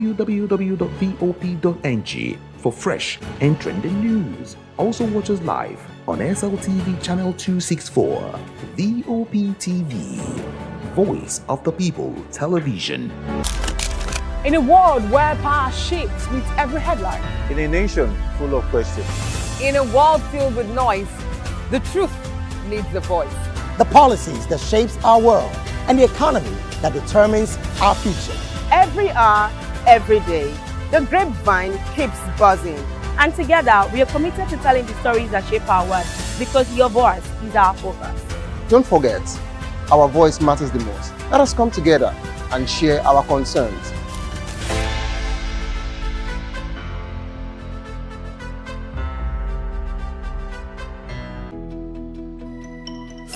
www.vop.ng for fresh and trending news. Also watch us live on SLTV channel 264, VOP TV, Voice of the People Television. In a world where power shifts with every headline. In a nation full of questions. In a world filled with noise, the truth needs a voice. The policies that shapes our world and the economy that determines our future. Every hour, every day, the grapevine keeps buzzing. And together, we are committed to telling the stories that shape our world because your voice is our focus. Don't forget, our voice matters the most. Let us come together and share our concerns.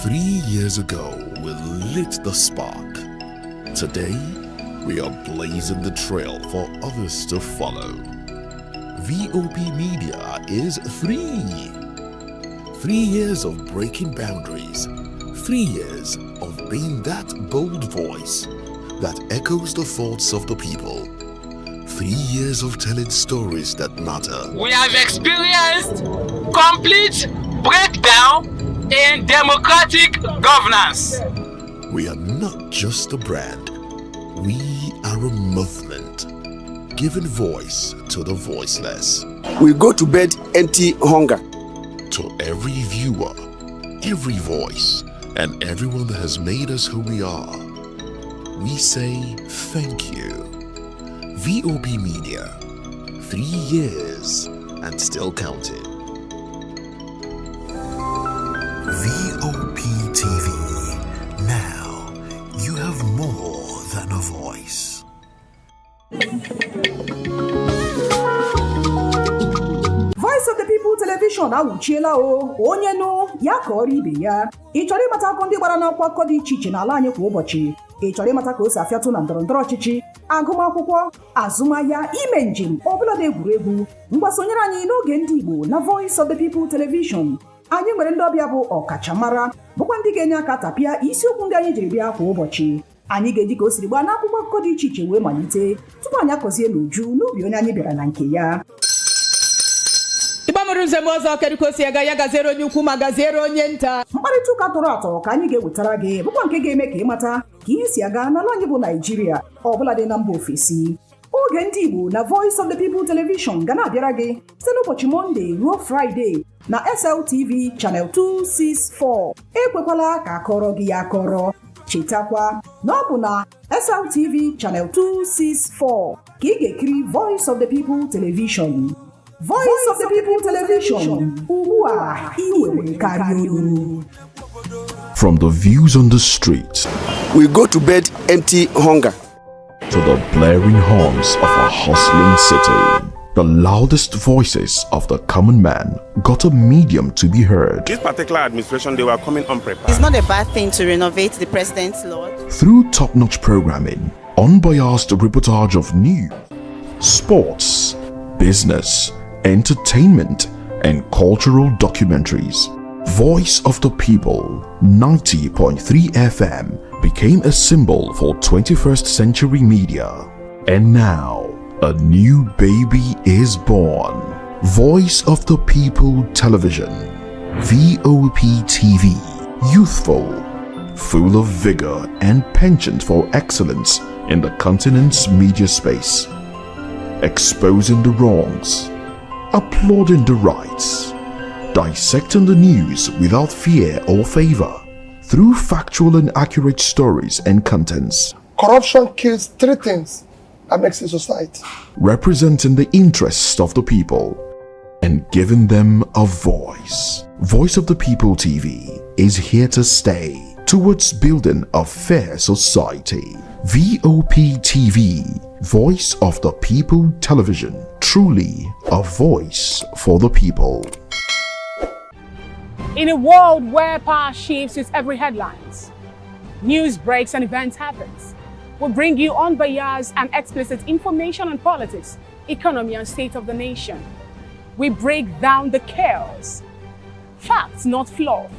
Three years ago, we lit the spark. Today, we are blazing the trail for others to follow. VOP Media is 3 years of breaking boundaries. 3 years of being that bold voice that echoes the thoughts of the people. 3 years of telling stories that matter. We have experienced complete breakdown in democratic governance. We are not just a brand. We are a movement, giving voice to the voiceless. We go to bed empty hunger. To every viewer, every voice, and everyone that has made us who we are, we say thank you. VOP Media, 3 years and still counting. VOP TV. Now you have more than a voice. Voice of the People Television awuchiela onye nụ ya ka ọrụ ibe ya. Ị chọrọ ịmata akụkọ ndị gbara n'akwụkwọ akụkọ dị iche iche n'ala anyị kwa ụbọchị. Ị chọrọ ịmata ka o si afịatụ na ndọrọndọrọ ọchịchị, agụmakwụkwọ, azụmahịa, ime njem, ọbụla dị egwuregwu. Ngwa sonyere anyị n'oge ndị Igbo na Voice of the People Television. Anyị nwere ndị ọbịa bụ ọkachamara bụkwa ndị ga-enye aka tapịa isiokwu ndị anyị jiri bịa kwa ụbọchị. Anyị ga-eji ka o siri gbaa n'akwụkwọ akụkọ dị iche iche wee malite tupu anyị akọzie n'uju n'ubi onye anyị bịara na nke ya. Ịgbamụrụ nzem ọzọ kedụkosi ya gaziere onye ukwu ma gaziere onye nta. Mkparịta ụka tọrọ atọ ka anyị ga-ewetara gị bụkwa nke ga-eme ka ịmata ka ihe si aga n'ala anyị bụ Naịjirịa ọbụla dị na mba ofesi. Oge ndị Igbo na Voice of the People Television ga na-abịara gị site n'ụbọchị Mọnde ruo Fraịde na SLTV channel 264. Ekwekwala ka akọrọ gị ya akọrọ. Chetakwa na ọ bụ na SLTV channel 264 ka ị ga-ekiri Voice of the People Television. Voice of the People Television. Ugbu a iwere karịa olu. From the views on the street, We go to bed empty hunger. to the blaring horns of a hustling city, the loudest voices of the common man got a medium to be heard. This particular administration, they were coming unprepared. It's not a bad thing to renovate the president's lodge. Through top-notch programming, unbiased reportage of news, sports, business, entertainment, and cultural documentaries, Voice of the People 90.3 FM became a symbol for 21st century media. And now, a new baby is born. Voice of the People Television, VOP TV, youthful, full of vigor and penchant for excellence in the continent's media space, exposing the wrongs, applauding the rights, dissecting the news without fear or favor, through factual and accurate stories and contents. Corruption kills 3 things that makes a society. Representing the interests of the people and giving them a voice. Voice of the People TV is here to stay towards building a fair society. VOP TV, Voice of the People Television, truly a voice for the people. In a world where power shifts with every headlines, news breaks and events happens, we bring you unbiased and explicit information on politics, economy, and state of the nation. We break down the chaos. Facts, not fluff.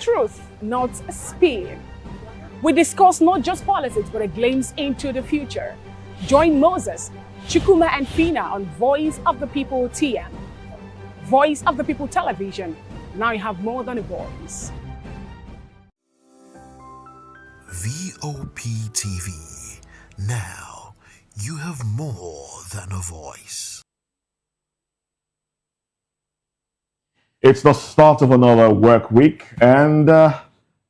Truth, not spin. We discuss not just politics, but a glimpse into the future. Join Moses, Chukuma and Fina on Voice of the People TM. Voice of the People Television. Now you have more than a voice. VOP TV. Now you have more than a voice. It's the start of another work week, and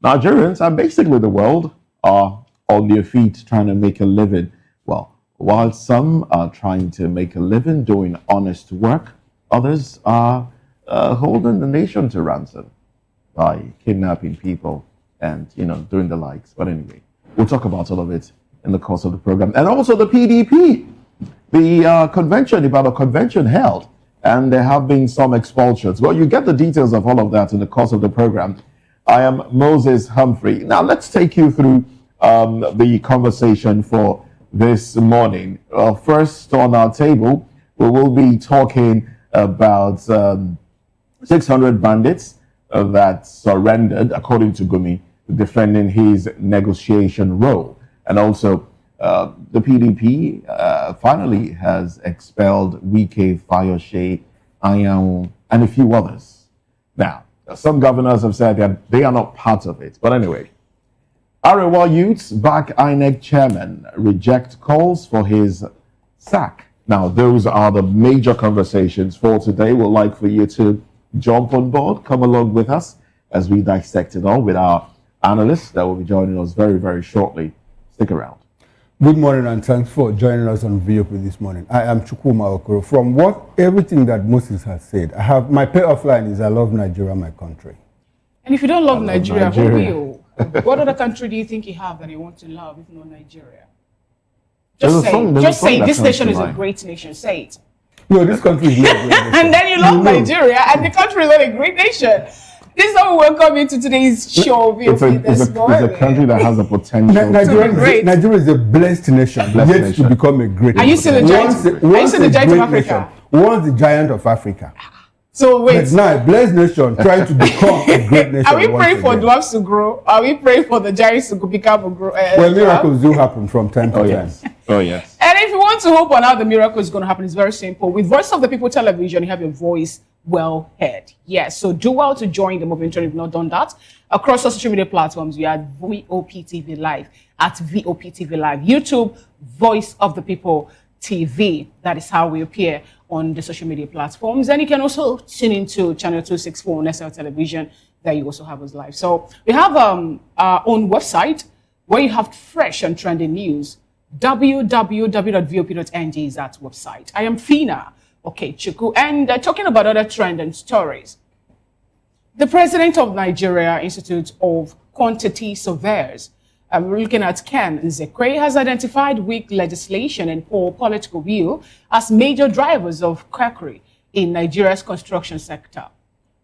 Nigerians and basically the world are on their feet trying to make a living. Well, while some are trying to make a living doing honest work, others are holding the nation to ransom by kidnapping people and, doing the likes. But anyway, we'll talk about all of it in the course of the program. And also the PDP, the convention held, and there have been some expulsions. Well, you get the details of all of that in the course of the program. I am Moses Humphrey. Now, let's take you through the conversation for this morning. First on our table, we will be talking about 600 bandits that surrendered, according to Gumi, defending his negotiation role. And also, the PDP finally has expelled Wike, Fayose, Ayaun, and a few others. Now, some governors have said that they are not part of it. But anyway, Arewa youths back INEC chairman reject calls for his sack. Now, those are the major conversations for today. We'd like for you to jump on board, come along with us as we dissect it all with our analysts that will be joining us very, very shortly. Stick around. Good morning and thanks for joining us on VOP this morning. I am Chukuma Okoro. From everything that Moses has said, my payoff line is I love Nigeria, my country. And if you don't love Nigeria, who will? What other country do you think you have that you want to love if not Nigeria? Just say this nation is a great nation. Say it. No, this country is not a great nation. And then you love Nigeria, and the country is not a great nation. This is how we welcome you to today's show. It's a country that has the potential Nigeria is a blessed nation, to become a great nation. Are you still a giant? Are you still the giant of Africa? Once the giant of Africa. So wait. But now a blessed nation trying to become a great nation. Are we praying for dwarfs to grow? Are we praying for the giants to become a grow? Well, miracles do happen from time to time. Yes. Oh yes. And if you want to hope on how the miracle is going to happen, it's very simple. With Voice of the People Television, you have your voice well heard. Yes, so do well to join the movement if you've not done that. Across our social media platforms, we are VOP TV Live at VOP TV Live. YouTube, Voice of the People TV. That is how we appear on the social media platforms. And you can also tune into channel 264 on SL Television. There you also have us live. So we have our own website where you have fresh and trending news. www.vop.ng is that website. I am Fina. Okay, Chuku. And talking about other trends and stories, the president of Nigeria Institute of Quantity Surveyors, we're looking at Ken Nzekwe, has identified weak legislation and poor political will as major drivers of quackery in Nigeria's construction sector.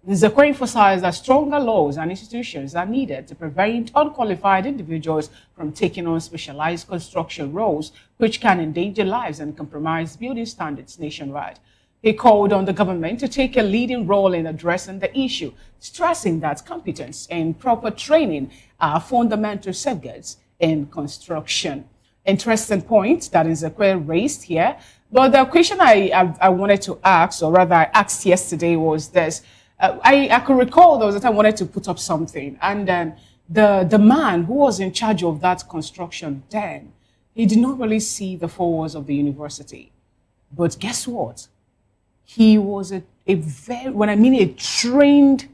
Nzekwe emphasized that stronger laws and institutions are needed to prevent unqualified individuals from taking on specialized construction roles, which can endanger lives and compromise building standards nationwide. He called on the government to take a leading role in addressing the issue, stressing that competence and proper training are fundamental safeguards in construction. Interesting point that Nzekwe raised here. But the question I wanted to ask, or rather I asked yesterday, was this. I could recall there was a time I wanted to put up something, and then the man who was in charge of that construction then, he did not really see the four walls of the university. But guess what? He was a very, when I mean a trained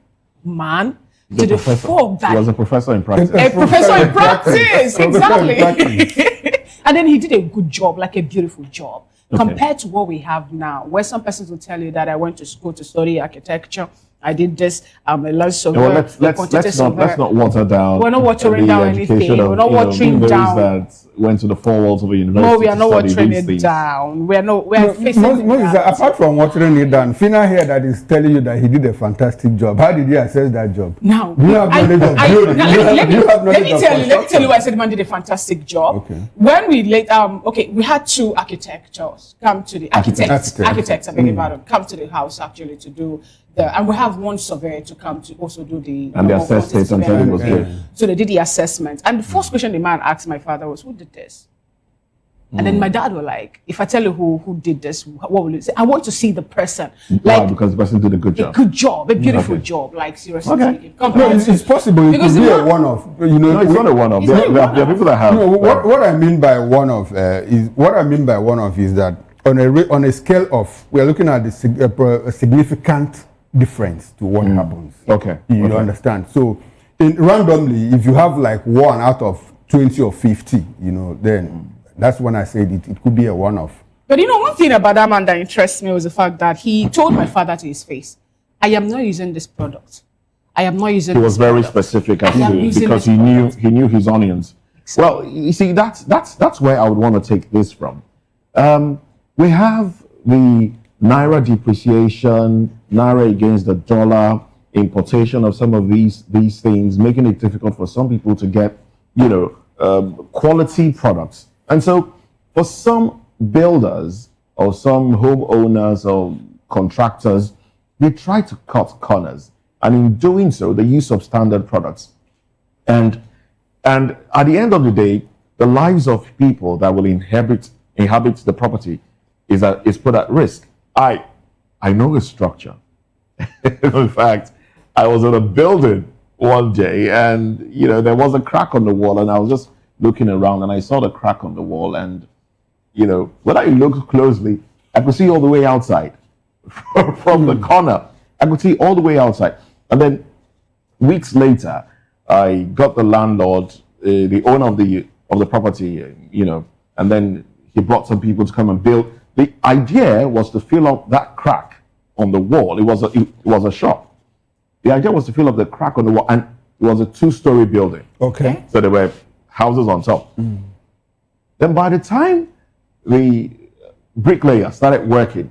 man, to the full back. He was a professor in practice. A professor in practice, exactly. And then he did a good job, like a beautiful job. Okay. Compared to what we have now, where some persons will tell you that I went to school to study architecture, I did this, I'm a land surveyor. Well, let's not water down. We're not watering down anything. We're not watering down. That went to the four walls of a university. No, we are not watering it down. We are facing it. Apart from watering it down, Fina here that is telling you that he did a fantastic job. How did he assess that job? Now, you have knowledge of building. Let me tell you why I said the man did a fantastic job. Okay. When we we had two architects come to the architects. I beg your pardon. Come to the house actually to do. And we have one surveyor to come to also do the assessment and tell was good. So they did the assessment. And the first question the man asked my father was, who did this? And then my dad were like, if I tell you who did this, what will you say? I want to see the person. Why? Because the person did a good job. A good job, a beautiful job. Like, seriously. Okay. No, it's possible. It could be a one-off. You know, no, it's not a one-off. There are people that have. No, what I mean by one-off is that on a scale of, we are looking at a significant difference to what happens. Okay. You understand? So, randomly, if you have like 1 out of 20 or 50, then that's when I said it could be a one-off. But one thing about that man that interests me was the fact that he told my father to his face, I am not using this product. I am not using. He was very specific because he knew his onions. Exactly. Well, you see, that's where I would want to take this from. We have the naira depreciation, naira against the dollar, importation of some of these things, making it difficult for some people to get, quality products. And so for some builders or some homeowners or contractors, they try to cut corners. And in doing so, they use substandard products. And at the end of the day, the lives of people that will inhabit the property is put at risk. I know a structure. In fact, I was in a building one day and, there was a crack on the wall and I was just looking around and I saw the crack on the wall and, when I looked closely, I could see all the way outside from the corner. I could see all the way outside. And then weeks later, I got the landlord, the owner of the property, and then he brought some people to come and build. The idea was to fill up that crack on the wall. It was a shop. The idea was to fill up the crack on the wall, and it was a 2-story building. Okay. So there were houses on top. Then by the time the bricklayer started working,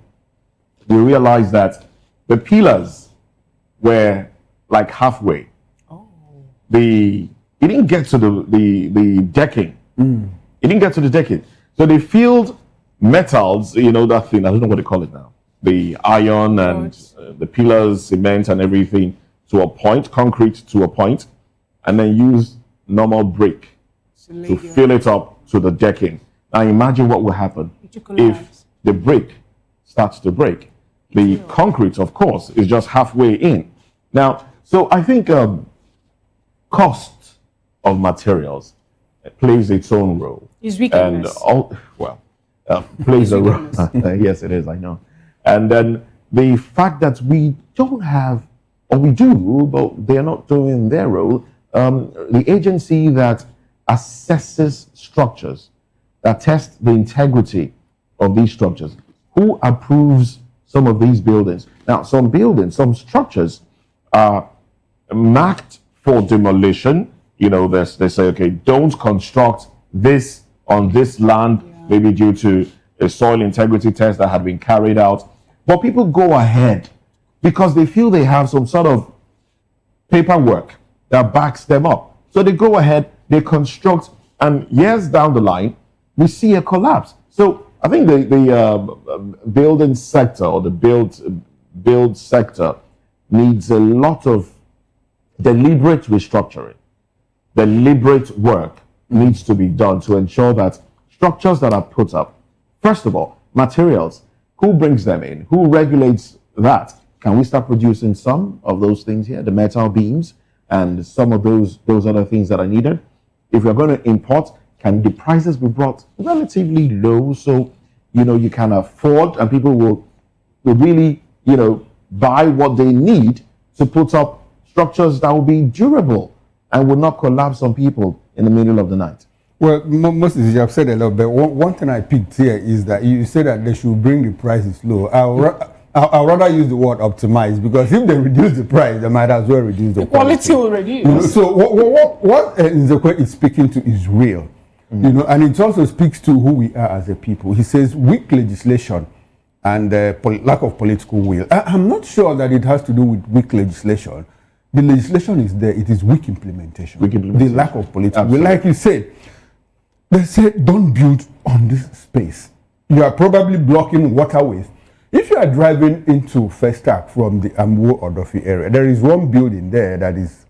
we realized that the pillars were like halfway. It didn't get to the decking. It didn't get to the decking. So they filled metals, that thing, I don't know what they call it now. The iron and the pillars, cement and everything to a point, concrete to a point, and then use normal brick to fill it up to the decking. Now imagine what will happen if the brick starts to break. The concrete, of course, is just halfway in. Now, so I think cost of materials plays its own role. Is weakness. And plays a role. Yes, it is, I know. And then the fact that we don't have, or we do, but they're not doing their role, the agency that assesses structures, that tests the integrity of these structures. Who approves some of these buildings? Now, some structures are marked for demolition. They say, okay, don't construct this on this land, maybe due to a soil integrity test that had been carried out. But people go ahead because they feel they have some sort of paperwork that backs them up. So they go ahead, they construct, and years down the line, we see a collapse. So I think the building sector or the build sector needs a lot of deliberate restructuring. Deliberate work needs to be done to ensure that structures that are put up, first of all, materials, who brings them in? Who regulates that? Can we start producing some of those things here, the metal beams and some of those other things that are needed? If we're going to import, can the prices be brought relatively low so, you can afford and people will really, buy what they need to put up structures that will be durable and will not collapse on people in the middle of the night? Well, Moses, you have said a lot, but one thing I picked here is that you said that they should bring the prices low. I'll rather use the word optimize, because if they reduce the price, they might as well reduce the quality will reduce. So what Nzekwe is speaking to is real, and it also speaks to who we are as a people. He says weak legislation and lack of political will. I'm not sure that it has to do with weak legislation. The legislation is there, it is weak implementation. The lack of political will. Like you said, they say don't build on this space. You are probably blocking waterways. If you are driving into Festac from the Amwo or Dofi area, there is one building there that is,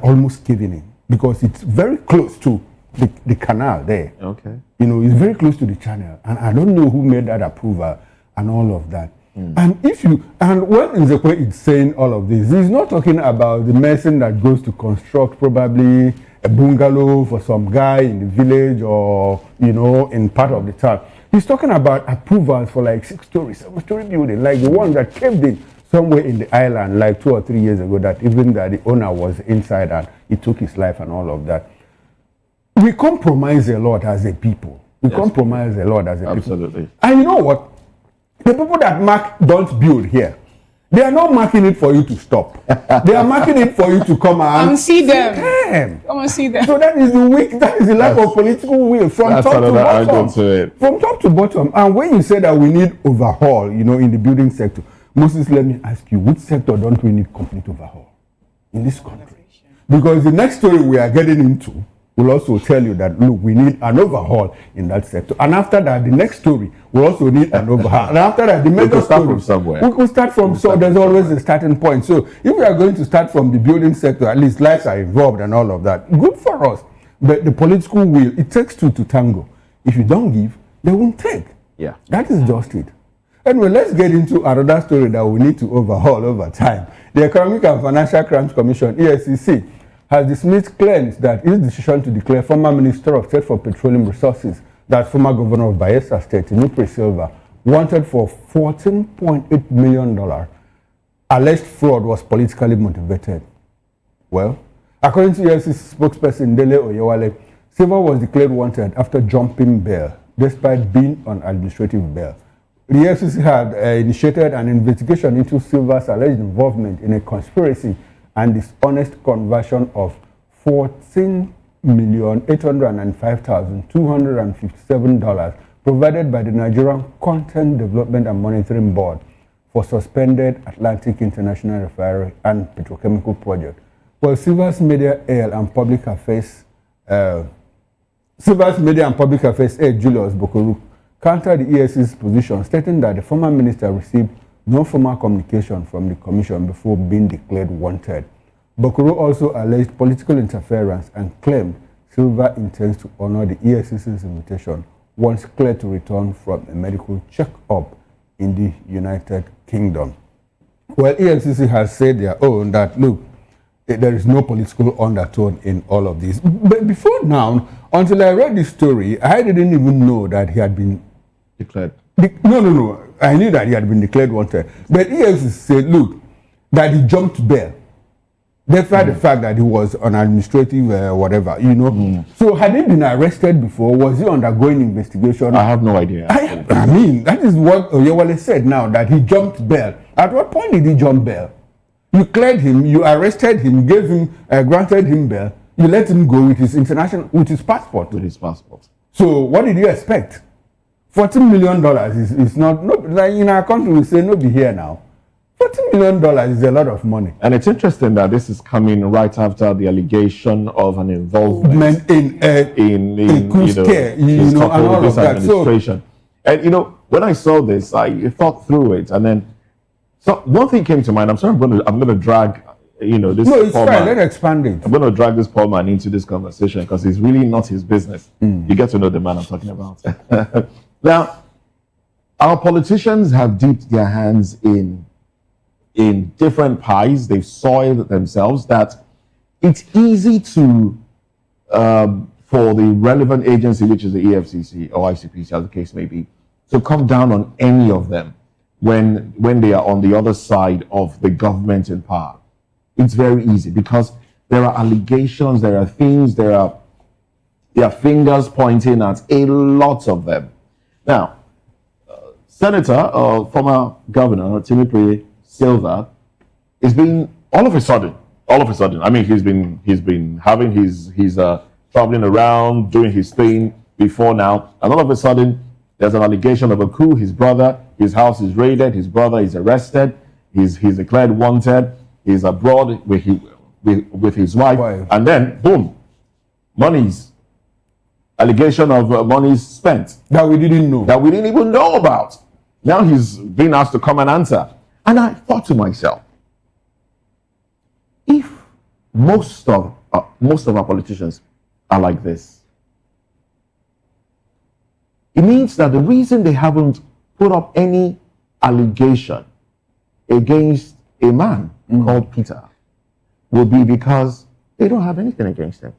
almost caving in because it's very close to the canal there. Okay. You know, it's very close to the channel, and I don't know who made that approval and all of that. And when Nzekwe is saying all of this, he's not talking about the mason that goes to construct probably a bungalow for some guy in the village or, you know, in part of the town. He's talking about approvals for like 6-story, 7-story building, like the one that caved in somewhere in the island like 2 or 3 years ago, that even that the owner was inside and he took his life and all of that. We compromise a lot as a people. We compromise a lot as a people. Absolutely. And you know what? The people that mark don't build here, they are not marking it for you to stop. They are marking it for you to come and see them. Come and see them. So that is the lack of political will from top to bottom. From top to bottom. And when you say that we need overhaul, you know, in the building sector, Moses, let me ask you, which sector don't we need complete overhaul in this country? Because the next story we are getting into will also tell you that, look, we need an overhaul in that sector. And after that, the next story will also need an overhaul. And after that, the major start from somewhere. We could start from somewhere. There's always a starting point. So if we are going to start from the building sector, at least lives are involved and all of that. Good for us. But the political will, it takes two to tango. If you don't give, they won't take. Yeah. That is just it. Anyway, let's get into another story that we need to overhaul over time. The Economic and Financial Crimes Commission, EFCC, has dismissed claims that its decision to declare former Minister of State for Petroleum Resources, that former Governor of Bayelsa State, Tinubu Silva, wanted for $14.8 million, alleged fraud was politically motivated. Well, according to EFCC spokesperson Dele Oyewale, Silva was declared wanted after jumping bail, despite being on administrative bail. The EFCC had initiated an investigation into Silva's alleged involvement in a conspiracy and dishonest conversion of $14,895,257 provided by the Nigerian Content Development and Monitoring Board for suspended Atlantic International Refinery and Petrochemical Project. Well, Silva's Media and Public Affairs aide Julius Bokuru countered the EFCC's position, stating that the former minister received no formal communication from the commission before being declared wanted. Bokuru also alleged political interference and claimed Silva intends to honor the EFCC's invitation once cleared to return from a medical check-up in the United Kingdom. Well, EFCC has said their own that, look, there is no political undertone in all of this. But before now, until I read this story, I didn't even know that he had been declared. No. I knew that he had been declared wanted. But EFCC said, look, that he jumped bail. Despite the fact that he was on administrative whatever, you know. So had he been arrested before? Was he undergoing investigation? I have no idea. I mean, that is what Oyewale said now, that he jumped bail. At what point did he jump bail? You cleared him, you arrested him, gave him, granted him bail, you let him go with his passport. With his passport. So what did you expect? $14 million is not, like in our country we say, no be here now. $14 million is a lot of money. And it's interesting that this is coming right after the allegation of an involvement in this administration. And, you know, when I saw this, I thought through it. And then one thing came to mind. I'm sorry, I'm going to drag, you know, this. No, it's fine. Let's expand it. I'm going to drag this poor man into this conversation because it's really not his business. You get to know the man I'm talking about. Now, our politicians have dipped their hands in different pies. They've soiled themselves that it's easy to, for the relevant agency, which is the EFCC or ICPC, as the case may be, to come down on any of them when they are on the other side of the government in power. It's very easy because there are allegations, there are things, there are fingers pointing at a lot of them. Now, Senator, former Governor Tinubu Silva is being all of a sudden. I mean, he's been having his traveling around, doing his thing before now, and all of a sudden there's an allegation of a coup. His house is raided. His brother is arrested. He's declared wanted. He's abroad with his wife, and then boom, allegation of monies spent that we didn't know, that we didn't even know about. Now he's being asked to come and answer. And I thought to myself, if most of our politicians are like this, It means that the reason they haven't put up any allegation against a man called Peter will be because they don't have anything against him.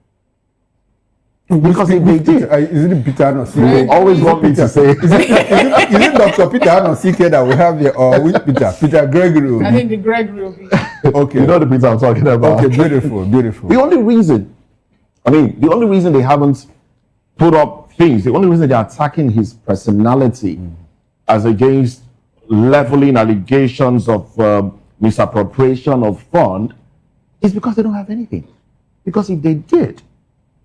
Because if they did, is it Peter Anosike? You always want me to say. Is it Dr. Peter Anosike that we have here, or which Peter? Peter Gregory? I think the Gregory will be. Okay. You know the Peter I'm talking about. Okay, beautiful, beautiful. The only reason they haven't put up things, the only reason they're attacking his personality as against leveling allegations of misappropriation of fund is because they don't have anything. Because if they did,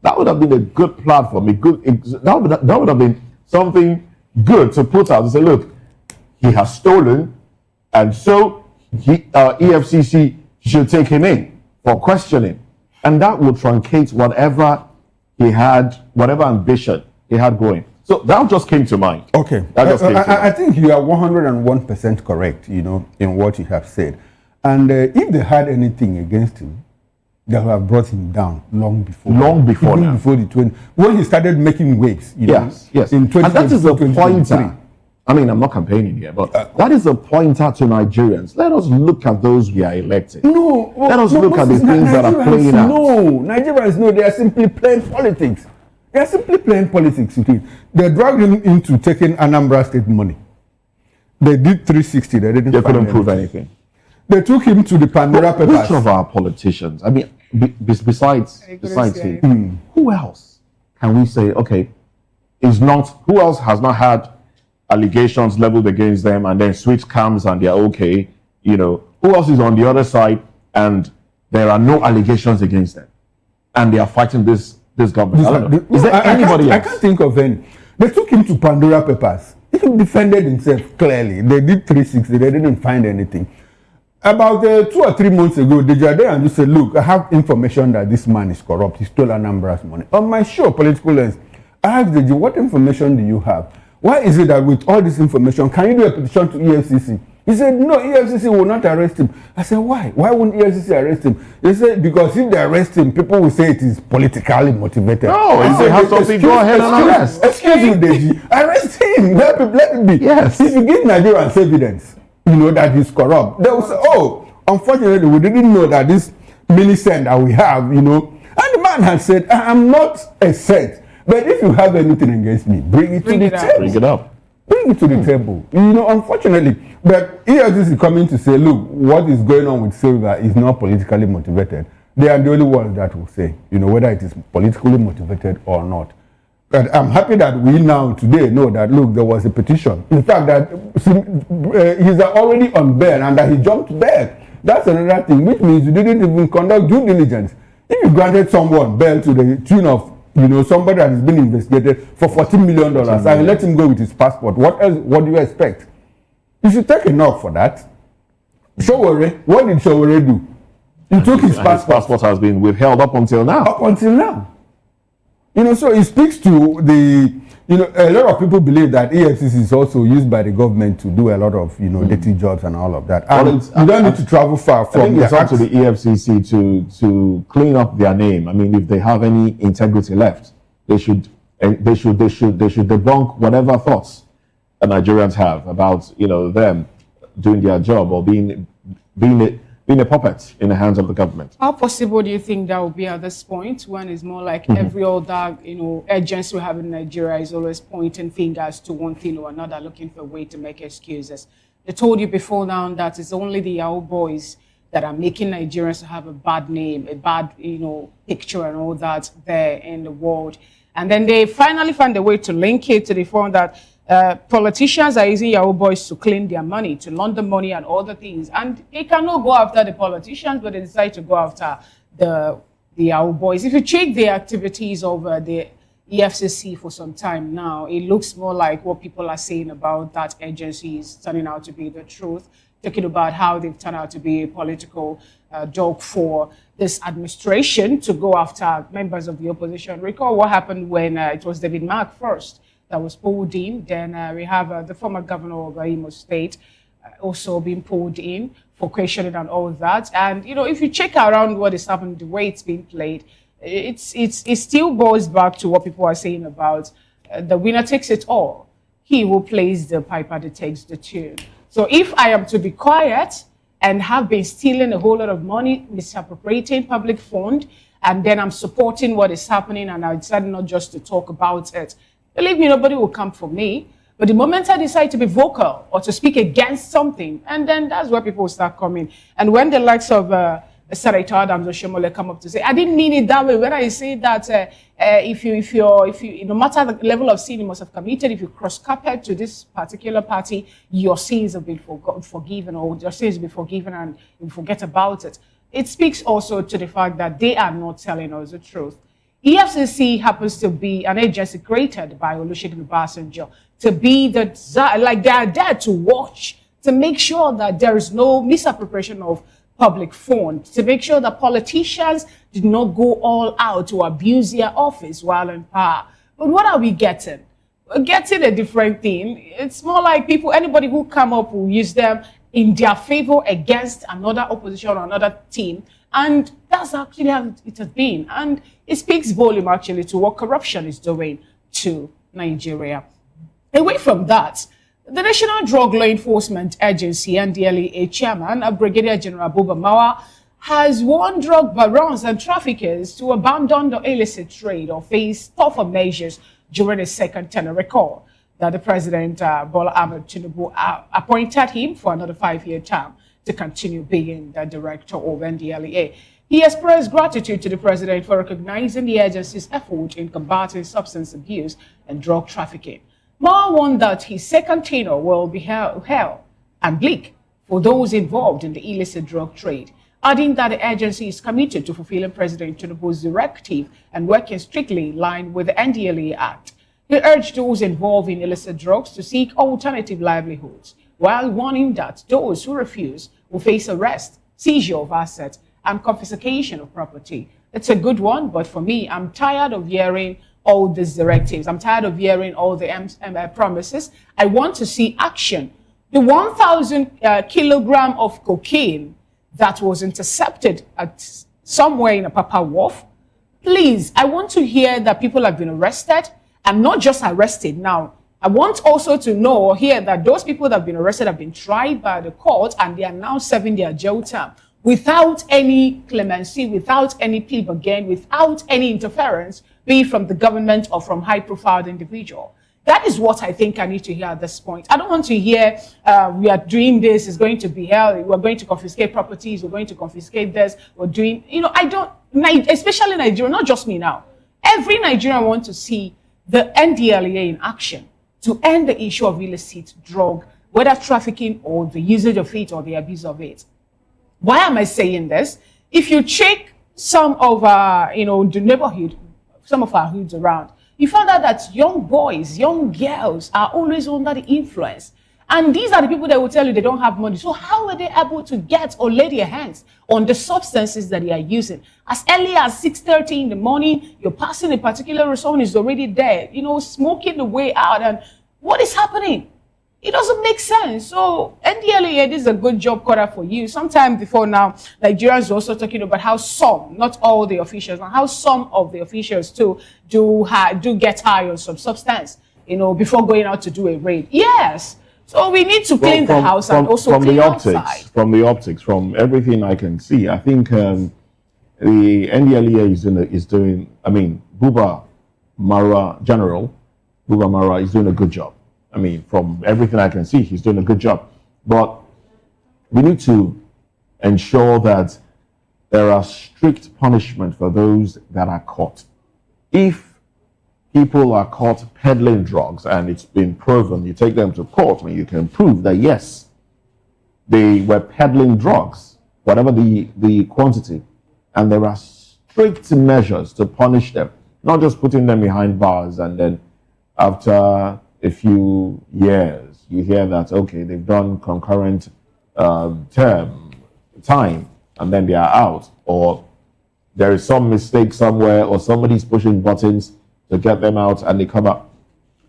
that would have been a good platform, that would have been something good to put out and say, look, he has stolen, and so EFCC should take him in for questioning. And that would truncate whatever ambition he had going. So that just came to mind. Okay. I think you are 101% correct, in what you have said. And if they had anything against him, they would have brought him down long before. Long before now. Before the 20, when he started making waves. Yes. In 20, and that is a pointer. I mean, I'm not campaigning here, but that is a pointer to Nigerians. Let us look at those we are electing. Let us look at the things that are playing out. No, Nigerians know they are simply playing politics. They are simply playing politics. They dragged him into taking Anambra State money. They did 360. They couldn't prove anything. They took him to the Pandora Papers. Which of our politicians? I mean, besides him, who else can we say, okay, who else has not had allegations leveled against them and then switch comes and they're okay? Who else is on the other side and there are no allegations against them and they are fighting this government? I don't know. Is there anybody else? I can't think of any. They took him to Pandora Papers. He defended himself clearly. They did 360. They didn't find anything. About 2 or 3 months ago, they were there and just said, look, I have information that this man is corrupt. He stole Anambra's money. On my show, Political Lens, I asked Deji, what information do you have? Why is it that with all this information, can you do a petition to EFCC? He said, no, EFCC will not arrest him. I said, why? Why won't EFCC arrest him? They said, because if they arrest him, people will say it is politically motivated. No, if they have something, go ahead and arrest. Excuse me, Deji. Arrest him. Let him be. Yes. If you give Nigerians evidence, that he's corrupt, they will say, oh, unfortunately, we didn't know that this millicent that we have, And the man has said, I'm not a set, but if you have anything against me, bring it to the table. Bring it up. Bring it to the table. Unfortunately, but EFCC is coming to say, look, what is going on with Silver is not politically motivated. They are the only ones that will say, whether it is politically motivated or not. But I'm happy that we now today know that, look, there was a petition. In fact, that he's already on bail and that he jumped bail. That's another thing, which means you didn't even conduct due diligence. If you granted someone bail to the tune of, somebody that has been investigated for $14 million and let him go with his passport, what else? What do you expect? You should take a knock for that. Showore, what did Showore do? He took his passport. His passport has been withheld up until now. Up until now. So it speaks to a lot of people believe that EFCC is also used by the government to do a lot of, dirty jobs and all of that. And you don't need to travel far from. I think it's up to the EFCC to clean up their name. I mean, if they have any integrity left, they should debunk whatever thoughts that Nigerians have about, them doing their job or being a puppet in the hands of the government. How possible do you think that will be at this point when it's more like every other, agency we have in Nigeria is always pointing fingers to one thing or another, looking for a way to make excuses? They told you before now that it's only the Yahoo boys that are making Nigerians have a bad name, a bad, picture and all that there in the world. And then they finally found a way to link it to the fact that politicians are using Yahoo boys to clean their money, to launder money and other things. And they cannot go after the politicians, but they decide to go after the Yahoo boys. If you check the activities of the EFCC for some time now, it looks more like what people are saying about that agency is turning out to be the truth, talking about how they've turned out to be a political dog for this administration to go after members of the opposition. Recall what happened when it was David Mark first that was pulled in. Then we have the former governor of Imo State also being pulled in for questioning and all that. And, if you check around what is happening, the way it's being played, it still boils back to what people are saying about the winner takes it all. He who plays the piper that takes the tune. So if I am to be quiet and have been stealing a whole lot of money, misappropriating public fund, and then I'm supporting what is happening and I decided not just to talk about it, believe me, nobody will come for me. But the moment I decide to be vocal or to speak against something, and then that's where people start coming. And when the likes of Senator Adams or Shemole come up to say, I didn't mean it that way. When I say that if you, no matter the level of sin you must have committed, if you cross carpet to this particular party, your sins have been forgiven, or your sins have been forgiven and you forget about it. It speaks also to the fact that they are not telling us the truth. EFCC happens to be an agency created by Olusegun Obasanjo to be they are there to watch, to make sure that there is no misappropriation of public funds, to make sure that politicians did not go all out to abuse their office while in power. But what are we getting? We're getting a different thing. It's more like people, anybody who come up will use them in their favor against another opposition or another team. And that's actually how it has been. And it speaks volume actually to what corruption is doing to Nigeria. Away from that, the National Drug Law Enforcement Agency, NDLEA chairman, Brigadier General Buba Mawa, has warned drug barons and traffickers to abandon the illicit trade or face tougher measures during his second tenure. Recall that the President, Bola Ahmed Tinubu, appointed him for another 5-year term to continue being the director of NDLEA. He expressed gratitude to the President for recognizing the agency's effort in combating substance abuse and drug trafficking. Ma warned that his second tenure will be hell and bleak for those involved in the illicit drug trade, adding that the agency is committed to fulfilling President Tinubu's directive and working strictly in line with the NDLEA Act. He urged those involved in illicit drugs to seek alternative livelihoods, while warning that those who refuse will face arrest, seizure of assets, and confiscation of property. It's a good one, but for me, I'm tired of hearing all these directives. I'm tired of hearing all the promises. I want to see action. The 1,000 kilogram of cocaine that was intercepted at somewhere in a Papa Wharf, please, I want to hear that people have been arrested, and not just arrested now. I want also to know or hear that those people that have been arrested have been tried by the court and they are now serving their jail term without any clemency, without any plea bargain, without any interference, be it from the government or from high-profile individual. That is what I think I need to hear at this point. I don't want to hear we are doing this, it's going to be hell, we're going to confiscate properties, we're going to confiscate this, we're doing, I don't, especially Nigeria, not just me now. Every Nigerian wants to see the NDLEA in action to end the issue of illicit drug, whether trafficking or the usage of it or the abuse of it. Why am I saying this? If you check some of the neighborhood, some of our hoods around, you find out that young boys, young girls are always under the influence. And these are the people that will tell you they don't have money. So how are they able to get or lay their hands on the substances that they are using? As early as 6:30 in the morning, you're passing a particular someone is already there, smoking the way out. And what is happening? It doesn't make sense. So NDLEA, this is a good job quarter for you. Sometime before now, Nigerians are also talking about how some, not all the officials, and how some of the officials too do get high on some substance, before going out to do a raid. Yes. So we need to clean the house and also clean outside. From the optics, from everything I can see, I think the NDLEA is doing, Buba Mara, General Buba Mara is doing a good job. From everything I can see, he's doing a good job. But we need to ensure that there are strict punishment for those that are caught. If people are caught peddling drugs and it's been proven, you take them to court and you can prove that yes, they were peddling drugs, whatever the quantity, and there are strict measures to punish them, not just putting them behind bars and then after a few years you hear that okay, they've done concurrent time and then they are out, or there is some mistake somewhere or somebody's pushing buttons to get them out and they come up.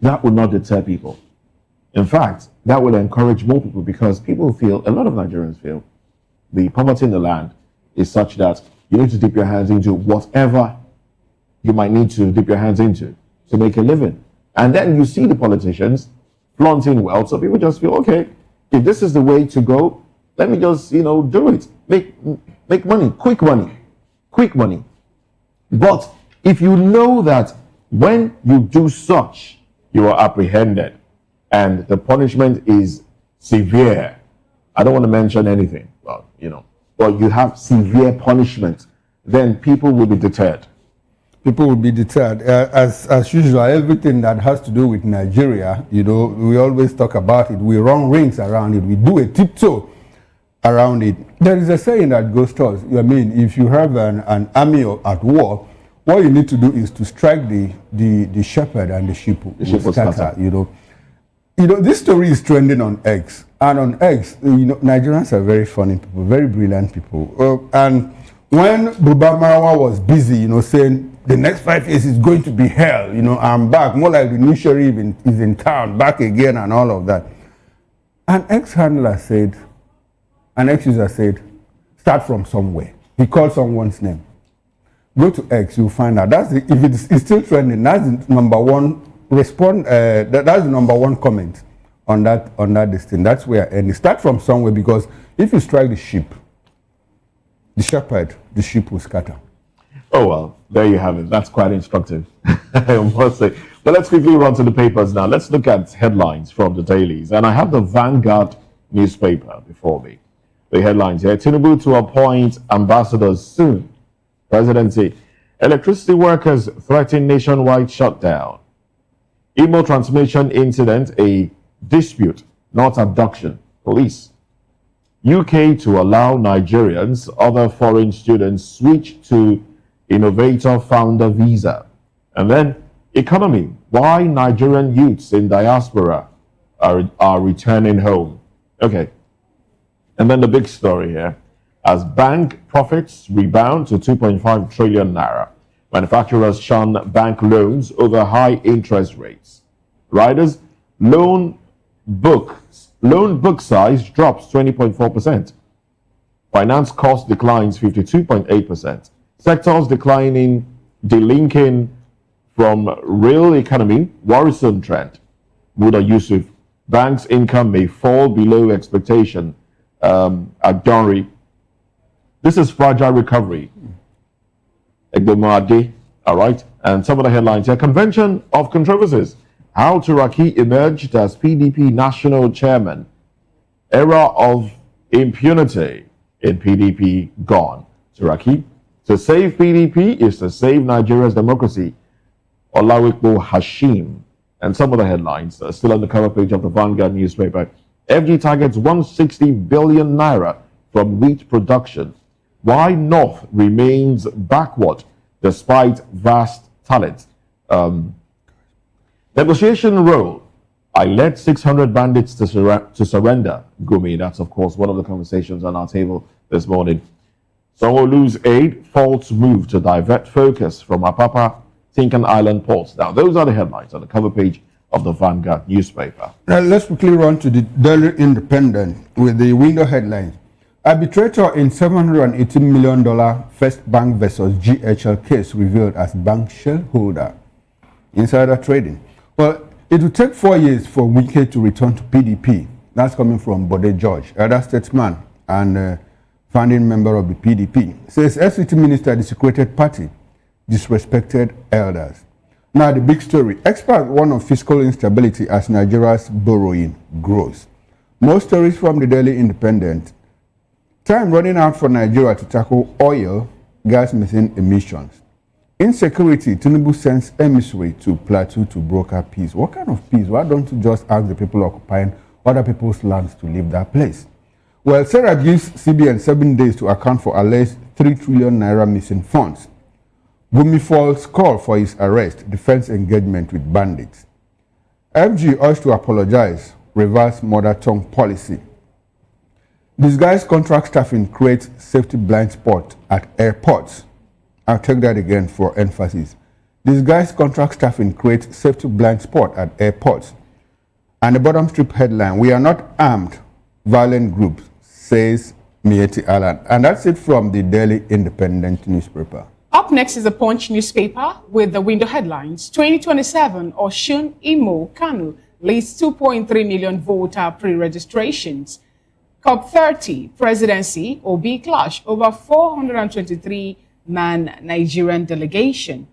That will not deter people. In fact, that will encourage more people, because people feel, a lot of Nigerians feel, the poverty in the land is such that you need to dip your hands into whatever you might need to dip your hands into to make a living. And then you see the politicians flaunting wealth. So people just feel, okay, if this is the way to go, let me just, do it. Make money, quick money. But if you know that when you do such, you are apprehended and the punishment is severe. I don't want to mention anything, but you have severe punishment, then people will be deterred. People will be deterred. As usual, everything that has to do with Nigeria, we always talk about it. We run rings around it. We do a tiptoe around it. There is a saying that goes to us. If you have an army at war, what you need to do is to strike the shepherd and the sheep will scatter. This story is trending on X. And on X, Nigerians are very funny people, very brilliant people. And when Buba Marawa was busy, saying the next 5 years is going to be hell, I'm back, more like the new sheriff is in town, back again and all of that. An ex-handler said, an ex-user said, start from somewhere. He called someone's name. Go to X, you'll find out. If it's still trending, that's the number one that's the number one comment on that thing. That's where, and start from somewhere, because if you strike the sheep, the shepherd, the sheep will scatter. Oh, well, there you have it. That's quite instructive, I must say. But let's quickly run to the papers now. Let's look at headlines from the dailies. And I have the Vanguard newspaper before me. The headlines here: Tinubu to appoint ambassadors soon. Presidency. Electricity workers threaten nationwide shutdown. Imo transmission incident, a dispute, not abduction. Police. UK to allow Nigerians, other foreign students switch to innovator founder visa. And then economy. Why Nigerian youths in diaspora are returning home. Okay. And then the big story here. As bank profits rebound to 2.5 trillion naira, manufacturers shun bank loans over high interest rates. Riders, loan book size drops 20.4%. Finance cost declines 52.8%. Sectors declining, delinking from real economy, worrisome trend. Muda Yusuf, banks' income may fall below expectation. At Donry, this is fragile recovery. Egdomade, all right. And some of the headlines here: Convention of Controversies. How Turaki emerged as PDP national chairman. Era of impunity in PDP gone. Turaki, to save PDP is to save Nigeria's democracy. Olawikbo Hashim. And some of the headlines are still on the cover page of the Vanguard newspaper. FG targets 160 billion naira from wheat production. Why North remains backward despite vast talent. Negotiation role. I led 600 bandits to surrender. Gumi, that's of course one of the conversations on our table this morning. Sanwo-Olu's aid, false move to divert focus from Apapa, Tinkan Island ports. Now, those are the headlines on the cover page of the Vanguard newspaper. Now, let's quickly run to the Daily Independent with the window headlines. Arbitrator in $718 million First Bank versus GHL case revealed as bank shareholder. Insider trading. Well, it will take 4 years for Wike to return to PDP. That's coming from Bode George, elder statesman and founding member of the PDP. Says FCT minister desecrated party, disrespected elders. Now the big story. Experts warn of fiscal instability as Nigeria's borrowing grows. More stories from the Daily Independent. Time running out for Nigeria to tackle oil, gas methane emissions. Insecurity, Tinubu sends emissary to Plateau to broker peace. What kind of peace? Why don't you just ask the people occupying other people's lands to leave that place? Well, Sarah gives CBN 7 days to account for alleged 3 trillion naira missing funds. Gumi Falls call for his arrest, defense engagement with bandits. FG urged to apologize, reverse mother tongue policy. Disguised contract staffing creates safety blind spot at airports. I'll take that again for emphasis. Disguised contract staffing creates safety blind spot at airports. And the bottom strip headline, we are not armed violent groups, says Mieti Alan. And that's it from the Daily Independent newspaper. Up next is the Punch newspaper with the window headlines. 2027, Oshun Imo Kanu leads 2.3 million voter pre-registrations. COP30 presidency, OB clash over 423-man Nigerian delegation.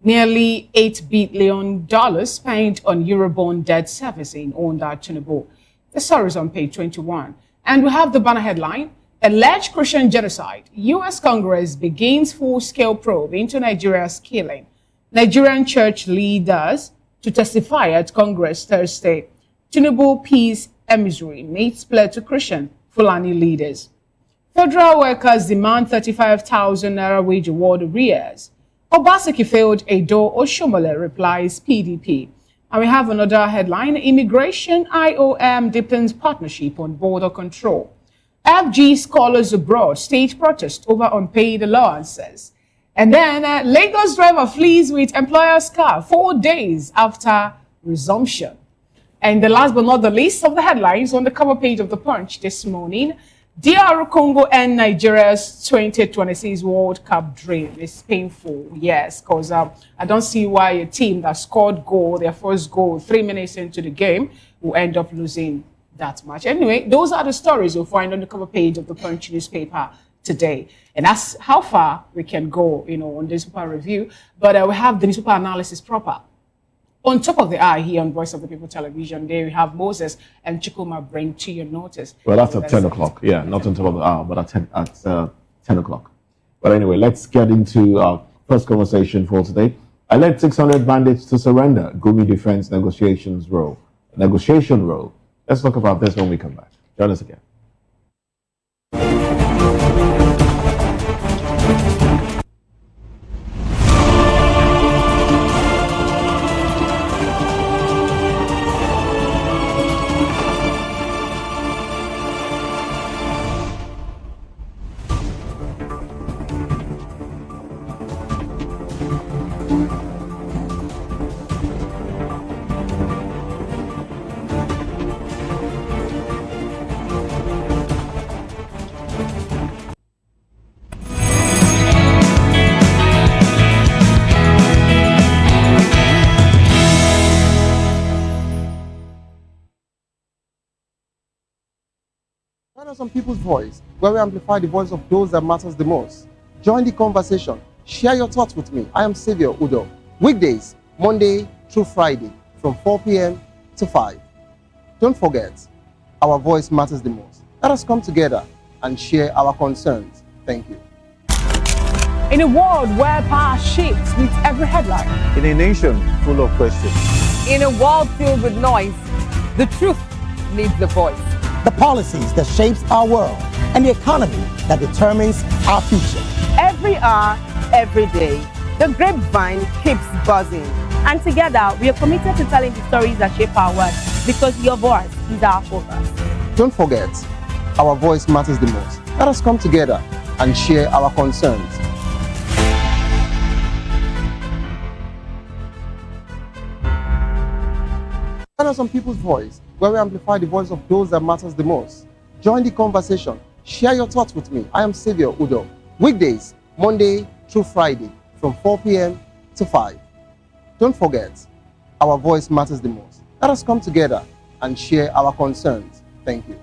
Nearly $8 billion spent on Eurobond debt servicing under Tinubu. The story is on page 21. And we have the banner headline, Alleged Christian genocide. U.S. Congress begins full-scale probe into Nigeria's killing. Nigerian church leaders to testify at Congress Thursday. Tinubu peace emissary makes plea to Christian Fulani leaders. Federal workers demand 35,000 naira wage award arrears. Obaseki failed Edo Oshomole replies PDP. And we have another headline, Immigration IOM deepens partnership on border control. FG scholars abroad stage protest over unpaid allowances. And then Lagos driver flees with employer's car 4 days after resumption. And the last but not the least of the headlines on the cover page of the Punch this morning, DR Congo and Nigeria's 2026 World Cup dream is painful. Yes, because I don't see why a team that scored their first goal 3 minutes into the game will end up losing that much. Anyway, those are the stories you'll find on the cover page of the Punch newspaper today. And that's how far we can go, on this newspaper review. But we have the newspaper analysis proper. On top of the eye here on Voice of the People Television, there we have Moses and Chikuma bring to your notice. Well, that's at 10 o'clock. Yeah, not on top of the hour, but at 10 o'clock. But anyway, let's get into our first conversation for today. I led 600 bandits to surrender. Gumi defense negotiation role. Let's talk about this when we come back. Join us again. Some People's Voice, where we amplify the voice of those that matters the most. Join the conversation. Share your thoughts with me. I am Xavier Udo. Weekdays, Monday through Friday, from 4 p.m. to 5. Don't forget, our voice matters the most. Let us come together and share our concerns. Thank you. In a world where power shifts with every headline. In a nation full of questions. In a world filled with noise, the truth needs a voice. The policies that shapes our world and the economy that determines our future. Every hour, every day, the grapevine keeps buzzing. And together, we are committed to telling the stories that shape our world because your voice is our focus. Don't forget, our voice matters the most. Let us come together and share our concerns. Some People's Voice, where we amplify the voice of those that matters the most. Join the conversation. Share your thoughts with me. I am Xavier Udo. Weekdays, Monday through Friday, from 4 p.m. to 5. Don't forget, our voice matters the most. Let us come together and share our concerns. Thank you.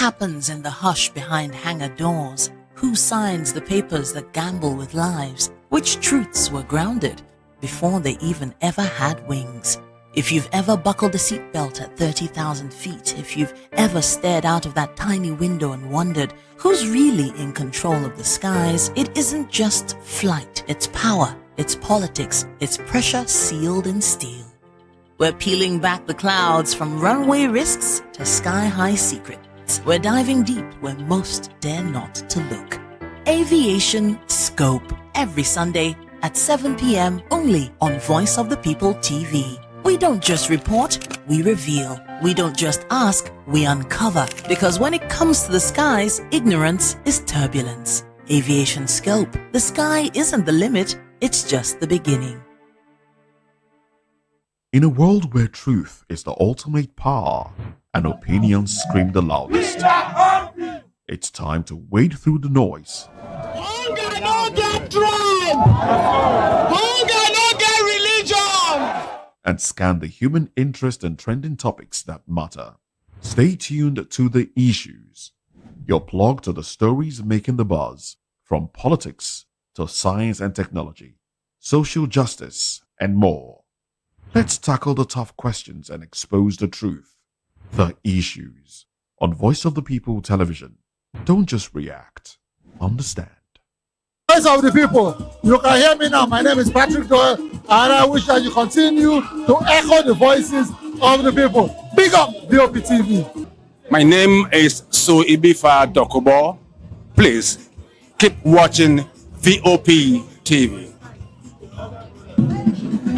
happens in the hush behind hangar doors? Who signs the papers that gamble with lives? Which truths were grounded before they even ever had wings? If you've ever buckled a seatbelt at 30,000 feet, if you've ever stared out of that tiny window and wondered who's really in control of the skies, it isn't just flight, it's power, it's politics, it's pressure sealed in steel. We're peeling back the clouds from runway risks to sky-high secrets. We're diving deep where most dare not to look. Aviation Scope, every Sunday at 7 p.m. only on Voice of the People TV. We don't just report, we reveal. We don't just ask, we uncover. Because when it comes to the skies, ignorance is turbulence. Aviation Scope, the sky isn't the limit, it's just the beginning. In a world where truth is the ultimate power and opinions scream the loudest, it's time to wade through the noise. Hunger no get tribe! Hunger no get religion! And scan the human interest and trending topics that matter. Stay tuned to The Issues, your plug to the stories making the buzz, from politics to science and technology, social justice, and more. Let's tackle the tough questions and expose the truth. The Issues on Voice of the People television. Don't just react, understand. Voice of the people, you can hear me now. My name is Patrick Doyle, and I wish that you continue to echo the voices of the people. Big up VOP TV. My name is Suibifa Dokubo. Please keep watching VOP TV.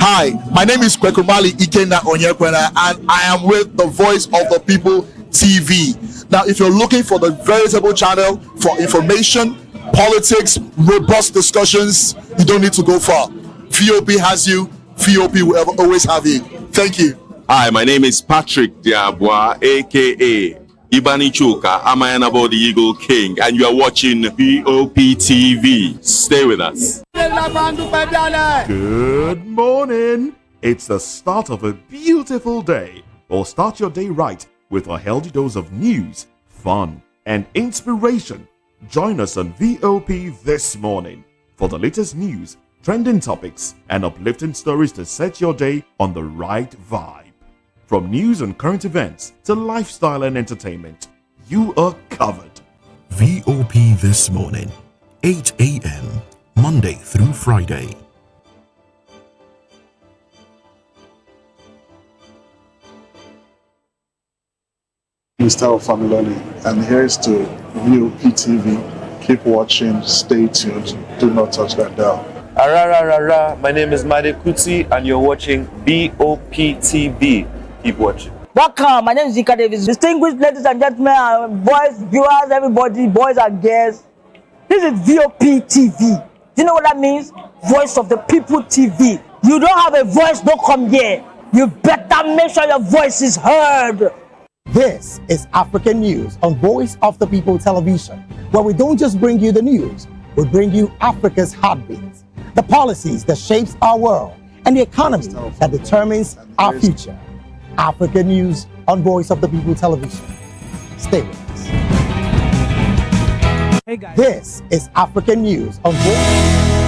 Hi, my name is Kwekumali Ikenda Onyekwena, and I am with the Voice of the People TV. Now, if you're looking for the veritable channel for information, politics, robust discussions, you don't need to go far. VOP has you. VOP will always have you. Thank you. Hi, my name is Patrick Diabwa, aka Ibani Chuka, Amayanabo the Eagle King, and you are watching VOP TV. Stay with us. Good morning. It's the start of a beautiful day. Or start your day right with a healthy dose of news, fun, and inspiration. Join us on VOP this morning for the latest news, trending topics, and uplifting stories to set your day on the right vibe. From news and current events to lifestyle and entertainment, you are covered. VOP This Morning, 8 a.m., Monday through Friday. Mr. Familoni, and here's to VOP TV. Keep watching, stay tuned, do not touch that dial. My name is Made Kuti, and you're watching VOP TV. Keep watching. Welcome, my name is Zika Davis. Distinguished ladies and gentlemen, boys, viewers, everybody, boys and girls. This is VOP TV. Do you know what that means? Voice of the People TV. You don't have a voice, don't come here. You better make sure your voice is heard. This is African News on Voice of the People television, where we don't just bring you the news, we bring you Africa's heartbeats, the policies that shapes our world, and the economy that determines our future. African News on Voice of the People television. Stay with us. Hey guys. This is African News on Voice.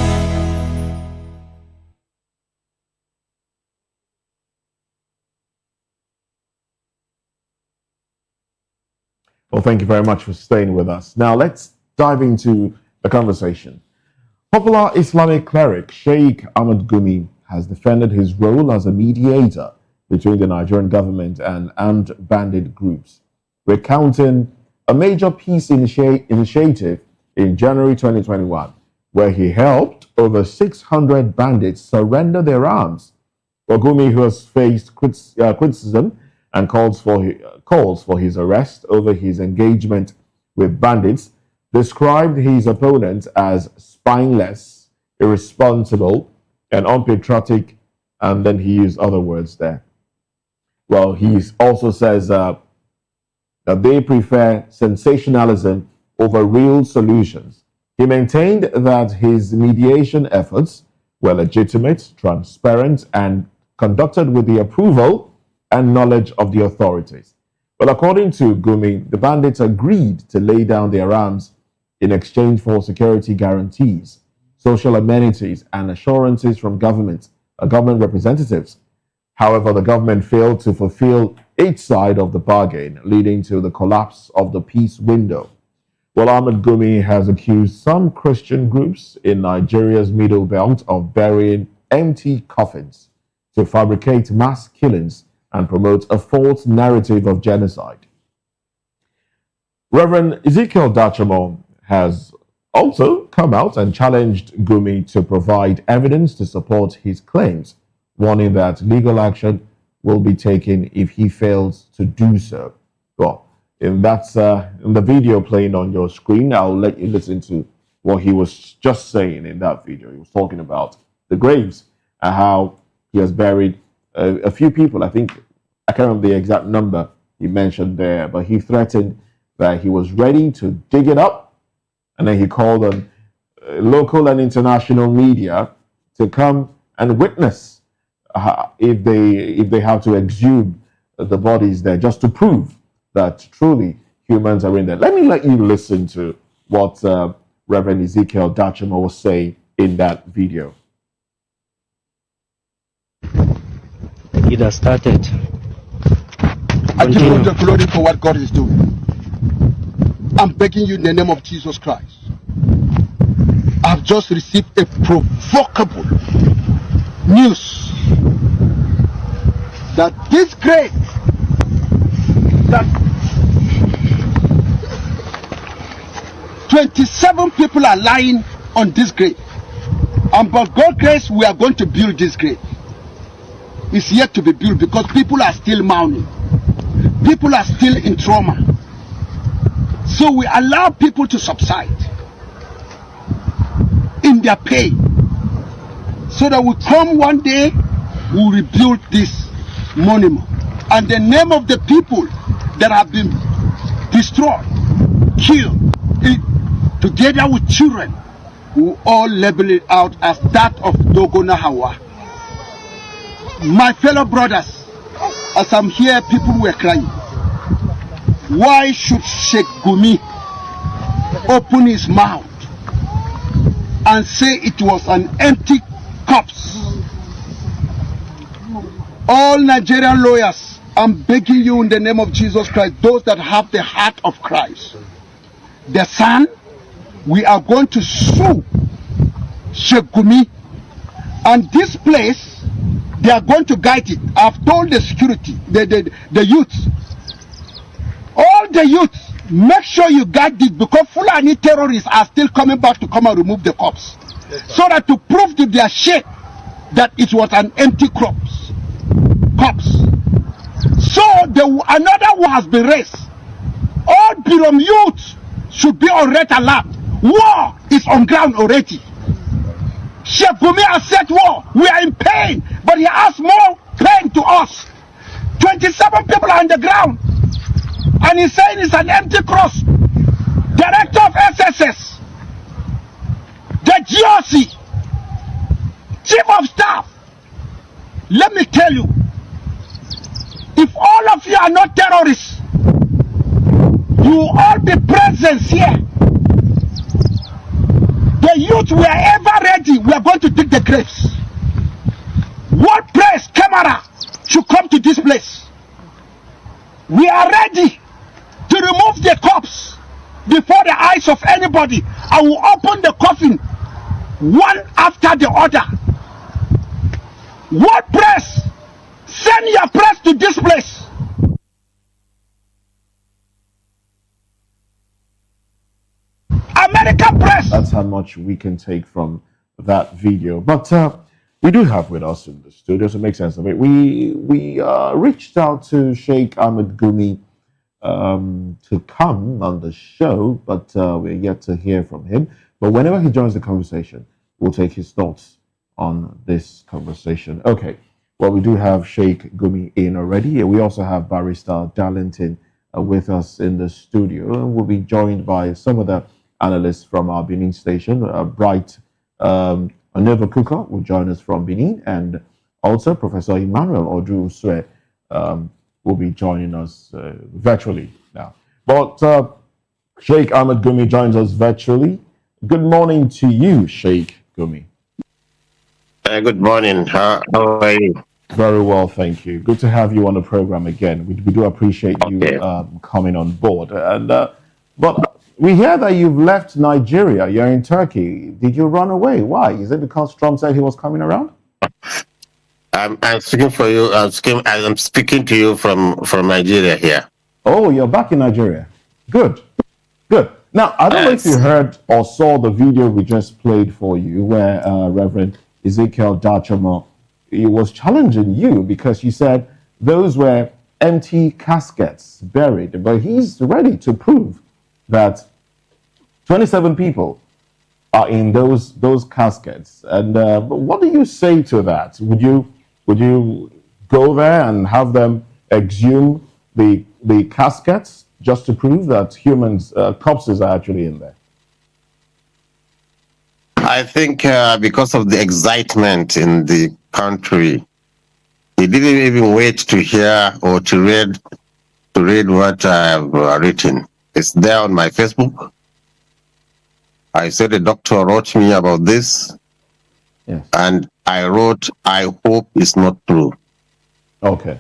Well, thank you very much for staying with us. Now, let's dive into the conversation. Popular Islamic cleric Sheikh Ahmed Gumi has defended his role as a mediator between the Nigerian government and armed bandit groups, recounting a major peace initiative in January 2021, where he helped over 600 bandits surrender their arms. Gumi, who has faced criticism and calls for his arrest over his engagement with bandits, described his opponents as spineless, irresponsible, and unpatriotic, and then he used other words there. Well, he also says that they prefer sensationalism over real solutions. He maintained that his mediation efforts were legitimate, transparent, and conducted with the approval and knowledge of the authorities. Well, according to Gumi, the bandits agreed to lay down their arms in exchange for security guarantees, social amenities, and assurances from government representatives. However, the government failed to fulfill its side of the bargain, leading to the collapse of the peace window. Well, Ahmed Gumi has accused some Christian groups in Nigeria's Middle Belt of burying empty coffins to fabricate mass killings and promote a false narrative of genocide. Reverend Ezekiel Dachamo has also come out and challenged Gumi to provide evidence to support his claims, warning that legal action will be taken if he fails to do so. Well, if that's in the video playing on your screen, I'll let you listen to what he was just saying in that video. He was talking about the graves and how he has buried a few people. I can't remember the exact number he mentioned there, but he threatened that he was ready to dig it up, and then he called on local and international media to come and witness if they have to exhume the bodies there, just to prove that truly humans are in there. Let me let you listen to what Reverend Ezekiel Dachamo was saying in that video. It has started. I give you the glory for what God is doing. I'm begging you in the name of Jesus Christ. I've just received a provocable news that this grave that 27 people are lying on this grave, and by God's grace we are going to build this grave. It's yet to be built because people are still mourning. People are still in trauma. So we allow people to subside in their pain, so that we come one day, we'll rebuild this monument. And the name of the people that have been destroyed, killed, together with children, we all label it out as that of Dogona Hawa. My fellow brothers, as I'm here, people were crying. Why should Sheikh Gumi open his mouth and say it was an empty corpse? All Nigerian lawyers, I'm begging you in the name of Jesus Christ, those that have the heart of Christ, the Son, we are going to sue Sheikh Gumi, and this place, they are going to guide it. I've told the security, the youth, all the youth, make sure you guide it, because Fulani terrorists are still coming back to come and remove the corpse, so that to prove to their sheikh that it was an empty corpse. So another war has been raised. All Birom youth should be on red alert. War is on ground already. Sheikh Gumi has said war. We are in pain, but he has more pain to us. 27 people are on the ground, and he's saying it's an empty cross. Director of SSS, the GOC, Chief of Staff, let me tell you, if all of you are not terrorists, you will all be present here. The youth, we are ever ready. We are going to dig the graves. World press, camera should come to this place. We are ready to remove the corpse before the eyes of anybody. I will open the coffin one after the other. World press, send your press to this place. American press. That's how much we can take from that video. But we do have with us in the studio, so it makes sense of it. We reached out to Sheikh Ahmed Gumi to come on the show, but we're yet to hear from him. But whenever he joins the conversation, we'll take his thoughts on this conversation. Okay, well, we do have Sheikh Gumi in already. We also have Barrister Darlington with us in the studio, and we'll be joined by some of the analysts from our Benin station. Bright Oneva will join us from Benin, and also Professor Emmanuel Odu Uswe will be joining us virtually now. But Sheikh Ahmed Gumi joins us virtually. Good morning to you, Sheikh Gumi. Good morning. How are you? Very well, thank you. Good to have you on the program again. We do appreciate you coming on board. And but we hear that you've left Nigeria. You're in Turkey. Did you run away? Why? Is it because Trump said he was coming around? I'm speaking for you. I'm speaking to you from Nigeria here. Oh, you're back in Nigeria. Good. Now, I don't know if you heard or saw the video we just played for you where Reverend Ezekiel Dachamo, he was challenging you because you said those were empty caskets buried, but he's ready to prove that 27 people are in those caskets. And what do you say to that? Would you go there and have them exhume the caskets just to prove that corpses are actually in there? I think because of the excitement in the country, he didn't even wait to hear or to read what I've written. It's there on my Facebook. I said a doctor wrote me about this, and I wrote, I hope it's not true. Okay.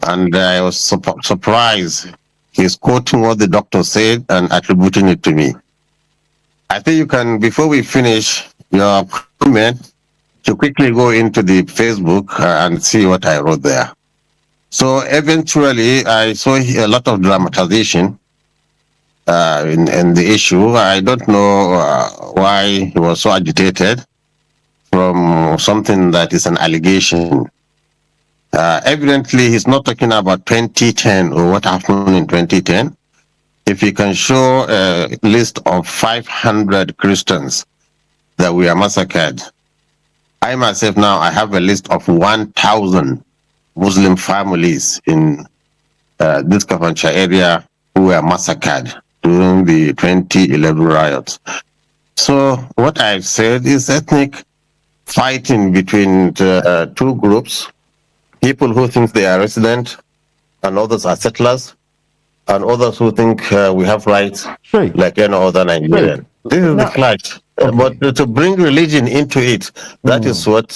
And I was surprised. He's quoting what the doctor said and attributing it to me. I think you can, before we finish your comment, to quickly go into the Facebook and see what I wrote there. So eventually, I saw a lot of dramatization in the issue. I don't know why he was so agitated from something that is an allegation. Evidently, he's not talking about 2010 or what happened in 2010. If he can show a list of 500 Christians that were massacred, I myself now, I have a list of 1,000 Muslim families in this Kafancha area who were massacred during the 2011 riots. So what I've said is ethnic fighting between two groups, people who think they are resident and others are settlers, and others who think we have rights like any other Nigerian. This is the clash. But to bring religion into it, that is what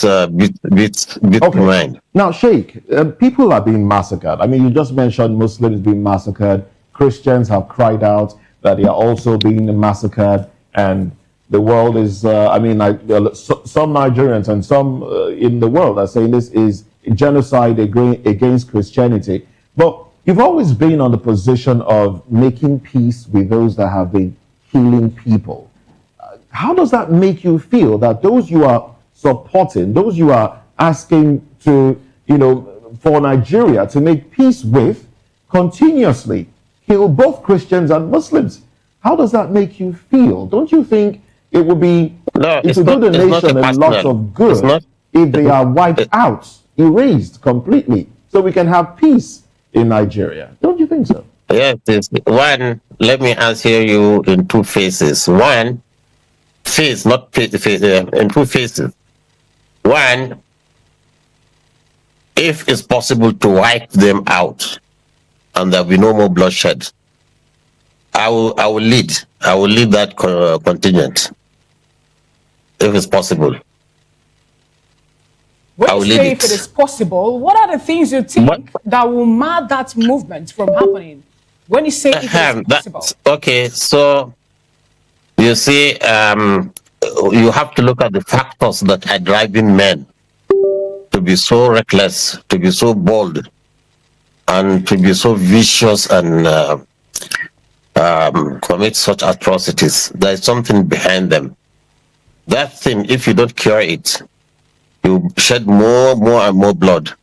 beats mind. Now, Sheikh, people are being massacred. I mean, you just mentioned Muslims being massacred. Christians have cried out that they are also being massacred. And the world is, some Nigerians and some in the world are saying this is genocide against Christianity. But you've always been on the position of making peace with those that have been killing people. How does that make you feel that those you are supporting, those you are asking to, for Nigeria to make peace with, continuously kill both Christians and Muslims? How does that make you feel? Don't you think it would be, it would do the nation a lot of good if they are wiped out, erased completely, so we can have peace in Nigeria? Don't you think so? Yes. One, let me answer you in two phases. One, phase, not phase, in two phases. One, if it's possible to wipe them out and there'll be no more bloodshed, I will lead that contingent if it's possible. When you say if it is possible, what are the things you think that will mar that movement from happening? When you say if it is possible. Okay, so you see, you have to look at the factors that are driving men to be so reckless, to be so bold, and to be so vicious and commit such atrocities. There is something behind them. That thing, if you don't cure it, you shed more and more blood.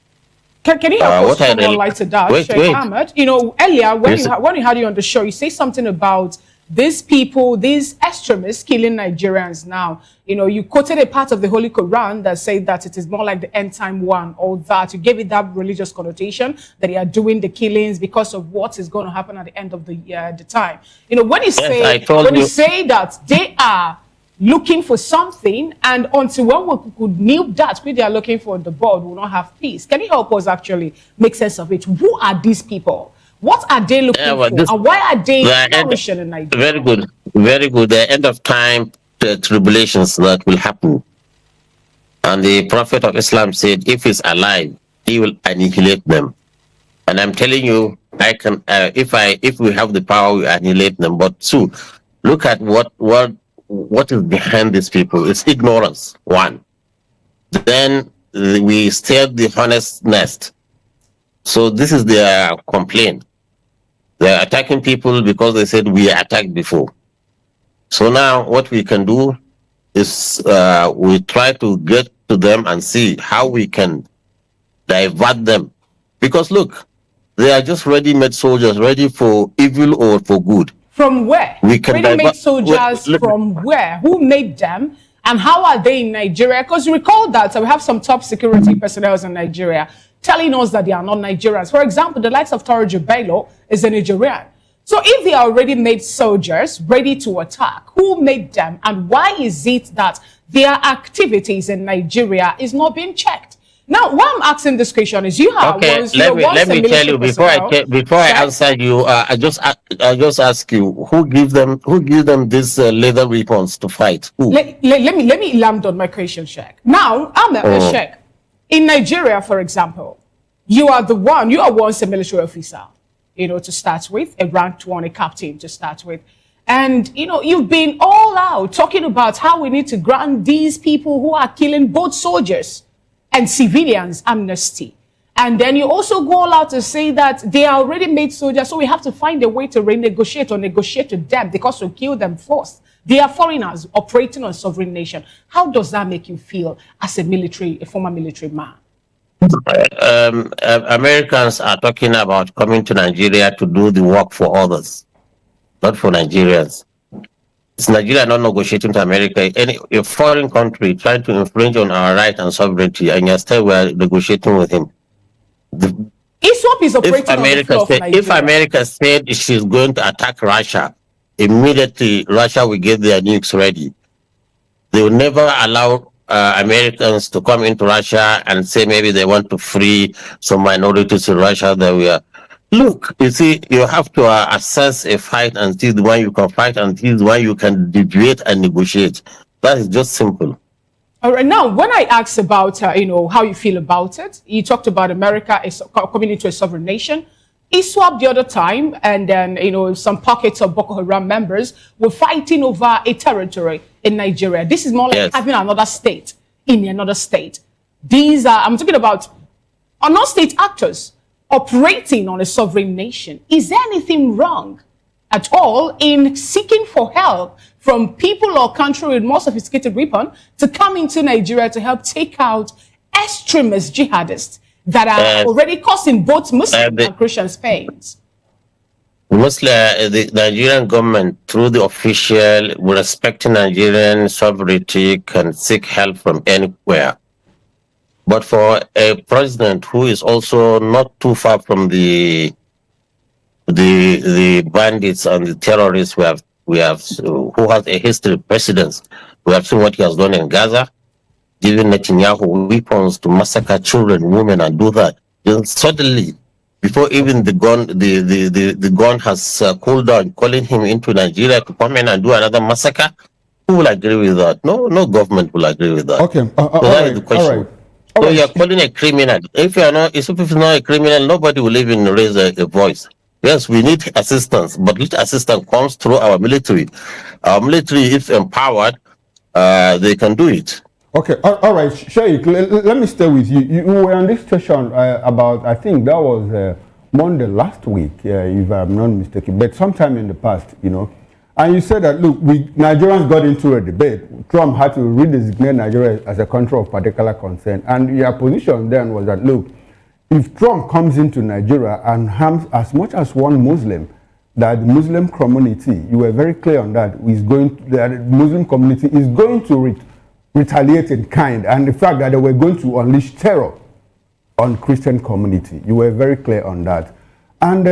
Can you help us shed more light to that, Sheikh Ahmed? Earlier when we had you on the show, you say something about these people, these extremists killing Nigerians now. You quoted a part of the Holy Quran that said that it is more like the end time one, or that you gave it that religious connotation that they are doing the killings because of what is going to happen at the end of the time. When you say, you say that they are looking for something, and until when we could nip that which they are looking for on the board, we will not have peace. Can you help us actually make sense of it? Who are these people? What are they looking for? And why are they flourishing in Nigeria? Very good. Very good. The end of time tribulations that will happen. And the Prophet of Islam said, if he's alive, he will annihilate them. And I'm telling you, I can, if we have the power, we annihilate them. But two, look at what is behind these people. It's ignorance, one. Then we stirred the honest nest. So this is their complaint. They're attacking people because they said we are attacked before. So now what we can do is we try to get to them and see how we can divert them. Because look, they are just ready-made soldiers, ready for evil or for good. From where? Ready-made soldiers from where? Who made them? And how are they in Nigeria? Because recall that we have some top security personnel in Nigeria telling us that they are not Nigerians. For example, the likes of Torjo Bello is a Nigerian. So if they are already made soldiers ready to attack, who made them? And why is it that their activities in Nigeria is not being checked? Now, why I'm asking this question is you have let me tell you before I answer you. I just ask you who give them these leather weapons to fight. Who? Let me land on my question, Sheikh. Now, I'm a Sheikh. In Nigeria, for example, you are once a military officer, to start with, a ranked one, a captain to start with. And, you've been all out talking about how we need to grant these people who are killing both soldiers and civilians amnesty. And then you also go all out to say that they are already made soldiers, so we have to find a way to renegotiate or negotiate with them because we kill them first. They are foreigners operating on a sovereign nation. How does that make you feel as a former military man? Americans are talking about coming to Nigeria to do the work for others, not for Nigerians. It's Nigeria not negotiating to America. A foreign country trying to infringe on our right and sovereignty, and yet still we are negotiating with him. ISWAP is operating on the floor of Nigeria. If America said she's going to attack Russia, immediately Russia will get their nukes ready. They will never allow Americans to come into Russia and say maybe they want to free some minorities in Russia that we are. Look, you see, you have to assess a fight and see the one you can fight and see the one you can debate and negotiate. That is just simple. All right. Now, when I asked about, how you feel about it, you talked about America coming into a sovereign nation. ISWAP the other time, and then, some pockets of Boko Haram members were fighting over a territory in Nigeria. This is more like having another state in another state. These are, I'm talking about non-state actors operating on a sovereign nation. Is there anything wrong at all in seeking for help from people or country with more sophisticated weapons to come into Nigeria to help take out extremist jihadists that are already causing both Muslim and Christian pains? Mostly the Nigerian government, through the official, respecting Nigerian sovereignty, can seek help from anywhere. But for a president who is also not too far from the bandits and the terrorists who has a history of precedence, we have seen what he has done in Gaza, giving Netanyahu weapons to massacre children, women, and do that. Then suddenly, before even the gun has cooled down, calling him into Nigeria to come in and do another massacre, who will agree with that? No government will agree with that. Okay, so that is the question. So you are calling a criminal. If it's not a criminal, nobody will even raise a voice. Yes, we need assistance, but this assistance comes through our military. Our military, if empowered, they can do it. Okay, all right, Sheikh, let me stay with you. You were on this session about, I think that was Monday last week, if I'm not mistaken, but sometime in the past, and you said that, look, Nigerians got into a debate. Trump had to redesignate Nigeria as a country of particular concern. And your position then was that, look, if Trump comes into Nigeria and harms as much as one Muslim, that the Muslim community, you were very clear on that, the Muslim community is going to retaliate in kind. And the fact that they were going to unleash terror on Christian community. You were very clear on that. And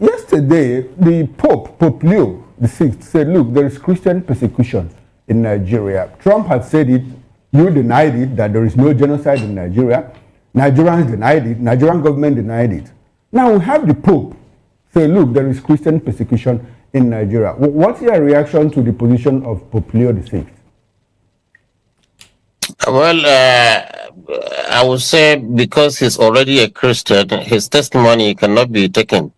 yesterday, the Pope Leo VI said, look, there is Christian persecution in Nigeria. Trump had said it, you denied it, that there is no genocide in Nigeria. Nigerians denied it, Nigerian government denied it. Now we have the Pope say, look, there is Christian persecution in Nigeria. What's your reaction to the position of Pope Leo VI? Well, I would say because he's already a Christian, his testimony cannot be taken.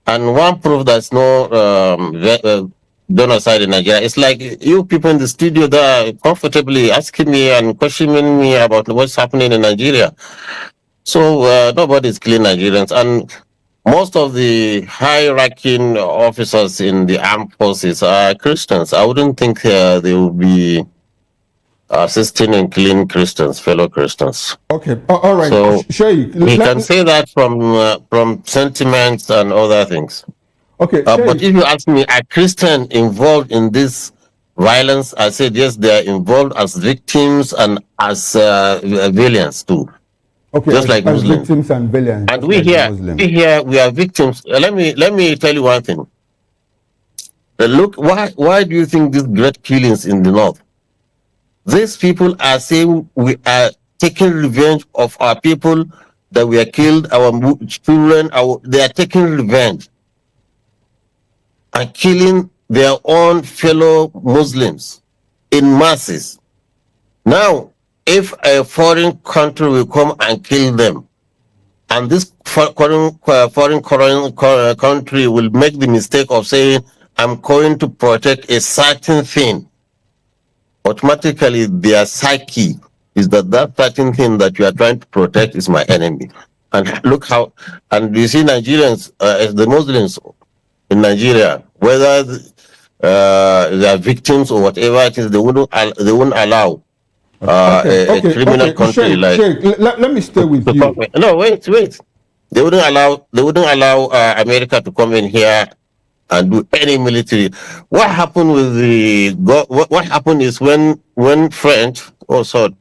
And one proof there's no genocide in Nigeria, it's like you people in the studio that are comfortably asking me and questioning me about what's happening in Nigeria. So nobody's killing Nigerians. And most of the high-ranking officers in the armed forces are Christians. I wouldn't think they will be assisting in killing Christians, fellow Christians. Okay, all right. So Sheikh, we can say that from sentiments and other things. Okay, but if you ask me, are Christians involved in this violence? I said yes, they are involved as victims and as villains too. Okay, just like as Muslims. victims and villains. And just like we are victims. Let me tell you one thing. Look, why do you think these great killings in the north? These people are saying we are taking revenge of our people that we are killed, our children. They are taking revenge and killing their own fellow Muslims in masses. Now, if a foreign country will come and kill them, and this foreign country will make the mistake of saying, I'm going to protect a certain thing, automatically their psyche is that certain thing that you are trying to protect is my enemy. And look how, and you see Nigerians, the Muslims in Nigeria, whether they are victims or whatever it is, they wouldn't allow a criminal country Sheikh, like. Sheikh, let me stay with you. No, wait. They wouldn't allow America to come in here and do any military. What happened with what happened is when French, oh sorry,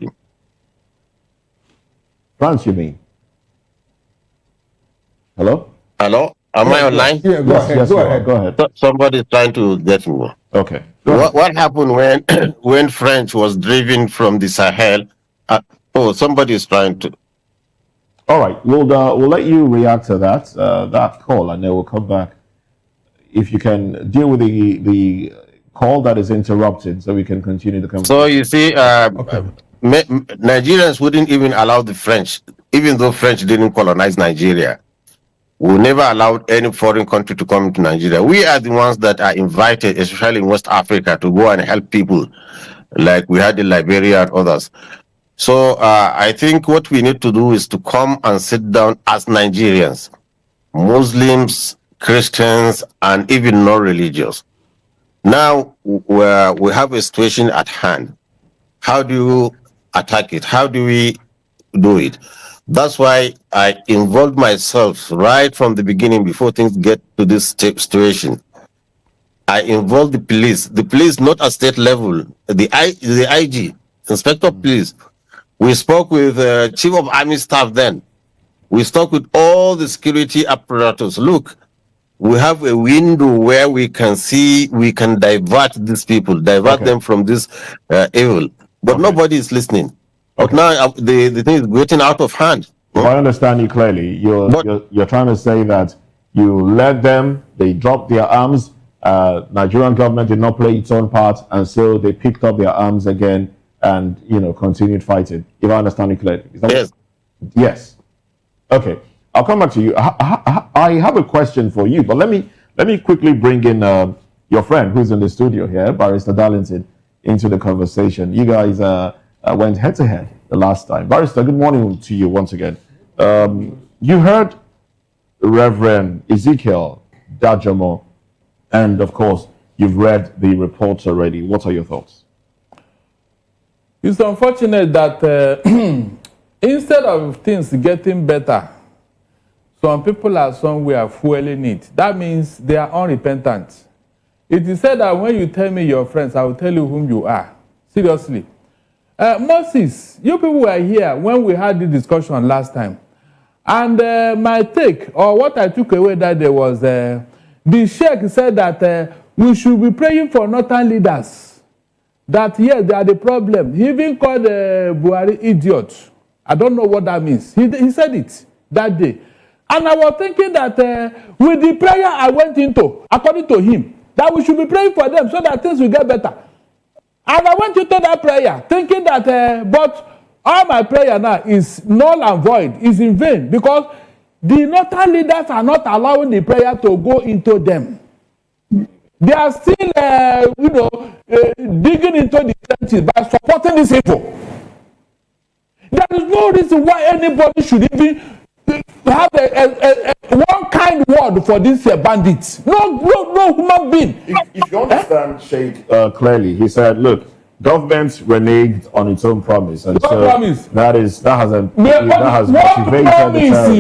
France, you mean? Hello? Hello? Am I online? Yeah, go ahead. Go ahead. Somebody is trying to get me. Okay. What happened when French was driven from the Sahel? Somebody is trying to. All right, we'll let you react to that call, and then we'll come back. If you can deal with the call that is interrupted, so we can continue the conversation. So you see, Nigerians wouldn't even allow the French, even though French didn't colonize Nigeria. We never allowed any foreign country to come to Nigeria. We are the ones that are invited, especially in West Africa, to go and help people, like we had in Liberia and others. So I think what we need to do is to come and sit down as Nigerians, Muslims, Christians, and even non-religious. Now we have a situation at hand. How do you attack it? How do we do it? That's why I involved myself right from the beginning before things get to this situation. I involved the police not at state level, the IG, Inspector of Police. We spoke with Chief of Army Staff then. We spoke with all the security apparatus. Look, we have a window where we can see, we can divert these people, them from this evil. But nobody is listening. But now the thing is getting out of hand. If I understand you clearly, you're trying to say that you led them, they dropped their arms, Nigerian government did not play its own part, and so they picked up their arms again and continued fighting. If I understand you clearly. Yes. Yes. Okay. I'll come back to you. I have a question for you, but let me quickly bring in your friend who's in the studio here, Barrister Darlington, into the conversation. You guys went head to head the last time. Barrister, good morning to you once again. You heard Reverend Ezekiel Dajomo, and of course, you've read the reports already. What are your thoughts? It's unfortunate that instead of things getting better, some people are somewhere fueling it. That means they are unrepentant. It is said that when you tell me your friends, I will tell you whom you are. Seriously. Moses, you people were here when we had the discussion last time. And my take, or what I took away that day was, the Sheikh said that we should be praying for northern leaders. that yes, they are the problem. He even called Buhari idiot. I don't know what that means. He said it that day. And I was thinking that with the prayer I went into, according to him, that we should be praying for them so that things will get better. And I went into that prayer thinking that, but all my prayer now is null and void, is in vain, because the northern leaders are not allowing the prayer to go into them. They are still, digging into the trenches by supporting these people. There is no reason why anybody should even have one kind word for these bandits. No human being. If you understand Sheikh clearly, he said, look, government reneged on its own promise. And so promise? That has motivated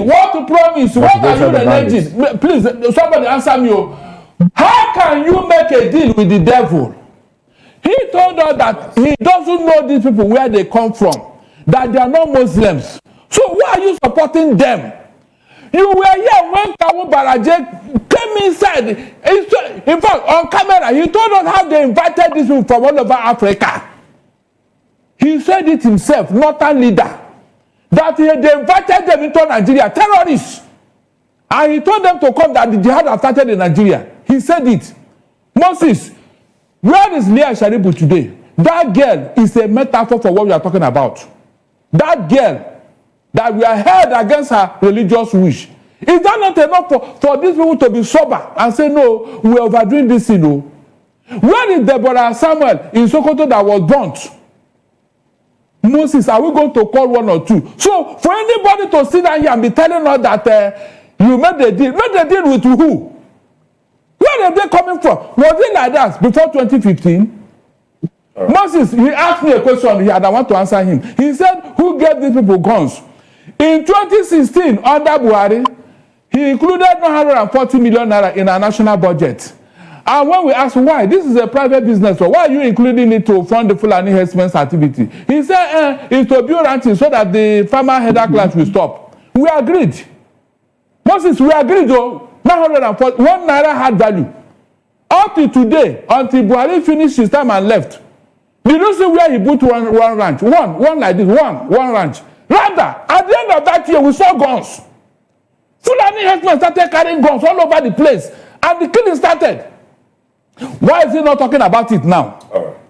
What to promise? What are you reneging? Please, somebody answer me. How can you make a deal with the devil? He told us that he doesn't know these people where they come from, that they are not Muslims. So why are you supporting them? You were here when Kawu Baraje came inside. In fact, on camera, he told us how they invited these people from all over Africa. He said it himself, not a leader, that they invited them into Nigeria, terrorists. And he told them to come, that the jihad has started in Nigeria. He said it. Moses, where is Leah Sharibu today? That girl is a metaphor for what we are talking about. That girl that we are held against her religious wish. Is that not enough for these people to be sober and say, no, we are overdoing this, you know? Where is Deborah Samuel in Sokoto that was burnt? Moses, are we going to call one or two? So for anybody to sit down here and be telling us that you made the deal with who? Where are they coming from? Was it like that before 2015? Right. Moses, he asked me a question here and I want to answer him. He said, who gave these people guns? In 2016, under Buhari, he included 940 million naira in our national budget. And when we asked why, this is a private business, so why are you including it to fund the Fulani herdsmen's activity? He said, it's to build ranches so that the farmer header class will stop. We agreed. Moses, we agreed though. 940, 1 naira had value. Up to today, until Buhari finished his time and left. Did you see where he put one ranch? One like this, one ranch. Rather, at the end of that year, we saw guns. Fulani herdsmen started carrying guns all over the place. And the killing started. Why is he not talking about it now?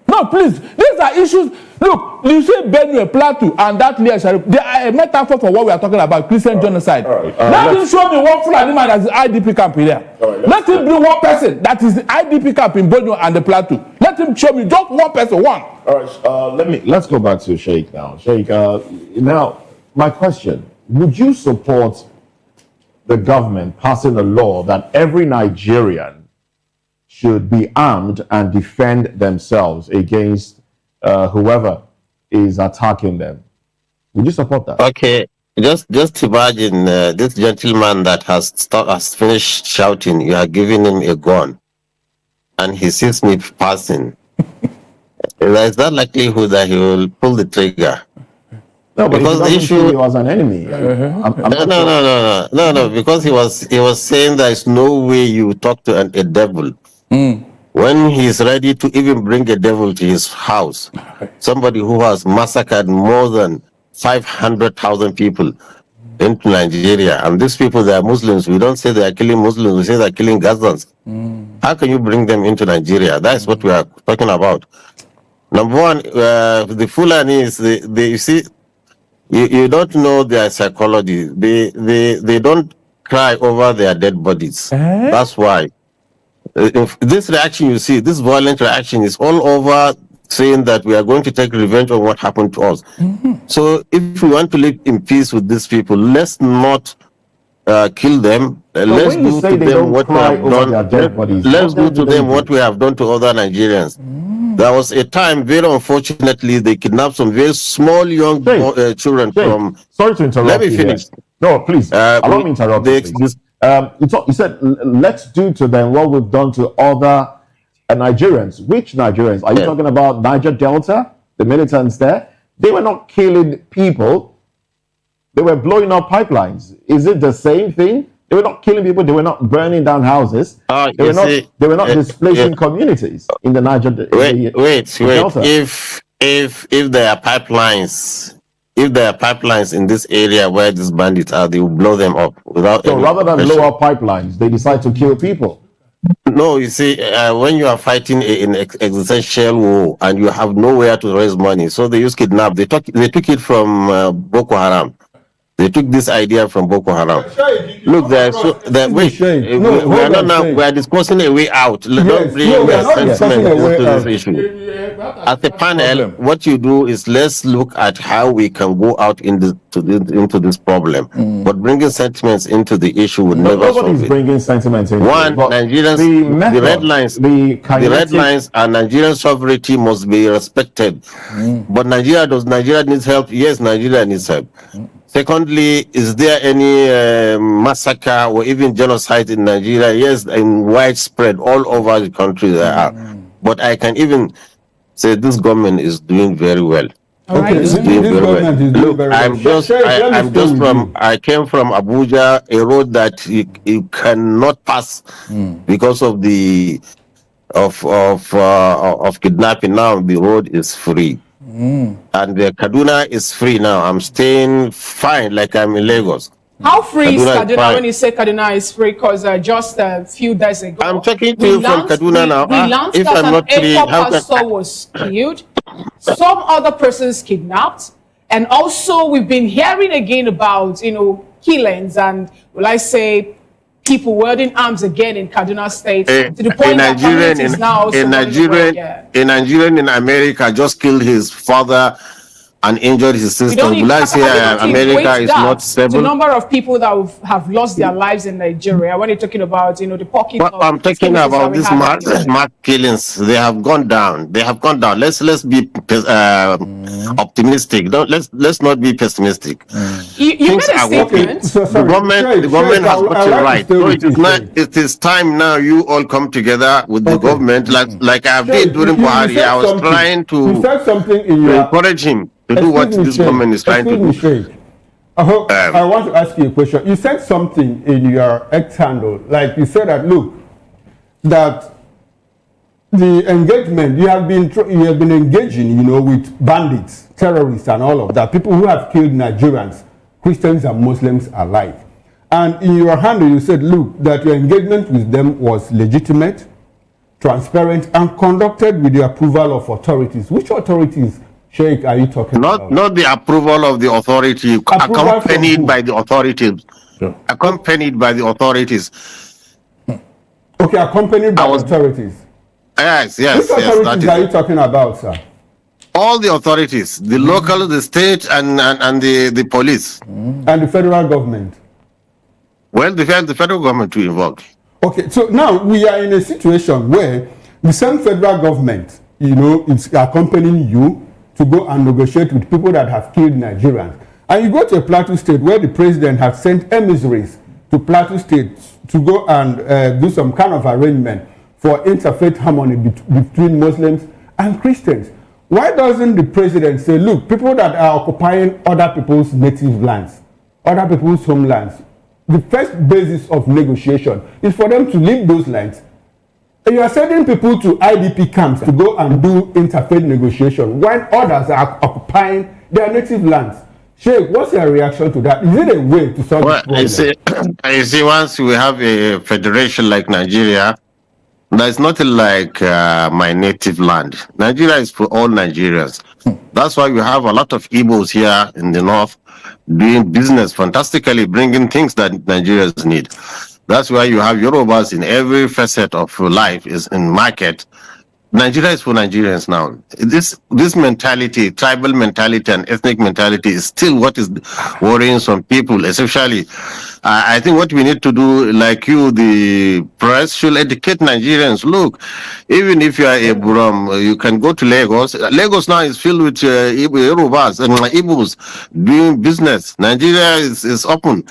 No, please. These are issues. Look, you see Benue, Plateau, and that Leah Sharif, they are a metaphor for what we are talking about, Christian genocide. Let him show me one Fulani man that is IDP camp here. Let him bring one person that is the IDP camp in Benue and the Plateau. Let him show me just one person, one. All right, let's go back to Sheikh now. Sheikh, now, my question, would you support the government passing a law that every Nigerian should be armed and defend themselves against whoever is attacking them? Would you support that? Okay, just imagine this gentleman that has finished shouting, you are giving him a gun, and he sees me passing. There is that likelihood that he will pull the trigger. No, but because the issue he was an enemy. No, because he was saying there is no way you talk to a devil. When he is ready to even bring a devil to his house, somebody who has massacred more than 500,000 people into Nigeria, and these people, they are Muslims. We don't say they are killing Muslims, we say they are killing Gazans. How can you bring them into Nigeria? That's what we are talking about. Number one, the Fulanis, you see, you don't know their psychology. They don't cry over their dead bodies. That's why. If this reaction you see, this violent reaction is all over saying that we are going to take revenge on what happened to us. So if we want to live in peace with these people, let's not kill them. Let's do to them what we have done. Let's do to them what we have done to other Nigerians. There was a time, very unfortunately, they kidnapped some very small young children from. Sorry to interrupt. Let me finish. No, please. Allow me to interrupt you, please. You said, let's do to them what we've done to other Nigerians. Which Nigerians? Are you talking about Niger Delta, the militants there? They were not killing people. They were blowing up pipelines. Is it the same thing They were not killing people. They were not burning down houses. They were not displacing communities in the Niger. Wait. If there are pipelines, in this area where these bandits are, they will blow them up without. So rather than blow up pipelines, they decide to kill people. No, you see, when you are fighting an existential war and you have nowhere to raise money, so they use kidnap. They took it from Boko Haram. They took this idea from Boko Haram. Look, we are discussing a way out. Don't bring sentiment into this issue. As a panel, what you do is let's look at how we can go out into this problem. But bringing sentiments into the issue would never solve it. Nobody's bringing sentiments into One, it. Nigerians, the red lines and Nigerian sovereignty must be respected. But Nigeria needs help? Yes, Nigeria needs help. Secondly, is there any massacre or even genocide in Nigeria? Yes, and widespread all over the country there are. But I can even say this government is doing very well. I came from Abuja, a road that you cannot pass because of the of kidnapping. Now the road is free. And the Kaduna is free now. I'm staying fine, like I'm in Lagos. How free is Kaduna when you say Kaduna is free? Because just a few days ago, I'm talking to you from Kaduna now. If I'm not free, how pastor was killed, some other persons kidnapped, and also we've been hearing again about killings and will I say people wielding arms again in Kaduna State to the point that communities now a Nigerian in America just killed his father and injured his sister. Will I say America is not stable? The number of people that have lost their lives in Nigeria, when you're talking about the pocket. But I'm talking about these mass killings. They have gone down. Let's be optimistic. Let's not be pessimistic. You made a statement. The government has got it right. So it is time now you all come together with the government, like I did during Buhari. I was trying to encourage him to do what this government is trying to do. I want to ask you a question. You said something in your X handle, like you said that look, that the engagement you have been engaging, with bandits, terrorists, and all of that, people who have killed Nigerians, Christians and Muslims alike. And in your handle, you said, look, that your engagement with them was legitimate, transparent, and conducted with the approval of authorities. Which authorities, Sheikh, are you talking about? Not the approval of the authority, accompanied by the authorities. Sure. Accompanied by the authorities. Okay, accompanied by authorities. Yes. Which authorities are you talking about, sir? All the authorities, the local, the state, and the police. And the federal government. Well, the federal government too involved. Okay, so now we are in a situation where the same federal government, is accompanying you to go and negotiate with people that have killed Nigerians. And you go to a Plateau State where the president has sent emissaries to Plateau State to go and do some kind of arrangement for interfaith harmony between Muslims and Christians. Why doesn't the president say, look, people that are occupying other people's native lands, other people's homelands, the first basis of negotiation is for them to leave those lands. And you are sending people to IDP camps to go and do interfaith negotiation while others are occupying their native lands. Sheikh, what's your reaction to that? Is it a way to solve this problem? I see once we have a federation like Nigeria, there's nothing like my native land. Nigeria is for all Nigerians. That's why we have a lot of Igbos here in the north doing business fantastically, bringing things that Nigerians need. That's why you have Yorubas in every facet of life is in market. Nigeria is for Nigerians now. This mentality, tribal mentality and ethnic mentality is still what is worrying some people, especially. I think what we need to do, like you, the press, should educate Nigerians. Look, even if you are a Buram, you can go to Lagos. Lagos now is filled with Yorubas and Igbos doing business. Nigeria is open.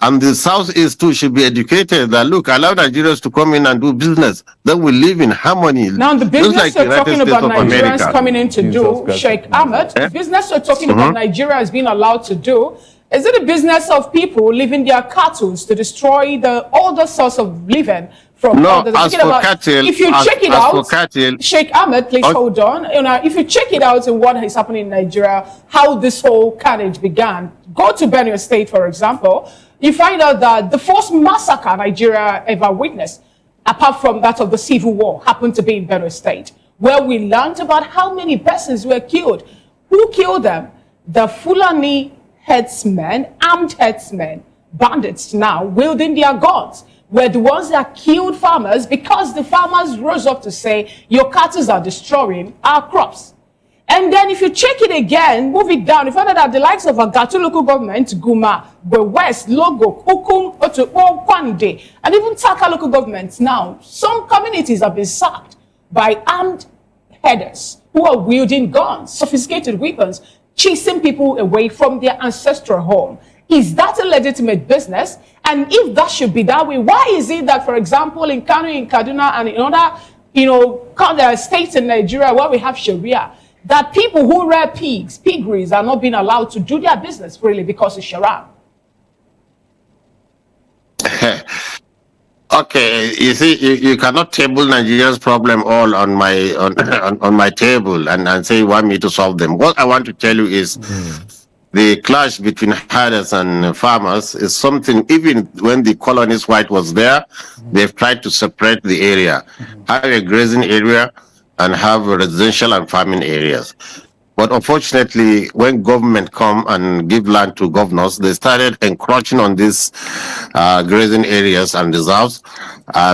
And the Southeast too should be educated that, look, allow Nigerians to come in and do business. Then we live in harmony. Now, the business you're talking about Nigerians coming in to do, Sheikh Ahmed, the business you're talking about Nigeria has been allowed to do, Is it the business of people leaving their cattle to destroy the older source of living from No, others? as for cattle, if you check it as out, for cattle, Sheikh Ahmed, please hold on. You know, if you check it out in what is happening in Nigeria, how this whole carnage began, go to Benue State, for example, you find out that the first massacre Nigeria ever witnessed, apart from that of the Civil War, happened to be in Benue State, where we learned about how many persons were killed. Who killed them? The Fulani headsmen, armed headsmen, bandits now, wielding their guns, were the ones that killed farmers because the farmers rose up to say, your cattle are destroying our crops. And then if you check it again, move it down, you find out that the likes of Agatu local government, Guma, the West, Logo, Kukum, Otukpo, Kwande, and even Taka local governments now, some communities have been sacked by armed headers who are wielding guns, sophisticated weapons, chasing people away from their ancestral home. Is that a legitimate business? And if that should be that way, why is it that, for example, in Kano, in Kaduna, and in other, states in Nigeria where we have Sharia, that people who rear pigs, piggeries, are not being allowed to do their business freely because of Sharia? Okay, you see, you cannot table Nigeria's problem all on my on my table and say you want me to solve them. What I want to tell you is the clash between herders and farmers is something, even when the colonist white was there, they've tried to separate the area, have a grazing area and have residential and farming areas. But unfortunately, when government come and give land to governors, they started encroaching on these grazing areas and reserves,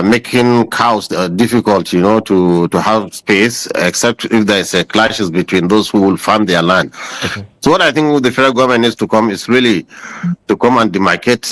making cows difficult, to have space, except if there is a clashes between those who will farm their land. Okay. So what I think the federal government needs to come is really to come and demarcate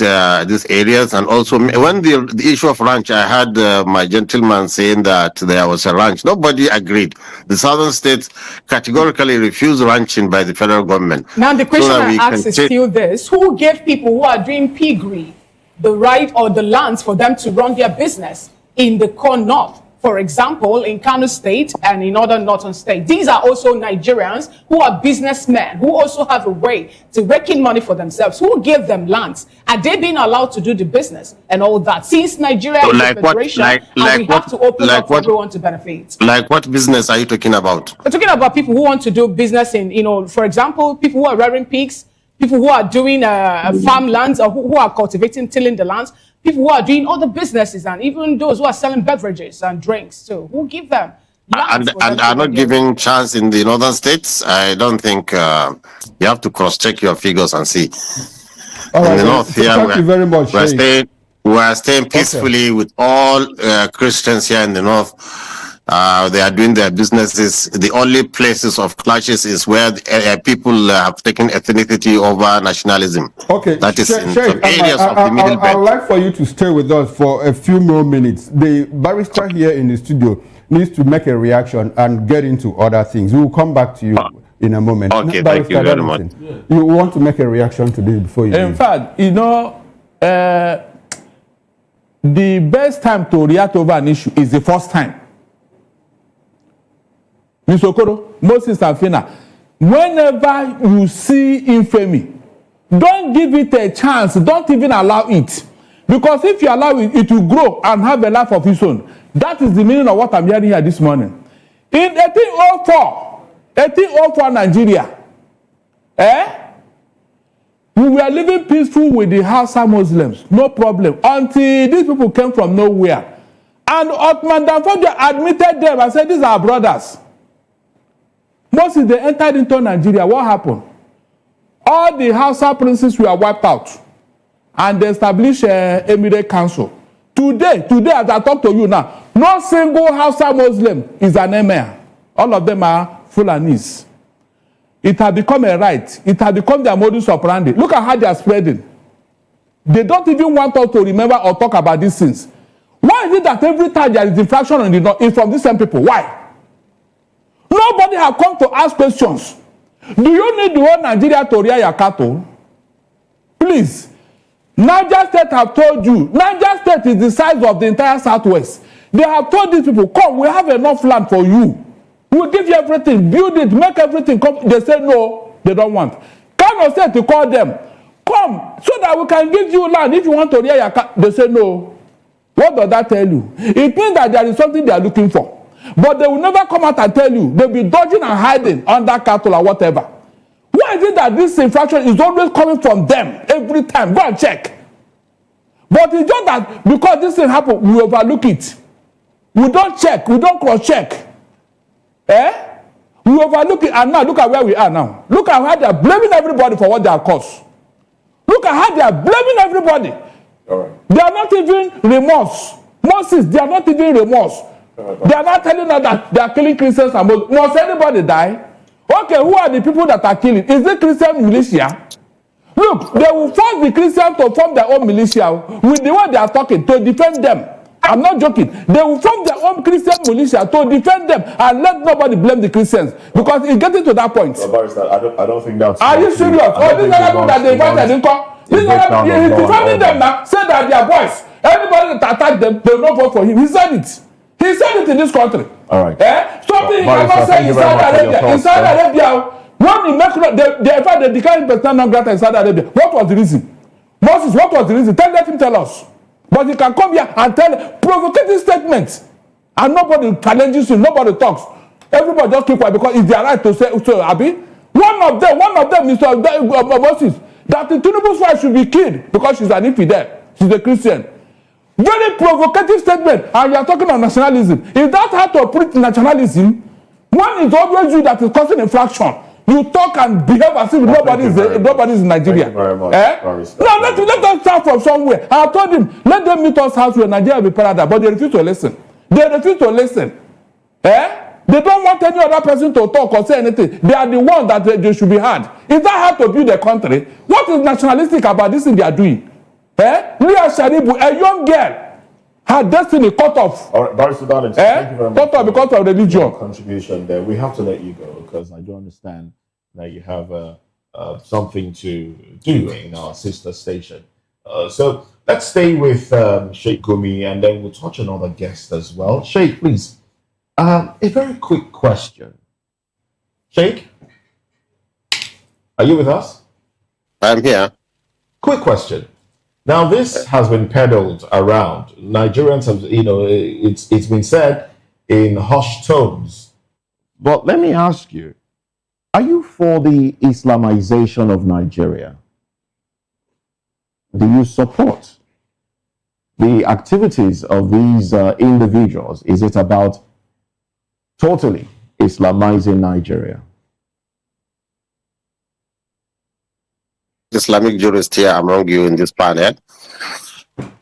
these areas. And also, when the issue of ranch, I had my gentleman saying that there was a ranch. Nobody agreed. The southern states categorically refused ranching by the federal government. Now the question I ask is still this: who gave people who are doing piggery the right or the lands for them to run their business in the core north? For example, in Kano State and in other northern states. These are also Nigerians who are businessmen, who also have a way to rake in money for themselves. Who gave them lands? Are they being allowed to do the business and all that? Since Nigeria is a federation, and we have to open up for everyone to benefit. Like what business are you talking about? We're talking about people who want to do business in, for example, people who are rearing pigs, people who are doing farmlands, or who are cultivating, tilling the lands, people who are doing other businesses, and even those who are selling beverages and drinks too. Who give them? And are not giving chance in the northern states? I don't think you have to cross-check your figures and see. All in right, the north so here, thank you very much. We are staying peacefully with all Christians here in the north. They are doing their businesses. The only places of clashes is where people have taken ethnicity over nationalism. Okay, that is in Sheikh, some areas of the middle I would belt. like for you to stay with us for a few more minutes. The barrister here in the studio needs to make a reaction and get into other things. We will come back to you in a moment. Okay, thank you very much. You want to make a reaction to this before you In leave? fact, the best time to react over an issue is the first time. Ms. Okoro, Moses and Fina, whenever you see infamy, don't give it a chance. Don't even allow it. Because if you allow it, it will grow and have a life of its own. That is the meaning of what I'm hearing here this morning. In 1804 Nigeria, we were living peaceful with the Hausa Muslims, no problem, until these people came from nowhere. And Ottoman Danfodio admitted them and said, these are our brothers. Mostly they entered into Nigeria. What happened? All the Hausa princes were wiped out. And they established Emirate Council. Today, as I talk to you now, no single Hausa Muslim is an emir. All of them are Fulanis. It has become a right. It has become their modus operandi. Look at how they are spreading. They don't even want us to remember or talk about these things. Why is it that every time there is infraction on the north, it's from these same people? Why? Nobody has come to ask questions. Do you need the whole Nigeria to rear your cattle? Please. Niger State have told you. Niger State is the size of the entire Southwest. They have told these people, come, we have enough land for you. We'll give you everything. Build it, make everything come. They say no, they don't want. Kano State to call them. Come, so that we can give you land if you want to rear your cat. They say no. What does that tell you? It means that there is something they are looking for. But they will never come out and tell you. They'll be dodging and hiding under cattle or whatever. Why is it that this infraction is always coming from them every time? Go and check. But it's just that because this thing happened, we overlook it. We don't check. We don't cross-check. We overlook it. And now look at where we are now. Look at how they are blaming everybody for what they are caused. Look at how they are blaming everybody. All right. They are not even remorse. Moses, they are not even remorse. They are not telling us that they are killing Christians and Muslims. Must anybody die? Okay, who are the people that are killing? Is it Christian militia? Look, they will force the Christians to form their own militia with the way they are talking to defend them. I'm not joking. They will form their own Christian militia to defend them and let nobody blame the Christians because it's getting to that point. I don't think that's. Are you serious? Oh, these are people that they invited in court. These are he's defending them now. Say that they are boys. Everybody that attack them, they will not vote for him. He said it. He said it in this country. All right. Something he cannot say in Saudi Arabia. In Saudi Arabia, when he make they declared persona non grata in Saudi Arabia. What was the reason? Moses, what was the reason? Let him tell us. But he can come here and tell provocative statements, and nobody challenges him. Nobody talks. Everybody just keep quiet because it's their right to say. So, Abi, one of them, Mr. Moses, that the Tinubu's wife should be killed because she's an infidel. She's a Christian. Very provocative statement, and you are talking about nationalism. Is that how to preach nationalism? One is always you that is causing infraction. You talk and behave as if nobody is in Nigeria. Thank you very much. No, let us start from somewhere. I told him, let them meet us house Nigeria will be paradise, but they refuse to listen. They refuse to listen. They don't want any other person to talk or say anything. They are the ones that they should be heard. Is that how to build a country? What is nationalistic about this thing they are doing? Leah Sharibu, a young girl, her destiny cut off. All right, Barrister Darling, thank you very much. Cut off because of religion. Your contribution there. We have to let you go because I do understand that you have something to do in our sister station. So let's stay with Sheikh Gumi and then we'll touch on other guests as well. Sheikh, please. A very quick question. Sheikh, are you with us? I'm here. Quick question. Now, this has been peddled around. Nigerians have, it's been said in hushed tones. But let me ask you, are you for the Islamization of Nigeria? Do you support the activities of these individuals? Is it about totally Islamizing Nigeria? Islamic jurist here among you in this panel.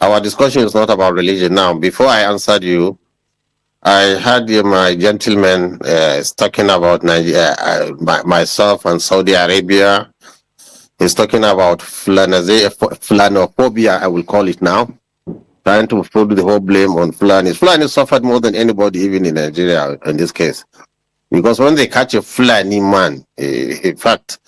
Our discussion is not about religion now. Before I answered you, I heard my gentleman talking about myself and Saudi Arabia. He's talking about Fulanophobia, I will call it now. Trying to put the whole blame on Fulani. Fulani suffered more than anybody, even in Nigeria, in this case. Because when they catch a Fulani man, in fact,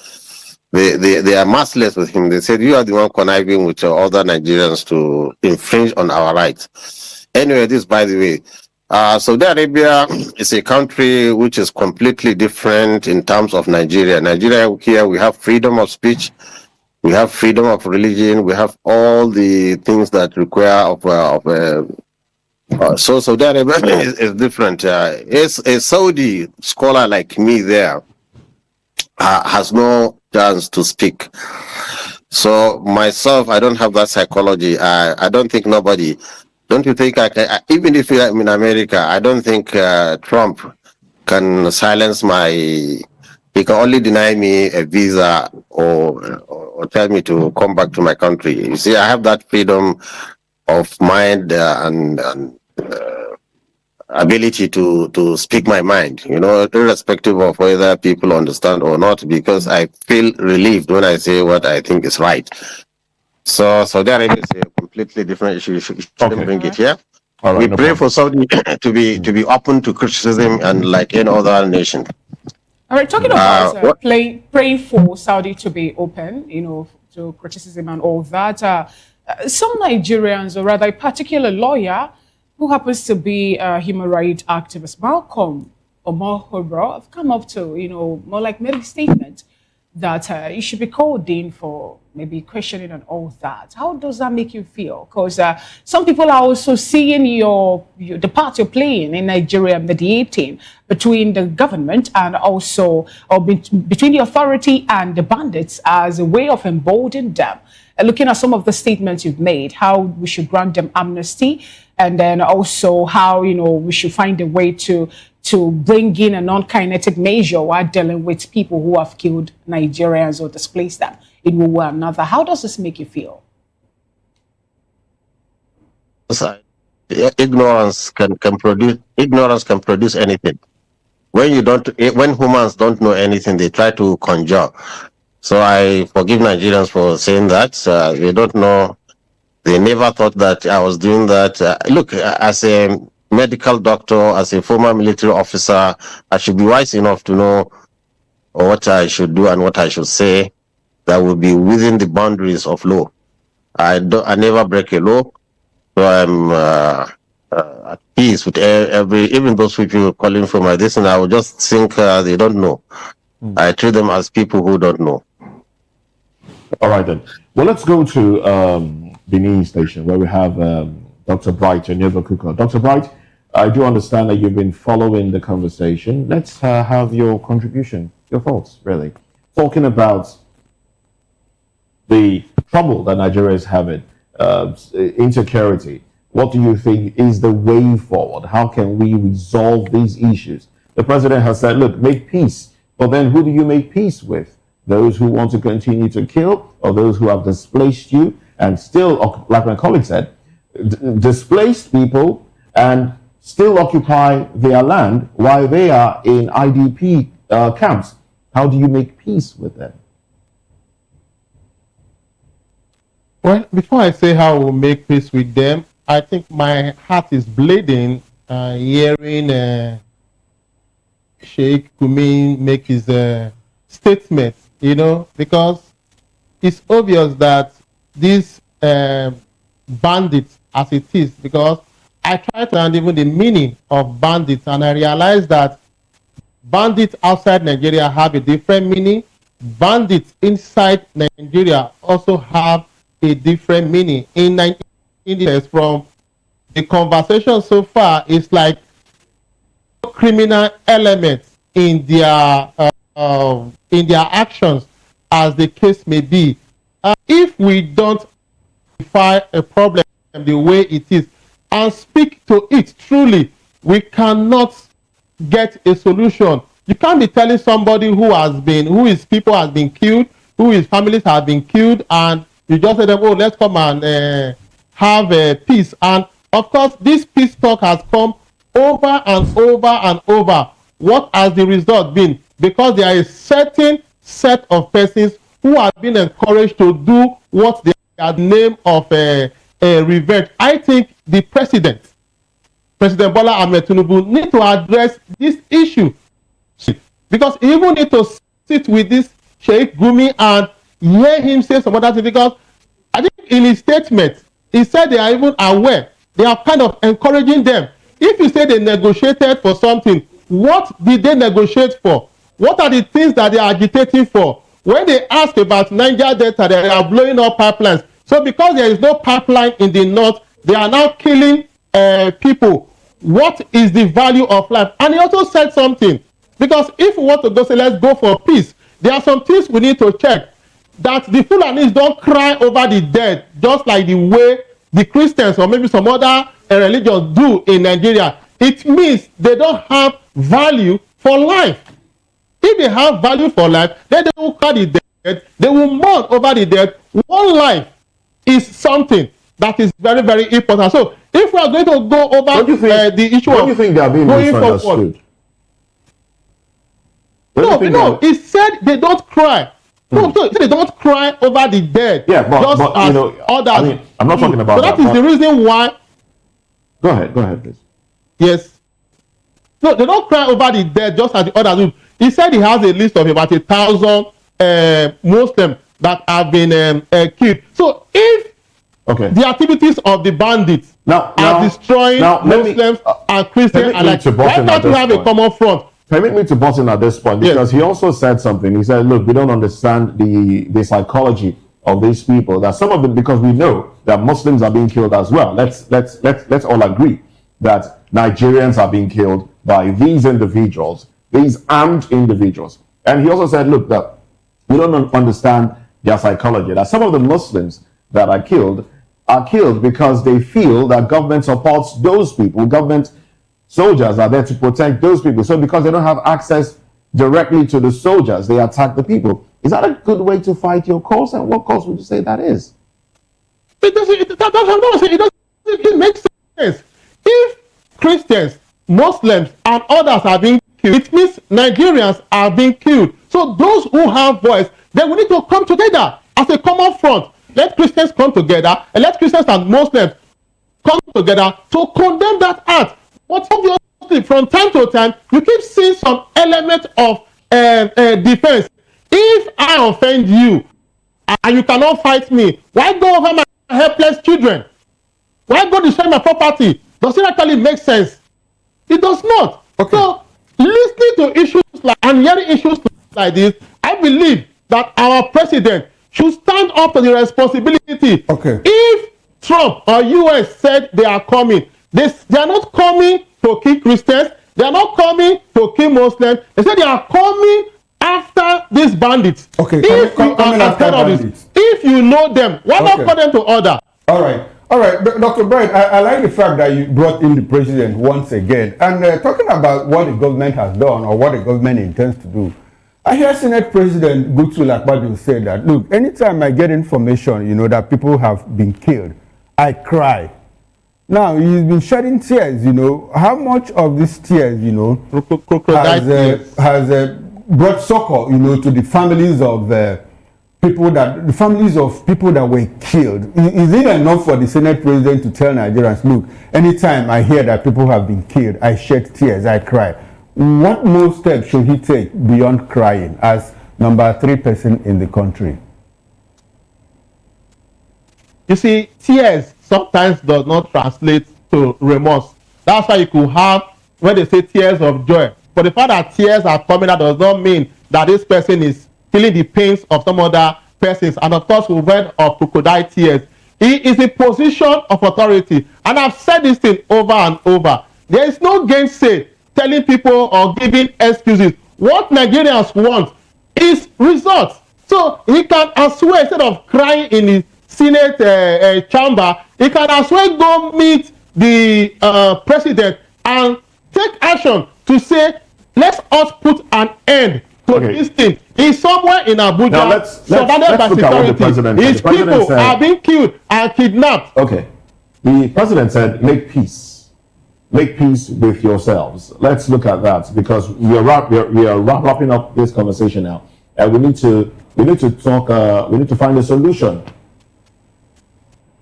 they are merciless with him. They said, you are the one conniving with other Nigerians to infringe on our rights. Anyway, this, by the way, Saudi Arabia is a country which is completely different in terms of Nigeria. Nigeria, here we have freedom of speech, we have freedom of religion, we have all the things that require so Saudi Arabia is different. A Saudi scholar like me there has no chance to speak. So myself, I don't have that psychology. I don't think nobody. Don't you think even if I'm in America, I don't think Trump can silence my. He can only deny me a visa or tell me to come back to my country. You see, I have that freedom of mind and ability to speak my mind, irrespective of whether people understand or not, because I feel relieved when I say what I think is right. So Saudi Arabia is a completely different issue. You shouldn't bring it here. All right, we pray for Saudi to be open to criticism and like any other nation. All right, talking about praying for Saudi to be open, to criticism and all that. Some Nigerians, or rather a particular lawyer who happens to be a human rights activist, Malcolm Omohobro, have come up to, more like made a statement that he should be called in for maybe questioning and all that. How does that make you feel? Because some people are also seeing the part you're playing in Nigeria, mediating between the government and also between the authority and the bandits as a way of emboldening them. Looking at some of the statements you've made, how we should grant them amnesty, and then also how we should find a way to bring in a non-kinetic measure while dealing with people who have killed Nigerians or displaced them in one way or another. How does this make you feel? Ignorance can produce anything. When humans don't know anything, they try to conjure. So I forgive Nigerians for saying that. They don't know. They never thought that I was doing that. Look, as a medical doctor, as a former military officer, I should be wise enough to know what I should do and what I should say that will be within the boundaries of law. I never break a law, so I'm at peace with even those people calling for my this, and I will just think they don't know. I treat them as people who don't know. All right then. Well, let's go to Benin Station where we have Dr. Bright and Neva Kuka. Dr. Bright, I do understand that you've been following the conversation. Let's have your contribution, your thoughts, really. Talking about the trouble that Nigeria is having, insecurity. What do you think is the way forward? How can we resolve these issues? The president has said, look, make peace. But then who do you make peace with? Those who want to continue to kill, or those who have displaced you and still, like my colleague said, displaced people and still occupy their land while they are in IDP camps. How do you make peace with them? Well, before I say how we'll make peace with them, I think my heart is bleeding hearing Sheikh Gumi make his statement, because it's obvious that these bandits, as it is, because I tried to understand even the meaning of bandits, and I realized that bandits outside Nigeria have a different meaning. Bandits inside Nigeria also have a different meaning. In from the conversation so far, it's like criminal elements in their actions, as the case may be. If we don't identify a problem the way it is and speak to it truly, we cannot get a solution. You can't be telling somebody whose people has been killed, whose families have been killed, and you just say them, oh, let's come and have a peace. And of course, this peace talk has come over and over and over. What has the result been? Because there is a certain set of persons who have been encouraged to do what they are name of revenge. I think the President Bola Ahmed Tinubu, need to address this issue, because he even need to sit with this Sheikh Gumi and hear him say some other things, because I think in his statement, he said they are even aware. They are kind of encouraging them. If you say they negotiated for something, what did they negotiate for? What are the things that they are agitating for? When they ask about Niger Delta, they are blowing up pipelines. So because there is no pipeline in the north, they are now killing people. What is the value of life? And he also said something, because if we want to go say, let's go for peace, there are some things we need to check. That the Fulanis don't cry over the dead, just like the way the Christians or maybe some other religions do in Nigeria. It means they don't have value for life. If they have value for life, then they will cry the dead, they will mourn over the dead. One life is something that is very, very important. So if we are going to go over the issue of do you think they are being misunderstood? No, he said they don't cry. No, they don't cry over the dead. Yeah, but others. I mean, I'm not talking about that. So that is the reason why. Go ahead, please. Yes. No, they don't cry over the dead just as the others do. He said he has a list of about 1,000 Muslims that have been killed. So if the activities of the bandits are destroying Muslims and Christians, why can't we have a common front? Permit me to butt in at this point, because he also said something. He said, look, we don't understand the psychology of these people, that some of them, because we know that Muslims are being killed as well. Let's all agree that Nigerians are being killed by these individuals, these armed individuals. And he also said, look, that we don't understand their psychology, that some of the Muslims that are killed because they feel that government supports those people. Government soldiers are there to protect those people. So because they don't have access directly to the soldiers, they attack the people. Is that a good way to fight your cause? And what cause would you say that is? It makes sense. If Christians, Muslims, and others are being killed, it means Nigerians are being killed. So those who have voice, then we need to come together as a common front. Let Christians come together, and let Christians and Muslims come together to condemn that act. But obviously, from time to time, you keep seeing some element of defense. If I offend you and you cannot fight me, why go over my helpless children? Why go destroy my property? Does it actually make sense? It does not. Okay. So, listening to issues and hearing issues like this, I believe that our president should stand up to the responsibility. Okay. If Trump or US said they are coming, they are not coming to kill Christians, they are not coming to kill Muslims, they said they are coming after these bandits. Okay. If you are terrorists, if you know them, why not call them to order? All right. All right, Dr. Bright, I like the fact that you brought in the president once again. And talking about what the government has done or what the government intends to do, I hear Senate President Goodwill Akpabio say that, look, anytime I get information, that people have been killed, I cry. Now, he's been shedding tears, How much of these tears, has brought succor, to the families of people that were killed? Is it enough for the Senate President to tell Nigerians, look, anytime I hear that people have been killed, I shed tears, I cry? What more steps should he take beyond crying as number 3 person in the country? You see, tears sometimes does not translate to remorse. That's why you could have, when they say tears of joy, but the fact that tears are coming out does not mean that this person is feeling the pains of some other persons. And of course, we've heard of crocodile tears. He is a position of authority. And I've said this thing over and over. There is no gainsay telling people or giving excuses. What Nigerians want is results. So he can as well, instead of crying in the Senate chamber, he can as well go meet the president and take action to say, let us put an end to this thing. He's somewhere in Abuja. Now let's look at what the president said. His people are being killed and kidnapped. Okay. The president said, make peace. Make peace with yourselves. Let's look at that, because we are wrapping up this conversation now, and we need to talk. We need to find a solution.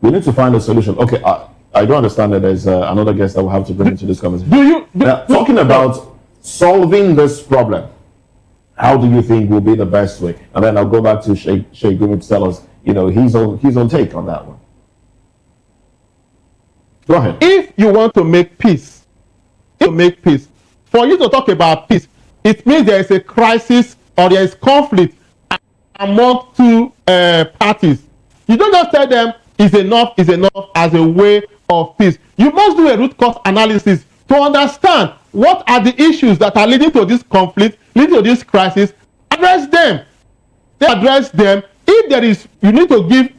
We need to find a solution. Okay, I don't understand that there's another guest that we'll have to bring into this conversation. Talking about solving this problem, how do you think will be the best way? And then I'll go back to Sheikh Gumi to tell us, his own take on that one. Go ahead. If you want to make peace, for you to talk about peace, it means there is a crisis or there is conflict among two parties. You don't just tell them is enough as a way of peace. You must do a root cause analysis to understand what are the issues that are leading to this conflict, leading to this crisis. Address them. If there is, you need to give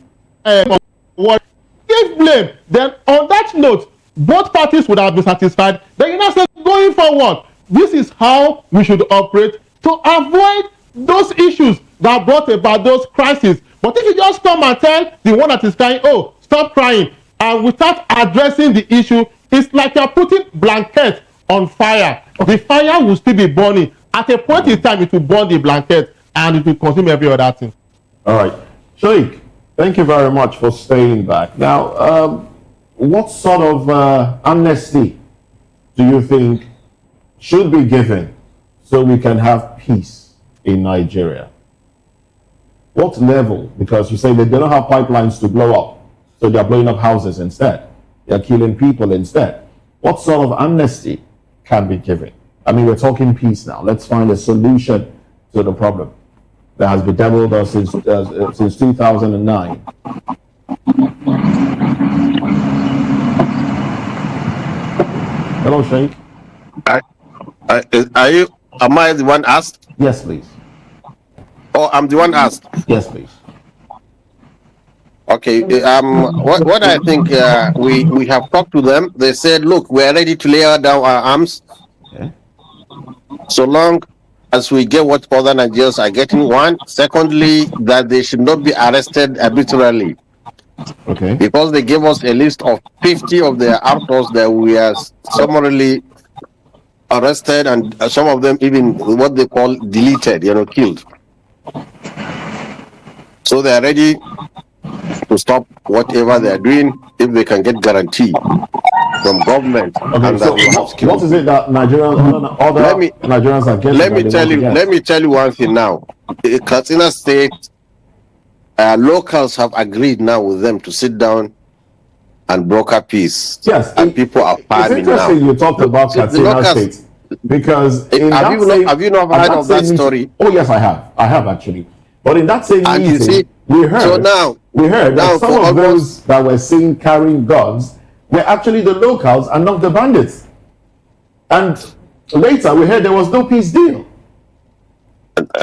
give blame. Then on that note, both parties would have been satisfied. Then you now say, going forward, this is how we should operate to avoid those issues that brought about those crises. But if you just come and tell the one that is crying, oh, stop crying, and without addressing the issue, it's like you're putting blanket on fire. The fire will still be burning. At a point in time, it will burn the blanket and it will consume every other thing. All right. Sheikh, thank you very much for staying back. Now, what sort of amnesty do you think should be given so we can have peace in Nigeria? What level? Because you say that they don't have pipelines to blow up, so they're blowing up houses instead. They're killing people instead. What sort of amnesty can be given? I mean, we're talking peace now. Let's find a solution to the problem. that has bedeviled us since 2009. Hello, Sheikh. Am I the one asked? Yes, please. Oh, I'm the one asked. Yes, please. Okay. What I think we have talked to them. They said, look, we are ready to lay down our arms. Okay. So long as we get what other Nigerians are getting. One. Secondly, that they should not be arrested arbitrarily. Okay. Because they gave us a list of 50 of their outlaws that we are summarily arrested, and some of them even what they call deleted, killed. So they are ready to stop whatever they are doing if they can get guarantee from government. Okay, and so what is it that Nigerians, Nigerians are getting? Let me tell you one thing now. The Katsina State locals have agreed now with them to sit down and broker peace. Yes, and people are farming now. It's interesting you talked about Katsina State, because have you not heard of that story? Oh yes, I have actually. But in that same meeting, we heard that some of those that were seen carrying guns were actually the locals and not the bandits. And later we heard there was no peace deal.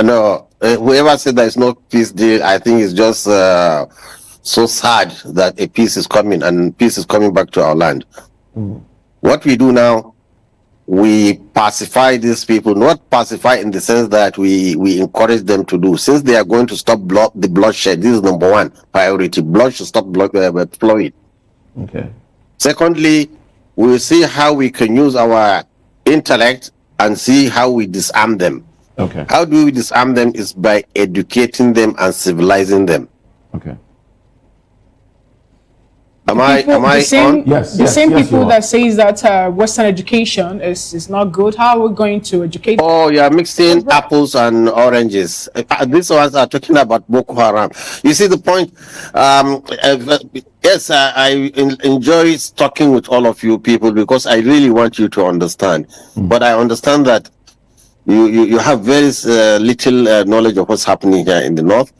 No, whoever said there is no peace deal, I think it's just so sad that a peace is coming, and peace is coming back to our land. What we do now, we pacify these people, not pacify in the sense that we encourage them to do. Since they are going to stop the bloodshed, this is number one priority. Blood should stop flowing. Okay. Secondly, we will see how we can use our intellect and see how we disarm them. Okay. How do we disarm them? Is by educating them and civilizing them. Okay. Am I on? Yes. The same people that says that Western education is not good. How are we going to educate? Oh, you are mixing apples and oranges. These ones are talking about Boko Haram. You see the point? Yes, I enjoy talking with all of you people because I really want you to understand. But I understand that you have very little knowledge of what's happening here in the north.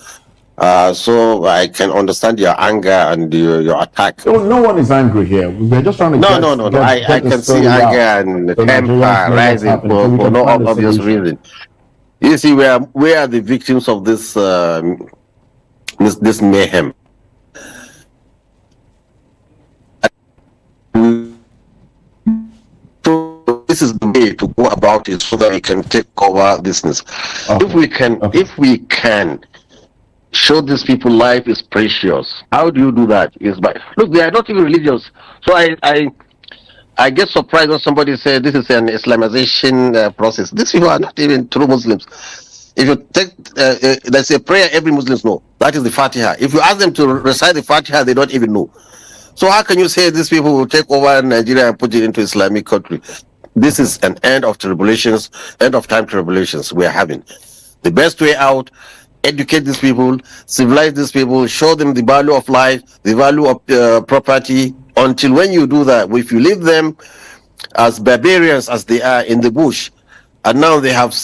So I can understand your anger and your attack. No one is angry here. We're just trying to No. I can see anger and temper rising for no obvious reason. You see, we are the victims of this this mayhem. So this is the way to go about it, so that we can take over business. Okay. If we can show these people life is precious. How do you do that? Is by look, they are not even religious. So I get surprised when somebody said this is an Islamization process. These people are not even true Muslims. If you take there's a prayer every Muslim knows. That is the Fatiha. If you ask them to recite the Fatiha, they don't even know. So how can you say these people will take over Nigeria and put it into Islamic country? This is an end of tribulations, end of time tribulations we are having. The best way out: educate these people, civilize these people, show them the value of life, the value of property. Until when you do that, if you leave them as barbarians as they are in the bush, and now they have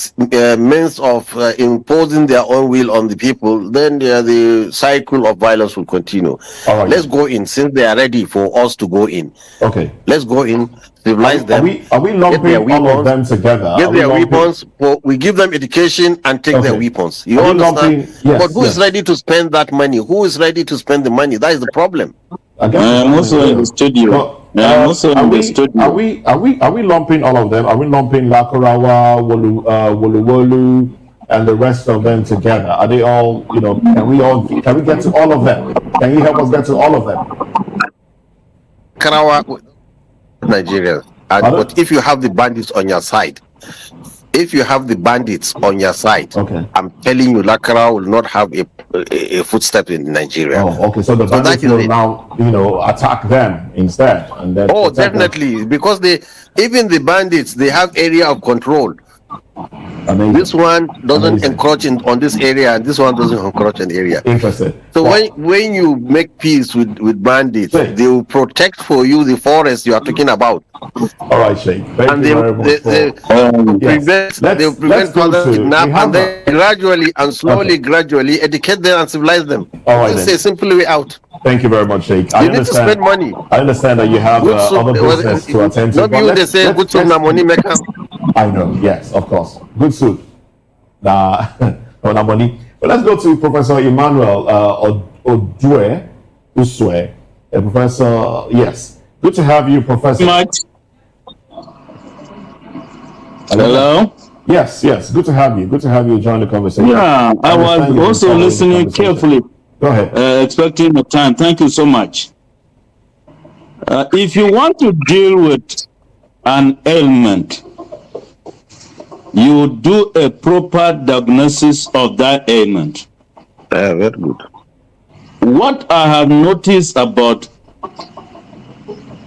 means of imposing their own will on the people, then the cycle of violence will continue. All right. Let's go in, since they are ready for us to go in. Okay. Let's go in, civilize them. Are we lumping all of them together? Get their weapons. We give them education and take their weapons. You understand? Yes, but who is ready to spend that money? Who is ready to spend the money? That is the problem. I'm also in the studio. Are we lumping all of them? Are we lumping Lakurawa, Wolu, and the rest of them together? Are they all, can we get to all of them? Can you help us get to all of them? Karawa, Nigeria. But if you have the bandits on your side, okay. I'm telling you, Lakara will not have a footstep in Nigeria. Oh, okay. So the bandits will now, attack them instead, and then. Oh, definitely, because even the bandits, they have area of control. Amazing. This one doesn't Amazing. encroach on this area, and this one doesn't encroach in the area. Interesting. So when you make peace with bandits, they will protect for you the forest you are talking about. All right, Sheikh. Thank you very much. They will prevent further kidnap, and then gradually and slowly, gradually educate them and civilize them. All right, This then. is a simple way out. Thank you very much, Sheikh. You need to spend money. I understand that you have other business to attend to. Not you, they say good soup na money maker. I know, yes, of course. Good soup. Nah, no money. But let's go to Professor Emmanuel Uswe. Professor, yes. Good to have you, Professor. Hello? Yes, good to have you. Good to have you join the conversation. Yeah, I was also listening carefully. Go ahead. Expecting the time. Thank you so much. If you want to deal with an ailment, you do a proper diagnosis of that ailment. Very good. What I have noticed about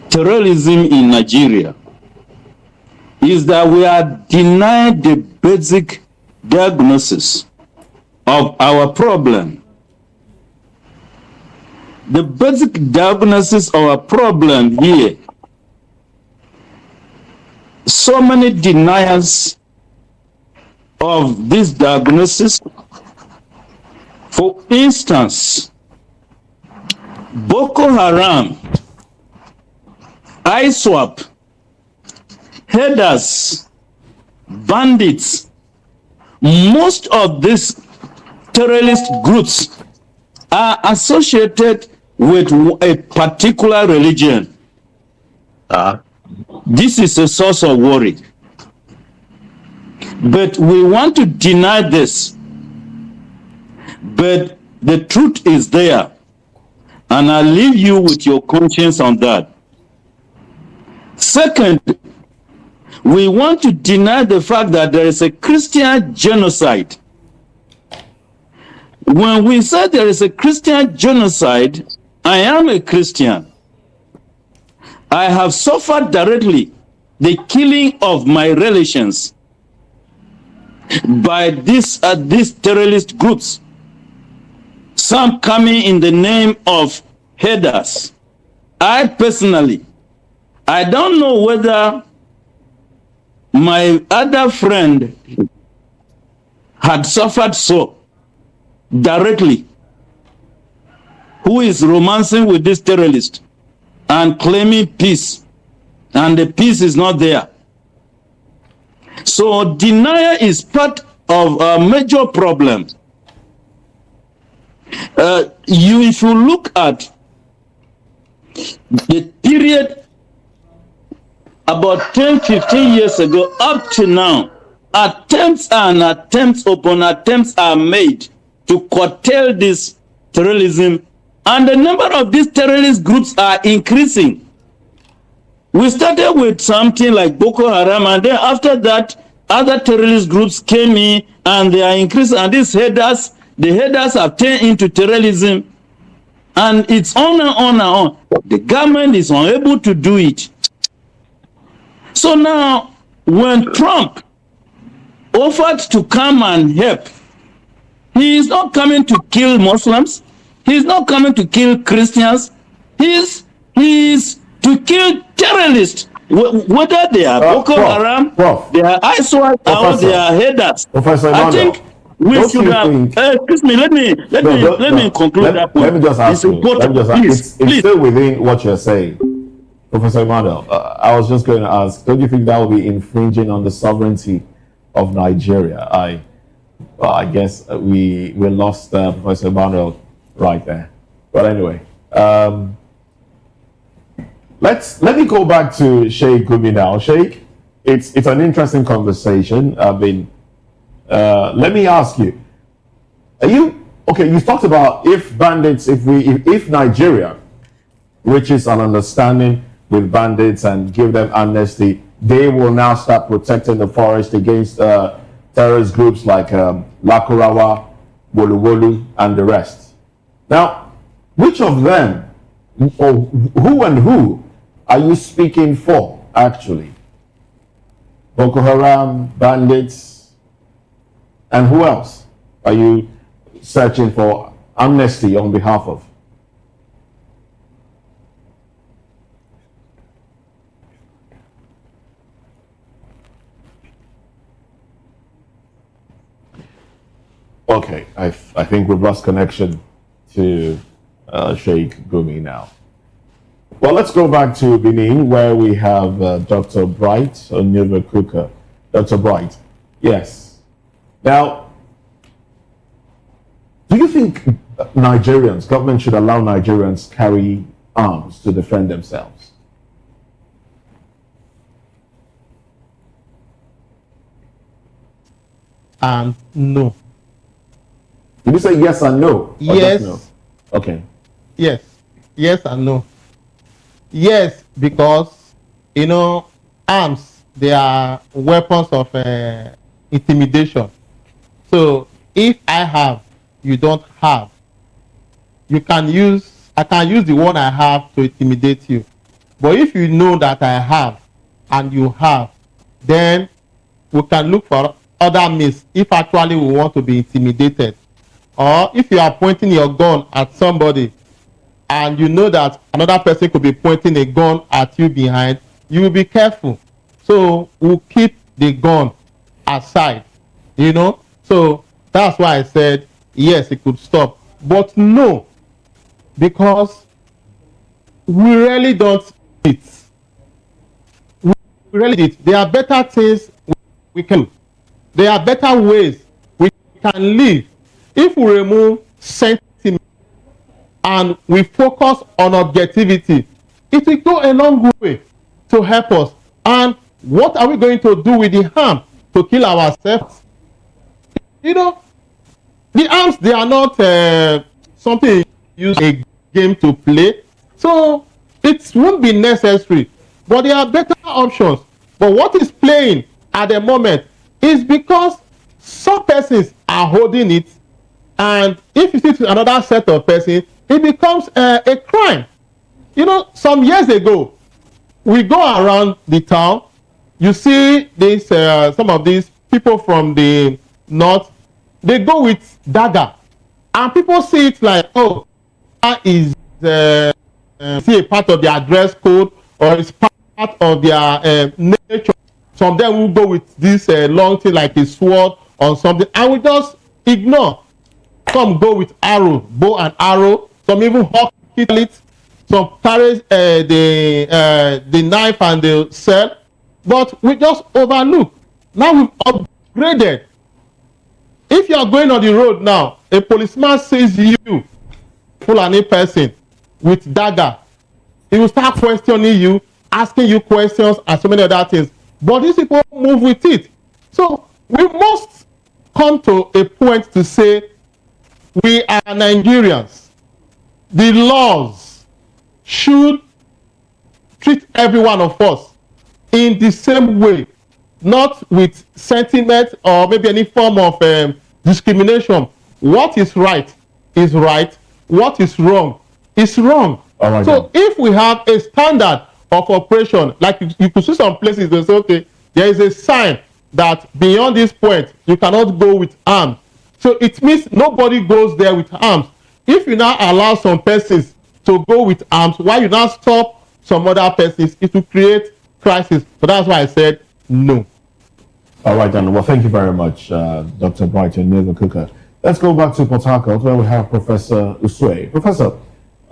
terrorism in Nigeria is that we are denied the basic diagnosis of our problem. The basic diagnosis of our problem here, so many deniers of this diagnosis. For instance, Boko Haram, ISWAP, headers, bandits, most of these terrorist groups are associated with a particular religion. This is a source of worry. But we want to deny this. But the truth is there. And I leave you with your conscience on that. Second, we want to deny the fact that there is a Christian genocide. When we say there is a Christian genocide, I am a Christian. I have suffered directly the killing of my relations by these terrorist groups. Some coming in the name of headers. I personally, I don't know whether my other friend had suffered so directly, who is romancing with this terrorist and claiming peace, and the peace is not there. So denial is part of a major problem. If you look at the period about 10-15 years ago up to now, attempts upon attempts are made to curtail this terrorism, and the number of these terrorist groups are increasing. We started with something like Boko Haram, and then after that, other terrorist groups came in, and they are increasing, and these headers, the headers have turned into terrorism, and it's on and on and on. The government is unable to do it. So now, when Trump offered to come and help, he is not coming to kill Muslims. He is not coming to kill Christians. He is to kill terrorists, whether they are Boko Haram, they are ISWAP, or they are headers. I think we should have. Excuse me. Let me conclude that point. Let me just ask you. It's still within what you're saying, Professor Emmanuel. I was just going to ask. Don't you think that would be infringing on the sovereignty of Nigeria? I guess we lost Professor Emmanuel right there. But anyway, let me go back to Sheikh Gumi now. Sheikh, it's an interesting conversation. I mean, let me ask you: are you okay? You talked about if Nigeria reaches an understanding with bandits and give them amnesty, they will now start protecting the forest against terrorist groups like Lakurawa, Wolu, and the rest. Now, which of them, or who are you speaking for, actually? Boko Haram, bandits, and who else are you searching for amnesty on behalf of? Okay, I think we've lost connection to Sheikh Gumi now. Well, let's go back to Benin, where we have Dr. Bright Onyeva-Kuka. Dr. Bright, yes. Now, do you think Nigerians, government should allow Nigerians carry arms to defend themselves? No. Did you say yes and no? Or Yes. just no? Okay. Yes. Yes and no. Yes, because, you know, arms, they are weapons of intimidation. So if I have, you don't have, I can use the one I have to intimidate you. But if you know that I have and you have, then we can look for other means if actually we want to be intimidated. Or if you are pointing your gun at somebody and you know that another person could be pointing a gun at you behind, you will be careful. So we'll keep the gun aside, you know. So that's why I said, yes, it could stop. But no, because we really don't do it. We really do it. There are better things we can do. There are better ways we can live if we remove sentiment and we focus on objectivity. It will go a long way to help us. And what are we going to do with the harm to kill ourselves? You know, the arms, they are not something you use a game to play. So it won't be necessary. But there are better options. But what is playing at the moment is because some persons are holding it, and if you see to another set of persons, it becomes a crime. You know, some years ago, we go around the town, you see this, some of these people from the north, they go with dagger, and people see it like, oh, that is see a part of their dress code, or it's part of their nature. Some of them will go with this long thing like a sword or something, and we just ignore. Some go with arrow, bow and arrow. Some even hawk it. Some carry the knife and the sword, but we just overlook. Now we've upgraded. If you are going on the road now, a policeman sees you, Fulani person, with dagger, he will start questioning you, asking you questions and so many other things. But these people move with it. So we must come to a point to say we are Nigerians. The laws should treat every one of us in the same way, not with sentiment or maybe any form of discrimination. What is right is right. What is wrong is wrong. Right, so if we have a standard of operation, like you could see some places they say, okay, there is a sign that beyond this point you cannot go with arms. So it means nobody goes there with arms. If you now allow some persons to go with arms, while you now stop some other persons, it will create crisis. So that's why I said no. All right, then. Well, thank you very much, Dr. Brighton Onyeva-Kuka. Let's go back to Port Harcourt, where we have Professor Usue. Professor,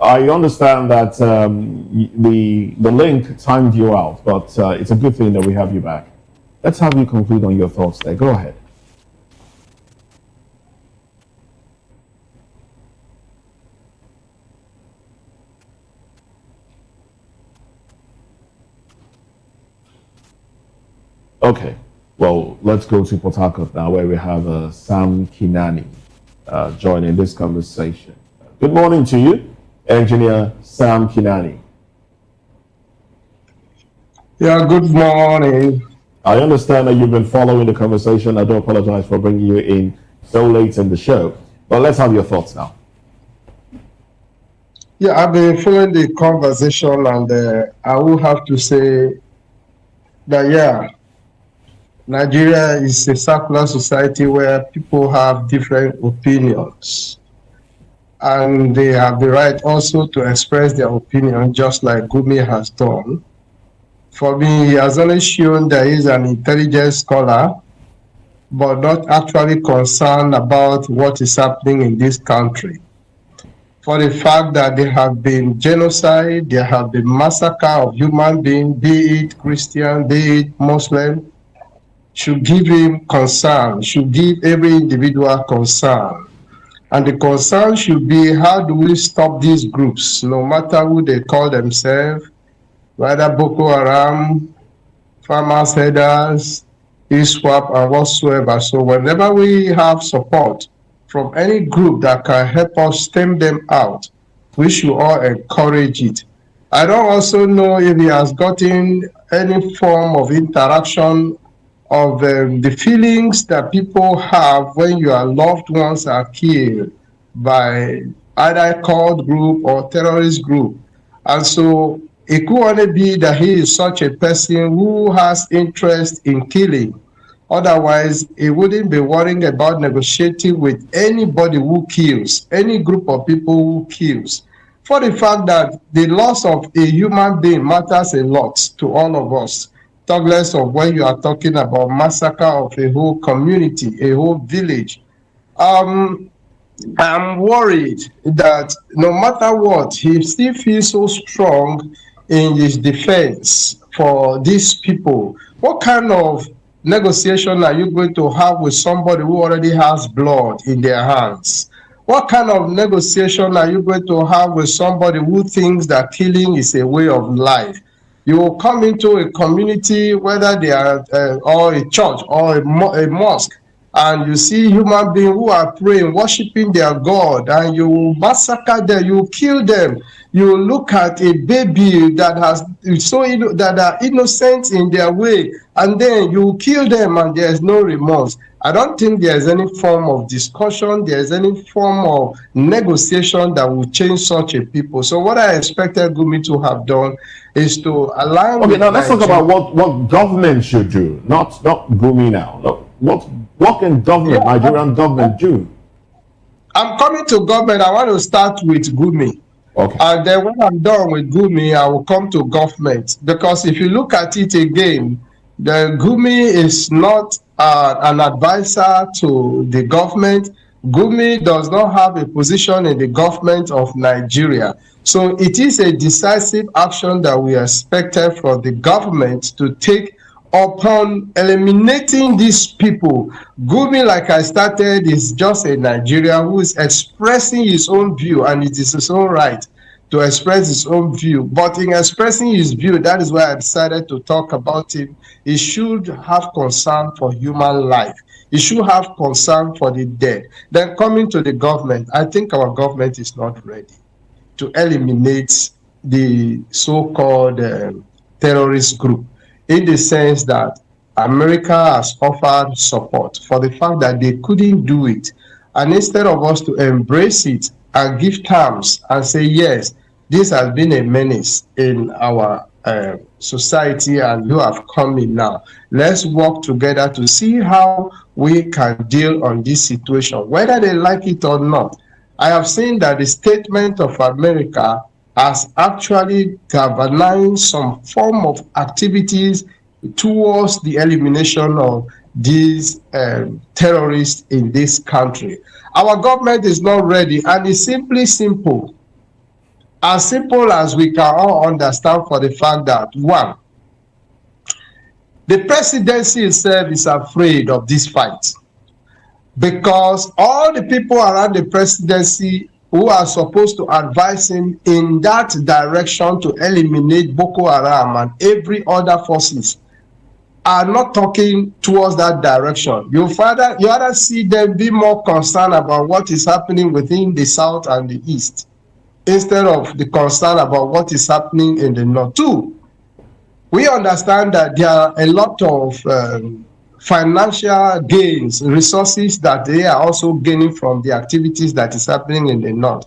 I understand that the link timed you out, but it's a good thing that we have you back. Let's have you conclude on your thoughts there. Go ahead. Okay, well, let's go to Port Harcourt now, where we have Sam Kinani joining this conversation. Good morning to you, Engineer Sam Kinani. Yeah, good morning. I understand that you've been following the conversation. I do apologize for bringing you in so late in the show, but let's have your thoughts now. Yeah, I've been following the conversation, and I will have to say that, yeah, Nigeria is a secular society where people have different opinions. And they have the right also to express their opinion, just like Gumi has done. For me, he has only shown that he is an intelligent scholar, but not actually concerned about what is happening in this country. For the fact that there have been genocide, there have been massacre of human beings, be it Christian, be it Muslim, should give him concern, should give every individual concern. And the concern should be, how do we stop these groups, no matter who they call themselves, whether Boko Haram, farmers, headers, ISWAP, and whatsoever. So whenever we have support from any group that can help us stem them out, we should all encourage it. I don't also know if he has gotten any form of interaction of the feelings that people have when your loved ones are killed by either a cult group or terrorist group. And so it could only be that he is such a person who has interest in killing. Otherwise, he wouldn't be worrying about negotiating with anybody who kills, any group of people who kills. For the fact that the loss of a human being matters a lot to all of us. Talk less of when you are talking about massacre of a whole community, a whole village. I'm worried that no matter what, he still feels so strong in his defense for these people. What kind of negotiation are you going to have with somebody who already has blood in their hands? What kind of negotiation are you going to have with somebody who thinks that killing is a way of life? You will come into a community, whether they are or a church or a mosque, and you see human beings who are praying, worshiping their God, and you will massacre them, you will kill them. You look at a baby that that are innocent in their way, and then you kill them, and there is no remorse. I don't think there is any form of discussion, there is any form of negotiation that will change such a people. So what I expected Gumi to have done is to align. Okay, now let's talk about what government should do, not Gumi now. What can government, Nigerian government do? I'm coming to government. I want to start with Gumi. Okay. And then when I'm done with Gumi, I will come to government. Because if you look at it again, the Gumi is not an advisor to the government. Gumi does not have a position in the government of Nigeria. So it is a decisive action that we expected from the government to take upon eliminating these people. Gumi, like I started, is just a Nigerian who is expressing his own view, and it is his own right to express his own view. But in expressing his view, that is why I decided to talk about him. He should have concern for human life. He should have concern for the dead. Then coming to the government, I think our government is not ready to eliminate the so-called terrorist group, in the sense that America has offered support for the fact that they couldn't do it. And instead of us to embrace it and give terms and say, yes, this has been a menace in our society and you have come in now. Let's work together to see how we can deal on this situation, whether they like it or not. I have seen that the statement of America has actually galvanized some form of activities towards the elimination of these terrorists in this country. Our government is not ready, and it's simply simple. As simple as we can all understand, for the fact that, one, the presidency itself is afraid of this fight, because all the people around the presidency who are supposed to advise him in that direction to eliminate Boko Haram and every other forces are not talking towards that direction. You rather see them be more concerned about what is happening within the south and the east, instead of the concern about what is happening in the north. Two, we understand that there are a lot of financial gains, resources that they are also gaining from the activities that is happening in the north.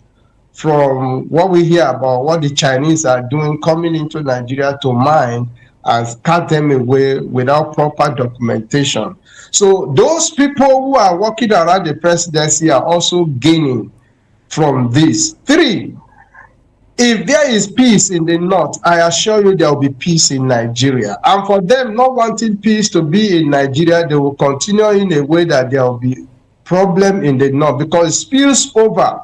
From what we hear about what the Chinese are doing, coming into Nigeria to mine, and scare them away without proper documentation. So those people who are working around the presidency are also gaining from this. 3, if there is peace in the north, I assure you there will be peace in Nigeria. And for them not wanting peace to be in Nigeria, they will continue in a way that there will be problem in the north because it spills over.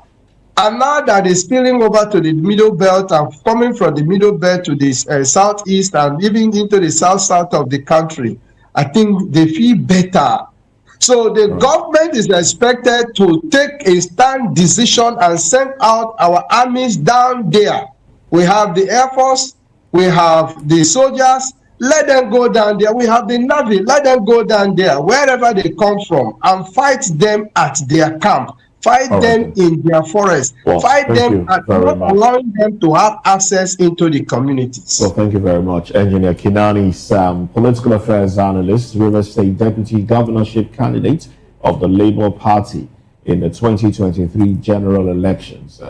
And now that is spilling over to the middle belt and coming from the middle belt to the southeast and even into the south of the country, I think they feel better. So the government is expected to take a stand decision and send out our armies down there. We have the Air Force, we have the soldiers, let them go down there. We have the Navy, let them go down there, wherever they come from, and fight them at their camp. Fight them in their forest. Fight them and not allowing them to have access into the communities. Well, thank you very much. Engineer Kinani Sam, political affairs analyst, Rivers State deputy governorship candidate of the Labour Party in the 2023 general elections.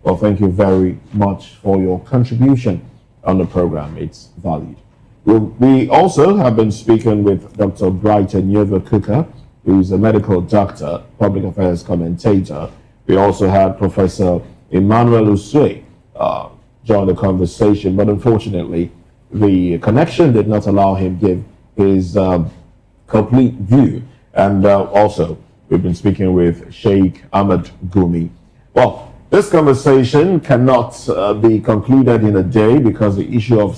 Well, thank you very much for your contribution on the program. It's valued. We also have been speaking with Dr. Brighton Nyova-Kuka, who's a medical doctor, public affairs commentator. We also had Professor Emmanuel Usue join the conversation, but unfortunately, the connection did not allow him to give his complete view. And also, we've been speaking with Sheikh Ahmed Gumi. Well, this conversation cannot be concluded in a day because the issue of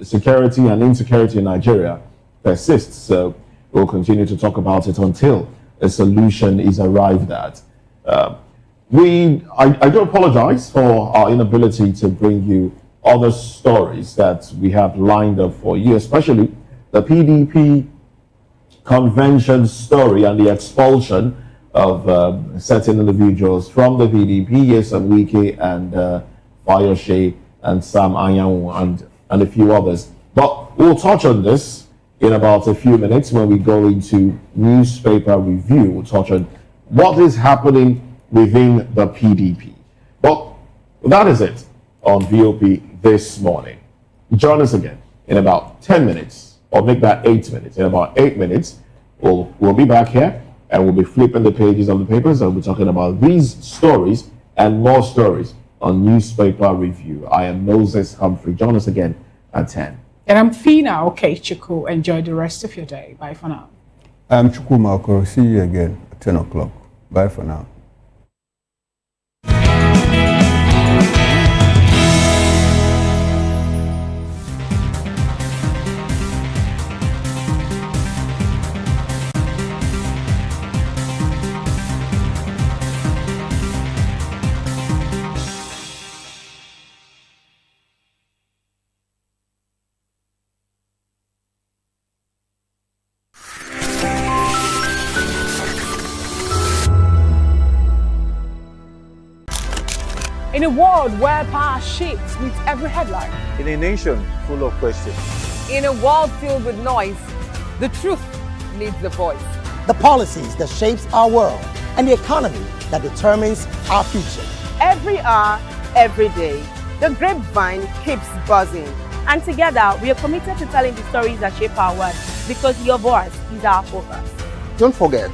security and insecurity in Nigeria persists. So we'll continue to talk about it until a solution is arrived at. I do apologize for our inability to bring you other stories that we have lined up for you, especially the PDP convention story and the expulsion of certain individuals from the PDP, Yesam Wike and Fayoshe and Sam Anyanwu and a few others. But we'll touch on this in about a few minutes when we go into newspaper review. We'll touch on what is happening within the PDP. But that is it on VOP this morning. Join us again in about 10 minutes, or make that 8 minutes. In about 8 minutes, we'll be back here and we'll be flipping the pages of the papers and we'll be talking about these stories and more stories on newspaper review. I am Moses Humphrey. Join us again at 10. And I'm Fina Okechukwu. Enjoy the rest of your day. Bye for now. I'm Chukwu Okoro. See you again at 10 o'clock. Bye for now. In a world where power shifts with every headline. In a nation full of questions. In a world filled with noise, the truth needs a voice. The policies that shapes our world and the economy that determines our future. Every hour, every day, the grapevine keeps buzzing. And together, we are committed to telling the stories that shape our world because your voice is our focus. Don't forget,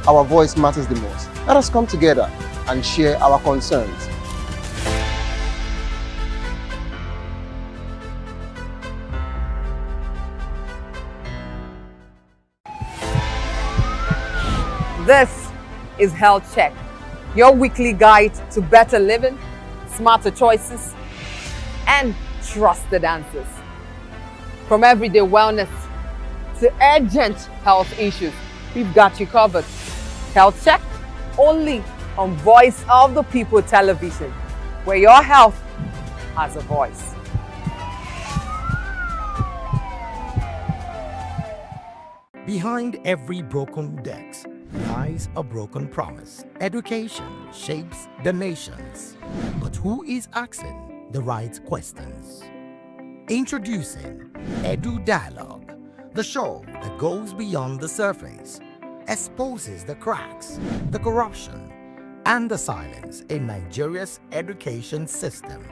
our voice matters the most. Let us come together and share our concerns. This is Health Check, your weekly guide to better living, smarter choices, and trusted answers. From everyday wellness to urgent health issues, we've got you covered. Health Check, only on Voice of the People television, where your health has a voice. Behind every broken desk lies a broken promise. Education shapes the nations. But who is asking the right questions? Introducing Edu Dialogue, the show that goes beyond the surface, exposes the cracks, the corruption, and the silence in Nigeria's education system.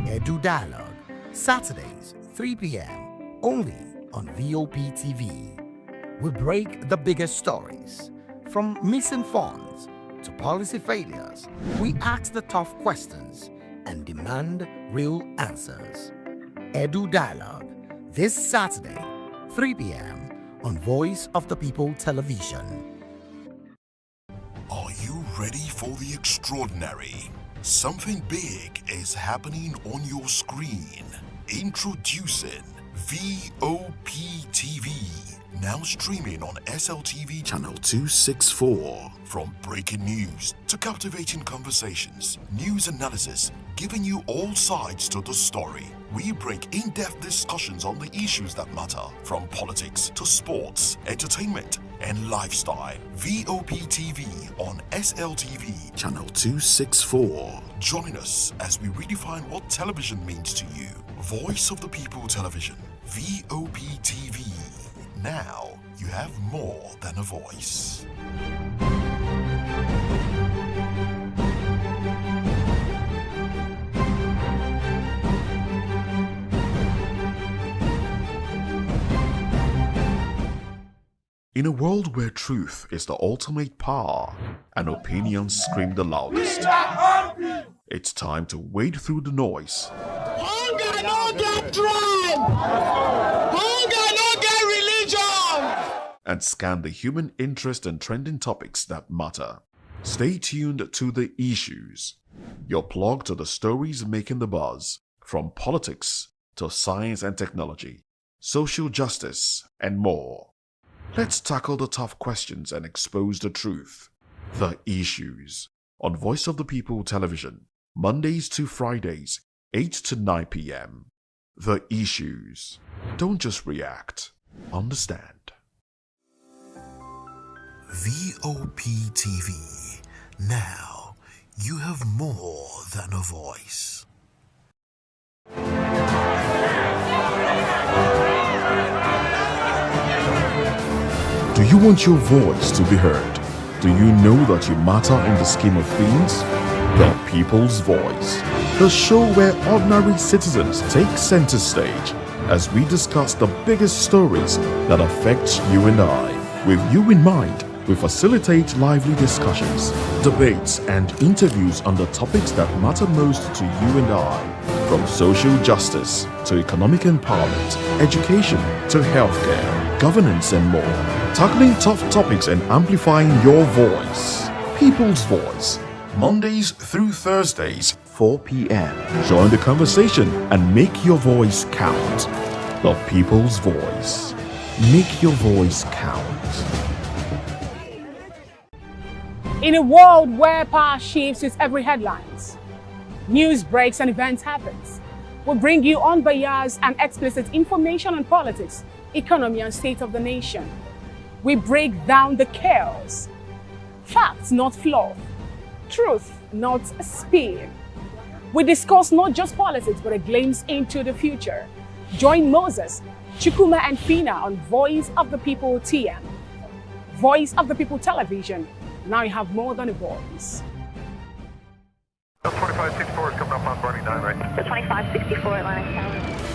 Edu Dialogue, Saturdays, 3 p.m. only on VOP TV. We break the biggest stories, from missing funds to policy failures. We ask the tough questions and demand real answers. Edu Dialogue, this Saturday, 3 p.m. on Voice of the People Television. Are you ready for the extraordinary? Something big is happening on your screen. Introducing VOP TV. Now streaming on SLTV channel 264. From breaking news to captivating conversations, news analysis, giving you all sides to the story. We break in-depth discussions on the issues that matter, from politics to sports, entertainment, and lifestyle. VOP TV on SLTV channel 264. Join us as we redefine what television means to you. Voice of the People Television, VOP TV. Now you have more than a voice. In a world where truth is the ultimate power and opinions scream the loudest, it's time to wade through the noise. Hunger no get tribe! Hunger no get religion! And scan the human interest and trending topics that matter. Stay tuned to The Issues, your plug to the stories making the buzz, from politics to science and technology, social justice, and more. Let's tackle the tough questions and expose the truth. The Issues on Voice of the People Television, Mondays to Fridays, 8 to 9 p.m. The Issues. Don't just react, understand. VOP TV. Now you have more than a voice. Do you want your voice to be heard? Do you know that you matter in the scheme of things? The People's Voice, the show where ordinary citizens take center stage as we discuss the biggest stories that affect you and I. With you in mind, we facilitate lively discussions, debates, and interviews on the topics that matter most to you and I, from social justice to economic empowerment, education to healthcare, governance, and more. Tackling tough topics and amplifying your voice. People's Voice. Mondays through Thursdays, 4 p.m. Join the conversation and make your voice count. The People's Voice. Make your voice count. In a world where power shifts with every headlines, news breaks and events happens, we bring you unbiased and explicit information on politics, economy, and state of the nation. We break down the chaos. Facts, not fluff. Truth, not spin. We discuss not just politics, but a glimpse into the future. Join Moses, Chukuma, and Fina on Voice of the People TM. Voice of the People Television. Now you have more than a voice. 2564 is coming up on Barney 9, right? The 2564 Atlantic Tower.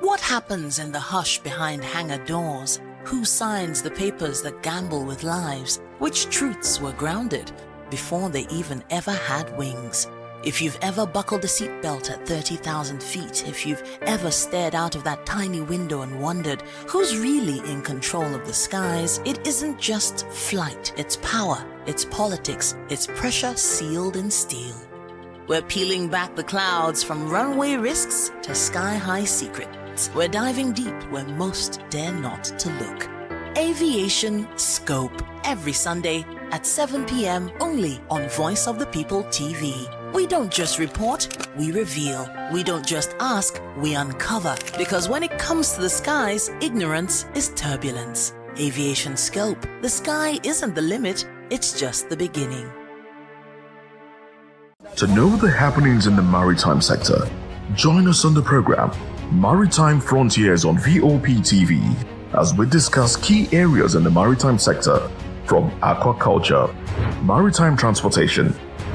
What happens in the hush behind hangar doors? Who signs the papers that gamble with lives? Which truths were grounded before they even ever had wings? If you've ever buckled a seatbelt at 30,000 feet, if you've ever stared out of that tiny window and wondered who's really in control of the skies, it isn't just flight, it's power, it's politics, it's pressure sealed in steel. We're peeling back the clouds from runway risks to sky-high secrets. We're diving deep where most dare not to look. Aviation Scope, every Sunday at 7 p.m. only on Voice of the People TV. We don't just report, we reveal. We don't just ask, we uncover. Because when it comes to the skies, ignorance is turbulence. Aviation Scope, the sky isn't the limit, it's just the beginning. To know the happenings in the maritime sector, join us on the program Maritime Frontiers on VOP TV as we discuss key areas in the maritime sector, from aquaculture, maritime transportation,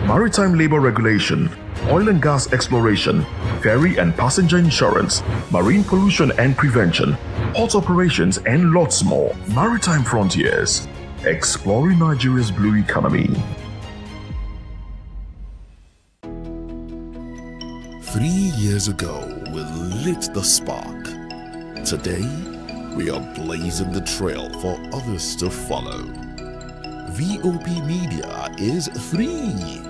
maritime labor regulation, oil and gas exploration, ferry and passenger insurance, marine pollution and prevention, port operations, and lots more. Maritime Frontiers, exploring Nigeria's blue economy. 3 years ago, we lit the spark. Today, we are blazing the trail for others to follow. VOP Media is 3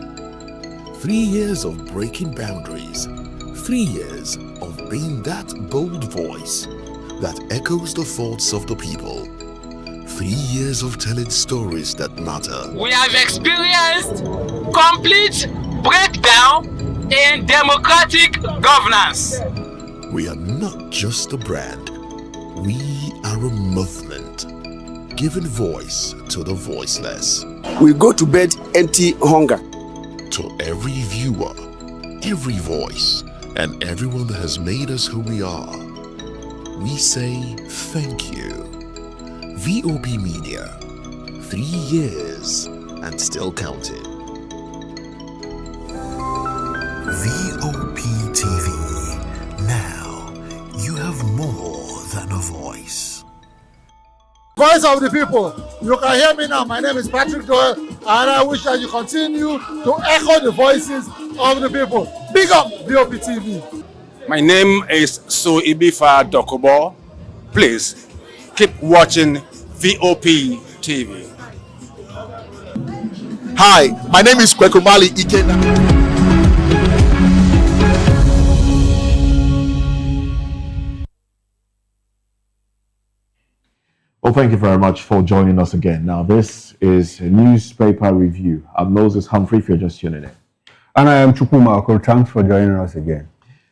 years of breaking boundaries. 3 years of being that bold voice that echoes the thoughts of the people. 3 years of telling stories that matter. We have experienced complete breakdown in democratic governance. We are not just a brand, we are a movement, giving voice to the voiceless. We go to bed empty hunger. To every viewer, every voice, and everyone that has made us who we are, we say thank you. VOP Media, 3 years and still counting. VOP TV. Now you have more than a voice. Voice of the people. You can hear me now. My name is Patrick Doyle, and I wish that you continue to echo the voices of the people. Big up VOP TV. My name is Suibifa Dokubo. Please keep watching VOP TV. Hi, my name is Kwekumali Ikena. Well, thank you very much for joining us again. Now, this is a newspaper review. I'm Moses Humphrey if you're just tuning in. And I am Chukuma Okoro. Thanks for joining us again.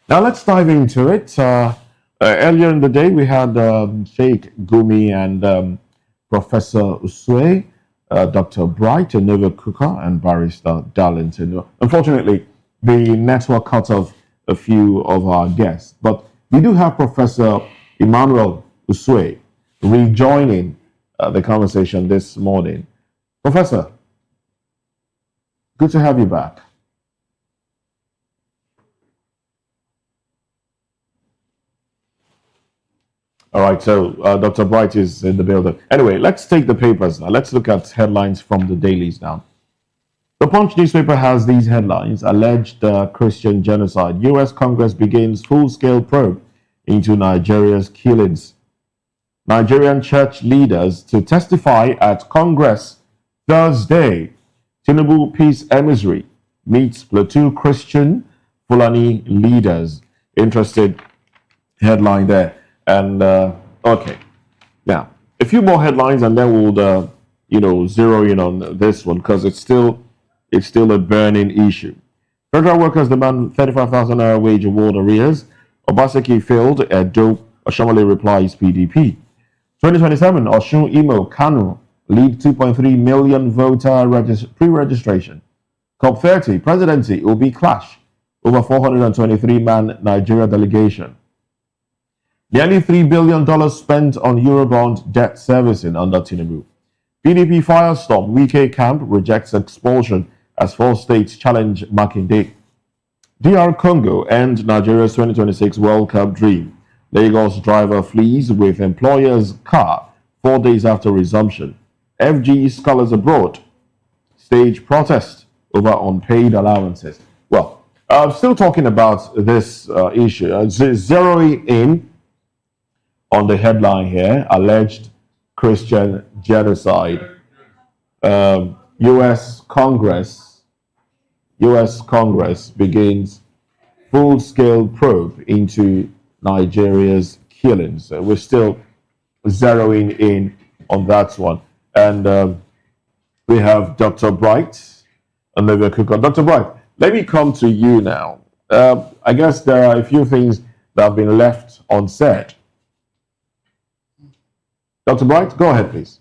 Now, let's dive into it. Earlier in the day, we had Sheikh Gumi and Professor Usue, Dr. Bright, Nova Kuka, and Barrister Darlington. Unfortunately, the network cut off a few of our guests, but we do have Professor Emmanuel Usue rejoining the conversation this morning. Professor, good to have you back. All right, so Dr. Bright is in the building. Anyway, let's take the papers now. Let's look at headlines from the dailies now. The Punch newspaper has these headlines: alleged Christian genocide. U.S. Congress begins full-scale probe into Nigeria's killings. Nigerian church leaders to testify at Congress Thursday. Tinubu peace emissary meets plateau Christian Fulani leaders. Interesting headline there. And okay, now a few more headlines, and then we'll zero in on this one because it's still a burning issue. Federal workers demand 35,000 naira wage award arrears. Obaseki failed. Edo Oshomole replies PDP. 2027 Oshun Imo Kanu lead 2.3 million voter pre-registration. COP30 presidency will be clash over 423-man Nigeria delegation. Nearly $3 billion spent on Eurobond debt servicing under Tinubu. PDP firestorm. Wike camp rejects expulsion as 4 states challenge Makinde. DR Congo end Nigeria's 2026 World Cup dream. Lagos driver flees with employer's car 4 days after resumption. FG scholars abroad stage protest over unpaid allowances. Well, I'm still talking about this issue. Zeroing in on the headline here: alleged Christian genocide. U.S. Congress begins full-scale probe into Nigeria's killings. We're still zeroing in on that one. And we have Dr. Bright and Olivia Cook. Dr. Bright, let me come to you now. I guess there are a few things that have been left unsaid. Dr. Bright, go ahead, please.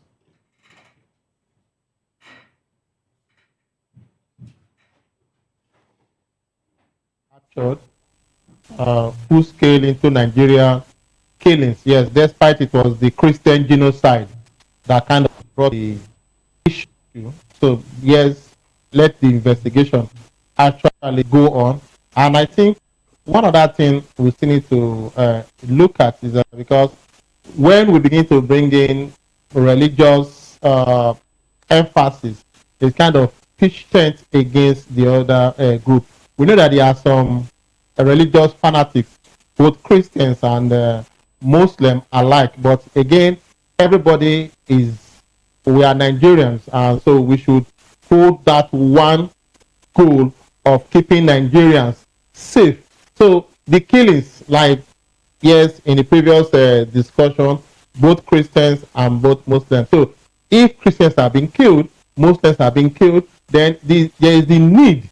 Full scale into Nigeria killings, yes, despite it was the Christian genocide that kind of brought the issue. So, yes, let the investigation actually go on. And I think one other thing we still need to look at is that because when we begin to bring in religious emphasis, it's kind of pitch tent against the other group. We know that there are some religious fanatics, both Christians and Muslim alike, but again, everybody we are Nigerians, and so we should hold that one goal of keeping Nigerians safe. So the killings, like yes, in the previous discussion, both Christians and both Muslims. So if Christians are being killed, Muslims are being killed, then there is the need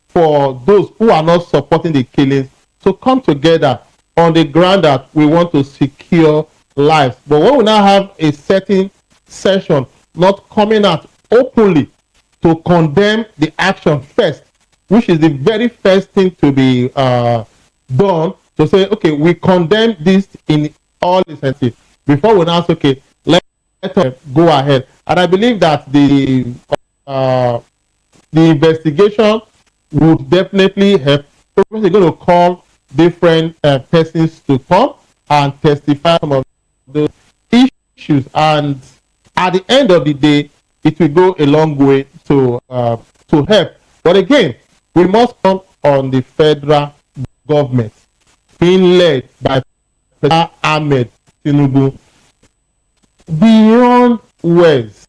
for those who are not supporting the killings to come together on the ground that we want to secure lives. But when we now have a certain session not coming out openly to condemn the action first, which is the very first thing to be done, to say, okay, we condemn this in all decency, before we now say, okay, let us go ahead. And I believe that the investigation would definitely help. We're going to call different persons to come and testify some of those issues, and at the end of the day, it will go a long way to help. But again, we must come on the federal government being led by President Ahmed Tinubu beyond words,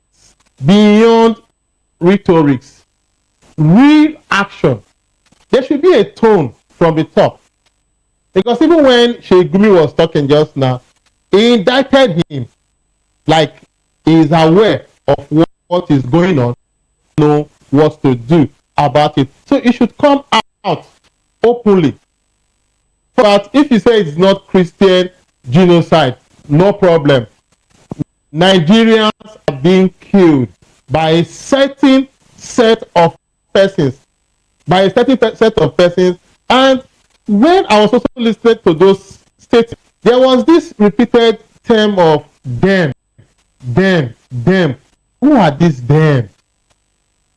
beyond rhetorics, real action. There should be a tone from the top. Because even when Sheikh Gumi was talking just now, he indicted him like he is aware of what is going on, know what to do about it. So it should come out openly. But if you say it's not Christian genocide, no problem. Nigerians are being killed by a certain set of persons. And when I was also listening to those statements, there was this repeated term of them. Who are these them?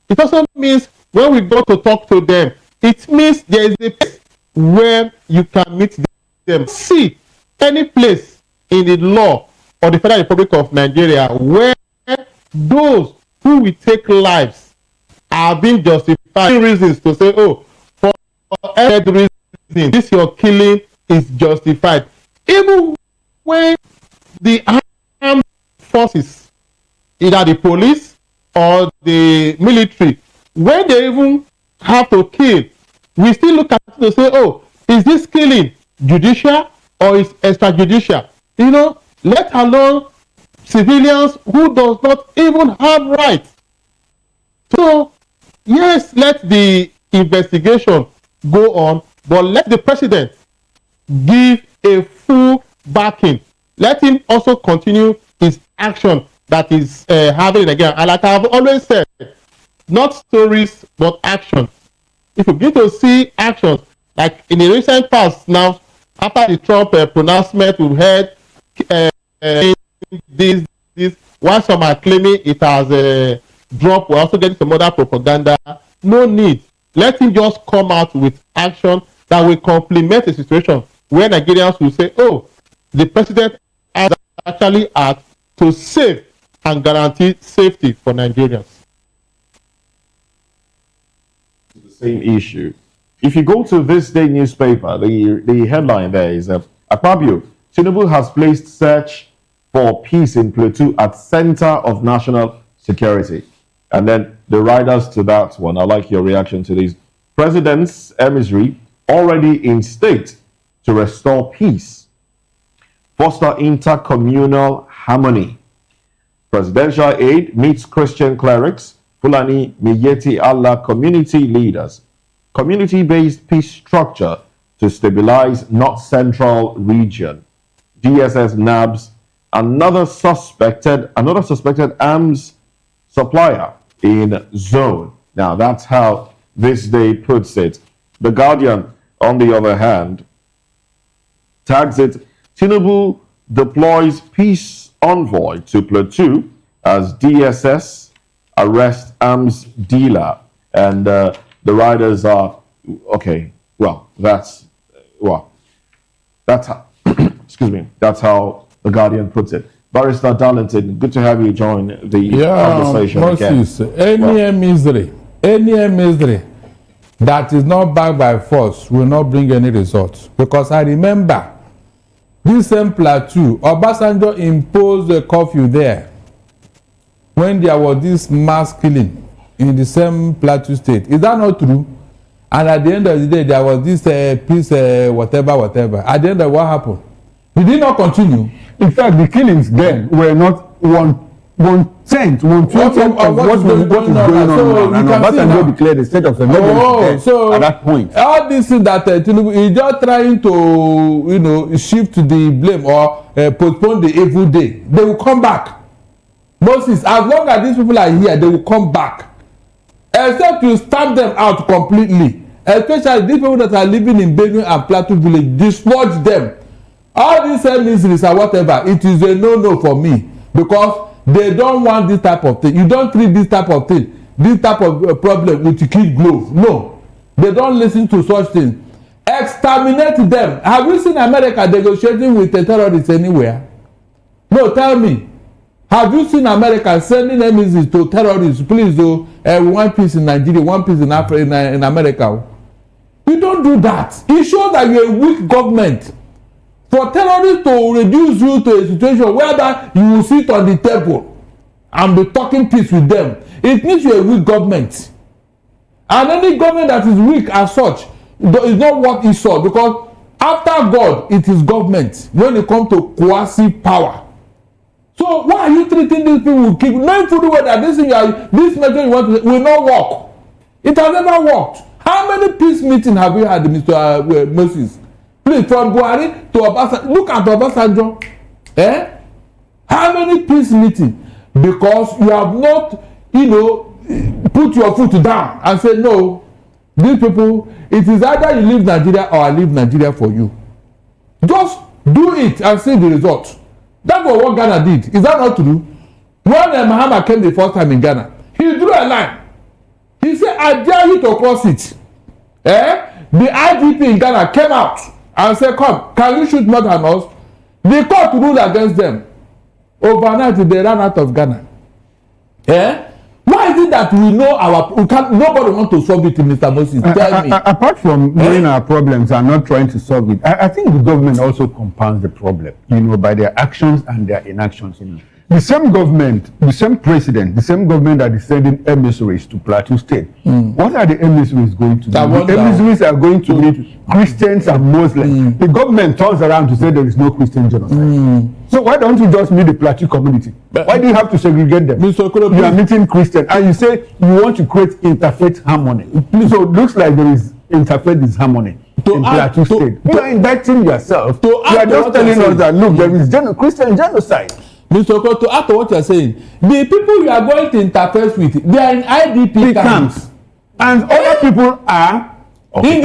It also means when we go to talk to them, it means there is a place where you can meet them. See any place in the law of the Federal Republic of Nigeria where those who will take lives are being justified reasons to say, oh, for every reason, this your killing is justified. Even when the armed forces, either the police or the military, when they even have to kill, we still look at it to say, oh, is this killing judicial or is extrajudicial? You know, let alone civilians who does not even have rights. So, yes, let the investigation go on, but let the president give a full backing. Let him also continue his action that is having again. And like I've always said, not stories, but action. If you begin to see actions, like in the recent past now, after the Trump pronouncement, we've heard this, while some are claiming it has dropped, we're also getting some other propaganda. No need. Let him just come out with action that will complement the situation where Nigerians will say, oh, the president has actually acted to save and guarantee safety for Nigerians. The same issue. If you go to this day newspaper, the headline there is Akpabio, Tinubu has placed search for peace in Plateau at center of national security. And then the riders to that one, I'd like your reaction to this. President's emissary already in state to restore peace, foster intercommunal harmony. Presidential aide meets Christian clerics, Fulani Miyeti Allah community leaders. Community-based peace structure to stabilize North Central region. DSS nabs another suspected arms supplier in zone. Now that's how this day puts it. The Guardian, on the other hand, tags it, Tinubu deploys peace envoy to Plateau as DSS arrest arms dealer. And the riders are, okay, that's how, excuse me, that's how the Guardian puts it. Barrister Darlington, good to have you join the conversation Moses, again. Any misery that is not backed by force will not bring any results. Because I remember this same plateau, Obasanjo imposed a curfew there when there was this mass killing in the same plateau state. Is that not true? And at the end of the day, there was this peace, whatever. At the end of what happened? Did it not continue? In fact, the killings then were not 1/10, 1/20 of what is going on now. And Obasanjo declared a state of emergency so at that point. All these things that Tinubu is just trying to, shift the blame or postpone the evil day. They will come back. Moses, as long as these people are here, they will come back. Except you stamp them out completely. Especially these people that are living in Benue and Plateau Village, dislodge them. All these miseries or whatever, it is a no-no for me because they don't want this type of thing. You don't treat this type of thing, this type of problem with kid glove. No, they don't listen to such things. Exterminate them. Have you seen America negotiating with the terrorists anywhere? No, tell me. Have you seen America sending emissaries to terrorists? Please, we want peace in Nigeria, one peace in Africa, in America. You don't do that. It shows that you're a weak government. For terrorists to reduce you to a situation whereby you will sit on the table and be talking peace with them, it means you're a weak government. And any government that is weak as such is not what it saw, because after God, it is government when it comes to coercive power. So why are you treating these people with keep knowing fully well that this measure you want to will not work? It has never worked. How many peace meetings have you had, Mr. Moses? Please, from Buhari to Obasanjo, look at Obasanjo. How many peace meetings? Because you have not, put your foot down and say, no, these people, it is either you leave Nigeria or I leave Nigeria for you. Just do it and see the result. That's what Ghana did. Is that not true? When Mahama came the first time in Ghana, he drew a line. He said, I dare you to cross it. The IDP in Ghana came out and said, come, can you shoot more than us? The court ruled against them. Overnight, they ran out of Ghana. Why is it that we know nobody wants to solve it, Mr. Moses? Tell me. Apart from knowing our problems and not trying to solve it, I think the government also compounds the problem, by their actions and their inactions. The same government, the same president, the same government that is sending emissaries to Plateau State. What are the emissaries going to do? The emissaries are going to meet Christians and Muslims. The government turns around to say there is no Christian genocide. So why don't you just meet the Plateau community? Why do you have to segregate them? You are meeting Christians and you say you want to create interfaith harmony. So it looks like there is interfaith disharmony in Plateau State. You are indicting yourself. You are just telling us that, look, there is Christian genocide. Mr. Oko, to add to what you are saying, the people you are going to interface with, they are in IDP camps. And other people are in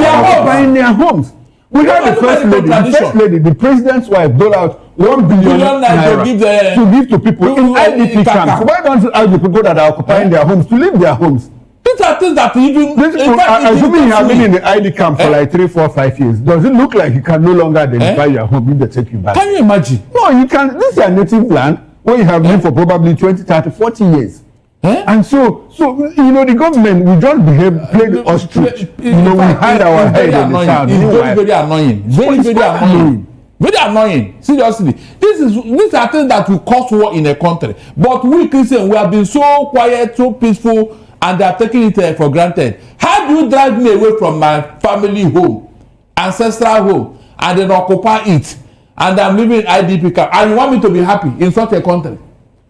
their homes. We have the first lady, the president's wife, dole out $1 billion naira to give to people in IDP camps. Why don't you ask the people that are occupying their homes to leave their homes? These are things that even... Assuming you have been in the ID camp for like 3, 4, 5 years, does it look like you can no longer identify your home if they take you back? Can you imagine? No, you can. This is your native land where you have lived for probably 20, 30, 40 years. And so the government, we just play the ostrich. We hide our head in the sand. It's very annoying. Very annoying. Very annoying. Seriously. These are things that will cause war in a country. But we Christians, we have been so quiet, so peaceful, and they are taking it for granted. How do you drive me away from my family home, ancestral home, and then occupy it, and I'm living in IDP camp, and you want me to be happy in such a country?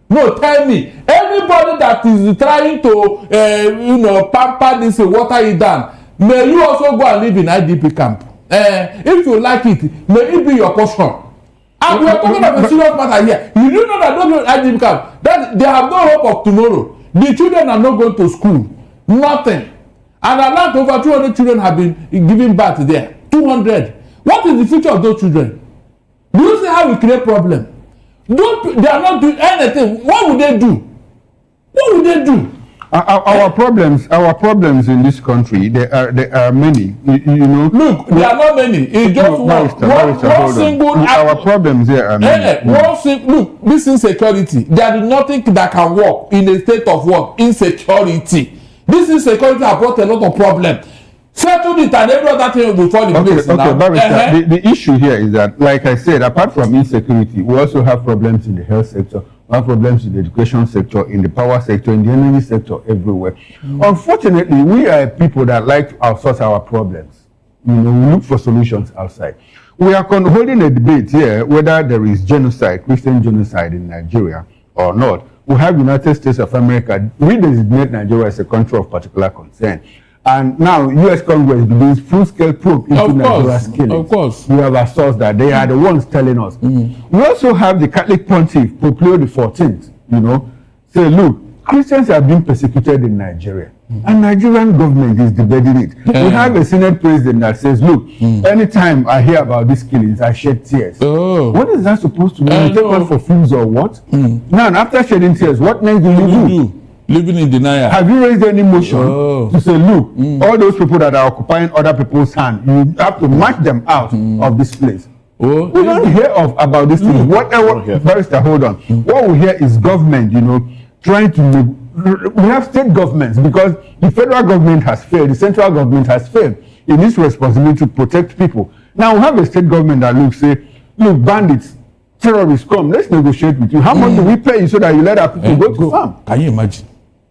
No, tell me. Anybody that is trying to, pamper this, water it down, may you also go and live in IDP camp. If you like it, may it be your portion. And we are talking about a serious matter here. You do know that those people in IDP camp, that they have no hope of tomorrow. The children are not going to school. Nothing. And a lot over 200 children have been given birth there. 200. What is the future of those children? Do you see how we create problem? They are not doing anything. What would they do? What would they do? Our problems in this country, there are many. You know. Look, there are not many. It's just one single. Our problems here are many. Look, this insecurity. There is nothing that can work in a state of what? Insecurity. This insecurity has brought a lot of problems. Settle it and every other thing will fall in place. Okay, Barrister, the issue here is that, like I said, apart from insecurity, we also have problems in the health sector, we have problems in the education sector, in the power sector, in the energy sector, everywhere. Unfortunately, we are people that like to outsource our problems. You know, we look for solutions outside. We are holding a debate here whether there is genocide, Christian genocide in Nigeria or not. We have United States of America. We designate Nigeria as a country of particular concern. And now, U.S. Congress begins full-scale probe into Nigeria's killings. Of course. We have a source that they are the ones telling us. We also have the Catholic Pontiff, Pope Leo XIV, you know, say, look, Christians are being persecuted in Nigeria. And Nigerian government is debating it. We have a Senate president that says, look, anytime I hear about these killings, I shed tears. What is that supposed to mean? Take one for fools or what? Now, after shedding tears, what next do you do? Living in denial. Have you raised any motion to say, look, all those people that are occupying other people's hand, you have to march them out of this place? We don't hear about this thing. Barrister, hold on. What we hear is government, you know, trying to. We have state governments because the federal government has failed, the central government has failed in its responsibility to protect people. Now we have a state government that looks, say, look, bandits, terrorists come, let's negotiate with you. How much do we pay you so that you let our people go to farm? Can you imagine?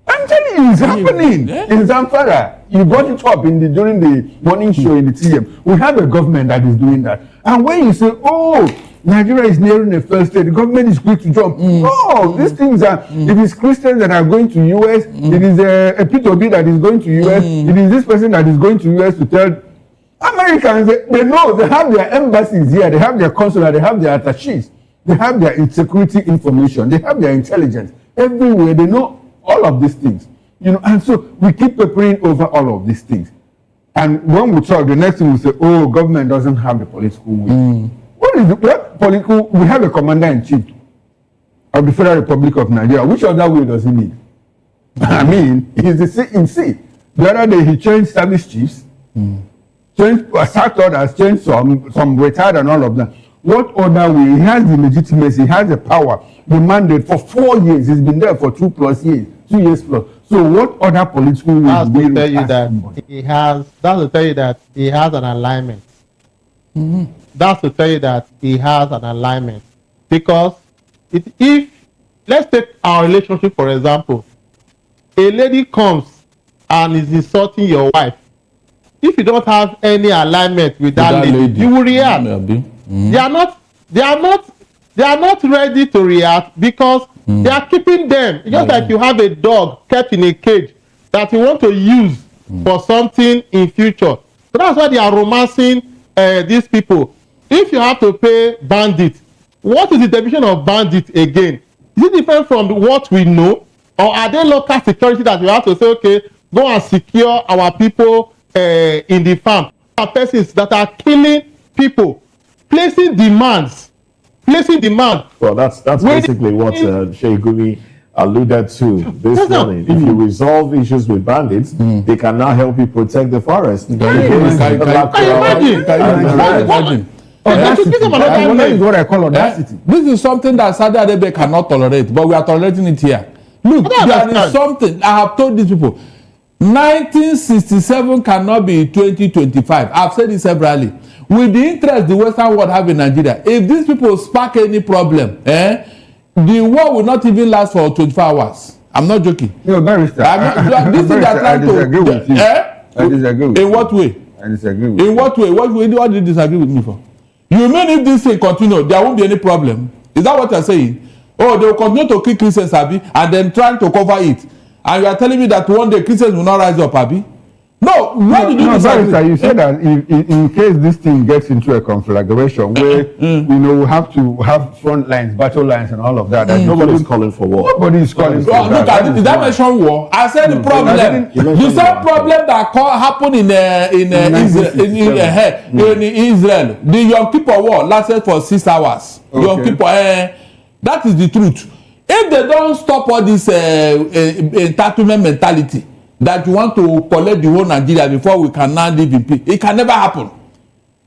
I'm telling you, it's happening in Zamfara. You brought it up during the morning show in the TM. We have a government that is doing that. And when you say, oh, Nigeria is nearing a failed state, the government is quick to jump. No, these things are, it is Christians that are going to US, it is a P2B that is going to US, it is this person that is going to US to tell Americans, they know, they have their embassies here, they have their consular, they have their attaches, they have their security information, they have their intelligence. Everywhere, they know all of these things, you know, and so we keep preparing over all of these things. And when we talk, the next thing we say, oh, government doesn't have the political will. What is what political? We have a commander-in-chief of the Federal Republic of Nigeria. Which other will does he need? I mean, he's the C. The other day, he changed service chiefs, sacked others, changed some retired and all of that. What other way? He has the legitimacy, he has the power, the mandate for 4 years. He's been there for 2+ years, 2 years plus. So what other political will that's to tell you that he has? That's to tell you that he has an alignment. That's to tell you that he has an alignment, because if let's take our relationship for example, a lady comes and is insulting your wife. If you don't have any alignment with that lady, you will react. They are not ready to react because they are keeping them. Just like you have a dog kept in a cage that you want to use for something in future. So that's why they are romancing these people. If you have to pay bandit, what is the definition of bandit again? Is it different from what we know? Or are they local security that we have to say, okay, go and secure our people in the farm? Persons that are killing people, placing demands. Well, that's basically what Sheikh Gumi alluded to this morning. If you resolve issues with bandits, they can now help you protect the forest. Can you imagine? That is what I call audacity. This is something that Saudi Arabia cannot tolerate, but we are tolerating it here. Look, there is something I have told these people. 1967 cannot be 2025. I've said it severally. With the interest the Western world have in Nigeria, if these people spark any problem, the war will not even last for 24 hours. I'm not joking. No, Barrister. I disagree with you. I disagree with you. In what way? I disagree with you. In what way? What do you disagree with me for? You mean if this thing continue, there won't be any problem? Is that what you're saying? Oh, they will continue to kill Christians, Abi, and then trying to cover it. And you are telling me that one day Christians will not rise up, Abi? No, why did you disagree? You said that in case this thing gets into a conflagration where we have to have front lines, battle lines, and all of that. Nobody is calling for war. Nobody is calling for war. Look at it. Did that mention war? I said the problem. The same problem that happened in Israel. The Yom Kippur war lasted for 6 hours. Yom Kippur. That is the truth. If they don't stop all this entitlement mentality that you want to collect the whole Nigeria before we can now live in peace, it can never happen.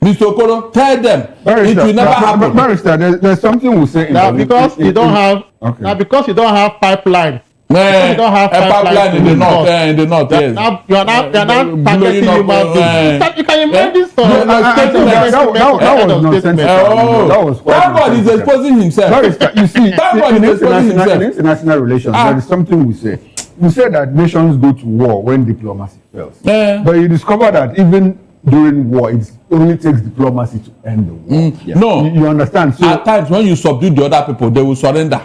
Mr. Okoro, tell them it will never happen. Barrister, there's something we say. Now because you don't have, now because you don't have pipeline. You don't have pipeline in the north. In the north, yes. You're not targeting human beings. You can imagine that was nonsense. That was thank God he's exposing himself. Barrister, you see, thank God he's exposing himself. In international relations, there is something we say. We say that nations go to war when diplomacy fails. But you discover that even during war, it only takes diplomacy to end the war. No, you understand? So at times when you subdue the other people, they will surrender.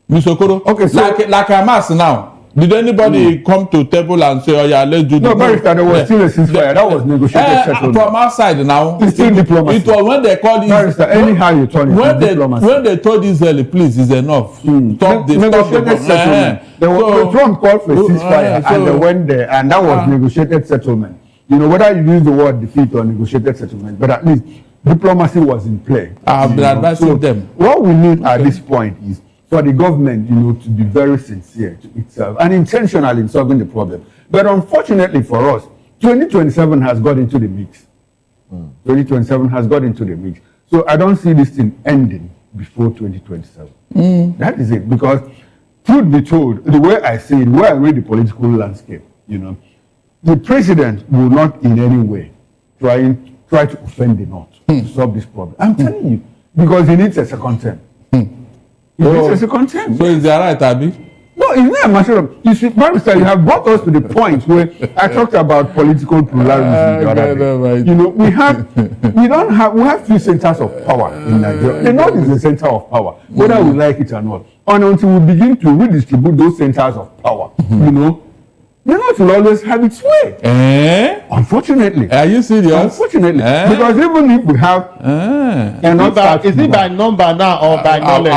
Mr. Okoro, okay, so like Hamas now. Did anybody come to table and say, "Oh yeah, let's do"? No, Barrister, there was still a ceasefire. That was negotiated settlement. From our side now, it's still diplomacy. It was when they called it. Barrister, anyhow you turn it, when they told Israel, please, it's enough. Stop the negotiated settlement. Trump called for a ceasefire, and they went there, and that was negotiated settlement. You know, whether you use the word defeat or negotiated settlement, but at least diplomacy was in play. I've been advising them. What we need at this point is for the government, you know, to be very sincere to itself and intentional in solving the problem. But unfortunately for us, 2027 has got into the mix. 2027 has got into the mix. So I don't see this thing ending before 2027. That is it. Because truth be told, the way I see it, the way I read the political landscape, you know, the president will not in any way try to offend the North to solve this problem. I'm telling you, because he needs a second term. He needs a second term. So is that right, Abi? No, it's not a matter of, you see, Barrister, you have brought us to the point where I talked about political pluralism the other day. You know, we have few centers of power in Nigeria. The North is the center of power, whether we like it or not. And until we begin to redistribute those centers of power, you know, the North will always have its way. Unfortunately. Are you serious? Unfortunately. Because even if we have... Is it by number now or by knowledge?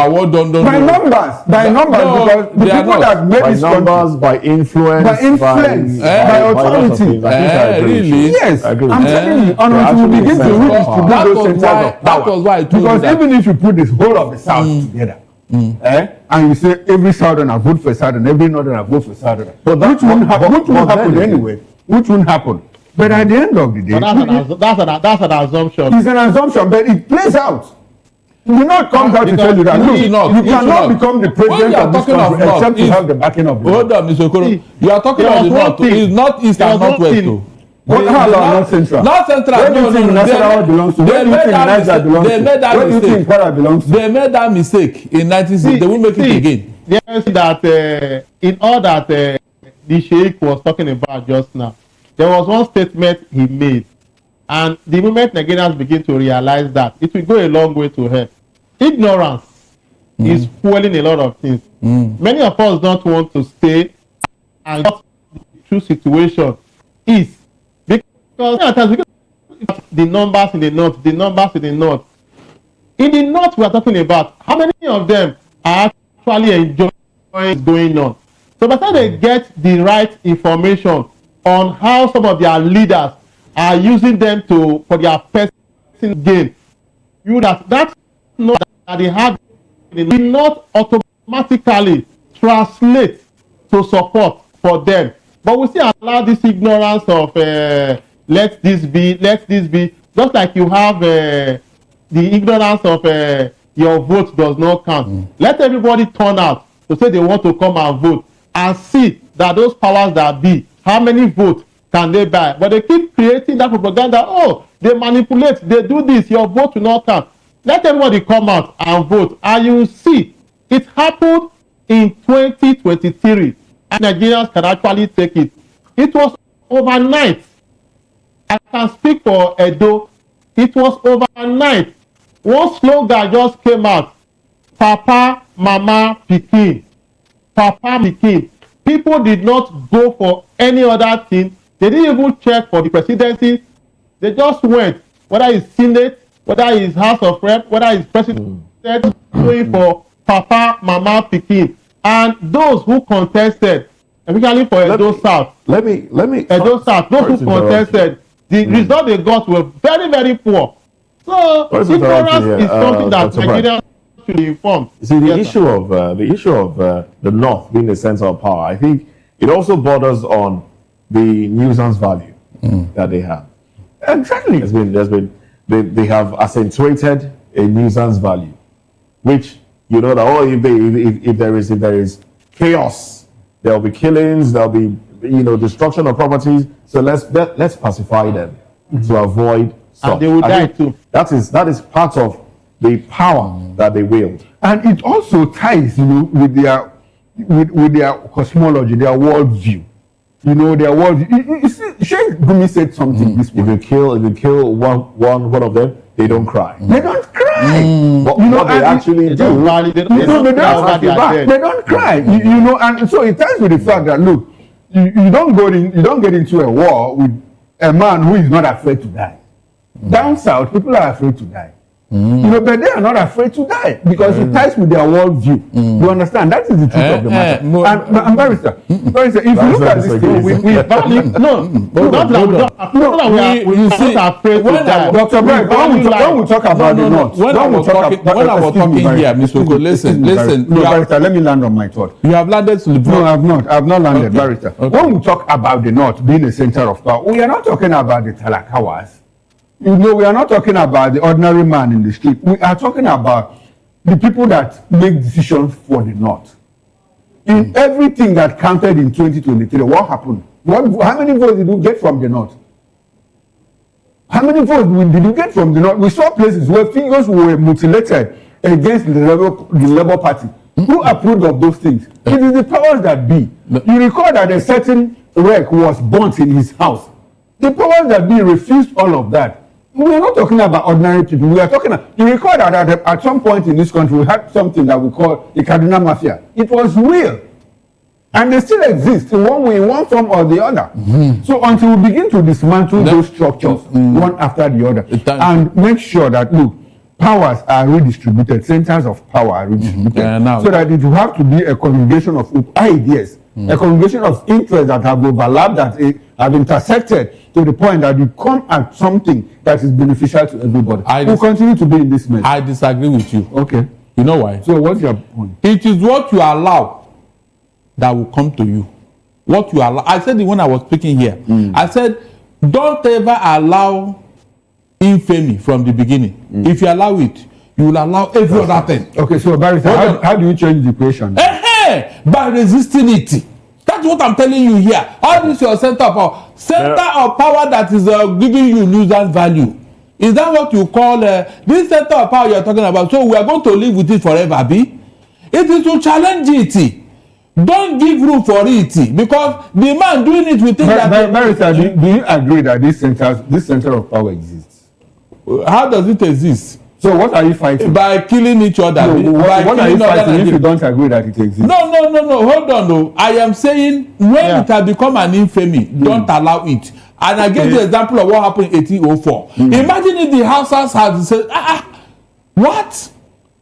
By numbers. By numbers. Because the people that made this country... By influence. By authority. Really? Yes. I'm telling you. And until we begin to redistribute those centers of power. That was why I told you that. Because even if you put this whole of the South together, and you say every Southerner vote for Southerner, every Northerner vote for Southerner, which won't happen anyway. Which won't happen. But at the end of the day, that's an assumption. It's an assumption, but it plays out. You not come out to tell you that. Look, you cannot become the president of this country except to have the backing of the Hold on, Mr. Okoro. You are talking about the North. It's not East and North West too. What about North Central? North Central. Where do you think Nasarawa belongs to? Where do you think Niger belongs to? Where do you think Kwara belongs to? They made that mistake in 1960. They will make it again. Yes, that in all that the Sheikh was talking about just now, there was one statement he made, and the moment Nigerians begin to realize that, it will go a long way to help. Ignorance is fueling a lot of things. Many of us don't want to stay and what the true situation is. Because the numbers in the north, In the north, we are talking about how many of them are actually enjoying what's going on. So by the time they get the right information on how some of their leaders are using them for their personal gain, that's not that they have will not automatically translate to support for them. But we still allow this ignorance of let this be, just like you have the ignorance of your vote does not count. Let everybody turn out to say they want to come and vote and see that those powers that be, how many votes can they buy? But they keep creating that propaganda. Oh, they manipulate, they do this, your vote will not count. Let everybody come out and vote, and you will see it happened in 2023, and Nigerians can actually take it. It was overnight. I can speak for Edo. It was overnight. One slogan just came out: Papa, Mama, Pikin. Papa, Pikin. People did not go for any other thing. They didn't even check for the presidency. They just went, whether it's Senate, whether it's House of Rep, whether it's President, going for Papa, Mama, Pikin. And those who contested, especially for Edo South. Let me. Edo South, those who contested, the result they got were very, very poor. So ignorance is something that Nigerians to be informed. You see, the issue of the North being the center of power, I think it also borders on the nuisance value that they have. Exactly. They have accentuated a nuisance value, which you know that if there is chaos, there will be killings, there will be destruction of properties. So let's pacify them to avoid such. And they will die too. That is part of the power that they wield. And it also ties, with their cosmology, their worldview. Their worldview. You see, Sheikh Gumi said something this morning. If you kill one of them, they don't cry. They don't cry. What they actually do, they don't cry. And so it ties with the fact that look, you don't get into a war with a man who is not afraid to die. Down south, people are afraid to die. But they are not afraid to die because it ties with their worldview. You understand? That is the truth of the matter. And Barrister, if you look at this thing, we are afraid to die. Dr. Berg, when we talk about the North, when I was talking here, Mr. Oko, listen. No, Barrister, let me land on my thought. You have landed to the No, I have not landed, Barrister. When we talk about the North being a center of power, we are not talking about the Talakawas. We are not talking about the ordinary man in the street. We are talking about the people that make decisions for the North. In everything that counted in 2023, what happened? How many votes did you get from the North? How many votes did you get from the North? We saw places where fingers were mutilated against the Labour Party. Who approved of those things? It is the powers that be. You recall that a certain wreck was burnt in his house. The powers that be refused all of that. We are not talking about ordinary people. We are talking. You recall that at some point in this country, we had something that we call the Kaduna Mafia. It was real. And they still exist in one way, in one form or the other. So until we begin to dismantle those structures, one after the other, and make sure that, look, powers are redistributed, centers of power are redistributed, so that it will have to be a congregation of ideas, a congregation of interests that have overlapped, that have intersected to the point that you come at something that is beneficial to everybody. We'll continue to be in this mess. I disagree with you. Okay. You know why? So what's your point? It is what you allow that will come to you. What you allow. I said it when I was speaking here. I said, don't ever allow infamy from the beginning. If you allow it, you will allow every other thing. Okay, so Barrister, how do you change the equation? By resisting it. That's what I'm telling you here. All this your center of power. Center of power that is giving you nuisance value. Is that what you call this center of power you're talking about? So we are going to live with it forever, B? It is to challenge it. Don't give room for it because the man doing it with things that... Barrister, do you agree that this center of power exists? How does it exist? So what are you fighting? By killing each other. No, what are you fighting if you don't agree that it exists? No. Hold on, no. I am saying when it has become an infamy, don't allow it. And I gave the example of what happened in 1804. Imagine if the Hausas had said, what?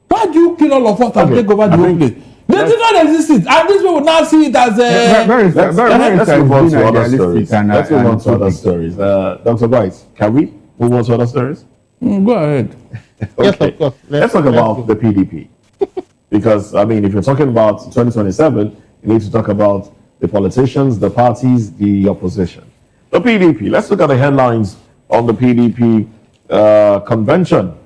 Why do you kill all of us and take over the whole place? They did not exist it. And these people now see it as a... Let's move on to other stories. Let's move on to other stories. Dr. Bright, can we move on to other stories? Go ahead. Okay. Yes, of course. Let's talk about the PDP. Because, I mean, if you're talking about 2027, you need to talk about the politicians, the parties, the opposition. The PDP. Let's look at the headlines on the PDP convention.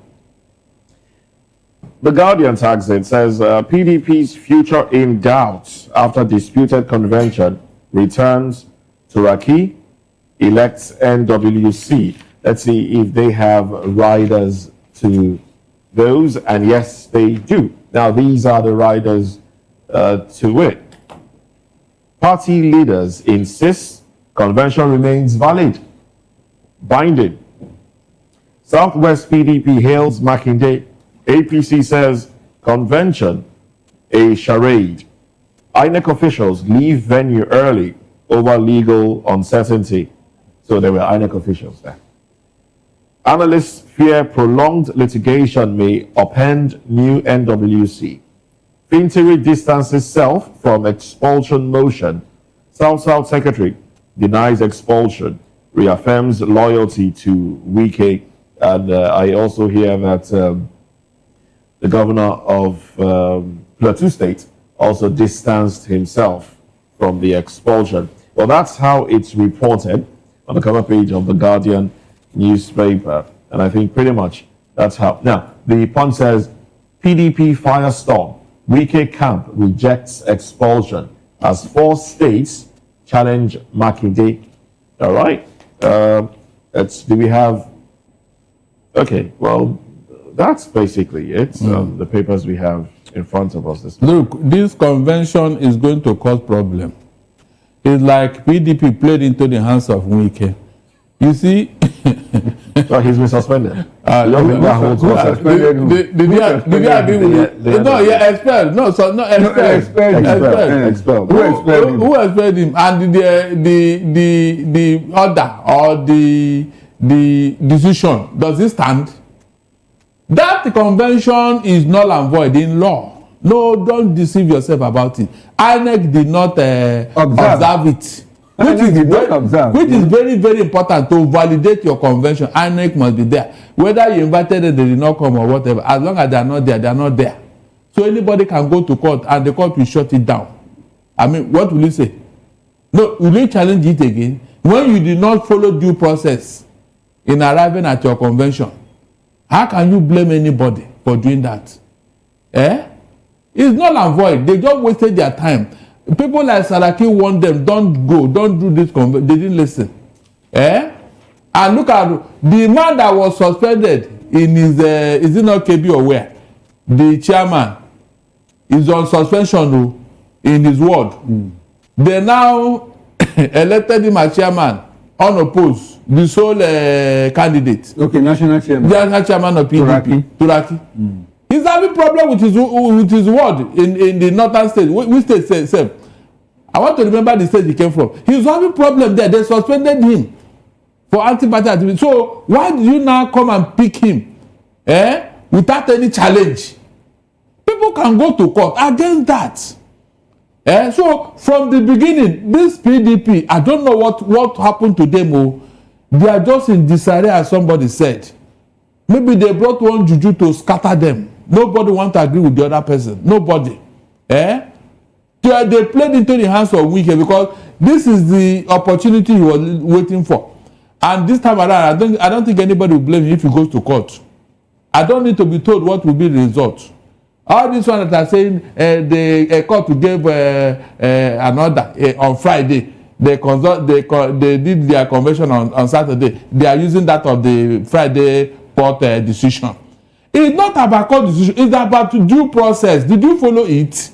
The Guardian tags it, says PDP's future in doubt after disputed convention returns to Raki, elects NWC. Let's see if they have riders to those, and yes, they do. Now, these are the riders to it. Party leaders insist convention remains valid, binding. Southwest PDP hails Makinde. APC says convention a charade. INEC officials leave venue early over legal uncertainty. So there were INEC officials there. Analysts fear prolonged litigation may upend new NWC. Fintiri distances self from expulsion motion. South Secretary denies expulsion, reaffirms loyalty to Wike. And I also hear that the governor of Plateau State, also distanced himself from the expulsion. Well, that's how it's reported on the cover page of the Guardian newspaper. And I think pretty much that's how. Now, the Punch says, PDP firestorm. Wike camp rejects expulsion as 4 states challenge Makinde. All right. Do we have... Okay, well, that's basically it. The papers we have in front of us this morning. Look, this convention is going to cause problem. It's like PDP played into the hands of Wike. You see... Well, he's been suspended. Did you agree with it? No, yeah, expelled. No, so not expelled. Who expelled him? And the order or the decision, does it stand? That convention is null and void in law. No, don't deceive yourself about it. INEC did not observe it. Which is very, very important to validate your convention. INEC must be there. Whether you invited them, they did not come or whatever. As long as they are not there, they are not there. So anybody can go to court and the court will shut it down. I mean, what will you say? No, will you challenge it again? When you did not follow due process in arriving at your convention, how can you blame anybody for doing that? It's null and void. They just wasted their time. People like Saraki warned them, don't go, don't do this convention. They didn't listen. And look at the man that was suspended in his, is it not Kebbi or where? The chairman is on suspension in his ward. They now elected him as chairman, unopposed, the sole candidate. Okay, national chairman. The national chairman of PDP. Turaki. He's having problem with his ward in the northern state. Which state said? I want to remember the state he came from. He's having problem there. They suspended him for anti-party activity. So why do you now come and pick him without any challenge? People can go to court against that. So from the beginning, this PDP, I don't know what happened to them. They are just in disarray, as somebody said. Maybe they brought one juju to scatter them. Nobody wants to agree with the other person. Nobody. They played into the hands of Wike because this is the opportunity he was waiting for. And this time around, I don't think anybody will blame him if he goes to court. I don't need to be told what will be the result. All these ones that are saying the court to give an order on Friday. They did their convention on Saturday. They are using that of the Friday court decision. It's not about court decision. It's about due process. Did you follow it?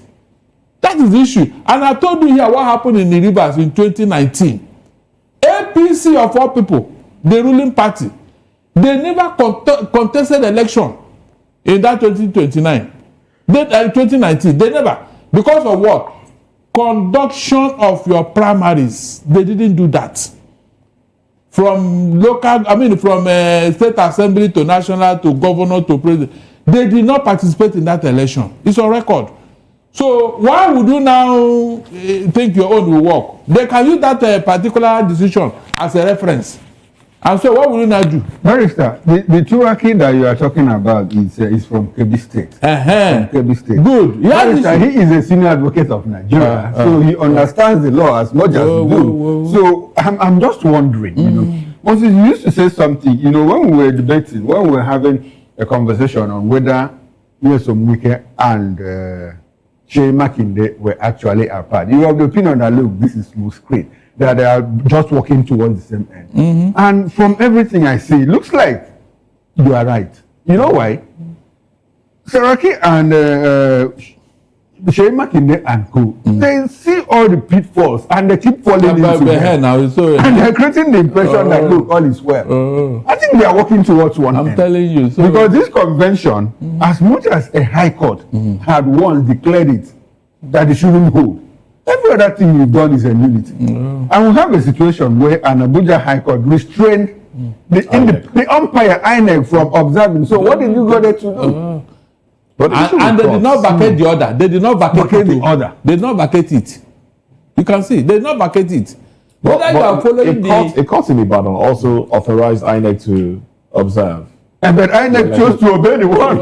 That is the issue. And I told you here what happened in the Rivers in 2019. APC of all people, the ruling party, they never contested election in that 2019. They never. Because of what? Conduction of your primaries. They didn't do that. From state assembly to national to governor to president, they did not participate in that election. It's on record. So why would you now think your own will work? They can use that particular decision as a reference. And so what will you now do? Barrister, the Turaki that you are talking about is from Kebbi State. From Kebbi State. Good. Barrister, he is a senior advocate of Nigeria, so he understands the law as much as you do. So I'm just wondering, you know, Moses, you used to say something, you know, when we were debating, when we were having a conversation on whether Nyesom Wike and Shey Makinde were actually apart. You have the opinion that, look, this is smooth screen, that they are just working towards the same end. And from everything I see, it looks like you are right. You know why? Saraki and Shey Makinde and co, they see all the pitfalls and they keep falling into them. And they're creating the impression that, look, all is well. I think they are working towards one end. I'm telling you. So because this convention, as much as a high court had once declared it that it shouldn't hold, every other thing we've done is a unity. And we have a situation where an Abuja High Court restrained the umpire INEC from observing. So what did you go there to do? And they did not vacate the order. They did not vacate the order. They did not vacate it. You can see, they did not vacate it. Whether you are following a court in Ibadan also authorized INEC to observe. But INEC chose to obey the one.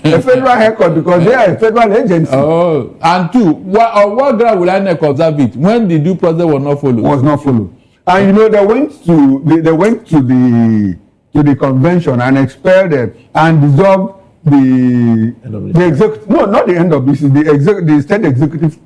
A federal haircut because they are a federal agency. Oh, and two, on what ground will INEC observe it when the due process was not followed? Was not followed. And you know, they went to the convention and expelled them and dissolved the executive, no, not the end of this, the state executive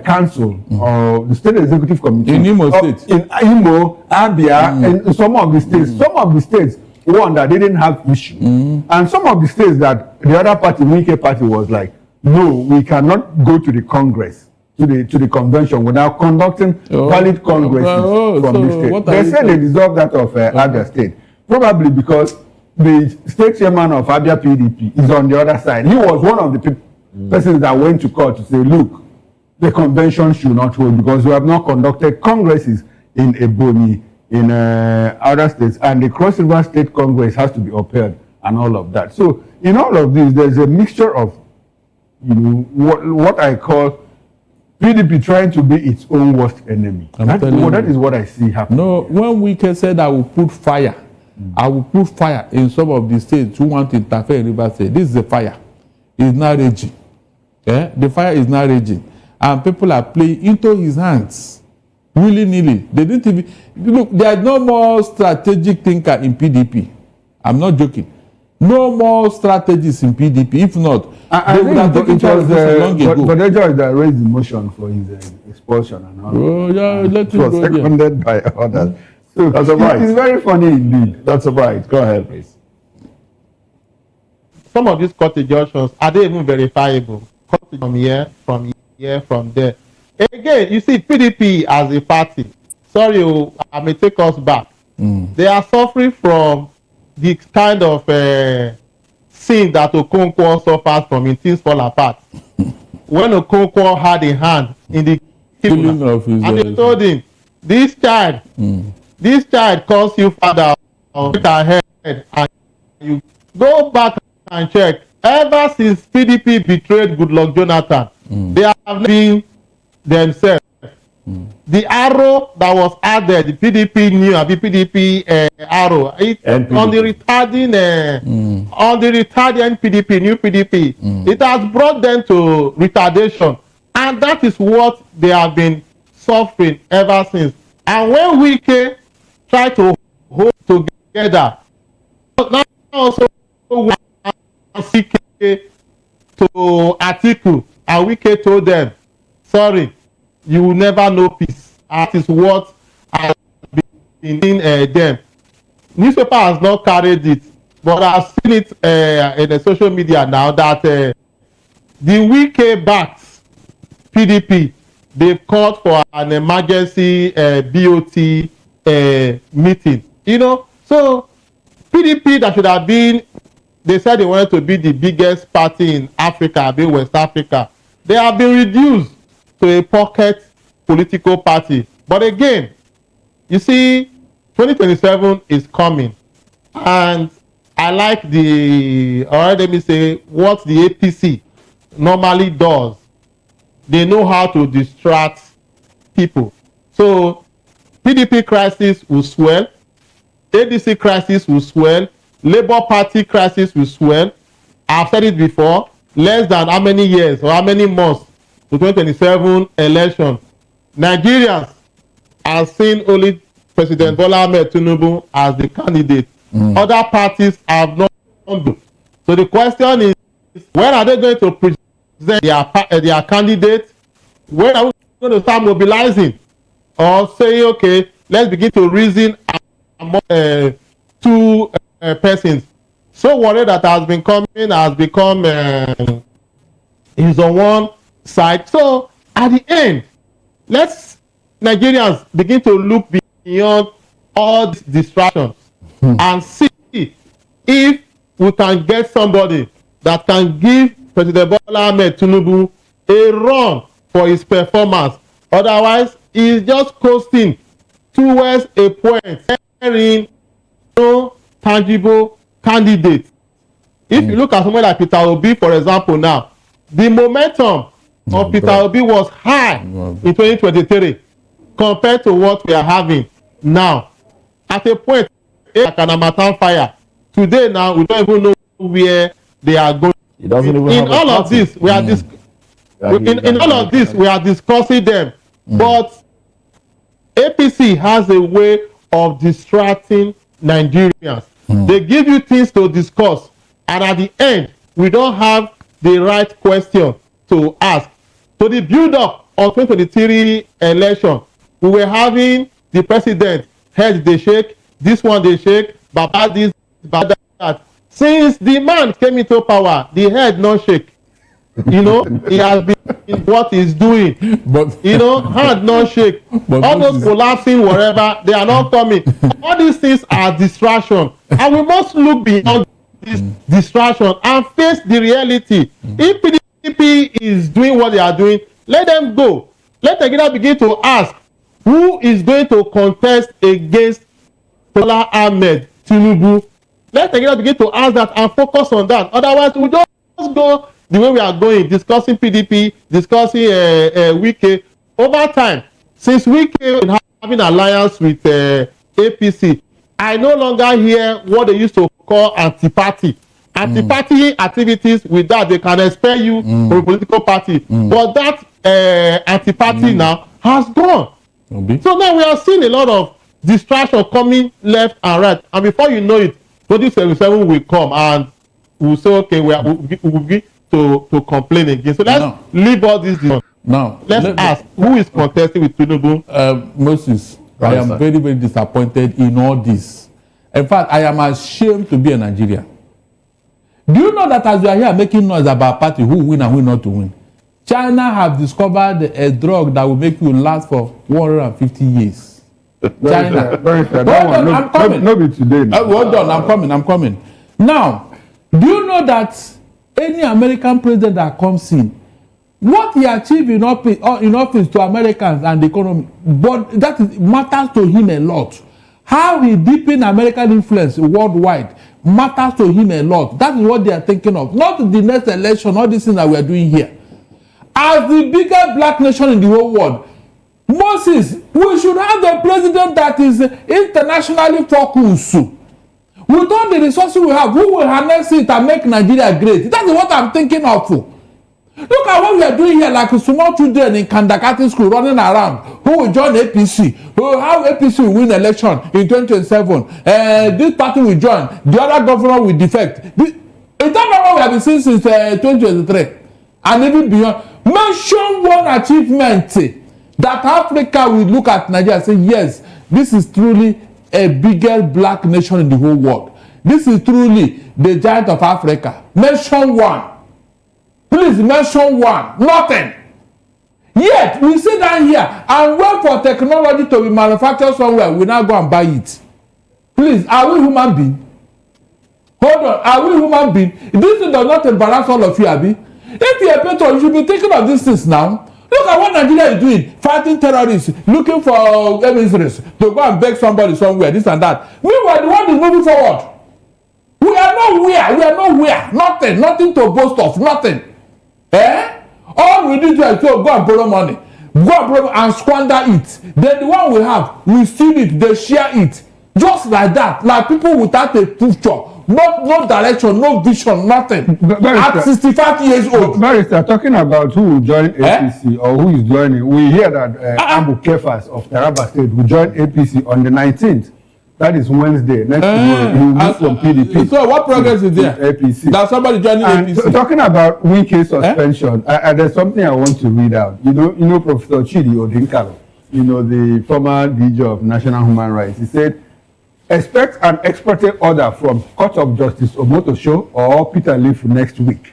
council or the state executive committee in Imo State, in Imo, Abia, and some of the states. Some of the states one that didn't have issue, and some of the states that the other party, Wike party, was like, no, we cannot go to the Congress, to the convention without conducting valid congresses from the state. They said they dissolved that of Abia State, probably because the state chairman of Abia PDP is on the other side. He was one of the persons that went to court to say, look, the convention should not hold because we have not conducted congresses in Ebonyi, in other states, and the Cross River State Congress has to be upheld and all of that. So in all of this, there's a mixture of, you know, what I call PDP trying to be its own worst enemy. That is what I see happening. No, when Wike said I will put fire, I will put fire in some of the states who want to interfere in River State. This is a fire. It's now raging. Yeah? The fire is now raging. And people are playing into his hands. Willy-nilly. They didn't even... Look, there is no more strategic thinker in PDP. I'm not joking. No more strategists in PDP. If not, they would have taken charge of this long ago. But the judge that raised the motion for his expulsion and all. Oh, yeah, let it go. Seconded by others. So that's all right. It's very funny indeed. That's all right. Go ahead, please. Some of these court injunctions, are they even verifiable? From here, from there. Again, you see, PDP as a party, sorry, I may take us back. They are suffering from the kind of sin that Okonkwo suffers from in things fall apart. When Okonkwo had a hand in the killing of his and they told him, this child calls you father ahead, and you go back and check. Ever since PDP betrayed Goodluck Jonathan, they have been themselves. The arrow that was added, the PDP new, the PDP arrow, on the retarding PDP, new PDP, it has brought them to retardation, and that is what they have been suffering ever since. And when we try to hold together, now also CK to Atiku, and Wike told them, sorry, you will never know peace. That is what has been in them. Newspaper has not carried it, but I've seen it in the social media now that the Wike backed PDP, they've called for an emergency BOT meeting. You know, so PDP that should have been, they said they wanted to be the biggest party in Africa, being West Africa. They have been reduced to a pocket political party. But again, you see, 2027 is coming. And I like what the APC normally does. They know how to distract people. So PDP crisis will swell, ADC crisis will swell, Labour Party crisis will swell. I've said it before, less than how many years or how many months to 2027 election. Nigerians have seen only President Bola Ahmed Tinubu as the candidate. Other parties have not done. So the question is, when are they going to present their candidate? When are we going to start mobilizing? Or say, okay, let's begin to reason among two persons. So whatever that has been coming has become is on one side. So at the end, let's Nigerians begin to look beyond all these distractions and see if we can get somebody that can give President Bola Ahmed Tinubu a run for his performance. Otherwise, he's just coasting towards a point carrying no tangible candidate. If you look at someone like Peter Obi, for example, now, the momentum of Peter Obi was high in 2023 compared to what we are having now. At a point, Kanamatan fire. Today now, we don't even know where they are going. It doesn't even in have all a of this, we are in all of this, we are discussing them. But APC has a way of distracting Nigerians. They give you things to discuss, and at the end, we don't have the right question to ask. So the build-up of 2023 election, we were having the president head they shake, this one they shake, Baba this, Baba that. Since the man came into power, the head not shake. You know, he has been in what he's doing. But you know, hand not shake. All those collapsing, whatever, they are not coming. All these things are distraction, and we must look beyond this distraction and face the reality. If PDP is doing what they are doing, let them go. Let Nigeria begin to ask who is going to contest against Bola Ahmed Tinubu. Let Nigeria begin to ask that and focus on that. Otherwise, we just go the way we are going, discussing PDP, discussing Wike. Over time, since Wike been having alliance with APC, I no longer hear what they used to call anti-party. Anti-party activities, with that, they can expel you from a political party. But that anti-party now has gone. So now we are seeing a lot of distraction coming left and right. And before you know it, 2077 will come and we'll say, okay, we'll be to complain again. So let's leave all this. Now, let's ask, who is contesting with Tinubu? Moses, I am very, very disappointed in all this. In fact, I am ashamed to be a Nigerian. Do you know that as we are here making noise about party, who win and who not to win, China have discovered a drug that will make you last for 150 years. China. Hold on, I'm coming. No be today. Hold on, I'm coming. Now, do you know that any American president that comes in, what he achieved in office to Americans and the economy, but that matters to him a lot. How he deepened American influence worldwide matters to him a lot. That is what they are thinking of. Not the next election, all these things that we are doing here. As the biggest black nation in the whole world, Moses, we should have a president that is internationally focused. With all the resources we have, who will harness it and make Nigeria great? That is what I'm thinking of. Look at what we are doing here, like small children in kindergarten school running around. Who will join APC? How APC will win election in 2027? This party will join. The other governor will defect. Is that not what we have been seeing since 2023? And even beyond. Mention one achievement that Africa will look at Nigeria and say, yes, this is truly a biggest black nation in the whole world. This is truly the giant of Africa. Mention one. Please mention one. Nothing. Yet, we sit down here and wait for technology to be manufactured somewhere. We now go and buy it. Please, are we human beings? Hold on. Are we human beings? This thing does not embarrass all of you, Abi. If you are better, you should be thinking of these things now. Look at what Nigeria is doing. Fighting terrorists, looking for emissaries to go and beg somebody somewhere, this and that. Meanwhile, the world is moving forward. We are nowhere. We are nowhere. Nothing. Nothing to boast of. Nothing. All we do is to go and borrow money. Go and borrow and squander it. Then the one we have, we steal it, they share it. Just like that. Like people without a future. No direction, no vision, nothing. At 65 years old. Barrister, talking about who will join APC or who is joining, we hear that Abu Kefas of Taraba State will join APC on the 19th. That is Wednesday. Next tomorrow, he will move from PDP. So what progress is there? APC. There's somebody joining APC. Talking about Wike suspension, there's something I want to read out. You know Professor Chidi Odinkalo, the former DG of National Human Rights. He said, expect an expected order from Court of Justice Omotosho or Peter Leaf next week.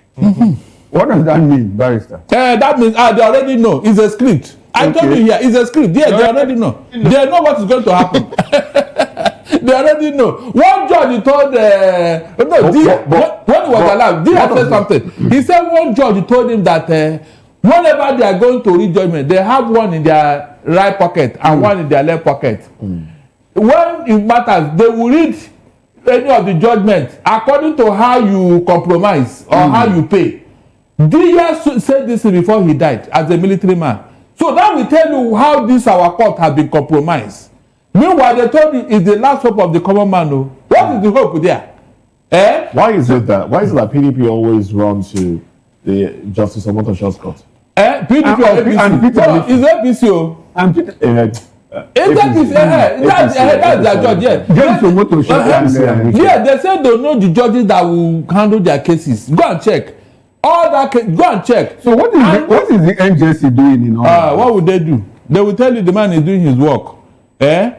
What does that mean, Barrister? That means they already know. It's a script. I told you here, it's a script. Yeah, they already know. They know what is going to happen. They already know. One judge told when he was alive, Dia said something. He said one judge told him that whenever they are going to read judgment, they have one in their right pocket and one in their left pocket. When it matters, they will read any of the judgment according to how you compromise or how you pay. Dia said this before he died as a military man. So that will tell you how this our court has been compromised. Meanwhile, they told you it's the last hope of the common man. No, what is the hope there? Why is it that PDP always run to the Justice Omotosho's court? PDP or APC? No, it's APC. That's their judge. Yeah, they say they know the judges that will handle their cases. Go and check. All that. Go and check. So what is the NJC doing in all? What would they do? They will tell you the man is doing his work. And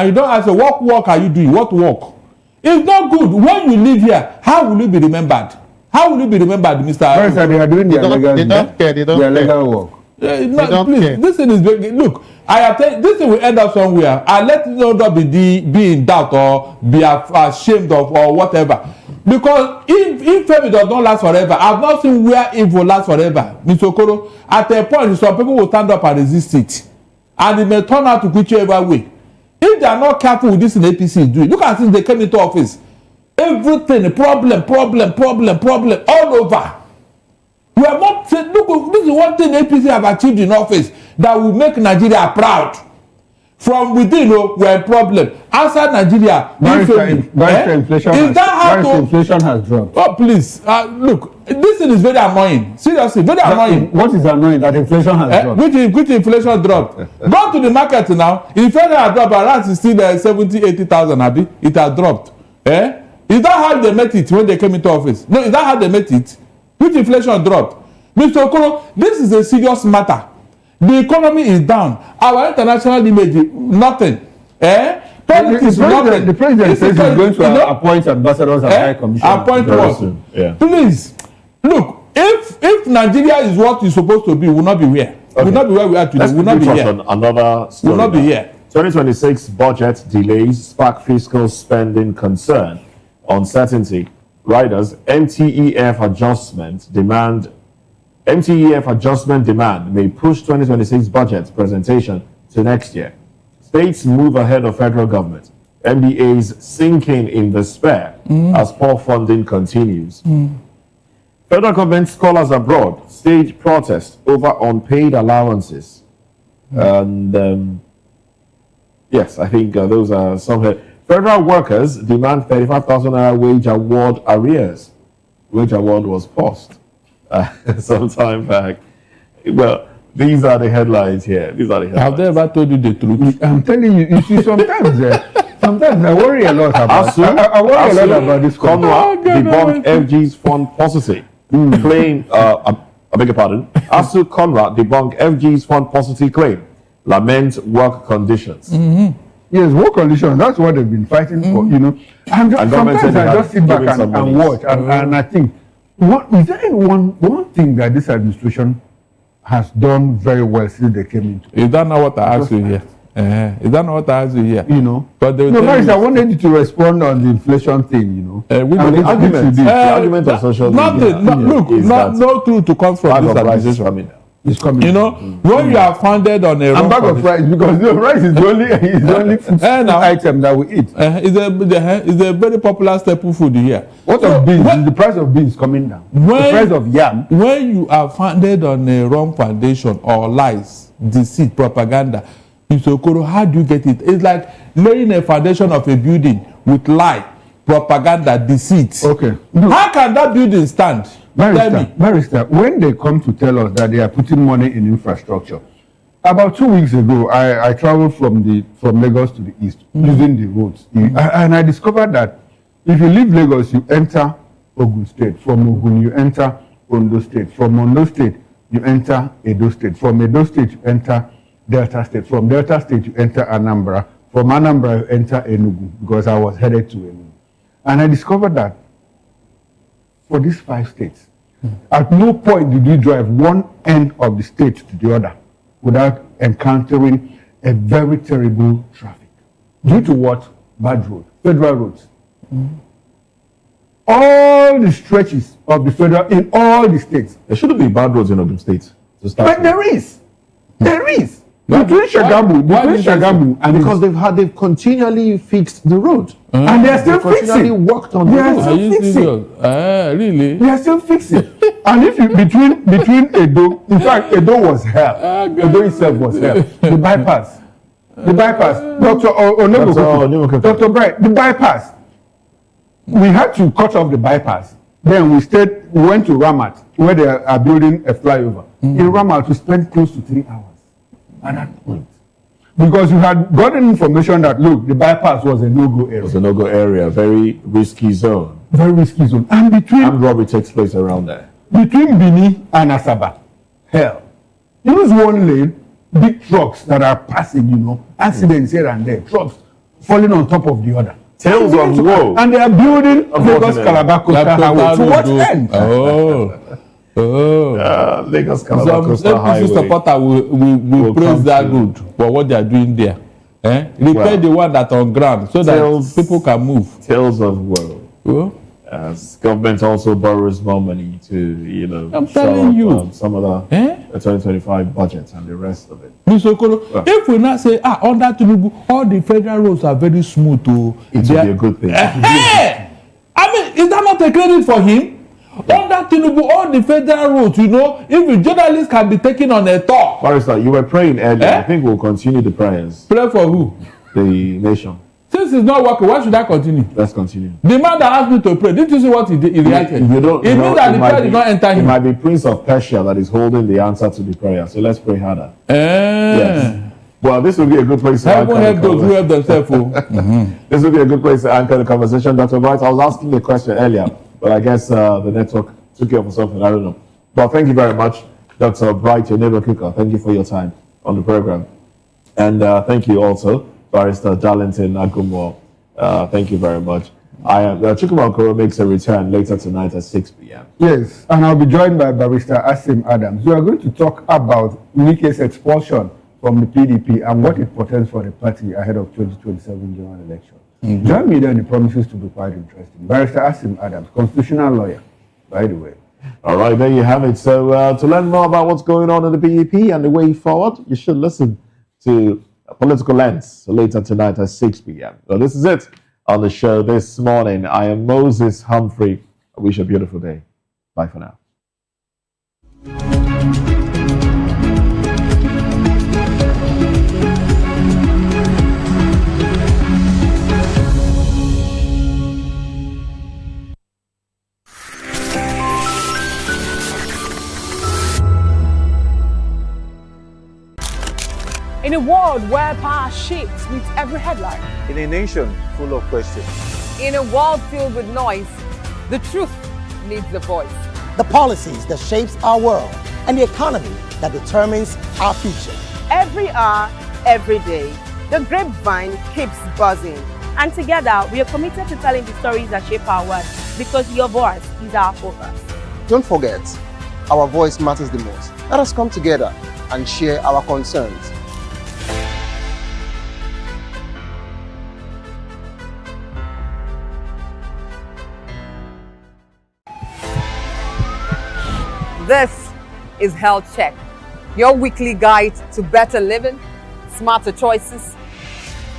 you don't ask, what work are you doing? What work? It's not good. When you live here, how will you be remembered? How will you be remembered, Mr. They are doing their legal work. Please, this thing is very, look, I have said this thing will end up somewhere. I let you not be in doubt or be ashamed of or whatever. Because if fame does not last forever, I've not seen where evil lasts forever. Mr. Okoro, at a point, some people will stand up and resist it. And it may turn out to whichever way. If they are not careful with this in APC is doing, look at since they came into office. Everything, problem, all over. We are not saying, look, this is one thing APC have achieved in office that will make Nigeria proud. From within, we're a problem. Outside Nigeria, inflation has dropped. Oh, please, look, this thing is very annoying. Seriously, very annoying. What is annoying? That inflation has dropped. Which inflation dropped? Go to the market now. Inflation has dropped, around is still 70, 80,000, Abi. It has dropped. Is that how they met it when they came into office? No, is that how they met it? Which inflation dropped? Mr. Okoro, this is a serious matter. The economy is down. Our international image, nothing. Politics, nothing. The president says he's going to appoint ambassadors and high commissioners. Appoint what? Please, look, if Nigeria is what it's supposed to be, we'll not be here. Okay. We'll not be where we are today. We'll not be here. Another story. We'll not be here. 2026 budget delays spark fiscal spending concern. Uncertainty. Riders, MTEF adjustment demand may push 2026 budget presentation to next year. States move ahead of federal government. MBAs sinking in despair as poor funding continues. Federal government scholars abroad stage protest over unpaid allowances. And yes, I think those are some. Federal workers demand 35,000 naira wage award arrears. Wage award was paused some time back. Well, these are the headlines here. Have they ever told you the truth? I'm telling you, see, sometimes I worry a lot about I worry a lot about this. Conrad debunked FG's fund paucity. Claim, I beg your pardon. ASU Conrad debunked FG's fund paucity claim. Lament work conditions. Yes, work conditions. That's what they've been fighting for, And sometimes I just sit back and watch, and I think, is there one thing that this administration has done very well since they came into? Is that not what I asked you here? Is that not what I asked you here? But Maris, I wanted you to respond on the inflation thing, the argument of social media. No truth to come from this administration. It's coming. When you are founded on a bag of rice, because the rice is the only food item that we eat. It's a very popular staple food here. What of beans? The price of beans coming down. The price of yam. When you are founded on a wrong foundation or lies, deceit, propaganda, Mr. Okoro, how do you get it? It's like laying a foundation of a building with lie, propaganda, deceit. Okay. How can that building stand? Barrister, when they come to tell us that they are putting money in infrastructure, about 2 weeks ago, I traveled from Lagos to the east using the roads. And I discovered that if you leave Lagos, you enter Ogun State. From Ogun, you enter Ondo State. From Ondo State, you enter Edo State. From Edo State, you enter Delta State. From Delta State, you enter Anambra. From Anambra, you enter Enugu, because I was headed to Enugu. And I discovered that for these 5 states, at no point did we drive one end of the state to the other without encountering a very terrible traffic. Due to what? Bad road, federal roads. All the stretches of the federal, in all the states. There shouldn't be bad roads in Ogun State to start But there is. Between Shagamu and because they've continually fixed the road. And they are still continually fixing. worked on the road. Are you serious? Really? They are still fixing. And if you between Edo, in fact, Edo was hell. Edo itself was hell. The bypass. The bypass. Dr. Onobukuku. Dr. Bright, the bypass. We had to cut off the bypass. Then we went to Ramat, where they are building a flyover. In Ramat, we spent close to 3 hours at that point. Because you had gotten information that, look, the bypass was a no-go area. It was a no-go area, very risky zone. Very risky zone. And armed robbery takes place around there. Between Bini and Asaba, hell. Use one lane, big trucks that are passing, accidents here and there, trucks falling on top of the other. Tales of woe. And they are building Lagos Calabar Coastal Highway. To what end? Lagos Calabar Coastal Highway. Some supporter will praise that road for what they are doing there. Repair the one that's on ground so that people can move. Tales of woe. As government also borrows more money to, I'm telling you, some of the 2025 budget and the rest of it. Mr. Okolo, if we not say, under Tinubu, all the federal roads are very smooth. It will be a good thing. I mean, is that not a credit for him? Under Tinubu, all the federal roads, if a journalist can be taken on a tour. Barrister, you were praying earlier. I think we'll continue the prayers. Pray for who? The nation. Since it's not working, why should I continue? Let's continue. The man that asked me to pray, didn't you see what he reacted? It means that the prayer did not enter him. It might be Prince of Persia that is holding the answer to the prayer. So let's pray harder. Yes. Well, this will be a good place to anchor help those who help themselves. This will be a good place to anchor the conversation. Dr. Bright, I was asking the question earlier, but I guess the network took care for something. I don't know. But thank you very much, Dr. Bright, your neighbor cooker. Thank you for your time on the program. And thank you also, Barrister Darlington Agumo. Thank you very much. Chukwuma Okoro makes a return later tonight at 6 p.m. Yes, and I'll be joined by Barrister Asim Adams. We are going to talk about Wike's expulsion from the PDP and what it portends for the party ahead of 2027 general election. Join me then, it promises to be quite interesting. Barrister Asim Adams, constitutional lawyer, by the way. All right, there you have it. So to learn more about what's going on in the PDP and the way forward, you should listen to Political Lens later tonight at 6 p.m. Well, this is it on the show this morning. I am Moses Humphrey. I wish you a beautiful day. Bye for now. In a world where power shifts with every headline. In a nation full of questions. In a world filled with noise, the truth needs a voice. The policies that shapes our world and the economy that determines our future. Every hour, every day, the grapevine keeps buzzing. And together, we are committed to telling the stories that shape our world because your voice is our focus. Don't forget, our voice matters the most. Let us come together and share our concerns. This is Health Check, your weekly guide to better living, smarter choices,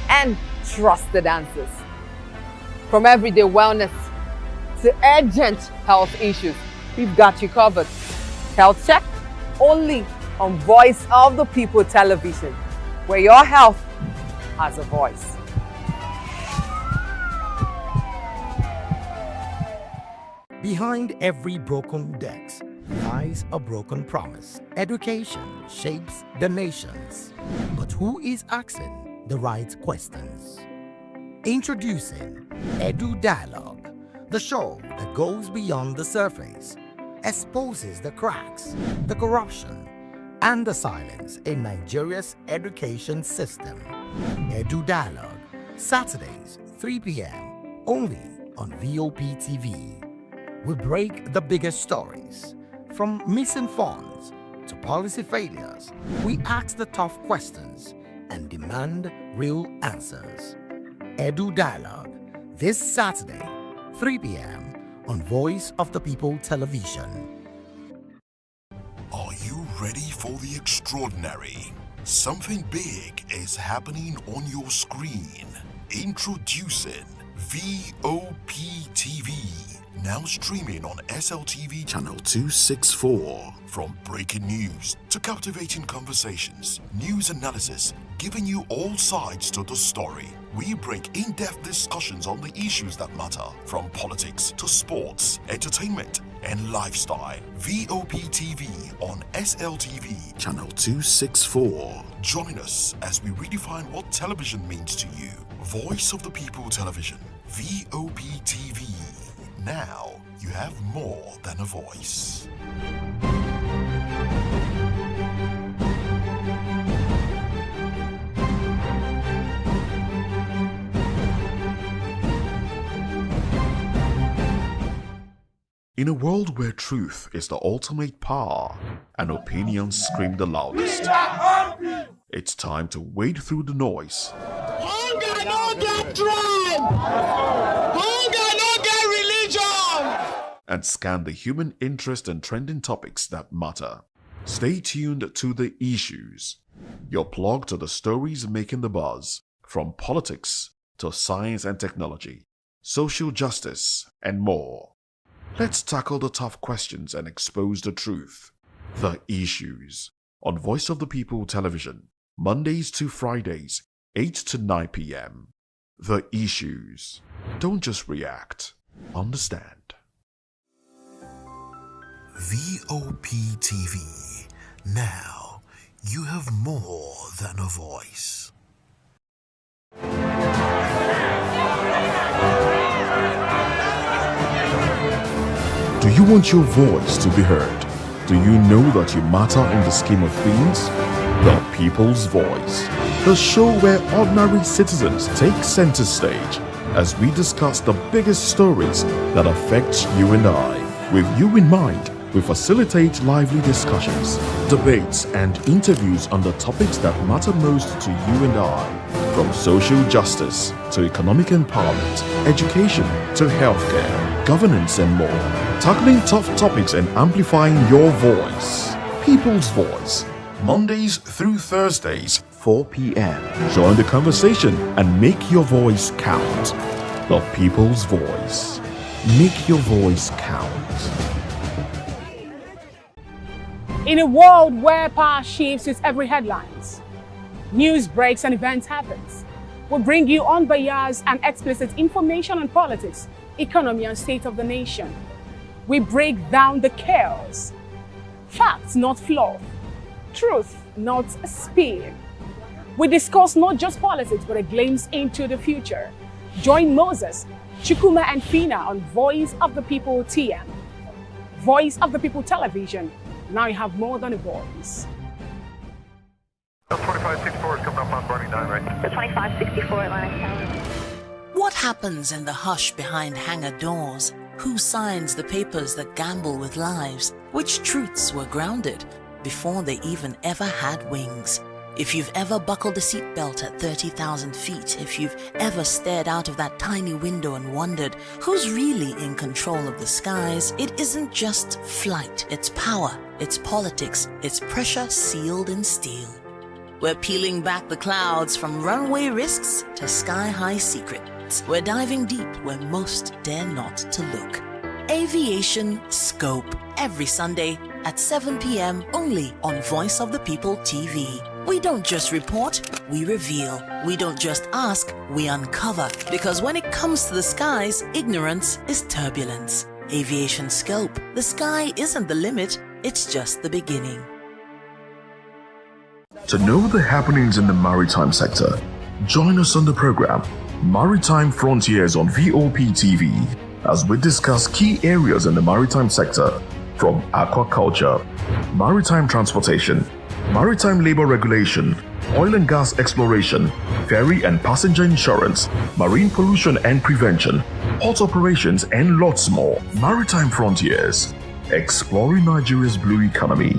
and trusted answers. From everyday wellness to urgent health issues, we've got you covered. Health Check, only on Voice of the People television, where your health has a voice. Behind every broken desk lies a broken promise. Education shapes the nations. But who is asking the right questions? Introducing Edu Dialogue, the show that goes beyond the surface, exposes the cracks, the corruption, and the silence in Nigeria's education system. Edu Dialogue, Saturdays, 3 p.m., only on VOP TV. We break the biggest stories. From missing funds to policy failures, we ask the tough questions and demand real answers. Edu Dialogue, this Saturday, 3 p.m. on Voice of the People television. Are you ready for the extraordinary? Something big is happening on your screen. Introducing VOP TV. Now streaming on SLTV channel 264. From breaking news to captivating conversations, news analysis, giving you all sides to the story. We bring in-depth discussions on the issues that matter, from politics to sports, entertainment, and lifestyle. VOP TV on SLTV, channel 264. Join us as we redefine what television means to you. Voice of the People Television, VOP TV. Now you have more than a voice. In a world where truth is the ultimate power and opinions scream the loudest, it's time to wade through the noise. Hunger no get tribe! Hunger no get religion! And scan the human interest and trending topics that matter. Stay tuned to The Issues, your plug to the stories making the buzz, from politics to science and technology, social justice, and more. Let's tackle the tough questions and expose the truth. The Issues on Voice of the People Television, Mondays to Fridays, 8 to 9 p.m. The Issues. Don't just react, understand. VOP TV. Now you have more than a voice. Do you want your voice to be heard? Do you know that you matter in the scheme of things? The People's Voice, the show where ordinary citizens take center stage as we discuss the biggest stories that affect you and I. With you in mind, we facilitate lively discussions, debates, and interviews on the topics that matter most to you and I, from social justice to economic empowerment, education to healthcare, governance, and more. Tackling tough topics and amplifying your voice. People's Voice, Mondays through Thursdays, 4 p.m. Join the conversation and make your voice count. The People's Voice. Make your voice count. In a world where power shifts with every headlines, news breaks and events happens, we bring you unbiased and explicit information on politics, economy, and state of the nation. We break down the chaos. Facts, not fluff. Truth, not a spin. We discuss not just politics, but a glimpse into the future. Join Moses, Chukuma, and Fina on Voice of the People TM. Voice of the People Television. Now you have more than a voice. 2564 is coming up on Barney 9, right? The 2564 Atlantic Tower. What happens in the hush behind hangar doors? Who signs the papers that gamble with lives? Which truths were grounded before they even ever had wings? If you've ever buckled a seatbelt at 30,000 feet, if you've ever stared out of that tiny window and wondered who's really in control of the skies, it isn't just flight, it's power, it's politics, it's pressure sealed in steel. We're peeling back the clouds from runway risks to sky-high secrets. We're diving deep where most dare not to look. Aviation Scope, every Sunday at 7 p.m. only on Voice of the People TV. We don't just report, we reveal. We don't just ask, we uncover. Because when it comes to the skies, ignorance is turbulence. Aviation Scope, the sky isn't the limit, it's just the beginning. To know the happenings in the maritime sector, join us on the program Maritime Frontiers on VOP TV as we discuss key areas in the maritime sector, from aquaculture, maritime transportation, maritime labor regulation, oil and gas exploration, ferry and passenger insurance, marine pollution and prevention, port operations, and lots more. Maritime Frontiers, exploring Nigeria's blue economy.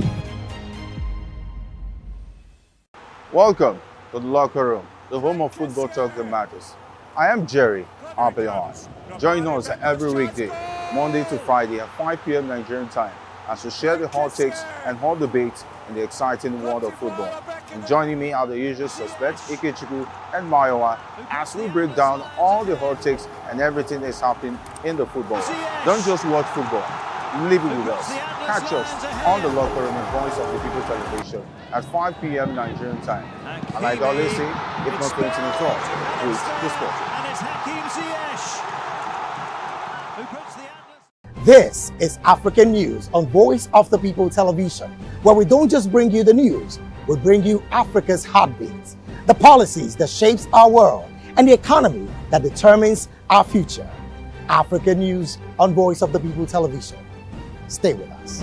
Welcome to the locker room, the home of football talk that matters. I am Jerry Apelon. Join us every weekday, Monday to Friday at 5 p.m. Nigerian time, as we share the hot takes and hot debates in the exciting world of football. And joining me are the usual suspects, Ikechukwu and Mayowa, as we break down all the hot takes and everything that's happening in the football. Don't just watch football, Leave it with us. Catch us on the Locker Room and Voice of the People television at 5 p.m. Nigerian time. And like I always say, if not 2012, please the sport. This is African News on Voice of the People television, where we don't just bring you the news, we bring you Africa's heartbeats, the policies that shapes our world, and the economy that determines our future. African News on Voice of the People television. Stay with us.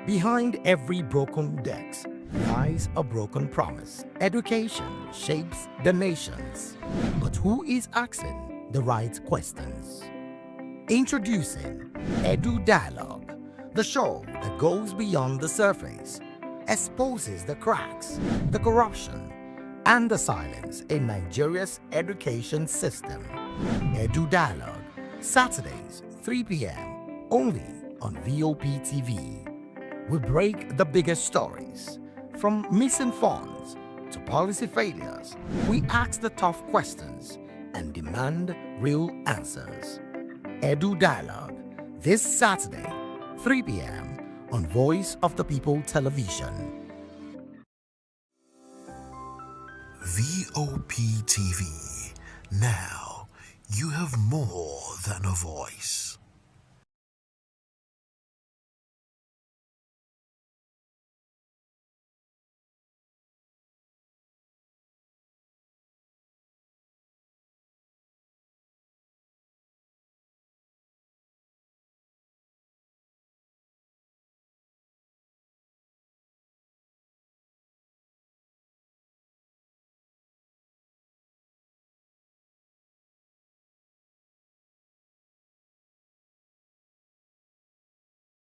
Behind every broken desk lies a broken promise. Education shapes the nations. But who is asking the right questions? Introducing Edu Dialogue, the show that goes beyond the surface, exposes the cracks, the corruption, and the silence in Nigeria's education system. Edu Dialogue, Saturdays, 3 p.m., only on VOP TV. We break the biggest stories, from missing funds to policy failures. We ask the tough questions and demand real answers. Edu Dialogue, this Saturday, 3 p.m. on Voice of the People television. VOP TV. Now, you have more than a voice.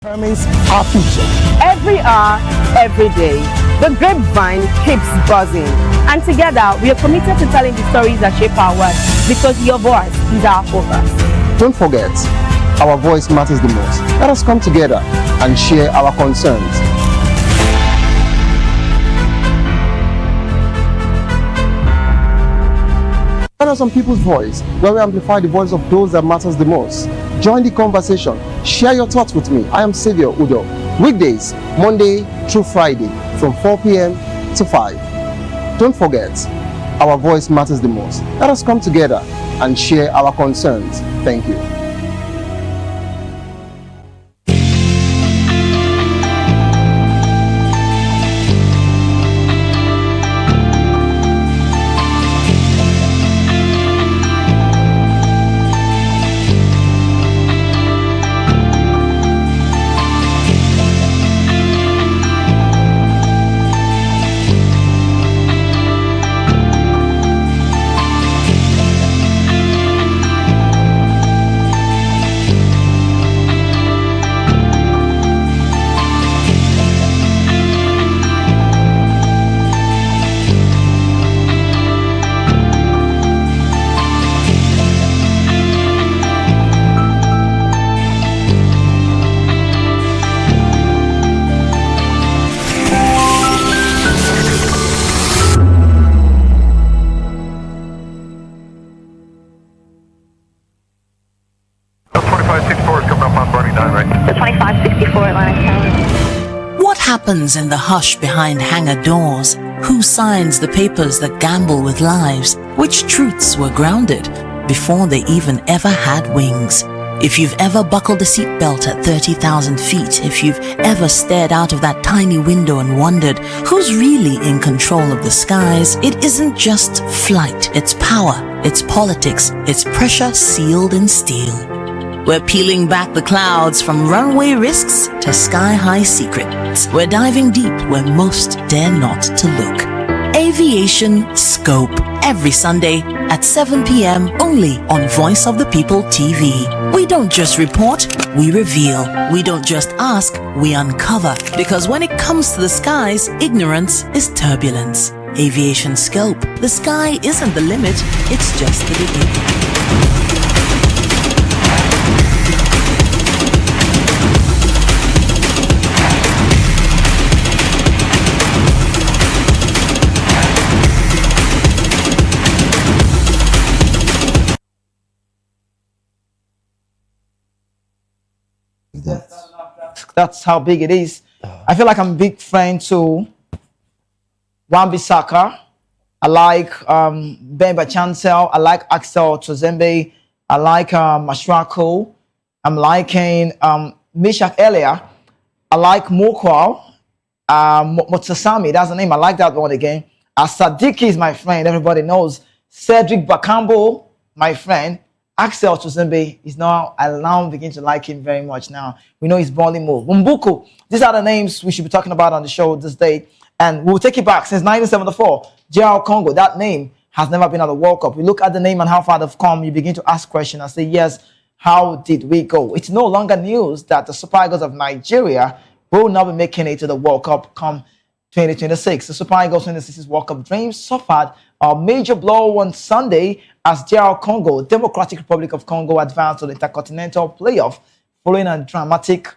Determines our future. Every hour, every day, the grapevine keeps buzzing. And together, we are committed to telling the stories that shape our world, because your voice is our focus. Don't forget, our voice matters the most. Let us come together and share our concerns. Join us on People's Voice, where we amplify the voice of those that matters the most. Join the conversation. Share your thoughts with me. I am Savior Udo. Weekdays, Monday through Friday, from 4 p.m. to 5. Don't forget, our voice matters the most. Let us come together and share our concerns. Thank you. What happens in the hush behind hangar doors? Who signs the papers that gamble with lives? Which truths were grounded before they even ever had wings? If you've ever buckled a seatbelt at 30,000 feet, if you've ever stared out of that tiny window and wondered who's really in control of the skies, it isn't just flight, it's power, it's politics, it's pressure sealed in steel. We're peeling back the clouds from runway risks to sky-high secrets. We're diving deep where most dare not to look. Aviation Scope, every Sunday at 7 p.m. only on Voice of the People TV. We don't just report, we reveal. We don't just ask, we uncover. Because when it comes to the skies, ignorance is turbulence. Aviation Scope, the sky isn't the limit, it's just the beginning. That's how big it is. I feel like I'm a big friend to Wan-Bissaka. I like Bemba Chancel. I like Axel Tozembe. I like Mashrako. I'm liking Mishak Elia. I like Mokwal. Motsasami, that's the name. I like that one again. Sadiki is my friend. Everybody knows. Cedric Bakambo, my friend. Axel Tuzembe is now, I now begin to like him very much now. We know he's balling move. Mbuku, these are the names we should be talking about on the show this day. And we'll take it back since 1974. JR Congo, that name has never been at the World Cup. We look at the name and how far they've come. You begin to ask questions and say, yes, how did we go? It's no longer news that the Super Eagles of Nigeria will not be making it to the World Cup come 2026. The Super Eagles 2026 World Cup dreams suffered a major blow on Sunday as DR Congo, Democratic Republic of Congo, advanced to the Intercontinental Playoff following a dramatic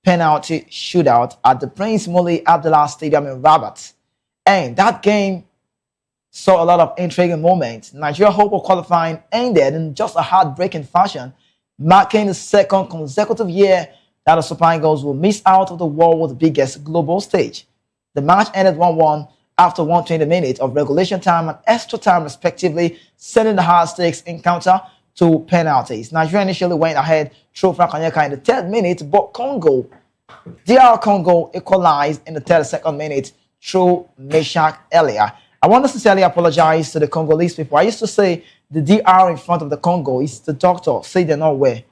penalty shootout at the Prince Moulay Abdallah Stadium in Rabat. And that game saw a lot of intriguing moments. Nigeria's hope of qualifying ended in just a heartbreaking fashion, marking the second consecutive year that the Super Eagles will miss out of the world's biggest global stage. The match ended 1-1 after 120 minutes of regulation time and extra time respectively, sending the high-stakes encounter to penalties. Nigeria initially went ahead through Frank Onyeka in the 3rd minute, but DR Congo equalized in the 32nd minute through Meshach Elia. I want to sincerely apologize to the Congolese people. I used to say the DR in front of the Congo is the doctor. Say they're not where.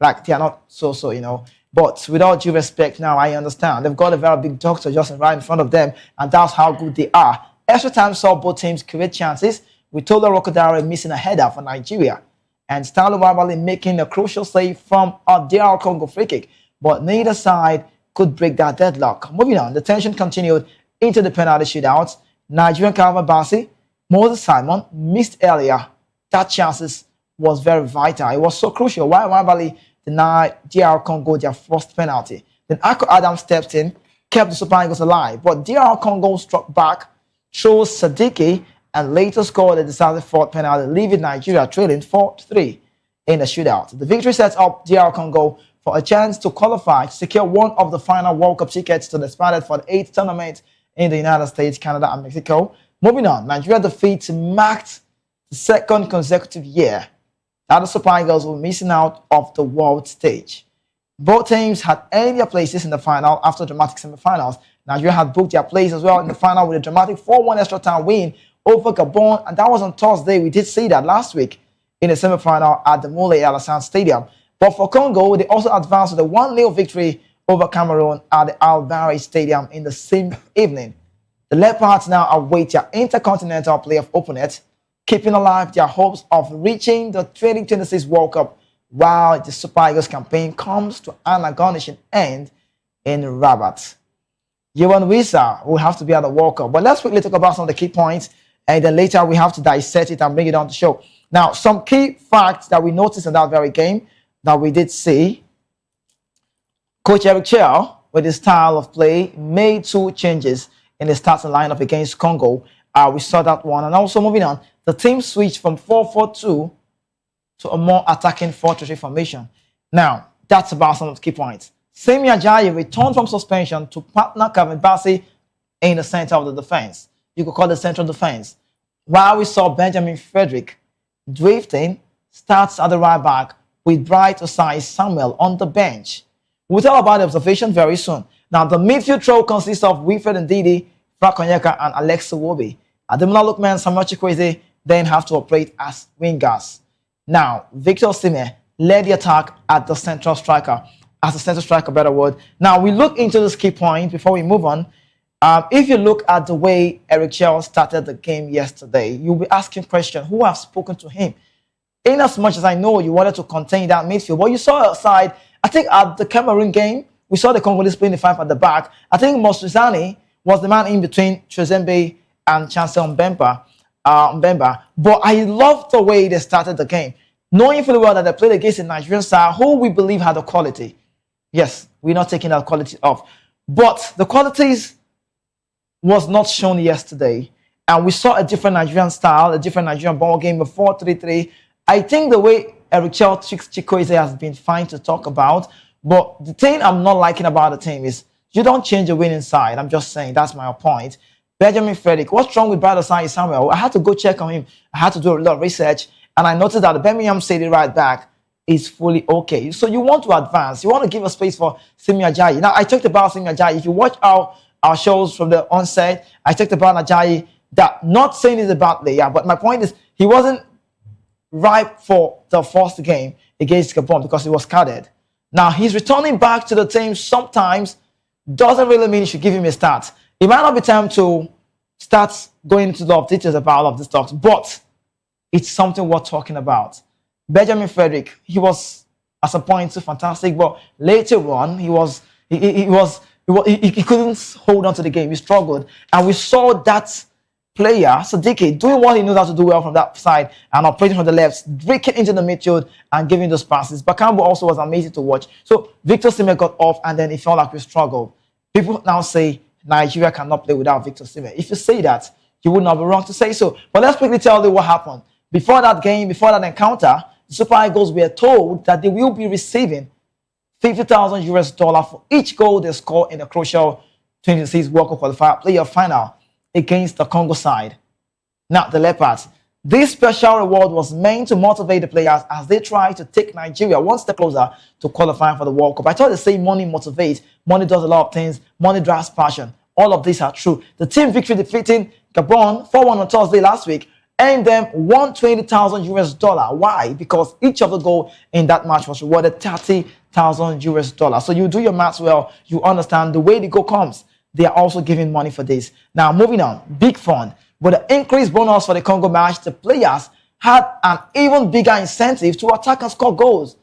Like, they are not so, you know. But with all due respect now, I understand. They've got a very big doctor just right in front of them, and that's how good they are. Extra time saw both teams create chances, with Tola Rokodare missing a header for Nigeria, and Stanley Wabali making a crucial save from a DR Congo free kick. But neither side could break that deadlock. Moving on, the tension continued into the penalty shootouts. Nigerian Calvin Bassey, Moses Simon missed earlier. That chances was very vital. It was so crucial. Why Wabali denied DR Congo their first penalty. Then Ako Adams stepped in, kept the Super Eagles alive, but DR Congo struck back, chose Sadiki, and later scored a decisive 4th penalty, leaving Nigeria trailing 4-3 in the shootout. The victory sets up DR Congo for a chance to qualify to secure one of the final World Cup tickets to the expanded for the 8th tournament in the United States, Canada, and Mexico. Moving on, Nigeria defeat marked the 2nd consecutive year that the Super Eagles were missing out of the world stage. Both teams had earned their places in the final after dramatic semi-finals. Nigeria had booked their place as well in the final with a dramatic 4-1 extra time win over Gabon, and that was on Thursday. We did see that last week in the semi-final at the Moulay Alassane Stadium. But for Congo, they also advanced with a 1-0 victory over Cameroon at the Al Bahri Stadium in the same evening. The Leopards now await their Intercontinental Playoff opponent, keeping alive their hopes of reaching the 2026 World Cup while the Super Eagles campaign comes to an astonishing end in Rabat. Yohan Wissa will have to be at the World Cup. But let's quickly talk about some of the key points, and then later we have to dissect it and bring it on the show. Now, some key facts that we noticed in that very game that we did see. Coach Eric Chell, with his style of play, made 2 changes in the starting lineup against Congo. We saw that one. And also moving on, the team switched from 4-4-2 to a more attacking 4-3-3 formation. Now, that's about some of the key points. Semi Ajayi returned from suspension to partner Calvin Bassey in the center of the defense. You could call it central defense. While we saw Benjamin Frederick drifting, starts at the right back with Bright Osai Samuel on the bench. We'll tell about the observation very soon. Now, the midfield throw consists of Wilfred Ndidi, Frank Onyeka, and Alex Iwobi. Ademola Lookman, Samuel Chukwueze then have to operate as wingers. Now, Victor Osimhen led the attack at the central striker, better word. Now, we look into this key point before we move on. If you look at the way Eric Chell started the game yesterday, you'll be asking questions, who have spoken to him? In as much as I know you wanted to contain that midfield, but you saw outside, I think at the Cameroon game, we saw the Congolese playing the 5 at the back. I think Mosuzani was the man in between Trezembe and Chancel Mbemba. But I love the way they started the game, knowing fully well that they played against a Nigerian side who we believe had the quality. Yes, we're not taking that quality off, but the qualities was not shown yesterday, and we saw a different Nigerian style, a different Nigerian ball game, a 4-3-3. I think the way Eric Chell Chikwueze has been fine to talk about But the thing I'm not liking about the team is you don't change the winning side. I'm just saying that's my point. Benjamin Frederick, what's wrong with Brother Samuel? I had to go check on him. I had to do a lot of research, and I noticed that the Birmingham City right back is fully okay. So you want to advance. You want to give a space for Simi Ajayi. Now, I talked about Simi Ajayi. If you watch our shows from the onset, I talked about Ajayi. That not saying he's a bad player, but my point is he wasn't ripe for the first game against Gabon because he was carded. Now, he's returning back to the team sometimes. Doesn't really mean you should give him a start. It might not be time to start going into a lot of details about all of these talks, but it's something worth talking about. Benjamin Frederick, he was at some point so fantastic, but later on, he couldn't hold on to the game. He struggled, and we saw that player, Sadiki, doing what he knows how to do well from that side and operating from the left, breaking into the midfield and giving those passes. Bakambu also was amazing to watch. So Victor Osimhen got off, and then it felt like we struggled. People now say Nigeria cannot play without Victor Osimhen. If you say that, you would not be wrong to say so. But let's quickly tell you what happened. Before that game, before that encounter, the Super Eagles were told that they will be receiving $50,000 for each goal they score in the crucial 2026 World Cup qualifier playoff final against the Congo side. Now, the Leopards. This special reward was meant to motivate the players as they try to take Nigeria one step closer to qualifying for the World Cup. I thought they say money motivates, money does a lot of things, money drives passion. All of these are true. The team victory defeating Gabon 4-1 on Thursday last week earned them $120,000. Why? Because each of the goals in that match was rewarded $30,000. So you do your maths well, you understand the way the goal comes. They are also giving money for this. Now, moving on, big fun. With the increased bonus for the Congo match, the players had an even bigger incentive to attack and score goals.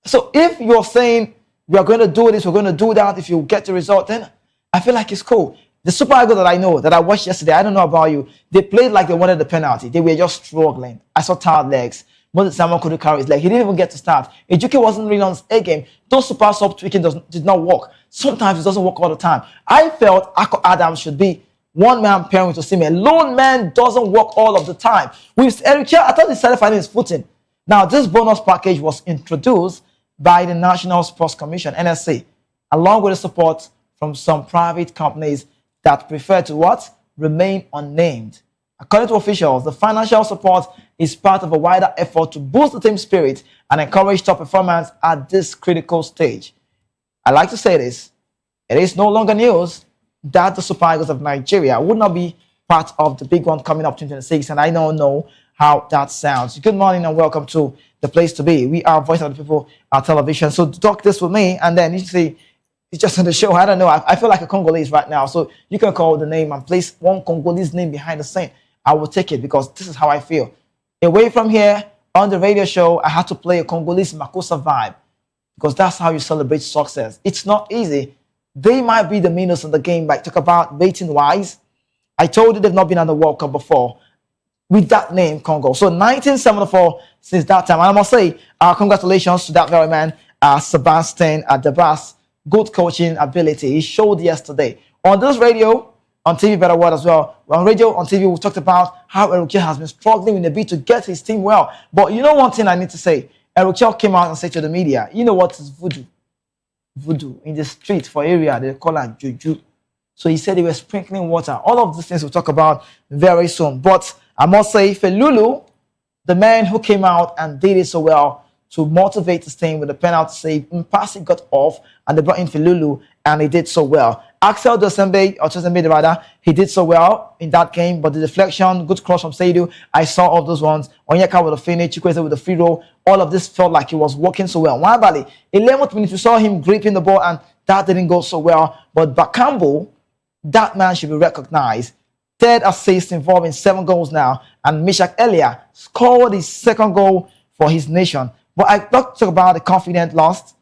So if you're saying, we are going to do this, we're going to do that, if you get the result, then I feel like it's cool. The Super Eagles that I know, that I watched yesterday, I don't know about you, they played like they wanted the penalty. They were just struggling. I saw tired legs. Moses Simon couldn't carry his leg. He didn't even get to start. Ejuke wasn't really on his A game. Those super sub tweaking did not work. Sometimes it doesn't work all the time. I felt Ako Adams should be one man pairing with Osimhen. Lone man doesn't work all of the time. With Eric Chia, I thought he started finding his footing. Now, this bonus package was introduced by the National Sports Commission, NSC, along with the support from some private companies that prefer to what? Remain unnamed. According to officials, the financial support is part of a wider effort to boost the team spirit and encourage top performance at this critical stage. I like to say this, it is no longer news that the Super Eagles of Nigeria would not be part of the big one coming up 2026, and I don't know how that sounds. Good morning and welcome to the place to be. We are Voice of the People, our television. So talk this with me, and then you see it's just on the show. I don't know. I feel like a Congolese right now, so you can call the name and place one Congolese name behind the scene. I will take it because this is how I feel. Away from here, on the radio show, I had to play a Congolese Makosa vibe because that's how you celebrate success. It's not easy. They might be the meanest in the game, but talk about rating-wise. I told you they've not been at the World Cup before with that name, Congo. So 1974 since that time. And I must say, congratulations to that very man, Sebastian Debas. Good coaching ability. He showed yesterday. On this radio, on TV, better word as well. On radio, on TV, we talked about how Erukia has been struggling in the bid to get his team well. But you know one thing I need to say? Erukia came out and said to the media, you know what is voodoo? Voodoo. In the street for area, they call it juju. So he said they were sprinkling water. All of these things we'll talk about very soon. But I must say, Felulu, the man who came out and did it so well to motivate his team with a penalty save, Mpasi got off, and they brought in Felulu, and he did so well. Axel Tosembe rather, he did so well in that game, but the deflection, good cross from Seidu, I saw all those ones. Onyeka with a finish, Chikwese with a free roll, all of this felt like he was working so well. Wabali, 11th minute, we saw him gripping the ball, and that didn't go so well. But Bakambu, that man should be recognized. Third assist involving 7 goals now, and Mishak Elia scored his second goal for his nation. But I talk about the confident loss.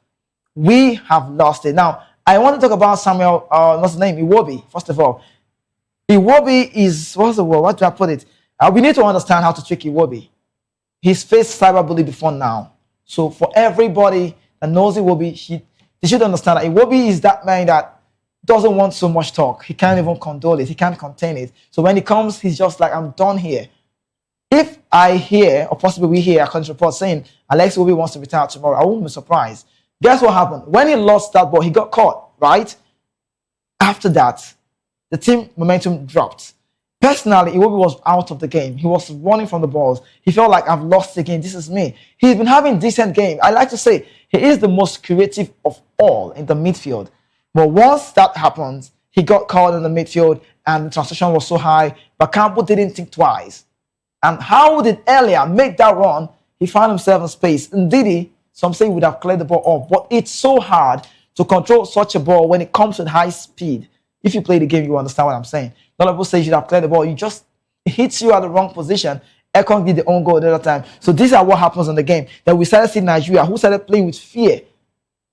We have lost it. Now, I want to talk about Samuel, what's his name? Iwobi, first of all. Iwobi is, what's the word? What do I put it? We need to understand how to trick Iwobi. He's faced cyberbullying before now. So for everybody that knows Iwobi, they should understand that Iwobi is that man that doesn't want so much talk. He can't even condole it. He can't contain it. So when he comes, he's just like, I'm done here. If I hear, or possibly we hear a country report saying Alex Iwobi wants to retire tomorrow, I won't be surprised. Guess what happened? When he lost that ball, he got caught, right? After that, the team momentum dropped. Personally, Iwobi was out of the game. He was running from the balls. He felt like, I've lost the game. This is me. He's been having decent game. I like to say he is the most creative of all in the midfield. But once that happens, he got caught in the midfield and the transition was so high, but Campo didn't think twice. And how did Elia make that run? He found himself in space. Indeed, some say he would have cleared the ball off, but it's so hard to control such a ball when it comes with high speed. If you play the game, you understand what I'm saying. A lot of people say you should have cleared the ball. It hits you at the wrong position. Ekong did the own goal the other time. So these are what happens in the game. Then we started seeing Nigeria, who started playing with fear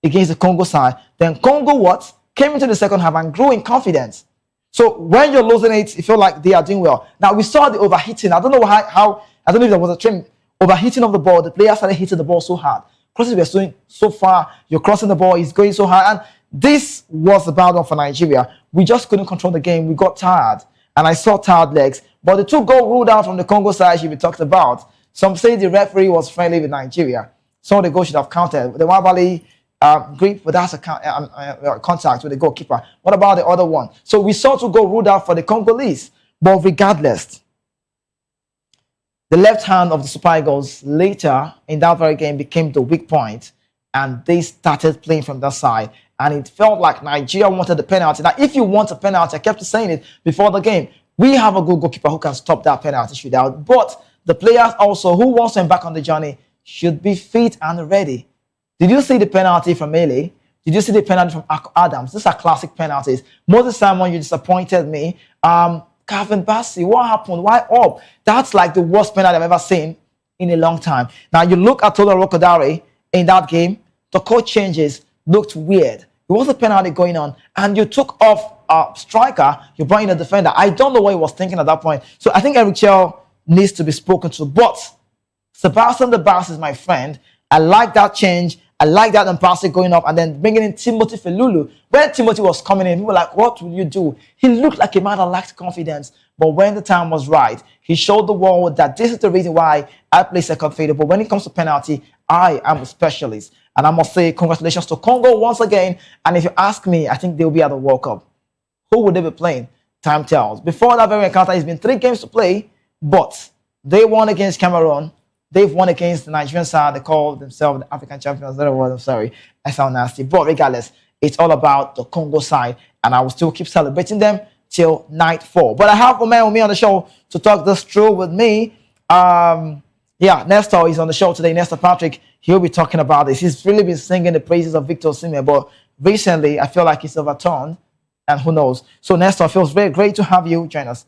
against the Congo side. Then Congo came into the second half and grew in confidence. So when you're losing it, you feel like they are doing well. Now we saw the overhitting. I don't know how I don't know if there was a trend overhitting of the ball. The players started hitting the ball so hard. Crosses were going so far. You're crossing the ball. It's going so hard. And this was the bad one for Nigeria. We just couldn't control the game. We got tired. And I saw tired legs. But the 2-goal ruled out from the Congo side should be talked about. Some say the referee was friendly with Nigeria. So the goal should have counted. The Wabali agreed, but that's a contact with the goalkeeper. What about the other one? So we saw 2-goal ruled out for the Congolese. But regardless, the left hand of the Super Eagles later in that very game became the weak point, and they started playing from that side. And it felt like Nigeria wanted the penalty. Now, if you want a penalty, I kept saying it before the game, we have a good goalkeeper who can stop that penalty shootout. But the players also who wants to embark on the journey should be fit and ready. Did you see the penalty from Mele? Did you see the penalty from Adams? These are classic penalties. Moses Simon, you disappointed me. Calvin Bassey, what happened? Why up? That's like the worst penalty I've ever seen in a long time. Now, you look at Tola Rokodare in that game, the coach changes, looked weird. There was a penalty going on, and you took off a striker, you brought in a defender. I don't know what he was thinking at that point. So I think Eric Chell needs to be spoken to. But Sebastian the Bass is my friend. I like that change. I like that Mpasi going up and then bringing in Timothy Felulu. When Timothy was coming in, people were like, what will you do? He looked like a man that lacked confidence. But when the time was right, he showed the world that this is the reason why I play second fiddle. But when it comes to penalty, I am a specialist. And I must say congratulations to Congo once again. And if you ask me, I think they'll be at the World Cup. Who would they be playing? Time tells. Before that very encounter, it's been 3 games to play, but they won against Cameroon. They've won against the Nigerian side. They call themselves the African champions. I'm sorry. I sound nasty. But regardless, it's all about the Congo side. And I will still keep celebrating them till nightfall. But I have a man with me on the show to talk this through with me. Nestor is on the show today. Nestor Patrick, he'll be talking about this. He's really been singing the praises of Victor Osimhen, but recently I feel like he's overturned, and who knows. So Nestor, it feels very great to have you join us.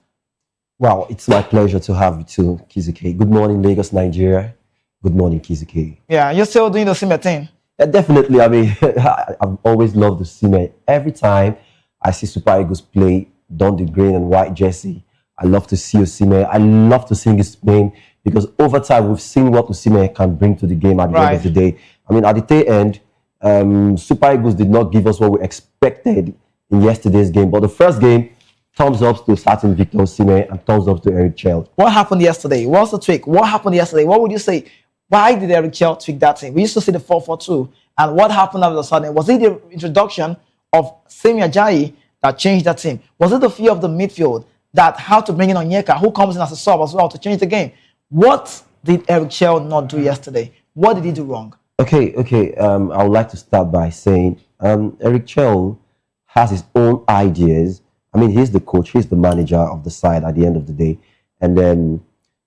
Wow, it's my pleasure to have you too, Kizuke. Good morning, Lagos, Nigeria. Good morning, Kizuke. Yeah, you're still doing the Osimhen thing. Yeah, definitely. I mean, I've always loved the Osimhen. Every time I see Super Eagles play, don the green and white jersey, I love to see Osimhen. I love to sing his name because over time we've seen what Osimhen can bring to the game at the end of the day. I mean, at the tail end, Super Eagles did not give us what we expected in yesterday's game. But the first game, thumbs up to starting Victor Osimhen and thumbs up to Eric Chell. What happened yesterday? What's the tweak? What happened yesterday? What would you say? Why did Eric Chell tweak that thing? We used to see the 4-4-2. And what happened all of a sudden? Was it the introduction of Semi Ajayi that changed that team? Was it the fear of the midfield that had to bring in Onyeka, who comes in as a sub as well, to change the game? What did Eric Chell not do yesterday? What did he do wrong? Okay. I would like to start by saying Eric Chell has his own ideas. I mean, he's the coach, he's the manager of the side at the end of the day. And then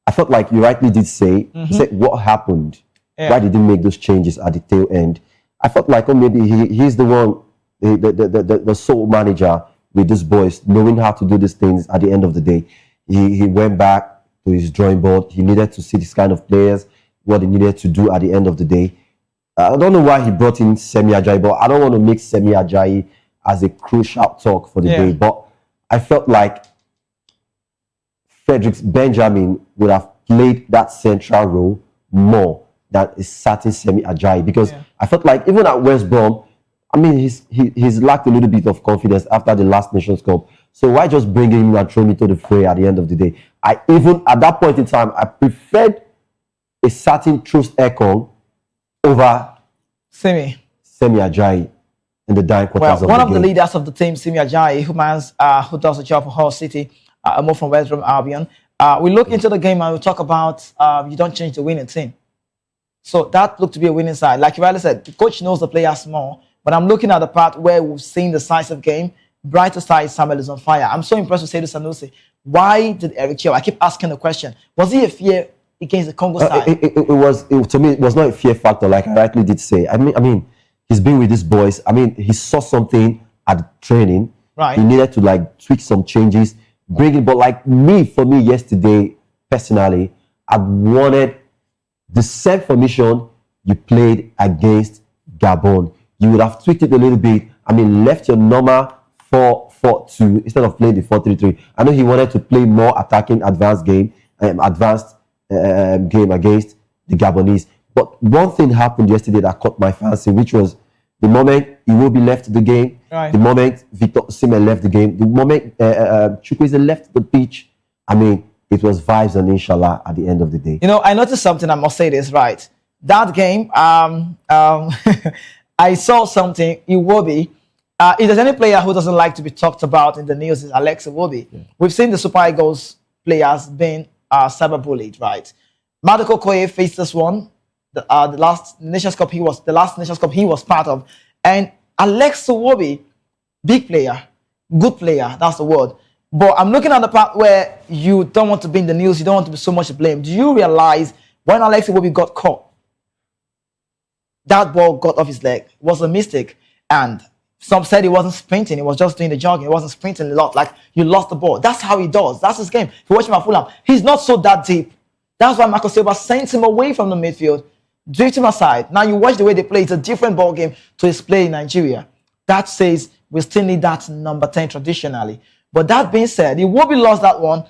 I felt like you rightly did say, he said, what happened? Yeah. Why did he make those changes at the tail end? I felt like, maybe he's the one, the sole manager with these boys, knowing how to do these things at the end of the day. He went back to his drawing board. He needed to see this kind of players, what he needed to do at the end of the day. I don't know why he brought in Semi Ajayi, but I don't want to make Semi Ajayi as a crucial talk for the day. But I felt like Frederick Benjamin would have played that central role more than a certain Semi Ajayi, because I felt like even at West Brom, I mean, he's lacked a little bit of confidence after the last Nations Cup. So why just bring him and throw me to the fray at the end of the day? I even, at that point in time, I preferred a certain Troost Ekong over Semi Semi Ajayi in the dying quarters Well, one of of the the game. leaders of the team, Simi Ajayi, who does the job for Hull City, a move from West Brom Albion. We look into the game and we talk about you don't change the winning team. So that looked to be a winning side. Like you rightly said, the coach knows the players more. But I'm looking at the part where we've seen the size of game. Brighter side, Samuel is on fire. I'm so impressed with Seydou Sanusi. Why did Eric Chell? I keep asking the question. Was he a fear against the Congo side? To me, it was not a fear factor, like I rightly did say. I mean, he's been with these boys. I mean, he saw something at the training. Right. He needed to like tweak some changes, bring it. But like for me yesterday, personally, I wanted the same formation you played against Gabon. You would have tweaked it a little bit. I mean, left your normal 4-4-2 instead of playing the 4-3-3. I know he wanted to play more attacking, advanced game against the Gabonese. But one thing happened yesterday that caught my fancy, which was the moment Iwobi left the game, right. The moment Victor Osimhen left the game, the moment Chukwueze left the pitch. I mean, it was vibes and inshallah at the end of the day. You know, I noticed something. I must say this, right? That game, I saw something. Iwobi. If there's any player who doesn't like to be talked about in the news, is Alex Iwobi. Yeah. We've seen the Super Eagles players being cyberbullied, right? Madoko Koye faced this one. The last Nations Cup he was part of, and Alex Iwobi, big player, good player. That's the word. But I'm looking at the part where you don't want to be in the news. You don't want to be so much blamed. Do you realize when Alex Iwobi got caught, that ball got off his leg? It was a mistake, and some said he wasn't sprinting. He was just doing the jogging. He wasn't sprinting a lot. Like, you lost the ball. That's how he does. That's his game. If you watch him at Fulham, he's not so that deep. That's why Marco Silva sent him away from the midfield, drift him aside. Now you watch the way they play. It's a different ball game to his play in Nigeria. That says we still need that number 10 traditionally. But that being said, Iwobi lost that one.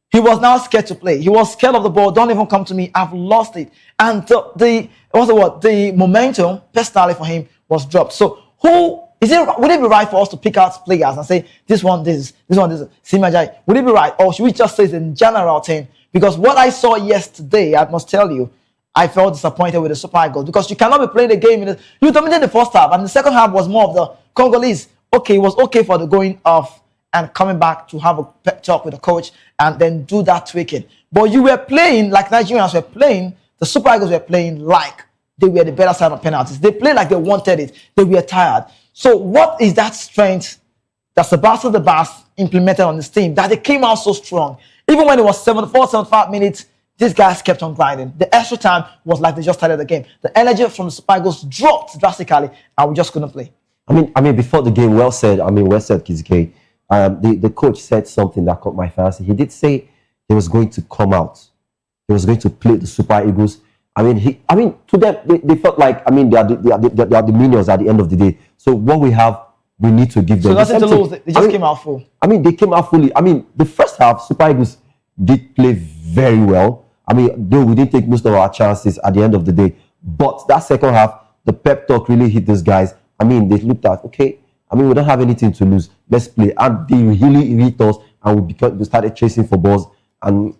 He was now scared to play. He was scared of the ball. Don't even come to me. I've lost it. And the momentum, personally for him, was dropped. So would it be right for us to pick out players and say, this one, this one, Simi Ajayi? Would it be right? Or should we just say it's a general thing? Because what I saw yesterday, I must tell you, I felt disappointed with the Super Eagles because you cannot be playing the game. You dominated the first half, and the second half was more of the Congolese. Okay, it was okay for the going off and coming back to have a pep talk with the coach and then do that tweaking. But you were playing like Nigerians were playing. The Super Eagles were playing like they were the better side of penalties. They played like they wanted it. They were tired. So what is that strength that Sebastian de Bas implemented on this team that they came out so strong? Even when it was 74, 75 minutes, these guys kept on grinding. The extra time was like they just started the game. The energy from the Super Eagles dropped drastically, and we just couldn't play. I mean, before the game, well said, Kizike. The coach said something that caught my fancy. He did say he was going to come out. He was going to play the Super Eagles. To them, they felt like, they are the minions at the end of the day. So what we have, we need to give them. So nothing to lose. They just came out full. They came out fully. The first half, Super Eagles did play very well. Though we didn't take most of our chances at the end of the day. But that second half, the pep talk really hit these guys. They looked at, okay, we don't have anything to lose. Let's play. And they really hit us, and we started chasing for balls. And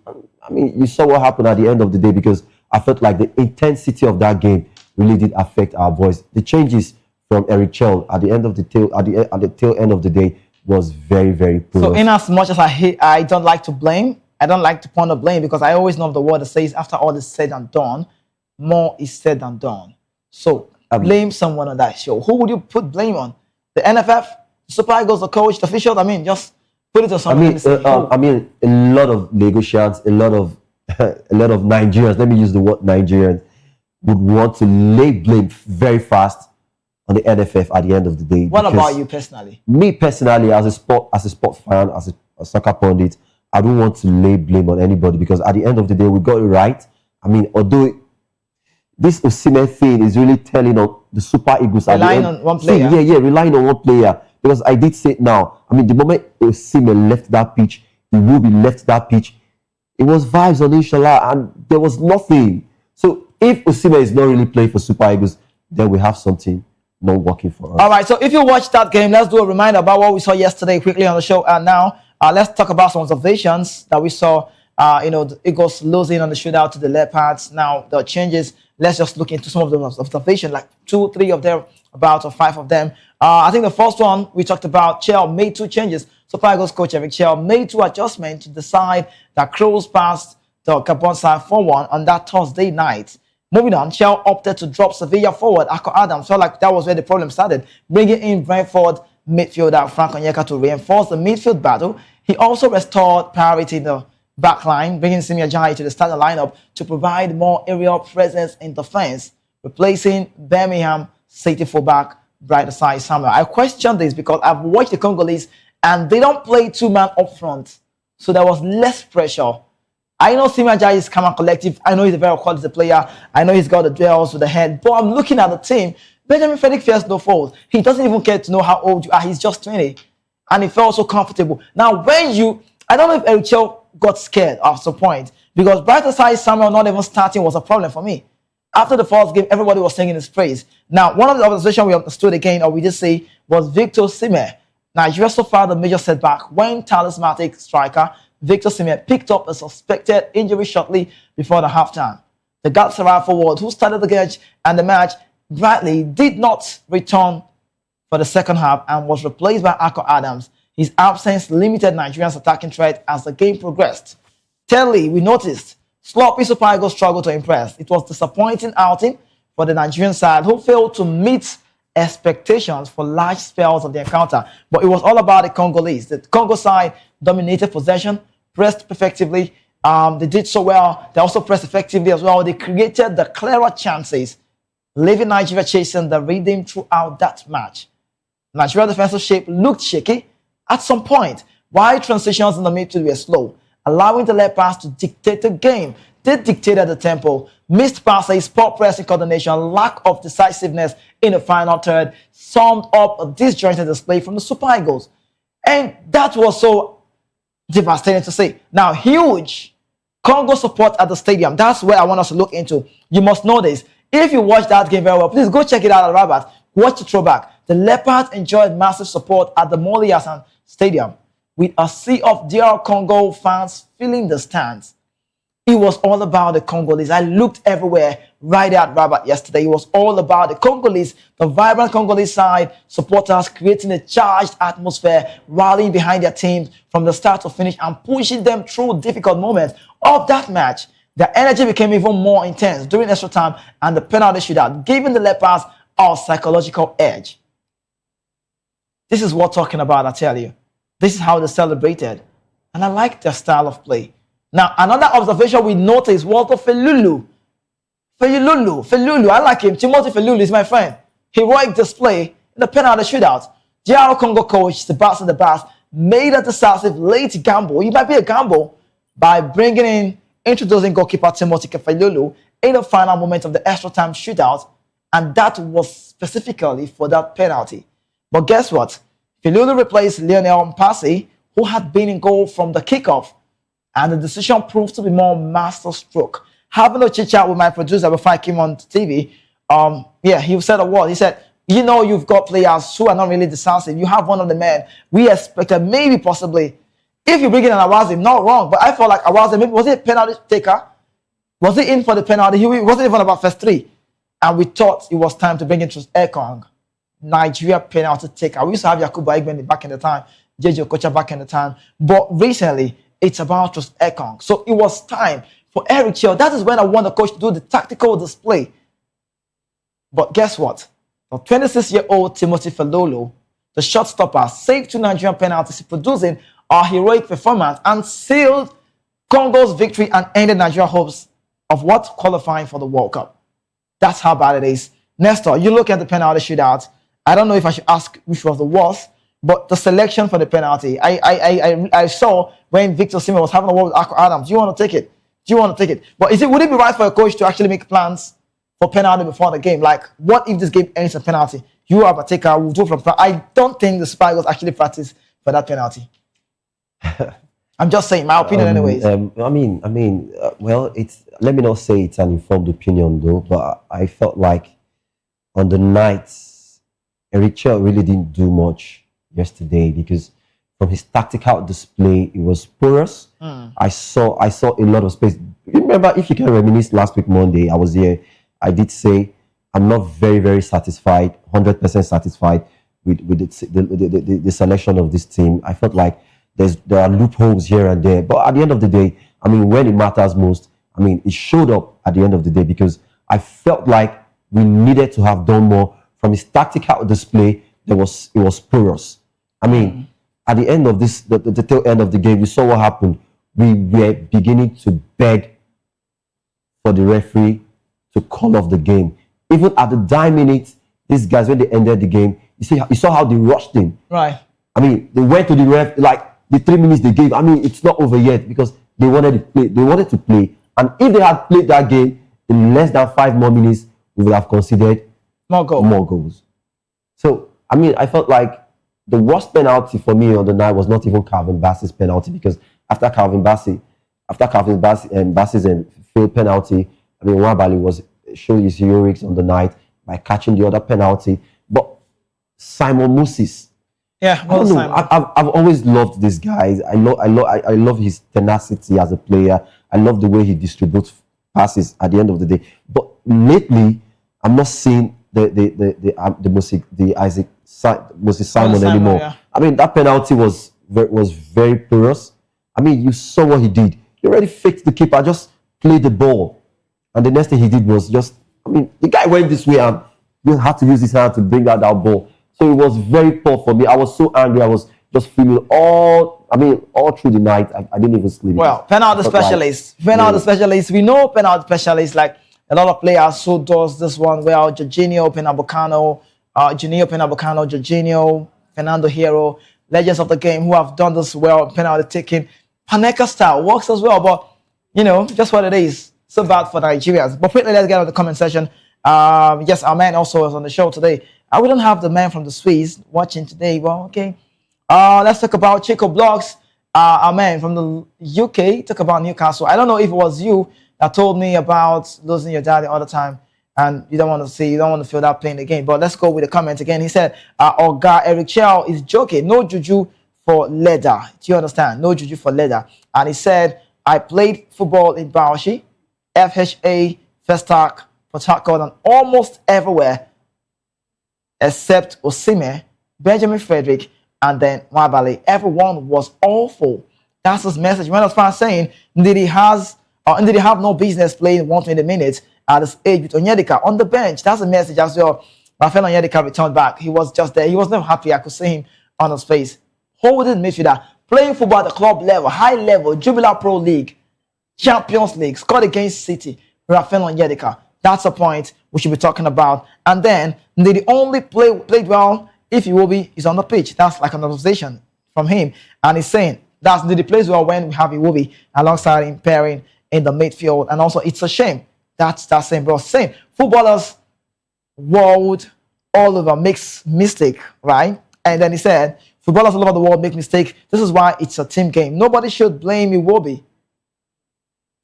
you saw what happened at the end of the day, because I felt like the intensity of that game really did affect our boys. The changes from Eric Chell at the end of the tail end of the day was very, very poor. So in as much as I don't like to blame, I don't like to point the blame, because I always know the word that says after all is said and done, more is said than done. So blame someone on that show. Who would you put blame on? The NFF, the Super Eagles, the coach, the officials? Just put it to someone. A lot of Lagosians, a lot of Nigerians, let me use the word Nigerians, would want to lay blame very fast on the NFF at the end of the day. What about you personally? Me personally, as a sport fan, as a soccer pundit, I don't want to lay blame on anybody, because at the end of the day, we got it right. Although this Osimhen thing is really telling on the Super Eagles. Relying on one player. Relying on one player. Because I did say it now. The moment Osimhen left that pitch, Iwobi left that pitch, it was vibes on inshallah, and there was nothing. So if Osimhen is not really playing for Super Eagles, then we have something not working for us. All right, so if you watched that game, let's do a reminder about what we saw yesterday quickly on the show. And now let's talk about some observations that we saw. The Eagles losing on the shootout to the Leopards. Now the changes. Let's just look into some of the observations, like 2-3 of their about 5 of them. I think the first one we talked about, Chell made 2 changes. Super Eagles coach Eric Chell made 2 adjustments to decide that Crows passed the Gabon side 4-1 on that Thursday night. Moving on, Chell opted to drop Sevilla forward. Akko Adams felt like that was where the problem started, bringing in Brentford midfielder Frank Onyeka to reinforce the midfield battle. He also restored priority in the back line, bringing Simi Ajayi to the starting lineup to provide more aerial presence in defense, replacing Birmingham City fullback Bright Asai Samuel. I question this because I've watched the Congolese and they don't play 2-man up front, so there was less pressure. I know Simi Ajayi is calm and collective. I know he's a very quality player. I know he's got the duels with the head. But I'm looking at the team. Benjamin Frederick fears no fault. He doesn't even care to know how old you are. He's just 20. And he felt so comfortable. Now, I don't know if Eric Chell got scared at some point, because Brighter Side Samuel not even starting was a problem for me. After the first game, everybody was singing his praise. Now, one of the observations we understood again, or we did say, was Victor Osimhen. Nigeria so far the major setback when talismanic striker Victor Osimhen picked up a suspected injury shortly before the halftime. The Galatasaray forward, who started the game and the match, Bradley did not return for the second half and was replaced by Akko Adams. His absence limited Nigeria's attacking threat as the game progressed. Thirdly, we noticed sloppy Super Eagles struggled to impress. It was disappointing outing for the Nigerian side, who failed to meet expectations for large spells of the encounter. But it was all about the Congolese. The Congo side dominated possession, pressed effectively. They did so well. They also pressed effectively as well. They created the clearer chances, leaving Nigeria chasing the rhythm throughout that match. Nigeria's defensive shape looked shaky at some point, while transitions in the midfield were slow, allowing the Leopards to dictate the game. They dictated the tempo. Missed passes, poor pressing coordination, lack of decisiveness in the final third summed up a disjointed display from the Super Eagles. And that was so devastating to see. Now, huge Congo support at the stadium. That's where I want us to look into. You must know this. If you watch that game very well, please go check it out at Rabat. Watch the throwback. The Leopards enjoyed massive support at the Moli Hassan Stadium, with a sea of DR Congo fans filling the stands. It was all about the Congolese. I looked everywhere right at Rabat yesterday. It was all about the Congolese, the vibrant Congolese side, supporters creating a charged atmosphere, rallying behind their teams from the start to finish and pushing them through difficult moments of that match. Their energy became even more intense during extra time and the penalty shootout, giving the Leopards a psychological edge. This is what I'm talking about, I tell you. This is how they celebrated. And I like their style of play. Now, another observation we noticed was the Felulu. I like him. Timothy Felulu is my friend. Heroic display in the penalty shootout. DR Congo coach Sebastian Debas made a decisive late gamble. It might be a gamble by introducing goalkeeper Timothy Felulu in the final moment of the extra time shootout, and that was specifically for that penalty. But guess what? Felulu replaced Lionel Mpasi, who had been in goal from the kickoff, and the decision proved to be more masterstroke. Having a chit-chat with my producer before I came on TV, he said a word. He said, you know, you've got players who are not really decisive. You have one of the men we expected, maybe possibly, if you bring in an Awazim, not wrong, but I felt like Awazim, maybe was he a penalty taker? Was he in for the penalty? He wasn't even about first 3. And we thought it was time to bring in Trust Ekong, Nigeria penalty taker. We used to have Yakubu Aigbeni back in the time, JJ Okocha back in the time, but recently, it's about Trust Ekong. So it was time for Eric Chell. That is when I want the coach to do the tactical display. But guess what? The 26-year-old Timothy Felulu, the shot stopper, saved 2 Nigerian penalties, producing a heroic performance and sealed Congo's victory and ended Nigeria's hopes of what? Qualifying for the World Cup. That's how bad it is. Nestor, you look at the penalty shootout. I don't know if I should ask which was the worst, but the selection for the penalty, I saw when Victor Osimhen was having a word with Akko Adams. Do you want to take it? But would it be right for a coach to actually make plans for penalty before the game? Like, what if this game ends a penalty? You are a taker, we'll do from. I don't think the Super Eagles actually practice for that penalty. I'm just saying my opinion, anyways. Well, let me not say it's an informed opinion though, but I felt like on the nights, Eric Chell really didn't do much yesterday because from his tactical display, it was porous. I saw a lot of space. Remember, if you can reminisce last week Monday, I was here. I did say I'm not very satisfied, 100% satisfied with the selection of this team. I felt like there are loopholes here and there, but at the end of the day, I mean, when it matters most, I mean, it showed up at the end of the day because I felt like we needed to have done more. From his tactical display, it was porous. I mean, at the end of this, the tail end of the game, you saw what happened. We were beginning to beg for the referee to call off the game. Even at the dying minute, these guys, when they ended the game, you saw how they rushed him. Right. I mean, they went to the ref, like the 3 minutes they gave. I mean, it's not over yet because they wanted to play. They wanted to play. And if they had played that game in less than 5 more minutes, we would have considered more goals. So, I mean, I felt like the worst penalty for me on the night was not even Calvin Bassey's penalty because after Calvin Bassey's failed penalty, I mean, Nwabali was showing his heroics on the night by catching the other penalty. But Simon Moses, yeah, I don't know. I've always loved this guy. I love his tenacity as a player. I love the way he distributes passes at the end of the day. But lately, I'm not seeing the Isaac Moses Simon anymore. Yeah. I mean, that penalty was very porous. I mean, you saw what he did. He already faked the keeper, just played the ball. And the next thing he did was just, I mean, the guy went this way and you had to use his hand to bring out that ball. So it was very poor for me. I was so angry. I was just feeling all through the night. I didn't even sleep. Well, penalty specialists. We know penalty specialists, like a lot of players who does this one well. Jorginho Pernambucano, Jorginho, Fernando Hierro, legends of the game who have done this well, penalty taking. Paneka style works as well, but you know, just what it is. So bad for Nigerians. But quickly, let's get on the comment section. Yes, our man also is on the show today. We don't have the man from the Swiss watching today. Well, okay. Let's talk about Chico Blogs. Our man from the UK, talk about Newcastle. I don't know if it was you that told me about losing your dad the other time, and you don't want to feel that pain again. But let's go with the comment again. He said, Oga Eric Chell is joking. No juju for leather. Do you understand? No juju for leather. And he said, I played football in Bauchi, FHA, Festac, Port Harcourt, and almost everywhere except Osime, Benjamin Frederick, and then Nwabali. Everyone was awful. That's his message. When I was saying, did he have no business playing 120 minutes at his age with Onyedika on the bench? That's a message as well. Rafael Onyedika returned back. He was just there. He was never happy. I could see him on his face. Holding midfielder, playing football at the club level, high level, Jubilee Pro League, Champions League, scored against City. Rafael Onyedika. That's a point we should be talking about. And then they only played well if Iwobi is on the pitch. That's like an observation from him. And he's saying that's the plays well when we have Iwobi alongside him pairing in the midfield. And also, it's a shame. That's that same bro saying footballers world all over makes mistake, right? And then he said footballers all over the world make mistake. This is why it's a team game. Nobody should blame Iwobi.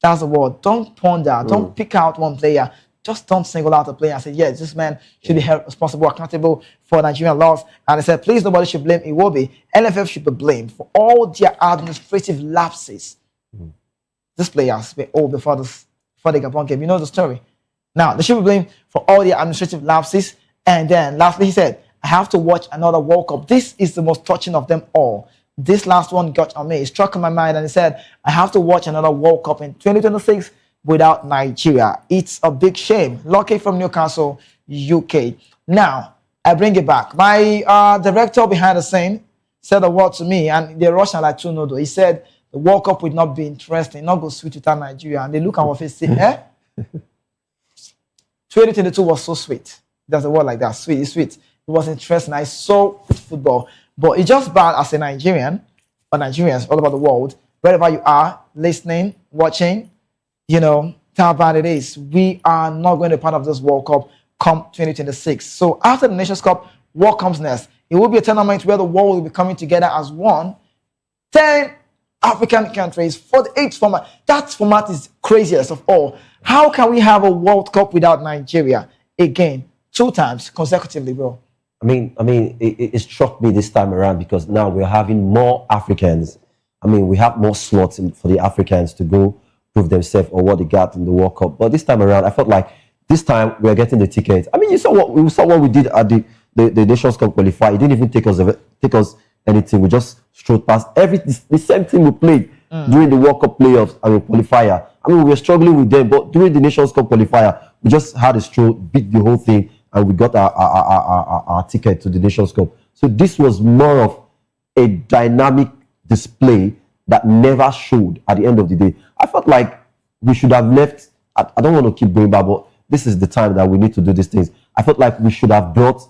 That's the word. Don't ponder. Don't pick out one player. Just don't single out a player and say, yes, this man should be held responsible, accountable for Nigerian laws. And he said, please, nobody should blame Iwobi. NFF should be blamed for all their administrative lapses. These players were all before the Gabon game. You know the story. Now, they should be blamed for all their administrative lapses. And then, lastly, he said, I have to watch another World Cup. This is the most touching of them all. This last one got on me. It struck in my mind, and he said, I have to watch another World Cup in 2026 without Nigeria. It's a big shame. Lucky from Newcastle, UK. Now, I bring it back. My director behind the scene said a word to me, and they rushed like two noodles. He said, the World Cup would not be interesting, not go sweet without Nigeria. And they look at our face and say, 2022 was so sweet. There's a word like that, sweet, it's sweet. It was interesting. I saw football. But it's just bad as a Nigerian, or Nigerians all over the world, wherever you are, listening, watching, you know, how bad it is. We are not going to be part of this World Cup come 2026. So after the Nations Cup, what comes next? It will be a tournament where the world will be coming together as one. 10 African countries for the 8th format. That format is craziest of all. How can we have a World Cup without Nigeria? Again, 2 times consecutively, bro. I mean, it struck me this time around because now we're having more Africans. I mean, we have more slots for the Africans to go prove themselves or what they got in the World Cup. But this time around, I felt like This time we are getting the tickets. I mean, you saw what we did at the Nations Cup qualifier. It didn't even take us anything. We just strode past the same thing we played during the World Cup playoffs and the qualifier. I mean, we were struggling with them, but during the Nations Cup qualifier, we just had a stroll, beat the whole thing, and we got our ticket to the Nations Cup. So this was more of a dynamic display that never showed at the end of the day. I felt like we should have left. I don't want to keep going back, but this is the time that we need to do these things. I felt like we should have left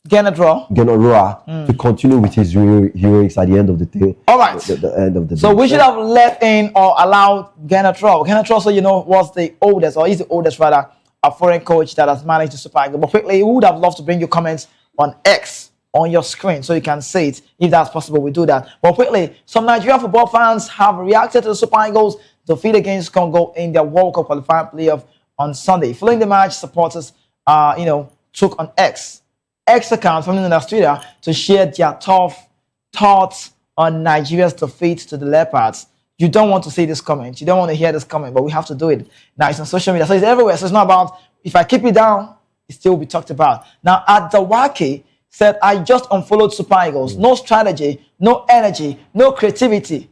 Gennaro Roa to continue with his heroics at the end of the day. All right. The end of the day. So we should have left in or allowed Gennaro. Gennaro, so was the oldest, or is the oldest rather, a foreign coach that has managed the Super Eagles. But quickly, we would have loved to bring you comments on X on your screen so you can see it. If that's possible, we do that. But quickly, some Nigerian football fans have reacted to the Super Eagles' defeat against Congo in their World Cup qualifying playoff on Sunday. Following the match, supporters, took on X account from Australia to share their tough thoughts on Nigeria's defeat to the Leopards. You don't want to see this comment. You don't want to hear this comment, but we have to do it. Now, it's on social media, so it's everywhere. So it's not about, if I keep it down, it still will be talked about. Now, Adawaki said, I just unfollowed Super Eagles. No strategy, no energy, no creativity.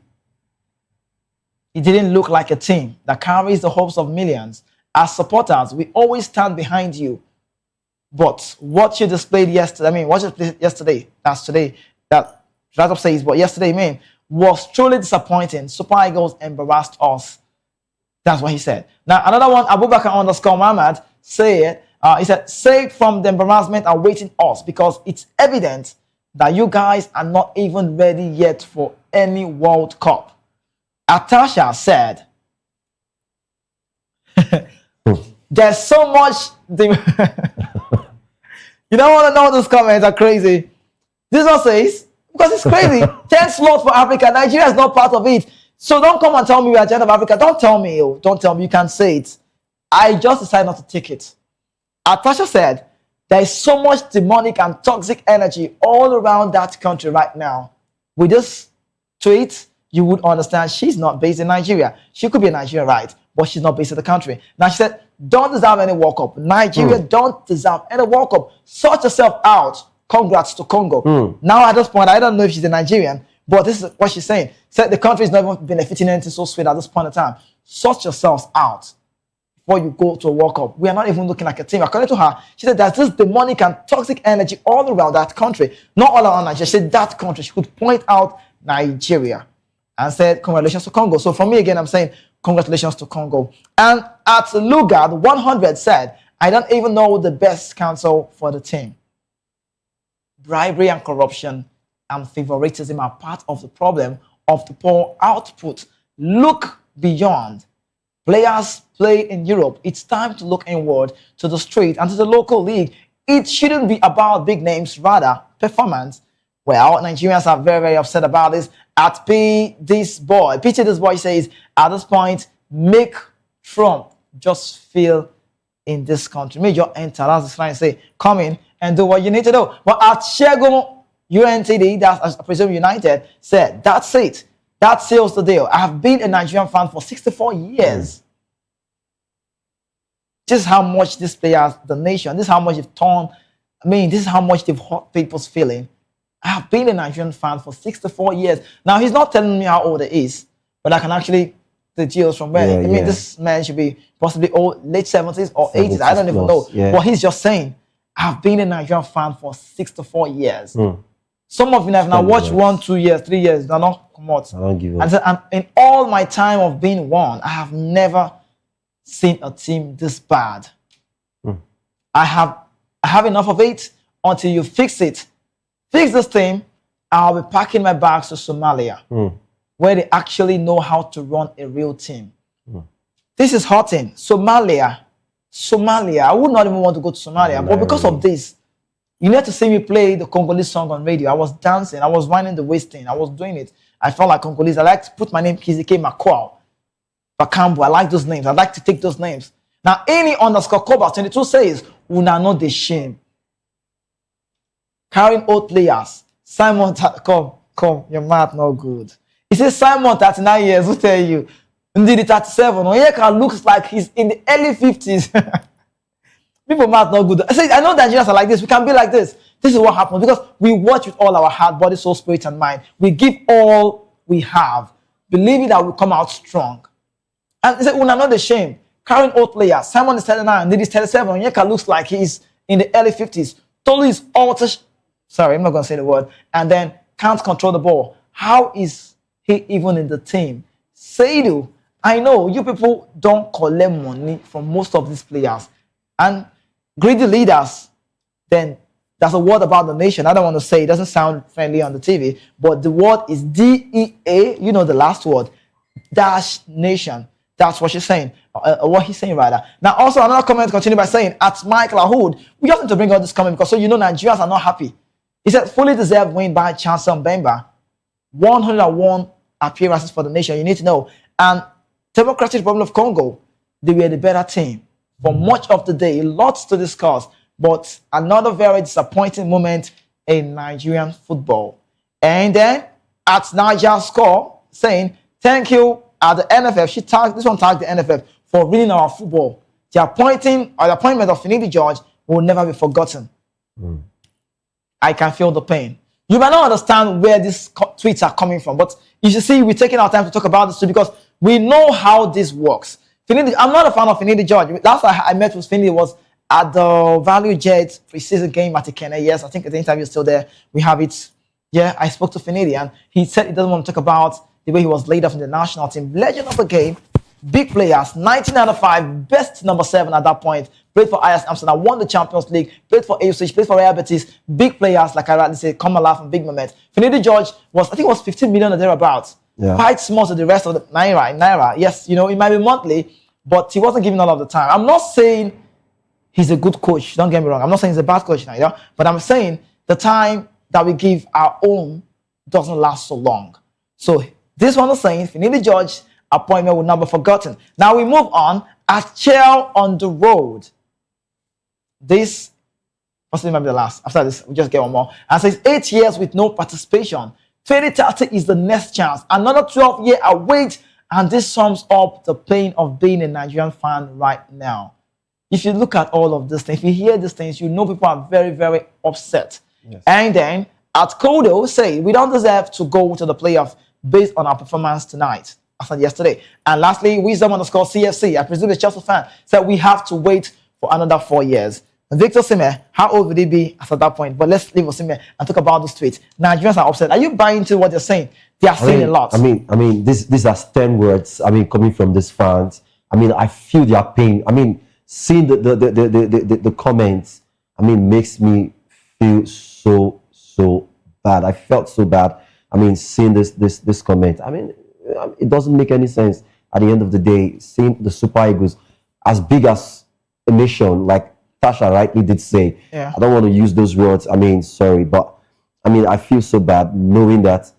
It didn't look like a team that carries the hopes of millions. As supporters, we always stand behind you. But what you displayed yesterday, was truly disappointing. Super Eagles embarrassed us. That's what he said. Now, another one, Abubakar_Muhammad said, he said, save from the embarrassment awaiting us because it's evident that you guys are not even ready yet for any World Cup. Atasha said, there's so much... You don't want to know those comments are crazy. This one says, because it's crazy. 10 slots for Africa. Nigeria is not part of it. So don't come and tell me we are 10 of Africa. Don't tell me. Don't tell me. You can't say it. I just decided not to take it. Atasha said, there is so much demonic and toxic energy all around that country right now. With this tweet, you would understand she's not based in Nigeria. She could be in Nigeria, right? But she's not based in the country. Now she said, don't deserve any World Cup. Nigeria don't deserve any World Cup. Sort yourself out. Congrats to Congo. Now at this point, I don't know if she's a Nigerian, but this is what she's saying. Said the country is not even benefiting anything so sweet at this point in time. Sort yourselves out before you go to a World Cup. We are not even looking like a team. According to her, she said there's this demonic and toxic energy all around that country. Not all around Nigeria. She said that country. She could point out Nigeria and said congratulations to Congo. So for me, again, I'm saying congratulations to Congo. And at Lugard, 100 said, I don't even know the best counsel for the team. Bribery and corruption and favoritism are part of the problem of the poor output. Look beyond. Players play in Europe. It's time to look inward to the street and to the local league. It shouldn't be about big names, rather performance. Well, Nigerians are very, very upset about this. At Pity This Boy says, at this point, make Trump just feel in this country. Make your enter. That's the line say, come in and do what you need to do. But at Shegun UNTD, that's I presume United, said, that's it. That seals the deal. I have been a Nigerian fan for 64 years. This is how much these players, the nation, this is how much they've torn. This is how much they've hurt people's feeling. I have been a Nigerian fan for 64 years. Now, he's not telling me how old he is, but I can actually the deals from where. This man should be possibly old, late 70s or 80s. I don't even know. Yeah. But he's just saying, I've been a Nigerian fan for 64 years. Some of you have now watched 1, 2 years, 3 years. They're not come out. I don't give up. And in all my time of being one, I have never seen a team this bad. I have enough of it until you fix it. Fix this team, I'll be packing my bags to Somalia, where they actually know how to run a real team. This is hurting. Somalia. I would not even want to go to Somalia, but because of this, you need to see me play the Congolese song on radio. I was dancing, I was winding the waist thing, I was doing it. I felt like Congolese. I like to put my name Kizike Makwao, Bakambu. I like those names. I like to take those names. Now, any underscore Koba 22 says, una not the shame. Carrying old players. Simon, come, your math no good. He says, Simon, 39 years, who tell you? Indeed, 37. Onyeka looks like he's in the early 50s. People might not good. I know Nigerians are like this. We can be like this. This is what happens because we watch with all our heart, body, soul, spirit, and mind. We give all we have, believing that we come out strong. And they say, we're not ashamed. Carrying old players. Simon is 39, Ndidi is 37. Onyeka looks like he's in the early 50s. Tolu is sorry, I'm not going to say the word. And then can't control the ball. How is he even in the team? Seidu, I know you people don't collect money from most of these players. And greedy leaders, then that's a word about the nation. I don't want to say it doesn't sound friendly on the TV, but the word is DEA, you know the last word, dash nation. That's what she's saying, what he's saying rather. Now also another comment continue by saying, at Mike Lahoud, we just need to bring out this comment because so you know Nigerians are not happy. He said, fully deserved win by Chancellor Mbemba. 101 appearances for the nation, you need to know. And Democratic Republic of Congo, they were the better team. For much of the day, lots to discuss, but another very disappointing moment in Nigerian football. And then at Niger Score, saying, thank you at the NFF. This one tagged the NFF for winning our football. The appointment of Finidi George will never be forgotten. I can feel the pain. You might not understand where these tweets are coming from, but you should see we're taking our time to talk about this too because we know how this works. Finidi, I'm not a fan of Finidi George. Last time I met with Finidi was at the Value Jet preseason game at Ikene. Yes, I think the interview is still there. We have it. Yeah, I spoke to Finidi and he said he doesn't want to talk about the way he was laid off in the national team. Legend of the game, big players, 1995, best number 7 at that point. Played for Ajax Amsterdam, won the Champions League, played for AUC, played for Real Betis. Big players, like I rightly say, come alive from big moments. Finidi George was, I think it was 15 million or thereabouts. Yeah. Quite small to the rest of the Naira. Yes, you know, it might be monthly, but he wasn't giving all of the time. I'm not saying he's a good coach, don't get me wrong. I'm not saying he's a bad coach now, you know? But I'm saying the time that we give our own doesn't last so long. So this one is saying Finidi George appointment will not be forgotten. Now we move on at Chell on the road. This possibly might be the last. After this, we just get one more. And says 8 years with no participation. 2030 is the next chance. Another 12-year await, and this sums up the pain of being a Nigerian fan right now. If you look at all of these things, if you hear these things, you know people are very, very upset. Yes. And then at Kodo say we don't deserve to go to the playoff based on our performance tonight, after yesterday. And lastly, Wisdom underscore CFC, I presume the Chelsea fan, said we have to wait for another 4 years. Victor Osimhen, how old would he be at that point? But let's leave Osimhen and talk about this tweet. Nigerians are upset. Are you buying into what they're saying? They are saying a lot. I mean, these are stern words. I mean, coming from these fans. I mean, I feel their pain. I mean, seeing the comments, I mean, makes me feel so bad. I felt so bad. I mean, seeing this comment. I mean, it doesn't make any sense. At the end of the day, seeing the Super Eagles as big as a nation, like Tasha rightly did say. Yeah. I don't want to use those words. I mean, sorry, but I mean, I feel so bad knowing that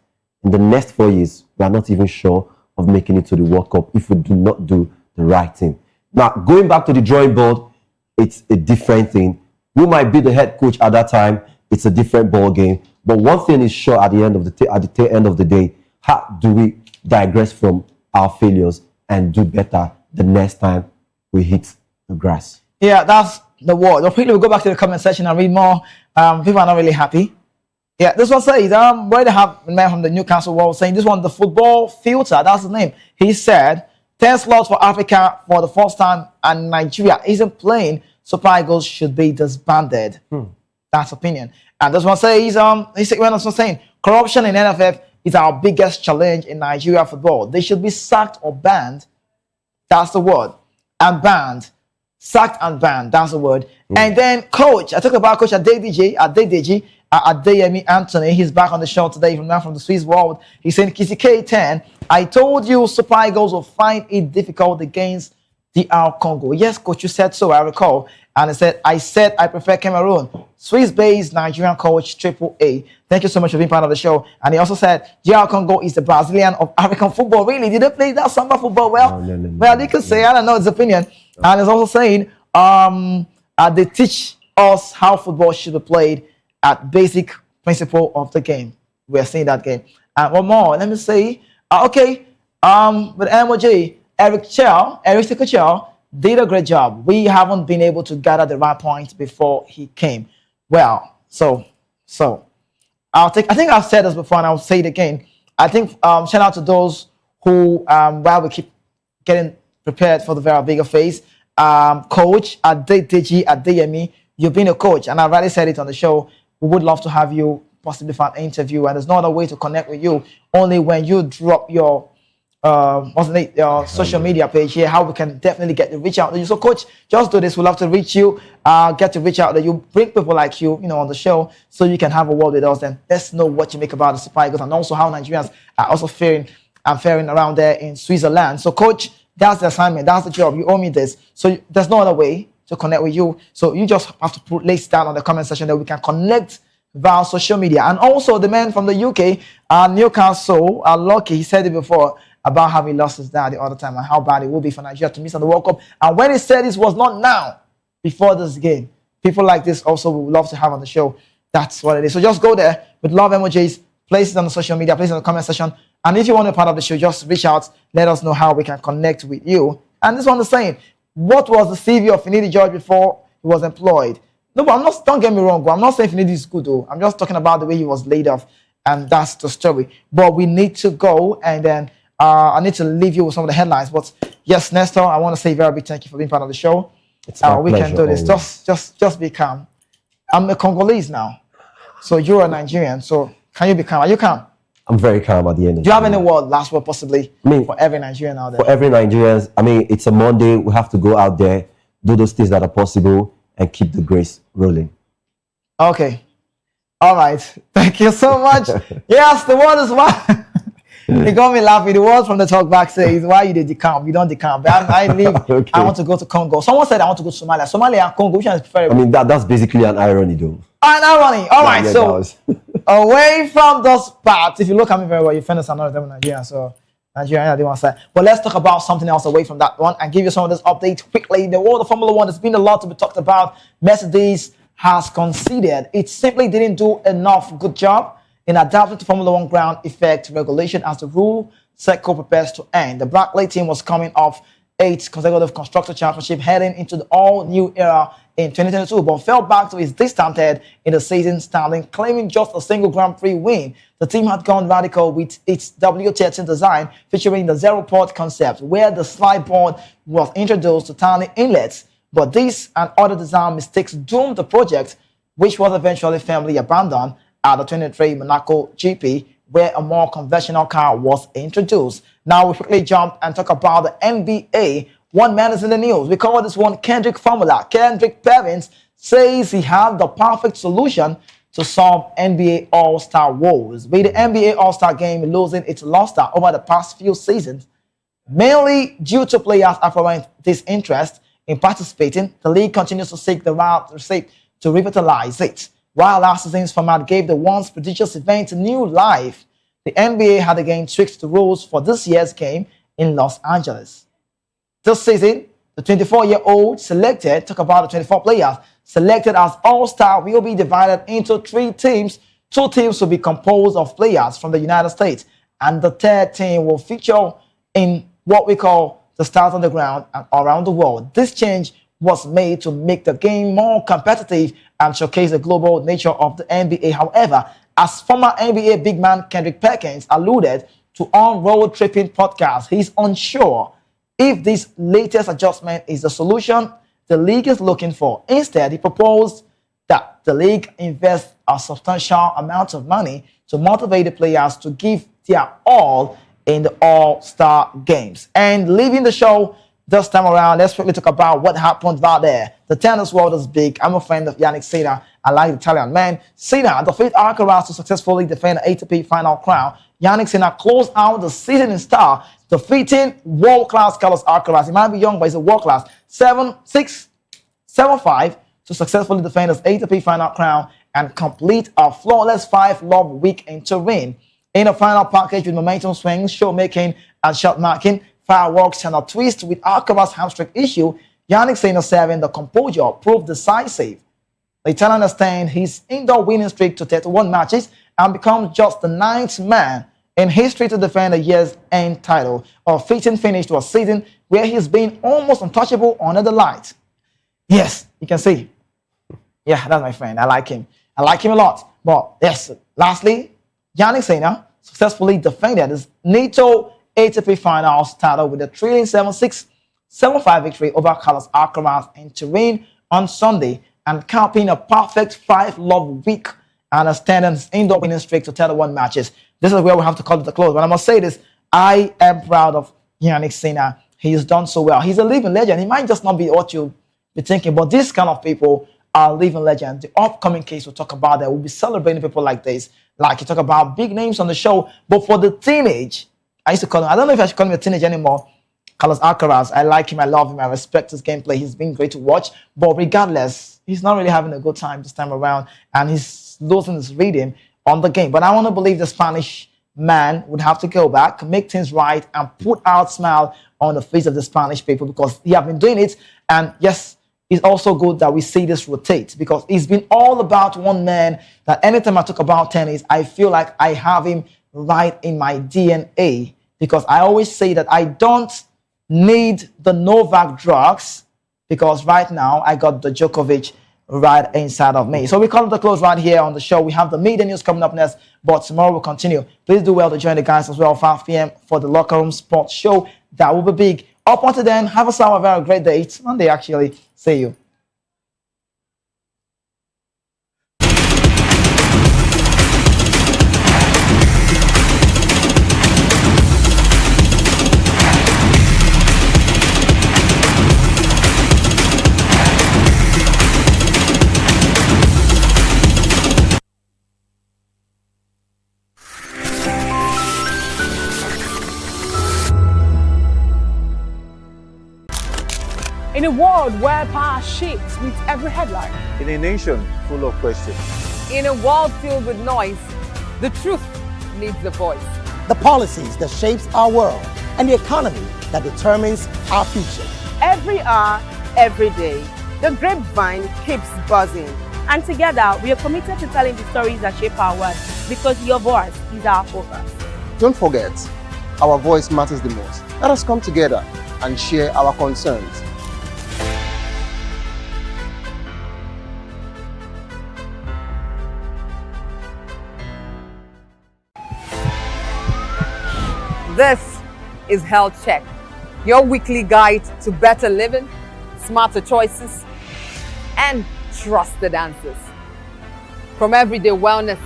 in the next 4 years, we are not even sure of making it to the World Cup if we do not do the right thing. Now, going back to the drawing board, it's a different thing. We might be the head coach at that time. It's a different ball game. But one thing is sure at the end of the day, how do we digress from our failures and do better the next time we hit the grass? Yeah, that's the word. We'll go back to the comment section and read more. People are not really happy. Yeah, this one says, where they have a man from the Newcastle World saying, this one, the football filter, that's the name. He said, 10 slots for Africa for the first time, and Nigeria isn't playing. Super Eagles should be disbanded. That's opinion. And this one says, he's saying, corruption in NFF is our biggest challenge in Nigeria football. They should be sacked or banned. That's the word. And banned. Sacked and banned. That's the word. And then coach. I talked about coach Adeyemi Anthony. He's back on the show today from the Swiss world. He's saying, Kisi K10, I told you Super Eagles will find it difficult against DR Congo. Yes, coach, you said so, I recall. And I said I prefer Cameroon. Swiss-based Nigerian coach, Triple A. Thank you so much for being part of the show. And he also said, DR Congo is the Brazilian of African football. Really? Did they play that samba football well? No. Well, you could say, I don't know, it's opinion. And he's also saying, they teach us how football should be played at basic principle of the game. We're seeing that game. And one more, let me say, with MOJ, Eric Chell did a great job. We haven't been able to gather the right points before he came. Well, so I think I've said this before and I'll say it again. I think shout out to those who while we keep getting prepared for the very bigger phase, coach Adedeji Adeyemi, you've been a coach and I've already said it on the show. We would love to have you possibly for an interview, and there's no other way to connect with you only when you drop your your social media page here, how we can definitely get to reach out to you. So coach, just do this. We'd love to reach you, get to reach out to you, bring people like you, on the show so you can have a word with us and let's know what you make about the Super Eagles and also how Nigerians are also faring around there in Switzerland. So coach, that's the assignment, that's the job. You owe me this. So there's no other way to connect with you. So you just have to put links down on the comment section that we can connect via social media. And also the man from the UK, Newcastle, Lucky, he said it before, about how he lost his dad the other time and how bad it would be for Nigeria to miss on the World Cup. And when he said this was not now, before this game, people like this also we would love to have on the show. That's what it is. So just go there with love emojis, place it on the social media, place it in the comment section. And if you want to be part of the show, just reach out, let us know how we can connect with you. And this one is saying, what was the CV of Finidi George before he was employed? No, but don't get me wrong, I'm not saying Finidi is good though. I'm just talking about the way he was laid off. And that's the story. But we need to go and then I need to leave you with some of the headlines, but yes, Nestor, I want to say a very big thank you for being part of the show. It's my we pleasure, can do this. always. Just be calm. I'm a Congolese now, so you're a Nigerian. So can you be calm? Are you calm? I'm very calm at the end of Do you have any last word possibly for every Nigerian out there? For every Nigerian, it's a Monday. We have to go out there, do those things that are possible, and keep the grace rolling. Okay. All right. Thank you so much. Yes, the word is why. It got me laughing. The word from the talk back says, why you did decamp? You don't decamp. I leave. Okay. I want to go to Congo. Someone said I want to go to Somalia. Somalia and Congo, which one is preferable? That's basically an irony though. An irony. All right. So away from those parts, if you look at me very well, you find us another them in Nigeria. So Nigeria, I didn't want to say. But let's talk about something else away from that one and give you some of this update quickly. The world of Formula One, there's been a lot to be talked about. Mercedes has conceded it simply didn't do enough good job in adapting to Formula One ground effect regulation as the rule cycle prepares to end. The Brackley team was coming off 8 consecutive constructor championship heading into the all-new era in 2022, but fell back to its distant head in the season standing, claiming just a single Grand Prix win. The team had gone radical with its W13 design featuring the zero-port concept, where the slide board was introduced to tiny inlets. But this and other design mistakes doomed the project, which was eventually firmly abandoned at the 2023 Monaco GP, where a more conventional car was introduced. Now we quickly jump and talk about the NBA. One man is in the news. We call this one Kendrick Formula. Kendrick Perkins says he had the perfect solution to solve NBA All-Star woes. With the NBA All-Star game losing its luster over the past few seasons, mainly due to players' apparent disinterest in participating, the league continues to seek the route to revitalize it. While last season's format gave the once prodigious event new life, the NBA had again tweaked the rules for this year's game in Los Angeles. This season, the 24-year-old selected, talk about the 24 players, selected as All-Star will be divided into 3 teams. 2 teams will be composed of players from the United States, and the 3rd team will feature in what we call the stars on the ground and around the world. This change was made to make the game more competitive and showcase the global nature of the NBA. However, as former NBA big man Kendrick Perkins alluded to on Road Tripping podcast, he's unsure if this latest adjustment is the solution the league is looking for. Instead, he proposed that the league invest a substantial amount of money to motivate the players to give their all in the All-Star games. And leaving the show this time around, let's quickly talk about what happened out there. The tennis world is big. I'm a friend of Yannick Sinner. I like the Italian man. Sinner defeated Alcaraz to successfully defend the ATP final crown. Yannick Sinner closed out the season in style, defeating world-class Carlos Alcaraz. He might be young, but he's a world-class. 7-6, 7-5 to successfully defend his ATP final crown and complete a flawless 5-love week in Turin. In a final package with momentum swings, showmaking, and shot marking, fireworks, and a twist with Alcaraz's hamstring issue, Yannick Sinner serving the composure proved decisive. The Italian extended his indoor winning streak to 31 matches and becomes just the 9th man in history to defend a year's end title, a fitting finish to a season where he's been almost untouchable under the light. Yes, you can see. Yeah, that's my friend. I like him. I like him a lot. But yes, lastly, Yannick Sinner successfully defended his NATO ATP Finals title with a thrilling 7-6, 7-5 victory over Carlos Alcaraz in Turin on Sunday and capping a perfect 5-love week and extending his indoor winning streak to 31 matches. This is where we have to call it a close. But I must say this, I am proud of Yannick Sinner. He's done so well. He's a living legend. He might just not be what you be thinking, but these kind of people are living legends. The upcoming case we'll talk about that, we'll be celebrating people like this. Like you talk about big names on the show, but for the teenage, I used to call him, I don't know if I should call him a teenage anymore, Carlos Alcaraz. I like him, I love him, I respect his gameplay. He's been great to watch, but regardless, he's not really having a good time this time around, and he's losing his rhythm on the game. But I want to believe the Spanish man would have to go back, make things right, and put out smile on the face of the Spanish people, because he have been doing it. And yes, it's also good that we see this rotate, because it's been all about one man that anytime I talk about tennis, I feel like I have him right in my DNA, because I always say that I don't need the Novak drugs, because right now I got the Djokovic right inside of me. So we call it a close right here on the show. We have the media news coming up next, but tomorrow we'll continue. Please do well to join the guys as well, 5 p.m. for the Locker Room Sports Show. That will be big. Up until then, have a very great day. It's Monday, actually. See you. In a world where power shifts with every headline. In a nation full of questions. In a world filled with noise, the truth needs a voice. The policies that shapes our world and the economy that determines our future. Every hour, every day, the grapevine keeps buzzing. And together, we are committed to telling the stories that shape our world, because your voice is our focus. Don't forget, our voice matters the most. Let us come together and share our concerns. This is Health Check, your weekly guide to better living, smarter choices, and trusted answers. From everyday wellness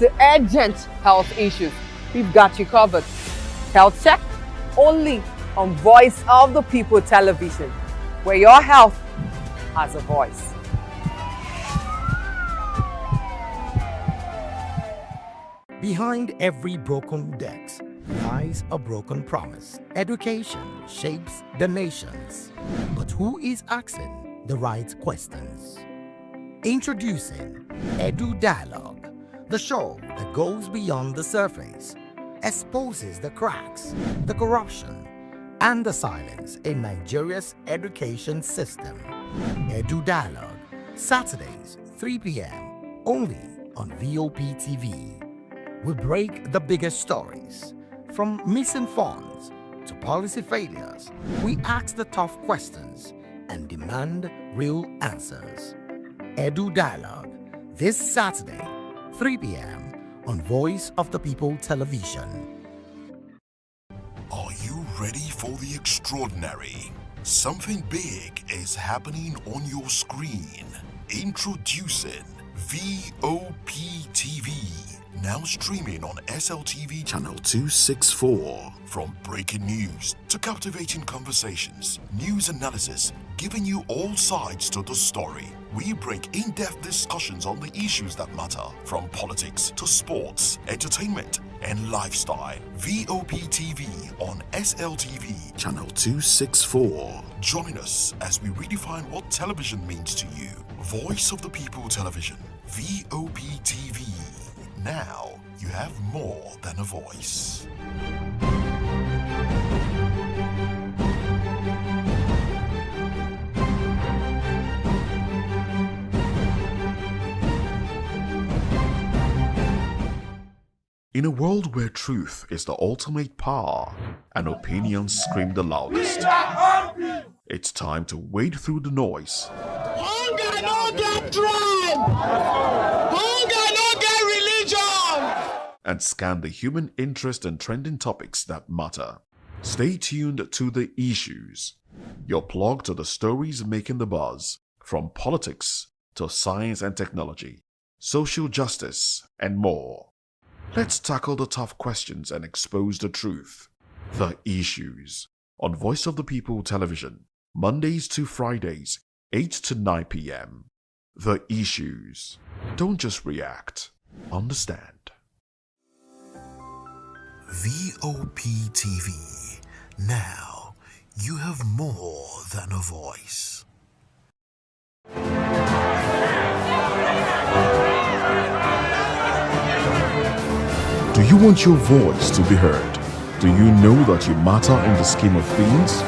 to urgent health issues, we've got you covered. Health Check, only on Voice of the People television, where your health has a voice. Behind every broken desk lies a broken promise. Education shapes the nations. But who is asking the right questions? Introducing Edu Dialogue, the show that goes beyond the surface, exposes the cracks, the corruption, and the silence in Nigeria's education system. Edu Dialogue, Saturdays, 3 p.m., only on VOP TV. We break the biggest stories. From missing funds to policy failures, we ask the tough questions and demand real answers. Edu Dialogue, this Saturday, 3 p.m. on Voice of the People television. Are you ready for the extraordinary? Something big is happening on your screen. Introducing VOP TV. Now streaming on SLTV channel 264. From breaking news to captivating conversations, news analysis, giving you all sides to the story. We bring in-depth discussions on the issues that matter, from politics to sports, entertainment, and lifestyle. VOP TV on SLTV channel 264. Join us as we redefine what television means to you. Voice of the People Television, VOP TV. Now you have more than a voice. In a world where truth is the ultimate power and opinions scream the loudest, it's time to wade through the noise. Hunger no get tribe. Hunger no get religion. And scan the human interest and trending topics that matter. Stay tuned to The Issues, your plug to the stories making the buzz, from politics to science and technology, social justice, and more. Let's tackle the tough questions and expose the truth. The Issues, on Voice of the People Television, Mondays to Fridays, 8 to 9 p.m. The Issues. Don't just react, understand. VOP TV. Now, you have more than a voice. Do you want your voice to be heard? Do you know that you matter in the scheme of things?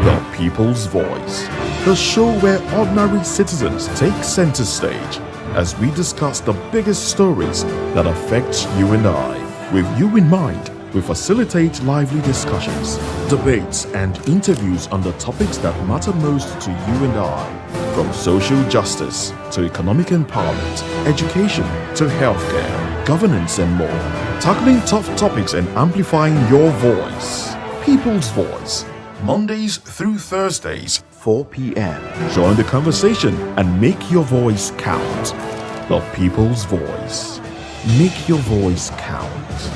The People's Voice, the show where ordinary citizens take center stage as we discuss the biggest stories that affect you and I. With you in mind, we facilitate lively discussions, debates, and interviews on the topics that matter most to you and I, from social justice to economic empowerment, education to healthcare, governance, and more. Tackling tough topics and amplifying your voice. People's Voice, Mondays through Thursdays, 4 p.m. Join the conversation and make your voice count. The People's Voice. Make your voice count.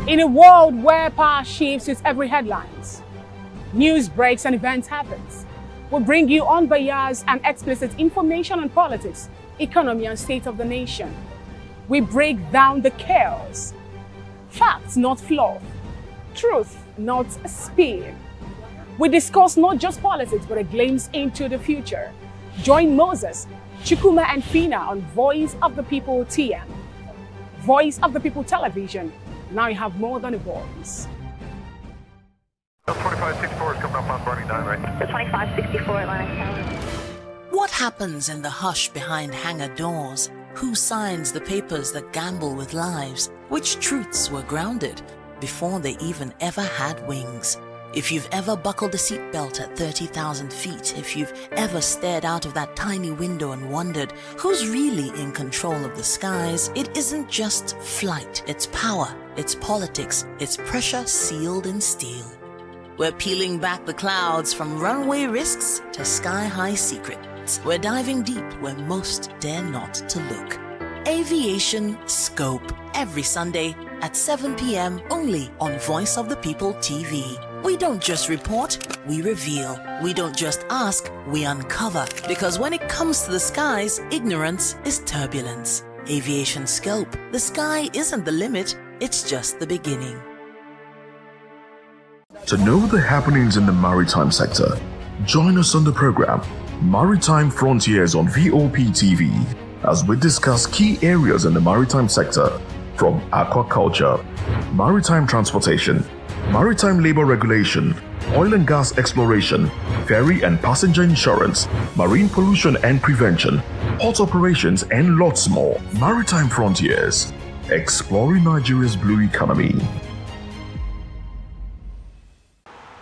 In a world where power shifts with every headlines, news breaks and events happens, we bring you unbiased and explicit information on politics, economy, and state of the nation. We break down the chaos. Facts, not fluff. Truth, not spin. We discuss not just politics, but a glimpse into the future. Join Moses, Chukuma, and Fina on Voice of the People TM. Voice of the People Television. Now you have more than a voice. 2564 is coming up on 29 right. The 2564 Atlantic Tower. What happens in the hush behind hangar doors? Who signs the papers that gamble with lives? Which truths were grounded before they even ever had wings? If you've ever buckled a seatbelt at 30,000 feet, if you've ever stared out of that tiny window and wondered who's really in control of the skies, it isn't just flight, it's power, it's politics, it's pressure sealed in steel. We're peeling back the clouds from runway risks to sky-high secrets. We're diving deep where most dare not to look. Aviation Scope, every Sunday at 7 p.m. only on Voice of the People TV. We don't just report, we reveal. We don't just ask, we uncover. Because when it comes to the skies, ignorance is turbulence. Aviation Scope, the sky isn't the limit, it's just the beginning. To know the happenings in the maritime sector, join us on the program Maritime Frontiers on VOP TV as we discuss key areas in the maritime sector, from aquaculture, maritime transportation, maritime labor regulation, oil and gas exploration, ferry and passenger insurance, marine pollution and prevention, port operations, and lots more. Maritime Frontiers, exploring Nigeria's blue economy.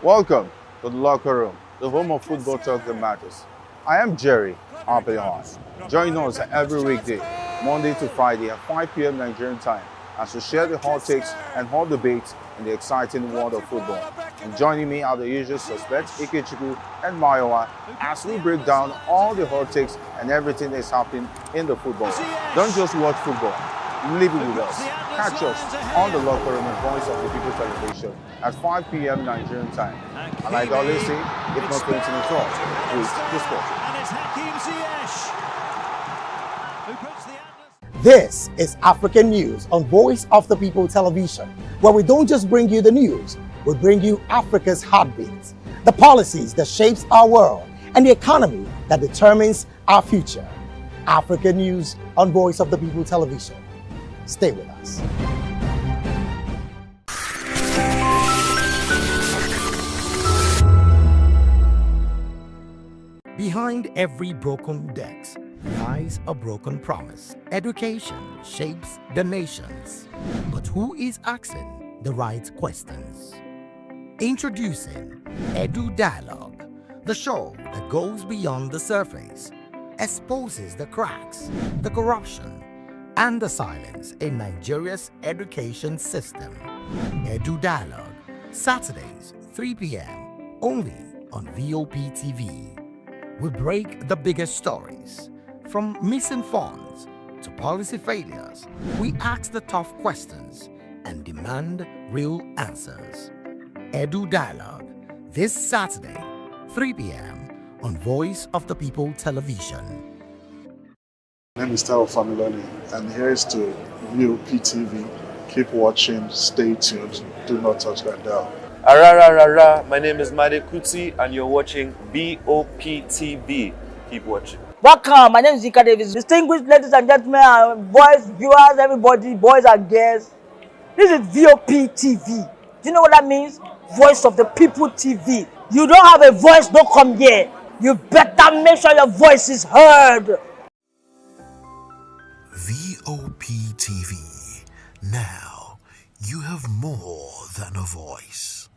Welcome to the Locker Room, the home of football talk that matters. I am Jerry Arpillon. Join us every weekday, Monday to Friday at 5 p.m. Nigerian time, as we share the hot takes and hot debates in the exciting world of football. And joining me are the usual suspects, Ikechukwu and Mayowa, as we break down all the hot takes and everything that's happening in the football. Don't just watch football, live it with us. Catch us on the Locker Room and Voice of the People Television at 5 p.m. Nigerian time. And like I always say, if not playing to the front, please discuss. This is African News on Voice of the People Television, where we don't just bring you the news, we bring you Africa's heartbeat, the policies that shapes our world, and the economy that determines our future. African News on Voice of the People Television. Stay with us. Behind every broken desk lies a broken promise. Education shapes the nations. But who is asking the right questions? Introducing Edu Dialogue, the show that goes beyond the surface, exposes the cracks, the corruption, and the silence in Nigeria's education system. Edu Dialogue, Saturdays, 3 p.m., only on VOP TV. We break the biggest stories, from missing funds to policy failures. We ask the tough questions and demand real answers. Edu Dialogue, this Saturday, 3 p.m. on Voice of the People Television. My name is Tao Familoni, and here's to VOP TV. Keep watching, stay tuned, do not touch that dial. My name is Made Kuti, and you're watching VOP TV. Keep watching. Welcome, my name is Zika Davis. Distinguished ladies and gentlemen, boys, viewers, everybody, boys and girls. This is VOP TV. Do you know what that means? Voice of the People TV. You don't have a voice, don't come here. You better make sure your voice is heard. VOP TV. Now, you have more than a voice.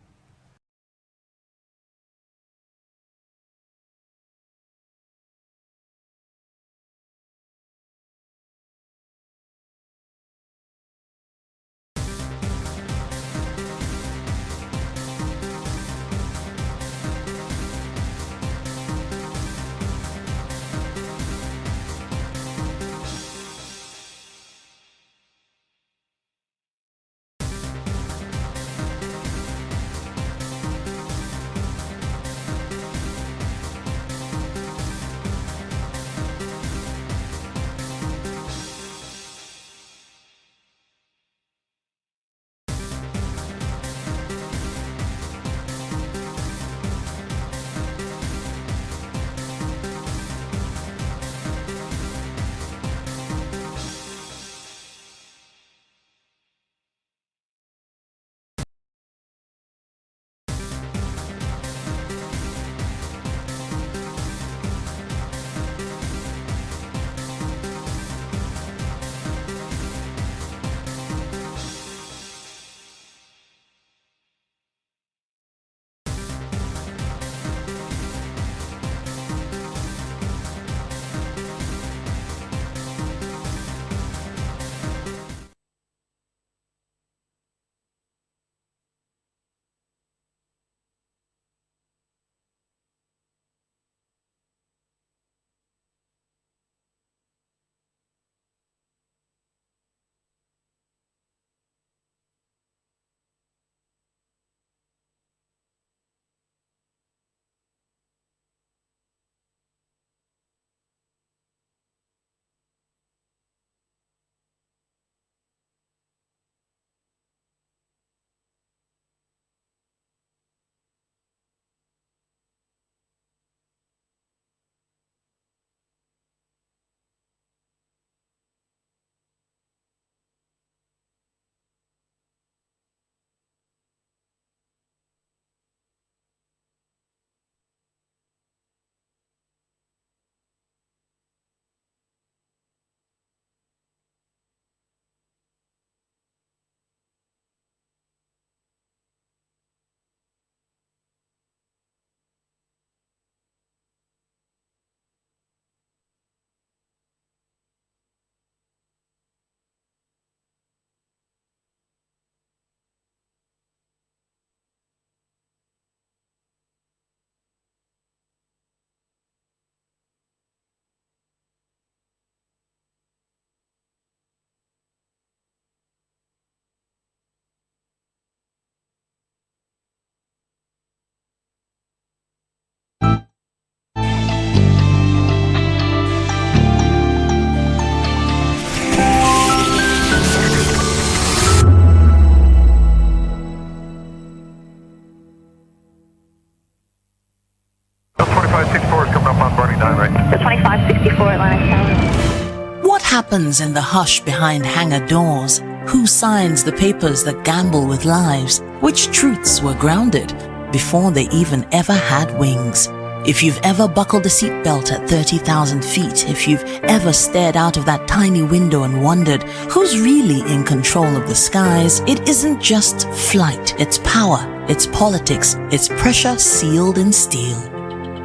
What happens in the hush behind hangar doors? Who signs the papers that gamble with lives? Which truths were grounded before they even ever had wings? If you've ever buckled a seatbelt at 30,000 feet, if you've ever stared out of that tiny window and wondered who's really in control of the skies, it isn't just flight, it's power, it's politics, it's pressure sealed in steel.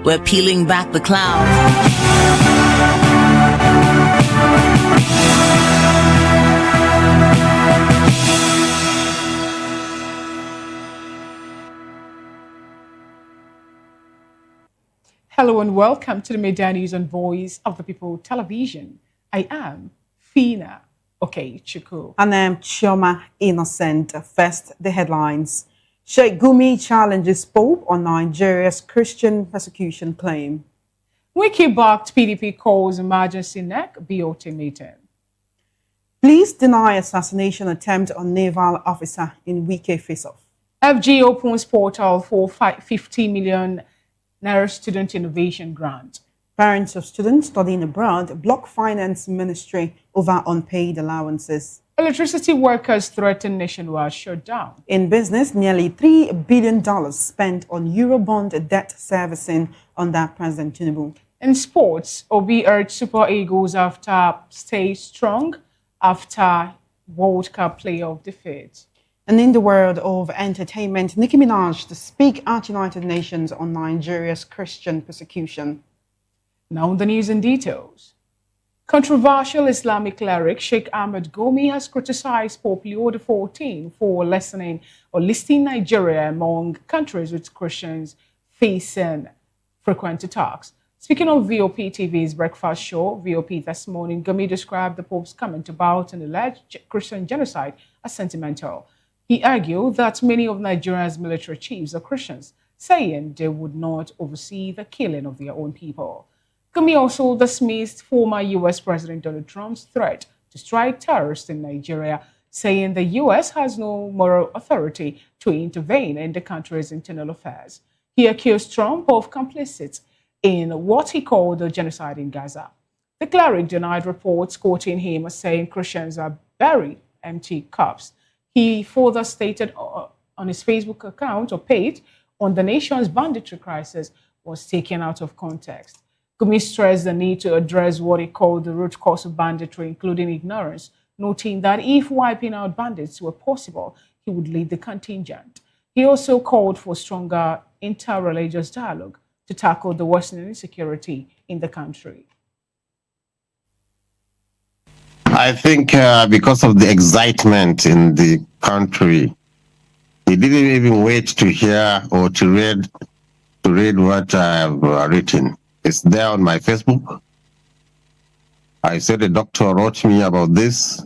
We're peeling back the clouds. Hello and welcome to the Media News on Voice of the People Television. I am Fina Okechukwu. And I'm Chioma Innocent. First, the headlines. Sheikh Gumi challenges Pope on Nigeria's Christian persecution claim. Wiki-backed PDP calls emergency NEC BOT meeting. Police deny assassination attempt on naval officer in Wike face-off. FG opens portal for 50 million Naira Student Innovation Grant. Parents of students studying abroad block finance ministry over unpaid allowances. Electricity workers threaten nationwide shutdown. In business, nearly $3 billion spent on Eurobond debt servicing under President Tinubu. In sports, Obi urged Super Eagles after stay strong after World Cup playoff defeat. And in the world of entertainment, Nicki Minaj to speak at United Nations on Nigeria's Christian persecution. Now the news in details. Controversial Islamic cleric Sheikh Ahmed Gumi has criticized Pope Leo XIV for listing Nigeria among countries with Christians facing frequent attacks. Speaking on VOP TV's breakfast show, VOP this morning, Gumi described the Pope's comment about an alleged Christian genocide as sentimental. He argued that many of Nigeria's military chiefs are Christians, saying they would not oversee the killing of their own people. Gumi also dismissed former U.S. President Donald Trump's threat to strike terrorists in Nigeria, saying the U.S. has no moral authority to intervene in the country's internal affairs. He accused Trump of complicity in what he called the genocide in Gaza. The cleric denied reports quoting him as saying Christians are buried empty cups. He further stated on his Facebook account or page on the nation's banditry crisis was taken out of context. Gumi stressed the need to address what he called the root cause of banditry, including ignorance, noting that if wiping out bandits were possible, he would lead the contingent. He also called for stronger inter-religious dialogue to tackle the worsening insecurity in the country. I think because of the excitement in the country, he didn't even wait to hear or to read what I have written. It's there on my Facebook. I said a doctor wrote me about this,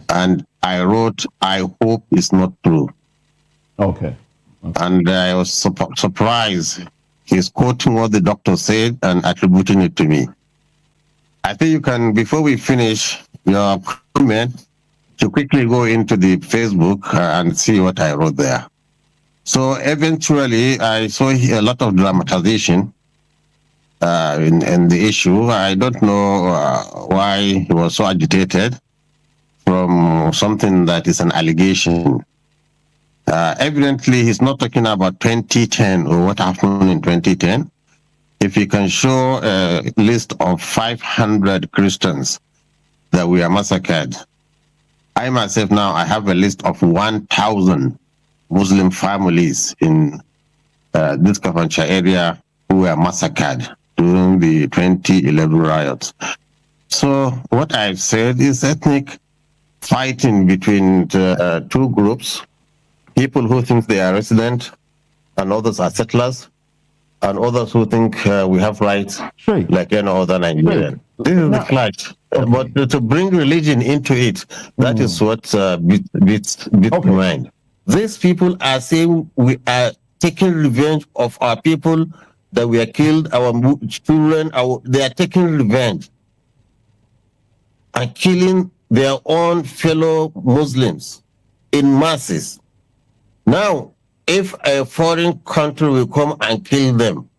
and I wrote, I hope it's not true. Okay. And I was surprised. He's quoting what the doctor said and attributing it to me. I think you can, before we finish your comment, to quickly go into the Facebook and see what I wrote there. So eventually, I saw a lot of dramatization in the issue. I don't know why he was so agitated from something that is an allegation. Evidently, he's not talking about 2010 or what happened in 2010. If you can show a list of 500 Christians that were massacred, I myself now, I have a list of 1,000 Muslim families in this Kafancha area who were massacred during the 2011 riots. So what I've said is ethnic fighting between two groups, people who think they are resident and others are settlers, and others who think we have rights like any other Nigerian. This is the clash. But to bring religion into it, that is what beats mind. These people are saying we are taking revenge of our people that we are killed, our children, they are taking revenge and killing their own fellow Muslims in masses. Now, if a foreign country will come and kill them,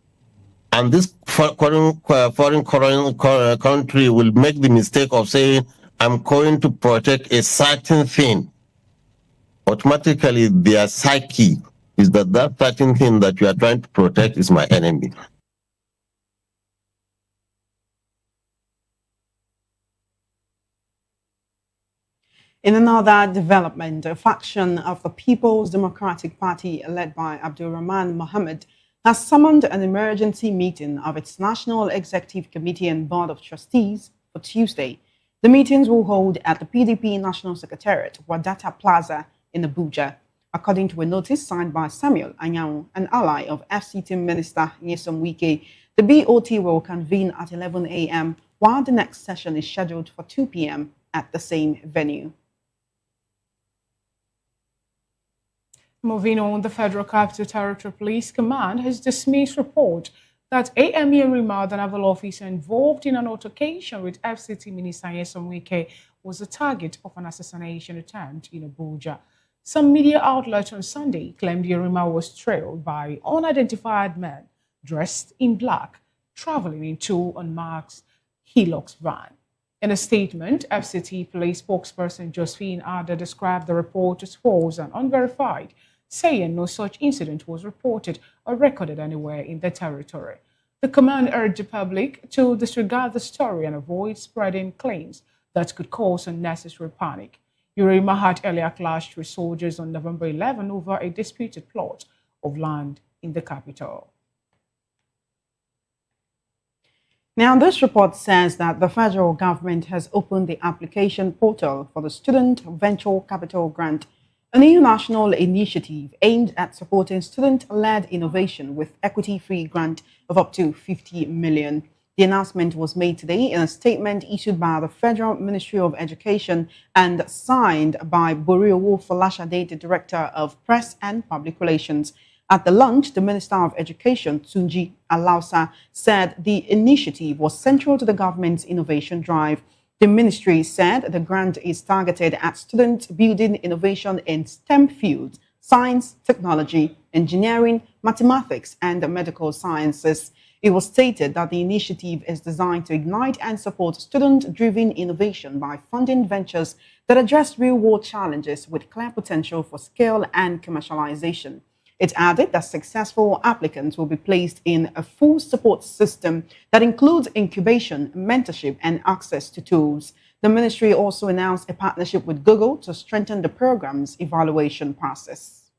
and this foreign country will make the mistake of saying, I'm going to protect a certain thing, automatically their psyche is that certain thing that you are trying to protect is my enemy. In another development, a faction of the People's Democratic Party, led by Abdulrahman Mohammed, has summoned an emergency meeting of its National Executive Committee and Board of Trustees for Tuesday. The meetings will hold at the PDP National Secretariat, Wadata Plaza in Abuja. According to a notice signed by Samuel Anyanwu, an ally of FCT Minister Nyesom Wike, the BOT will convene at 11 a.m., while the next session is scheduled for 2 p.m. at the same venue. Moving on, the Federal Capital Territory Police Command has dismissed report that AME Rima, the naval officer involved in an altercation with FCT Minister Nyesom Wike, was the target of an assassination attempt in Abuja. Some media outlets on Sunday claimed Yerima was trailed by unidentified men dressed in black, traveling in two unmarked Hilux van. In a statement, FCT police spokesperson Josephine Ada described the report as false and unverified, saying no such incident was reported or recorded anywhere in the territory. The command urged the public to disregard the story and avoid spreading claims that could cause unnecessary panic. Yerima had earlier clashed with soldiers on November 11 over a disputed plot of land in the capital. Now, this report says that the federal government has opened the application portal for the Student Venture Capital Grant, a new national initiative aimed at supporting student-led innovation with equity-free grant of up to 50 million. The announcement was made today in a statement issued by the Federal Ministry of Education and signed by Boriowo Folashade, the Director of Press and Public Relations. At the launch, the Minister of Education, Tunji Alausa, said the initiative was central to the government's innovation drive. The ministry said the grant is targeted at students building innovation in STEM fields: science, technology, engineering, mathematics, and medical sciences. It was stated that the initiative is designed to ignite and support student-driven innovation by funding ventures that address real-world challenges with clear potential for scale and commercialization. It added that successful applicants will be placed in a full support system that includes incubation, mentorship, and access to tools. The ministry also announced a partnership with Google to strengthen the program's evaluation process.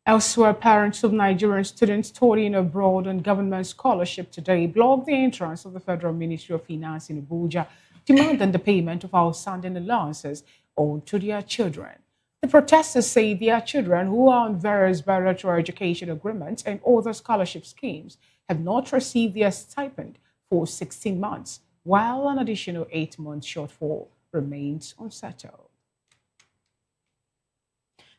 Elsewhere, parents of Nigerian students studying abroad on government scholarship today blocked the entrance of the Federal Ministry of Finance in Abuja, demanding the payment of outstanding allowances owed to their children. The protesters say their children, who are on various bilateral education agreements and other scholarship schemes, have not received their stipend for 16 months, while an additional 8-month shortfall remains unsettled.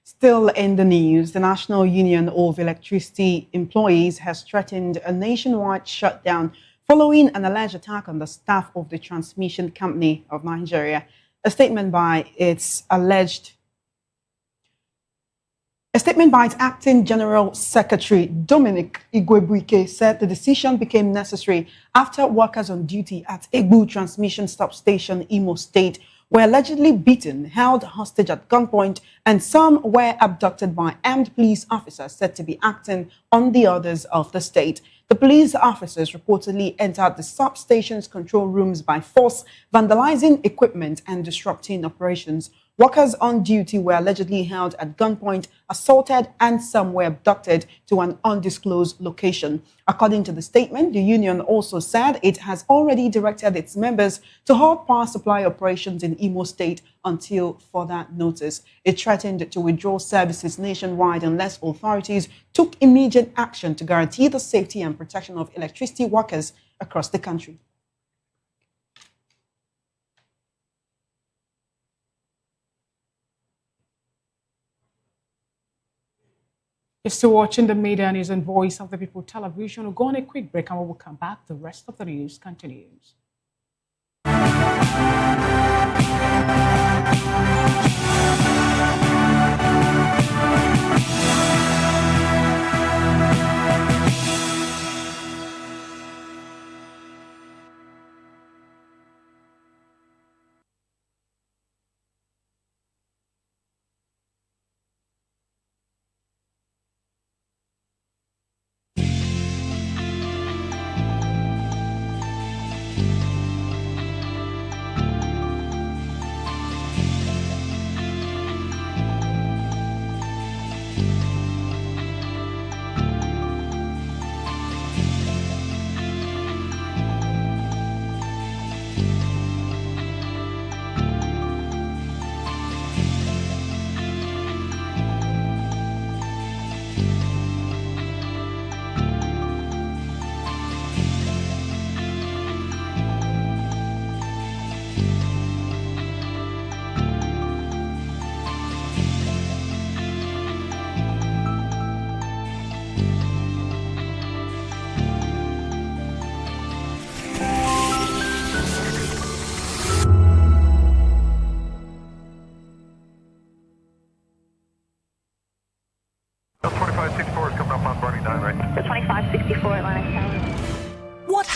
Still in the news, the National Union of Electricity Employees has threatened a nationwide shutdown following an alleged attack on the staff of the Transmission Company of Nigeria. A statement by its acting General Secretary Dominic Igwebuike said the decision became necessary after workers on duty at Egbu Transmission Substation, Imo State, were allegedly beaten, held hostage at gunpoint, and some were abducted by armed police officers said to be acting on the orders of the state. The police officers reportedly entered the substation's control rooms by force, vandalizing equipment and disrupting operations. Workers on duty were allegedly held at gunpoint, assaulted, and some were abducted to an undisclosed location. According to the statement, the union also said it has already directed its members to halt power supply operations in Imo State until further notice. It threatened to withdraw services nationwide unless authorities took immediate action to guarantee the safety and protection of electricity workers across the country. You're still watching the Media News and Voice of the People television. We'll go on a quick break and we will come back. The rest of the news continues.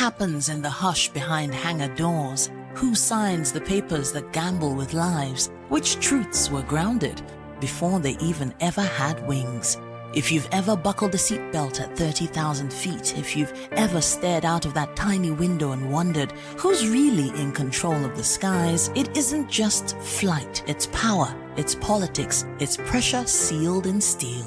happens in the hush behind hangar doors? Who signs the papers that gamble with lives? Which truths were grounded before they even ever had wings? If you've ever buckled a seatbelt at 30,000 feet, if you've ever stared out of that tiny window and wondered who's really in control of the skies, it isn't just flight, it's power, it's politics, it's pressure sealed in steel.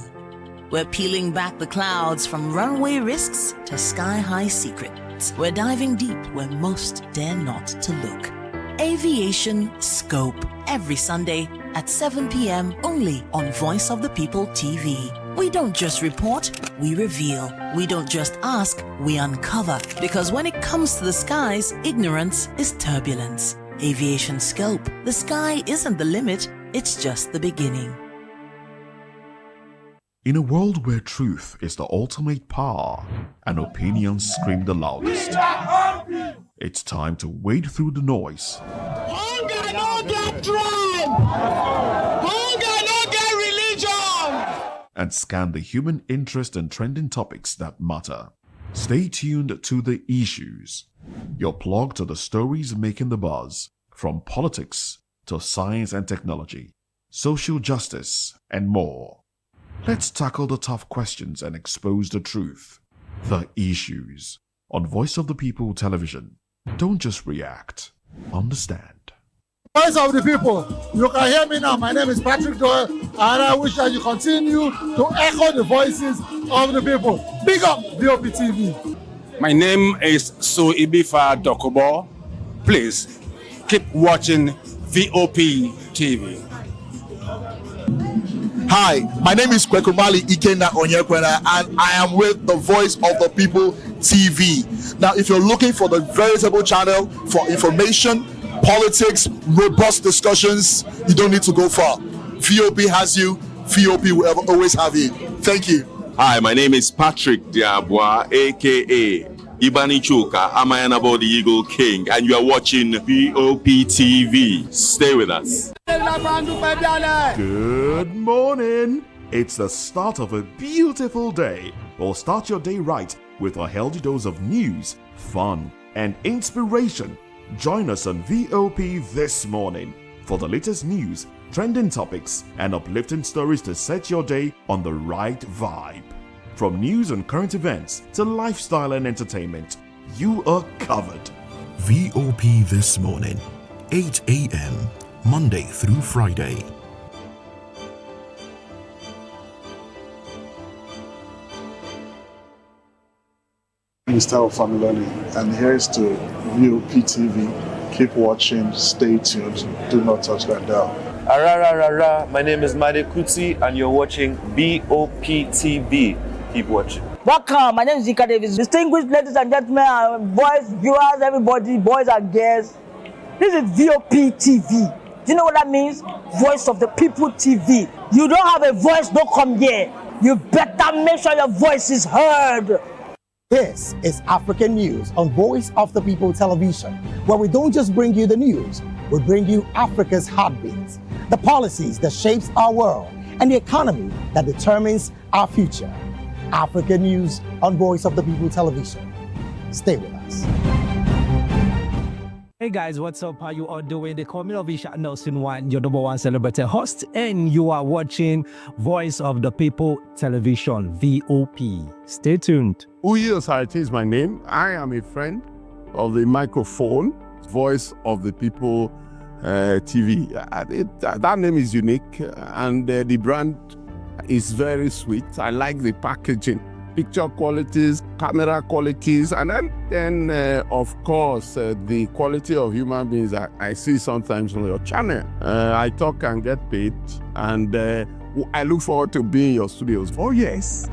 We're peeling back the clouds from runway risks to sky-high secrets. We're diving deep where most dare not to look. Aviation Scope, every Sunday at 7 p.m. only on Voice of the People TV. We don't just report, we reveal. We don't just ask, we uncover. Because when it comes to the skies, ignorance is turbulence. Aviation Scope, the sky isn't the limit, it's just the beginning. In a world where truth is the ultimate power and opinions scream the loudest, it's time to wade through the noise. Hunger no get tribe. Hunger no get religion. And scan the human interest and trending topics that matter. Stay tuned to The Issues, your plug to the stories making the buzz, from politics to science and technology, social justice, and more. Let's tackle the tough questions and expose the truth. The Issues on Voice of the People television. Don't just react, understand. Voice of the people, you can hear me now. My name is Patrick Doyle, and I wish that you continue to echo the voices of the people. Big up VOP TV. My name is Suibifa Dokobo. Please keep watching VOP TV. Hi, my name is Kwekubali Ikenda Onyekwena, and I am with the Voice of the People TV. Now, if you're looking for the veritable channel for information, politics, robust discussions, you don't need to go far. VOP has you. VOP will always have you. Thank you. Hi, my name is Patrick Diabwa, aka Ibani Chuka, Amayanabo the Eagle King, and you are watching VOP TV. Stay with us. Good morning. It's the start of a beautiful day. Well, start your day right with a healthy dose of news, fun, and inspiration. Join us on VOP this morning for the latest news, trending topics, and uplifting stories to set your day on the right vibe. From news and current events to lifestyle and entertainment, you are covered. VOP This Morning, 8 a.m., Monday through Friday. Mr. Familoni, and here's to VOP TV. Keep watching, stay tuned, do not touch that dial. My name is Made Kuti, and you're watching BOP TV. Keep watching. Welcome, my name is Zika Davis. Distinguished ladies and gentlemen, boys, viewers, everybody, boys and girls. This is VOP TV. Do you know what that means? Voice of the People TV. You don't have a voice, don't come here. You better make sure your voice is heard. This is African News on Voice of the People television, where we don't just bring you the news, we bring you Africa's heartbeats, the policies that shapes our world, and the economy that determines our future. African News on Voice of the People television. Stay with us. Hey guys, what's up? How you all doing? They call me Lovisha Nelson One, your number one celebrity host, and you are watching Voice of the People television, VOP. Stay tuned. Uyi Osarite is my name. I am a friend of the microphone, Voice of the People TV. That name is unique, and the brand is very sweet. I like the packaging, picture qualities, camera qualities, and then of course, the quality of human beings that I see sometimes on your channel. I talk and get paid, and I look forward to being in your studios. Oh yes.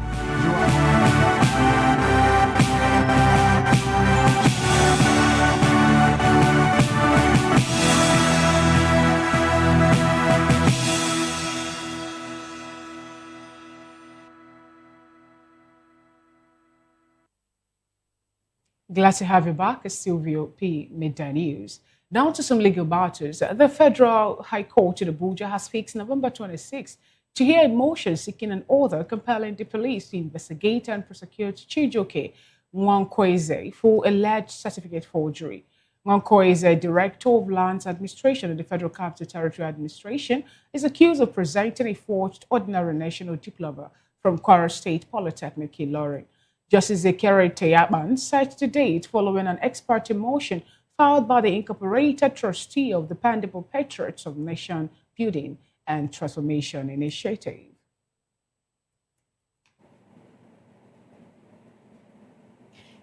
Glad to have you back. It's still VOP Midday News. Now to some legal matters. The Federal High Court in Abuja has fixed November 26 to hear a motion seeking an order compelling the police to investigate and prosecute Chijioke, Nwankweze for alleged certificate forgery. Nwankweze, Director of Lands Administration of the Federal Capital Territory Administration, is accused of presenting a forged ordinary national diploma from Kwara State Polytechnic, Ilorin. Justice Zekere Teyaban said to date, following an ex parte motion filed by the incorporated trustee of the Dependable Patriots of Nation Building and Transformation Initiative.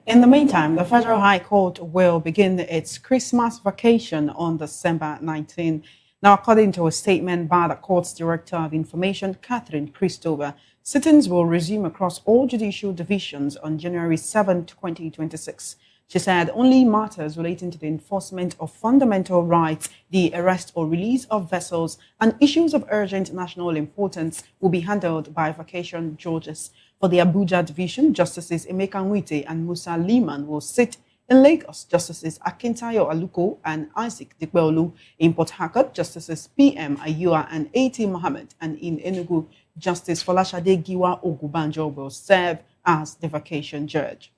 In the meantime, the Federal High Court will begin its Christmas vacation on December 19. Now, according to a statement by the court's Director of Information, Catherine Christopher, sittings will resume across all judicial divisions on January 7, 2026. She said only matters relating to the enforcement of fundamental rights, the arrest or release of vessels, and issues of urgent national importance will be handled by vacation judges. For the Abuja division, Justices Emeka Nwite and Musa Liman will sit. In Lagos, Justices Akintayo Aluko and Isaac Dikbeolu. In Port Harcourt, Justices PM Ayua and A.T. Mohammed. And in Enugu, Justice Folashade Giwa Ogubanjo will serve as the vacation judge.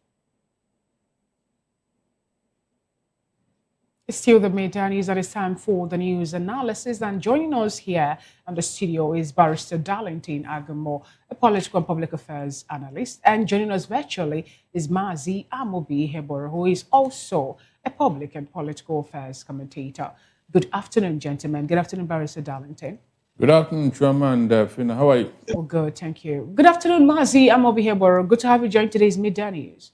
It's still the midday news at this time for the news analysis. And joining us here on the studio is Barrister Darlington Agamo, a political and public affairs analyst. And joining us virtually is Mazi Amobi Hebor, who is also a public and political affairs commentator. Good afternoon, gentlemen. Good afternoon, Barrister Darlington. Good afternoon, Chuma and Fina. How are you? Oh, good, thank you. Good afternoon, Mazi Amobi Hebor. Good to have you join today's midday news.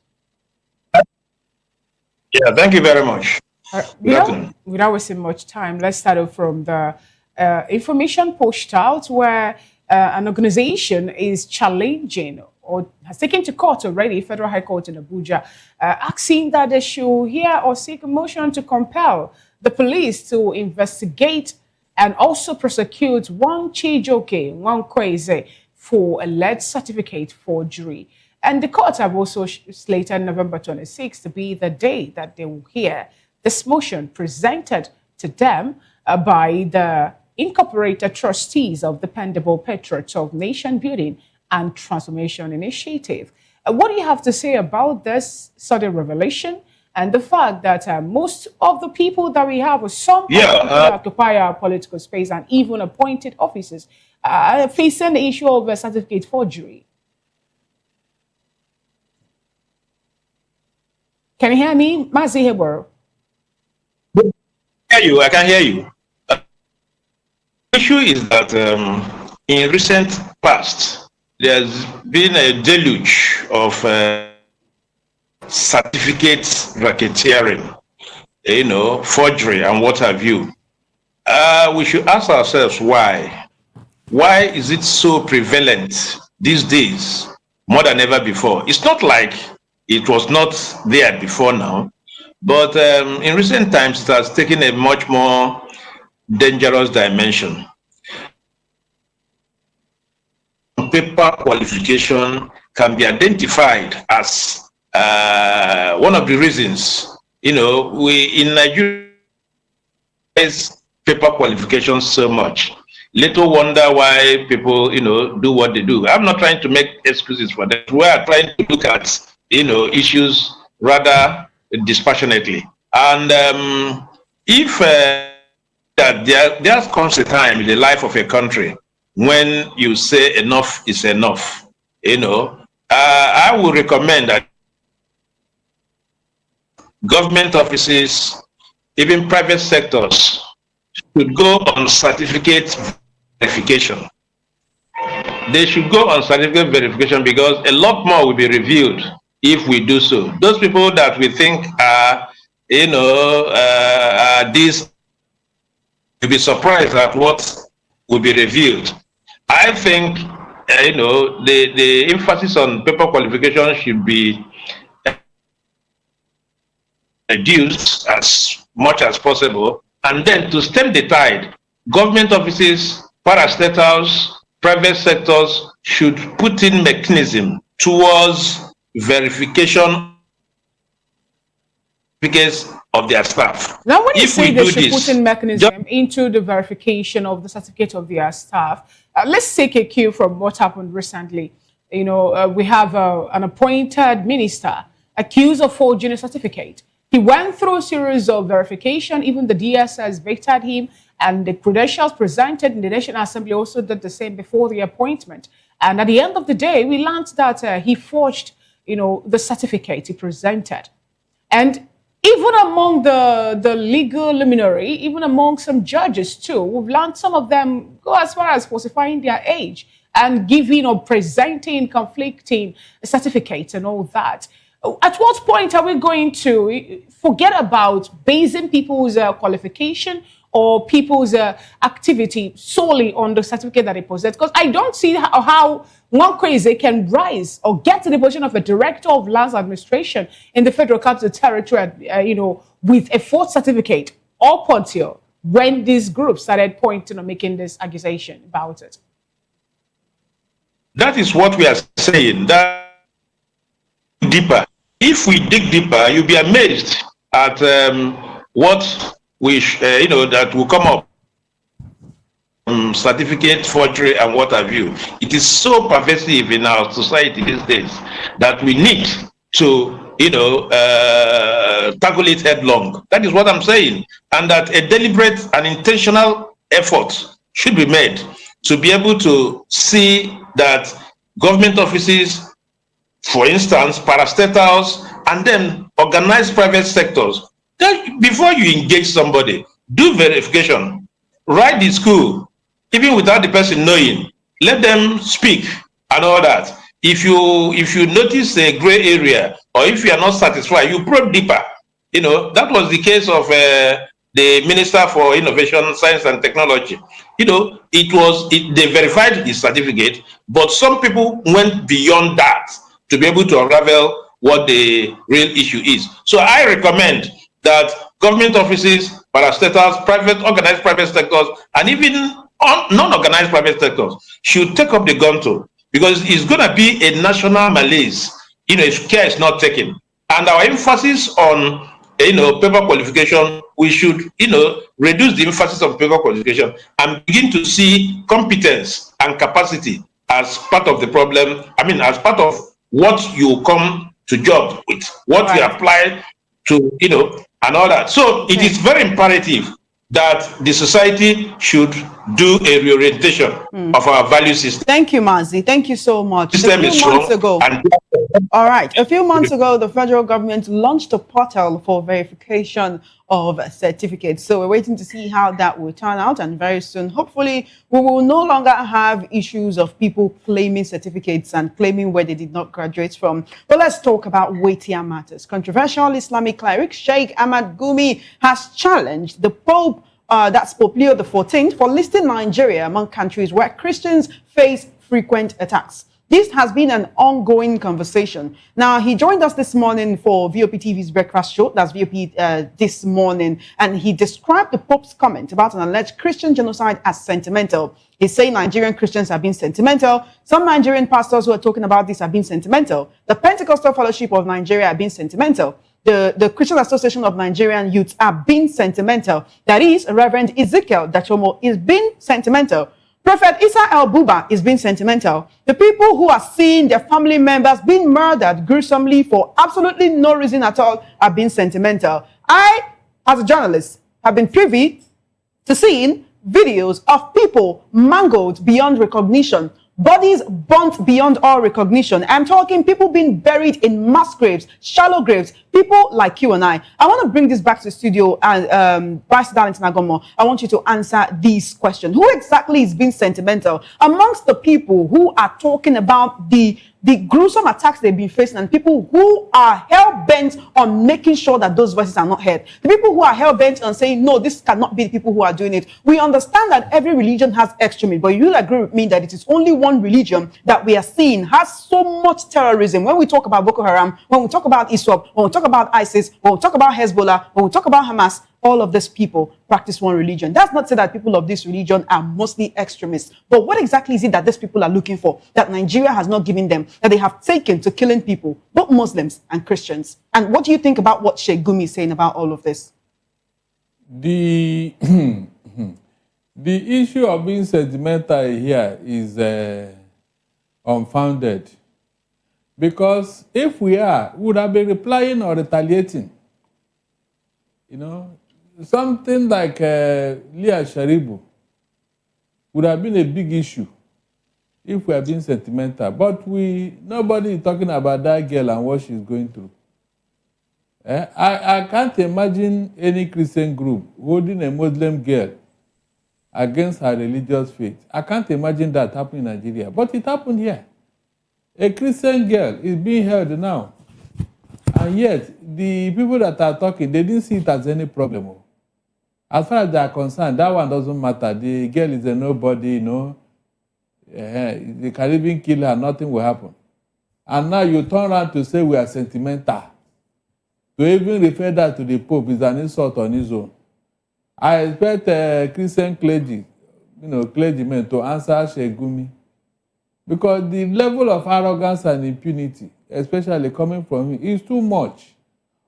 Yeah, thank you very much. Without wasting much time, let's start off from the information pushed out where an organization is challenging or has taken to court already, Federal High Court in Abuja, asking that they should hear or seek a motion to compel the police to investigate and also prosecute one Chijoke, Nwankweze, for alleged certificate forgery. And the court have also slated November 26th to be the day that they will hear this motion presented to them by the incorporated trustees of the Dependable Patriots of Nation Building and Transformation Initiative. What do you have to say about this sudden revelation and the fact that most of the people that we have, or some of the people that occupy our political space and even appointed offices, are facing the issue of certificate forgery? Can you hear me, Mazi Hebor? I can hear you. The issue is that in recent past, there's been a deluge of certificates racketeering, forgery and what have you. We should ask ourselves why. Why is it so prevalent these days more than ever before? It's not like it was not there before now. But in recent times, it has taken a much more dangerous dimension. Paper qualification can be identified as one of the reasons, we in Nigeria is paper qualification so much. Little wonder why people, do what they do. I'm not trying to make excuses for that. We are trying to look at, issues rather dispassionately. And if that there comes a time in the life of a country when you say enough is enough, I would recommend that government offices, even private sectors, should go on certificate verification. They should go on certificate verification because a lot more will be revealed if we do so. Those people that we think are, these, will be surprised at what will be revealed. I think, the emphasis on paper qualification should be reduced as much as possible. And then to stem the tide, government offices, parastatals, private sectors should put in mechanism towards verification because of their staff. Now, when you say they should put in mechanism into the verification of the certificate of their staff, let's take a cue from what happened recently. We have an appointed minister accused of forging a certificate. He went through a series of verification. Even the DSS vetted him, and the credentials presented in the National Assembly also did the same before the appointment. And at the end of the day, we learned that he forged, the certificate he presented. And even among the legal luminary, even among some judges too, we've learned some of them go as far as falsifying their age and giving or presenting conflicting certificates and all that. At what point are we going to forget about basing people's qualification or people's activity solely on the certificate that they possess? Because I don't see how one crazy can rise or get to the position of a director of lands administration in the Federal Capital Territory, with a fourth certificate up until when these groups started pointing or making this accusation about it. That is what we are saying. That deeper. If we dig deeper, you'll be amazed at what we, that will come up. Certificate forgery and what have you. It is so pervasive in our society these days that we need to, tackle it headlong. That is what I'm saying. And that a deliberate and intentional effort should be made to be able to see that government offices, for instance, parastatals, and then organized private sectors, before you engage somebody, do verification, write the school, even without the person knowing, let them speak and all that. If you notice a gray area, or if you are not satisfied, you probe deeper. That was the case of the Minister for Innovation, Science and Technology. They verified his certificate, but some people went beyond that to be able to unravel what the real issue is. So I recommend that government offices, parastatals, organized private sectors, and even non-organized private sectors should take up the gunto, because it's going to be a national malaise, if care is not taken. And our emphasis on, paper qualification, we should, reduce the emphasis of paper qualification and begin to see competence and capacity as part of the problem. As part of what you come to job with, what you apply to, and all that. So it is very imperative that the society should do a reorientation of our value system. Thank you, Mazi. Thank you so much. A few months ago, the federal government launched a portal for verification of certificates. So we're waiting to see how that will turn out, and very soon, hopefully, we will no longer have issues of people claiming certificates and claiming where they did not graduate from. But let's talk about weightier matters. Controversial Islamic cleric Sheikh Ahmad Gumi has challenged the Pope, that's Pope Leo XIV, for listing Nigeria among countries where Christians face frequent attacks. This has been an ongoing conversation. Now, he joined us this morning for VOP TV's breakfast show, that's VOP This Morning, and he described the Pope's comment about an alleged Christian genocide as sentimental. He's saying Nigerian Christians have been sentimental. Some Nigerian pastors who are talking about this have been sentimental. The Pentecostal Fellowship of Nigeria have been sentimental. The Christian Association of Nigerian Youths are being sentimental. That is, Reverend Ezekiel Dachomo is being sentimental. Prophet Isa El-Buba is being sentimental. The people who are seeing their family members being murdered gruesomely for absolutely no reason at all are being sentimental. I, as a journalist, have been privy to seeing videos of people mangled beyond recognition, bodies burnt beyond all recognition. I'm talking people being buried in mass graves, shallow graves, people like you and I. I want to bring this back to the studio, and Vice Darlington Agomo, I want you to answer this question. Who exactly is being sentimental amongst the people who are talking about the gruesome attacks they've been facing, and people who are hell-bent on making sure that those voices are not heard? The people who are hell-bent on saying, no, this cannot be the people who are doing it. We understand that every religion has extremism, but you'll agree with me that it is only one religion that we are seeing has so much terrorism. When we talk about Boko Haram, when we talk about ISWAP, when we talk about ISIS, when we talk about Hezbollah, when we talk about Hamas, all of these people practice one religion. That's not to say that people of this religion are mostly extremists. But what exactly is it that these people are looking for, that Nigeria has not given them, that they have taken to killing people, both Muslims and Christians? And what do you think about what Sheikh Gumi is saying about all of this? The issue of being sentimental here is unfounded. Because if we are, we would have been replying or retaliating. You know, something like Leah Sharibu would have been a big issue if we are being sentimental. But nobody is talking about that girl and what she's going through. I can't imagine any Christian group holding a Muslim girl against her religious faith. I can't imagine that happening in Nigeria. But it happened here. A Christian girl is being held now. And yet, the people that are talking, they didn't see it as any problem. As far as they are concerned, that one doesn't matter. The girl is a nobody, you know. They can even kill her, nothing will happen. And now you turn around to say we are sentimental. To even refer that to the Pope is an insult on his own. I expect Christian clergymen to answer Shegumi. Because the level of arrogance and impunity, especially coming from him, is too much.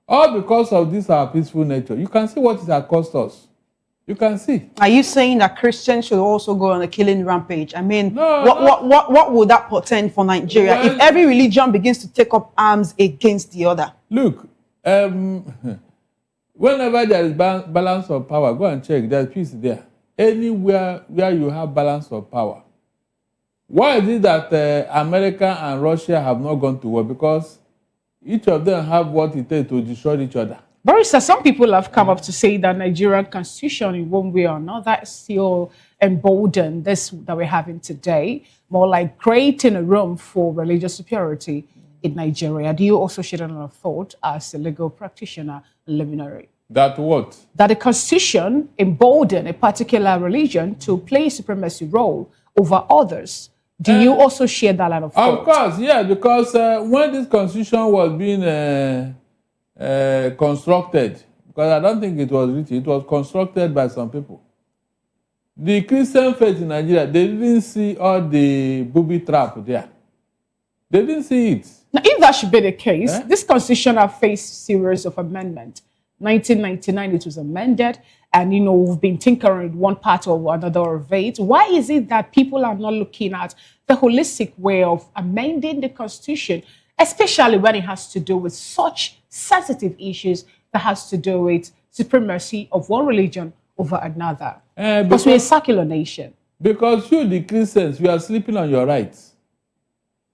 All because of this our peaceful nature. You can see what it has cost us. You can see. Are you saying that Christians should also go on a killing rampage? I mean, what would that portend for Nigeria if every religion begins to take up arms against the other? Look, whenever there is balance of power, go and check. There's peace there. Anywhere where you have balance of power. Why is it that America and Russia have not gone to war? Because each of them have what it takes to destroy each other. Barrister, some people have come up to say that Nigerian constitution in one way or another still emboldened this that we're having today, more like creating a room for religious superiority in Nigeria. Do you also share another thought as a legal practitioner and luminary? That what? That the constitution emboldened a particular religion to play a supremacy role over others. Do you also share that line of thought? Of course, yeah, because when this constitution was being constructed, because I don't think it was written, it was constructed by some people. The Christian faith in Nigeria, they didn't see all the booby trap there. They didn't see it. Now, if that should be the case, this constitution has faced series of amendments. 1999, it was amended, and we've been tinkering one part or another of it. Why is it that people are not looking at the holistic way of amending the constitution, especially when it has to do with such sensitive issues that has to do with supremacy of one religion over another? Because we're a secular nation. Because you, the Christians, you are sleeping on your rights.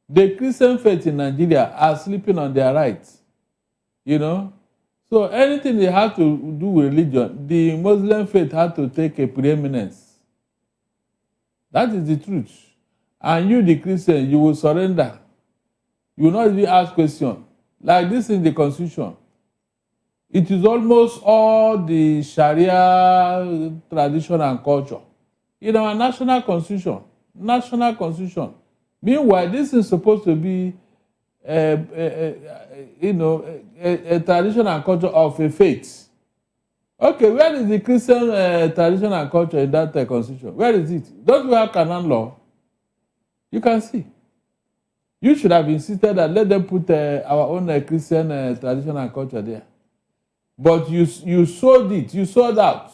The Christian faith in Nigeria are sleeping on their rights. So anything they have to do with religion, the Muslim faith had to take a preeminence. That is the truth. And you, the Christian, you will surrender. You will not even ask questions. Like this in the Constitution. It is almost all the Sharia tradition and culture in our national constitution. National constitution. Meanwhile, this is supposed to be a tradition and culture of a faith. Okay, where is the Christian tradition and culture in that constitution? Where is it? Don't we have canon law? You can see. You should have insisted that let them put our own Christian tradition and culture there. But you sold it. You sold out.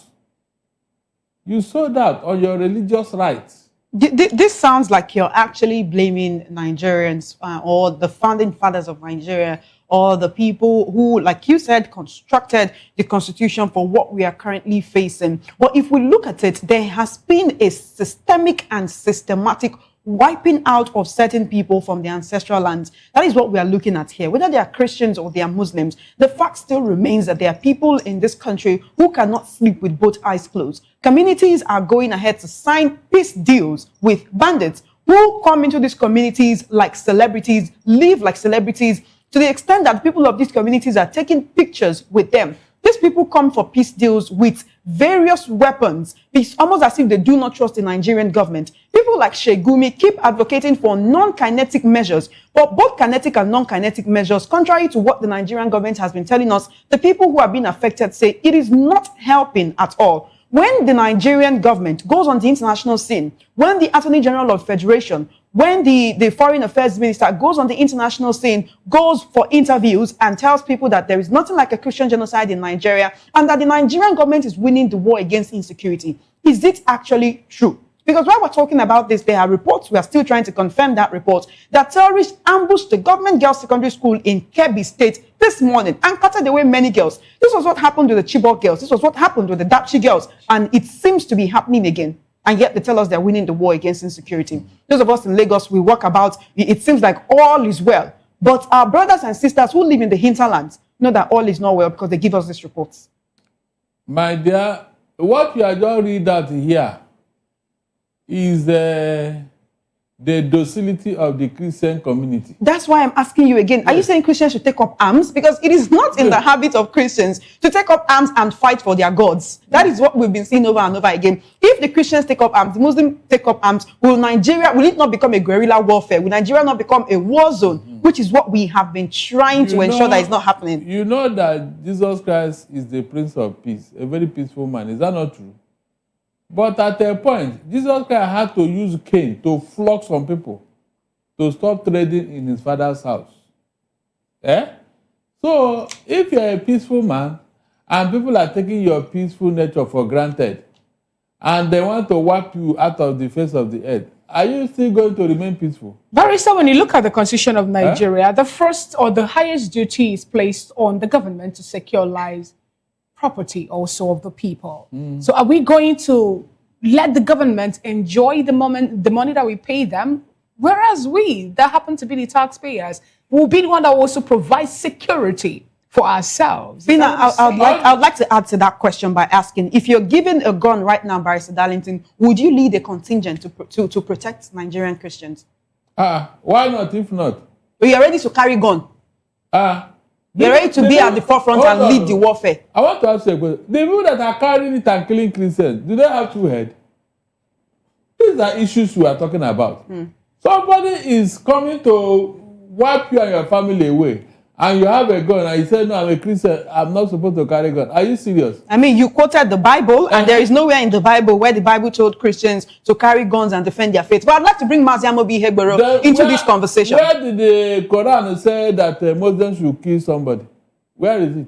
You sold out on your religious rights. This sounds like you're actually blaming Nigerians or the founding fathers of Nigeria or the people who, like you said, constructed the constitution for what we are currently facing. Well, if we look at it, there has been a systemic and systematic wiping out of certain people from their ancestral lands. That is what we are looking at here. Whether they are Christians or they are Muslims, the fact still remains that there are people in this country who cannot sleep with both eyes closed. Communities are going ahead to sign peace deals with bandits who come into these communities like celebrities, live like celebrities, to the extent that people of these communities are taking pictures with them. These people come for peace deals with various weapons. It's almost as if they do not trust the Nigerian government. People like Shegumi keep advocating for non-kinetic measures, but both kinetic and non-kinetic measures, contrary to what the Nigerian government has been telling us, the people who have been affected say it is not helping at all. When the Nigerian government goes on the international scene, when the Attorney General of Federation, when the Foreign Affairs Minister goes on the international scene, goes for interviews and tells people that there is nothing like a Christian genocide in Nigeria and that the Nigerian government is winning the war against insecurity, is it actually true? Because while we're talking about this, there are reports, we are still trying to confirm that report, that terrorists ambushed the government girls' secondary school in Kebbi State this morning and cutted away many girls. This was what happened with the Chibok girls. This was what happened with the Dapchi girls. And it seems to be happening again. And yet they tell us they're winning the war against insecurity. Those of us in Lagos, we walk about, it seems like all is well. But our brothers and sisters who live in the hinterlands know that all is not well because they give us these reports. My dear, what you are just read out here is the docility of the Christian community. That's why I'm asking you again. Are you saying Christians should take up arms? Because it is not in the habit of Christians to take up arms and fight for their gods. That is what we've been seeing over and over again. If the Christians take up arms, the Muslims take up arms, will it not become a guerrilla warfare? Will Nigeria not become a war zone? Which is what we have been trying to ensure that it's not happening. You know that Jesus Christ is the Prince of Peace, a very peaceful man. Is that not true? But at a point, Jesus Christ had to use cane to flog some people to stop trading in his father's house. So, if you're a peaceful man and people are taking your peaceful nature for granted and they want to wipe you out of the face of the earth, are you still going to remain peaceful? Barrister, when you look at the Constitution of Nigeria, the first or the highest duty is placed on the government to secure lives, property also of the people. So are we going to let the government enjoy the money that we pay them, whereas we, that happen to be the taxpayers, will be the one that will also provide security for ourselves? Bina, I would like to add to that question by asking, if you're given a gun right now, Barrister Darlington, would you lead a contingent to protect Nigerian Christians? Why not, if not? You're ready to carry gun? You're ready to be at the forefront and lead the warfare? I want to ask you a question. The people that are carrying it and killing Christians, do they have two heads? These are issues we are talking about. Somebody is coming to wipe you and your family away, and you have a gun, and you say, no, I'm a Christian, I'm not supposed to carry a gun. Are you serious? I mean, you quoted the Bible, and there is nowhere in the Bible where the Bible told Christians to carry guns and defend their faith. But I'd like to bring Maziamobi Hegbero into this conversation. Where did the Quran say that Muslims should kill somebody? Where is it?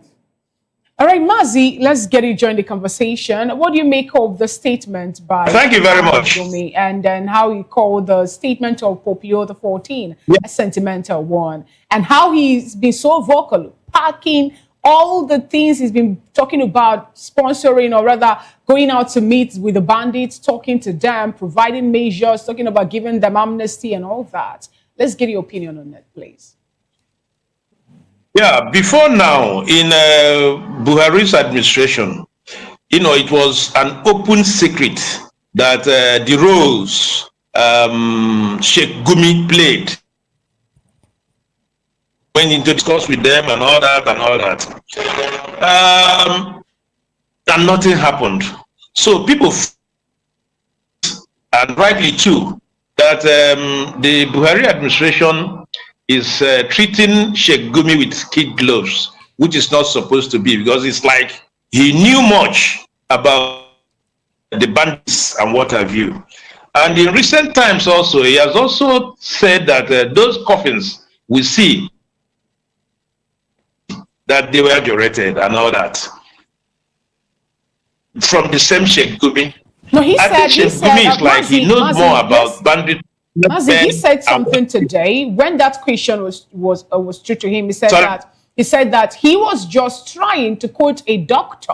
All right, Mazi, let's get you join the conversation. What do you make of the statement by... Thank you very much. And then how you call the statement of Pope Leo XIV a sentimental one, and how he's been so vocal, packing all the things he's been talking about, sponsoring, or rather going out to meet with the bandits, talking to them, providing measures, talking about giving them amnesty and all that. Let's get your opinion on that, please. Yeah, before now, in Buhari's administration, it was an open secret that the roles Sheikh Gumi played, went into discuss with them and all that, and nothing happened. So people, and rightly too, that the Buhari administration is treating Sheikh Gumi with kid gloves, which is not supposed to be, because it's like he knew much about the bandits and what have you. And in recent times also, he has also said that those coffins we see, that they were curated and all that, from the same Sheikh Gumi. No, he said, Sheikh Gumi is like he knows more about bandits. Mazi, he said something today when that question was true to him. He said that he was just trying to quote a doctor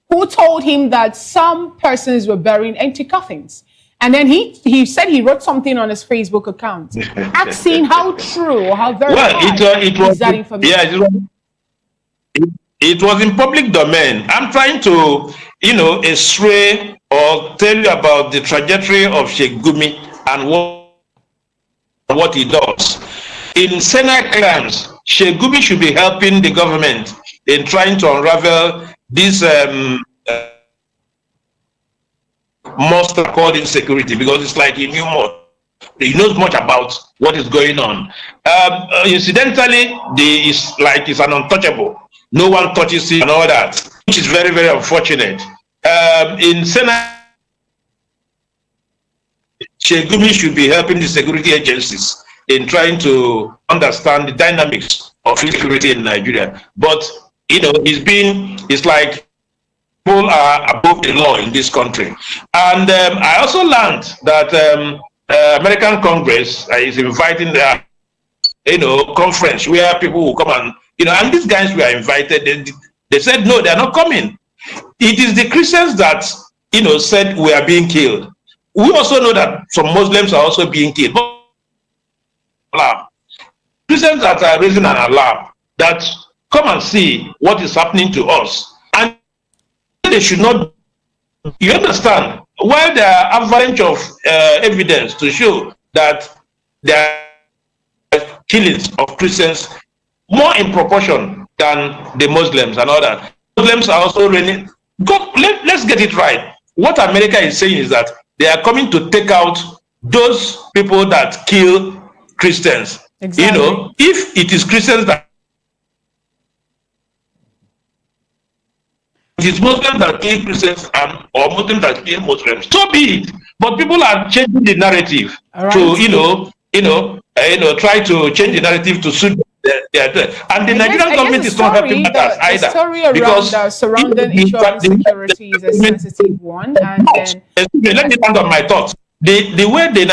who told him that some persons were burying empty coffins, and then he said he wrote something on his Facebook account asking how true or how verified is that information. Yeah, it was in public domain. I'm trying to astray or tell you about the trajectory of Sheikh Gumi and what he does. In Senate claims, Sheikh Gumi should be helping the government in trying to unravel this monster called insecurity, because it's like he knew more. He knows much about what is going on. Incidentally, it's an untouchable. No one touches him and all that, which is very, very unfortunate. In Senate, Sheikh Gumi should be helping the security agencies in trying to understand the dynamics of security in Nigeria. But it's like people are above the law in this country. And I also learned that American Congress is inviting the conference where people will come and these guys were invited. They said no, they are not coming. It is the Christians that said we are being killed. We also know that some Muslims are also being killed. But Christians that are raising an alarm that come and see what is happening to us, and they should not. You understand? While there are avalanche of evidence to show that there are killings of Christians more in proportion than the Muslims and all that. Muslims are also reigning. Let's get it right. What America is saying is that they are coming to take out those people that kill Christians. Exactly. If it is Christians that it is Muslims that kill Christians or Muslims that kill Muslims, so be it. But people are changing the narrative to try to change the narrative to suit and the Nigerian government is not helping matters either. The story around because surrounding issue of insecurity is a sensitive one. And then, let me stand on my thoughts. The way the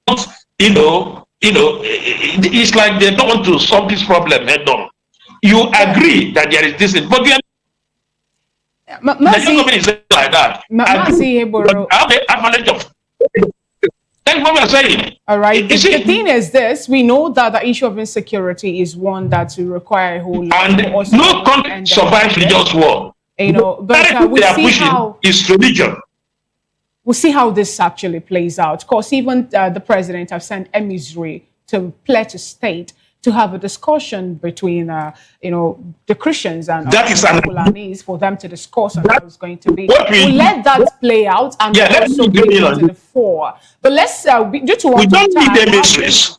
Nigerians, it's like they don't want to solve this problem head on. You agree that there is this, but the Nigerian government is like that. That's what we're saying. All right. The thing is this: we know that the issue of insecurity is one that will require a whole lot. And no country survives religious war. But we see how is religion. We'll see how this actually plays out. Of course, even the president have sent emissary to Plateau State to have a discussion between, the Christians and that is the Fulanis for them to discuss on how it's going to be. We'll let that play out and also bring it to the fore. But let's due to we don't need the emissaries.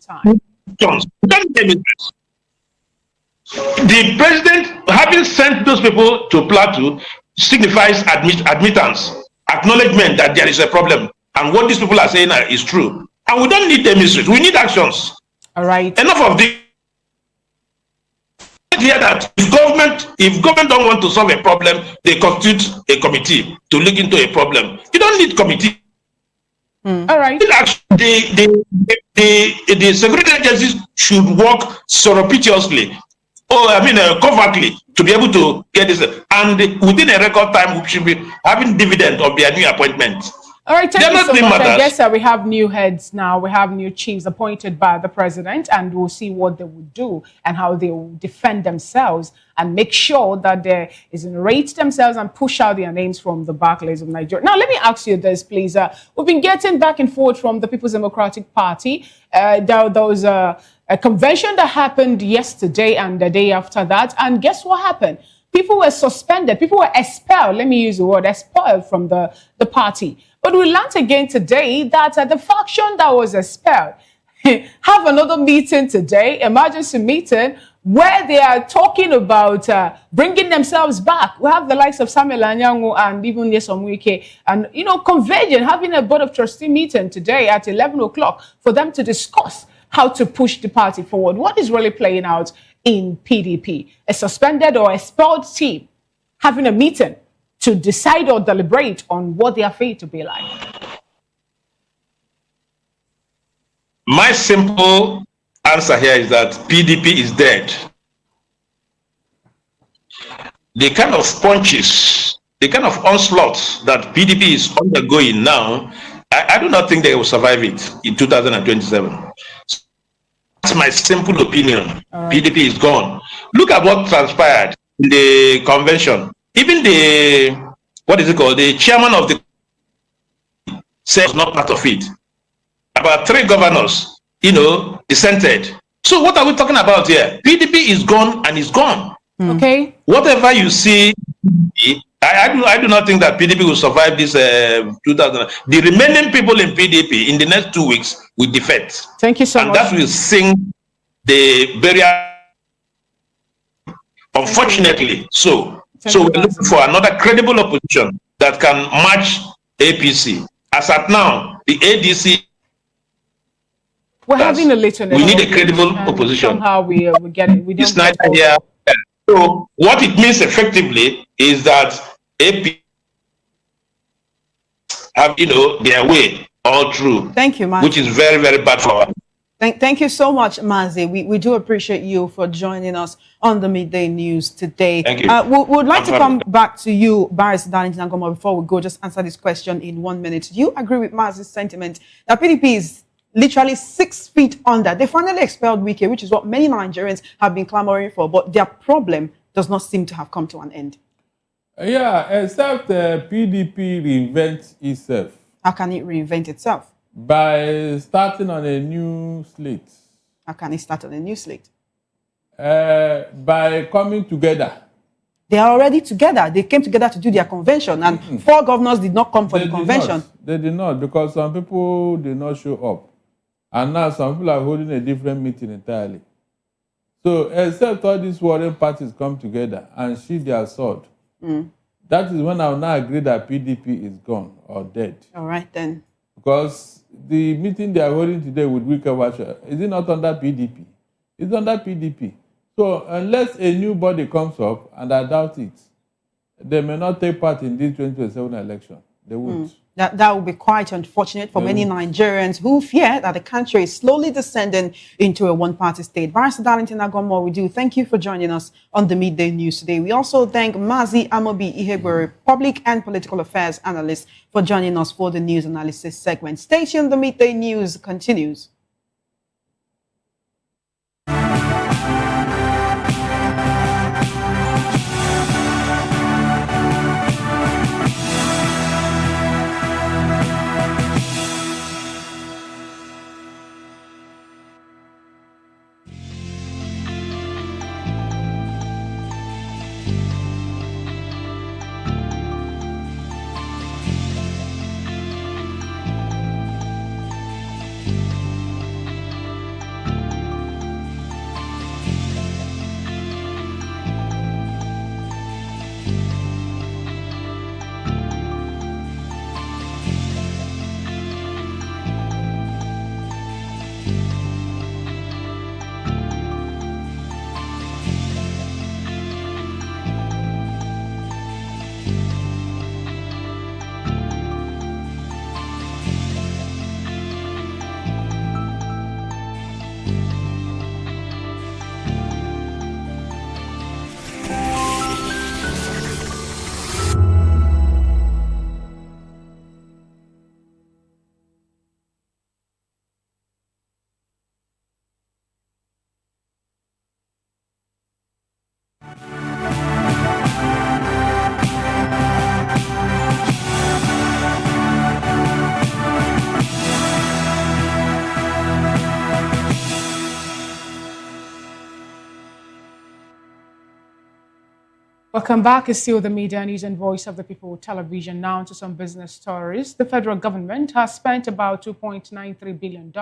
The president having sent those people to Plateau signifies admittance, acknowledgement that there is a problem, and what these people are saying is true. And we don't need the emissaries. We need actions. All right. Enough of this. Hear that if government don't want to solve a problem, they constitute a committee to look into a problem. You don't need committee. All right. The security agencies should work surreptitiously, covertly, to be able to get this. And within a record time, we should be having dividend of their new appointments. All right, thank you so much. I guess we have new heads now. We have new chiefs appointed by the president, and we'll see what they will do and how they will defend themselves and make sure that they exonerate themselves and push out their names from the backlash of Nigeria. Now, let me ask you this, please. We've been getting back and forth from the People's Democratic Party. There was a convention that happened yesterday and the day after that, and guess what happened? People were suspended. People were expelled. Let me use the word expelled from the party. But we learned again today that the faction that was expelled have another meeting today, emergency meeting, where they are talking about bringing themselves back. We have the likes of Samuel Anyangu and even Nyesom Wike, and converging, having a board of trustee meeting today at 11 o'clock for them to discuss how to push the party forward. What is really playing out in PDP? A suspended or expelled team having a meeting to decide or deliberate on what their fate to be like. My simple answer here is that PDP is dead. The kind of punches, the kind of onslaughts that PDP is undergoing now, I do not think they will survive it in 2027. That's my simple opinion. Right. PDP is gone. Look at what transpired in the convention. Even the chairman of the said was not part of it. About 3 governors, dissented. So what are we talking about here? PDP is gone and is gone. Okay. Whatever you see, I do not think that PDP will survive this 2000. The remaining people in PDP in the next 2 weeks will defect. Thank you so much. And that will sing the burial. Unfortunately, so we're looking for another credible opposition that can match APC. As at now, the ADC. We're having a little. We need a credible opposition. Somehow we get it. We don't. It's neither here So what it means effectively is that AP have, their way all through. Thank you, Mazi. Which is very, very bad for us. Thank you so much, Mazi. We do appreciate you for joining us on the Midday News today. Thank you. We would like to come back to you, Barrister Darlington Agoma, before we go. Just answer this question in 1 minute. Do you agree with Mazi's sentiment that PDP is literally 6 feet under? They finally expelled Wike, which is what many Nigerians have been clamoring for, but their problem does not seem to have come to an end. Yeah, except PDP reinvents itself. How can it reinvent itself? By starting on a new slate. How can it start on a new slate? By coming together. They are already together. They came together to do their convention, and 4 governors did not come for the convention. They did not, because some people did not show up. And now some people are holding a different meeting entirely. So except all these warring parties come together and sheathe their sword, that is when I will now agree that PDP is gone or dead. All right, then. Because the meeting they are holding today with Wike, is it not under PDP? It's under PDP. So unless a new body comes up, and I doubt it, they may not take part in this 2027 election. They won't. That would be quite unfortunate for many Nigerians who fear that the country is slowly descending into a one-party state. Barrister Darlington Agoma, we do thank you for joining us on the Midday News today. We also thank Mazi Amobi Ihegwere, Public and Political Affairs Analyst, for joining us for the news analysis segment. Stay tuned, the Midday News continues. Welcome back. It's still the Media News and Voice of the People television. Now to some business stories. The federal government has spent about $2.93 billion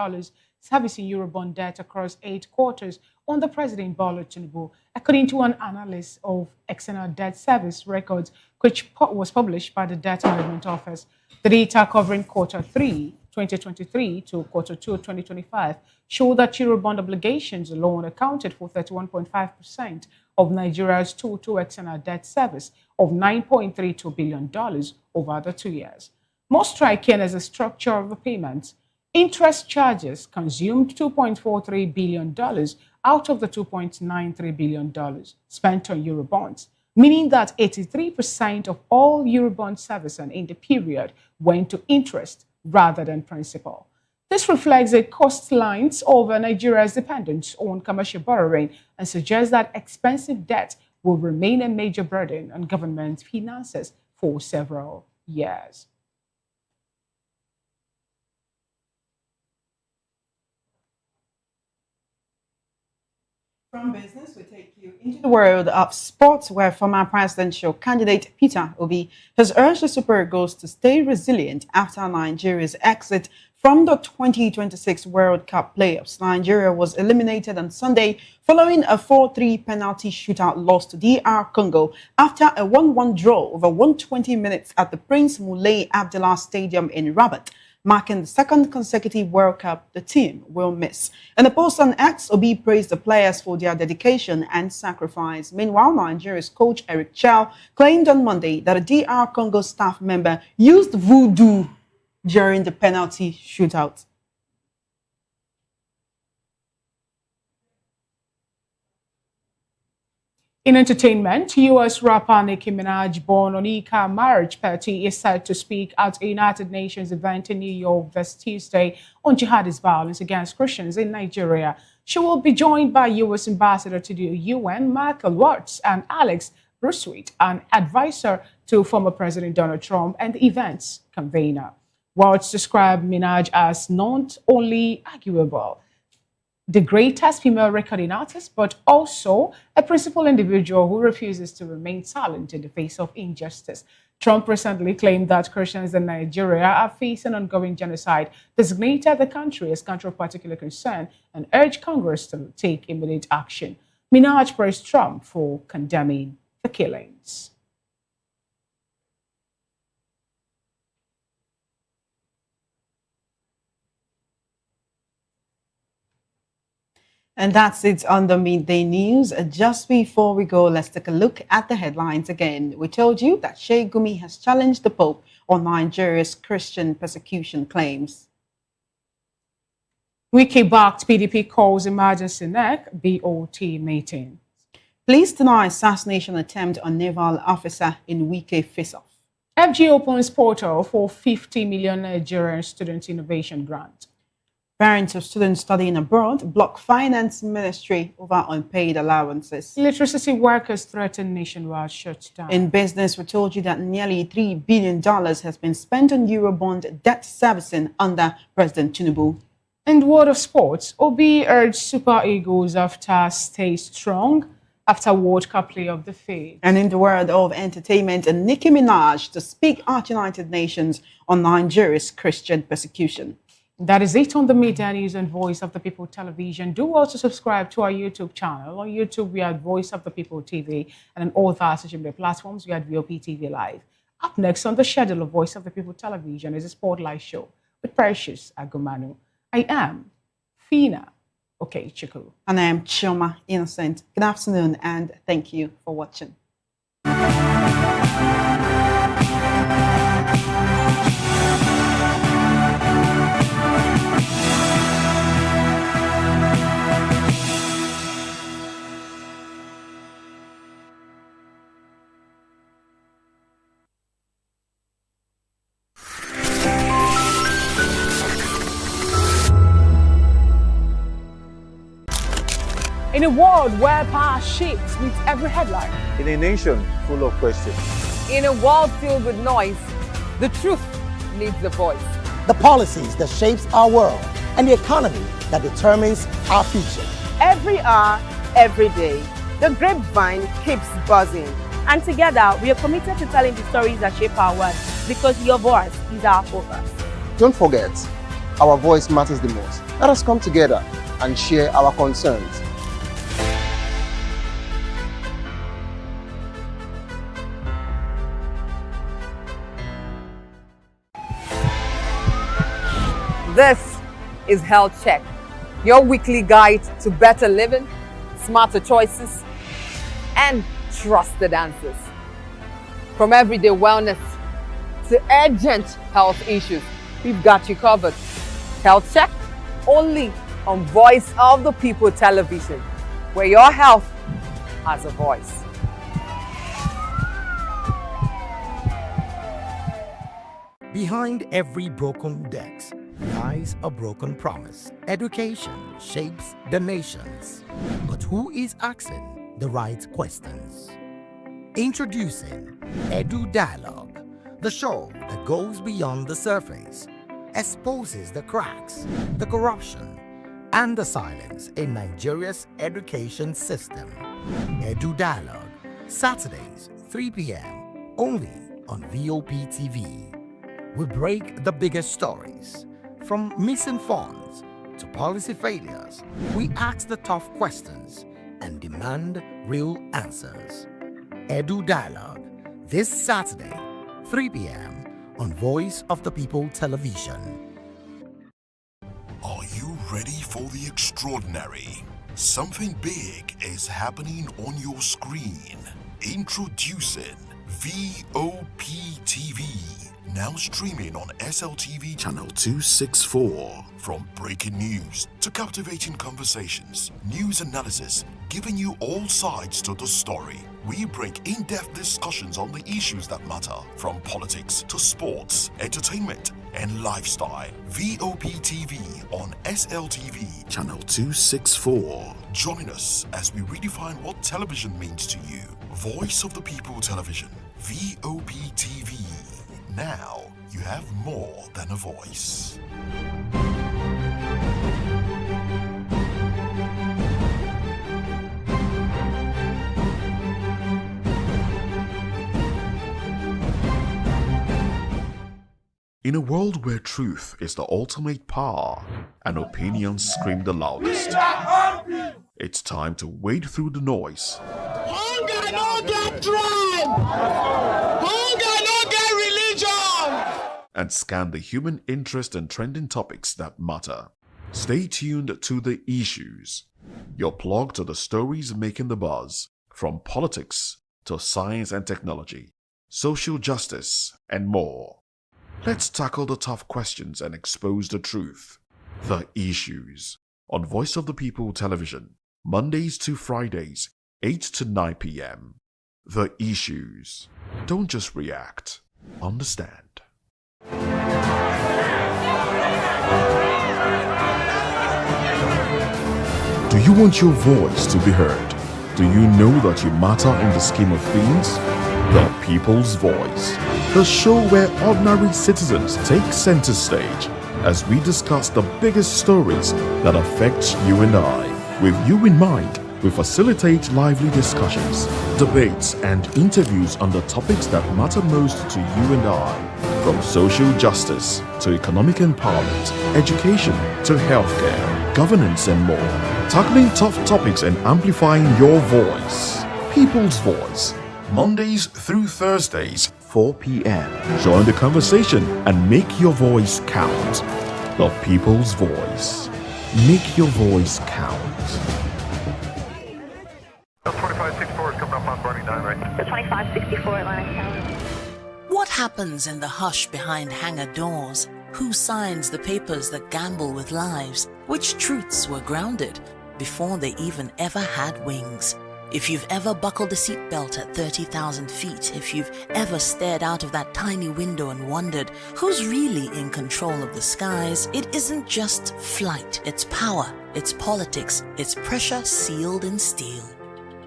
servicing Eurobond debt across 8 quarters under President Bola Tinubu, according to an analyst of external debt service records, which was published by the Debt Management Office. The data covering quarter 3, 2023 to quarter 2, 2025 show that Eurobond obligations alone accounted for 31.5% of Nigeria's total external debt service of $9.32 billion over the 2 years. Most striking is the structure of the payments. Interest charges consumed $2.43 billion out of the $2.93 billion spent on Eurobonds, meaning that 83% of all Eurobond servicing in the period went to interest rather than principal. This reflects the coastlines of Nigeria's dependence on commercial borrowing and suggests that expensive debt will remain a major burden on government finances for several years. From business, we take you into the world of sports, where former presidential candidate Peter Obi has urged the Super Eagles to stay resilient after Nigeria's exit from the 2026 World Cup playoffs. Nigeria was eliminated on Sunday following a 4-3 penalty shootout loss to DR Congo after a 1-1 draw over 120 minutes at the Prince Moulay Abdallah Stadium in Rabat. marking the second consecutive World Cup the team will miss. In a post on X, Obi praised the players for their dedication and sacrifice. Meanwhile, Nigeria's coach Eric Chow claimed on Monday that a DR Congo staff member used voodoo during the penalty shootout. In entertainment, U.S. rapper Nicki Minaj, born on Ika marriage party, is set to speak at a United Nations event in New York this Tuesday on jihadist violence against Christians in Nigeria. She will be joined by U.S. Ambassador to the UN, Michael Watts, and Alex Brucewitt, an advisor to former President Donald Trump and the event's convener. Watts described Minaj as not only arguable, the greatest female recording artist, but also a principled individual who refuses to remain silent in the face of injustice. Trump recently claimed that Christians in Nigeria are facing ongoing genocide, designated the country as country of particular concern, and urged Congress to take immediate action. Minaj praised Trump for condemning the killings. And that's it on the Midday News. Just before we go, let's take a look at the headlines again. We told you that Sheikh Gumi has challenged the Pope on Nigeria's Christian persecution claims. Wiki-backed PDP calls emergency NEC BOT meeting. Police deny assassination attempt on naval officer in Wike face-off. FG opens portal for 50 million Nigerian student innovation grant. Parents of students studying abroad block finance ministry over unpaid allowances. Electricity workers threaten nationwide shutdown. In business, we told you that nearly $3 billion has been spent on Eurobond debt servicing under President Tinubu. In the world of sports, Obi urged Super Eagles after stay strong after World Cup play of the field. And in the world of entertainment, Nicki Minaj to speak at United Nations on Nigeria's Christian persecution. That is it on the Media News and Voice of the People television. Do also subscribe to our YouTube channel. On YouTube, we are Voice of the People TV, and on all of our social media platforms, we are VOP TV Live. Up next on the schedule of Voice of the People television is a Spotlight show with Precious Agumanu. I am Fina Okechukwu. And I am Chioma Innocent. Good afternoon, and thank you for watching. In a world where power shifts with every headline. In a nation full of questions. In a world filled with noise, the truth needs a voice. The policies that shapes our world and the economy that determines our future. Every hour, every day, the grapevine keeps buzzing. And together, we are committed to telling the stories that shape our world because your voice is our focus. Don't forget, our voice matters the most. Let us come together and share our concerns. This is Health Check, your weekly guide to better living, smarter choices, and trusted answers. From everyday wellness to urgent health issues, we've got you covered. Health Check, only on Voice of the People television, where your health has a voice. Behind every broken desk lies a broken promise. Education shapes the nations. But who is asking the right questions? Introducing Edu Dialogue, the show that goes beyond the surface, exposes the cracks, the corruption, and the silence in Nigeria's education system. Edu Dialogue, Saturdays, 3 p.m., only on VOP TV. We break the biggest stories. From missing funds to policy failures, we ask the tough questions and demand real answers. Edu Dialogue, this Saturday, 3 p.m. on Voice of the People television. ready for the extraordinary? Something big is happening on your screen. Introducing VOP TV. Now streaming on SLTV channel 264. From breaking news to captivating conversations, news analysis, giving you all sides to the story. We bring in-depth discussions on the issues that matter, from politics to sports, entertainment, and lifestyle. VOP TV on SLTV channel 264. Join us as we redefine what television means to you. Voice of the People Television, VOP TV. Now you have more than a voice. In a world where truth is the ultimate power and opinions scream the loudest, it's time to wade through the noise. Hunger no get tribe! Hunger no get religion! And scan the human interest and trending topics that matter. Stay tuned to The Issues, your plug to the stories making the buzz, from politics to science and technology, social justice, and more. Let's tackle the tough questions and expose the truth. The Issues on Voice of the People Television, Mondays to Fridays, 8 to 9 p.m. The Issues. Don't just react, understand. Do you want your voice to be heard? Do you know that you matter in the scheme of things? The People's Voice, the show where ordinary citizens take center stage as we discuss the biggest stories that affect you and I. With you in mind, we facilitate lively discussions, debates, and interviews on the topics that matter most to you and I, from social justice to economic empowerment, education to healthcare, governance, and more. Tackling tough topics and amplifying your voice. People's Voice, Mondays through Thursdays, 4 p.m. Join the conversation and make your voice count. The People's Voice. Make your voice count. 2564 is coming up on Bernie 9 right now. The 2564 Atlantic County. What happens in the hush behind hangar doors? Who signs the papers that gamble with lives? Which truths were grounded before they even ever had wings? If you've ever buckled a seatbelt at 30,000 feet, if you've ever stared out of that tiny window and wondered who's really in control of the skies, it isn't just flight, it's power, it's politics, it's pressure sealed in steel.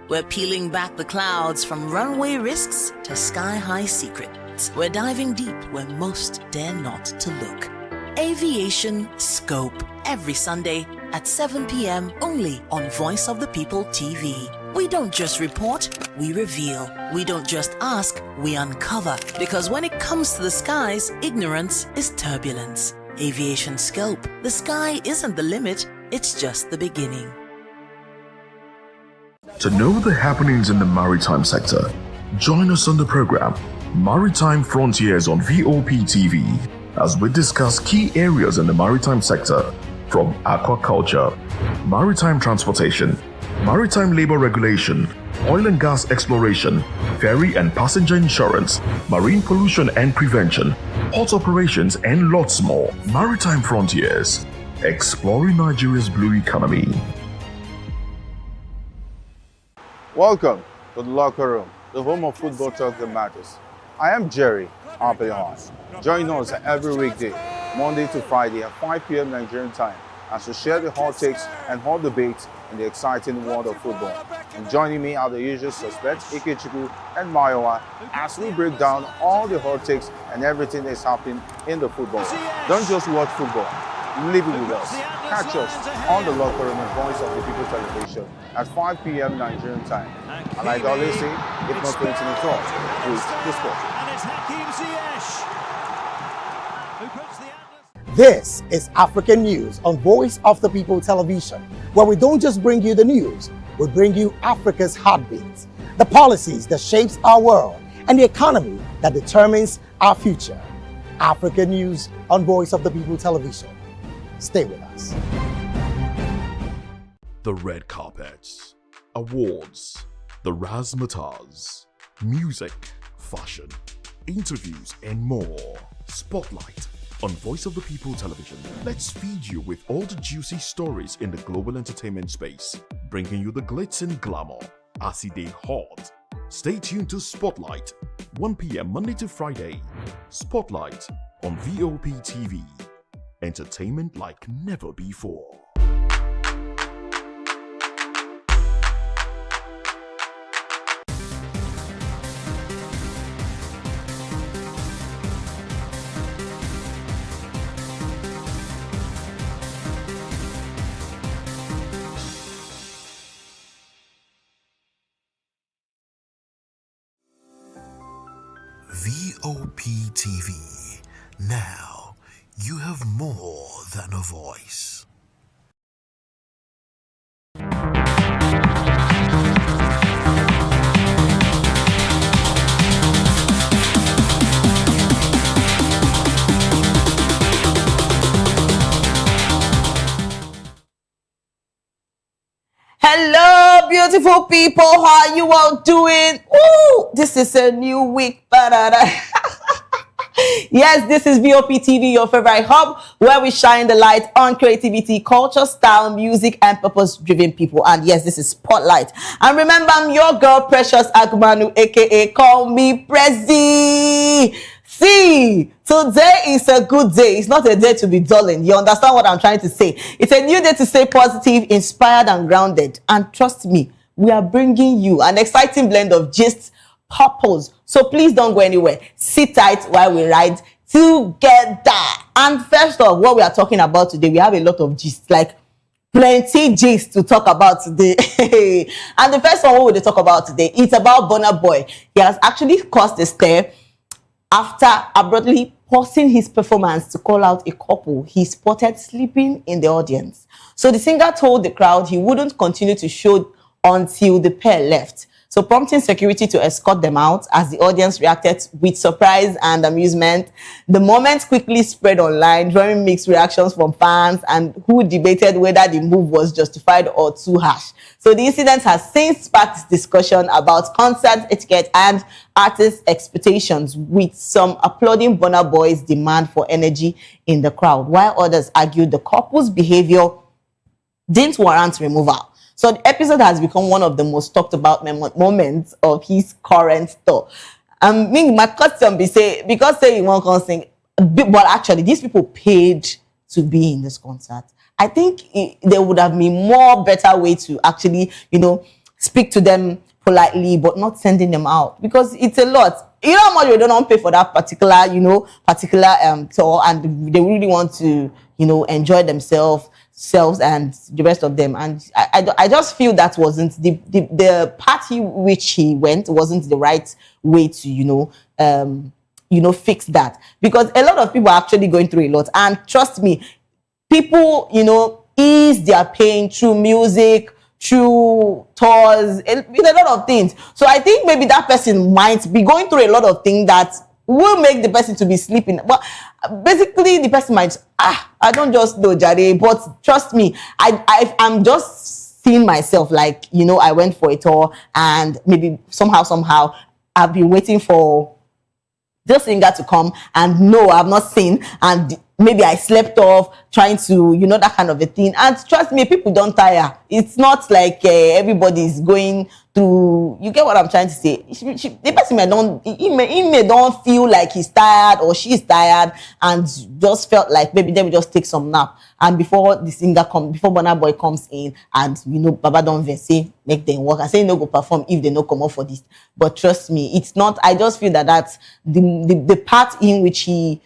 We're peeling back the clouds from runway risks to sky-high secrets. We're diving deep where most dare not to look. Aviation Scope, every Sunday at 7 p.m. only on Voice of the People TV. We don't just report, we reveal. We don't just ask, we uncover. Because when it comes to the skies, ignorance is turbulence. Aviation Scope, the sky isn't the limit, it's just the beginning. To know the happenings in the maritime sector, join us on the program Maritime Frontiers on VOP TV as we discuss key areas in the maritime sector, from aquaculture, maritime transportation, maritime labor regulation, oil and gas exploration, ferry and passenger insurance, marine pollution and prevention, port operations, and lots more. Maritime Frontiers, exploring Nigeria's blue economy. Welcome to the locker room, the home of football talk that matters. I am Jerry Apelon. Join us every weekday, Monday to Friday at 5 p.m. Nigerian time, as we share the hot takes and hot debates in the exciting world of football. And joining me are the usual suspects, Ikechukwu and Mayowa, as we break down all the hot takes and everything that's happening in the football. Don't just watch football, live it with us. Catch us on the locker room and Voice of the People Television at 5 p.m. Nigerian time. And like I always say, if not putting in the thought, who's the sport. This is African News on Voice of the People Television, where we don't just bring you the news, we bring you Africa's heartbeat, the policies that shapes our world, and the economy that determines our future. African News on Voice of the People Television. Stay with us. The red carpets, awards, the razzmatazz, music, fashion, interviews, and more. Spotlight on Voice of the People Television. Let's feed you with all the juicy stories in the global entertainment space, bringing you the glitz and glamour as it is hot. Stay tuned to Spotlight, 1 p.m. Monday to Friday. Spotlight on VOP TV. Entertainment like never before. VOP TV. Now, you have more than a voice. Hello, beautiful people. How are you all doing? Woo! This is a new week. Yes, this is VOP TV, your favorite hub, where we shine the light on creativity, culture, style, music, and purpose-driven people. And yes, this is Spotlight. And remember, I'm your girl, Precious Agumanu, aka Call Me Prezi. See, today is a good day. It's not a day to be dulling. You understand what I'm trying to say? It's a new day to stay positive, inspired, and grounded. And trust me, we are bringing you an exciting blend of gist, purpose. So please don't go anywhere. Sit tight while we ride together. And first off, what we are talking about today, we have a lot of gist, like plenty gist to talk about today. And the first one we will talk about today, it's about Burna Boy. He has actually caused a stir after abruptly pausing his performance to call out a couple he spotted sleeping in the audience. So the singer told the crowd he wouldn't continue to show until the pair left, so prompting security to escort them out. As the audience reacted with surprise and amusement, the moment quickly spread online, drawing mixed reactions from fans and who debated whether the move was justified or too harsh. So the incident has since sparked discussion about concert etiquette and artists' expectations, with some applauding Burna Boy's demand for energy in the crowd, while others argued the couple's behavior didn't warrant removal. So the episode has become one of the most talked about moments of his current tour. I mean, my question be say, because say you won't come sing, but actually these people paid to be in this concert. I think there would have been more better way to actually, speak to them politely, but not sending them out, because it's a lot. You know how much they don't pay for that particular tour, and they really want to, enjoy themselves and the rest of them. And I just feel that wasn't the party which he went wasn't the right way to, fix that, because a lot of people are actually going through a lot. And trust me, people, ease their pain through music, through tours, with a lot of things. So I think maybe that person might be going through a lot of things that will make the person to be sleeping. But basically, the person might, I don't just know, Jare, but trust me, I'm just seeing myself like, I went for a tour, and maybe somehow, I've been waiting for this singer to come, and no, I've not seen, and maybe I slept off trying to, that kind of a thing. And trust me, people don't tire. It's not like everybody's going through, you get what I'm trying to say. The person may don't feel like he's tired or she's tired, and just felt like maybe they will just take some nap. And before the singer before Burna Boy comes in, and Baba don't say make them work. I say no go perform if they no come up for this. But trust me, it's not. I just feel that that's the part in which he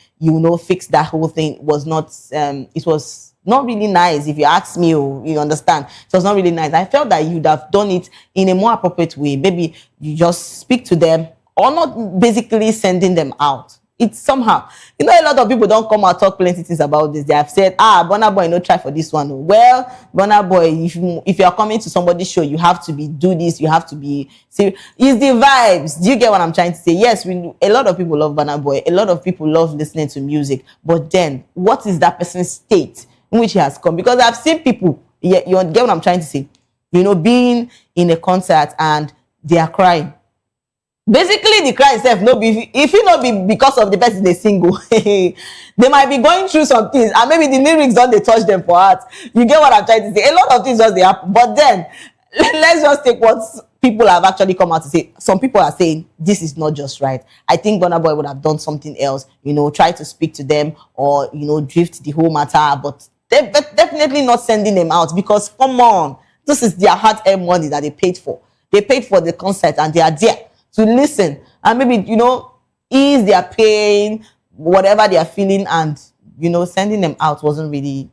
fixed that whole thing was not. It was not really nice, if you ask me. You understand? It was not really nice. I felt that you'd have done it in a more appropriate way. Maybe you just speak to them, or not basically sending them out. It's somehow, a lot of people don't come out talk plenty things about this. They have said, Burna Boy, no try for this one. Well, Burna Boy, if you are coming to somebody's show, you have to do this. You have to be serious. It's the vibes. Do you get what I'm trying to say? Yes, a lot of people love Burna Boy. A lot of people love listening to music. But then, what is that person's state in which he has come? Because I've seen people, You get what I'm trying to say? You know, being in a concert and they are crying. Basically, the cry itself, no be if it not be because of the person they single, they might be going through some things, and maybe the lyrics don't they touch them for heart. You get what I'm trying to say? A lot of things just they happen, but then let's just take what people have actually come out to say. Some people are saying this is not just right. I think Burna Boy would have done something else, you know, try to speak to them or, you know, drift the whole matter, but they're definitely not sending them out because, come on, this is their hard-earned money that they paid for. They paid for the concert and they are there to listen and maybe, you know, ease their pain, whatever they are feeling, and, you know, sending them out wasn't really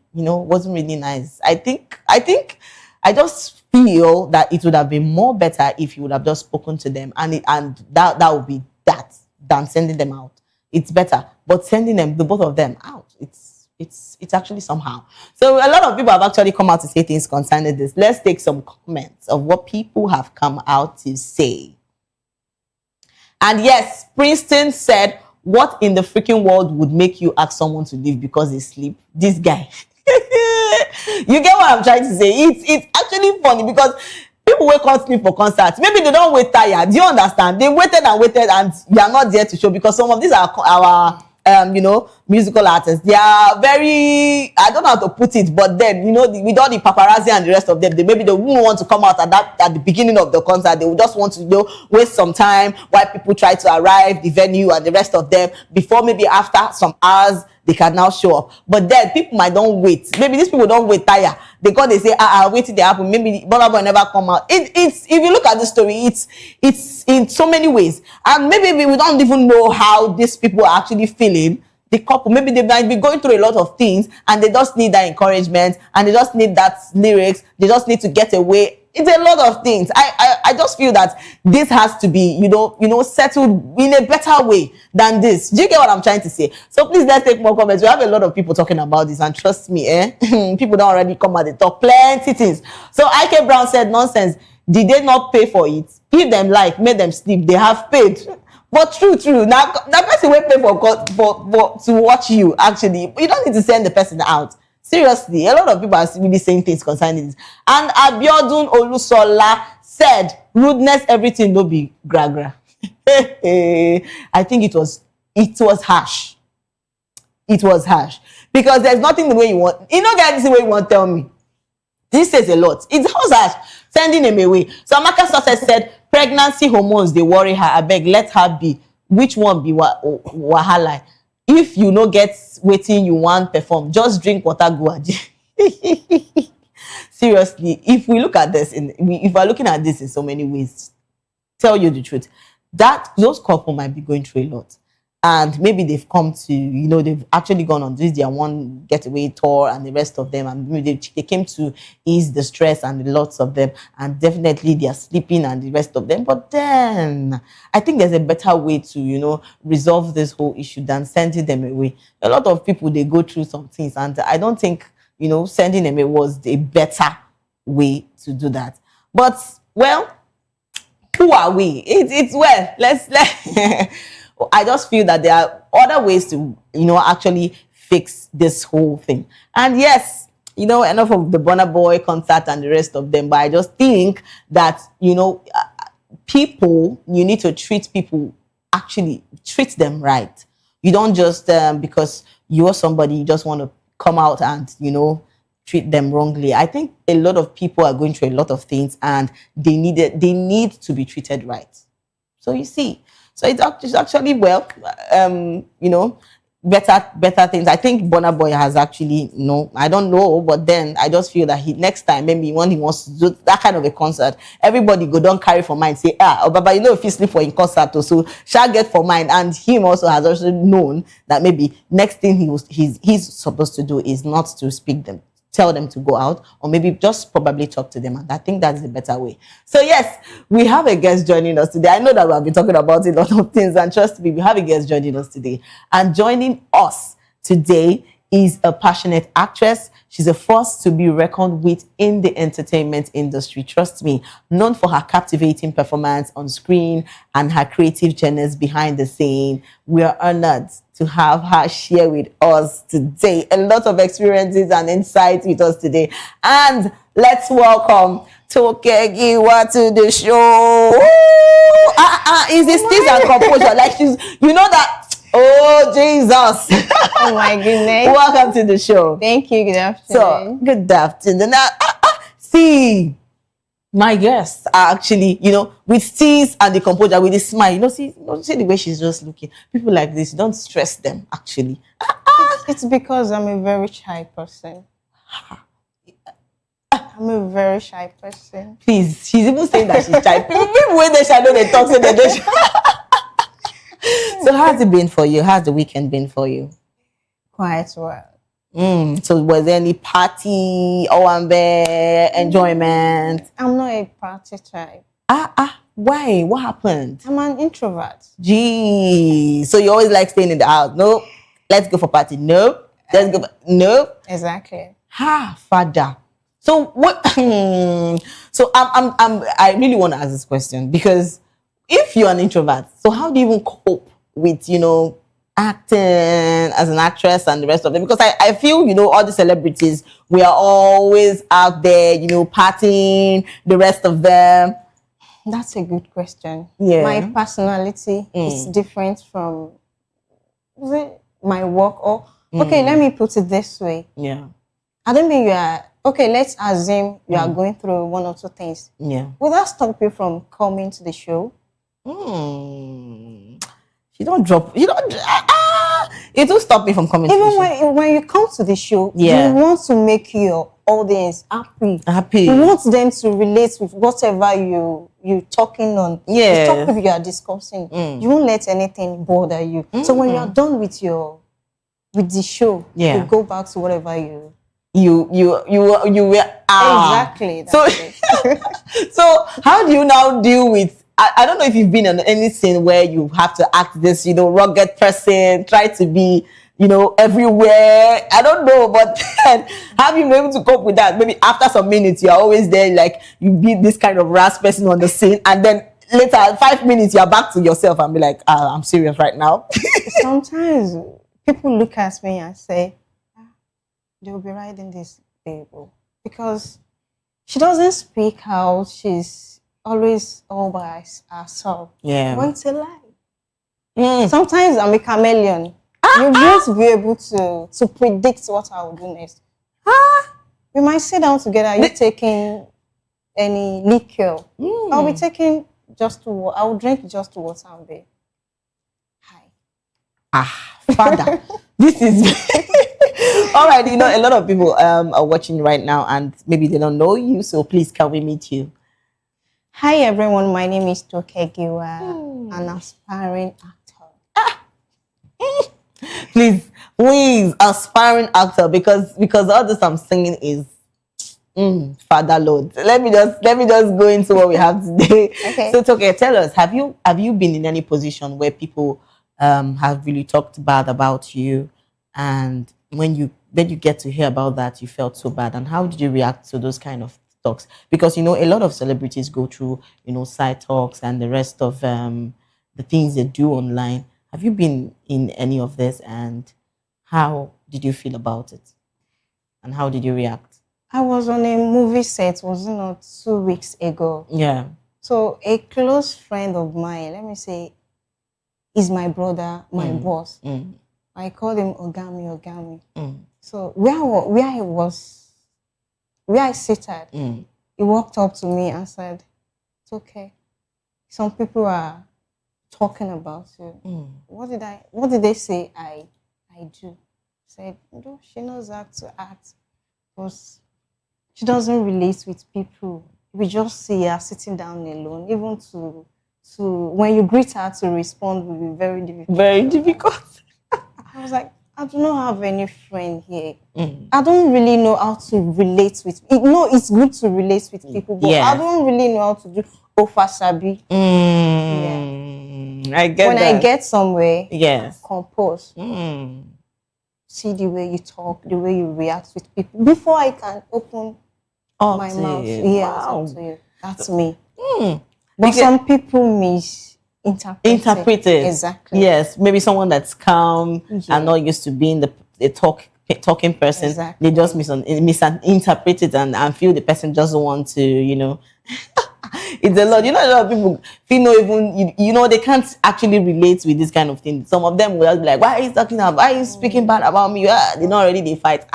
nice. I just feel that it would have been more better if you would have just spoken to them and that would be that than sending them out. It's better, but sending them, the both of them out, it's actually somehow. So a lot of people have actually come out to say things concerning this. Let's take some comments of what people have come out to say. And yes, Princeton said, what in the freaking world would make you ask someone to leave because they sleep? This guy. You get what I'm trying to say? It's actually funny because people wake up sleep for concerts. Maybe they don't wait tired. Do you understand? They waited and you are not there to show because some of these are our you know, musical artists. They are very, I don't know how to put it, but then, you know, with all the paparazzi and the rest of them, maybe they wouldn't want to come out at the beginning of the concert. They would just want to, you know, waste some time while people try to arrive the venue and the rest of them before maybe after some hours they can now show up. But then people might don't wait. Maybe these people don't wait tired. They say, wait till they happen. Maybe Burna Boy never come out. It's if you look at the story, it's in so many ways. And maybe we don't even know how these people are actually feeling. The couple, maybe they might be going through a lot of things and they just need that encouragement and they just need that lyrics. They just need to get away. It's a lot of things. I just feel that this has to be, you know, settled in a better way than this. Do you get what I'm trying to say? So please, let's take more comments. We have a lot of people talking about this, and trust me, people don't already come out and talk plenty things. So IK Brown said, nonsense. Did they not pay for it? If them like, make them sleep. They have paid. But true. Now that person will pay for to watch you. Actually, you don't need to send the person out. Seriously, a lot of people are really saying things concerning this. And Abiodun Olusola said, rudeness, everything no be gra. I think it was harsh. It was harsh. Because there's nothing the way you want. You know, guys, the way you want to tell me. This says a lot. It was harsh. Sending him away. So Amaka Success said, pregnancy hormones, they worry her. I beg, let her be. Which one be wahala? If you no get waiting you want perform, just drink water, go. Seriously, if we look at this, if we're looking at this in so many ways, tell you the truth, that those couple might be going through a lot. And maybe they've come to, you know, they've actually gone on this their one getaway tour and the rest of them. And maybe they came to ease the stress and the lots of them. And definitely they are sleeping and the rest of them. But then I think there's a better way to, you know, resolve this whole issue than sending them away. A lot of people, they go through some things. And I don't think, you know, sending them away was a better way to do that. But, well, who are we? I just feel that there are other ways to, you know, actually fix this whole thing. And yes, you know, enough of the Burna Boy concert and the rest of them, but I just think that, you know, people, you need to treat people, actually treat them right. You don't just, because you're somebody, you just want to come out and, you know, treat them wrongly. I think a lot of people are going through a lot of things and they need to be treated right. So you see, so it's actually, well, you know, better things. I think Burna Boy has actually, you know, I don't know, but then I just feel that next time, maybe when he wants to do that kind of a concert, everybody go don't carry for mind, say, Baba, you know, if you sleep for in concert or so, shall get for mind. And him also has also known that maybe next thing he's supposed to do is not to speak them, tell them to go out, or maybe just probably talk to them. And I think that's the better way. So yes, we have a guest joining us today. I know that we have been talking about a lot of things, and trust me, we have a guest joining us today. And joining us today is a passionate actress. She's a force to be reckoned with in the entertainment industry. Trust me, known for her captivating performance on screen and her creative journeys behind the scene. We are honored to have her share with us today a lot of experiences and insights with us today. And let's welcome Tokegiwa to the show. Is this still and composure? Like she's, you know that. Oh Jesus! Oh my goodness! Welcome to the show. Thank you. Good afternoon. So good afternoon. Now, see, my guests are actually, with tease and the composure, with the smile. See the way she's just looking. People like this, don't stress them. Actually, it's because I'm a very shy person. I'm a very shy person. Please, she's even saying that she's shy. People when they shadow, they talk, so they don't. So how's it been for you? How's the weekend been for you? Quite well. So was there any party, enjoyment? I'm not a party type. Why? What happened? I'm an introvert. Gee, so you always like staying in the house? Nope. Let's go for party. Nope. Let's go. Nope. Exactly. Father. So what? So I really want to ask this question because if you're an introvert, so how do you even cope with acting as an actress and the rest of it? Because I feel all the celebrities, we are always out there partying, the rest of them. That's a good question. Yeah. My personality is different from my work. Or okay, let me put it this way. Yeah. I don't mean you are okay. Let's assume you are going through one or two things. Yeah. Will that stop you from coming to the show? You don't drop. It will stop me from coming. Even to the show. when you come to the show, Yeah. you want to make your audience happy. You want them to relate with whatever you talking on. Yeah. The topic you are discussing. You won't let anything bother you. So when you are done with the show, Yeah. you go back to whatever you were. Exactly. So so how do you now deal with? I don't know if you've been in any scene where you have to act this, rugged person, try to be, everywhere. I don't know, but then have you been able to cope with that? Maybe after some minutes, you're always there, like you be this kind of rash person on the scene, and then later, 5 minutes, you're back to yourself and be like, I'm serious right now. Sometimes people look at me and say, they'll be riding this table because she doesn't speak out. She's always all by herself. Yeah. But it's a lie. Sometimes I'm a chameleon. You won't be able to predict what I will do next. We might sit down together. Are you taking any liquor? I'll be taking I will drink just water and be. Father, this is all right. A lot of people are watching right now and maybe they don't know you. So please, can we meet you? Hi everyone, my name is Tokegiwa, an aspiring actor. Please, aspiring actor, because all this I'm singing is Father Lord. Let me just go into what we have today. Okay. So Toke, tell us, have you been in any position where people have really talked bad about you, and when you get to hear about that, you felt so bad, and how did you react to those kind of talks? Because a lot of celebrities go through side talks and the rest of the things they do online. Have you been in any of this, and how did you feel about it, and how did you react? I was on a movie set, was it not 2 weeks ago? Yeah. So a close friend of mine, let me say, is my brother, my boss. I call him Ogami. So where I seated, he walked up to me and said, "It's okay. Some people are talking about you. What did they say I do?" I said, "No, she knows how to act, but she doesn't relate with people. We just see her sitting down alone. Even to when you greet her to respond will be very difficult." Very difficult. I was like, I do not have any friend here. I don't really know how to relate with. It's good to relate with people, but I don't really know how to do ofasabi. I get when that. I get somewhere, yes, compose. See the way you talk, the way you react with people before I can open my mouth. Wow. To you. That's me. But some people misinterpret it. Exactly. Yes, maybe someone that's calm and not used to being the talk talking person. Exactly. They just misinterpret it and feel the person doesn't want to, you know. It's a lot. You know, a lot of people feel no even, you know, they can't actually relate with this kind of thing. Some of them will be like, why are you talking about, why are you speaking bad about me? They know already they fight.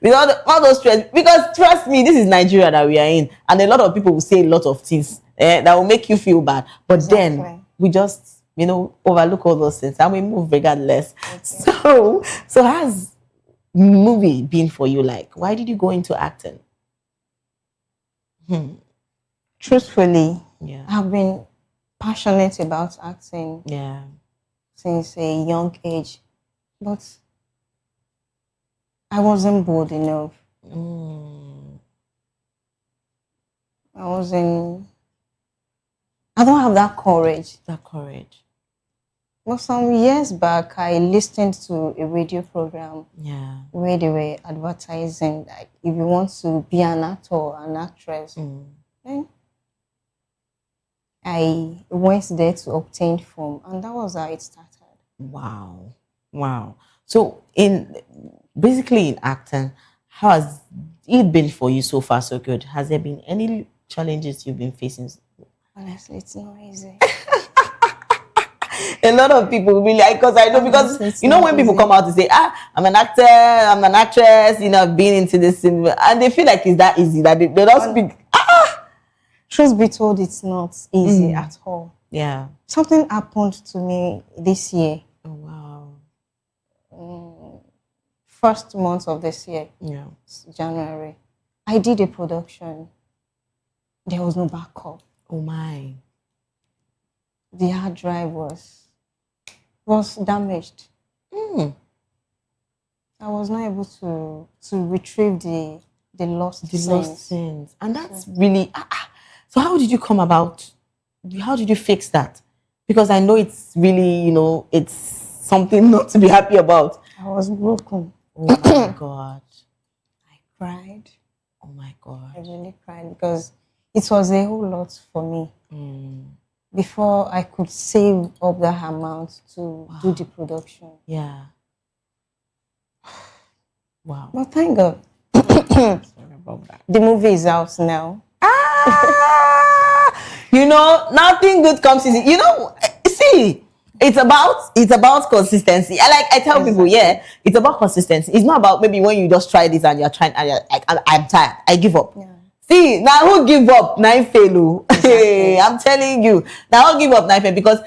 With all those stress, because trust me, this is Nigeria that we are in, and a lot of people will say a lot of things that will make you feel bad. But then we just, you know, overlook all those things and we move regardless. So how's movie been for you? Like, why did you go into acting? Truthfully, Yeah. I've been passionate about acting. Yeah. Since a young age, but I wasn't bold enough. I don't have that courage. Well, some years back, I listened to a radio program where they were advertising like if you want to be an actor or an actress, then I went there to obtain form, and that was how it started. Wow. So basically in acting, how has it been for you so far so good? Has there been any challenges you've been facing? Honestly, it's not easy. A lot of people really, because I know, because you know when people come out to say, I'm an actor, I'm an actress, you know, I've been into this, and they feel like it's that easy that they don't speak. Truth be told, it's not easy at all. Yeah. Something happened to me this year. Oh wow. First month of this year. Yeah. January. I did a production. There was no backup. Oh my. The hard drive was damaged. I was not able to retrieve the lost scenes. And that's really so how did you come about? How did you fix that? Because I know it's really, you know, it's something not to be happy about. I was broken. Oh my God. I cried. Oh my God. I really cried because it was a whole lot for me. Before I could save up that amount to do the production. Yeah. Wow. But thank God. The movie is out now. You know, nothing good comes easy. You know, see, it's about consistency. I tell people, it's about consistency. It's not about maybe when you just try this and you're trying and you're like, I'm tired, I give up. Yeah. See, now who give up? Nine fail. Exactly. I'm telling you. Now who give up? Nine fail. Because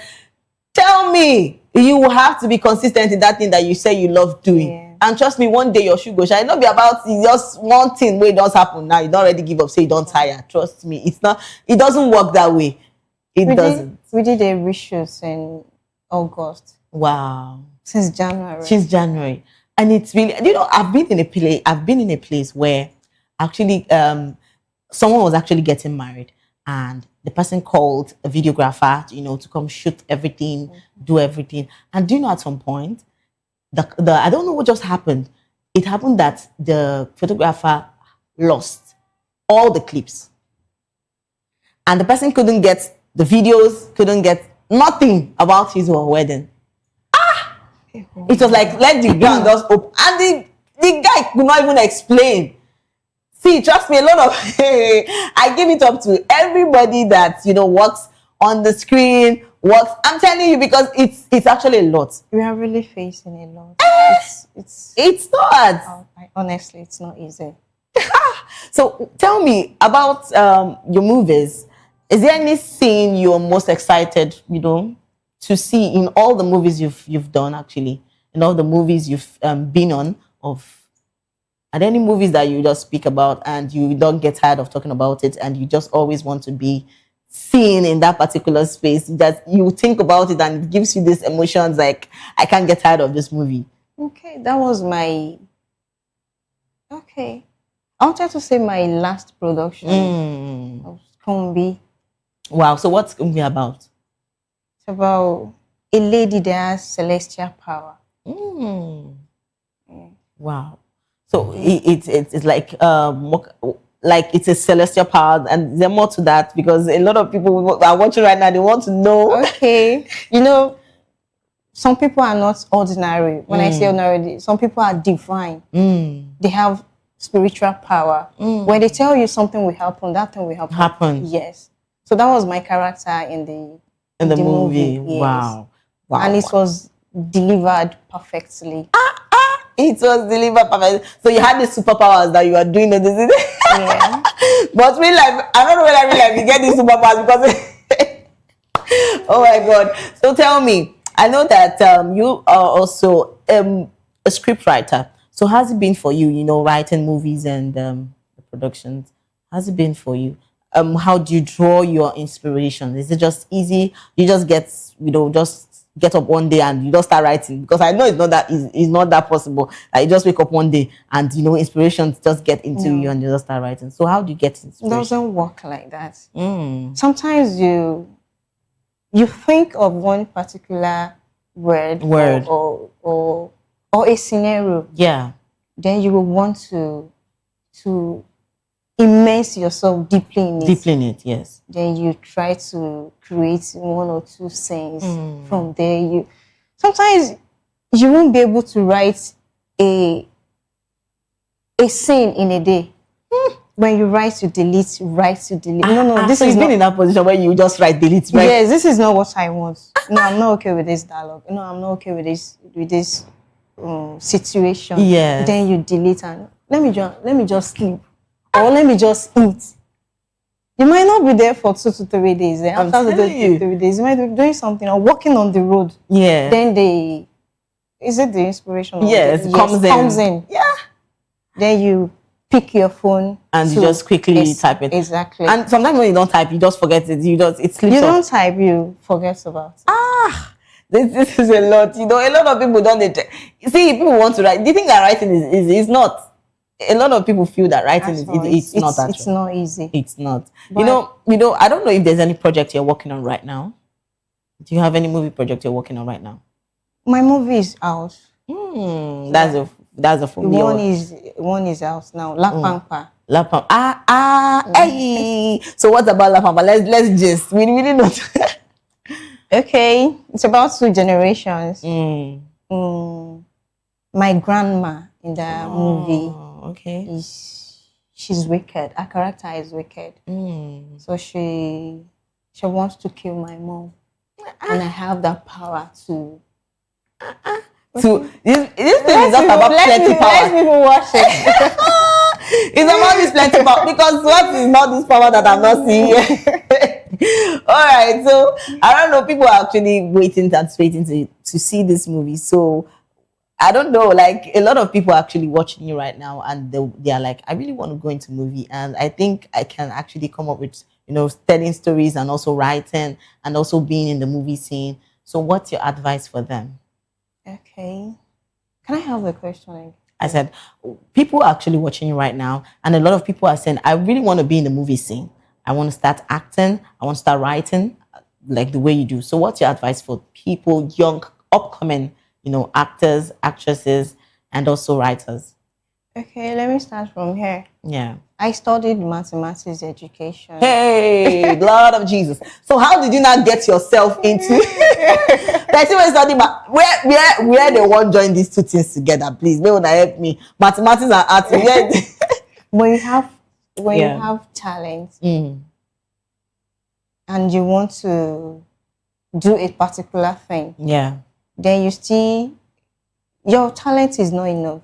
tell me, you will have to be consistent in that thing that you say you love doing. Yeah. And trust me, one day your shoe go shine. It not be about just one thing where it does happen now. You don't already give up, say you don't tire. Trust me. It's not, it doesn't work that way. We doesn't. We did a reshoot in August. Wow. Since January. And it's really, you know, I've been in a place where actually someone was actually getting married and the person called a videographer, you know, to come shoot everything, do everything. And do you know at some point, I don't know what just happened. It happened that the photographer lost all the clips. And the person couldn't get the videos, couldn't get nothing about his or her wedding. It was like, let the ground just open. And the guy could not even explain. See, trust me, a lot of, I give it up to everybody that, you know, works on the screen, I'm telling you, because it's actually a lot. We are really facing a lot. It's not. Honestly, it's not easy. So tell me about your movies. Is there any scene you're most excited, you know, to see in all the movies you've done, actually, in all the movies you've been on? Are there any movies that you just speak about and you don't get tired of talking about it and you just always want to be seen in that particular space, that you think about it and it gives you these emotions like, I can't get tired of this movie? Okay, that was I wanted to say my last production of Kebbi. Wow, so what's Kebbi about? It's about a lady that has celestial power. Wow. So it's like it's a celestial power, and there's more to that because a lot of people are watching right now. They want to know. Okay, you know, some people are not ordinary. When I say ordinary, some people are divine. They have spiritual power. When they tell you something will happen, that thing will happen. Yes. So that was my character in the movie. Yes. Wow. And it was delivered perfectly. It was delivered perfectly. So you had the superpowers that you were doing this. Yeah. But real life, I don't know whether real life you get these superpowers because oh my God. So tell me, I know that you are also a script writer. So how's it been for you, writing movies and the productions? How's it been for you? How do you draw your inspiration? Is it just easy? You just get up one day and you just start writing? Because I know it's not that possible. Like you just wake up one day and inspiration just get into you and you just start writing. So how do you get inspiration? It doesn't work like that. Sometimes you think of one particular word. Or a scenario. Yeah. Then you will want to immerse yourself deeply in it. Deeply in it, yes. Then you try to create one or two scenes. From there, sometimes you won't be able to write a scene in a day. When you write, you delete, write, you delete. No, this so is you've been in that position where you just write, delete, right? Yes, this is not what I want. No, I'm not okay with this dialogue. No, I'm not okay with this situation. Yeah. Then you delete and let me just sleep, or let me just eat. You might not be there for 2 to 3 days. I'm After the telling you. 3 days, you might be doing something or walking on the road. Yeah. Then is it the inspiration? Yes, comes in. Yeah. Then you pick your phone and you just quickly type it. Exactly. And sometimes when you don't type, you just forget it. It slips You off. don't type, you forget about it. This is a lot. A lot of people don't. You see, people want to write. Do you think that writing is not? A lot of people feel that writing it's not that. It's not easy. It's not. But I don't know if there's any project you're working on right now. Do you have any movie project you're working on right now? My movie is out. That's a full one is out now. La Pampa. La Pampa. Hey. So what about La Pampa? Let's just we really not. Okay, it's about 2 generations. My grandma in the movie. Okay. She's wicked. Her character is wicked. So she wants to kill my mom, and I have that power to. This thing is not about plenty power. Let people watch it. It's about this plenty power, because what is not this power that I'm not seeing here? All right, so I don't know. People are actually waiting to see this movie. So I don't know. Like a lot of people are actually watching you right now, and they are like, I really want to go into movie, and I think I can actually come up with telling stories and also writing and also being in the movie scene. So what's your advice for them? Okay. Can I have the question again? I said, people are actually watching you right now, and a lot of people are saying, I really want to be in the movie scene. I want to start acting. I want to start writing like the way you do. So what's your advice for people, young, upcoming, actors, actresses, and also writers? Okay, let me start from here. Yeah. I studied mathematics education. Hey, Lord of Jesus. So how did you not get yourself into where they won't join these 2 things together? Please, may una help me. Mathematics and art. When you have talent and you want to do a particular thing, then your talent is not enough.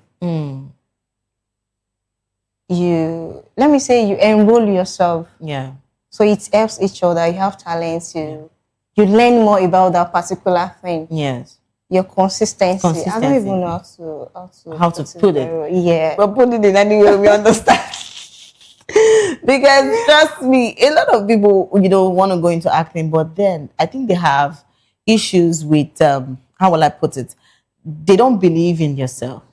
Let me say you enroll yourself. Yeah. So it helps each other. You have talents. You learn more about that particular thing. Yes. Your consistency. I don't even know how to put it. Yeah. But put it in any way we understand. Because trust me, a lot of people want to go into acting, but then I think they have issues with how will I put it? They don't believe in yourself.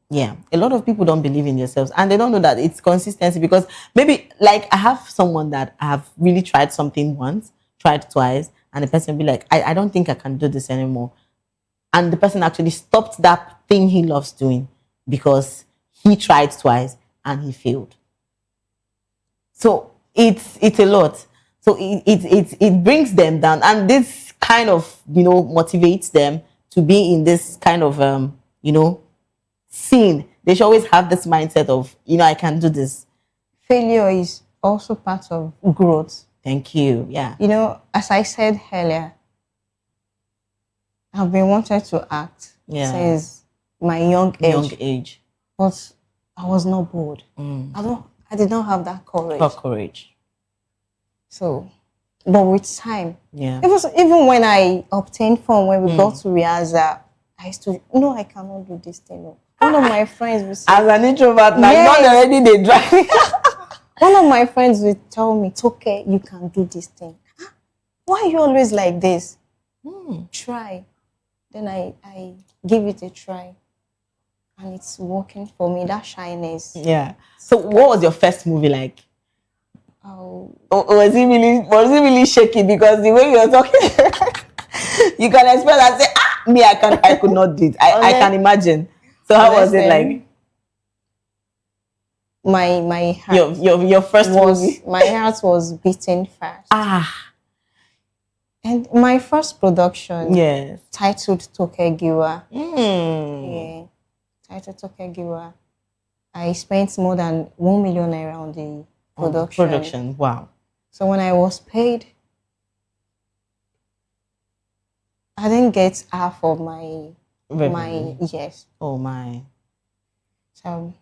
Yeah, a lot of people don't believe in themselves, and they don't know that it's consistency. Because maybe, like, I have someone that I have really tried something once, tried twice, and the person will be like, I don't think I can do this anymore. And the person actually stopped that thing he loves doing because he tried twice and he failed. So it's a lot. So it brings them down, and this kind of, motivates them to be in this kind of, scene. They should always have this mindset of, I can do this. Failure is also part of growth. Thank you. Yeah. As I said earlier, I've been wanting to act since my young age. But I was not bold. I did not have that courage. So, but with time, it was even when I obtained phone, when we got to rehearsal, I used to, I cannot do this thing. One of my friends would say, as an introvert, now not already they drive. One of my friends would tell me, it's okay, you can do this thing. Why are you always like this? Try. Then I give it a try. And it's working for me, that shyness. Yeah. So what was your first movie like? Was it really shaky? Because the way you're talking, you can express and say, me, I could not do it. I can imagine. So how was it like? My heart. Your first movie? My heart was beating fast. And my first production, titled Tokegiwa. Yeah, titled Tokegiwa. I spent more than 1 million naira on the production. Wow. So when I was paid, I didn't get half of my yes. Oh my. So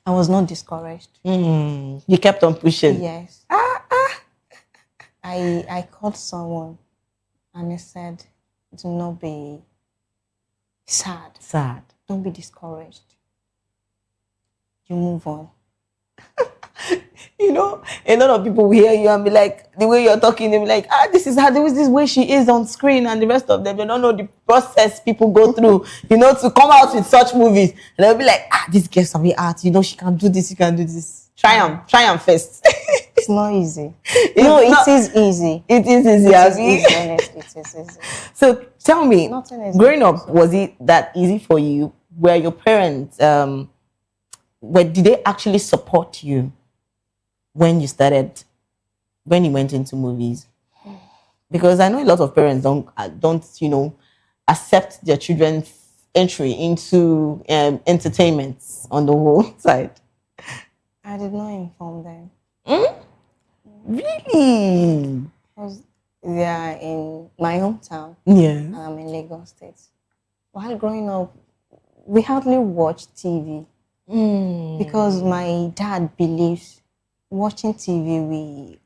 I was not discouraged. You kept on pushing. Yes. I called someone and I said, do not be sad. Don't be discouraged. You move on. A lot of people will hear you and be like, the way you're talking, they'll be like, this is this way she is on screen, and the rest of them, they don't know the process people go through, to come out with such movies. And they'll be like, this girl's something art, she can do this, you can do this. Try them first. It's not easy. It is easy. It is easy, honestly, it is easy. So tell me, growing up, was it that easy for you? Were your parents, did they actually support you when you went into movies? Because I know a lot of parents don't accept their children's entry into entertainment on the whole side. I did not inform them. Really? Because they are in my hometown. Yeah. And I'm in Lagos State. While growing up, we hardly watched TV. Because my dad believes watching TV we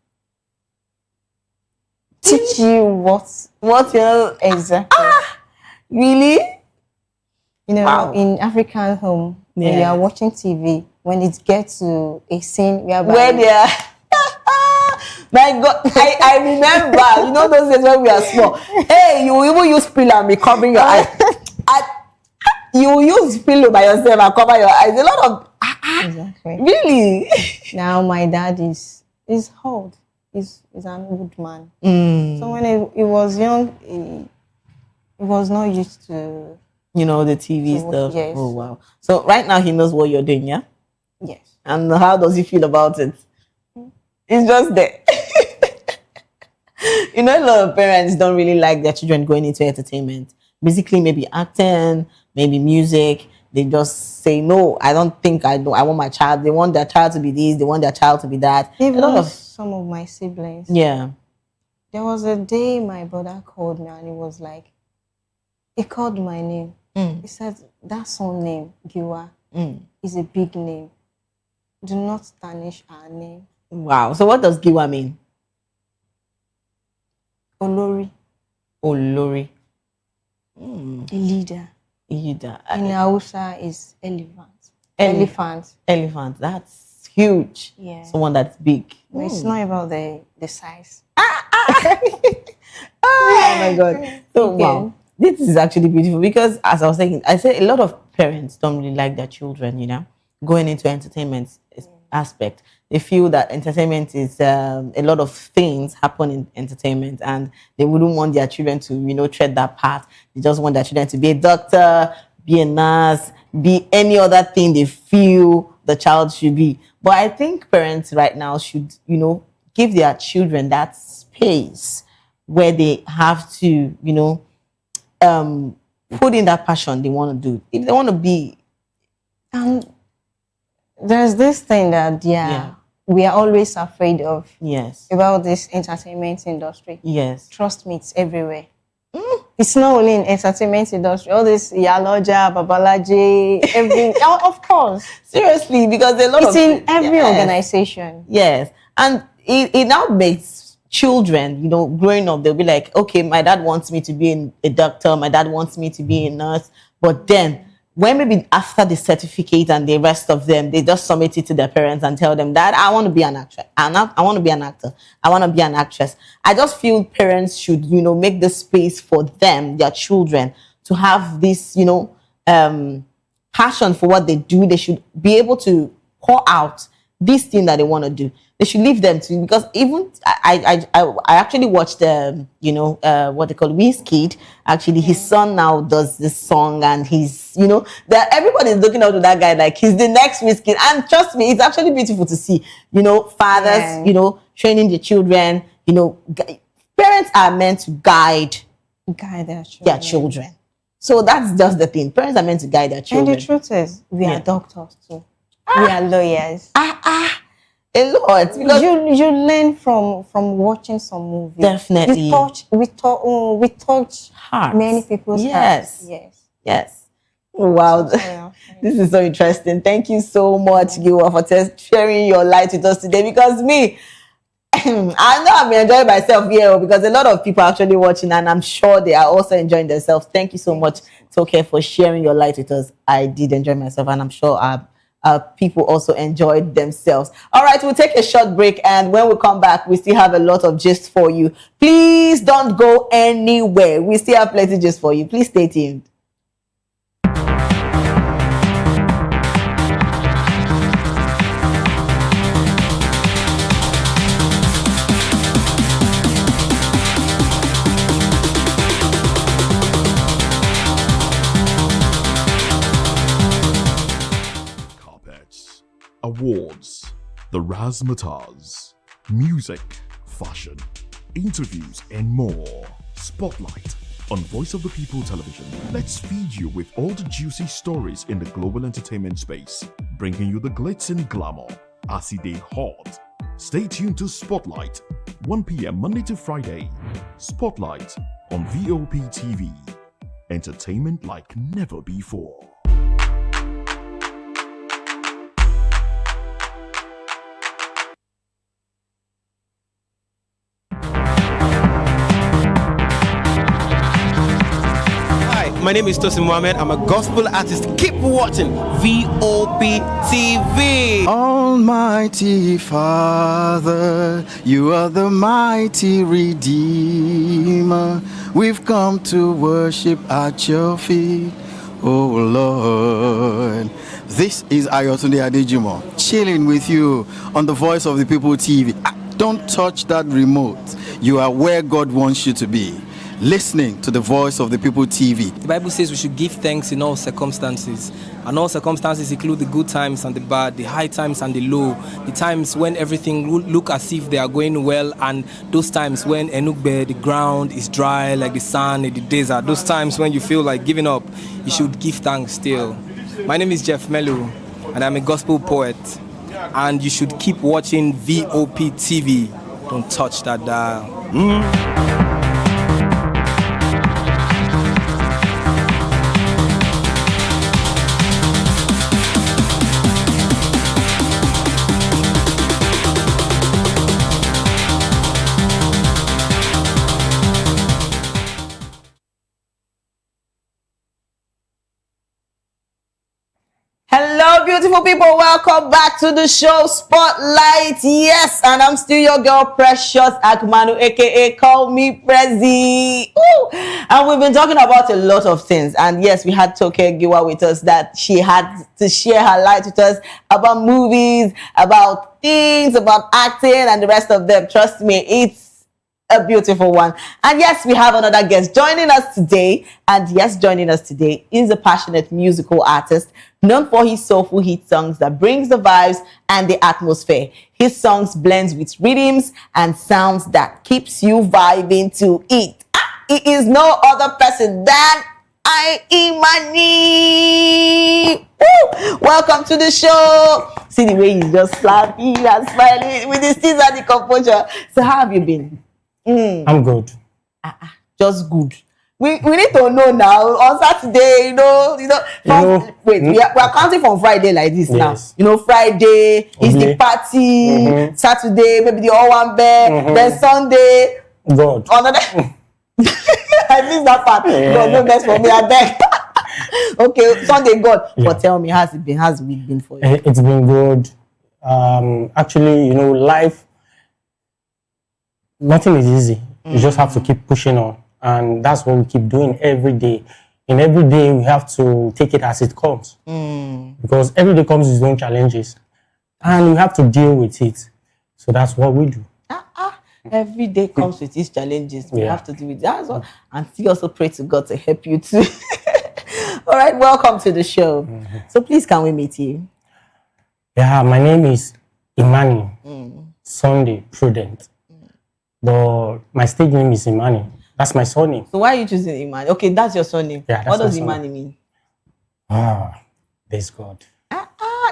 teach you what you're exactly. Really? Wow. In African home, when you are watching TV, when it gets to a scene where they are my God, I remember, those days when we are small. Hey, you even use pillow and be covering your eyes. You use pillow by yourself and cover your eyes. A lot of exactly. Really? Now my dad is old. He's an old man. So when he was young, he was not used to the TV stuff. Yes. Oh wow. So right now he knows what you're doing, yeah? Yes. And how does he feel about it? It's just there. A lot of parents don't really like their children going into entertainment. Basically, maybe acting, maybe music. They just say, no, I don't think I want my child. They want their child to be this. They want their child to be that. Even some of my siblings. Yeah. There was a day my brother called me and he was like, he called my name. He said, that son name, Giwa, is a big name. Do not tarnish our name. Wow. So what does Giwa mean? Olori. Olori. A leader. Leader. In Hausa is elephant. Elephant. That's huge. Yeah. Someone that's big. But it's not about the size. Oh my God. So wow. This is actually beautiful because, as I was saying, I said a lot of parents don't really like their children, going into entertainment aspect. They feel that entertainment is a lot of things happen in entertainment, and they wouldn't want their children to, tread that path. They just want their children to be a doctor, be a nurse, be any other thing they feel the child should be. But I think parents right now should, give their children that space where they have to, you know, put in that passion they want to do. If they want to be, there's this thing that we are always afraid of. Yes. About this entertainment industry. Yes. Trust me, it's everywhere. It's not only in entertainment industry. All this Yaloja, Babalaji, every of course. Seriously, because a lot it's in every organization. Yes. And it now makes children, you know, growing up, they'll be like, okay, my dad wants me to be a doctor, my dad wants me to be a nurse. But then when maybe after the certificate and the rest of them, they just submit it to their parents and tell them that I want to be an actress. I want to be an actor. I want to be an actress. I just feel parents should, you know, make the space for them, their children, to have this, you know, passion for what they do. They should be able to pour out this thing that they want to do. They should leave them to, because even I actually watched you know, what they call Wizkid. Actually, his son now does this song, and he's, you know, that everybody is looking up to that guy like he's the next Wizkid. And trust me, it's actually beautiful to see, you know, fathers, you know, training the children. You know, parents are meant to guide their children. So that's just the thing. Parents are meant to guide their children. And the truth is, we are doctors too. We are lawyers. A lot. Because you learn from watching some movies. Definitely. We touch hearts. Many people's hearts. Yes. Wow. This is so interesting. Thank you so much, Giwa, for sharing your light with us today. Because me, I know I'm enjoying myself here, because a lot of people are actually watching, and I'm sure they are also enjoying themselves. Thank you so much, Toke, for sharing your light with us. I did enjoy myself, and I'm sure people also enjoyed themselves. All right, we'll take a short break, and when we come back, we still have a lot of gist for you. Please don't go anywhere. We still have plenty gist for you. Please stay tuned. Awards, the razzmatazz, music, fashion, interviews, and more. Spotlight on Voice of the People Television. Let's feed you with all the juicy stories in the global entertainment space, bringing you the glitz and glamour as it is hot. Stay tuned to Spotlight, 1 p.m. Monday to Friday. Spotlight on VOP TV. Entertainment like never before. My name is Tosin Mohammed. I'm a gospel artist. Keep watching VOP TV. Almighty Father, you are the mighty Redeemer. We've come to worship at your feet, oh Lord. This is Ayotunde Adejimo, chilling with you on the Voice of the People TV. Don't touch that remote. You are where God wants you to be. Listening to the Voice of the People TV. The Bible says we should give thanks in all circumstances. And all circumstances include the good times and the bad, the high times and the low, the times when everything look as if they are going well, and those times when Enugbe, the ground is dry like the sand in the desert. Those times when you feel like giving up, you should give thanks still. My name is Jeff Melu, and I'm a gospel poet. And you should keep watching VOP TV. Don't touch that dial. Hello, beautiful people. Welcome back to the show Spotlight. Yes, and I'm still your girl, Precious Akmanu, aka Call Me Prezi. Ooh. And we've been talking about a lot of things. And yes, we had Toke Giwa with us, that she had to share her light with us about movies, about things, about acting, and the rest of them. Trust me, a beautiful one. And yes, we have another guest joining us today. And yes, joining us today is a passionate musical artist known for his soulful hit songs that brings the vibes and the atmosphere. His songs blends with rhythms and sounds that keeps you vibing to it. He is no other person than Imani. Woo! Welcome to the show. See the way he's just laughing and smiling with his teeth and the composure. So how have you been? I'm good. Just good. We need to know now on Saturday, wait, we are counting from Friday like this now. Friday is the party, Saturday, maybe the all one bed, then Sunday. God. Another I missed that part. God, no mess for me, I beg. Okay, Sunday, God. Yeah. But tell me, how's it been? How's the week been for you? It's been good. Actually, life, nothing is easy. You just have to keep pushing on. And that's what we keep doing every day. And every day we have to take it as it comes. Because every day comes with its own challenges. And we have to deal with it. So that's what we do. Every day comes with its challenges. We have to do it. That's all. And still also pray to God to help you too. All right, welcome to the show. So please, can we meet you? Yeah, my name is Imani Sunday Prudent. But my stage name is Imani. That's my surname. So why are you choosing Imani? Okay, that's your surname. Yeah, that's what does my Imani mean? There's God.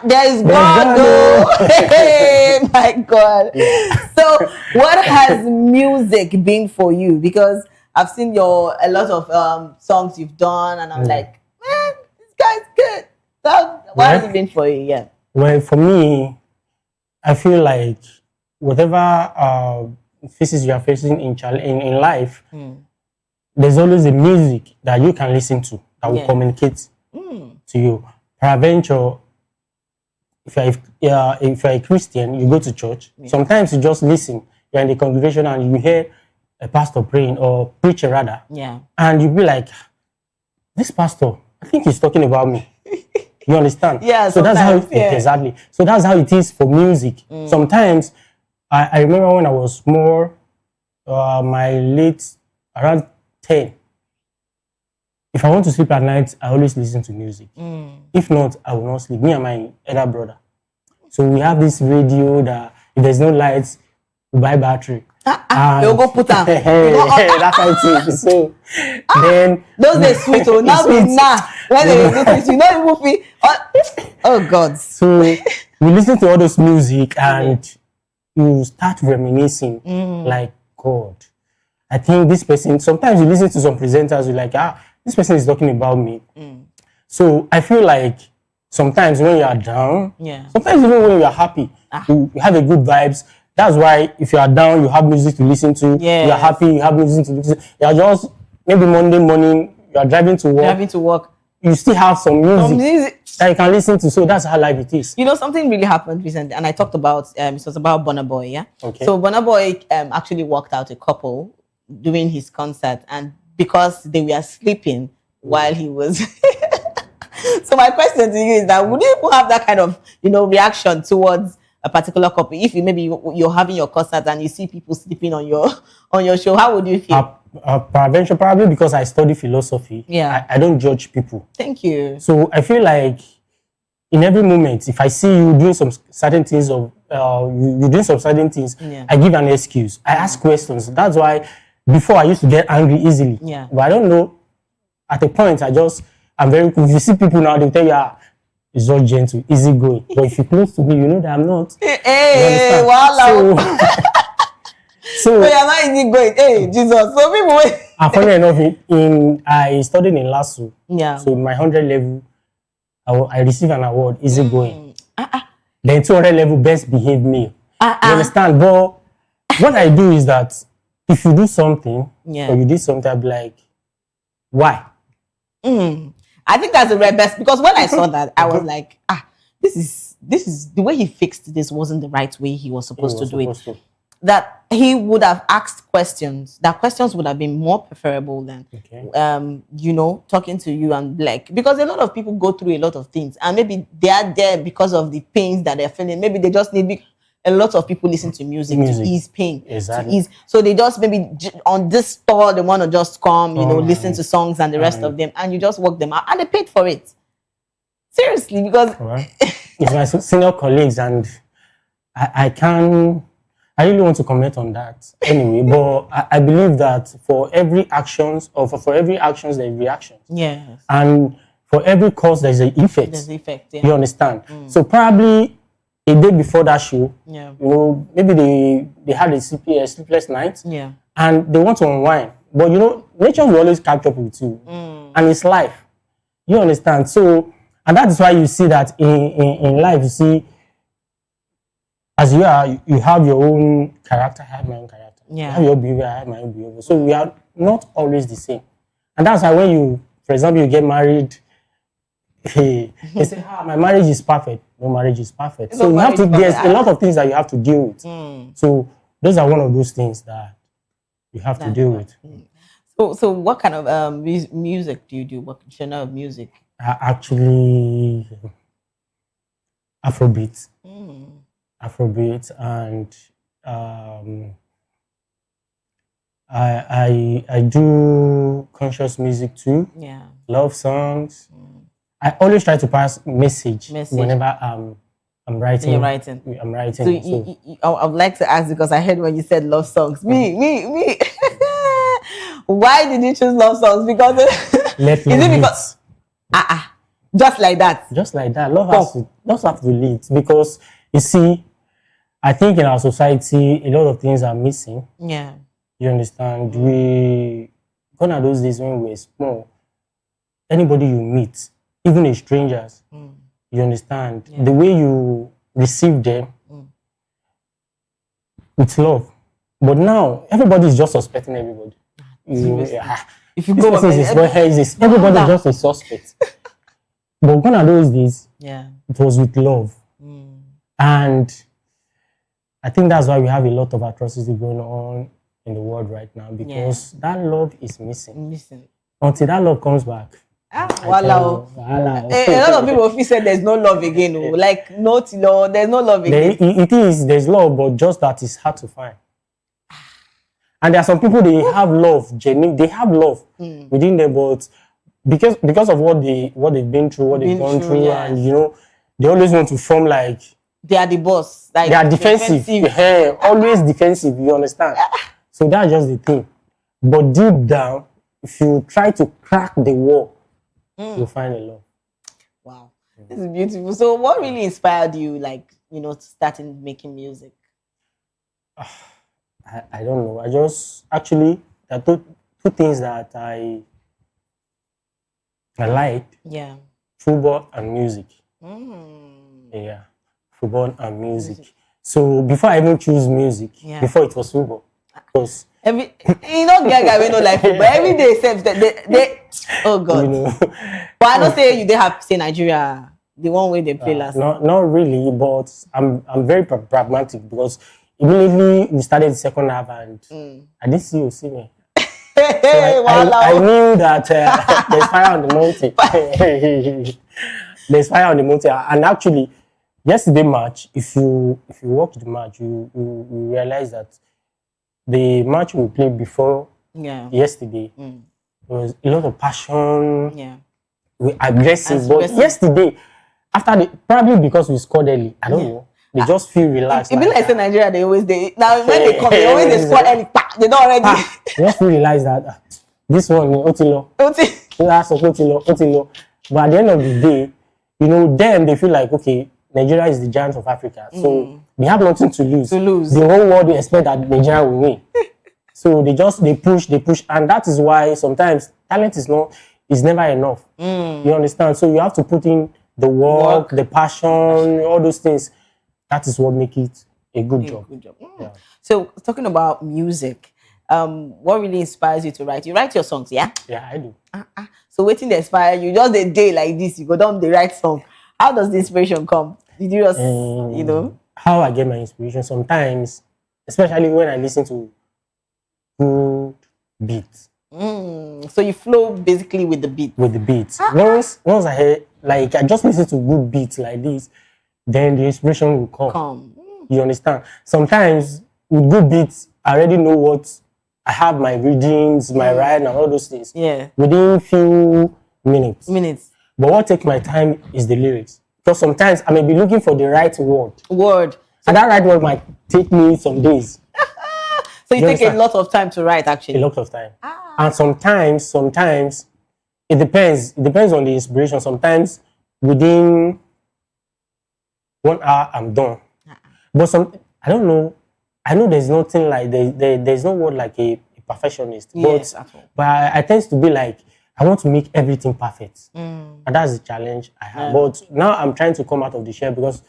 There is God, though. Hey, my God. Yeah. So, what has music been for you? Because I've seen a lot of songs you've done, and I'm like, man, this guy's good. So, what has it been for you? Yeah. Well, for me, I feel like whatever phases you are facing in life, there's always a music that you can listen to that will communicate to you. Peradventure, if you're a Christian, you go to church. Sometimes you just listen. You're in the congregation and you hear a pastor praying or preacher rather. Yeah. And you be like, this pastor, I think he's talking about me. You understand? Yeah. So that's how exactly. So that's how it is for music. Sometimes I remember when I was more my late around 10. If I want to sleep at night, I always listen to music. If not, I will not sleep. Me and my elder brother. So we have this radio that if there's no lights, we buy battery. They'll go put on. That's how it is. So then those days sweet. Oh, now be when they do this, you know, movie. Oh God. So we listen to all those music and you start reminiscing. Like, God, I think this person. Sometimes you listen to some presenters, you're like, this person is talking about me. So I feel like sometimes when you are down, sometimes even when you are happy, you have a good vibes. That's why if you are down, you have music to listen to. You are happy, you have music to listen to. You are just, maybe Monday morning, you are driving to work. You still have some music that you can listen to. So that's how life it is. You know, something really happened recently, and I talked about, it was about Burna Boy, yeah? Okay. So Burna Boy actually walked out a couple during his concert, and because they were sleeping while he was... So my question to you is that, would you have that kind of, reaction towards a particular couple? If you're having your concert and you see people sleeping on your show, how would you feel? Probably because I study philosophy. Yeah. I don't judge people. Thank you. So I feel like in every moment, if I see you doing some certain things or you doing some certain things, I give an excuse. I ask questions. That's why before I used to get angry easily. Yeah. But I don't know. At a point, I'm very cool. If you see people now, they'll tell you, it's all gentle, easy going. But if you're close to me, you know that I'm not. Hey, wow. So you're not easy going. Hey, Jesus. So people wait. Funny enough, I studied in LASU. Yeah. So in my 100 level, I received an award, easy going. Then 200 level, best behaved male. You understand? But what I do is that if you do something, or you did something, I'll be like, why? I think that's the best, because when I saw that, I was like, this is the way he fixed this wasn't the right way he was supposed to do it. That he would have asked questions. That questions would have been more preferable than, talking to you and because a lot of people go through a lot of things, and maybe they are there because of the pains that they're feeling. Maybe they just need a lot of people listen to music. To ease pain. Exactly. To ease. So they just maybe on this tour, they want to just come, listen to songs and the rest of them, and you just work them out, and they paid for it. Seriously, because it's my senior colleagues, and I really want to comment on that anyway. But I believe that for every actions, or for every actions, there's reactions. Yes. And for every cause, there's an effect. There's effect. Yeah. You understand? So probably a day before that show, maybe they had a sleepless night, and they want to unwind. But nature will always catch up with you, and it's life. You understand? So, and that is why you see that in life, you see, as you are, you have your own character. I have my own character. You have your behavior. I have my own behavior. So we are not always the same, and that's why when you, for example, you get married. They say, my marriage is perfect. No marriage is perfect. So you have to. There's a lot of things that you have to deal with. So those are one of those things that you have to deal with. So what kind of music do you do? What genre of music? Actually, Afrobeat. Afrobeat, and I do conscious music too. Yeah. Love songs. I always try to pass message whenever I'm writing. You're writing. I'm writing. So I would like to ask, because I heard when you said love songs. Me. Why did you choose love songs? Because is it because just like that? Just like that. Love has to lead, because you see, I think in our society a lot of things are missing. Yeah. You understand? We gone are those days when we were small. Anybody you meet, even strangers, you understand? The way you receive them with love. But now everybody is just suspecting everybody. If you go everybody is just a suspect. But gone are those days. It was with love. And I think that's why we have a lot of atrocity going on in the world right now, because that love is missing. Until that love comes back. A lot of people feel say there's no love again. Like there's no love again. There's love, but just that it's hard to find. And there are some people, they have love, genuine, they have love within them, but because of what they've been through, what they've gone through, and they always want to form like they are the boss. Like they are defensive. Always defensive, you understand? So that's just the thing. But deep down, if you try to crack the wall, you'll find a love. Wow. This is beautiful. So what really inspired you, to start making music? I don't know. I just actually, there are two things that I liked. Yeah. Football and music. Yeah. Football and music. So before I even choose music, before it was football. Because guy no like football. Every day except they oh God. But I don't say you they have say Nigeria, the one way they play last. Not really, but I'm very pragmatic, because immediately we started the second half and I didn't see you see me. So I knew that there's fire on the mountain. There's fire on the mountain. And actually, yesterday match, if you watch the match, you realize that the match we played before yesterday was a lot of passion. Yeah. We aggressive. But yesterday, probably because we scored early, I don't know. They just feel relaxed. It be like say Nigeria, now when they come, they always score early. They don't already. They just feel relaxed that this one Otilo. Otilo. But at the end of the day, them they feel like, okay, Nigeria is the giant of Africa, so they have nothing to lose. The whole world will expect that Nigeria will win. So they push, and that is why sometimes talent is never enough. You understand? So you have to put in the work, the passion, all those things. That is what makes it a good job. Yeah. So talking about music, what really inspires you to write? You write your songs, yeah? Yeah, I do. So waiting to inspire you, just a day like this, you go down the right song. How does the inspiration come? Did you just, How I get my inspiration sometimes, especially when I listen to good beats. So you flow basically with the beat. With the beats. Once I hear, I just listen to good beats like this, then the inspiration will come. You understand? Sometimes with good beats, I already know what I have, my readings, my ride, and all those things. Yeah. Within few minutes. But what takes my time is the lyrics. Because sometimes I may be looking for the right word. And that right word might take me some days. So you take a lot of time to write, actually. A lot of time. And sometimes it depends. It depends on the inspiration. Sometimes within 1 hour I'm done. But I don't know. I know there's nothing like there's no word like a perfectionist. Yes, but I tend to be like, I want to make everything perfect. And that's the challenge I have. But now I'm trying to come out of the shell because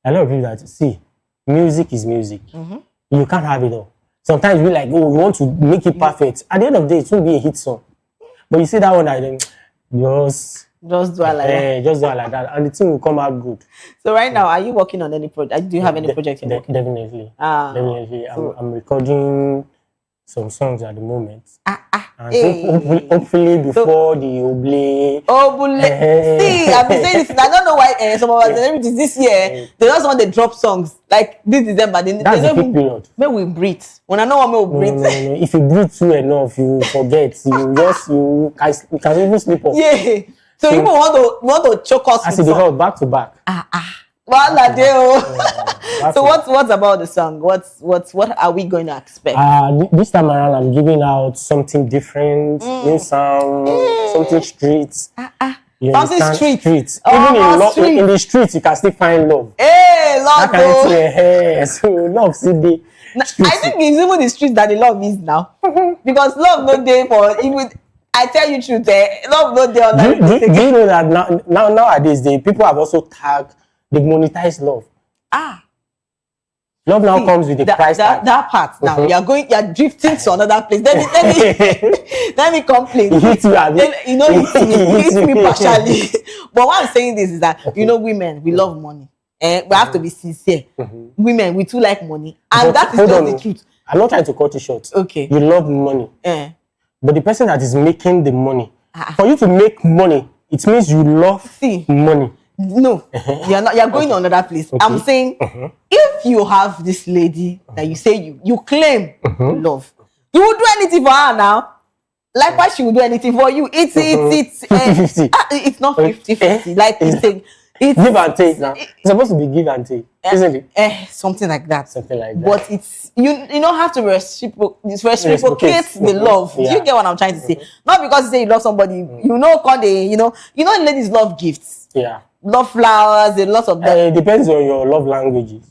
a lot of people that see music is music. You can't have it all. Sometimes we like, oh, we want to make it perfect. At the end of the day, it won't be a hit song. But you see that one, I think just do it like that. Just do it like that, and the thing will come out good. So right now, are you working on any project? Do you have any project you're working on? Definitely. Definitely. I'm recording some songs at the moment. And hopefully before the Oble. See, I've been saying this. I don't know why some of our celebrities this year they just want to drop songs like this December. That's the peak period. May we breathe. When I know what we breathe. No. If you breathe too enough, you forget. You can even sleep off. Yeah. So you want to choke us. I see the whole back to back. So what's about the song? What are we going to expect? This time around, I'm giving out something different, new sound, something streets. Something street. Even in the streets, you can still find love. Hey, love. So love, CD. I think it's even the streets that the love is now, because love no day for even. I tell you truth, love no day on that. Do you know that nowadays the people have also tagged the monetized love? Love now comes with the price tag. That part now you're drifting to another place. Let me complain. It hits you, it hits me partially. But what I'm saying is that women, we love money. We have to be sincere. Women, we too like money, and that is just the truth. I'm not trying to cut you short. Okay. You love money, but the person that is making the money, for you to make money, it means you love money. No, you're not. You're going to another place. Okay. I'm saying, if you have this lady that you say you claim love, you will do anything for her now. Likewise, she will do anything for you. It's 50-50. It's not 50-50. Like it's give and take now. It's supposed to be give and take, isn't it? Something like that. Something like that. But it's you don't have to reciprocate the love. Do you get what I'm trying to say? Not because you say you love somebody, ladies love gifts. Yeah. Love flowers, a lot of them. It depends on your love languages.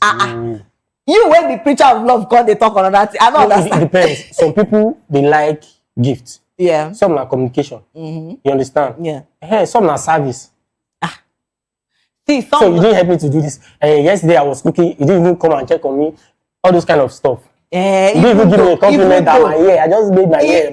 You when the preacher of love God they talk on that. I don't understand. It depends. Some people they like gifts. Yeah. Some are communication. You understand? Yeah. Some are service. See, so you didn't help me to do this. Yesterday I was cooking. You didn't even come and check on me. All those kind of stuff. You didn't even give me a compliment that my hair. I just made my hair.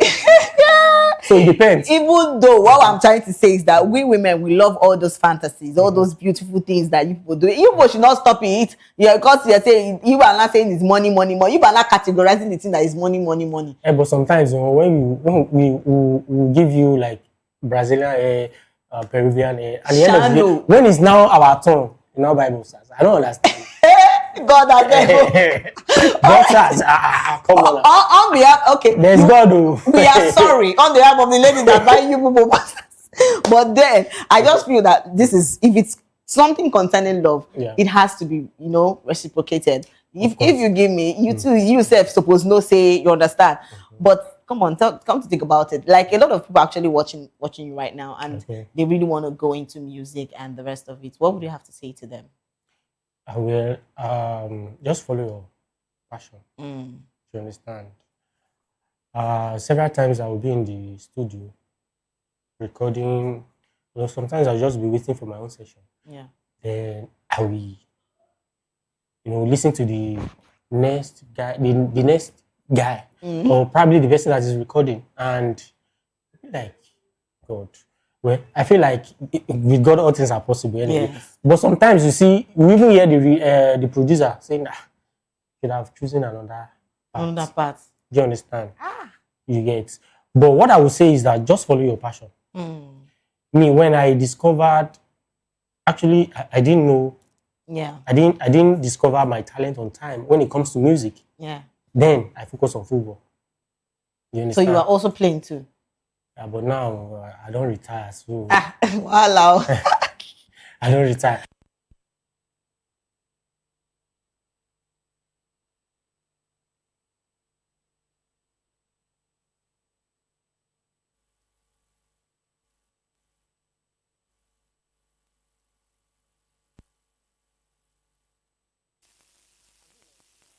So it depends. Even though what I'm trying to say is that we women, we love all those fantasies, all those beautiful things that you people do. You people should not stop it. Because you're saying you are not saying it's money. You are not categorizing the thing that is money. But sometimes when we give you like Brazilian hair, Peruvian hair, at the end of the day, when it's now our turn in our Bible says, I don't understand. God, I come on. On behalf, okay. There's God. We are sorry on behalf of the lady that buy you people. But then I just feel that this is, if it's something concerning love, it has to be, reciprocated. If you give me, you too, you yourself suppose no say you understand. But come on, come to think about it. Like a lot of people actually watching you right now, and they really want to go into music and the rest of it. What would you have to say to them? I will just follow your passion. You understand? Several times I will be in the studio recording. Sometimes I'll just be waiting for my own session. Yeah. Then I will, listen to the next guy, the next guy, or probably the person that is recording, and like, God. Well, I feel like with God all things are possible anyway. Yes. But sometimes you see, you even hear the producer saying that should have chosen another part. Do you understand? You get. But what I would say is that just follow your passion. Me, when I discovered, actually, I didn't know Yeah. I didn't discover my talent on time when it comes to music. Yeah. Then I focus on football. You So understand? you are also playing too. Yeah, but now I don't retire. So Wow. I don't retire.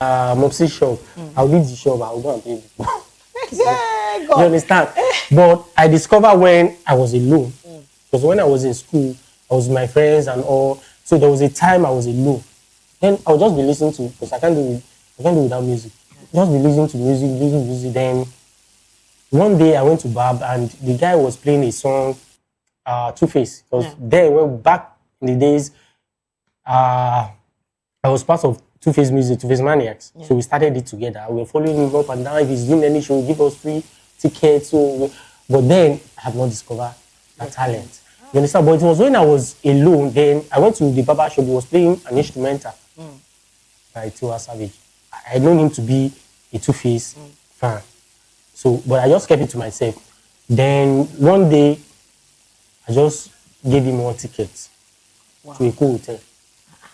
Mopsy shop. I'll leave the shop. I'll go and play before. Yeah, You understand? But I discovered when I was alone. Because when I was in school, I was with my friends and all. So there was a time I was alone. Then I'll just be listening to, because I can't do without music. Just be listening to music. Then one day I went to Bab and the guy was playing a song, Two-Face. Because there, well, back in the days, I was part of Two-Face Music, Two-Face Maniacs. So we started it together. We were following him up and down. If he's doing any show, give us free tickets. But then I have not discovered that talent. You understand? But it was when I was alone, then I went to the barber shop. He was playing an instrumental by Tiwa Savage. I known him to be a Two-Face fan. So, but I just kept it to myself. Then one day, I just gave him 1 ticket to a cool hotel.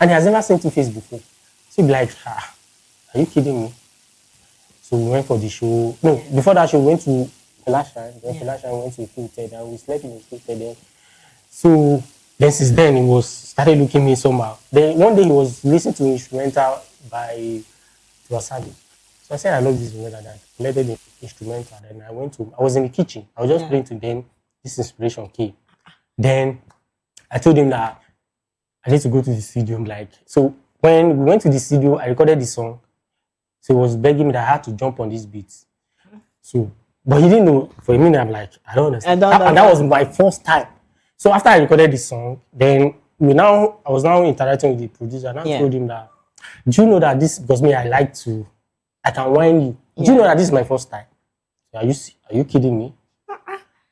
And he has never seen Two-Face before. So he'd be like, are you kidding me? So we went for the show. No, before that show, we went to Felashan. Then Felashan went to a cool hotel. And we slept in a cool hotel there. So then since then, he started looking at me somehow. Then one day he was listening to instrumental by Tiwa. So I said, I love this instrumental. That related the instrumental. Then I was in the kitchen. I was just playing to them. This inspiration came. Then I told him that I need to go to the studio. So when we went to the studio, I recorded the song. So he was begging me that I had to jump on this beat. So, but he didn't know. For a minute, I'm like, I don't understand. And that was my first time. So after I recorded the song, then I was now interacting with the producer, and I told him that, do you know that this, because me, I can whine you. Do you know that this is my first time? So are you kidding me?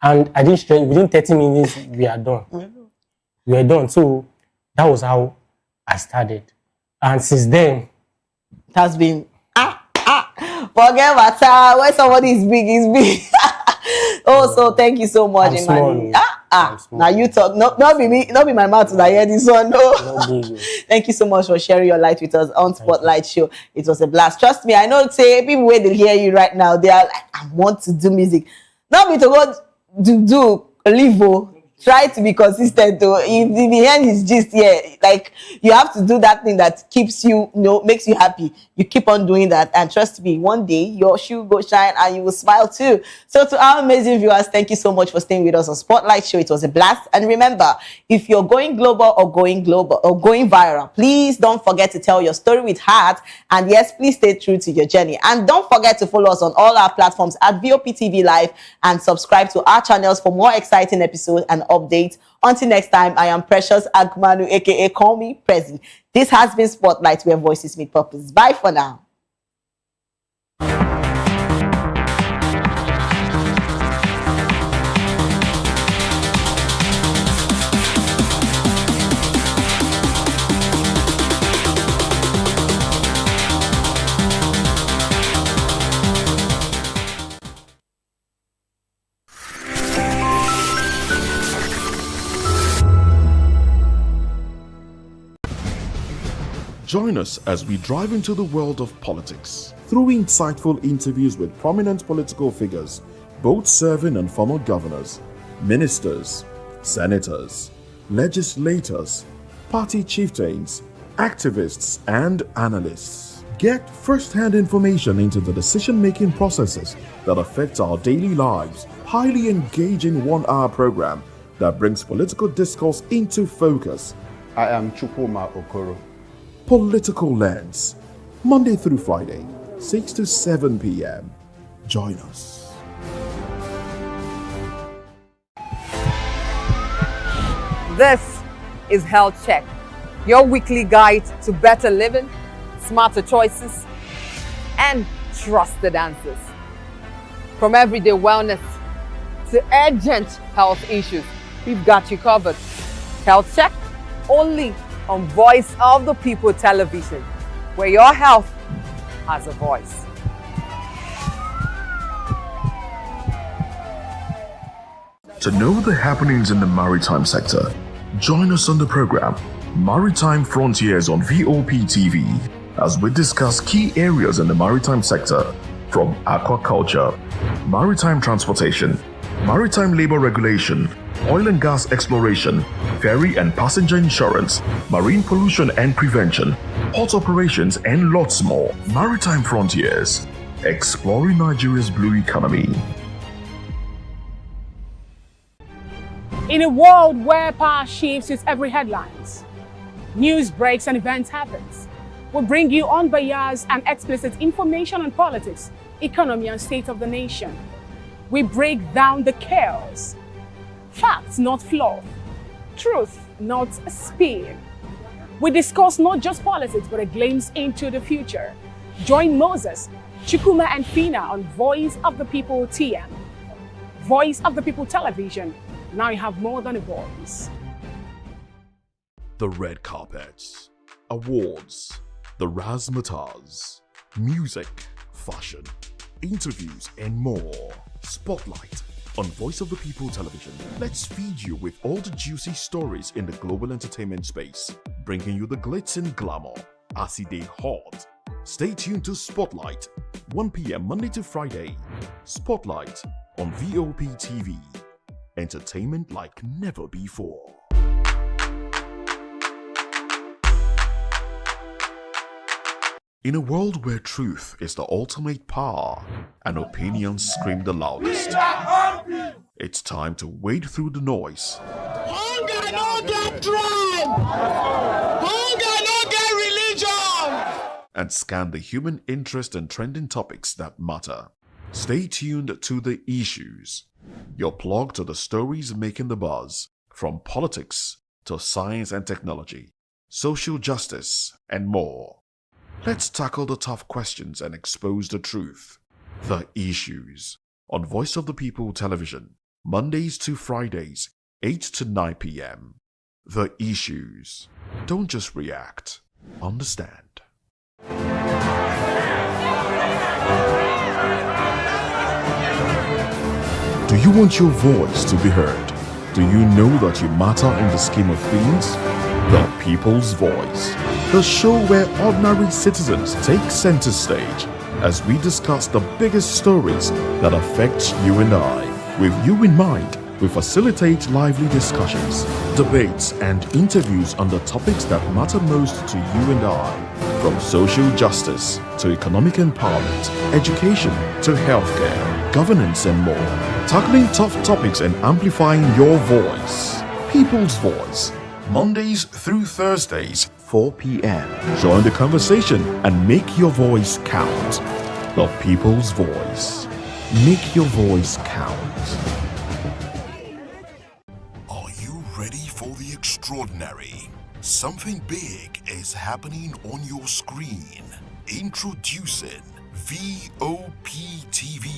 And I didn't stress, within 30 minutes, we are done. We were done. So that was how I started. And since then, it has been, forget matter. When somebody is big, is big. So thank you so much, Imani. Now you talk. Not be me, not be my mouth that hear this one. No. Thank you so much for sharing your light with us on Spotlight Show. It was a blast. Trust me, I know. Say people where they hear you right now, they are like, I want to do music. Not me to go do live. Try to be consistent though. If the end is just like you have to do that thing that keeps you, makes you happy. You keep on doing that, and trust me, one day your shoe will shine and you will smile too. So to our amazing viewers, thank you so much for staying with us on Spotlight Show. It was a blast. And remember, if you're going global or going viral, please don't forget to tell your story with heart. And yes, please stay true to your journey. And don't forget to follow us on all our platforms at Voptv Live and subscribe to our channels for more exciting episodes and updates. Until next time, I am Precious Agmanu, aka Call Me Prezi. This has been Spotlight, where voices meet purpose. Bye for now. Join us as we drive into the world of politics through insightful interviews with prominent political figures, both serving and former governors, ministers, senators, legislators, party chieftains, activists, and analysts. Get first-hand information into the decision-making processes that affect our daily lives. Highly engaging one-hour program that brings political discourse into focus. I am Chukwuma Okoro. Political Lens, Monday through Friday, 6 to 7 p.m. Join us. This is Health Check, your weekly guide to better living, smarter choices, and trusted answers. From everyday wellness to urgent health issues, we've got you covered. Health Check only on Voice of the People Television, where your health has a voice. To know the happenings in the maritime sector, join us on the program Maritime Frontiers on VOP TV as we discuss key areas in the maritime sector from aquaculture, maritime transportation, maritime labor regulation, oil and gas exploration, ferry and passenger insurance, marine pollution and prevention, port operations, and lots more. Maritime Frontiers, exploring Nigeria's blue economy. In a world where power shifts its every headlines, news breaks and events happens, we bring you unbiased and explicit information on politics, economy, and state of the nation. We break down the chaos. Facts, not fluff. Truth, not spin. We discuss not just politics, but a glimpse into the future. Join Moses, Chukuma, and Fina on Voice of the People TM. Voice of the People Television. Now you have more than a voice. The red carpets, awards, the razzmatazz, music, fashion, interviews, and more. Spotlight on Voice of the People Television. Let's feed you with all the juicy stories in the global entertainment space, bringing you the glitz and glamour as it is hot. Stay tuned to Spotlight, 1 p.m. Monday to Friday. Spotlight on VOP TV. Entertainment like never before. In a world where truth is the ultimate power and opinions scream the loudest, it's time to wade through the noise. Hunger no get tribe. Hunger no get religion. And scan the human interest and trending topics that matter. Stay tuned to The Issues, your plug to the stories making the buzz, from politics to science and technology, social justice, and more. Let's tackle the tough questions and expose the truth. The Issues on Voice of the People Television, Mondays to Fridays, 8 to 9 p.m. The Issues. Don't just react, understand. Do you want your voice to be heard? Do you know that you matter in the scheme of things? The People's Voice, the show where ordinary citizens take center stage as we discuss the biggest stories that affect you and I. With you in mind, we facilitate lively discussions, debates, and interviews on the topics that matter most to you and I, from social justice to economic empowerment, education to healthcare, governance, and more, tackling tough topics and amplifying your voice. People's Voice, Mondays through Thursdays, 4 p.m. Join the conversation and make your voice count. The People's Voice. Make your voice count. Are you ready for the extraordinary? Something big is happening on your screen. Introducing VOP TV.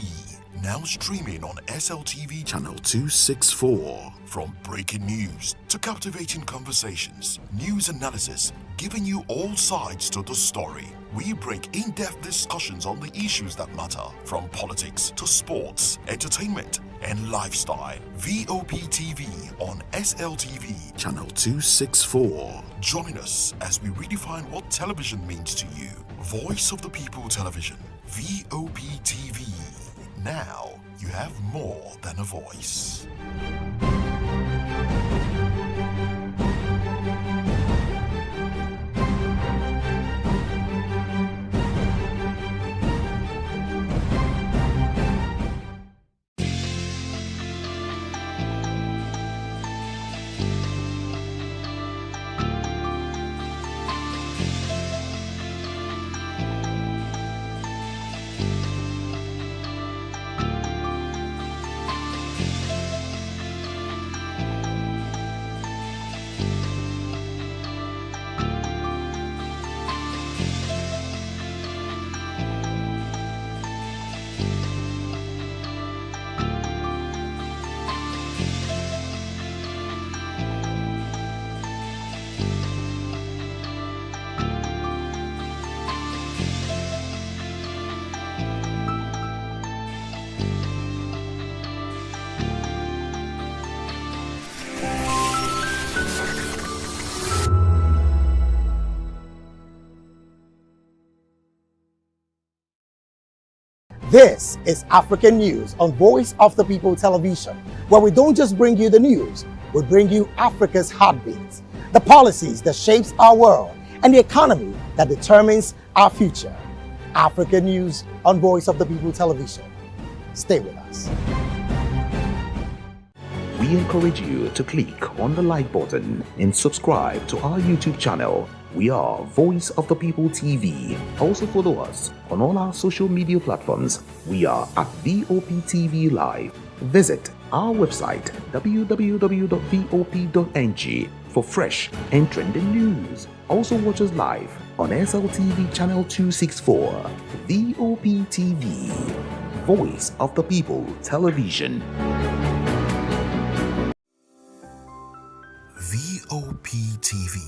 Now streaming on SLTV channel 264. From breaking news to captivating conversations, news analysis, giving you all sides to the story. We bring in-depth discussions on the issues that matter, from politics to sports, entertainment, and lifestyle. VOP TV on SLTV channel 264. Join us as we redefine what television means to you. Voice of the People Television, VOP TV. Now you have more than a voice. This is African News on Voice of the People Television, where we don't just bring you the news, we bring you Africa's heartbeats, the policies that shapes our world, and the economy that determines our future. African News on Voice of the People Television. Stay with us. We encourage you to click on the like button and subscribe to our YouTube channel. We are Voice of the People TV. Also follow us on all our social media platforms. We are at VOPTV Live. Visit our website www.vop.ng for fresh and trending news. Also watch us live on SLTV channel 264. VOPTV, Voice of the People Television. VOP TV.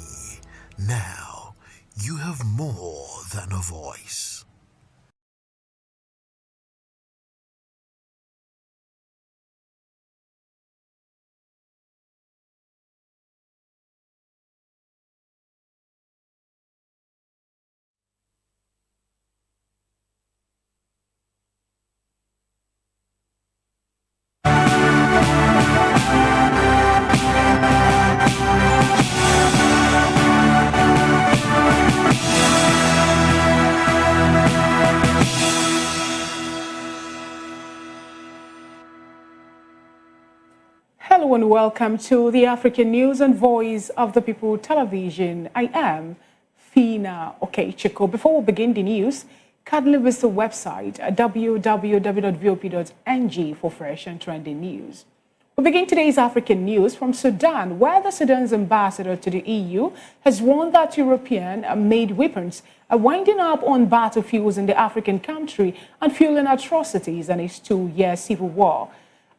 Now, you have more than a voice. Hello and welcome to the African News and Voice of the People Television. I am Fina Okechiko. Before we begin the news, kindly visit the website www.vop.ng for fresh and trending news. We begin today's African news from Sudan, where the Sudan's ambassador to the EU has warned that European-made weapons are winding up on battlefields in the African country and fueling atrocities in its 2-year civil war.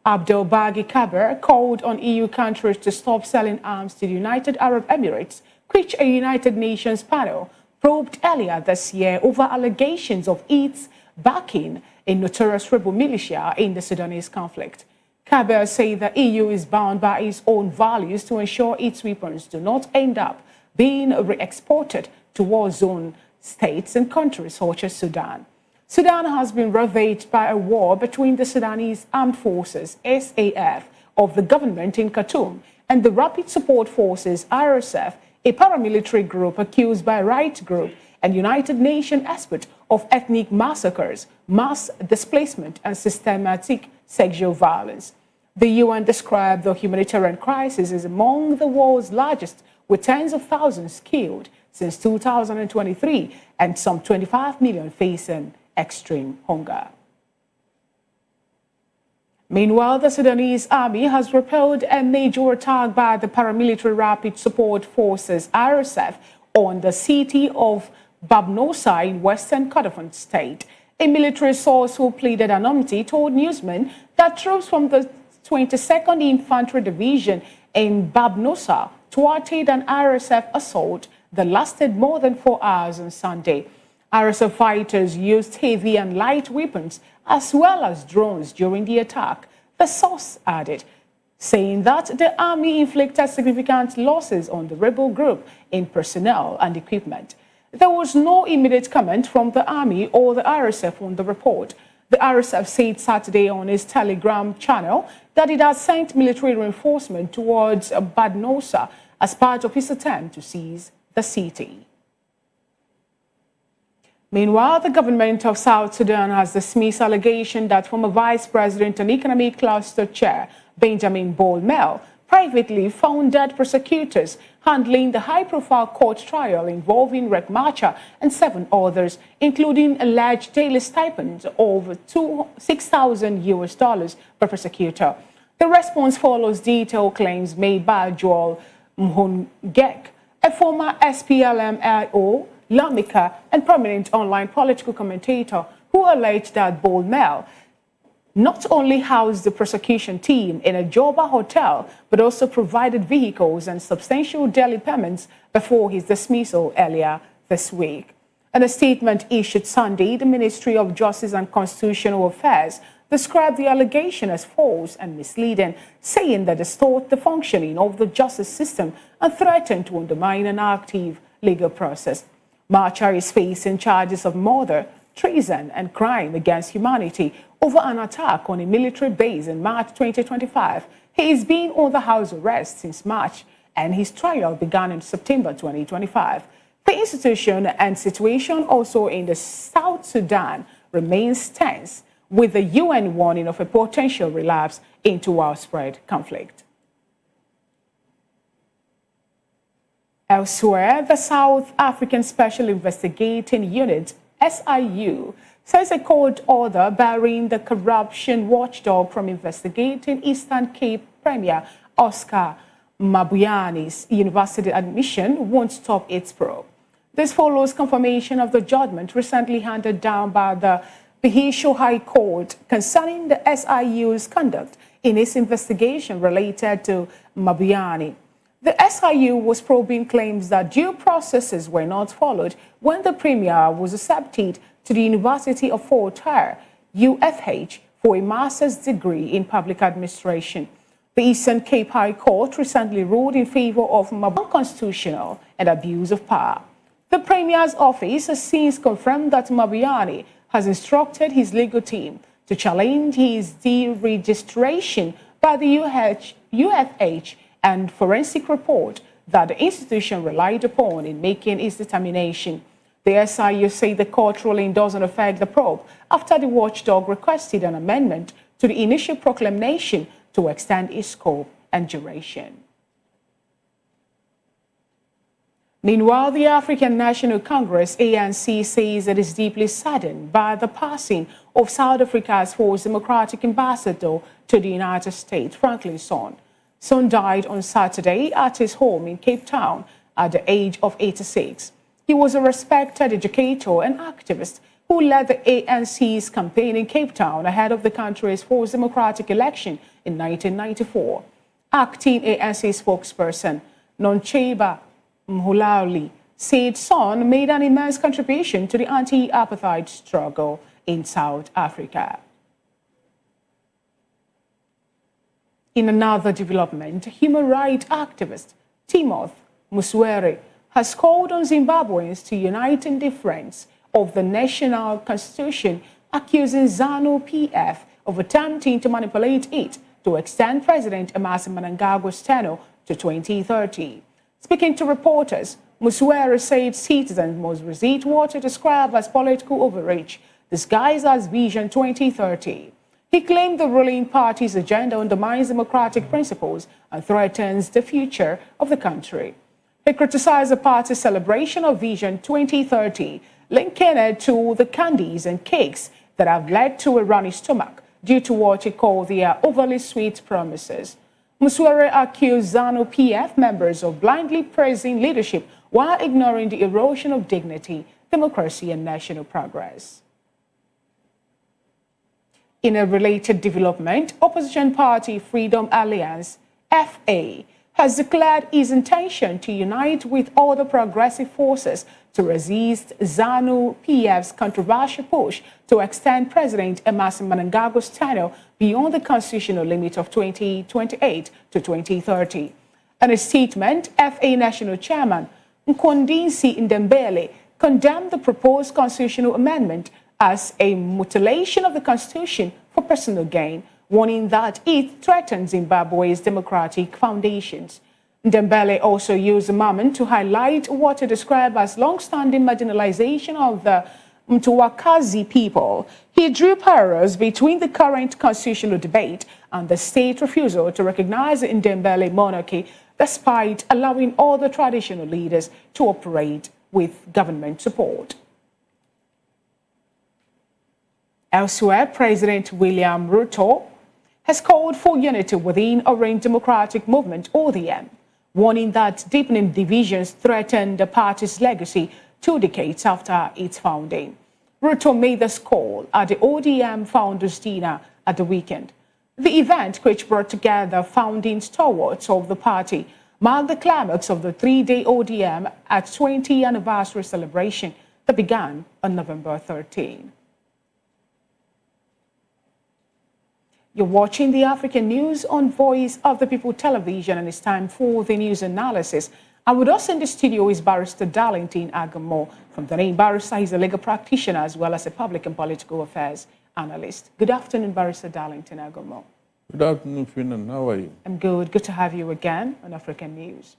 Abdel Baghi Kaber called on EU countries to stop selling arms to the United Arab Emirates, which a United Nations panel probed earlier this year over allegations of its backing a notorious rebel militia in the Sudanese conflict. Kaber said the EU is bound by its own values to ensure its weapons do not end up being re-exported to war-zone states and countries such as Sudan. Sudan has been ravaged by a war between the Sudanese Armed Forces, SAF, of the government in Khartoum and the Rapid Support Forces, RSF, a paramilitary group accused by Right Group and United Nations expert of ethnic massacres, mass displacement, and systematic sexual violence. The UN described the humanitarian crisis as among the world's largest, with tens of thousands killed since 2023 and some 25 million facing extreme hunger. Meanwhile, the Sudanese army has repelled a major attack by the paramilitary Rapid Support Forces, RSF, on the city of Babnosa in western Kordofan state. A military source who pleaded anonymity told newsmen that troops from the 22nd Infantry Division in Babnosa thwarted an RSF assault that lasted more than 4 hours on Sunday. RSF fighters used heavy and light weapons as well as drones during the attack, the source added, saying that the army inflicted significant losses on the rebel group in personnel and equipment. There was no immediate comment from the army or the RSF on the report. The RSF said Saturday on its Telegram channel that it has sent military reinforcement towards Badnosa as part of its attempt to seize the city. Meanwhile, the government of South Sudan has dismissed allegation that former Vice President and Economic Cluster Chair Benjamin Bolmel privately funded prosecutors handling the high-profile court trial involving Riek Machar and 7 others, including alleged daily stipends of $6,000 per prosecutor. The response follows detailed claims made by Joel Mhungek, a former SPLM-IO lawmaker and prominent online political commentator, who alleged that Bolmel not only housed the prosecution team in a Juba hotel, but also provided vehicles and substantial daily payments before his dismissal earlier this week. In a statement issued Sunday, the Ministry of Justice and Constitutional Affairs described the allegation as false and misleading, saying that it distort the functioning of the justice system and threatened to undermine an active legal process. Machar is facing charges of murder, treason and crime against humanity over an attack on a military base in March 2025. He is being under house arrest since March, and his trial began in September 2025. The institution and situation also in the South Sudan remains tense, with the UN warning of a potential relapse into widespread conflict. Elsewhere, the South African Special Investigating Unit, SIU, says a court order barring the corruption watchdog from investigating Eastern Cape Premier Oscar Mabuyani's university admission won't stop its probe. This follows confirmation of the judgment recently handed down by the Bihisho High Court concerning the SIU's conduct in its investigation related to Mabuyani. The SIU was probing claims that due processes were not followed when the premier was accepted to the University of Fort Hare, UFH, for a master's degree in public administration. The Eastern Cape High Court recently ruled in favor of Mabuyani unconstitutional and abuse of power. The Premier's office has since confirmed that Mabuyani has instructed his legal team to challenge his deregistration by the UFH and forensic report that the institution relied upon in making its determination. The SIU say the court ruling doesn't affect the probe after the watchdog requested an amendment to the initial proclamation to extend its scope and duration. Meanwhile, the African National Congress, ANC, says it is deeply saddened by the passing of South Africa's first democratic ambassador to the United States, Franklin Sonn. Sonn died on Saturday at his home in Cape Town at the age of 86. He was a respected educator and activist who led the ANC's campaign in Cape Town ahead of the country's first democratic election in 1994. Acting ANC spokesperson Noncheba Mhulauli said Sonn made an immense contribution to the anti-apartheid struggle in South Africa. In another development, human rights activist Timothy Muswere has called on Zimbabweans to unite in defense of the national constitution, accusing ZANU-PF of attempting to manipulate it to extend President Emmerson Mnangagwa's tenure to 2030. Speaking to reporters, Muswere said citizens must resist what he described as political overreach, disguised as Vision 2030. He claimed the ruling party's agenda undermines democratic principles and threatens the future of the country. He criticized the party's celebration of Vision 2030, linking it to the candies and cakes that have led to a runny stomach due to what he called their overly sweet promises. Muswere accused ZANU-PF members of blindly praising leadership while ignoring the erosion of dignity, democracy, and national progress. In a related development, opposition party Freedom Alliance, FA, has declared its intention to unite with other progressive forces to resist ZANU-PF's controversial push to extend President Emmerson Mnangagwa's tenure beyond the constitutional limit of 2028 to 2030. In a statement, FA National Chairman Nkondinsi Ndembele condemned the proposed constitutional amendment as a mutilation of the Constitution for personal gain, warning that it threatens Zimbabwe's democratic foundations. Ndembele also used the moment to highlight what he described as long-standing marginalization of the Mtwakazi people. He drew parallels between the current constitutional debate and the state refusal to recognize the Ndembele monarchy, despite allowing all the traditional leaders to operate with government support. Elsewhere, President William Ruto has called for unity within Orange Democratic Movement, ODM, warning that deepening divisions threaten the party's legacy 2 decades after its founding. Ruto made this call at the ODM Founders Dinner at the weekend. The event, which brought together founding stalwarts of the party, marked the climax of the 3-day ODM at 20th anniversary celebration that began on November 13. You're watching the African News on Voice of the People television, and it's time for the news analysis. And with us in the studio is Barrister Darlington Agamo. From the name Barrister, he's a legal practitioner as well as a public and political affairs analyst. Good afternoon, Barrister Darlington Agamo. Good afternoon, Finan. How are you? I'm good. Good to have you again on African News.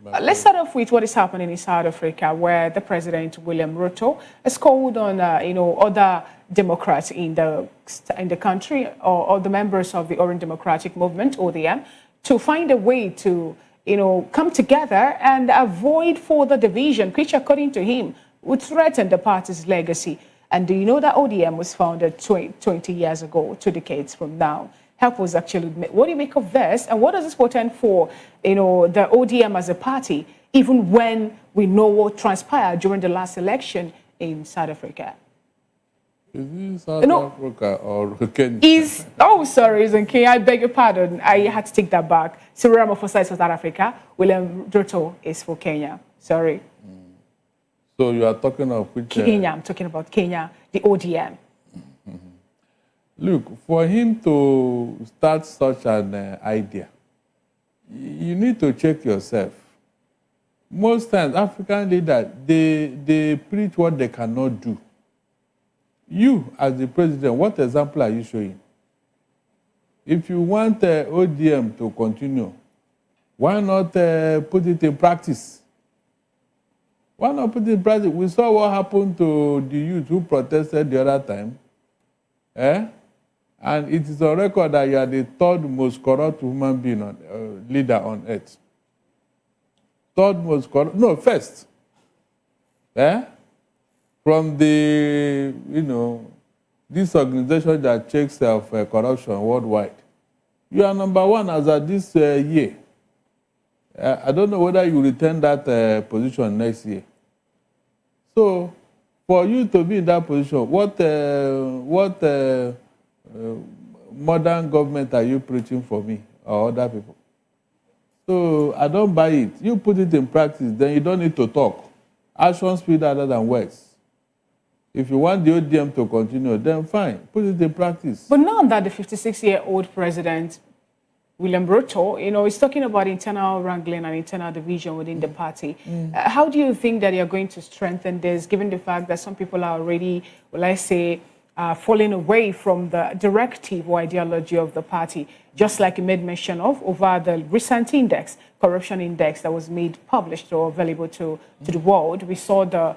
Let's start off with what is happening in South Africa, where the President William Ruto has called on, other Democrats in the country or the members of the Orange Democratic Movement (ODM) to find a way to, come together and avoid further division, which, according to him, would threaten the party's legacy. And do you know that ODM was founded 20 years ago, 2 decades from now? Help us actually, what do you make of this? And what does this portend for, the ODM as a party, even when we know what transpired during the last election in South Africa? Is it South Africa or Kenya? It's in Kenya. I beg your pardon. I had to take that back. Cyril Ramaphosa is for South Africa. William Ruto is for Kenya. Sorry. So you are talking of which? Kenya. I'm talking about Kenya, the ODM. Look, for him to start such an idea, you need to check yourself. Most times, African leaders, they preach what they cannot do. You, as the president, what example are you showing? If you want ODM to continue, why not put it in practice? Why not put it in practice? We saw what happened to the youth who protested the other time. And it is on record that you are the 3rd most corrupt human being, leader on earth. 3rd most corrupt, no, 1st. From the, this organization that checks corruption worldwide. You are number 1 as of this year. I don't know whether you retain that position next year. So, for you to be in that position, what modern government are you preaching for me or other people? So I don't buy it. You put it in practice, then you don't need to talk. Actions speak other than words. If you want the ODM to continue, then fine, put it in practice. But now that the 56-year-old president, William Ruto, is talking about internal wrangling and internal division within the party. How do you think that you're going to strengthen this, given the fact that some people are already, falling away from the directive or ideology of the party, just like you made mention of over the recent corruption index that was made published or available to the world? We saw the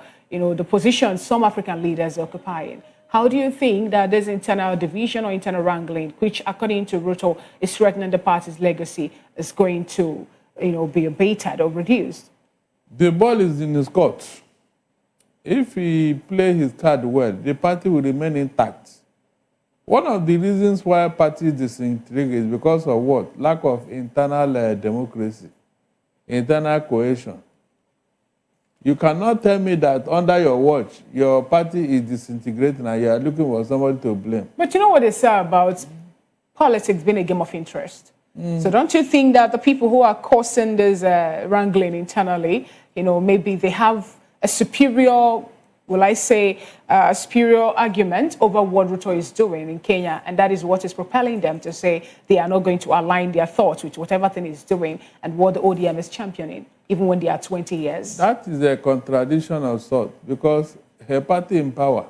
position some African leaders are occupying. How do you think that this internal division or internal wrangling, which according to Ruto is threatening the party's legacy, is going to be abated or reduced? The ball is in his court. If he plays his card well, the party will remain intact. One of the reasons why parties disintegrate is because of what? Lack of internal democracy, internal cohesion. You cannot tell me that under your watch, your party is disintegrating and you are looking for somebody to blame. But you know what they say about politics being a game of interest? So don't you think that the people who are causing this wrangling internally, maybe they have a superior, superior argument over what Ruto is doing in Kenya, and that is what is propelling them to say they are not going to align their thoughts with whatever thing is doing and what the ODM is championing, even when they are 20 years. That is a contradiction of sort, because her party in power,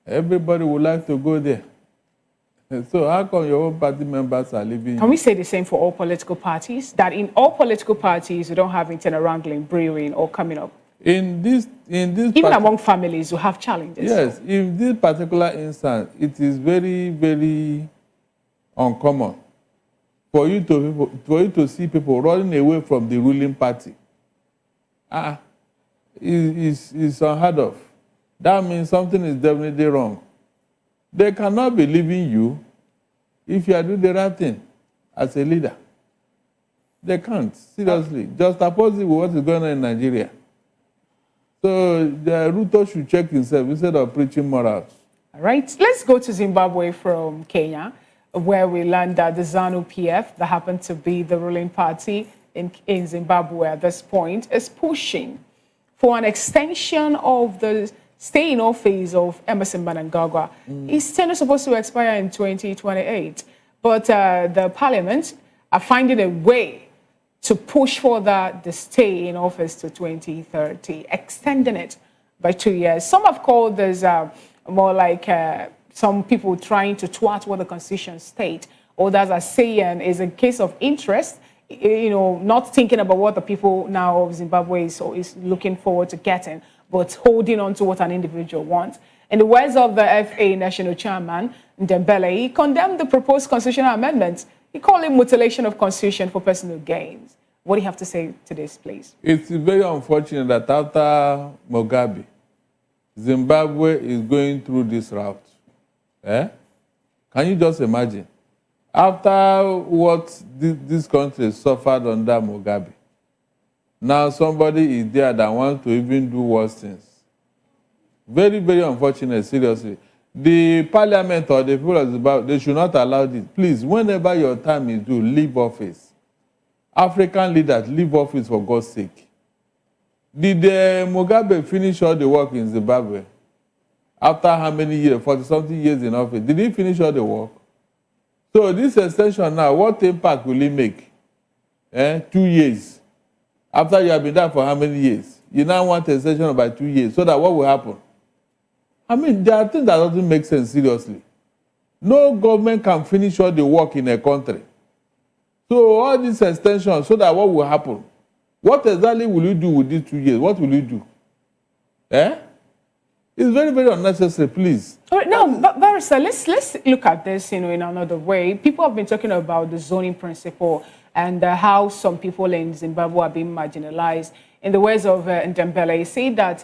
everybody would like to go there. So how come your own party members are leaving? Can we say the same for all political parties? That in all political parties, you don't have internal wrangling brewing or coming up? Even among families who have challenges. Yes, in this particular instance, it is very, very uncommon for you to see people running away from the ruling party. It's unheard of. That means something is definitely wrong. They cannot be leaving you if you are doing the right thing as a leader. They can't, seriously. Just oppose it with what is going on in Nigeria. So the Ruto should check himself instead of preaching morals. All right, let's go to Zimbabwe from Kenya, where we learned that the ZANU-PF, that happened to be the ruling party in Zimbabwe at this point, is pushing for an extension of the stay in office of Emerson Mnangagwa. His tenure is supposed to expire in 2028, but the parliament are finding a way to push further the stay in office to 2030, extending it by 2 years. Some have called this more like some people trying to thwart what the Constitution states. Others are saying is a case of interest, not thinking about what the people now of Zimbabwe is looking forward to getting, but holding on to what an individual wants. In the words of the FA National Chairman, Ndembele, he condemned the proposed constitutional amendments. He called it mutilation of constitution for personal gains. What do you have to say to this, please? It's very unfortunate that after Mugabe, Zimbabwe is going through this route. Can you just imagine? After what this country suffered under Mugabe, now somebody is there that wants to even do worse things. Very, very unfortunate, seriously. The parliament or the people of Zimbabwe, they should not allow this. Please, whenever your time is due, leave office. African leaders, leave office for God's sake. Did Mugabe finish all the work in Zimbabwe? After how many years? 40-something years in office. Did he finish all the work? So this extension now, what impact will it make? 2 years. After you have been there for how many years? You now want an extension by 2 years. So that what will happen? I mean, there are things that doesn't make sense, seriously. No government can finish all the work in a country. So all this extension, so that what will happen? What exactly will you do with these 2 years? What will you do? It's very, very unnecessary, please. All right, now, Barrister, let's look at this, in another way. People have been talking about the zoning principle and how some people in Zimbabwe are being marginalized. In the words of Ndembele, he said that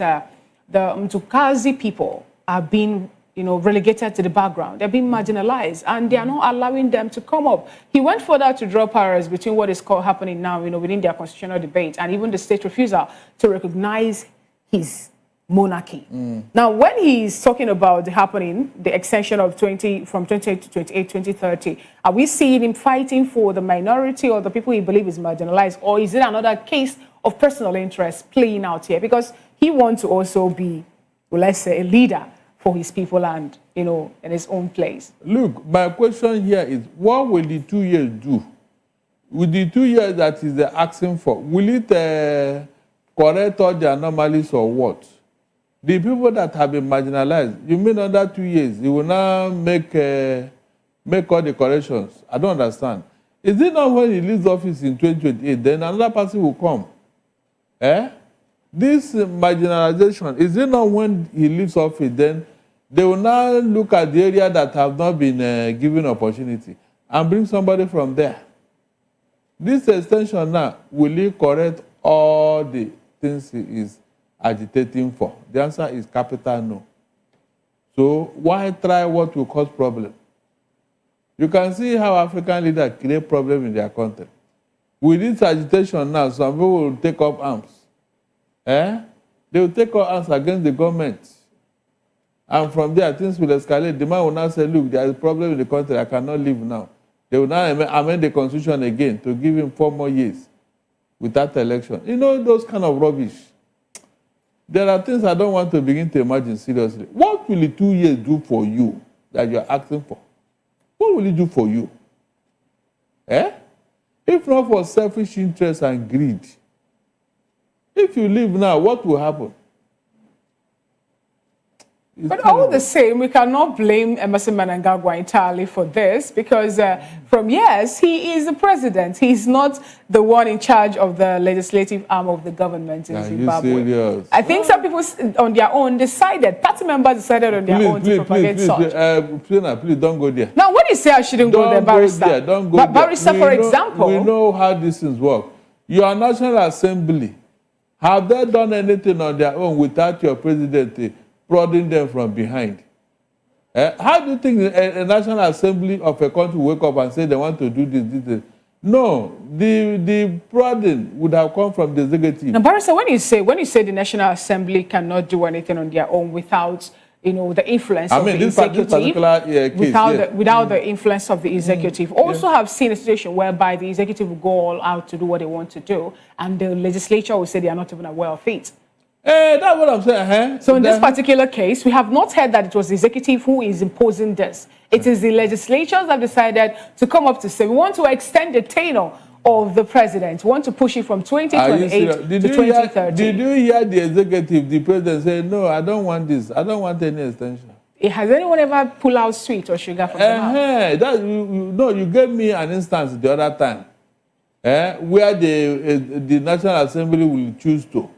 the Mtukazi people are being, relegated to the background. They're being marginalized, and they are not allowing them to come up. He went further to draw parallels between what is happening now, within their constitutional debate, and even the state refusal to recognize his monarchy. Now, when he's talking about the extension of from 28 to 28, 2030, are we seeing him fighting for the minority or the people he believes is marginalized, or is it another case of personal interest playing out here? Because he wants to also be, let's say, a leader for his people and, in his own place. Look, my question here is, what will the 2 years do? With the 2 years that is asking for, will it correct all the anomalies or what? The people that have been marginalized, you mean under 2 years, you will now make all the corrections? I don't understand. Is it not when he leaves office in 2028, then another person will come? This marginalization, is it not when he leaves office, then they will now look at the area that have not been given opportunity and bring somebody from there? This extension now, will it correct all the things he is agitating for? The answer is capital no. So why try what will cause problem? You can see how African leaders create problem in their country. With this agitation now, some people will take up arms. They will take up arms against the government. And from there, things will escalate. The man will now say, look, there is a problem in the country, I cannot live now. They will now amend the constitution again to give him 4 more years without election. Those kind of rubbish. There are things I don't want to begin to imagine seriously. What will the 2 years do for you that you're asking for? What will it do for you? If not for selfish interest and greed. If you leave now, what will happen? But all the same, we cannot blame Emerson Mnangagwa entirely for this because from years, he is the president. He's not the one in charge of the legislative arm of the government in Zimbabwe. Are you serious? I think some people on their own decided, party members decided on their own to propagate such. Please don't go there. Now, when you say I shouldn't go there, Barrister, don't go there. Barrister, for example. We know how these things work. Your National Assembly, have they done anything on their own without your president prodding them from behind? How do you think a National Assembly of a country will wake up and say they want to do this? No, the prodding would have come from the executive. Now, Barrister, when you say the National Assembly cannot do anything on their own without the influence of the executive, without the influence of the executive, also have seen a situation whereby the executive will go all out to do what they want to do, and the legislature will say they are not even aware of it. That's what I'm saying. So in this particular case, we have not heard that it was the executive who is imposing this. It is the legislatures that decided to come up to say, we want to extend the tenure of the president. Want to push it from 2028 to 2030. Did you hear the executive, the president say, no, I don't want this. I don't want any extension. Has anyone ever pulled out sweet or sugar from the mouth? No, you gave me an instance the other time where the National Assembly will choose to.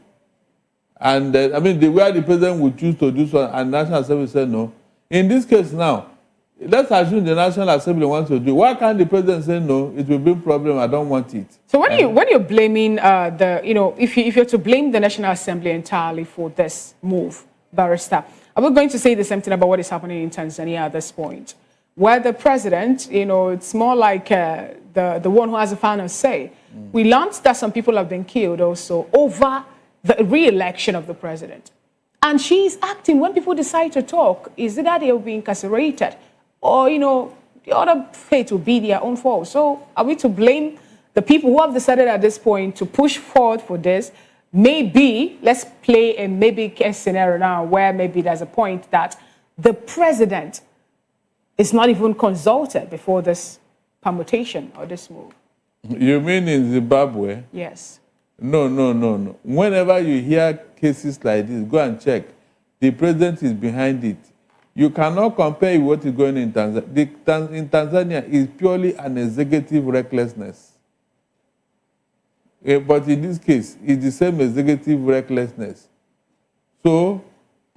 And where the president will choose to do so, and National Assembly said no. In this case now, let's assume the National Assembly wants to do. Why can't the president say no? It will be a problem. I don't want it. So when you're blaming if you're to blame the National Assembly entirely for this move, Barrister, are we going to say the same thing about what is happening in Tanzania at this point, where the president, it's more like the one who has the final say. We learned that some people have been killed also over the re-election of the president. And she's acting when people decide to talk. Is it that they'll be incarcerated? Or, the other fate will be their own fault. So are we to blame the people who have decided at this point to push forward for this? Maybe, let's play a maybe case scenario now where maybe there's a point that the president is not even consulted before this permutation or this move. You mean in Zimbabwe? Yes. No. Whenever you hear cases like this, go and check. The president is behind it. You cannot compare what is going on in Tanzania. In Tanzania, is purely an executive recklessness. But in this case, it's the same executive recklessness. So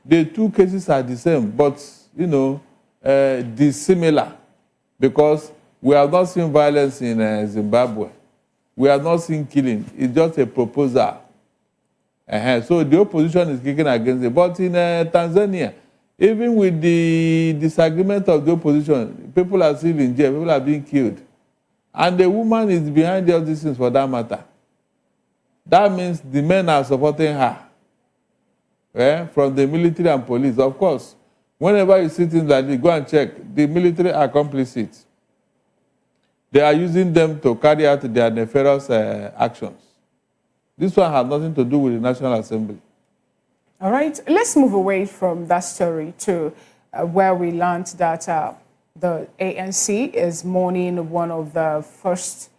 the two cases are the same, but, dissimilar. Because we have not seen violence in Zimbabwe. We have not seen killing. It's just a proposal. So the opposition is kicking against it. But in Tanzania, even with the disagreement of the opposition, people are still in jail, people are being killed. And the woman is behind all these things for that matter. That means the men are supporting her. From the military and police. Of course, whenever you see things like this, go and check. The military are complicit. They are using them to carry out their nefarious actions. This one has nothing to do with the National Assembly. All right, let's move away from that story to where we learned that the ANC is mourning one of the first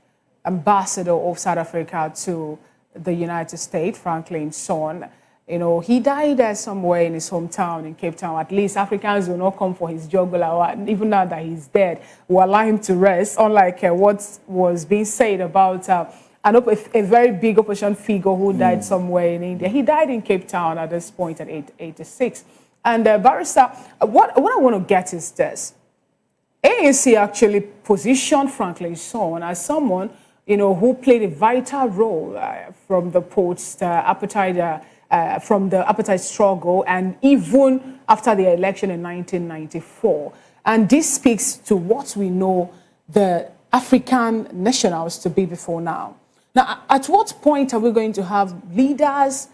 ambassador of South Africa to the United States, Franklin's son. He died somewhere in his hometown in Cape Town. At least Africans will not come for his jugular. Even now that he's dead, we'll allow him to rest, unlike what was being said about a very big opposition figure who died somewhere in India. He died in Cape Town at this point at 86. And Barrister, what I want to get is this. ANC actually positioned Franklin's son as someone who played a vital role from the post-apartheid from the apartheid struggle, and even after the election in 1994. And this speaks to what we know the African nationals to be before now. Now, at what point are we going to have leaders,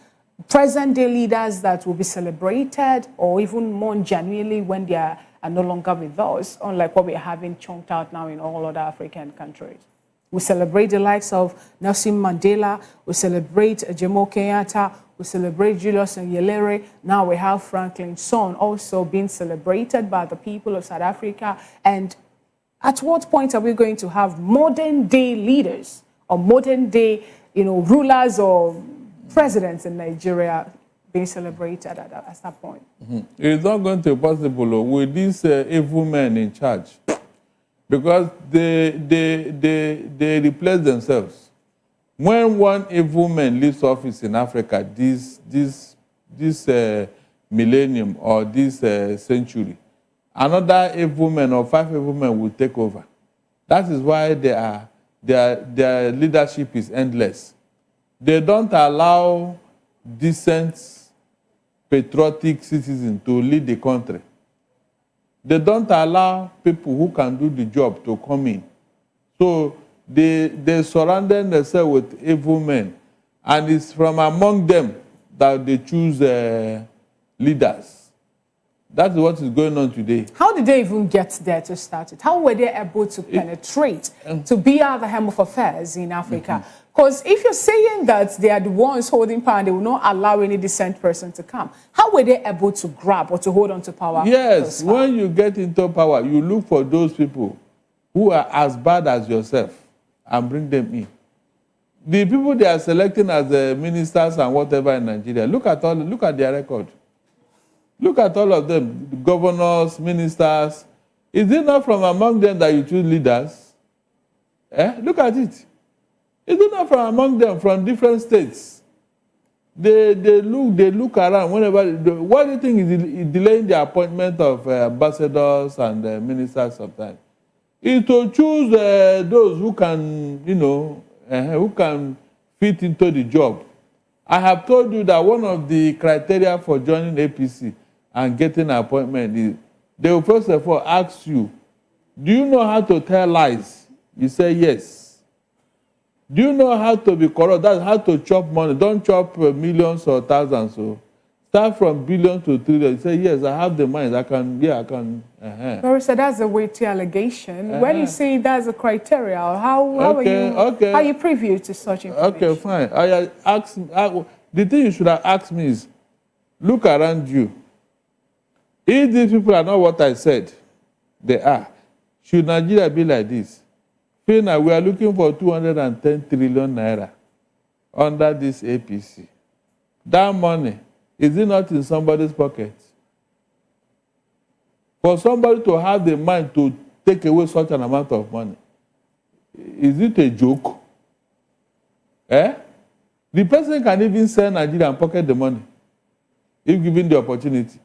present-day leaders that will be celebrated or even more genuinely when they are no longer with us, unlike what we're having chunked out now in all other African countries? We celebrate the likes of Nelson Mandela, we celebrate Jomo Kenyatta, we celebrate Julius Nyerere. Now we have Franklin's son also being celebrated by the people of South Africa. And at what point are we going to have modern day leaders or modern day, rulers or presidents in Nigeria being celebrated at that point? It's not going to be possible with these evil men in charge, because they replace themselves. When one evil man leaves office in Africa, this millennium or this century, another evil man or 5 evil men will take over. That is why their leadership is endless. They don't allow decent, patriotic citizens to lead the country. They don't allow people who can do the job to come in. So they surrounded themselves with evil men. And it's from among them that they choose leaders. That's what is going on today. How did they even get there to start it? How were they able to penetrate, to be at the helm of affairs in Africa? Because if you're saying that they are the ones holding power and they will not allow any decent person to come, how were they able to grab or to hold on to power? Yes, when you get into power, you look for those people who are as bad as yourself and bring them in. The people they are selecting as the ministers and whatever in Nigeria, look at their record. Look at all of them, the governors, ministers. Is it not from among them that you choose leaders? Look at it. Is it not from among them, from different states? They look around whenever. What do you think is delaying the appointment of ambassadors and ministers sometimes? Is to choose those who can, who can fit into the job. I have told you that one of the criteria for joining APC and getting an appointment is they will first of all ask you, do you know how to tell lies? You say yes. Do you know how to be corrupt? That's how to chop money. Don't chop millions or thousands. So start from billions to trillions. You say, yes, I have the mind. I can. Barrister, that's a weighty allegation. When you say that's a criteria, how are you privy to such information? Okay, fine. The thing you should have asked me is, look around you. If these people are not what I said, they are. Should Nigeria be like this? Fina, we are looking for 210 trillion naira under this APC. That money, is it not in somebody's pocket? For somebody to have the mind to take away such an amount of money, is it a joke? The person can even sell Nigeria and pocket the money if given the opportunity.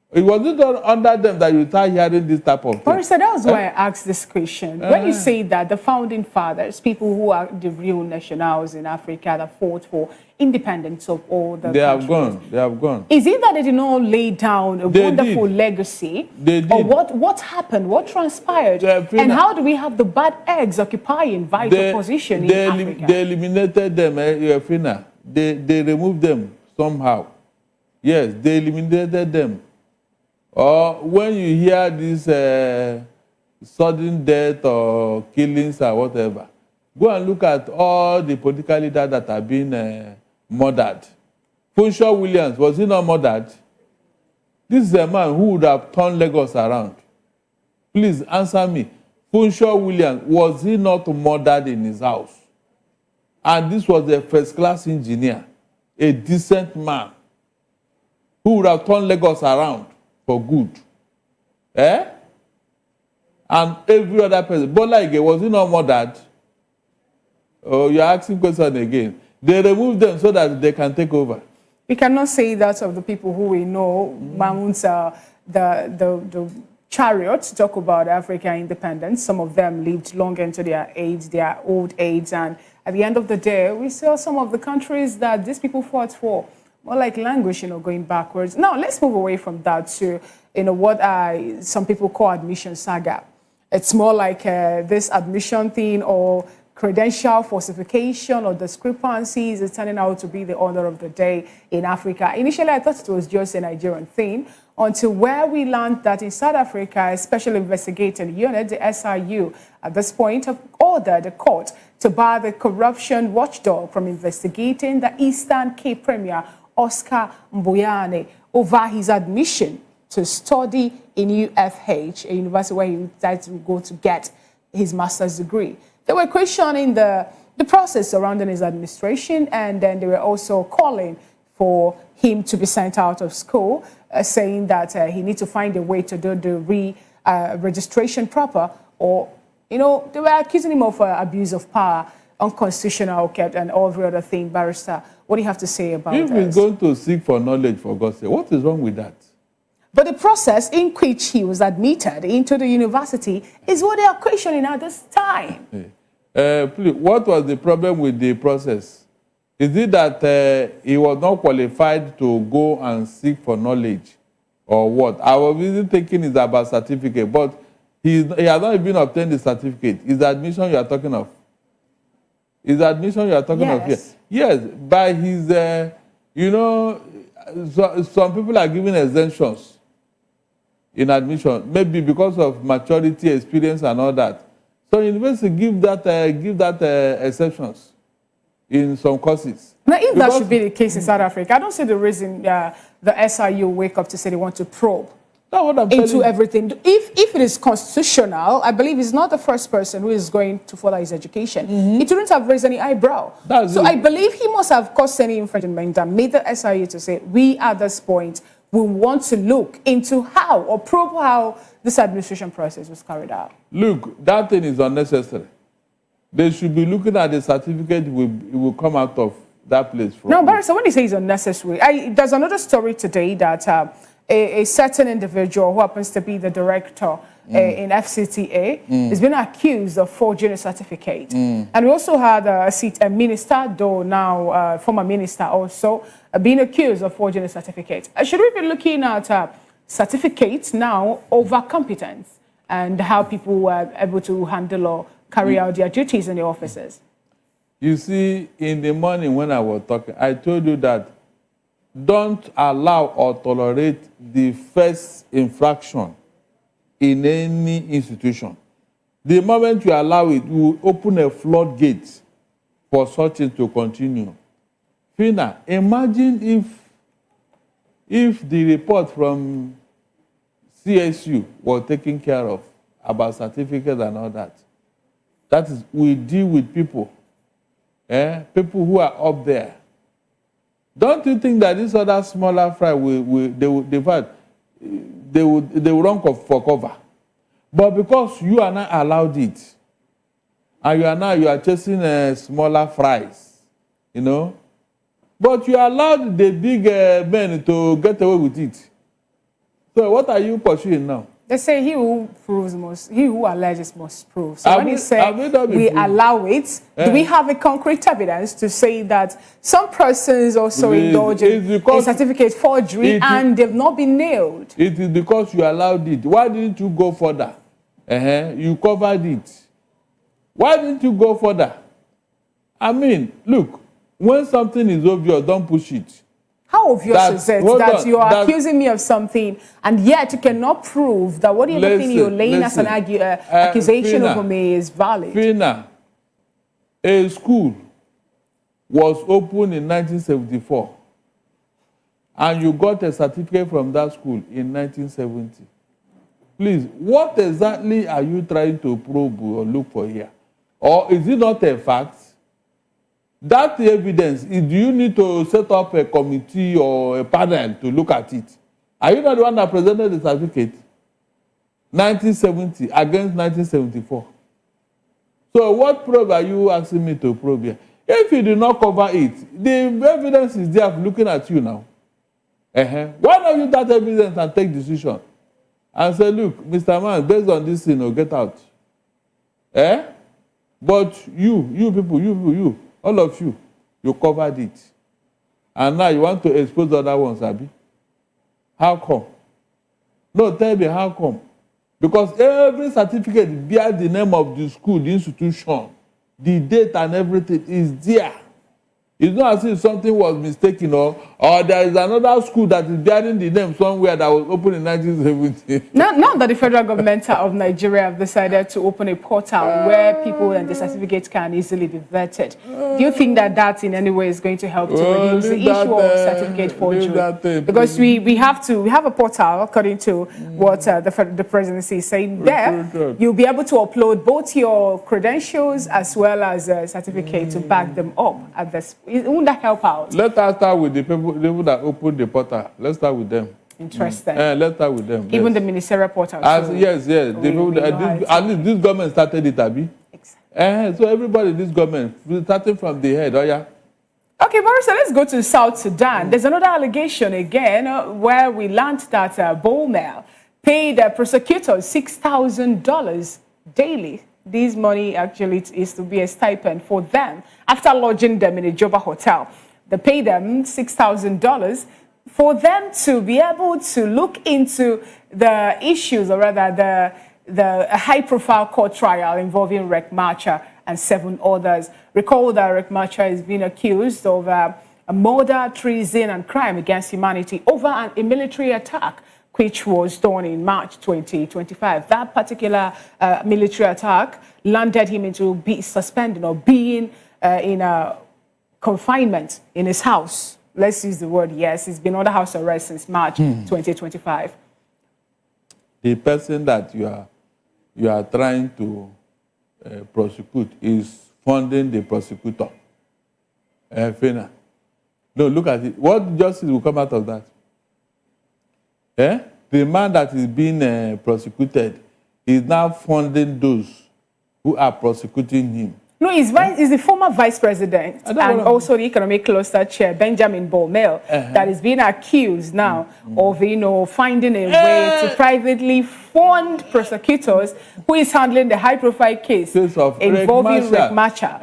It wasn't under them that you start hearing this type of thing. Barrister, that was why I asked this question. When you say that the founding fathers, people who are the real nationals in Africa that fought for independence of all the countries, they have gone. Is it that they did not lay down a wonderful legacy? They did. Or what happened? What transpired? And how do we have the bad eggs occupying vital position in Africa? They eliminated them, Fina. They removed them somehow. Yes, they eliminated them. Or when you hear this sudden death or killings or whatever, go and look at all the political leaders that have been murdered. Funshaw Williams, was he not murdered? This is a man who would have turned Lagos around. Please answer me. Funshaw Williams, was he not murdered in his house? And this was a first-class engineer, a decent man, who would have turned Lagos around for good. And every other person. Bola Ige, was he not murdered? Oh, you're asking question again. They removed them so that they can take over. We cannot say that of the people who we know, Mahmoud's, the chariots talk about African independence. Some of them lived long into their old age. And at the end of the day, we saw some of the countries that these people fought for, more like language, going backwards. Now, let's move away from that to, what some people call admission saga. It's more like this admission thing or credential falsification or discrepancies is turning out to be the order of the day in Africa. Initially, I thought it was just a Nigerian thing until where we learned that in South Africa, a special investigating unit, the SIU, at this point have ordered the court to bar the corruption watchdog from investigating the Eastern Cape Premier Oscar Mbuyane over his admission to study in UFH, a university where he decided to go to get his master's degree. They were questioning the process surrounding his administration, and then they were also calling for him to be sent out of school, saying that he needs to find a way to do the registration proper, or, they were accusing him of abuse of power, unconstitutional, kept, and all the other thing. Barrister, what do you have to say about this? If he's going to seek for knowledge, for God's sake, what is wrong with that? But the process in which he was admitted into the university is what they are questioning at this time. Please, what was the problem with the process? Is it that he was not qualified to go and seek for knowledge, or what? I was really thinking it's about certificate, but he has not even obtained the certificate. Is the admission you are talking of? Is the admission you are talking of here? Yes, by his, some people are giving exemptions in admission, maybe because of maturity, experience, and all that. So university give that exceptions in some courses. Now, if that should be the case in South Africa, I don't see the reason the SIU wake up to say they want to probe That's what I'm into telling you. everything. If it is constitutional, I believe he's not the first person who is going to further his education. It wouldn't have raised any eyebrow. So I believe he must have caused any infringement and made the SIU to say, we at this point, we want to look into how or probe how this administration process was carried out. Look, that thing is unnecessary. They should be looking at the certificate it will come out of that place. No, Barrister, when you say it's unnecessary, there's another story today that a certain individual who happens to be the director in FCTA has been accused of forging a certificate. And we also had a minister, though now former minister also, being accused of forging a certificate. Should we be looking at certificates now over competence and how people were able to handle or carry out their duties in the offices? You see, in the morning when I was talking, I told you that don't allow or tolerate the first infraction in any institution. The moment you allow it, you will open a floodgate for such things to continue. Fina, imagine if the report from CSU was taken care of about certificates and all that. That is, we deal with people, people who are up there. Don't you think that this other smaller fry they will run for cover? But because you are not allowed it, and you are chasing smaller fries, you know. But you allowed the big men to get away with it. So what are you pursuing now? They say he who alleges must prove. So when you say we allow it, do we have a concrete evidence to say that some persons also indulge in certificate forgery and they've not been nailed? It is because you allowed it. Why didn't you go further? You covered it. Why didn't you go further? I mean, look, when something is obvious, don't push it. How obvious is it that you are accusing me of something and yet you cannot prove that what thing you're laying as an accusation over me is valid? Fina, a school was opened in 1974 and you got a certificate from that school in 1970. Please, what exactly are you trying to probe or look for here? Or is it not a fact? That evidence, do you need to set up a committee or a panel to look at it? Are you not the one that presented the certificate? 1970 against 1974. So what probe are you asking me to probe here? If you do not cover it, the evidence is there looking at you now. Why don't you use that evidence and take decision? And say, look, Mr. Man, based on this thing, get out. But you people, all of you, you covered it. And now you want to expose the other ones, Abi? How come? No, tell me, how come? Because every certificate bears the name of the school, the institution, the date and everything is there. It's not as if something was mistaken or there is another school that is bearing the name somewhere that was opened in 1970. Now that the federal government of Nigeria have decided to open a portal where people and the certificates can easily be vetted, do you think that in any way is going to help to reduce the issue of certificate forgery? Because we have a portal according to what the presidency is saying there. You'll be able to upload both your credentials as well as a certificate to back them up at this. Won't that help out? Let us start with the people that opened the portal. Let's start with them. Interesting. Let's start with them. Even the ministerial portal. Yes. The people, at least this government started it, Abi. Exactly. So everybody in this government, starting from the head, Okay, Barrister, let's go to South Sudan. There's another allegation again where we learned that Bolmel paid prosecutors $6,000 daily. This money actually is to be a stipend for them after lodging them in a Juba hotel. They pay them $6,000 for them to be able to look into the issues, or rather the high-profile court trial involving Riek Machar and 7 others. Recall that Riek Machar is being accused of a murder, treason, and crime against humanity over a military attack which was done in March 2025. That particular military attack landed him into being suspended or being in a confinement in his house. Let's use the word yes. He's been under house arrest since March 2025. the person that you are trying to prosecute is funding the prosecutor. Fina. No, look at it. What justice will come out of that? The man that is being prosecuted is now funding those who are prosecuting him. No, he's the former vice president and also the economic cluster chair, Benjamin Bolmel, that is being accused now of, finding a way to privately fund prosecutors who is handling the high-profile case involving Riek Machar.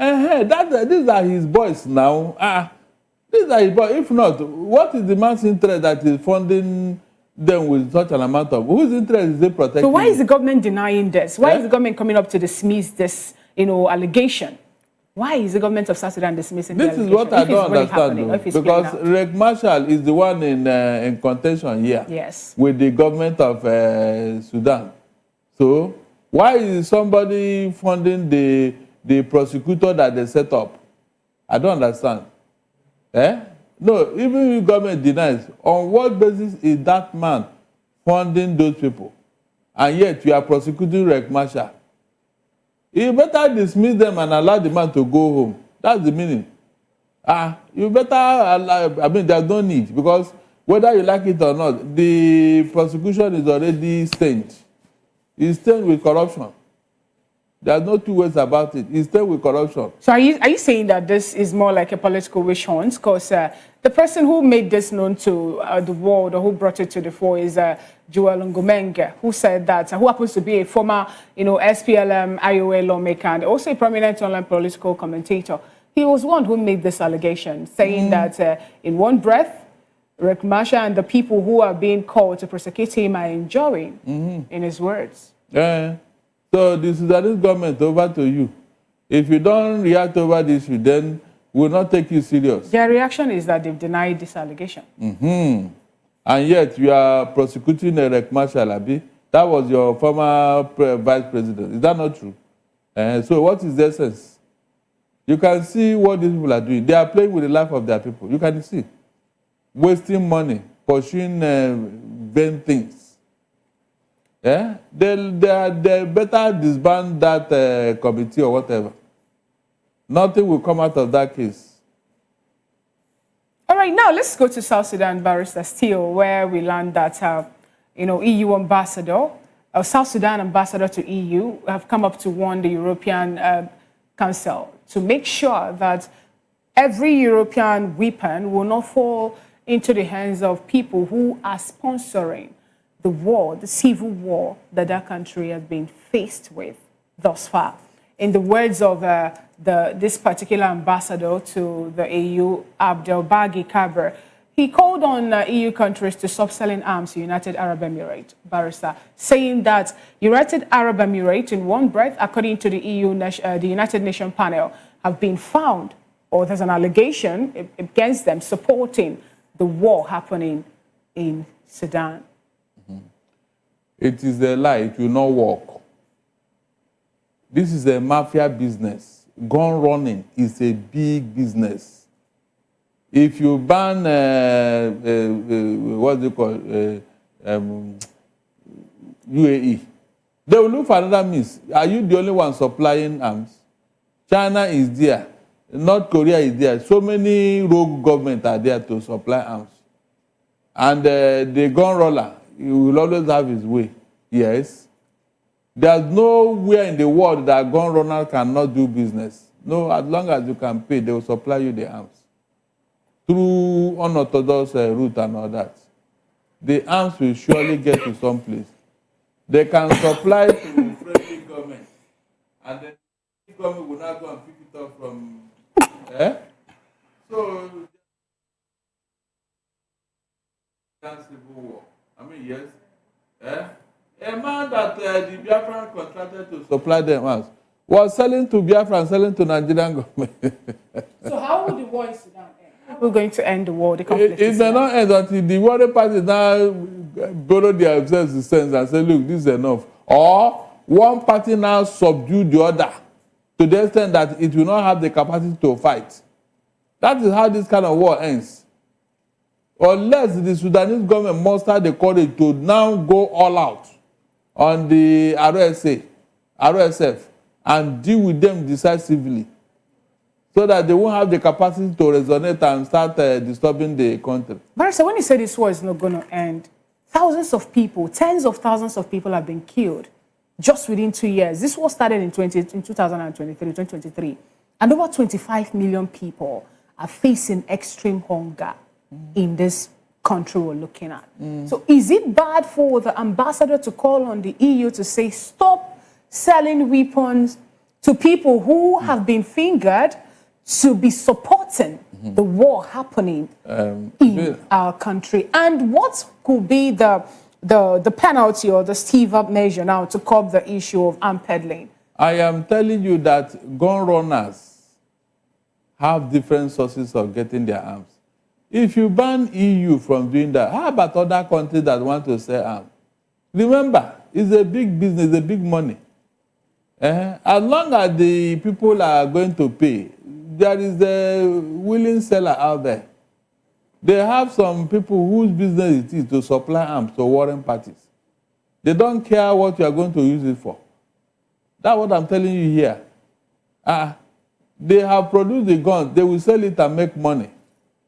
These are his boys now. These are his boys. If not, what is the man's interest that is funding them with such an amount of? Whose interest is it protecting? So why is the government denying this? Why is the government coming up to dismiss this, allegation? Why is the government of South Sudan dismissing the allegation? This is what I don't understand, because Riek Machar is the one in contention here. Yes. With the government of Sudan. So why is somebody funding the prosecutor that they set up? I don't understand. No, even if government denies, on what basis is that man funding those people? And yet you are prosecuting Riek Machar. You better dismiss them and allow the man to go home. That's the meaning. You better allow, there's no need, because whether you like it or not, the prosecution is already stained. It's stained with corruption. There's no two ways about it. It's stained with corruption. So are you saying that this is more like a political witch hunt? Because the person who made this known to the world, or who brought it to the fore, is Joel Ngumenge, who said that, who happens to be a former, SPLM, IOA lawmaker, and also a prominent online political commentator. He was one who made this allegation, saying that in one breath, Riek Machar and the people who are being called to prosecute him are enjoying, in his words. Yeah. So the Sudanese government, over to you. If you don't react over this, then we'll not take you serious. Their reaction is that they've denied this allegation. And yet you are prosecuting Riek Machar, Abi. That was your former vice president. Is that not true? So what is the essence? You can see what these people are doing. They are playing with the life of their people. You can see. Wasting money, pursuing vain things. They better disband that committee or whatever. Nothing will come out of that case. All right, now let's go to South Sudan, Barrister Steele, where we learned that EU ambassador, South Sudan ambassador to EU, have come up to warn the European Council to make sure that every European weapon will not fall into the hands of people who are sponsoring the war, the civil war that country has been faced with thus far. In the words of this particular ambassador to the EU, Abdelbagi Kaber, he called on EU countries to stop selling arms to United Arab Emirates, Barrister, saying that United Arab Emirates, in one breath, according to the the United Nations panel, have been found, or there's an allegation against them, supporting the war happening in Sudan. It is a lie. It will not work. This is a mafia business. Gun running is a big business. If you ban, what do you call, UAE, they will look for another means. Are you the only one supplying arms? China is there. North Korea is there. So many rogue governments are there to supply arms. And the gun roller, he will always have his way. Yes. There's nowhere in the world that gun runner cannot do business. No, as long as you can pay, they will supply you the arms. Through unorthodox route and all that. The arms will surely get to some place. They can supply to friendly government. And then the government will not go and pick it up from... So... civil war. Yes. A man that the Biafran contracted to supply them arms was selling to Biafra and selling to Nigerian government. So how would the war in Sudan end? How are we going to end the war, the conflict? It may not end until the warring parties now borrow their sense and say, look, this is enough. Or one party now subdue the other to the extent that it will not have the capacity to fight. That is how this kind of war ends. Unless the Sudanese government muster the courage to now go all out on the RSF, and deal with them decisively, so that they won't have the capacity to resonate and start disturbing the country. Barrister, when you say this war is not going to end, thousands of people, tens of thousands of people have been killed just within 2 years. This war started in 2023, and over 25 million people are facing extreme hunger in this country we're looking at. So is it bad for the ambassador to call on the EU to say, stop selling weapons to people who have been fingered to be supporting the war happening in our country? And what could be the penalty or the steve-up measure now to curb the issue of arm peddling? I am telling you that gun runners have different sources of getting their arms. If you ban EU from doing that, how about other countries that want to sell arms? Remember, it's a big business, a big money. As long as the people are going to pay, there is a willing seller out there. They have some people whose business it is to supply arms to warring parties. They don't care what you are going to use it for. That's what I'm telling you here. They have produced the guns, they will sell it and make money.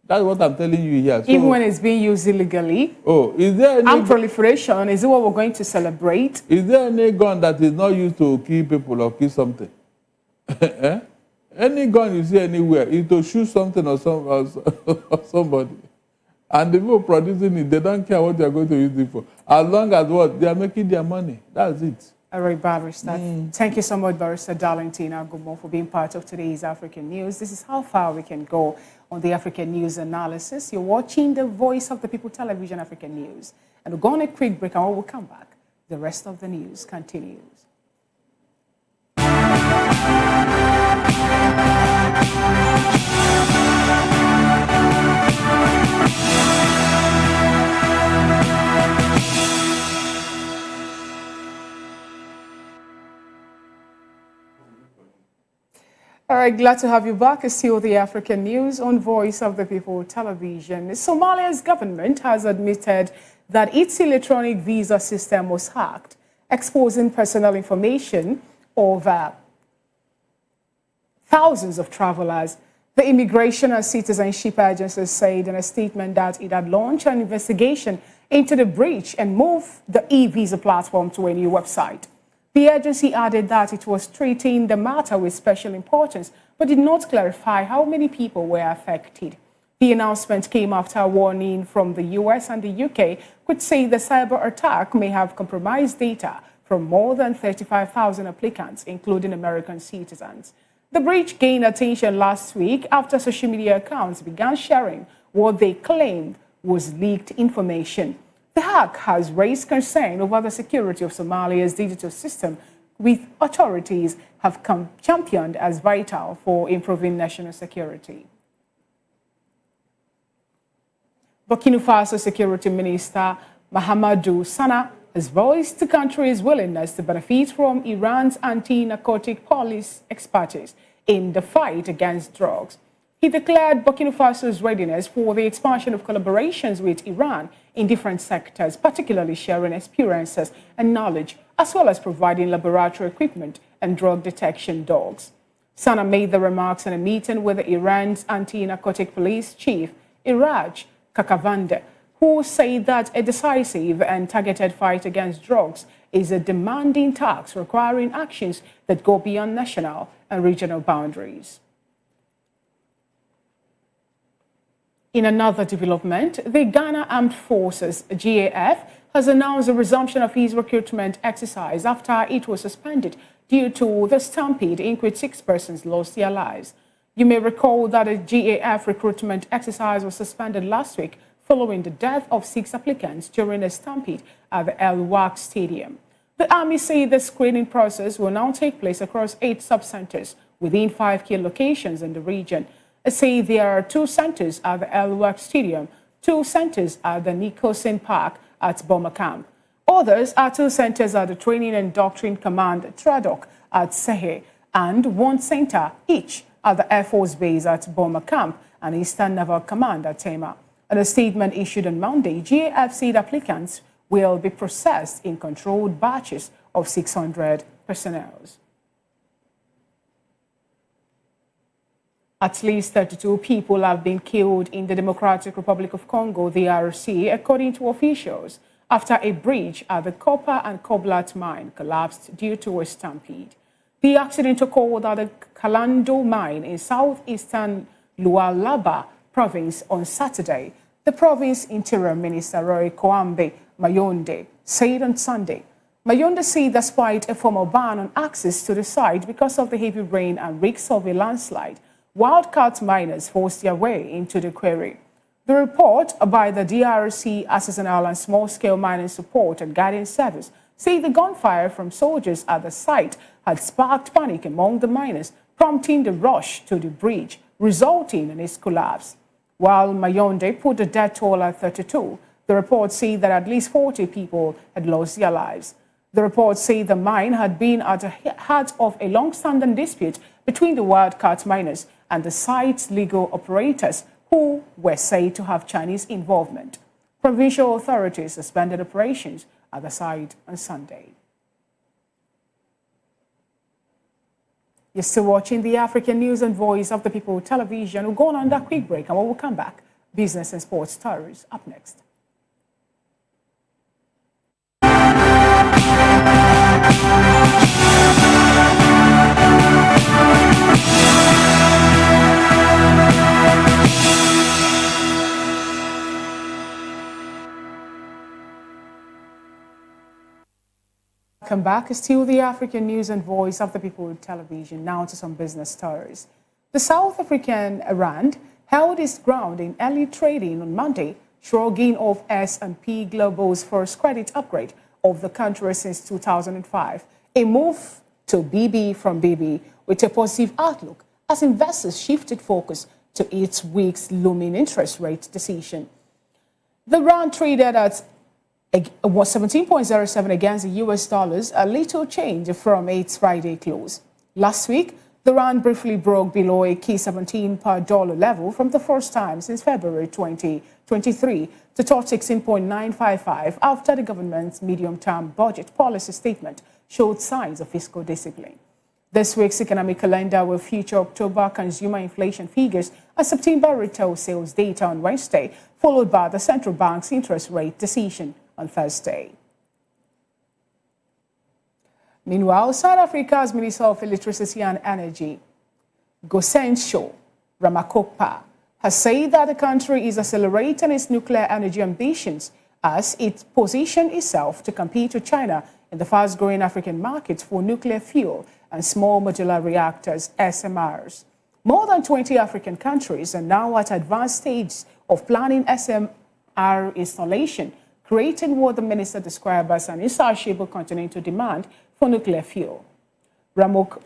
That's what I'm telling you here. So, even when it's being used illegally? Oh, is there any... armed proliferation, is it what we're going to celebrate? Is there any gun that is not used to kill people or kill something? Any gun you see anywhere is to shoot something or somebody. And the people producing it, they don't care what they're going to use it for. As long as what? They are making their money. That's it. All right, Barrister. Thank you so much, Barrister Darlington Agumon, for being part of today's African News. This is how far we can go on the African News analysis. You're watching the Voice of the People Television African News. And we'll go on a quick break, and when we come back, the rest of the news continues. All right, glad to have you back. It's still the African News on Voice of the People Television. Somalia's government has admitted that its electronic visa system was hacked, exposing personal information of thousands of travelers. The Immigration and Citizenship Agency said in a statement that it had launched an investigation into the breach and moved the e-visa platform to a new website. The agency added that it was treating the matter with special importance, but did not clarify how many people were affected. The announcement came after a warning from the US and the UK, which say the cyber attack may have compromised data from more than 35,000 applicants, including American citizens. The breach gained attention last week after social media accounts began sharing what they claimed was leaked information. The hack has raised concern over the security of Somalia's digital system, with authorities have championed as vital for improving national security. Burkina Faso Security Minister Mahamadou Sana has voiced the country's willingness to benefit from Iran's anti-narcotic police expertise in the fight against drugs. He declared Burkina Faso's readiness for the expansion of collaborations with Iran in different sectors, particularly sharing experiences and knowledge, as well as providing laboratory equipment and drug detection dogs. Sana made the remarks in a meeting with Iran's anti-narcotic police chief, Iraj Kakavande, who said that a decisive and targeted fight against drugs is a demanding task requiring actions that go beyond national and regional boundaries. In another development, the Ghana Armed Forces, GAF, has announced the resumption of its recruitment exercise after it was suspended due to the stampede in which 6 persons lost their lives. You may recall that a GAF recruitment exercise was suspended last week following the death of 6 applicants during a stampede at the El Wak Stadium. The Army said the screening process will now take place across 8 sub-centers within 5 key locations in the region. Say there are 2 centers at the El Wak Stadium, 2 centers at the Nicholson Park at Boma Camp. Others are 2 centers at the Training and Doctrine Command Tradoc at Sehe, and 1 center each at the Air Force Base at Boma Camp and Eastern Naval Command at Tema. In a statement issued on Monday, GAF said applicants will be processed in controlled batches of 600 personnel. At least 32 people have been killed in the Democratic Republic of Congo, the DRC, according to officials, after a breach at the copper and cobalt mine collapsed due to a stampede. The accident occurred at the Kalando mine in southeastern Lualaba province on Saturday, the province Interior Minister Roy Kwambe Mayonde said on Sunday. Mayonde said despite a formal ban on access to the site because of the heavy rain and risks of a landslide, wildcat miners forced their way into the quarry. The report by the DRC Artisanal and Small-Scale Mining Support and Guidance Service say the gunfire from soldiers at the site had sparked panic among the miners, prompting the rush to the bridge, resulting in its collapse. While Mayonde put the death toll at 32, the report said that at least 40 people had lost their lives. The report said the mine had been at the heart of a long-standing dispute between the wildcat miners and the site's legal operators, who were said to have Chinese involvement. Provincial authorities suspended operations at the site on Sunday. You're still watching the African News and Voice of the People television. We'll go on that quick break, and when we'll come back, business and sports stories up next. Welcome back. It's still the African News and Voice of the People television. Now to some business stories. The South African rand held its ground in early trading on Monday, shrugging off S&P Global's first credit upgrade of the country since 2005, a move to BB from BB with a positive outlook as investors shifted focus to its week's looming interest rate decision. The rand traded at was 17.07 against the US dollars, a little change from its Friday close. Last week, the rand briefly broke below a key 17 per dollar level from the first time since February 2023 to touch 16.955 after the government's medium-term budget policy statement showed signs of fiscal discipline. This week's economic calendar will feature October consumer inflation figures and September retail sales data on Wednesday, followed by the central bank's interest rate decision on Thursday. Meanwhile, South Africa's Minister of Electricity and Energy, Gosensho Ramakokpa, has said that the country is accelerating its nuclear energy ambitions as it positions itself to compete with China in the fast-growing African market for nuclear fuel and small modular reactors, SMRs. More than 20 African countries are now at advanced stages of planning SMR installation, creating what the minister described as an insatiable continental demand for nuclear fuel. Ramok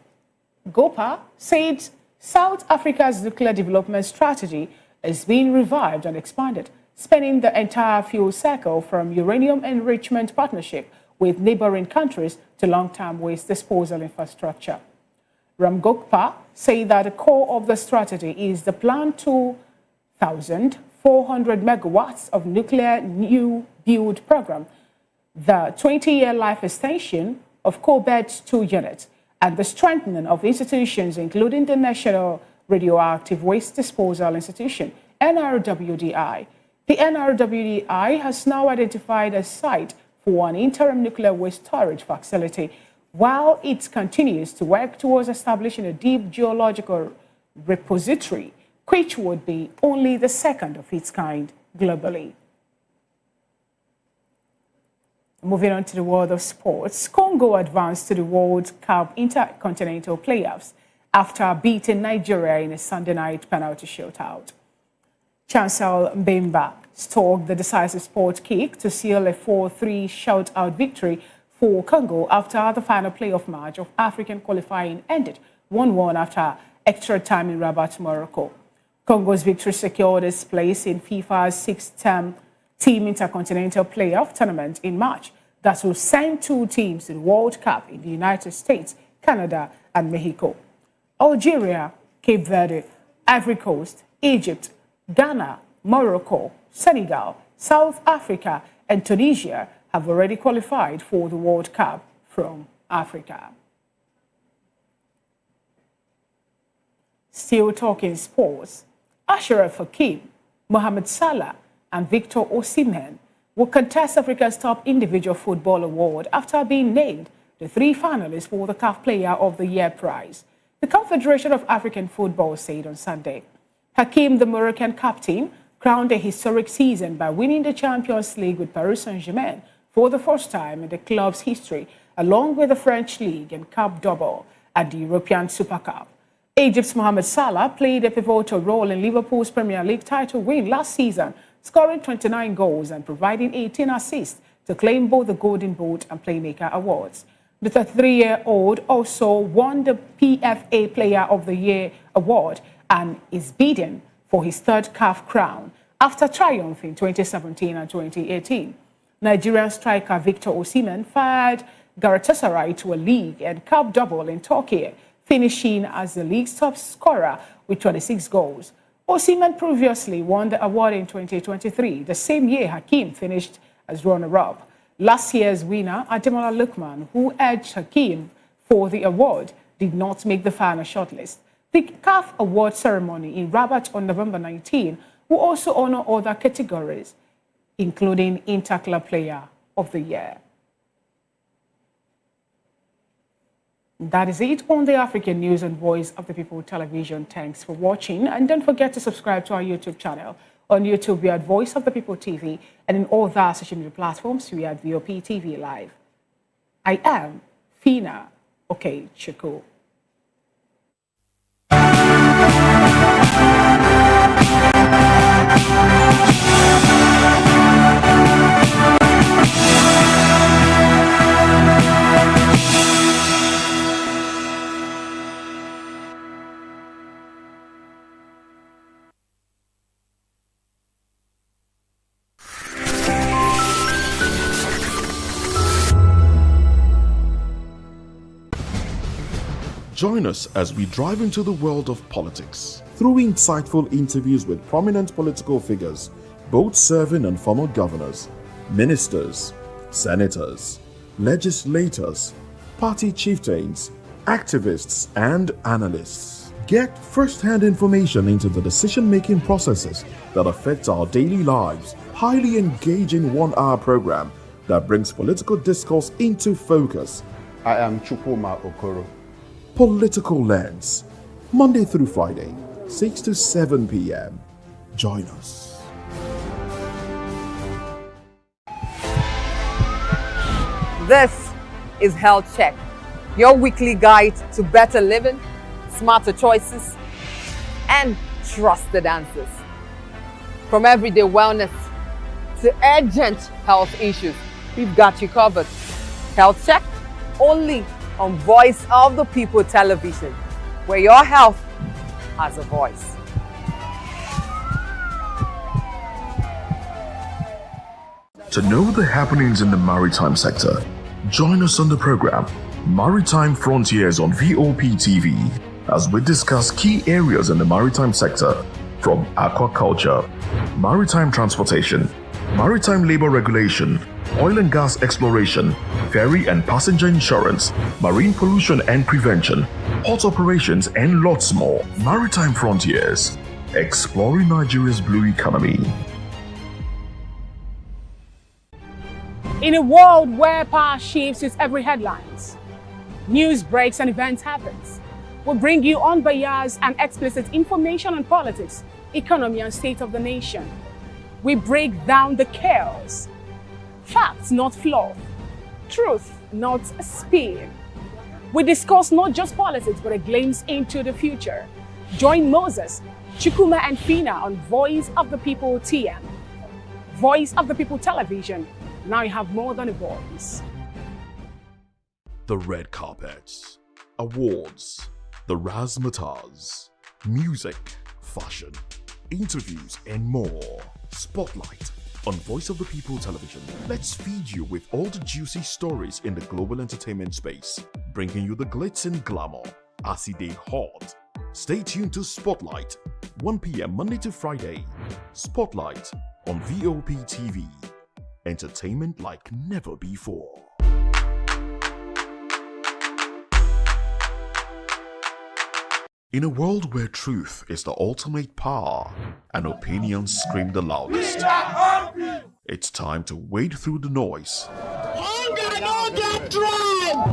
Gopa said South Africa's nuclear development strategy is being revived and expanded, spanning the entire fuel cycle from uranium enrichment partnership with neighboring countries to long-term waste disposal infrastructure. Ramgokpa said that the core of the strategy is the planned 2,400 megawatts of nuclear new build program, the 20-year life extension of Cobalt 2 units, and the strengthening of institutions, including the National Radioactive Waste Disposal Institution, NRWDI. The NRWDI has now identified a site for an interim nuclear waste storage facility, while it continues to work towards establishing a deep geological repository, which would be only the second of its kind globally. Moving on to the world of sports, Congo advanced to the World Cup Intercontinental Playoffs after beating Nigeria in a Sunday night penalty shootout. Chancel Mbemba scored the decisive sport kick to seal a 4-3 shootout victory for Congo after the final playoff match of African qualifying ended 1-1 after extra time in Rabat, Morocco. Congo's victory secured its place in FIFA's sixth-team Intercontinental Playoff tournament in March that will send 2 teams to the World Cup in the United States, Canada, and Mexico. Algeria, Cape Verde, Ivory Coast, Egypt, Ghana, Morocco, Senegal, South Africa, and Tunisia have already qualified for the World Cup from Africa. Still talking sports, Ashraf Hakimi, Mohamed Salah and Victor Osimhen will contest Africa's top individual football award after being named the 3 finalists for the CAF Player of the Year prize. The Confederation of African Football said on Sunday. Hakim, the Moroccan captain, crowned a historic season by winning the Champions League with Paris Saint-Germain for the first time in the club's history, along with the French League and Cup double at the European Super Cup. Egypt's Mohamed Salah played a pivotal role in Liverpool's Premier League title win last season, scoring 29 goals and providing 18 assists to claim both the Golden Boot and Playmaker awards. The 33-year-old also won the PFA Player of the Year award and is bidding for his 3rd CAF crown after triumph in 2017 and 2018. Nigerian striker Victor Osimhen fired Galatasaray to a league and cup double in Turkey, finishing as the league's top scorer with 26 goals. Osimhen previously won the award in 2023, the same year Hakim finished as runner-up. Last year's winner, Ademola Lookman, who edged Hakim for the award, did not make the final shortlist. The CAF award ceremony in Rabat on November 19 will also honor other categories, including Interclub Player of the Year. That is it on the African News and Voice of the People television. Thanks for watching, and don't forget to subscribe to our YouTube channel. On YouTube, we are at Voice of the People TV, and in all the social media platforms, we are at VOP TV Live. I am Fina Okechukwu. Join us as we drive into the world of politics through insightful interviews with prominent political figures, both serving and former governors, ministers, senators, legislators, party chieftains, activists, and analysts. Get first-hand information into the decision-making processes that affect our daily lives. Highly engaging 1-hour program that brings political discourse into focus. I am Chukwuma Okoro. Political Lens, Monday through Friday, 6 to 7 p.m. Join us. This is Health Check, your weekly guide to better living, smarter choices, and trusted answers. From everyday wellness to urgent health issues, we've got you covered. Health Check, only on Voice of the People television, where your health has a voice. To know the happenings in the maritime sector, join us on the program Maritime Frontiers on VOP TV as we discuss key areas in the maritime sector, from aquaculture, maritime transportation, maritime labor regulation, oil and gas exploration, ferry and passenger insurance, marine pollution and prevention, port operations, and lots more. Maritime Frontiers, exploring Nigeria's blue economy. In a world where power shifts its every headlines, news breaks and events happens, we'll bring you unbiased and explicit information on politics, economy, and state of the nation. We break down the chaos. Facts, not fluff. Truth, not spin. We discuss not just politics, but a glimpse into the future. Join Moses, Chukwuma, and Fina on Voice of the People TM. Voice of the People television. Now you have more than a voice. The red carpets, awards, the razzmatazz, music, fashion, interviews, and more. Spotlight on Voice of the People television. Let's feed you with all the juicy stories in the global entertainment space, bringing you the glitz and glamour as it is hot. Stay tuned to Spotlight, 1 p.m. Monday to Friday. Spotlight on VOP TV. Entertainment like never before. In a world where truth is the ultimate power and opinions scream the loudest, it's time to wade through the noise. Hunger no get tribe.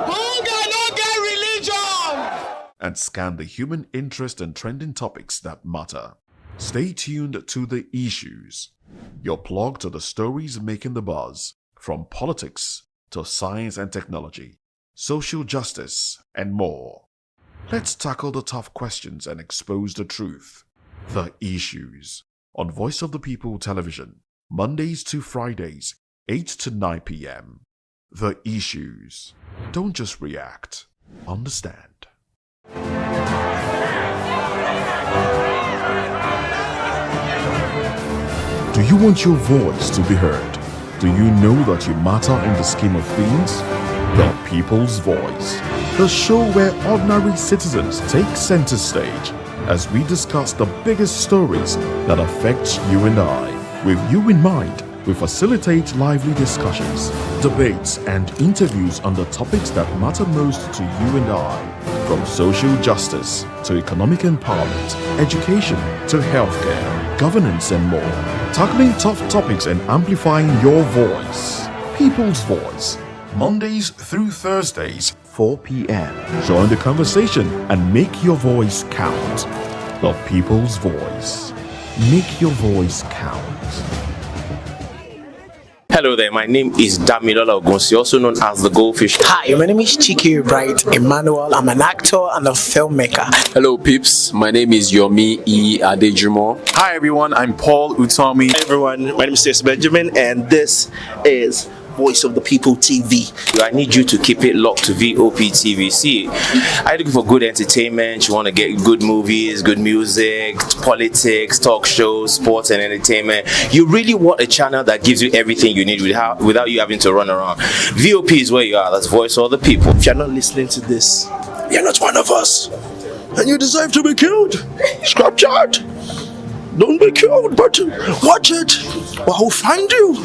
Hunger no get religion. And scan the human interest and trending topics that matter. Stay tuned to The Issues, your plug to the stories making the buzz, from politics to science and technology, social justice, and more. Let's tackle the tough questions and expose the truth. The Issues, on Voice of the People Television, Mondays to Fridays, 8 to 9 p.m. The Issues. Don't just react, understand. Do you want your voice to be heard? Do you know that you matter in the scheme of things? The People's Voice, the show where ordinary citizens take center stage as we discuss the biggest stories that affect you and I. With you in mind, we facilitate lively discussions, debates, and interviews on the topics that matter most to you and I. From social justice to economic empowerment, education to healthcare, governance, and more. Tackling tough topics and amplifying your voice. People's Voice. Mondays through Thursdays, 4 p.m. Join the conversation and make your voice count. The People's Voice. Make your voice count. Hello there, my name is Damilola Ogunsi, also known as the Goldfish. Hi, my name is Chike Bright Emmanuel. I'm an actor and a filmmaker. Hello peeps, my name is Yomi E. Adejumo. Hi everyone, I'm Paul Utomi. Hi everyone, my name is Stacey Benjamin and this is Voice of the People TV. I need you to keep it locked to VOP TV. See, are you looking for good entertainment? You want to get good movies, good music, politics, talk shows, sports and entertainment. You really want a channel that gives you everything you need without you having to run around. VOP is where you are. That's Voice of the People. If you're not listening to this, you're not one of us. And you deserve to be killed. Scrap chat. Don't be killed, but watch it. Or I'll find you.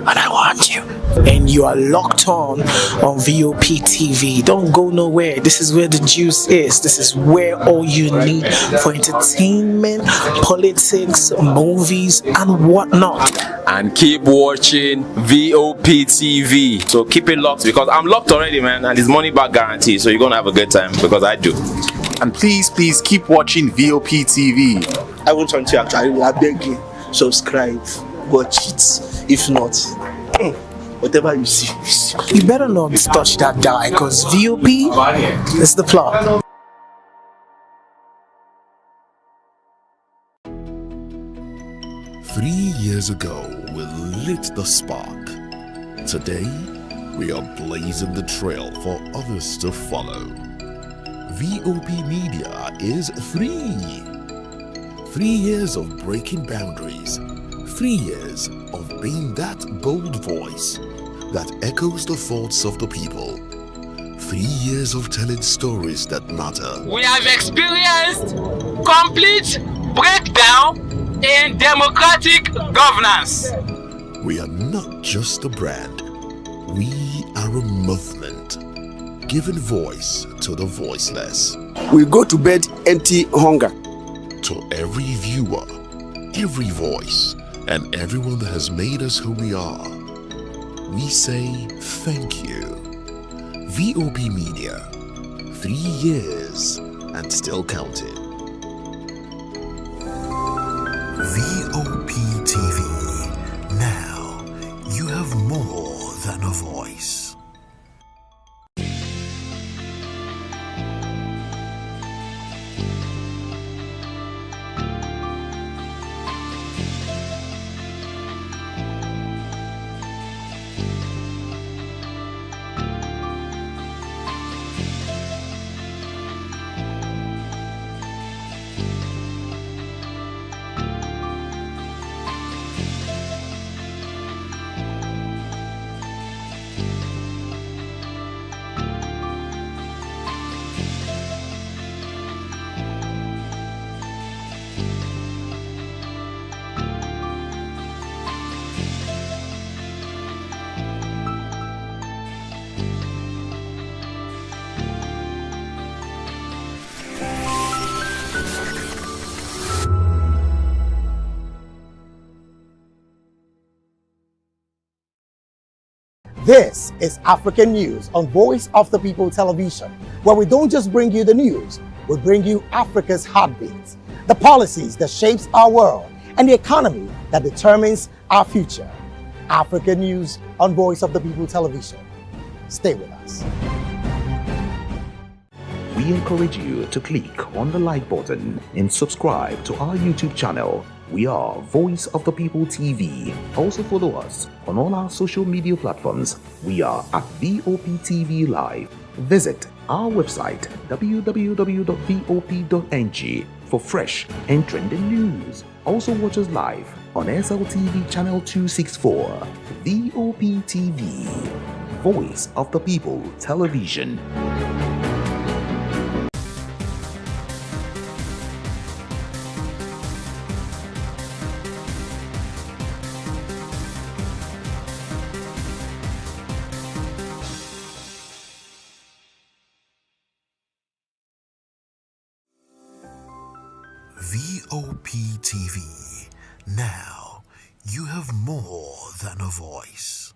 And I want you. And you are locked on VOP TV. Don't go nowhere. This is where the juice is. This is where all you need for entertainment, politics, movies, and whatnot. And keep watching VOP TV. So keep it locked because I'm locked already, man, and it's money back guarantee. So you're gonna have a good time because I do. And please keep watching VOP TV. I won't want to actually, I beg you, subscribe, watch it. If not, whatever you see. You better not touch that guy because VOP is the plot. Years ago, we lit the spark. Today, we are blazing the trail for others to follow. VOP Media is 3 years of breaking boundaries. 3 years of being that bold voice that echoes the thoughts of the people. 3 years of telling stories that matter. We have experienced complete breakdown in democratic governance. We are not just a brand. We are a movement, giving voice to the voiceless. We go to bed empty hunger. To every viewer, every voice, and everyone that has made us who we are, we say thank you. VOP Media, 3 years and still counting. VOP TV. Now you have more than a voice. This is African News on Voice of the People Television, where we don't just bring you the news, we bring you Africa's heartbeats, the policies that shapes our world, and the economy that determines our future. African News on Voice of the People Television. Stay with us. We encourage you to click on the like button and subscribe to our YouTube channel. We are Voice of the People TV. Also follow us on all our social media platforms. We are at VOPTV Live. Visit our website www.vop.ng for fresh and trending news. Also watch us live on SLTV channel 264. VOPTV, Voice of the People Television. VOP TV. Now you have more than a voice.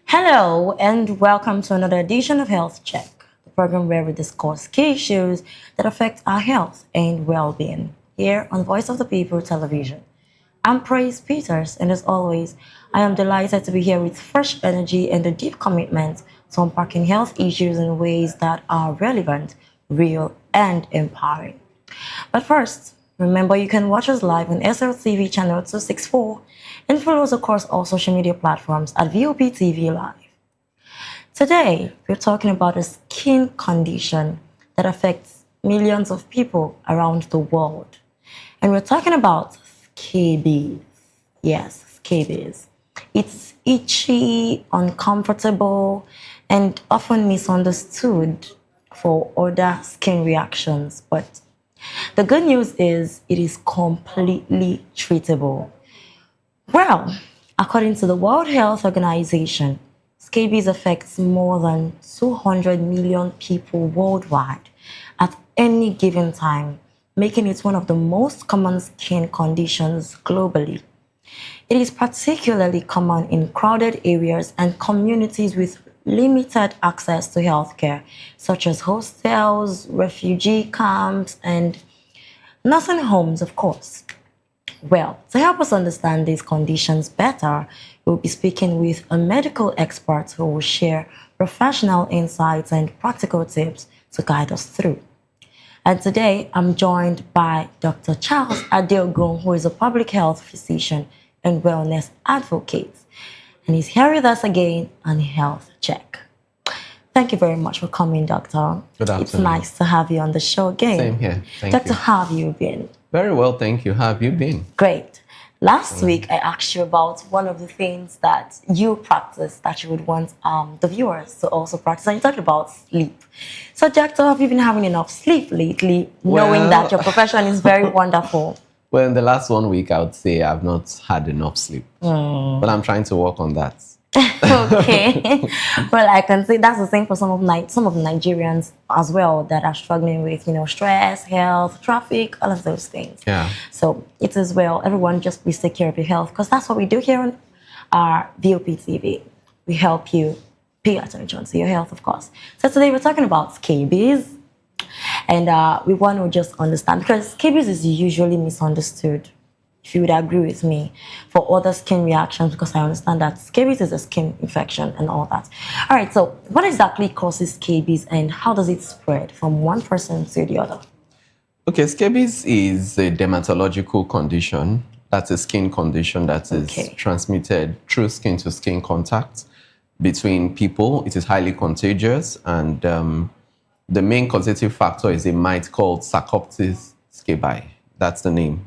Hello and welcome to another edition of Health Check, the program where we discuss key issues that affect our health and well-being here on Voice of the People Television. I'm Praise Peters, and as always, I am delighted to be here with fresh energy and a deep commitment to unpacking health issues in ways that are relevant, real, and empowering. But first, remember you can watch us live on SLTV channel 264 and follow us across all social media platforms at VOP TV Live. Today, we're talking about a skin condition that affects millions of people around the world. And we're talking about scabies. Yes, scabies. It's itchy, uncomfortable, and often misunderstood for other skin reactions. But the good news is it is completely treatable. Well, according to the World Health Organization, scabies affects more than 200 million people worldwide at any given time, making it one of the most common skin conditions globally. It is particularly common in crowded areas and communities with limited access to healthcare, such as hostels, refugee camps, and nursing homes, of course. Well, to help us understand these conditions better, we'll be speaking with a medical expert who will share professional insights and practical tips to guide us through. And today, I'm joined by Dr. Charles Adeogun, who is a public health physician and wellness advocate. And he's here with us again on Health Check. Thank you very much for coming, Doctor. Good afternoon. It's nice to have you on the show again. Same here. Thank Doctor, you. how have you been? Very well, thank you. How have you been? Great. Last week, I asked you about one of the things that you practice that you would want the viewers to also practice, and you talked about sleep. So, Doctor, have you been having enough sleep lately, knowing that your profession is very wonderful? Well, in the last 1 week, I would say I've not had enough sleep, but I'm trying to work on that. Okay. Well, I can say that's the same for some of the Nigerians as well that are struggling with, stress, health, traffic, all of those things. Yeah. So it is well, everyone just please take care of your health, because that's what we do here on our VOP TV. We help you pay attention to your health, of course. So today we're talking about scabies, and we want to just understand, because scabies is usually misunderstood, if you would agree with me, for other skin reactions, because I understand that scabies is a skin infection and all that. All right, so what exactly causes scabies and how does it spread from one person to the other? Okay, scabies is a dermatological condition. That's a skin condition that is transmitted through skin-to-skin contact between people. It is highly contagious, and the main causative factor is a mite called Sarcoptes scabi. That's the name.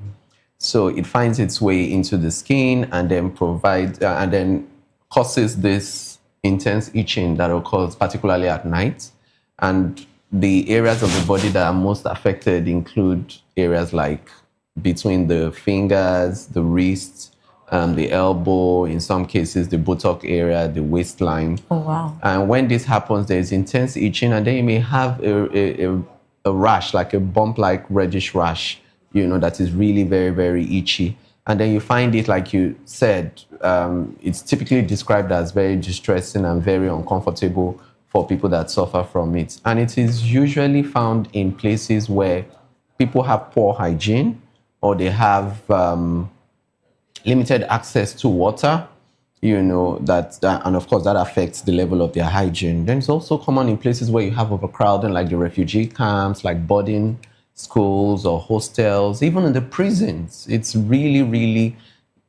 So it finds its way into the skin and then causes this intense itching that occurs particularly at night. And the areas of the body that are most affected include areas like between the fingers, the wrists, the elbow, in some cases the buttock area, the waistline. Oh, wow. And when this happens, there's intense itching, and then you may have a rash, like a bump-like reddish rash, that is really very, very itchy. And then you find it, like you said, it's typically described as very distressing and very uncomfortable for people that suffer from it. And it is usually found in places where people have poor hygiene, or they have limited access to water, and of course that affects the level of their hygiene. Then it's also common in places where you have overcrowding, like the refugee camps, like boarding schools or hostels, even in the prisons. It's really, really,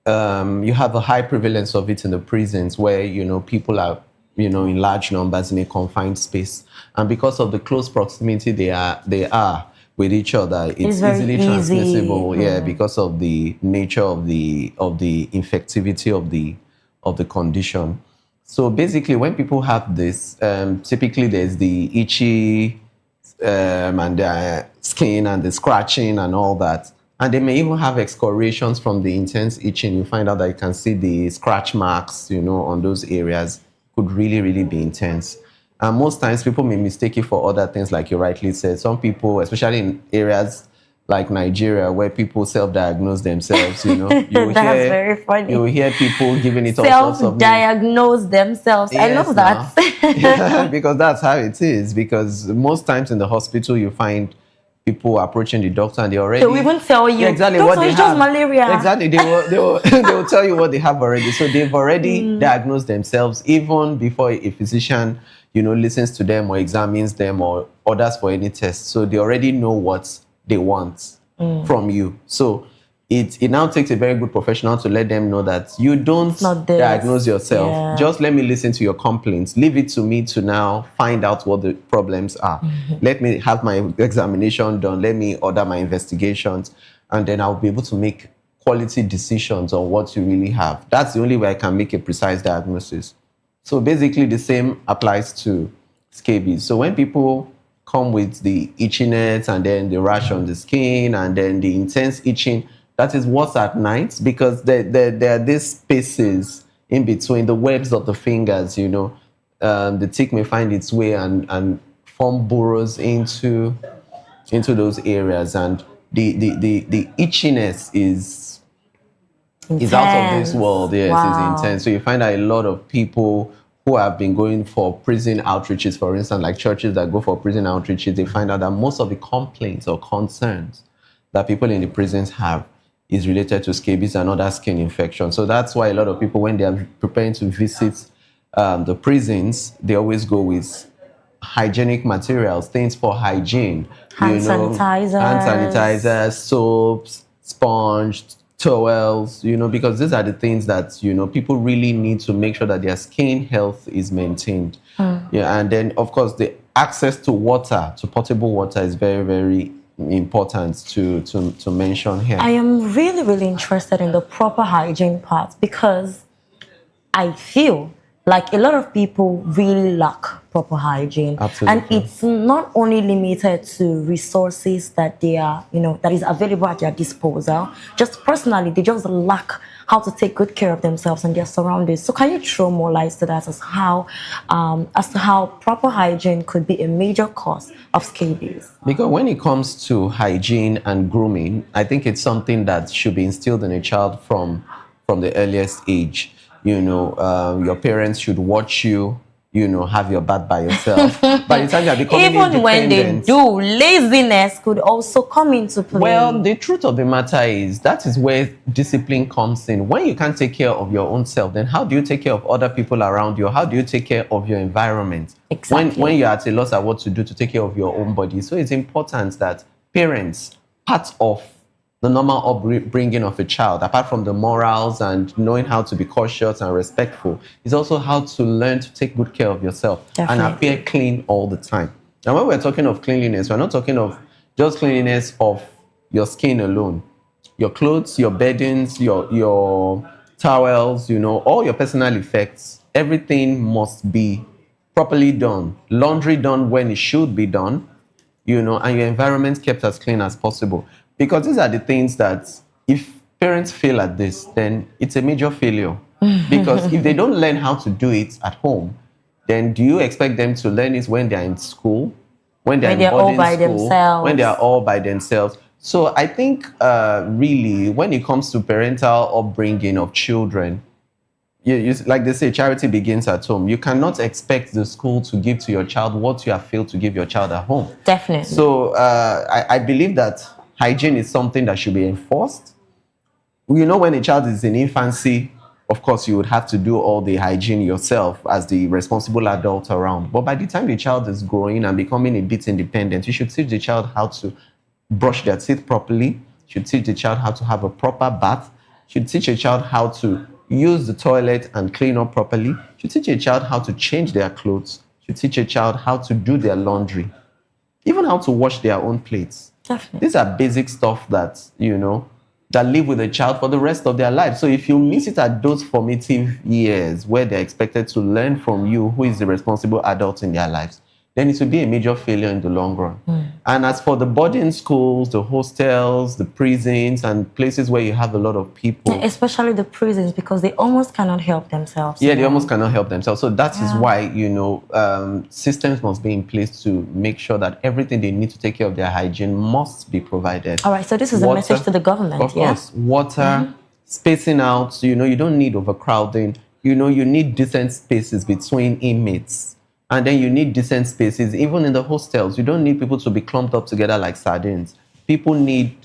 you have a high prevalence of it in the prisons where, people are, in large numbers in a confined space. And because of the close proximity they are with each other, it's easily transmissible. Yeah, because of the nature of the infectivity of the condition. So basically, when people have this, typically there's the itchy and the skin and the scratching and all that. And they may even have excoriations from the intense itching. You find out that you can see the scratch marks, on those areas. Could really, really be intense. And most times people may mistake it for other things, like you rightly said. Some people, especially in areas like Nigeria, where people self-diagnose themselves, That's very funny. You will hear people giving it all sorts of names. Self-diagnose themselves. Yes, I love that. Because that's how it is. Because most times in the hospital, you find people approaching the doctor and they already... They will even tell you, exactly doctor, what they it's have. Just malaria. Exactly. They will tell you what they have already. So they've already diagnosed themselves even before a physician, listens to them or examines them or orders for any test. So they already know what they want from you. So it now takes a very good professional to let them know that you don't diagnose yourself. Yeah. Just let me listen to your complaints. Leave it to me to now find out what the problems are. Let me have my examination done. Let me order my investigations. And then I'll be able to make quality decisions on what you really have. That's the only way I can make a precise diagnosis. So basically the same applies to scabies. So when people come with the itchiness and then the rash on the skin and then the intense itching, that is what's at night, because there are these spaces in between the webs of the fingers, the tick may find its way and form burrows into those areas. And the itchiness is out of this world. Yes, it's intense. So you find that a lot of people who have been going for prison outreaches, for instance, like churches that go for prison outreaches, they find out that most of the complaints or concerns that people in the prisons have is related to scabies and other skin infections. So that's why a lot of people, when they are preparing to visit the prisons, they always go with hygienic materials, things for hygiene. Hand sanitizers, soaps, sponge, towels, because these are the things that, people really need to make sure that their skin health is maintained. Yeah, and then, of course, the access to water, to potable water, is very, very important to mention here. I am really, really interested in the proper hygiene part, because I feel like a lot of people really lack proper hygiene. Absolutely. And it's not only limited to resources that they are, that is available at their disposal. Just personally, they just lack how to take good care of themselves and their surroundings. So can you throw more light to that as to how proper hygiene could be a major cause of scabies? Because when it comes to hygiene and grooming, I think it's something that should be instilled in a child from the earliest age. Your parents should watch you, have your bath by yourself. By the time you're becoming even when they do, laziness could also come into play. Well, the truth of the matter is that is where discipline comes in. When you can't take care of your own self, then how do you take care of other people around you? How do you take care of your environment? Exactly. When you're at a loss at what to do to take care of your own body. So it's important that parents, part of the normal upbringing of a child, apart from the morals and knowing how to be cautious and respectful, is also how to learn to take good care of yourself. Definitely. And appear clean all the time. And when we're talking of cleanliness, we're not talking of just cleanliness of your skin alone. your clothes, your beddings, your towels, all your personal effects, everything must be properly done. Laundry done when it should be done, and your environment kept as clean as possible. Because these are the things that if parents fail at this, then it's a major failure. Because if they don't learn how to do it at home, then do you expect them to learn it when they're in school, when they're all by themselves? when they are all by themselves? So I think really when it comes to parental upbringing of children, like they say, charity begins at home. You cannot expect the school to give to your child what you have failed to give your child at home. Definitely. So I believe that hygiene is something that should be enforced. When a child is in infancy, of course, you would have to do all the hygiene yourself as the responsible adult around. But by the time the child is growing and becoming a bit independent, you should teach the child how to brush their teeth properly. You should teach the child how to have a proper bath. You should teach a child how to use the toilet and clean up properly. You should teach a child how to change their clothes. You should teach a child how to do their laundry. Even how to wash their own plates. Definitely. These are basic stuff that, that live with a child for the rest of their life. So if you miss it at those formative years where they're expected to learn from you, who is the responsible adult in their lives, then it will be a major failure in the long run. And as for the boarding schools, the hostels, the prisons, and places where you have a lot of people. Especially the prisons, because they almost cannot help themselves. Yeah, they almost cannot help themselves. So that is why, systems must be in place to make sure that everything they need to take care of their hygiene must be provided. All right, so this is a message to the government, Of course, water, spacing out, you don't need overcrowding. You need decent spaces between inmates. And then you need decent spaces, even in the hostels. You don't need people to be clumped up together like sardines. People need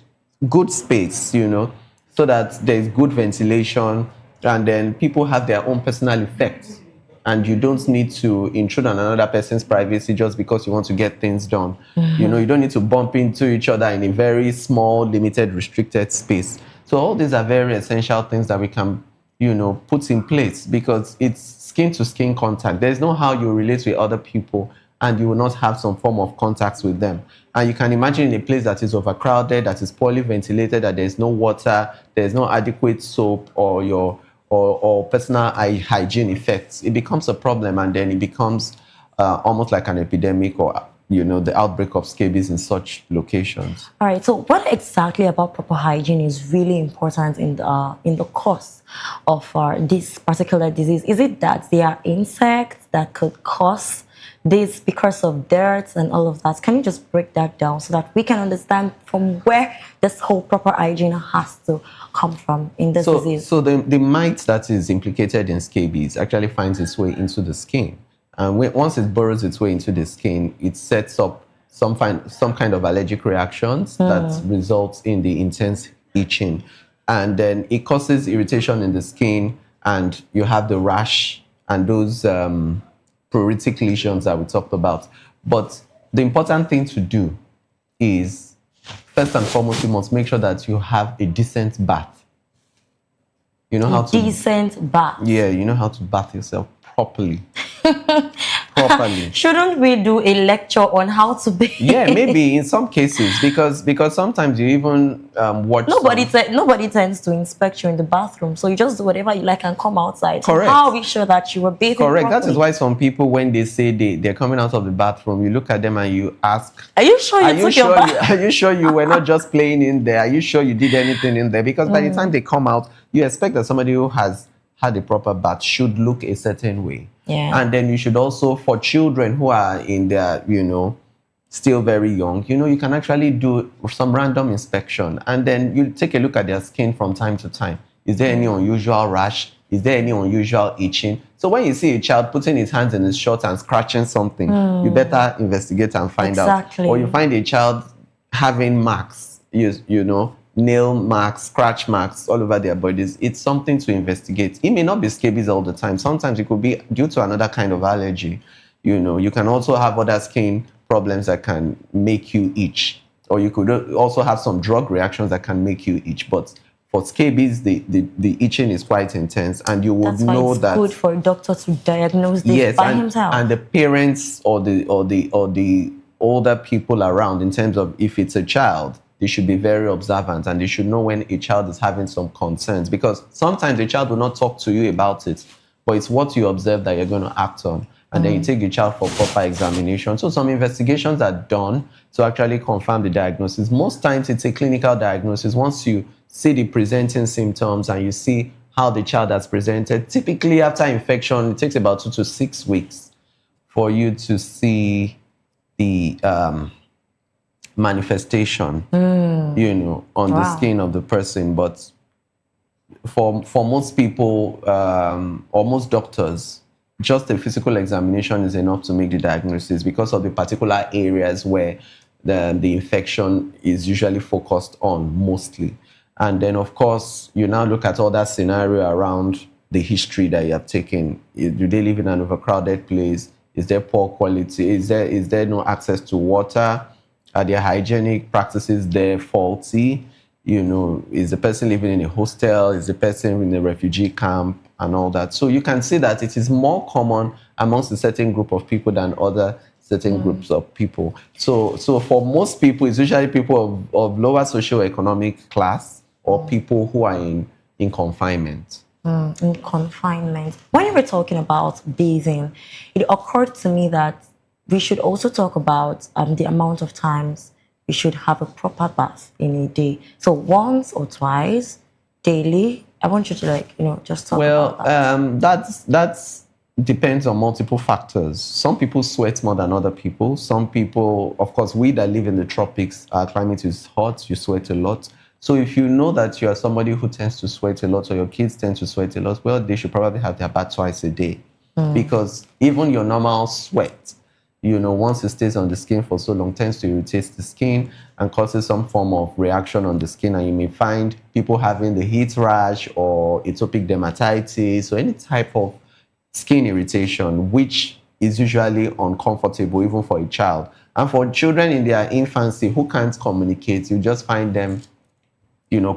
good space, so that there's good ventilation, and then people have their own personal effects. And you don't need to intrude on another person's privacy just because you want to get things done. You don't need to bump into each other in a very small, limited, restricted space. So all these are very essential things that we can, put in place, because it's skin-to-skin contact. There's no how you relate with other people and you will not have some form of contacts with them. And you can imagine in a place that is overcrowded, that is poorly ventilated, that there's no water, there's no adequate soap or personal hygiene effects. It becomes a problem, and then it becomes almost like an epidemic, or the outbreak of scabies in such locations. All right, so what exactly about proper hygiene is really important in the cause of this particular disease? Is it that there are insects that could cause this because of dirt and all of that? Can you just break that down so that we can understand from where this whole proper hygiene has to come from in this disease? So the mite that is implicated in scabies actually finds its way into the skin. And once it burrows its way into the skin, it sets up some kind of allergic reactions that results in the intense itching. And then it causes irritation in the skin, and you have the rash and those pruritic lesions that we talked about. But the important thing to do is, first and foremost, you must make sure that you have a decent bath. You know how to... Decent bath. Yeah, you know how to bath yourself properly. Properly. Shouldn't we do a lecture on how to bathe? Yeah, maybe in some cases, because sometimes you even watch. Nobody tends to inspect you in the bathroom, so you just do whatever you like and come outside. Correct. So how are we sure that you were bathing? Correct. Properly? That is why some people, when they say they're coming out of the bathroom, you look at them and you ask, "Are you sure you took your bath? Are you sure you were not just playing in there? Are you sure you did anything in there?" Because by the time they come out, you expect that somebody who has had a proper bath should look a certain way. Yeah. And then you should also, for children who are in their, still very young, you can actually do some random inspection. And then you take a look at their skin from time to time. Is there any unusual rash? Is there any unusual itching? So when you see a child putting his hands in his shorts and scratching something, you better investigate and find out. Or you find a child having marks, nail marks, scratch marks all over their bodies. It's something to investigate. It may not be scabies all the time. Sometimes it could be due to another kind of allergy. You can also have other skin problems that can make you itch, or you could also have some drug reactions that can make you itch. But for scabies, the itching is quite intense, and you would know that it's good for a doctor to diagnose this by himself. And the parents or the older people around, in terms of if it's a child, they should be very observant and they should know when a child is having some concerns, because sometimes the child will not talk to you about it, but it's what you observe that you're going to act on. And then you take the child for proper examination. So some investigations are done to actually confirm the diagnosis. Most times it's a clinical diagnosis. Once you see the presenting symptoms and you see how the child has presented, typically after infection, it takes about 2 to 6 weeks for you to see the manifestation, you know, on the skin of the person. But for most people or most doctors, just a physical examination is enough to make the diagnosis because of the particular areas where the infection is usually focused on mostly. And then, of course, you now look at all that scenario around the history that you have taken. Do they live in an overcrowded place? Is there poor quality? Is there no access to water? Are their hygienic practices there faulty? You know, is the person living in a hostel? Is the person in a refugee camp and all that? So you can see that it is more common amongst a certain group of people than other certain groups of people. So for most people, it's usually people of lower socioeconomic class or people who are in confinement. In confinement. When you were talking about bathing, it occurred to me that we should also talk about the amount of times we should have a proper bath in a day. So once or twice daily. I want you to just talk about that. That's depends on multiple factors. Some people sweat more than other people. Some people, of course, we that live in the tropics, our climate is hot, you sweat a lot. So if you know that you are somebody who tends to sweat a lot or your kids tend to sweat a lot, well, they should probably have their bath twice a day. Because even your normal sweat, once it stays on the skin for so long, tends to irritate the skin and causes some form of reaction on the skin. And you may find people having the heat rash or atopic dermatitis or any type of skin irritation, which is usually uncomfortable even for a child. And for children in their infancy who can't communicate, you just find them,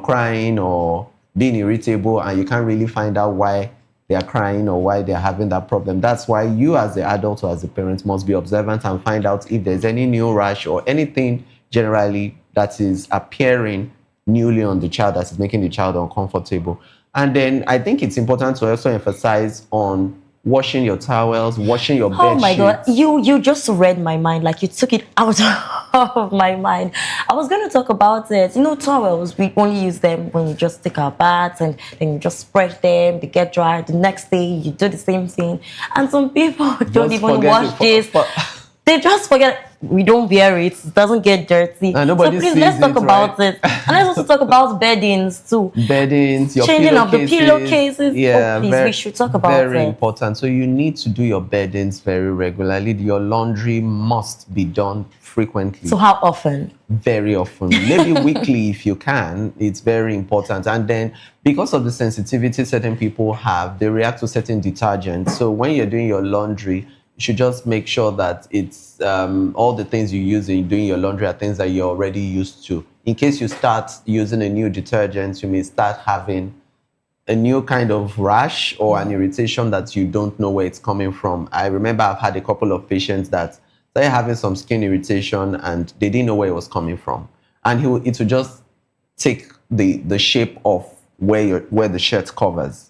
crying or being irritable, and you can't really find out why they are crying or why they're having that problem. That's why you as the adult or as the parent must be observant and find out if there's any new rash or anything generally that is appearing newly on the child that is making the child uncomfortable. And then I think it's important to also emphasize on washing your towels, washing your bed sheets. Oh my God, you just read my mind, like you took it out of my mind. I was going to talk about it. Towels, we only use them when you just take our baths and then you just spread them, they get dry. The next day, you do the same thing. And some people don't even wash this. They just forget. We don't wear it. It doesn't get dirty. So please, let's talk about it. And let's also talk about beddings too. Beddings, your changing of the pillowcases. Yeah, please, we should talk about it. Very important. So you need to do your beddings very regularly. Your laundry must be done frequently. So how often? Very often. Maybe weekly if you can. It's very important. And then because of the sensitivity certain people have, they react to certain detergents. So when you're doing your laundry, you should just make sure that it's all the things you use in doing your laundry are things that you're already used to. In case you start using a new detergent, you may start having a new kind of rash or an irritation that you don't know where it's coming from. I remember I've had a couple of patients that started having some skin irritation and they didn't know where it was coming from. And it would just take the shape of where the shirt covers.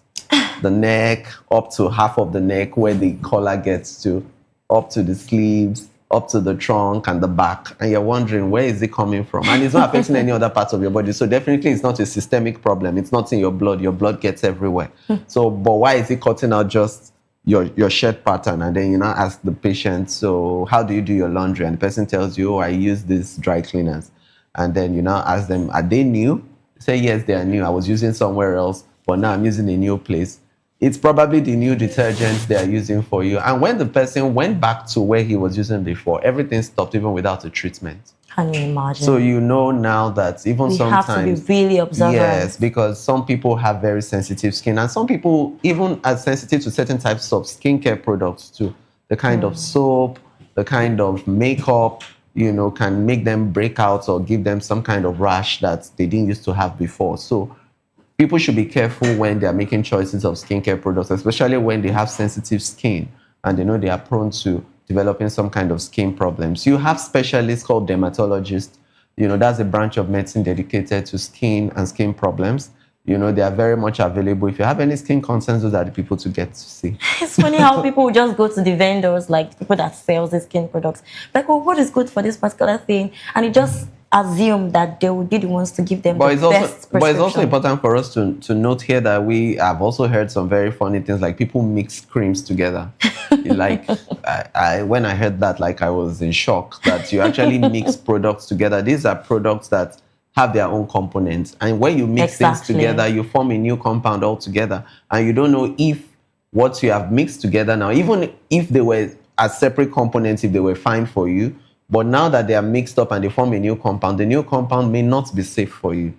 The neck, up to half of the neck where the collar gets to, up to the sleeves, up to the trunk and the back. And you're wondering, where is it coming from? And it's not affecting any other parts of your body. So definitely it's not a systemic problem. It's not in your blood. Your blood gets everywhere. But why is it cutting out just your shirt pattern? And then you now ask the patient, so how do you do your laundry? And the person tells you, I use these dry cleaners. And then you now ask them, are they new? Say, yes, they are new. I was using somewhere else, but now I'm using a new place. It's probably the new detergents they are using for you. And when the person went back to where he was using before, everything stopped even without a treatment. Can you imagine? So you know now that even sometimes... We have to be really observant. Yes, because some people have very sensitive skin. And some people even are sensitive to certain types of skincare products too. The kind of soap, the kind of makeup, can make them break out or give them some kind of rash that they didn't used to have before. So people should be careful when they're making choices of skincare products, especially when they have sensitive skin and they know they are prone to developing some kind of skin problems. You have specialists called dermatologists That's a branch of medicine dedicated to skin and skin problems. They are very much available. If you have any skin concerns, those are the people to get to see. It's funny how people just go to the vendors, like people that sell the skin products, like, well, what is good for this particular thing? And you just assume that they will be the ones to give them the best prescription. But it's also important for us to note here that we have also heard some very funny things, like people mix creams together. Like, when I heard that, like, I was in shock that you actually mix products together. These are products that have their own components. And when you mix things together, you form a new compound altogether. And you don't know if what you have mixed together now, even if they were as separate components, if they were fine for you, but now that they are mixed up and they form a new compound, the new compound may not be safe for you.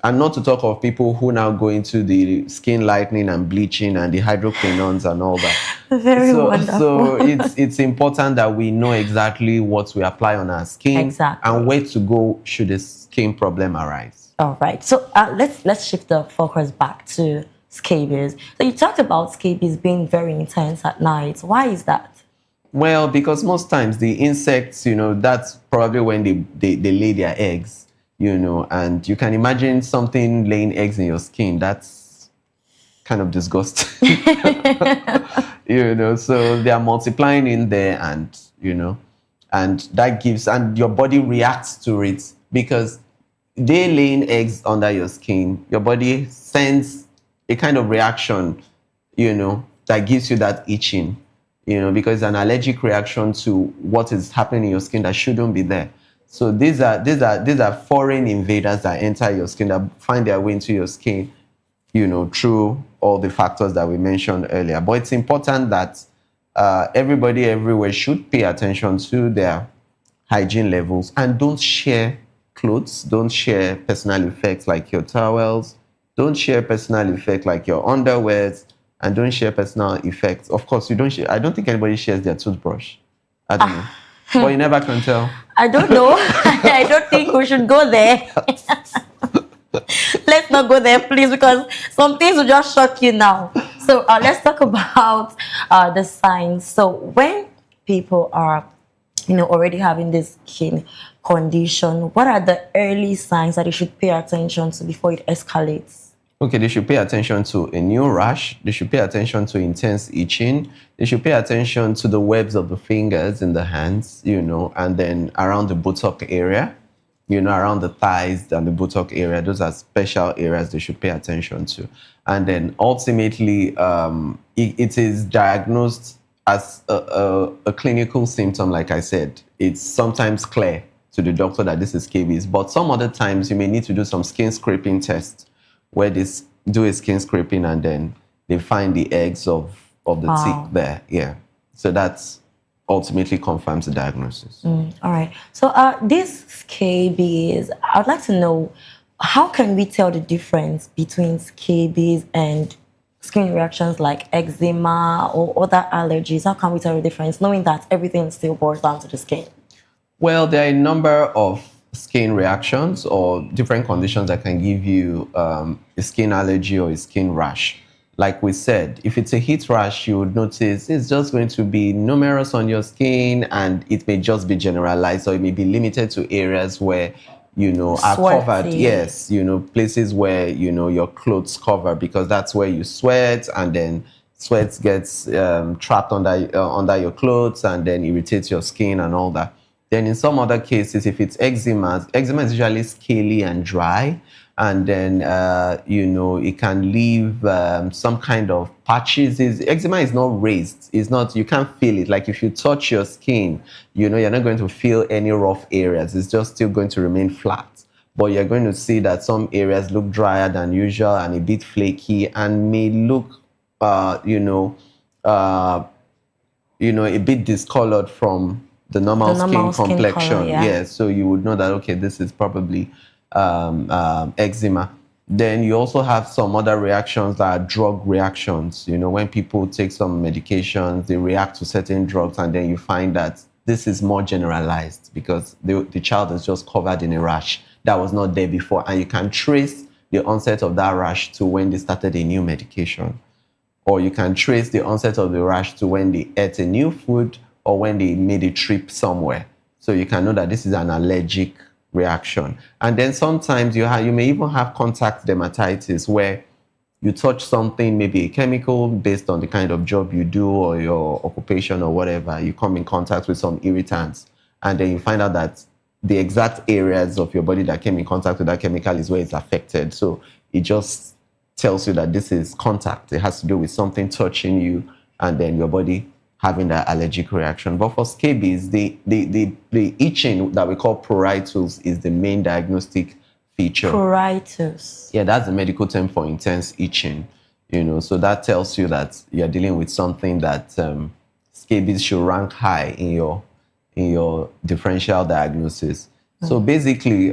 And not to talk of people who now go into the skin lightening and bleaching and the hydroquinones and all that. Very wonderful. So it's important that we know exactly what we apply on our skin and where to go should a skin problem arise. All right. So let's shift the focus back to scabies. So you talked about scabies being very intense at night. Why is that? Well, because most times the insects, that's probably when they lay their eggs. And you can imagine something laying eggs in your skin. That's kind of disgusting. So they are multiplying in there and that gives, and your body reacts to it because they laying eggs under your skin. Your body sends a kind of reaction, that gives you that itching, because it's an allergic reaction to what is happening in your skin that shouldn't be there. So these are foreign invaders that enter your skin, that find their way into your skin, through all the factors that we mentioned earlier. But it's important that everybody everywhere should pay attention to their hygiene levels and don't share clothes, don't share personal effects like your towels, don't share personal effects like your underwears, and don't share personal effects. Of course, you don't share. I don't think anybody shares their toothbrush. I don't know. But you never can tell. I don't know. I don't think we should go there. Let's not go there, please, because some things will just shock you now. So let's talk about the signs. So when people are, already having this skin condition, what are the early signs that you should pay attention to before it escalates? Okay, they should pay attention to a new rash. They should pay attention to intense itching. They should pay attention to the webs of the fingers in the hands, and then around the buttock area, around the thighs and the buttock area. Those are special areas they should pay attention to. And then ultimately, it is diagnosed as a clinical symptom, like I said. It's sometimes clear to the doctor that this is scabies, but some other times you may need to do some skin scraping tests, where they do a skin scraping and then they find the eggs of the tick there. Yeah. So that's ultimately confirms the diagnosis. All right. So these scabies, I'd like to know, how can we tell the difference between scabies and skin reactions like eczema or other allergies? How can we tell the difference, knowing that everything still boils down to the skin? Well, there are a number of skin reactions or different conditions that can give you a skin allergy or a skin rash. Like we said, if it's a heat rash, you would notice it's just going to be numerous on your skin and it may just be generalized, or it may be limited to areas where, are covered. Yes, places where, your clothes cover, because that's where you sweat, and then sweat gets trapped under your clothes and then irritates your skin and all that. Then in some other cases, if it's eczema is usually scaly and dry. And then, it can leave some kind of patches. Eczema is not raised. It's not, you can't feel it. Like if you touch your skin, you're not going to feel any rough areas. It's just still going to remain flat. But you're going to see that some areas look drier than usual and a bit flaky and may look, a bit discolored from the normal skin complexion. Color, yeah. So you would know that, okay, this is probably eczema. Then you also have some other reactions that are drug reactions. When people take some medications, they react to certain drugs, and then you find that this is more generalized because the child is just covered in a rash that was not there before, and you can trace the onset of that rash to when they started a new medication, or you can trace the onset of the rash to when they ate a new food or when they made a trip somewhere. So you can know that this is an allergic reaction. And then sometimes you may even have contact dermatitis, where you touch something, maybe a chemical, based on the kind of job you do or your occupation or whatever. You come in contact with some irritants, and then you find out that the exact areas of your body that came in contact with that chemical is where it's affected. So it just tells you that this is contact. It has to do with something touching you and then your body having that allergic reaction. But for scabies, the itching that we call pruritus is the main diagnostic feature. Pruritus. Yeah, that's the medical term for intense itching. So that tells you that you're dealing with something that scabies should rank high in your differential diagnosis. So basically,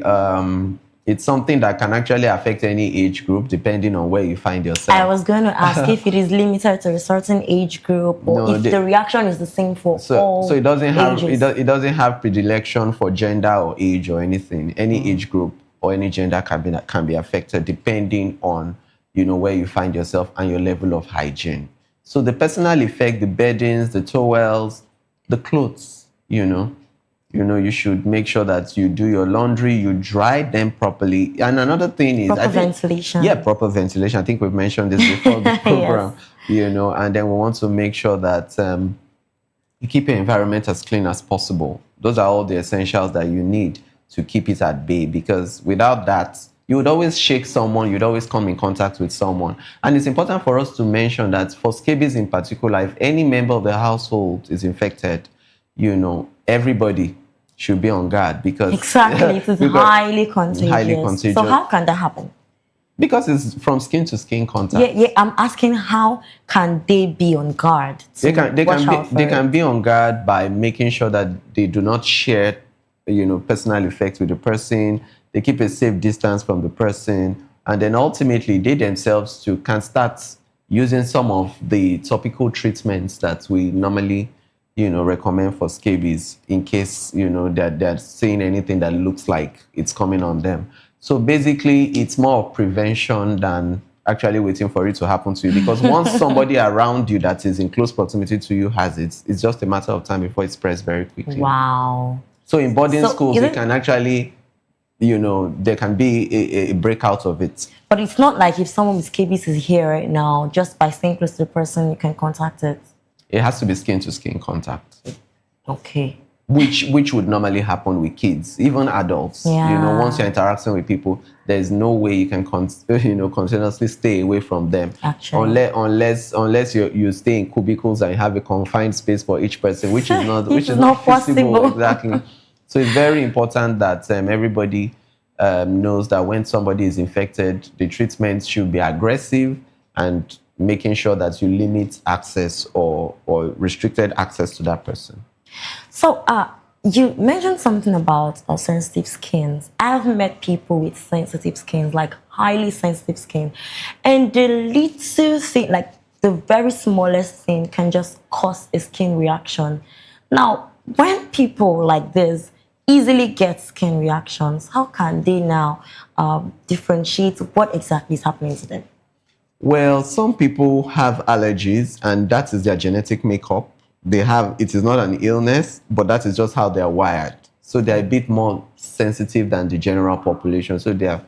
it's something that can actually affect any age group depending on where you find yourself. I was going to ask if it is limited to a certain age group, or if the reaction is the same for all So it doesn't have ages. it doesn't have predilection for gender or age or anything. Any age group or any gender can be affected depending on where you find yourself and your level of hygiene. So the personal effect, the beddings, the towels, the clothes, you should make sure that you do your laundry, you dry them properly. And another thing is ventilation. Yeah, proper ventilation. I think we've mentioned this before the program. Yes. And then we want to make sure that you keep your environment as clean as possible. Those are all the essentials that you need to keep it at bay, because without that, you would always shake someone, you'd always come in contact with someone. And it's important for us to mention that for scabies in particular, if any member of the household is infected, everybody should be on guard, because Exactly, it is highly contagious. Highly contagious. So how can that happen? Because it's from skin to skin contact. Yeah, I'm asking, how can they be on guard? They can be on guard by making sure that they do not share, personal effects with the person. They keep a safe distance from the person, and then ultimately they themselves too can start using some of the topical treatments that we normally, recommend for scabies in case, that they're seeing anything that looks like it's coming on them. So basically, it's more of prevention than actually waiting for it to happen to you, because once somebody around you that is in close proximity to you has it, it's just a matter of time before it spreads very quickly. Wow. So in boarding schools, you can actually, there can be a breakout of it. But it's not like if someone with scabies is here right now, just by staying close to the person, you can contact it. It has to be skin-to-skin contact. Okay. Which would normally happen with kids, even adults. Yeah. Once you're interacting with people, there's no way you can continuously stay away from them. Actually. Unless you stay in cubicles and have a confined space for each person, which is not not feasible. possible. Exactly. So it's very important that everybody knows that when somebody is infected, the treatment should be aggressive, and making sure that you limit access or restricted access to that person. So, you mentioned something about sensitive skins. I've met people with sensitive skins, like highly sensitive skin, and the little thing, like the very smallest thing, can just cause a skin reaction. Now, when people like this easily get skin reactions, how can they now differentiate what exactly is happening to them? Well, some people have allergies, and that is their genetic makeup. It is not an illness, but that is just how they are wired. So they're a bit more sensitive than the general population. So they are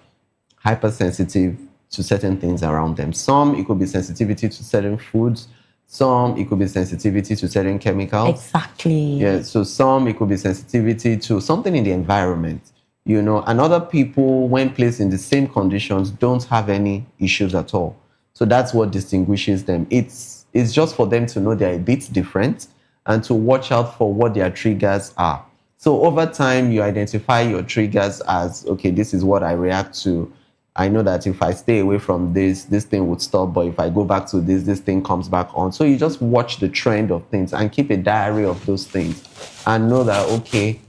hypersensitive to certain things around them. Some, it could be sensitivity to certain foods. Some, it could be sensitivity to certain chemicals. Exactly. Yeah, so some, it could be sensitivity to something in the environment. And other people, when placed in the same conditions, don't have any issues at all. So that's what distinguishes them. It's just for them to know they're a bit different and to watch out for what their triggers are. So over time, you identify your triggers as, okay, this is what I react to. I know that if I stay away from this thing would stop, but if I go back to this thing comes back on. So you just watch the trend of things and keep a diary of those things and know that, okay,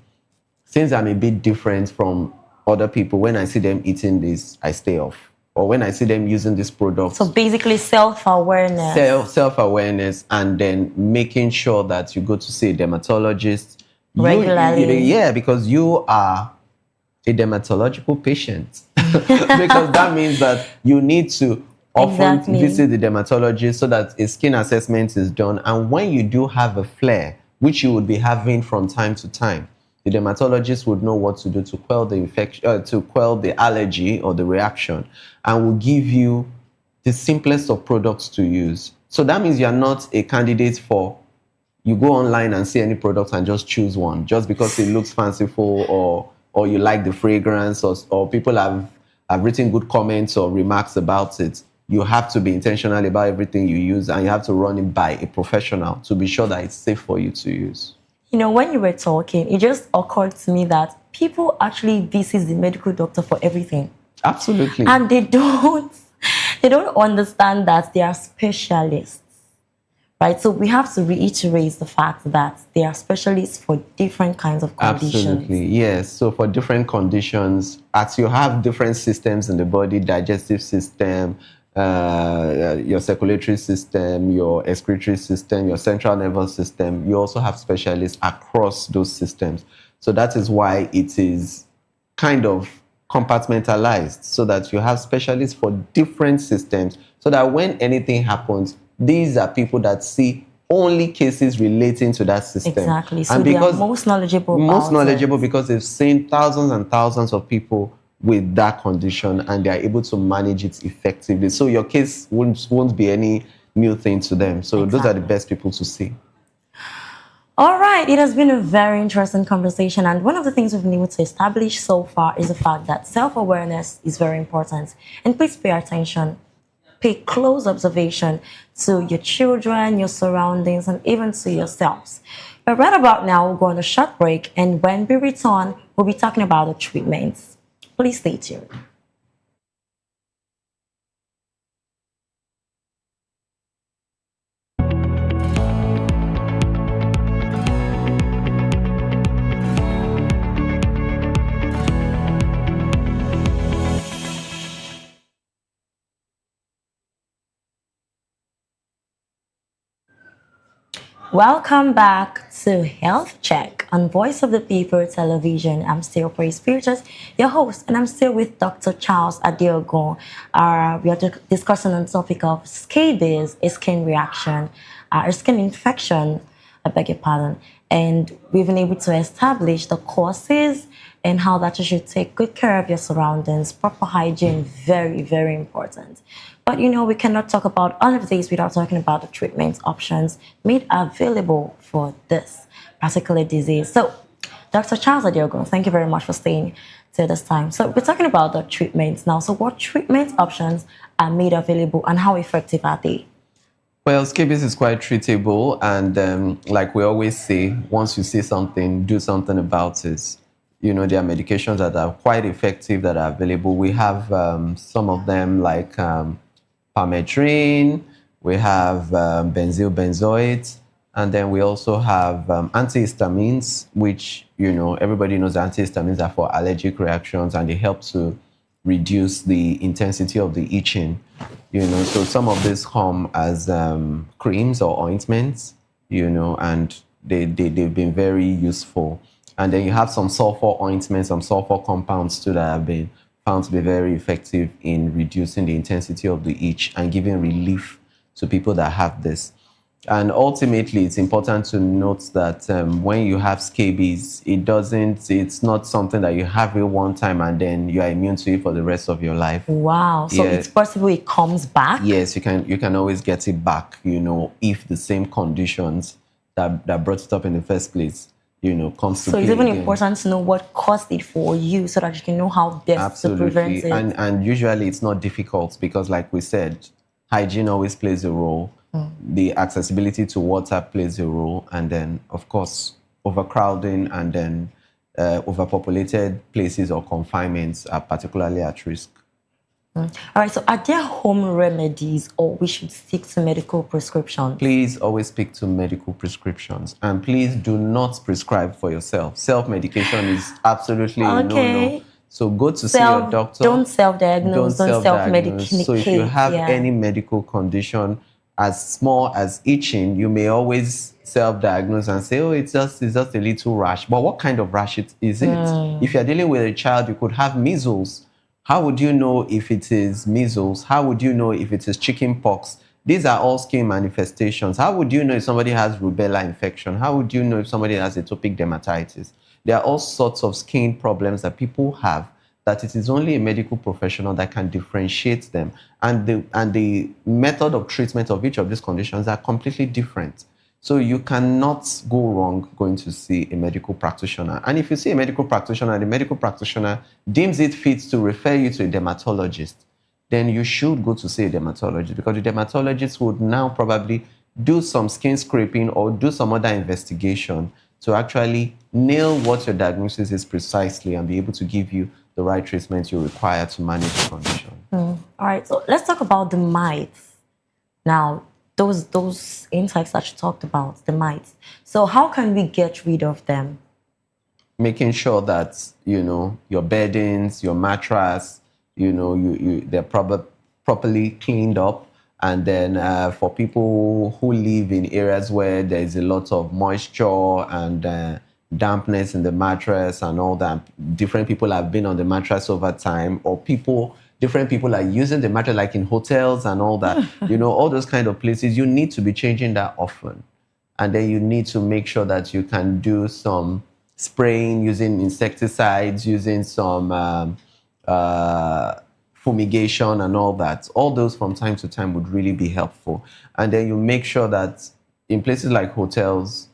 since I'm a bit different from other people, when I see them eating this, I stay off. Or when I see them using this product. So basically self-awareness. Self-awareness, and then making sure that you go to see a dermatologist. Regularly. Because you are a dermatological patient. Because that means that you need to often visit the dermatologist so that a skin assessment is done. And when you do have a flare, which you would be having from time to time, the dermatologist would know what to do to quell the infection, to quell the allergy or the reaction, and will give you the simplest of products to use. So that means you are not a candidate for, you go online and see any product and just choose one just because it looks fanciful, or you like the fragrance, or people have written good comments or remarks about it. You have to be intentional about everything you use, and you have to run it by a professional to be sure that it's safe for you to use. You know, when you were talking, it just occurred to me that people actually visit the medical doctor for everything. Absolutely. And they don't understand that they are specialists, right? So we have to reiterate the fact that they are specialists for different kinds of conditions. Absolutely, yes. So for different conditions, as you have different systems in the body, digestive system, your circulatory system, your excretory system, your central nervous system, you also have specialists across those systems. So that is why it is kind of compartmentalized, so that you have specialists for different systems, so that when anything happens, these are people that see only cases relating to that system. Exactly. So and they are most knowledgeable because they've seen thousands and thousands of people with that condition, and they are able to manage it effectively. So your case won't be any new thing to them. So those are the best people to see. All right, it has been a very interesting conversation, and one of the things we've been able to establish so far is the fact that self-awareness is very important. And please pay attention, pay close observation to your children, your surroundings, and even to yourselves. But right about now, we'll go on a short break, and when we return, we'll be talking about the treatments. Please stay tuned. Welcome back to Health Check on Voice of the People Television. I'm still Praise Spiritus, your host, and I'm still with Dr. Charles Adiogun. We are discussing on the topic of scabies, a skin reaction, a skin infection, I beg your pardon. And we've been able to establish the causes and how that you should take good care of your surroundings. Proper hygiene, very, very important. But you know, we cannot talk about all of these without talking about the treatment options made available for this particular disease. So, Dr. Charles Adiogun, thank you very much for staying till this time. So, we're talking about the treatments now. So, what treatment options are made available and how effective are they? Well, scabies is quite treatable, and like we always say, once you see something, do something about it. You know, there are medications that are quite effective that are available. We have some of them like Permethrin, we have benzyl benzoate, and then we also have antihistamines, which, you know, everybody knows antihistamines are for allergic reactions, and they help to reduce the intensity of the itching. You know, so some of these come as creams or ointments, you know, and they've been very useful. And then you have some sulfur ointments, some sulfur compounds too that have been found to be very effective in reducing the intensity of the itch and giving relief to people that have this. And ultimately, it's important to note that when you have scabies, it's not something that you have it one time and then you are immune to it for the rest of your life. Wow. So it's possible it comes back? Yes, you can always get it back, you know, if the same conditions that brought it up in the first place, you know, comes to play. So it's even again. important to know what caused it for you so that you can know how best to prevent it. And usually it's not difficult because, like we said, hygiene always plays a role. The accessibility to water plays a role. And then, of course, overcrowding and then overpopulated places or confinements are particularly at risk. All right, so are there home remedies or we should stick to medical prescriptions? Please always stick to medical prescriptions, and please do not prescribe for yourself. Self-medication is absolutely no. So go to see your doctor. Don't self-diagnose, don't self-medicate. So if you have any medical condition as small as itching, you may always self-diagnose and say, oh, it's just a little rash. But what kind of rash is it? If you're dealing with a child, you could have measles. How would you know if it is measles? How would you know if it is chicken pox? These are all skin manifestations. How would you know if somebody has rubella infection? How would you know if somebody has atopic dermatitis? There are all sorts of skin problems that people have that it is only a medical professional that can differentiate them. And the method of treatment of each of these conditions are completely different. So you cannot go wrong going to see a medical practitioner. And if you see a medical practitioner, the medical practitioner deems it fit to refer you to a dermatologist, then you should go to see a dermatologist, because the dermatologist would now probably do some skin scraping or do some other investigation to actually nail what your diagnosis is precisely and be able to give you the right treatment you require to manage the condition. All right, so let's talk about the mites. Now, those insects that you talked about, the mites. So how can we get rid of them? Making sure that, your beddings, your mattress, they're properly cleaned up. And then for people who live in areas where there is a lot of moisture and dampness in the mattress and all that, different people have been on the mattress over time, or different people are using the mattress, like in hotels and all that, all those kind of places, you need to be changing that often. And then you need to make sure that you can do some spraying, using insecticides, using some fumigation and all that. All those from time to time would really be helpful. And then you make sure that in places like hotels,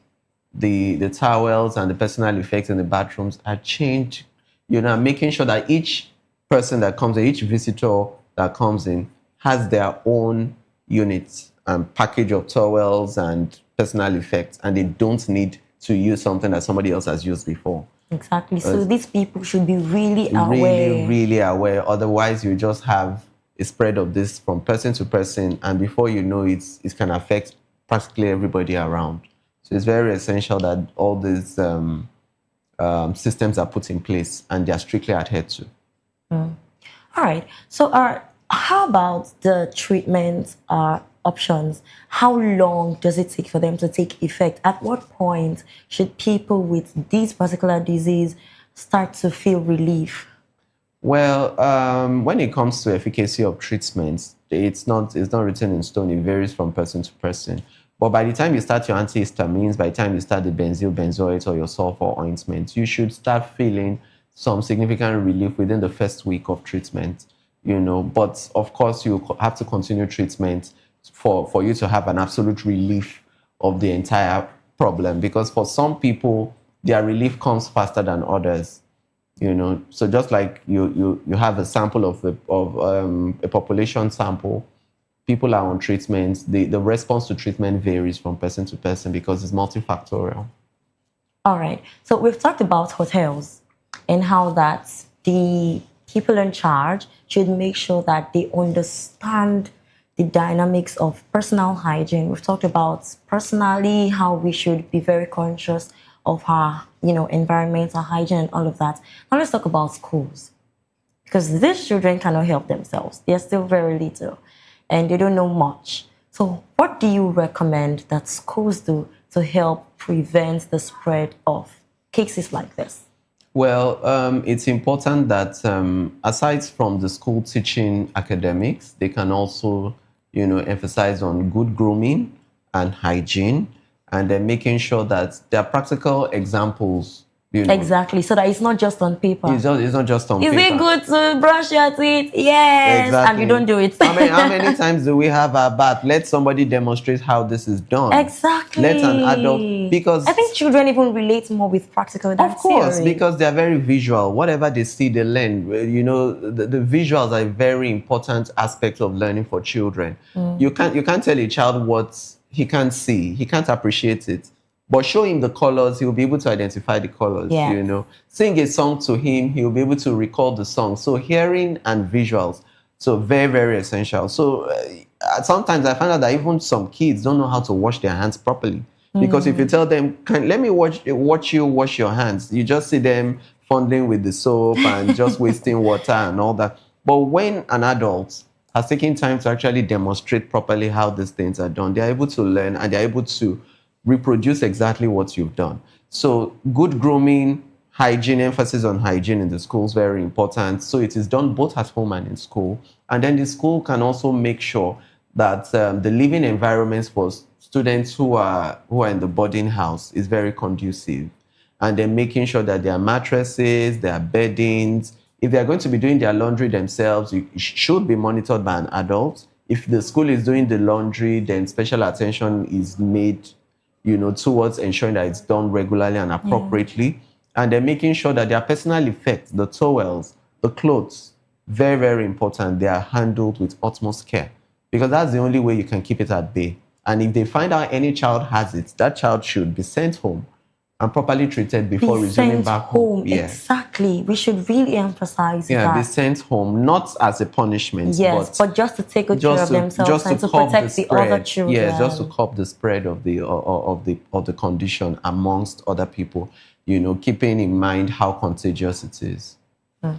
the towels and the personal effects in the bathrooms are changed, making sure that each person that comes in, each visitor that comes in has their own units and package of towels and personal effects, and they don't need to use something that somebody else has used before. Exactly. So these people should be really aware. Really aware. Otherwise, you just have a spread of this from person to person, and before you know it, it can affect practically everybody around. So it's very essential that all these systems are put in place and they are strictly adhered to. All right. So how about the treatment options? How long does it take for them to take effect? At what point should people with this particular disease start to feel relief? Well, when it comes to efficacy of treatments, it's not written in stone. It varies from person to person. But by the time you start your antihistamines, by the time you start the benzoate or your sulfur ointment, you should start feeling some significant relief within the first week of treatment. But of course, you have to continue treatment for you to have an absolute relief of the entire problem, because for some people, their relief comes faster than others. So just like you have a sample of a population sample, people are on treatment. The response to treatment varies from person to person because it's multifactorial. All right. So we've talked about hotels and how that the people in charge should make sure that they understand the dynamics of personal hygiene. We've talked about personally how we should be very conscious of our, environmental hygiene and all of that. Now let's talk about schools, because these children cannot help themselves. They're still very little and they don't know much. So what do you recommend that schools do to help prevent the spread of cases like this? Well, it's important that aside from the school teaching academics, they can also, emphasize on good grooming and hygiene, and then making sure that there are practical examples. Exactly, so that it's not just on paper. It's not just on paper. Is it good to brush your teeth? Yes, exactly. And you don't do it. How many times do we have our bath? Let somebody demonstrate how this is done. Exactly. Let an adult, because I think children even relate more with practical than of course, theory. because they're very visual. Whatever they see, they learn. The visuals are a very important aspect of learning for children. You can't tell a child what he can't see. He can't appreciate it. But show him the colors, he'll be able to identify the colors, Sing a song to him, he'll be able to recall the song. So hearing and visuals, so very, very essential. So sometimes I find out that even some kids don't know how to wash their hands properly. Because if you tell them, let me watch you wash your hands, you just see them fondling with the soap and just wasting water and all that. But when an adult has taken time to actually demonstrate properly how these things are done, they're able to learn and they're able to reproduce exactly what you've done. So good grooming, hygiene, emphasis on hygiene in the school is very important. So it is done both at home and in school. And then the school can also make sure that the living environments for students who are in the boarding house is very conducive. and then making sure that their mattresses, their beddings, if they're going to be doing their laundry themselves, it should be monitored by an adult. If the school is doing the laundry, then special attention is made, towards ensuring that it's done regularly and appropriately. And then making sure that their personal effects, the towels, the clothes, very, very important, they are handled with utmost care. Because that's the only way you can keep it at bay. And if they find out any child has it, that child should be sent home and properly treated before resuming back home. Yeah. Exactly. We should really emphasize that. Yeah, be sent home, not as a punishment. Yes, but just to take good care of themselves and to protect the other children. Yes, just to curb the spread of the condition amongst other people. Keeping in mind how contagious it is. All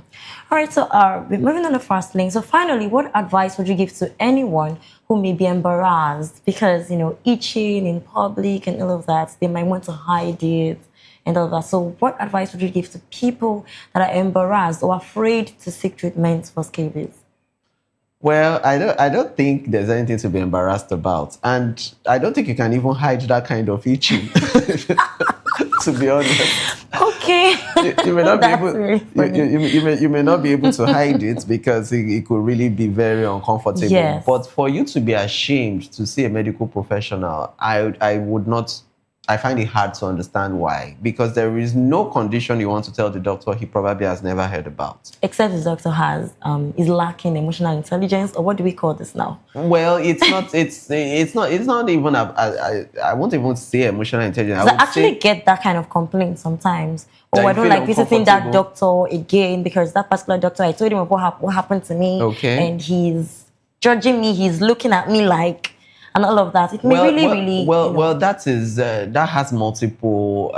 right, so we're moving on the first link. So finally, what advice would you give to anyone who may be embarrassed because, itching in public and all of that, they might want to hide it and all of that. So what advice would you give to people that are embarrassed or afraid to seek treatment for scabies? Well, I don't think there's anything to be embarrassed about. And I don't think you can even hide that kind of itching, to be honest. Okay. You may not be able. You may not be able to hide it because it could really be very uncomfortable. Yes. But for you to be ashamed to see a medical professional, I would not. I find it hard to understand why. Because there is no condition you want to tell the doctor he probably has never heard about. Except the doctor is lacking emotional intelligence, or what do we call this now? Well, it's not. It's not even. I won't even say emotional intelligence. I actually get that kind of complaint sometimes. Oh, I don't like visiting that doctor again because that particular doctor, I told him what happened to me. Okay. And he's judging me. He's looking at me like, and all of that. It may really. Well, that has multiple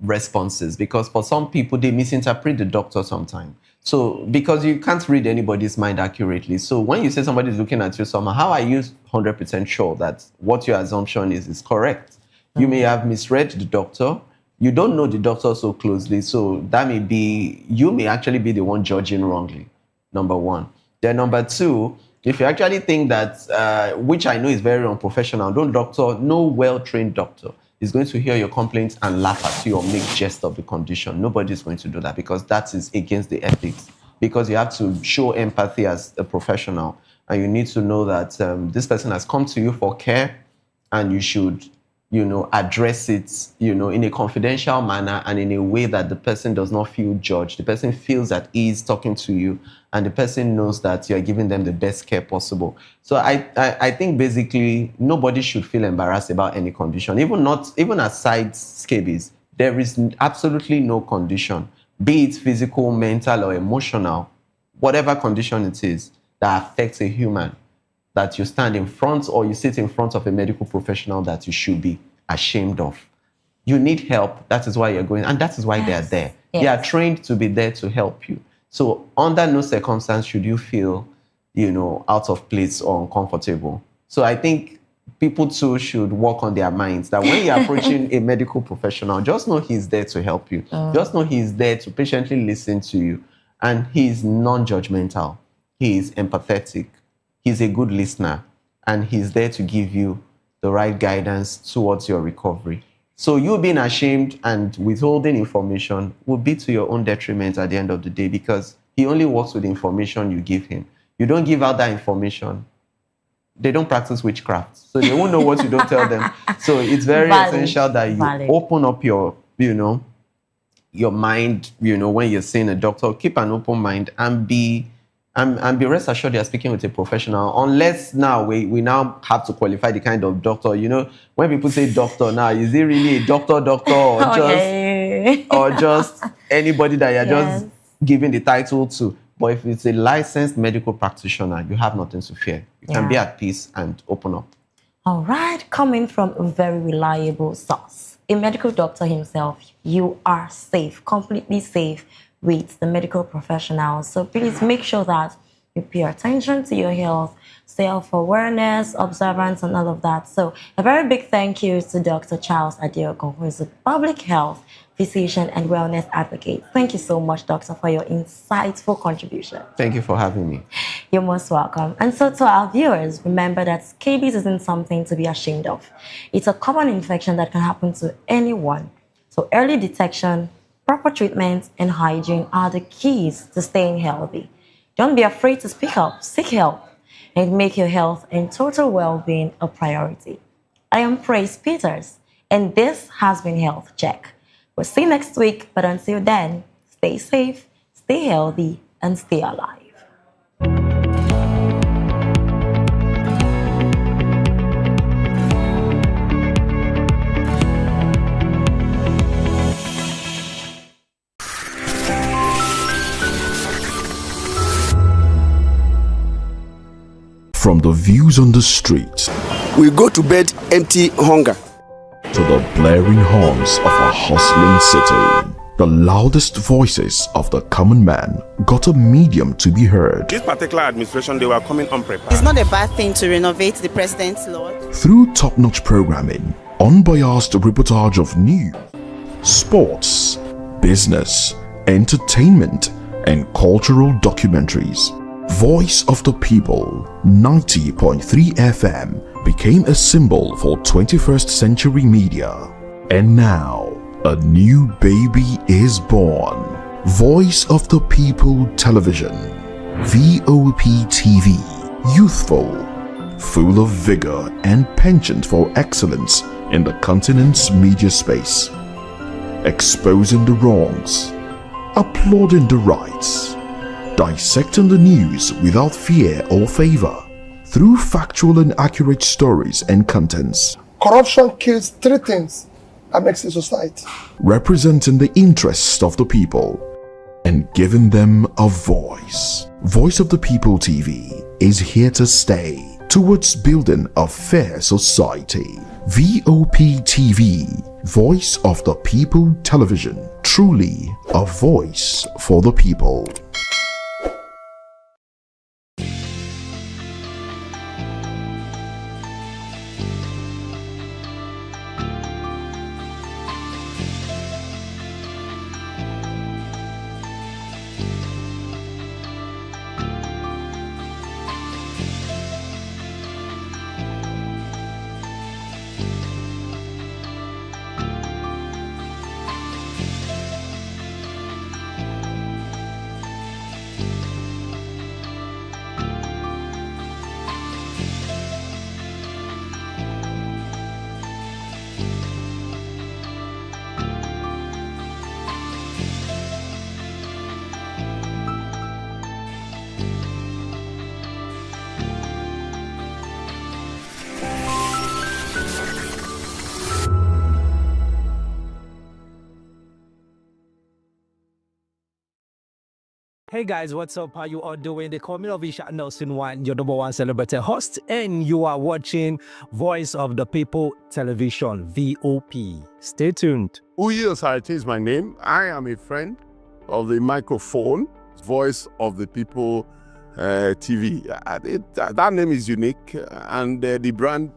responses because for some people they misinterpret the doctor sometimes. So because you can't read anybody's mind accurately. So when you say somebody's looking at you somehow, how are you 100% sure that what your assumption is correct? You may have misread the doctor. You don't know the doctor so closely, so you may actually be the one judging wrongly, number one. Then number two, if you actually think that, which I know is very unprofessional, no well-trained doctor is going to hear your complaints and laugh at you or make jest of the condition. Nobody's going to do that because that is against the ethics. Because you have to show empathy as a professional and you need to know that this person has come to you for care and you should address it, in a confidential manner and in a way that the person does not feel judged. The person feels at ease talking to you and the person knows that you are giving them the best care possible. So I think basically nobody should feel embarrassed about any condition, even aside scabies. There is absolutely no condition, be it physical, mental or emotional, whatever condition it is that affects a human, that you stand in front or you sit in front of a medical professional that you should be ashamed of. You need help. That is why you're going, and that is why they are there. Yes. They are trained to be there to help you. So under no circumstance should you feel, out of place or uncomfortable. So I think people too should work on their minds that when you're approaching a medical professional, just know he's there to help you. Just know he's there to patiently listen to you. And he's non-judgmental. He is empathetic. He's a good listener, and he's there to give you the right guidance towards your recovery. So you being ashamed and withholding information will be to your own detriment at the end of the day because he only works with the information you give him. You don't give out that information, they don't practice witchcraft. So they won't know what you don't tell them. So it's very essential that you open up your, your mind, when you're seeing a doctor, keep an open mind and be rest assured you're speaking with a professional, unless now we now have to qualify the kind of doctor. When people say doctor now, is it really a doctor or just anybody that you're just giving the title to? But if it's a licensed medical practitioner, you have nothing to fear. You can be at peace and open up. All right, coming from a very reliable source, a medical doctor himself, you are safe, completely safe with the medical professionals. So please make sure that you pay attention to your health, self-awareness, observance, and all of that. So a very big thank you to Dr. Charles Adiogun, who is a public health physician and wellness advocate. Thank you so much, doctor, for your insightful contribution. Thank you for having me. You're most welcome. And so to our viewers, remember that scabies isn't something to be ashamed of. It's a common infection that can happen to anyone. So early detection, proper treatment, and hygiene are the keys to staying healthy. Don't be afraid to speak up, seek help, and make your health and total well-being a priority. I am Praise Peters, and this has been Health Check. We'll see you next week, but until then, stay safe, stay healthy, and stay alive. From the views on the street, we go to bed empty hunger, to the blaring horns of a hustling city, the loudest voices of the common man got a medium to be heard. This particular administration, they were coming unprepared. It's not a bad thing to renovate the president's lawn. Through top-notch programming, unbiased reportage of news, sports, business, entertainment, and cultural documentaries, Voice of the People 90.3 FM became a symbol for 21st century media. And now, a new baby is born. Voice of the People Television, VOP TV, youthful, full of vigor and penchant for excellence in the continent's media space, exposing the wrongs, applauding the rights, dissecting the news without fear or favor, through factual and accurate stories and contents. Corruption kills three things that makes a society. Representing the interests of the people and giving them a voice. Voice of the People TV is here to stay towards building a fair society. VOP TV, Voice of the People Television, truly a voice for the people. Hey guys, what's up? How you all doing? They call me Ovisha Nelson One, your #1 celebrity host, and you are watching Voice of the People Television, VOP. Stay tuned. Uyi Osarate is my name. I am a friend of the microphone, Voice of the People TV. That name is unique, and the brand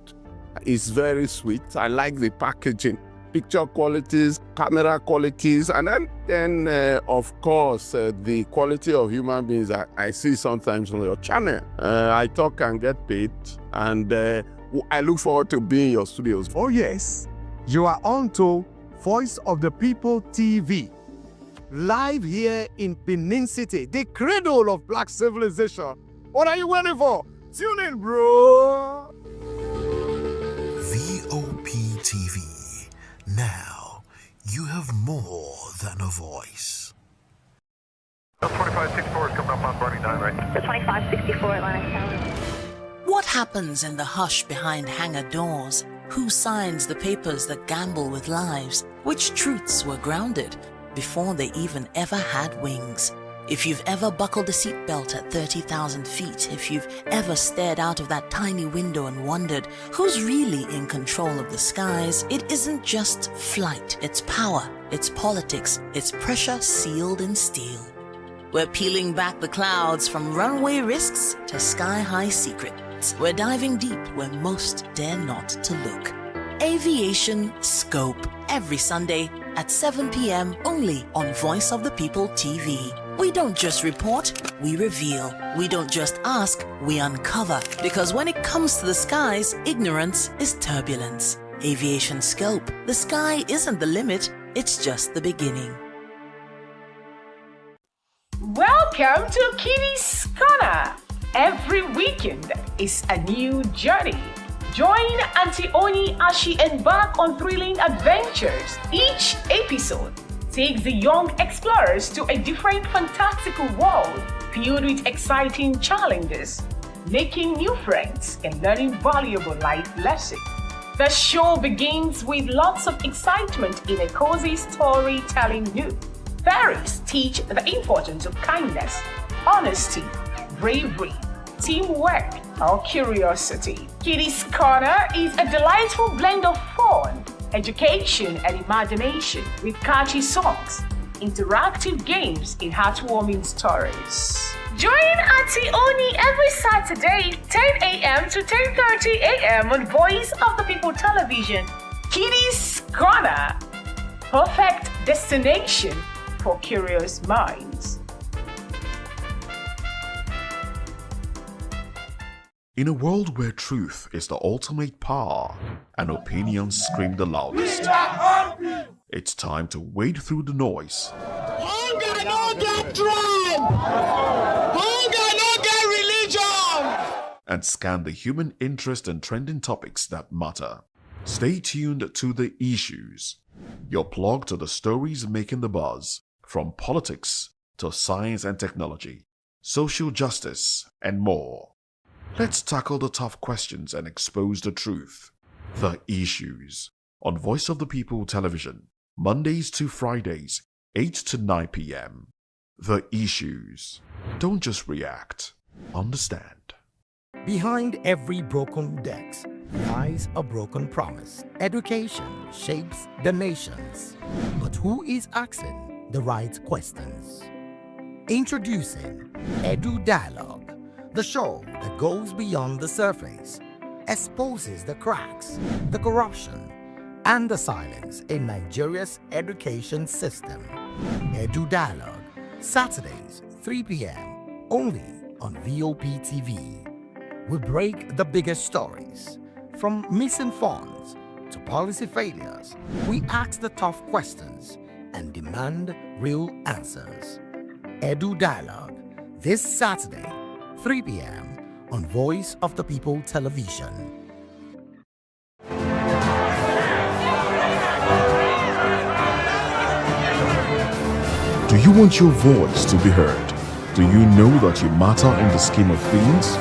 is very sweet. I like the packaging. Picture qualities, camera qualities, and then of course, the quality of human beings that I see sometimes on your channel. I talk and get paid, and I look forward to being in your studios. Oh yes, you are on to Voice of the People TV, live here in Benin City, the cradle of black civilization. What are you waiting for? Tune in, bro. VOP TV. Now, you have more than a voice. 2564 is coming up on Barney 9, right? The 2564 Atlantic Tower. What happens in the hush behind hangar doors? Who signs the papers that gamble with lives? Which truths were grounded before they even ever had wings? If you've ever buckled a seatbelt at 30,000 feet, if you've ever stared out of that tiny window and wondered who's really in control of the skies, it isn't just flight, it's power, it's politics, it's pressure sealed in steel. We're peeling back the clouds from runway risks to sky-high secrets. We're diving deep where most dare not to look. Aviation Scope, every Sunday at 7 p.m. only on Voice of the People TV. We don't just report, we reveal. We don't just ask, we uncover. Because when it comes to the skies, ignorance is turbulence. Aviation Scope, the sky isn't the limit, It's just the beginning. Welcome to Kitty's Corner. Every weekend is a new journey. Join Auntie Oni as she embarks on thrilling adventures. Each episode takes the young explorers to a different fantastical world filled with exciting challenges, making new friends and learning valuable life lessons. The show begins with lots of excitement in a cozy storytelling mood. Fairies teach the importance of kindness, honesty, bravery, teamwork, or curiosity. Kitty's Corner is a delightful blend of fun, education, and imagination with catchy songs, interactive games, and heartwarming stories. Join Auntie Oni every Saturday, 10 a.m. to 10:30 a.m. on Voice of the People Television. Kitty's Corner, perfect destination for curious minds. In a world where truth is the ultimate power and opinions scream the loudest, it's time to wade through the noise. Hunger no get tribe! Hunger no get religion! And scan the human interest and trending topics that matter. Stay tuned to The Issues, your plug to the stories making the buzz, from politics to science and technology, social justice, and more. Let's tackle the tough questions and expose the truth. The Issues, on Voice of the People Television, Mondays to Fridays, 8 to 9 p.m. The Issues. Don't just react, understand. Behind every broken desk lies a broken promise. Education shapes the nations. But who is asking the right questions? Introducing Edu Dialogue, the show that goes beyond the surface, exposes the cracks, the corruption, and the silence in Nigeria's education system. Edu Dialogue, Saturdays, 3 p.m., only on VOP TV. We break the biggest stories, from missing funds to policy failures. We ask the tough questions and demand real answers. Edu Dialogue, this Saturday, 3 p.m. on Voice of the People Television. Do you want your voice to be heard? Do you know that you matter in the scheme of things?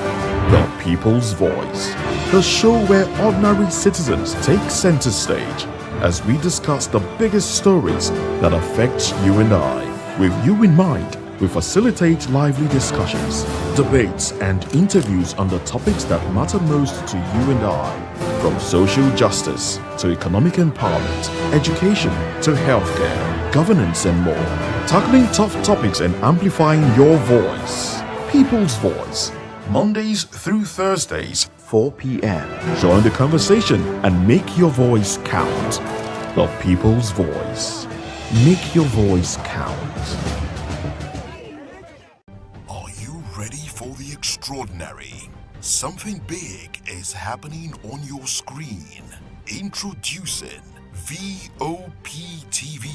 The People's Voice, the show where ordinary citizens take center stage as we discuss the biggest stories that affect you and I. With you in mind, we facilitate lively discussions, debates, and interviews on the topics that matter most to you and I, from social justice to economic empowerment, education to healthcare, governance, and more. Tackling tough topics and amplifying your voice. People's Voice, Mondays through Thursdays, 4 p.m. Join the conversation and make your voice count. The People's Voice. Make your voice count. Ready for the extraordinary? Something big is happening on your screen. Introducing VOP TV.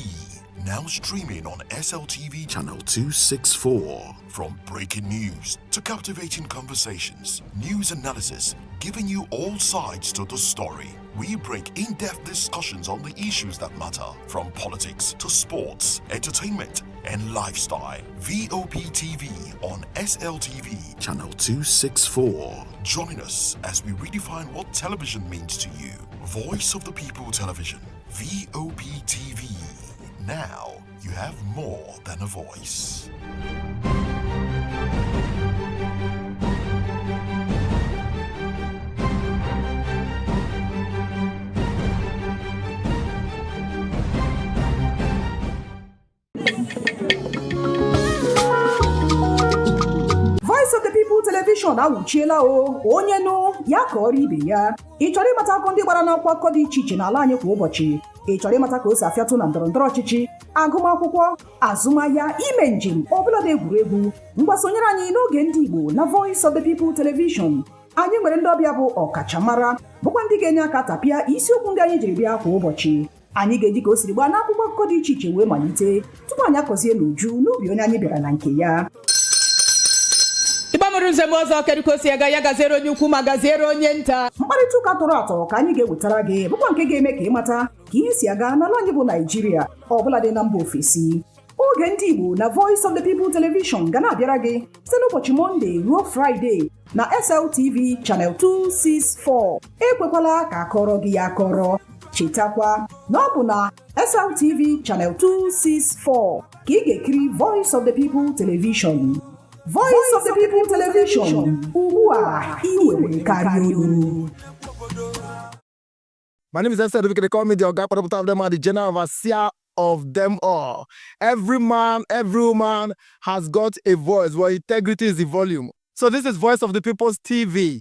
Now streaming on SLTV channel 264. From breaking news to captivating conversations, news analysis, giving you all sides to the story. We break in-depth discussions on the issues that matter, from politics to sports, entertainment, and lifestyle. VOP TV on SLTV channel 264. Join us as we redefine what television means to you. Voice of the People Television, VOP TV. Now you have more than a voice. Voice of the People Television awuchiela onye nụ ya ka ọrụ ibe ya. Ị chọrọ ịmata akụkọ ndị gbara n'ọkwa akụkọ dị iche iche n'ala anyị kwa ụbọchị. Ị chọrọ ịmata ka o si afịatụ na ndọrọndọrọ ọchịchị, agụmakwụkwọ, azụmahịa, ime njem, ọbụladị egwuregwu. Ngwa sonyere anyị n'oge ndị Igbo na Voice of the People Television. Anyị nwere ndị ọbịa bụ ọkachamara, bụkwa ndị ga-enye aka tapịa isiokwu ndị anyị jiri bịa kwa ụbọchị. anyị ga-eji ka o siri gbaa n'akwụkwọ akụkọ dị iche iche wee malite tupu anyị akọzie n'uju n'ubi onye anyị bịara na nke ya. Ịgbamụrụ nzem ọzọ kedụkosi ya gaziere onye ukwu ma gaziere onye nta. Mkparịta ụka tọrọ atọ ka anyị ga-ewetara gị bụkwa nke ga-eme ka ị mata ka ihe si aga n'ala anyị bụ Naịjirịa ọbụla dị na mba ofesi. Oge ndị Igbo na Voice of the People Television ga na-abịara gị site n'ụbọchị Mọnde ruo Fraịde na SLTV Channel 264. Ekwekwala ka akọrọ gị ya akọrọ. Chetakwa na ọ bụ na SLTV Channel 264 ka ị ga-ekiri Voice of the People Television. Voice of the People Television. Ugbu a iwere karịa olu. My name is Esther. They call me the Oga of them are the general overseer of them all. Every man, every woman has got a voice where integrity is the volume. So this is Voice of the People's TV.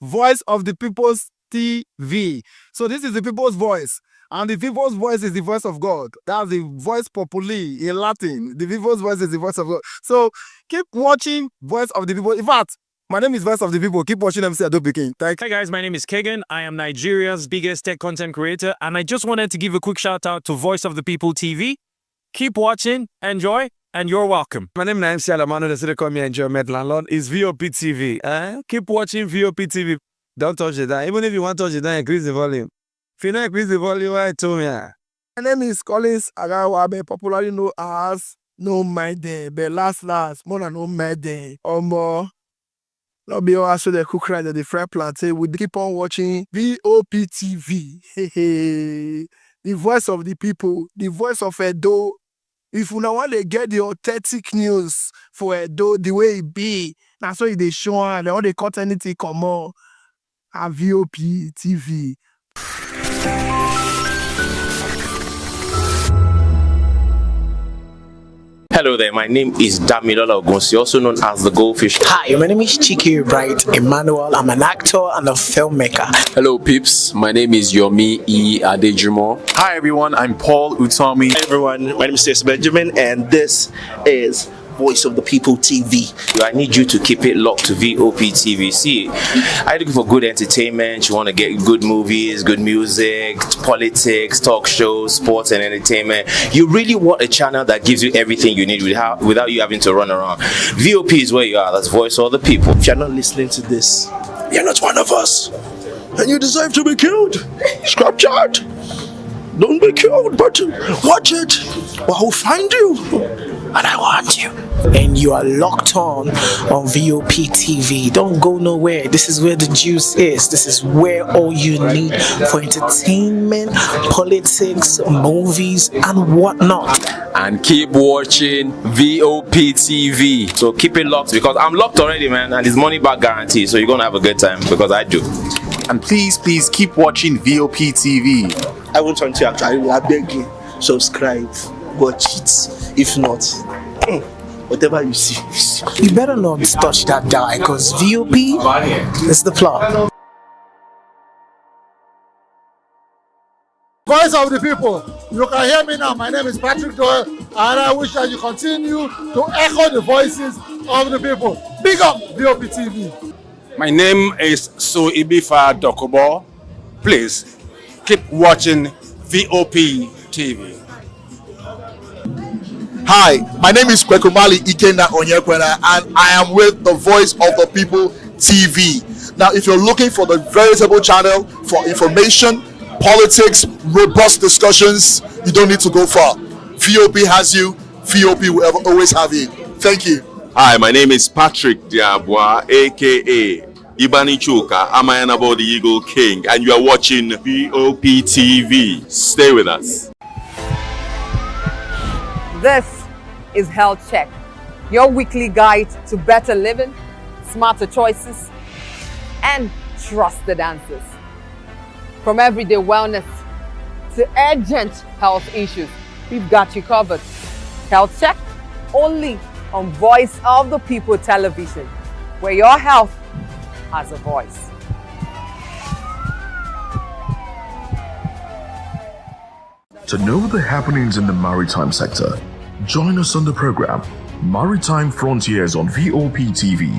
Voice of the People's TV. So this is the people's voice. And the people's voice is the voice of God. That's the voice populi in Latin. The people's voice is the voice of God. So keep watching Voice of the People. In fact, my name is Voice of the People. Keep watching MC Ado Pikin. Hi guys, my name is Kegan. I am Nigeria's biggest tech content creator, and I just wanted to give a quick shout out to Voice of the People TV. Keep watching, enjoy, and you're welcome. My name is MC Alamano. The city call me Enjoy Med Landlord. It's VOP TV. Keep watching VOP TV. Don't touch it down. Even if you want to touch it down, increase the volume. If you don't increase the volume, I told me. My name is Collins Agawabe, popularly known as No My Day, but last, more than No My Day, or more. Not be also the cook right at the fry plantain. We keep on watching VOP TV. The voice of the people, the voice of Edo. If you want to get the authentic news for Edo, the way it be, that's why they show and all the cut anything come on. At VOP TV. Hello there, my name is Damilola Ogunsi, also known as the Goldfish. Hi, my name is Chiki Bright Emmanuel. I'm an actor and a filmmaker. Hello peeps, my name is Yomi E. Adejimo. Hi everyone, I'm Paul Utomi. Hi everyone, my name is Stacey Benjamin and this is Voice of the People TV. I need you to keep it locked to VOP TV. See, are you looking for good entertainment? You want to get good movies, good music, politics, talk shows, sports and entertainment. You really want a channel that gives you everything you need without you having to run around. VOP is where you are. That's Voice of the People. If you're not listening to this, you're not one of us. And you deserve to be killed. Scrap chat. Don't be killed, but watch it. Or I'll find you. And I want you. And you are locked on VOP TV. Don't go nowhere. This is where the juice is. This is where all you need for entertainment, politics, movies, and whatnot. And keep watching VOP TV. So keep it locked because I'm locked already, man. And it's money back guarantee. So you're going to have a good time because I do. And please keep watching VOP TV. I won't want to actually, I beg you, subscribe, watch it. If not, whatever you see. You better not touch that die because VOP is the plot. Voice of the People. You can hear me now. My name is Patrick Doyle, and I wish that you continue to echo the voices of the people. Big up VOP TV. My name is Suibifa Dokobo. Please keep watching VOP TV. Hi, my name is Kwekumali Ikenda Onyekwena, and I am with the Voice of the People TV. Now, if you're looking for the veritable channel for information, politics, robust discussions, you don't need to go far. VOP has you. VOP will always have you. Thank you. Hi, my name is Patrick Diabwa, aka Ibani Chuka, Amayanabo the Eagle King, and you are watching VOP TV. Stay with us. This is Health Check, your weekly guide to better living, smarter choices, and trusted answers. From everyday wellness to urgent health issues, we've got you covered. Health Check, only on Voice of the People television, where your health has a voice. To know the happenings in the maritime sector, join us on the program Maritime Frontiers on VOP TV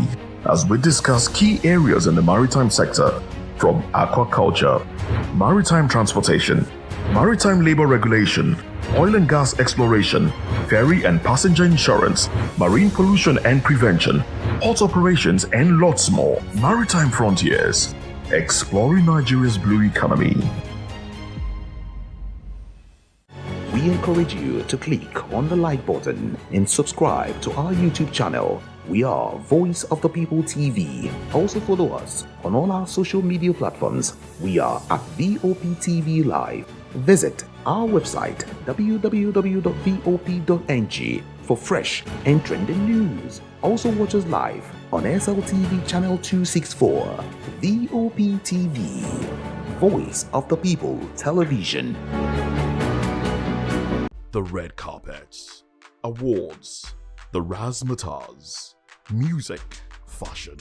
as we discuss key areas in the maritime sector from aquaculture, maritime transportation, maritime labor regulation, oil and gas exploration, ferry and passenger insurance, marine pollution and prevention, port operations, and lots more. Maritime Frontiers, exploring Nigeria's blue economy. We encourage you to click on the like button and subscribe to our YouTube channel. We are Voice of the People TV. Also follow us on all our social media platforms. We are at VOPTV Live. Visit our website www.vop.ng for fresh and trending news. Also watch us live on SLTV channel 264. VOPTV, Voice of the People Television. The red carpets, awards, the razzmatazz, music, fashion,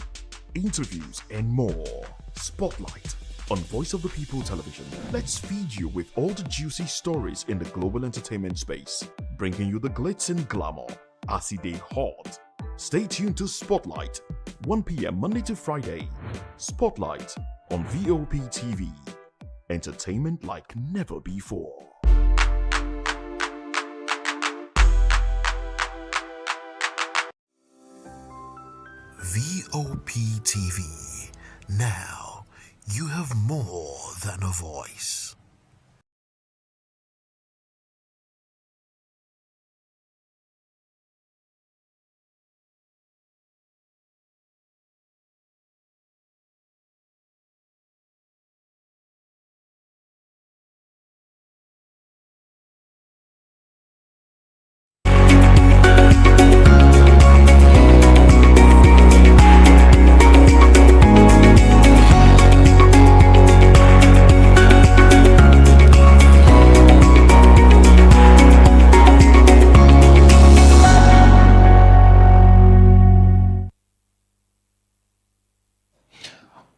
interviews, and more. Spotlight on Voice of the People Television. Let's feed you with all the juicy stories in the global entertainment space, bringing you the glitz and glamour as it is hot. Stay tuned to Spotlight, 1 p.m. Monday to Friday. Spotlight on VOP TV. Entertainment like never before. VOP TV. Now, you have more than a voice.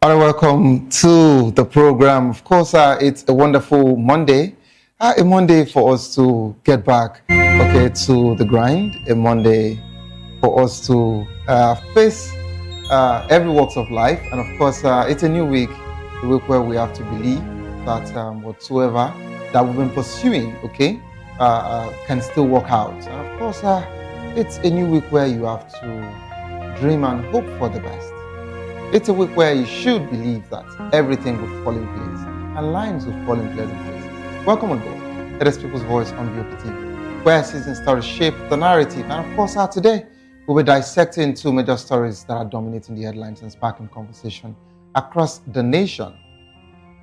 All right, welcome to the program. Of course, it's a wonderful Monday. A Monday for us to get back, okay, to the grind. A Monday for us to face every walks of life. And of course, it's a new week, a week where we have to believe that whatsoever that we've been pursuing, okay, can still work out. And of course, it's a new week where you have to dream and hope for the best. It's a week where you should believe that everything will fall in place and lines will fall in pleasant places. Welcome on board. It is People's Voice on VOP TV, where season stories shape the narrative. And of course, today we'll be dissecting two major stories that are dominating the headlines and sparking conversation across the nation.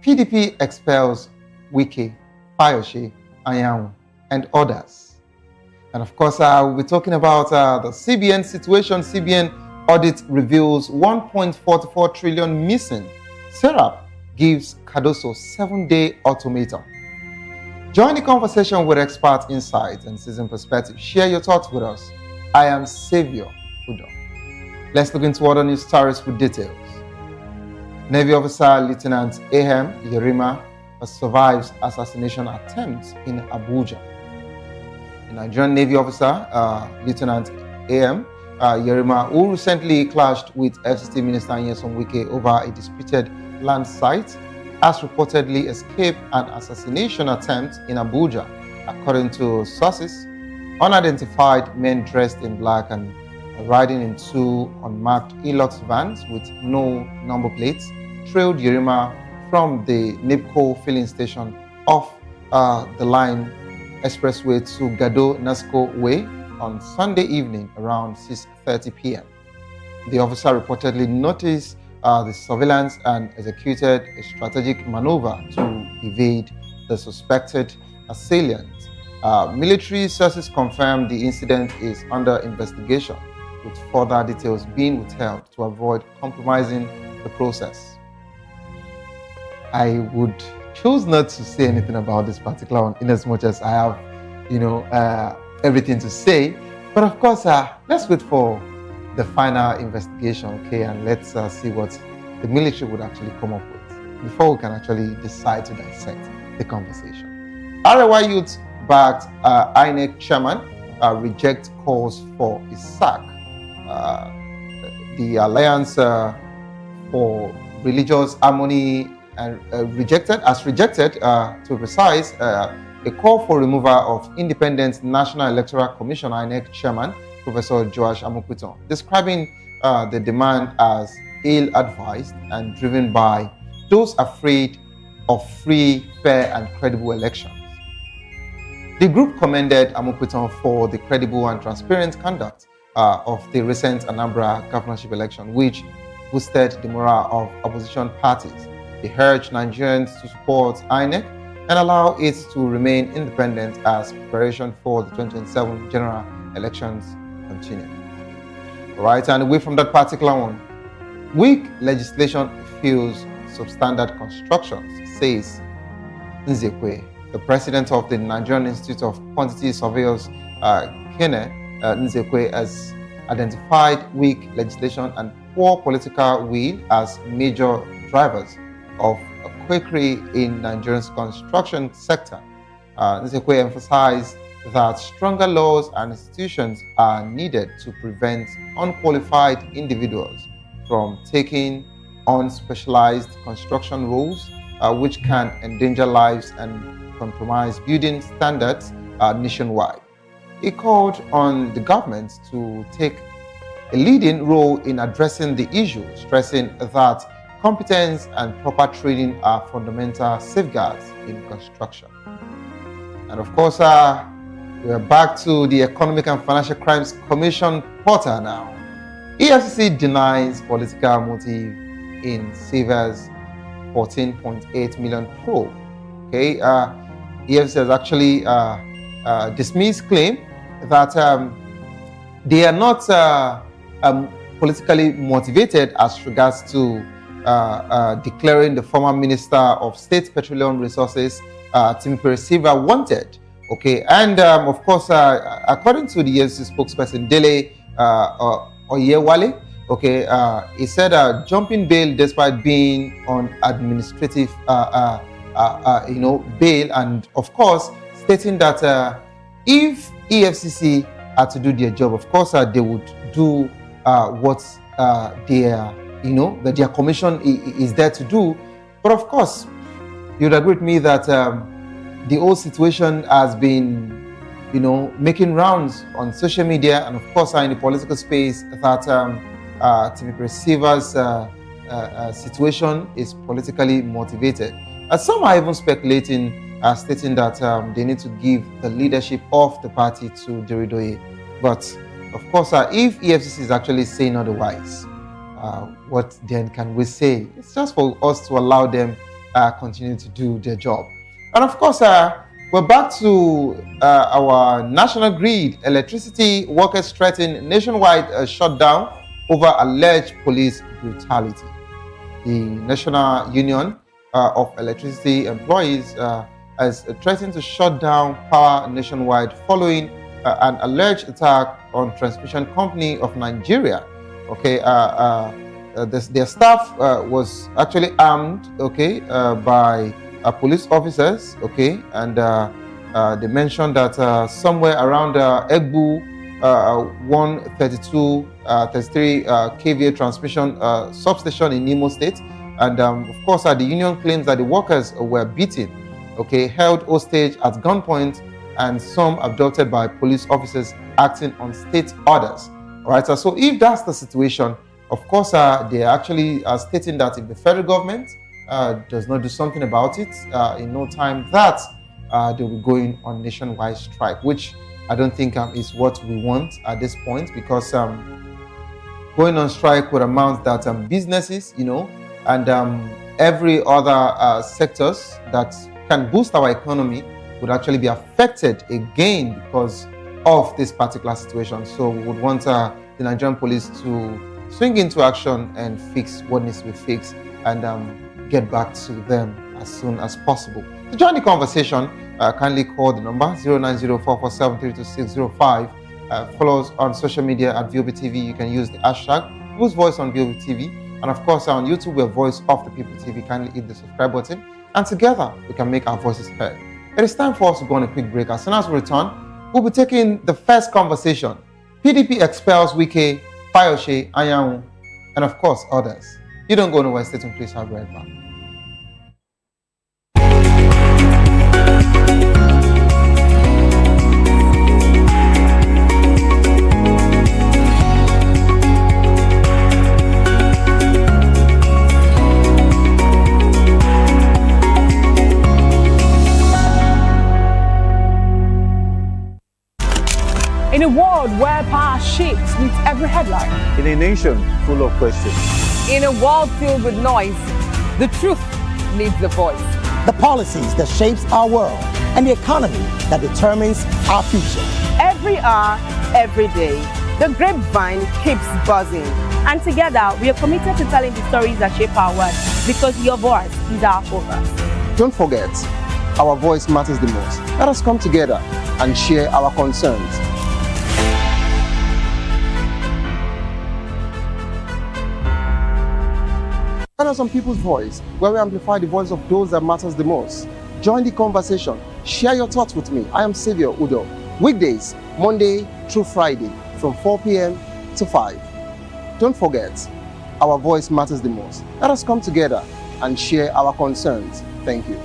PDP expels Wike, Fayose, Anyanwu, and others. And of course, we'll be talking about the CBN situation. CBN audit reveals 1.44 trillion missing. Serap gives Cardoso 7-day ultimatum. Join the conversation with expert insights and seasoned perspective. Share your thoughts with us. I am Savior Udo. Let's look into other news stories with details. Navy officer Lieutenant Ahem Yerima survives assassination attempt in Abuja. A Nigerian Navy officer, Lieutenant Ahem Yerima, who recently clashed with FCT Minister Nyesom Wike over a disputed land site, has reportedly escaped an assassination attempt in Abuja. According to sources, unidentified men dressed in black and riding in two unmarked Hilux vans with no number plates trailed Yerima from the NIPCO filling station off the line expressway to Gado Nasco Way on Sunday evening around 6:30 p.m. The officer reportedly noticed the surveillance and executed a strategic maneuver to evade the suspected assailant. Military sources confirmed the incident is under investigation, with further details being withheld to avoid compromising the process. I would choose not to say anything about this particular one, in as much as I have, everything to say. But of course, let's wait for the final investigation, okay, and let's see what the military would actually come up with before we can actually decide to dissect the conversation. RY Youth backed INEC chairman reject calls for his sack. The Alliance for Religious Harmony rejected, to be precise, a call for removal of Independent National Electoral Commission (INEC) Chairman Professor Joash Amokuton, describing the demand as ill-advised and driven by those afraid of free, fair, and credible elections. The group commended Amokuton for the credible and transparent conduct of the recent Anambra governorship election, which boosted the morale of opposition parties. They urged Nigerians to support INEC and allow it to remain independent as preparation for the 2027 general elections continue. All right, and away from that particular one, weak legislation fuels substandard constructions, says Nzekwe. The president of the Nigerian Institute of Quantity Surveyors, Kene Nzekwe, has identified weak legislation and poor political will as major drivers of quackery in Nigeria's construction sector. Nzekwe emphasized that stronger laws and institutions are needed to prevent unqualified individuals from taking on specialized construction roles, which can endanger lives and compromise building standards nationwide. He called on the government to take a leading role in addressing the issue, stressing that competence and proper training are fundamental safeguards in construction. And of course, we are back to the Economic and Financial Crimes Commission portal now. EFCC denies political motive in Seva's 14.8 million probe. Okay, EFCC has actually dismissed claim that they are not politically motivated as regards to declaring the former Minister of State Petroleum Resources, Tinubu, Silva, wanted. Okay, and of course, according to the EFCC spokesperson Dele Oyewale, okay, he said jumping bail despite being on administrative, bail, and of course, stating that if EFCC are to do their job, of course, they would do what their commission is there to do. But of course, you'd agree with me that the whole situation has been, making rounds on social media and of course in the political space that Tinubu Silva's situation is politically motivated. Some are even speculating, stating that they need to give the leadership of the party to Deridoye. But of course, if EFCC is actually saying otherwise, what then can we say? It's just for us to allow them continue to do their job. And of course, we're back to our national grid. Electricity workers threaten nationwide shutdown over alleged police brutality. The National Union of Electricity Employees has threatened to shut down power nationwide following an alleged attack on Transmission Company of Nigeria. Okay, their staff was actually armed, okay, by police officers, okay, and they mentioned that somewhere around Egbu 132 33 kVA transmission substation in Imo State, and of course the union claims that the workers were beaten, okay, held hostage at gunpoint, and some abducted by police officers acting on state orders. All right, so if that's the situation, of course they are actually stating that if the federal government does not do something about it, in no time that they will be going on nationwide strike, which I don't think is what we want at this point, because going on strike would amount that businesses, and every other sectors that can boost our economy would actually be affected again because of this particular situation. So we would want the Nigerian police to swing into action and fix what needs to be fixed and get back to them as soon as possible. To join the conversation, kindly call the number 09044732605. Follow us on social media at VOPTV. You can use the hashtag Whose Voice on VOPTV. And of course, on YouTube, we're Voice of the People TV. Kindly hit the subscribe button, and together we can make our voices heard. It is time for us to go on a quick break. As soon as we return, we'll be taking the first conversation. PDP expels Wike, Fayose, Anyanwu, and of course others. You don't go nowhere. Stay tuned, please. I'll be right back. world where power shakes with every headline. In a nation full of questions. In a world filled with noise, the truth needs a voice. The policies that shapes our world and the economy that determines our future. Every hour, every day, the grapevine keeps buzzing. And together, we are committed to telling the stories that shape our world, because your voice is our focus. Don't forget, our voice matters the most. Let us come together and share our concerns. Join us on People's Voice, where we amplify the voice of those that matters the most. Join the conversation. Share your thoughts with me. I am Savior Udo. Weekdays, Monday through Friday, from 4 p.m. to 5. Don't forget, our voice matters the most. Let us come together and share our concerns. Thank you.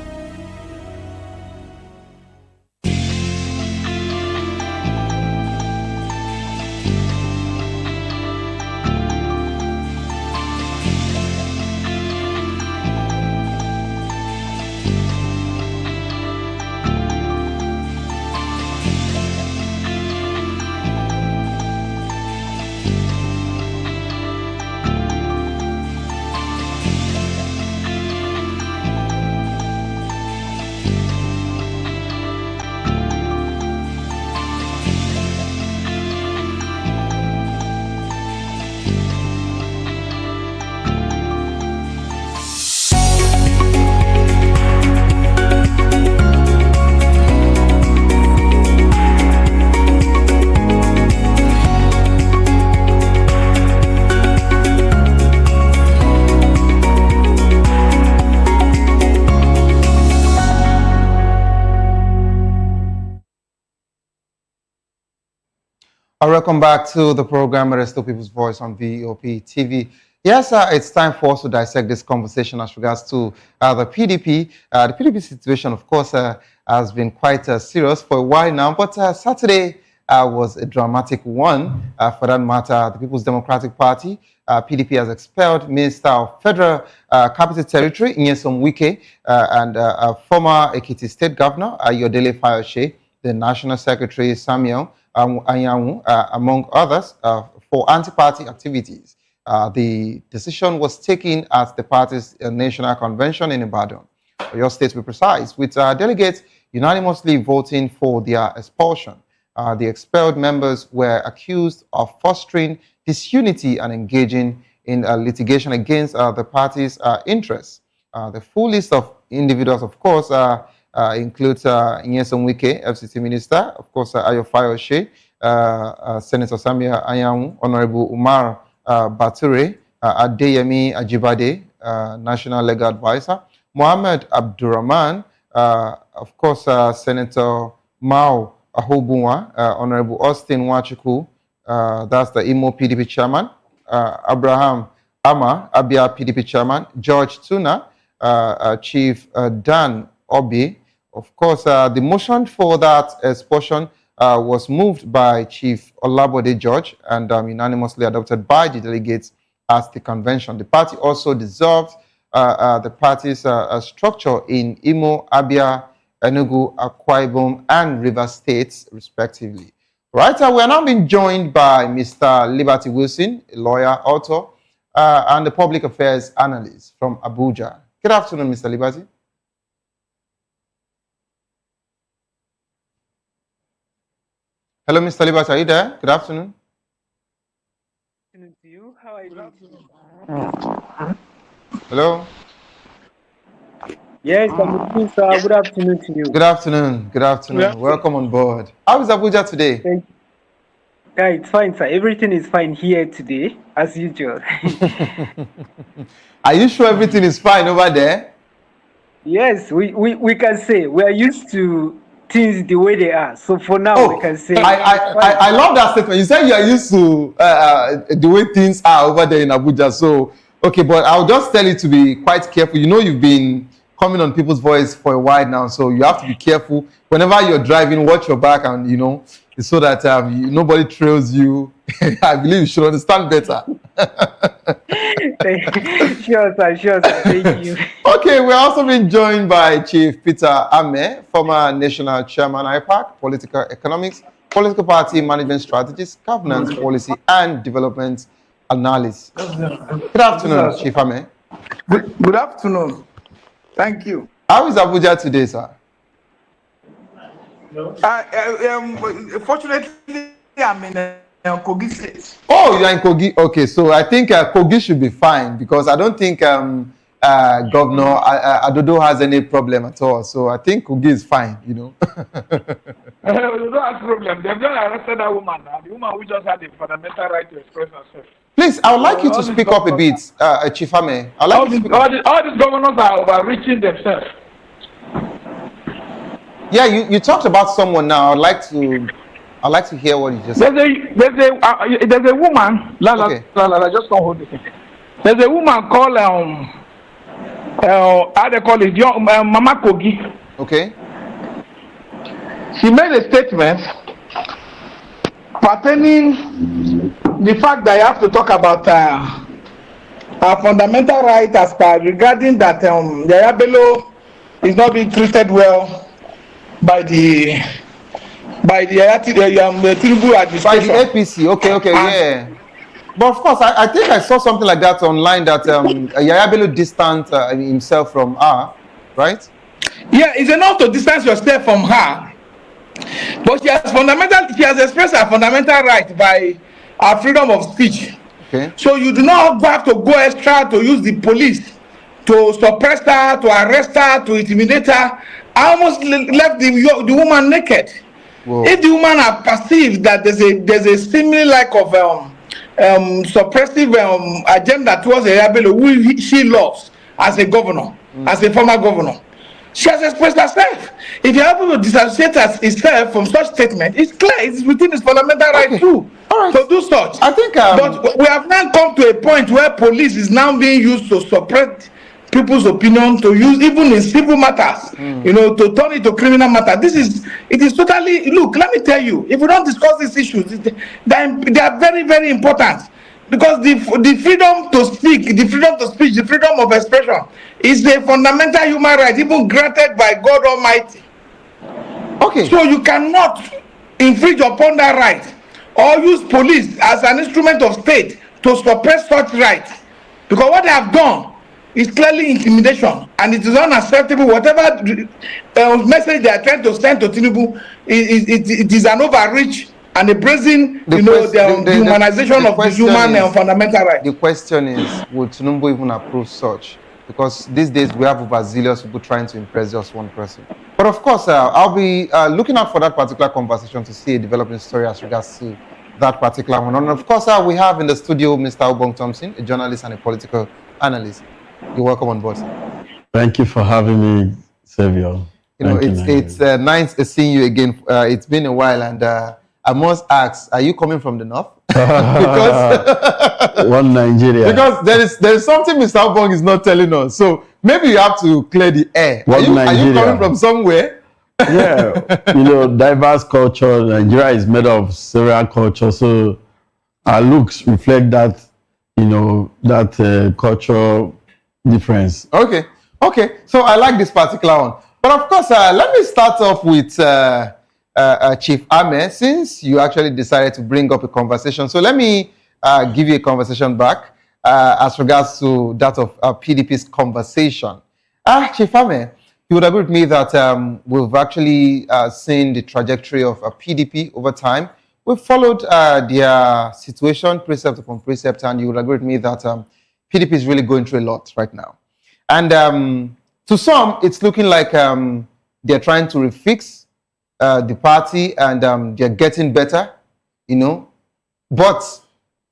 Welcome back to the program, Resto People's Voice on VOP TV. Yes, it's time for us to dissect this conversation as regards to the PDP. The PDP situation, of course, has been quite serious for a while now, but Saturday was a dramatic one. For that matter, the People's Democratic Party, PDP, has expelled Minister of Federal Capital Territory, Nyesom Wike, and former Ekiti State Governor, Ayodele Fayose, the National Secretary, Samuel Anyanwu, among others, for anti-party activities. The decision was taken at the party's national convention in Ibadan, your state to be precise, with delegates unanimously voting for their expulsion. The expelled members were accused of fostering disunity and engaging in litigation against the party's interests. The full list of individuals, of course, includes Nyesom Wike, FCT Minister, of course, Ayo Fayose, Senator Samuel Anyanwu, Honorable Umar Bature, Adeyemi Ajibade, National Legal Advisor, Mohammed Abdurrahman, of course, Senator Mao Ahobunwa, Honorable Austin Wachuku, that's the Imo PDP Chairman, Abraham Ama, Abia PDP Chairman, George Tuna, Chief Dan Obi. Of course, the motion for that expulsion was moved by Chief Olabode George and unanimously adopted by the delegates at the convention. The party also dissolved the party's structure in Imo, Abia, Enugu, Akwa Ibom, and Rivers States, respectively. Right, we are now being joined by Mr. Liberty Wilson, a lawyer, author, and the public affairs analyst from Abuja. Good afternoon, Mr. Liberty. Hello, Mr. Liberty, are you there? Good afternoon. Good afternoon to you. How are you doing? Hello. Yes, I'm good, sir. Good afternoon to you. Good afternoon. Good afternoon. Yeah. Welcome on board. How is Abuja today? Thank you. Yeah, it's fine, sir. Everything is fine here today, as usual. Are you sure everything is fine over there? Yes, we can say we are used to things the way they are. So for now, we can say. I love that statement. You said you are used to the way things are over there in Abuja. So, okay, but I'll just tell you to be quite careful. You know, you've been coming on People's Voice for a while now, so you have to be careful. Whenever you're driving, watch your back, and you know, so that nobody trails you. I believe you should understand better. Sure, sir. Thank you. Okay, we're also being joined by Chief Peter Ame, former National Chairman IPAC, Political Economics, political party management strategies, governance policy, and development analysis. Good afternoon, Chief Ame. Good afternoon. Thank you. How is Abuja today, sir? Fortunately, I'm in Kogi State. Oh, you're in Kogi. Okay, so I think Kogi should be fine because I don't think Governor Adodo has any problem at all. So I think Kogi is fine, you know. They don't have problem. They've not arrested that woman now. The woman who just had the fundamental right to express herself. Please, I would like you to speak up a bit, Chief Ame. All these governors are overreaching themselves. Yeah, you talked about someone now. I'd like to hear what you just said. There's a woman. Just don't hold it. There's a woman called how they call it, Mama Kogi. Okay. She made a statement pertaining the fact that you have to talk about our fundamental right as per regarding that Yaya Bello is not being treated well by the Tinubu administration. By the APC, okay, yeah. But of course, I think I saw something like that online that Yaya Bello distanced himself from her, right? Yeah, it's enough to distance yourself from her. But she has expressed her fundamental right by her freedom of speech. Okay. So you do not have to go extra to use the police to suppress her, to arrest her, to intimidate her. I almost left the woman naked. Whoa. If the woman had perceived that there's a similar lack of suppressive agenda towards Yaya Bello, who she loves as a governor, as a former governor, she has expressed herself. If you're able to dissociate herself from such statement, it's clear it's within his fundamental right too to do such. I think, but we have now come to a point where police is now being used to suppress people's opinion, to use even in civil matters, to turn it to criminal matter. It is totally, look, let me tell you, if we don't discuss these issues, they are very, very important. Because the freedom to speak, the freedom to speech, the freedom of expression is a fundamental human right, even granted by God Almighty. Okay. So you cannot infringe upon that right or use police as an instrument of state to suppress such rights. Because what they have done is clearly intimidation, and it is unacceptable. Whatever message they are trying to send to Tinubu, it is an overreach and a brazen, the humanization of the human fundamental right. The question is, would Tinubu even approve such? Because these days we have overzealous people trying to impress just one person. But of course, I'll be looking out for that particular conversation to see a developing story as regards to that particular one. And of course, we have in the studio Mr. Obong Thompson, a journalist and a political analyst. You're welcome on board. Thank you for having me, Xavier. It's nice seeing you again. It's been a while, and I must ask, are you coming from the north? Because one Nigeria. Because there is something Mr. Obong is not telling us. So maybe you have to clear the air. Are you coming from somewhere? Yeah, diverse culture. Nigeria is made of several cultures, so our looks reflect that. That cultural difference. Okay. So I like this particular one. But of course, let me start off with Chief Ame, since you actually decided to bring up a conversation. So let me give you a conversation back as regards to that of PDP's conversation. Chief Ame, you would agree with me that we've actually seen the trajectory of PDP over time. We've followed their situation precept upon precept, and you would agree with me that PDP is really going through a lot right now. And to some, it's looking like they're trying to refix the party, and they're getting better, But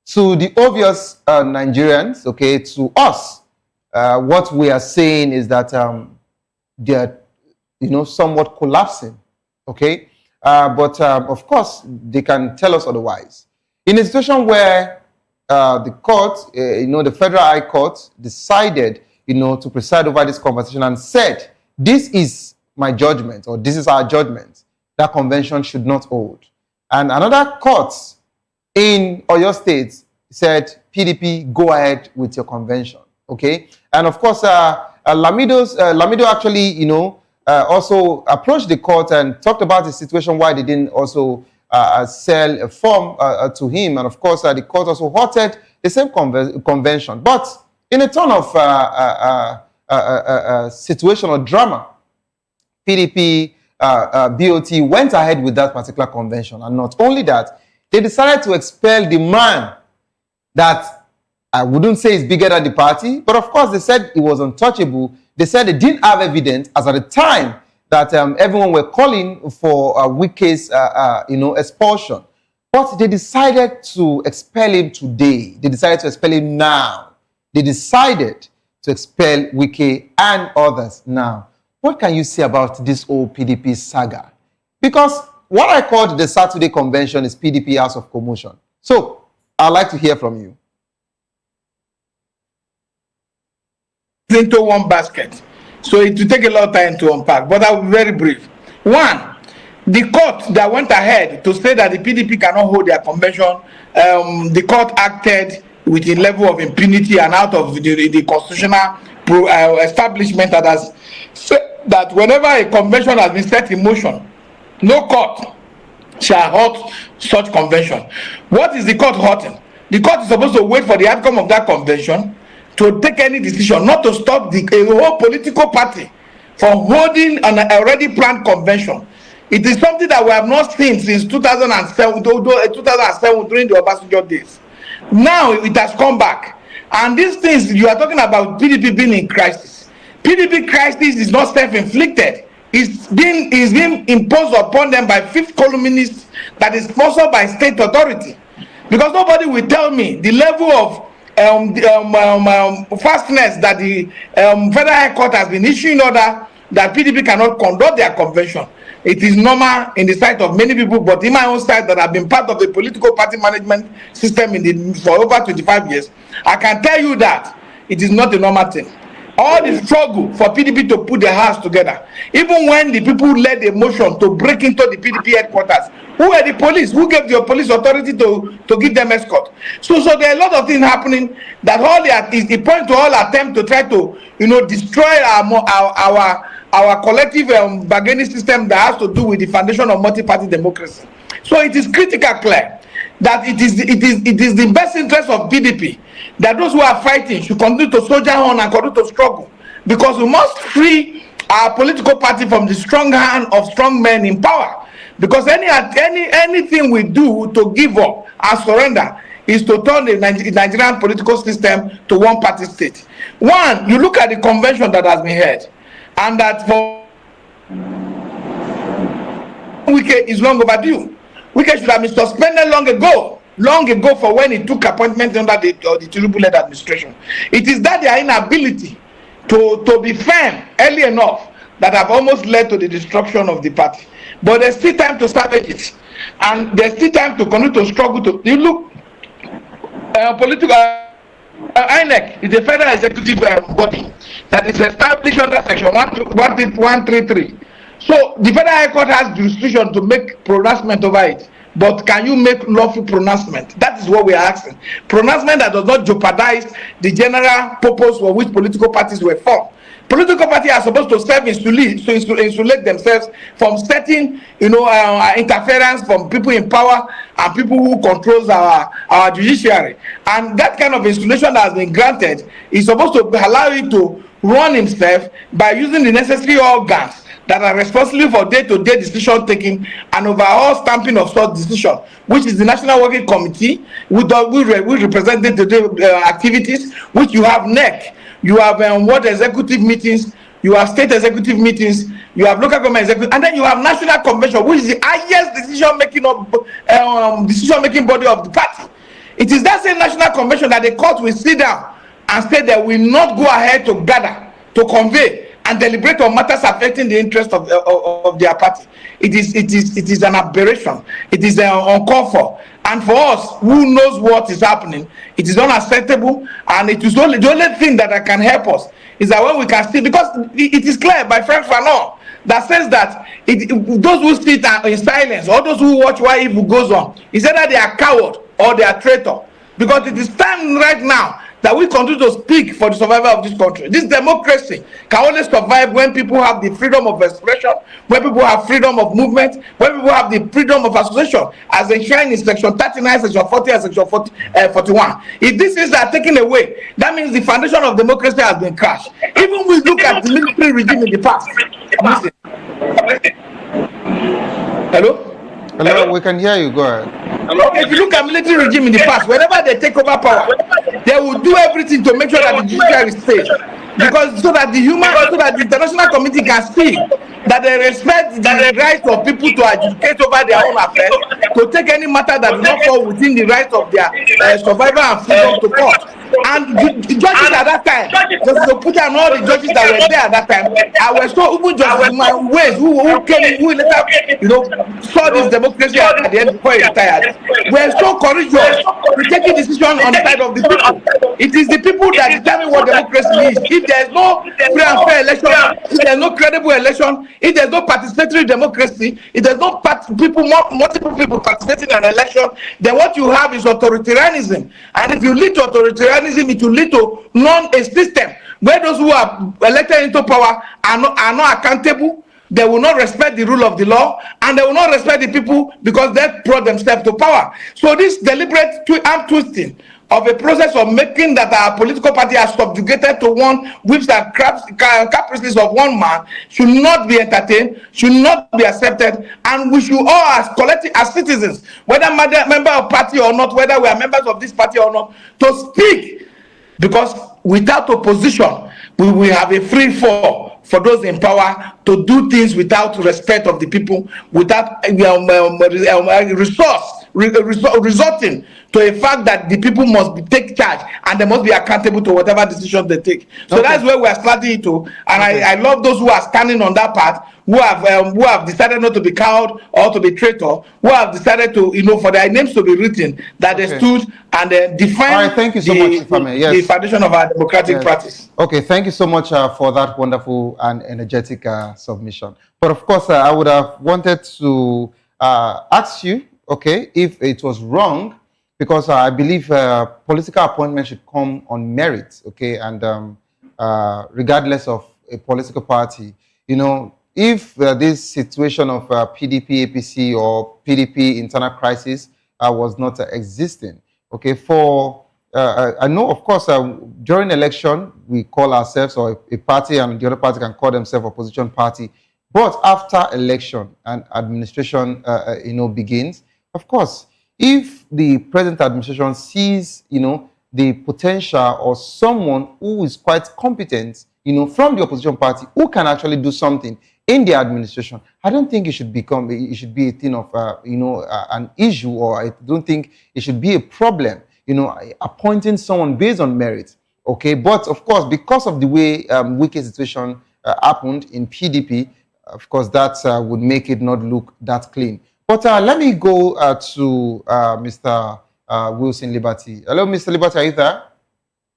to the obvious Nigerians, okay, to us, what we are saying is that they're, somewhat collapsing, okay? But of course, they can tell us otherwise. In a situation where the court, the Federal High Court decided, to preside over this conversation and said, this is my judgment, or this is our judgment, that convention should not hold. And another court in Oyo State said, PDP, go ahead with your convention, okay? And of course, Lamido actually, also approached the court and talked about the situation why they didn't also sell a form to him. And of course, the court also halted the same convention. But in a ton of situational drama, PDP, BOT went ahead with that particular convention. And not only that, they decided to expel the man that I wouldn't say is bigger than the party, but of course they said he was untouchable. They said they didn't have evidence as at the time that everyone were calling for Wike's expulsion. But they decided to expel him today. They decided to expel him now. They decided to expel Wike and others now. What can you say about this old PDP saga? Because what I called the Saturday convention is PDP House of Commotion. So I'd like to hear from you. Into one basket. So it will take a lot of time to unpack, but I'll be very brief. One, the court that went ahead to say that the PDP cannot hold their convention, the court acted with a level of impunity and out of the constitutional establishment that has said that whenever a convention has been set in motion, no court shall halt such convention. What is the court halting? The court is supposed to wait for the outcome of that convention to take any decision, not to stop the whole political party from holding an already planned convention. It is something that we have not seen since 2007 during the Obasanjo days. Now it has come back. And these things, you are talking about PDP being in crisis. PDP crisis is not self-inflicted. It's being imposed upon them by fifth columnists that is sponsored by state authority. Because nobody will tell me the level of fastness that the Federal High Court has been issuing order that PDP cannot conduct their convention. It is normal in the sight of many people, but in my own side that have been part of the political party management system for over 25 years, I can tell you that it is not a normal thing. All the struggle for PDP to put their house together, even when the people led the motion to break into the PDP headquarters, who were the police? Who gave the police authority to give them escort? So there are a lot of things happening that all is the point to all attempt to try to destroy our collective bargaining system that has to do with the foundation of multi-party democracy. So it is critical, clear, that it is the best interest of PDP that those who are fighting should continue to soldier on and continue to struggle, because we must free our political party from the strong hand of strong men in power. Because anything we do to give up and surrender is to turn the Nigerian political system to one party state. One, you look at the convention that has been held, and that for Wike is long overdue. Wike should have been suspended long ago for when he took appointment under the Tinubu-led administration. It is that their inability to be firm early enough that have almost led to the destruction of the party. But there's still time to salvage it, and there's still time to continue to struggle to. You look, political INEC is a federal executive body that is established under Section 133. So the Federal High Court has jurisdiction to make pronouncement over it. But can you make lawful pronouncement? That is what we are asking. Pronouncement that does not jeopardize the general purpose for which political parties were formed. Political parties are supposed to serve to insulate themselves from certain, interference from people in power and people who controls our judiciary. And that kind of insulation that has been granted is supposed to allow it to run himself by using the necessary organs that are responsible for day-to-day decision taking and overall stamping of such decision, which is the National Working Committee, which represents day-to-day activities, which you have NEC, you have ward executive meetings, you have state executive meetings, you have local government executive, and then you have National Convention, which is the highest decision-making body of the party. It is that same National Convention that the court will sit down and say they will not go ahead to gather, to convey, and deliberate on matters affecting the interest of their party. It is an aberration. It is uncalled for. And for us, who knows what is happening, it is unacceptable. And it is the only thing that can help us is that when we can see, because it is clear by Frank Fanon that says that those who sit in silence or those who watch while evil goes on, is either they are coward or they are traitor. Because it is time right now that we continue to speak for the survival of this country. This democracy can only survive when people have the freedom of expression, when people have freedom of movement, when people have the freedom of association, as enshrined in section 39, section 40, and section 41. If these things are taken away, that means the foundation of democracy has been crushed. Even we look at the military regime in the past. Listen. Hello? Hello, we can hear you. Go ahead. Okay, if you look at military regime in the past, whenever they take over power, they will do everything to make sure that the judiciary is safe, because so that the international community can see that they respect the right of people to adjudicate over their own affairs, to take any matter that does not fall within the right of their survival and freedom to court. And the judges at that time, just to put down all the judges that were there at that time, I was so even Justice Ways who came, who later, saw this democracy at the end before he retired, were so courageous to take a decision on the side of the people. It is the people that determine what democracy is. If there is no free and fair election, if there is no credible election, if there is no participatory democracy, if there is no multiple people participating in an election, then what you have is authoritarianism. And if you lead to authoritarianism, it will lead to a system where those who are elected into power are not accountable. They will not respect the rule of the law, and they will not respect the people because they brought themselves to power. So this deliberate arm twisting of a process of making that our political party are subjugated to one whips and caprices of one man should not be entertained, should not be accepted, and we should all, as collective, as citizens, whether member of party or not, whether we are members of this party or not, to speak, because without opposition we will have a free fall for those in power to do things without respect of the people, without resorting to a fact that the people must take charge and they must be accountable to whatever decision they take. So that's where we are starting into, and I love those who are standing on that path, who have decided not to be cowed or to be traitor, who have decided to, for their names to be written, that they stood and defined thank you so much, the foundation of our democratic practice. Okay, thank you so much for that wonderful and energetic submission. But of course, I would have wanted to ask you, okay, if it was wrong, because I believe political appointment should come on merit, okay, and regardless of a political party, if this situation of PDP, APC, or PDP internal crisis was not existing, okay, I know, of course, during election, we call ourselves or a party, and the other party can call themselves opposition party. But after election and administration, begins, of course, if the present administration sees, the potential or someone who is quite competent, from the opposition party, who can actually do something in the administration, I don't think it should be a thing of, an issue, or I don't think it should be a problem, appointing someone based on merit. Okay, but of course, because of the way Wike's situation happened in PDP, of course, that would make it not look that clean. But let me go to Mr. Wilson Liberty. Hello, Mr. Liberty, are you there?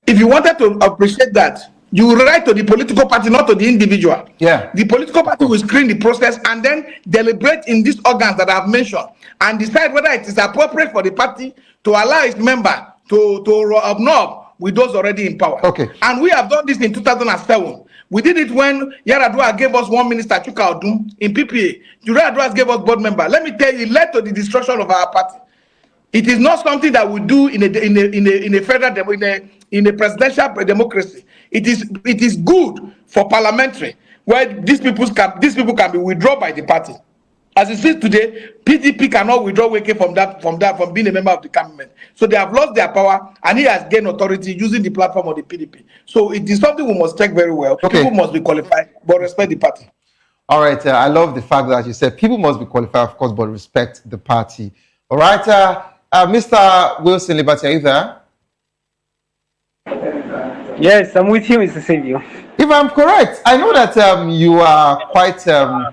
If you wanted to appreciate that, you write to the political party, not to the individual. Yeah. The political party will screen the process and then deliberate in these organs that I've mentioned and decide whether it is appropriate for the party to allow its member to obnob with those already in power. Okay. And we have done this in 2007. We did it when Yaradua gave us one minister, Chuka Odum, in PPA. Yaradua gave us board member. Let me tell you, it led to the destruction of our party. It is not something that we do in a federal in a presidential democracy. It is good for parliamentary, where these people can be withdrawn by the party. As it is today, PDP cannot withdraw Wike from being a member of the cabinet. So they have lost their power, and he has gained authority using the platform of the PDP. So it is something we must check very well. Okay. People must be qualified, but respect the party. All right. I love the fact that you said people must be qualified, of course, but respect the party. All right. Mr. Wilson Liberty, are you there? Yes, I'm with you, Mr. Savior. If I'm correct, I know that you are quite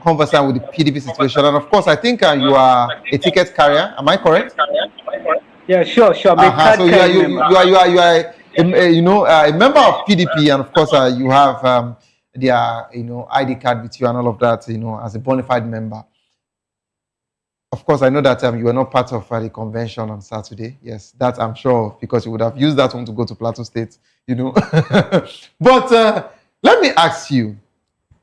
conversant with the PDP situation, and of course, I think you are a ticket carrier. Am I correct? Yeah, sure. So you are a member of PDP, and of course, you have their ID card with you and all of that, as a bona fide member. Of course, I know that you were not part of the convention on Saturday. Yes, that I'm sure of, because you would have used that one to go to Plateau State, you know. But let me ask you,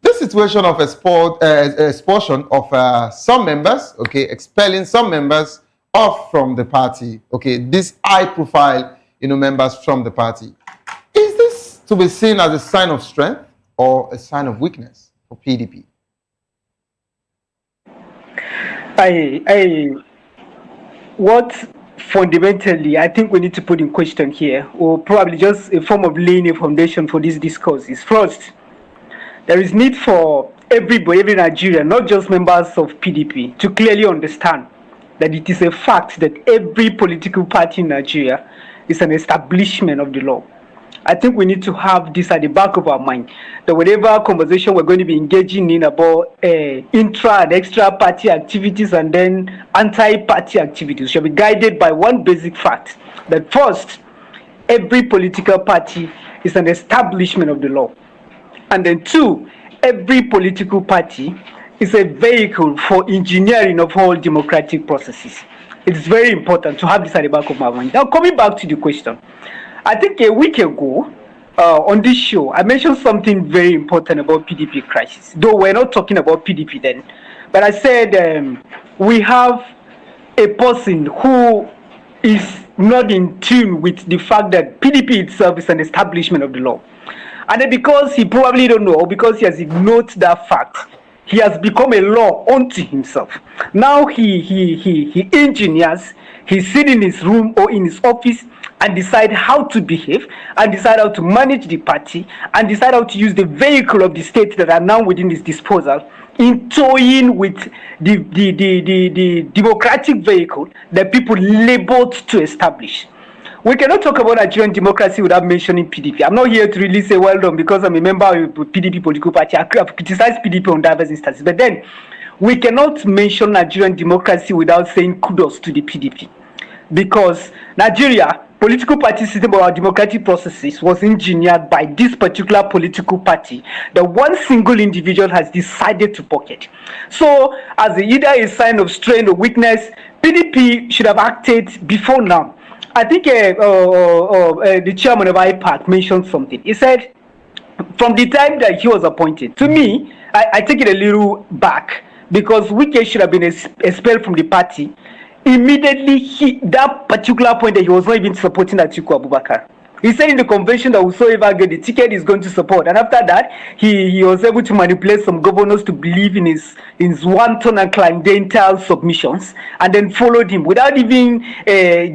this situation of expulsion of some members, okay, expelling some members off from the party, okay, this high-profile, members from the party, is this to be seen as a sign of strength or a sign of weakness for PDP? What fundamentally I think we need to put in question here, or probably just a form of laying a foundation for this discourse, is first, there is need for everybody, every Nigerian, not just members of PDP, to clearly understand that it is a fact that every political party in Nigeria is an establishment of the law. I think we need to have this at the back of our mind, that whatever conversation we're going to be engaging in about intra and extra party activities and then anti-party activities shall be guided by one basic fact, that first, every political party is an establishment of the law. And then two, every political party is a vehicle for engineering of all democratic processes. It's very important to have this at the back of my mind. Now, coming back to the question, I think a week ago on this show, I mentioned something very important about PDP crisis. Though we're not talking about PDP then, but I said we have a person who is not in tune with the fact that PDP itself is an establishment of the law. And then because he probably don't know, or because he has ignored that fact, he has become a law unto himself. Now he engineers, he sit in his room or in his office and decide how to behave, and decide how to manage the party, and decide how to use the vehicle of the state that are now within his disposal in toying with the democratic vehicle that people labored to establish. We cannot talk about Nigerian democracy without mentioning PDP. I'm not here to really say well done because I'm a member of the PDP political party. I've criticized PDP on diverse instances. But then we cannot mention Nigerian democracy without saying kudos to the PDP. Because Nigeria, political party system or our democratic processes was engineered by this particular political party that one single individual has decided to pocket. So as either a sign of strength or weakness, PDP should have acted before now. I think the chairman of IPAC mentioned something. He said, from the time that he was appointed, to me, I take it a little back, because Wike should have been expelled from the party immediately. That particular point that he was not even supporting Atiku Abubakar. He said in the convention that whosoever get the ticket is going to support. And after that, he was able to manipulate some governors to believe in his wanton and clandestine submissions, and then followed him without even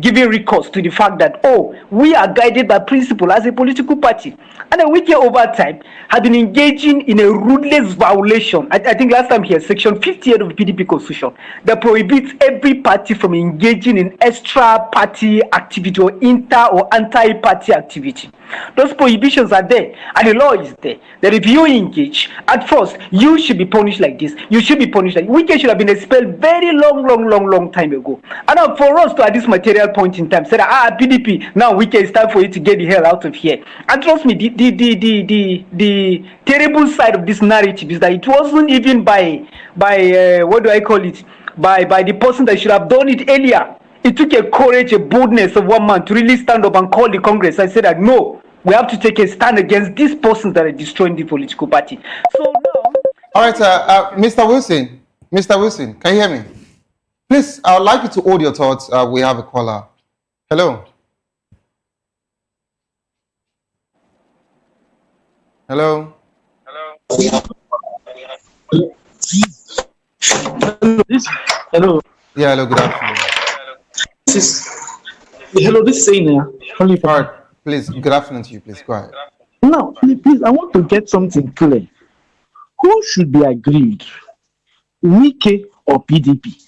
giving recourse to the fact that, oh, we are guided by principle as a political party. And then Wike over time had been engaging in a ruthless violation. I think last time here, section 58 of the PDP constitution, that prohibits every party from engaging in extra party activity or inter or anti-party activity. Those prohibitions are there, and the law is there, that if you engage, at first, you should be punished like this. You should be punished like this. Wike should have been expelled very long time ago. And now for us to, at this material point in time, say that, PDP, now Wike, it's time for you to get the hell out of here. And trust me, the terrible side of this narrative is that it wasn't even by what do I call it, by the person that should have done it earlier. It took a courage, a boldness of one man to really stand up and call the Congress and say that, no, we have to take a stand against these persons that are destroying the political party. So now... All right, Mr. Wilson, can you hear me? Please, I would like you to hold your thoughts. We have a caller. Hello. Hello. Hello. Yeah, hello, good afternoon. Hello, this is Aina. All right, please, good afternoon to you. Please, go ahead. Now, please, I want to get something clear. Who should be aggrieved? Wike or PDP?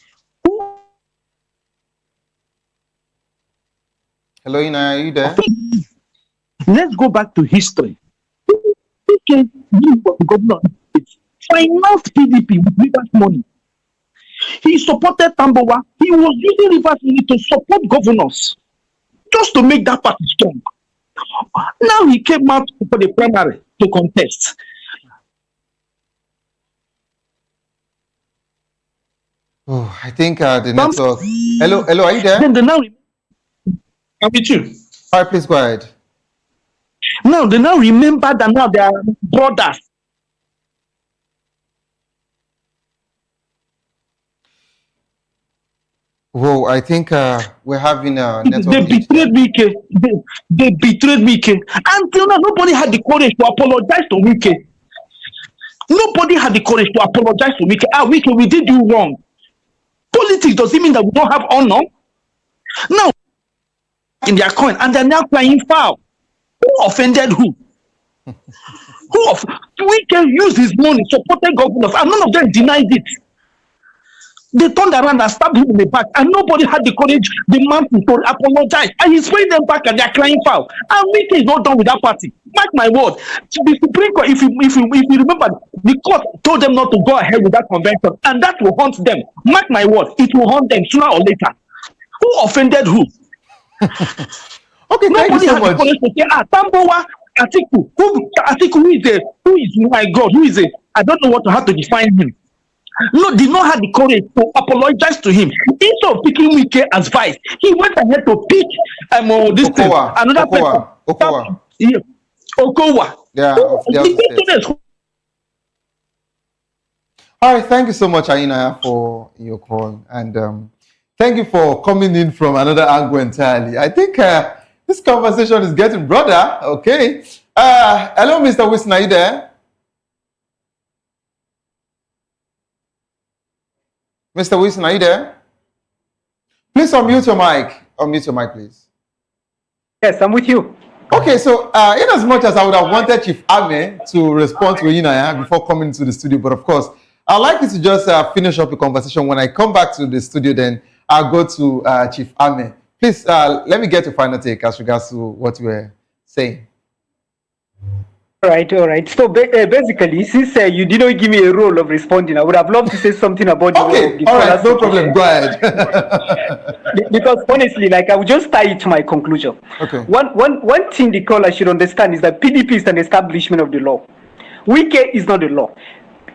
Hello, Ina, are you there? Let's go back to history. Wike, governor, financed PDP with Rivers money. He supported Tambowa. He was using Rivers money to support governors, just to make that party strong. Now he came out for the primary to contest. Oh, I think the network. Hello, are you there? Then they now, I'm with you. All right, please go ahead. Now they now remember that now they are brothers. Whoa, I think we're having a network. They betrayed Wike. They betrayed Wike. Until now, nobody had the courage to apologize to Wike. Nobody had the courage to apologize to Wike. Wike, we did you wrong. Politics doesn't mean that we don't have honor. Now, in their coin, and they're now crying foul. Who offended who? Wike used his money, supported governors, and none of them denied it. They turned around and stabbed him in the back, and nobody had the courage, the man to apologize. And he's paying them back, and they're crying foul. And Wike is not done with that party. Mark my word. The Supreme Court, if you remember, the court told them not to go ahead with that convention, and that will haunt them. Mark my word, it will haunt them sooner or later. Who offended who? Okay, thank you so much. The courage to say, Tambowa, Atiku, who is my God, I don't know how to define him. No, did not have the courage to apologize to him. Instead of picking Wike as vice, he went ahead to pick this thing, another person. Okowa. Yeah, all right, thank you so much, Aina, for your call, and thank you for coming in from another angle entirely. I think this conversation is getting broader. Okay. Hello, Mr. Wilson, are you there? Mr. Wilson, are you there? Please unmute your mic. Unmute your mic, please. Yes, I'm with you. Okay, so in as much as I would have wanted Chief Ame to respond to Inaya before coming to the studio, but of course, I'd like you to just finish up the conversation. When I come back to the studio, then I'll go to Chief Ame. Please, let me get your final take as regards to what you were saying. All right. So basically, since you did not give me a role of responding, I would have loved to say something about the role of the all right, no problem. Go ahead. Because honestly, I would just tie it to my conclusion. Okay. One thing the caller should understand is that PDP is an establishment of the law. Wike is not the law.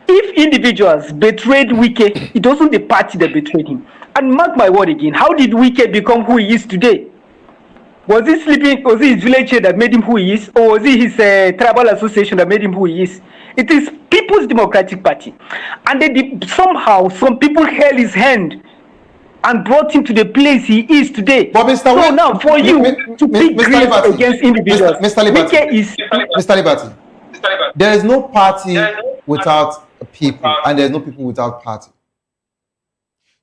If individuals betrayed Wike, it wasn't the party that betrayed him. And mark my word again, how did Wike become who he is today? Was he sleeping? Was it his village head that made him who he is? Or was it his tribal association that made him who he is? It is People's Democratic Party. And somehow, some people held his hand and brought him to the place he is today. But Mr. Now, for you to pick grades against individuals, Mr. Liberty, there is no party without people, and there is no people without party.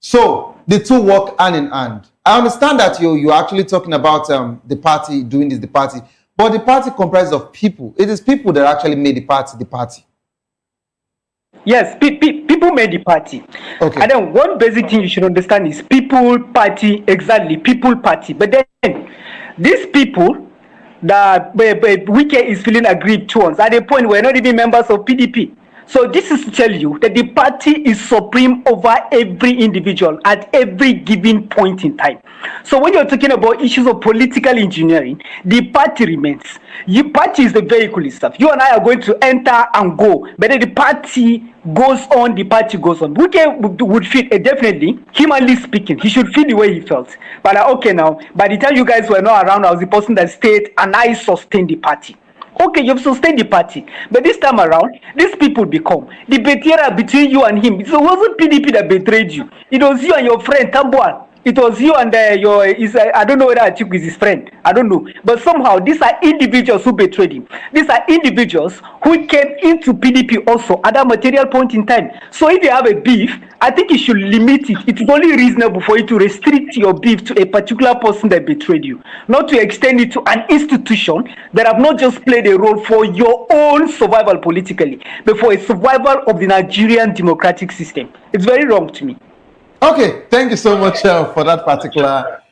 So the two work hand in hand. I understand that you're actually talking about the party doing this, the party, but the party comprises of people. It is people that actually made the party the party. Yes, people made the party. Okay. And then one basic thing you should understand is people party, exactly, people party. But then these people that Wike is feeling aggrieved towards at a point we're not even members of PDP. So this is to tell you that the party is supreme over every individual at every given point in time. So when you're talking about issues of political engineering, the party remains. Your party is the vehicle itself. You and I are going to enter and go, but then the party goes on, the party goes on. Wike would feel, definitely, humanly speaking, he should feel the way he felt. But okay, now, by the time you guys were not around, I was the person that stayed and I sustained the party. Okay, you've sustained the party, but this time around, these people become the betrayal between you and him. It wasn't PDP that betrayed you. It was you and your friend Tambuan. It was you and I don't know whether Atiku is his friend. I don't know. But somehow, these are individuals who betrayed him. These are individuals who came into PDP also at that material point in time. So if you have a beef, I think you should limit it. It is only reasonable for you to restrict your beef to a particular person that betrayed you, not to extend it to an institution that have not just played a role for your own survival politically, but for a survival of the Nigerian democratic system. It's very wrong to me. Okay, thank you so much for that particular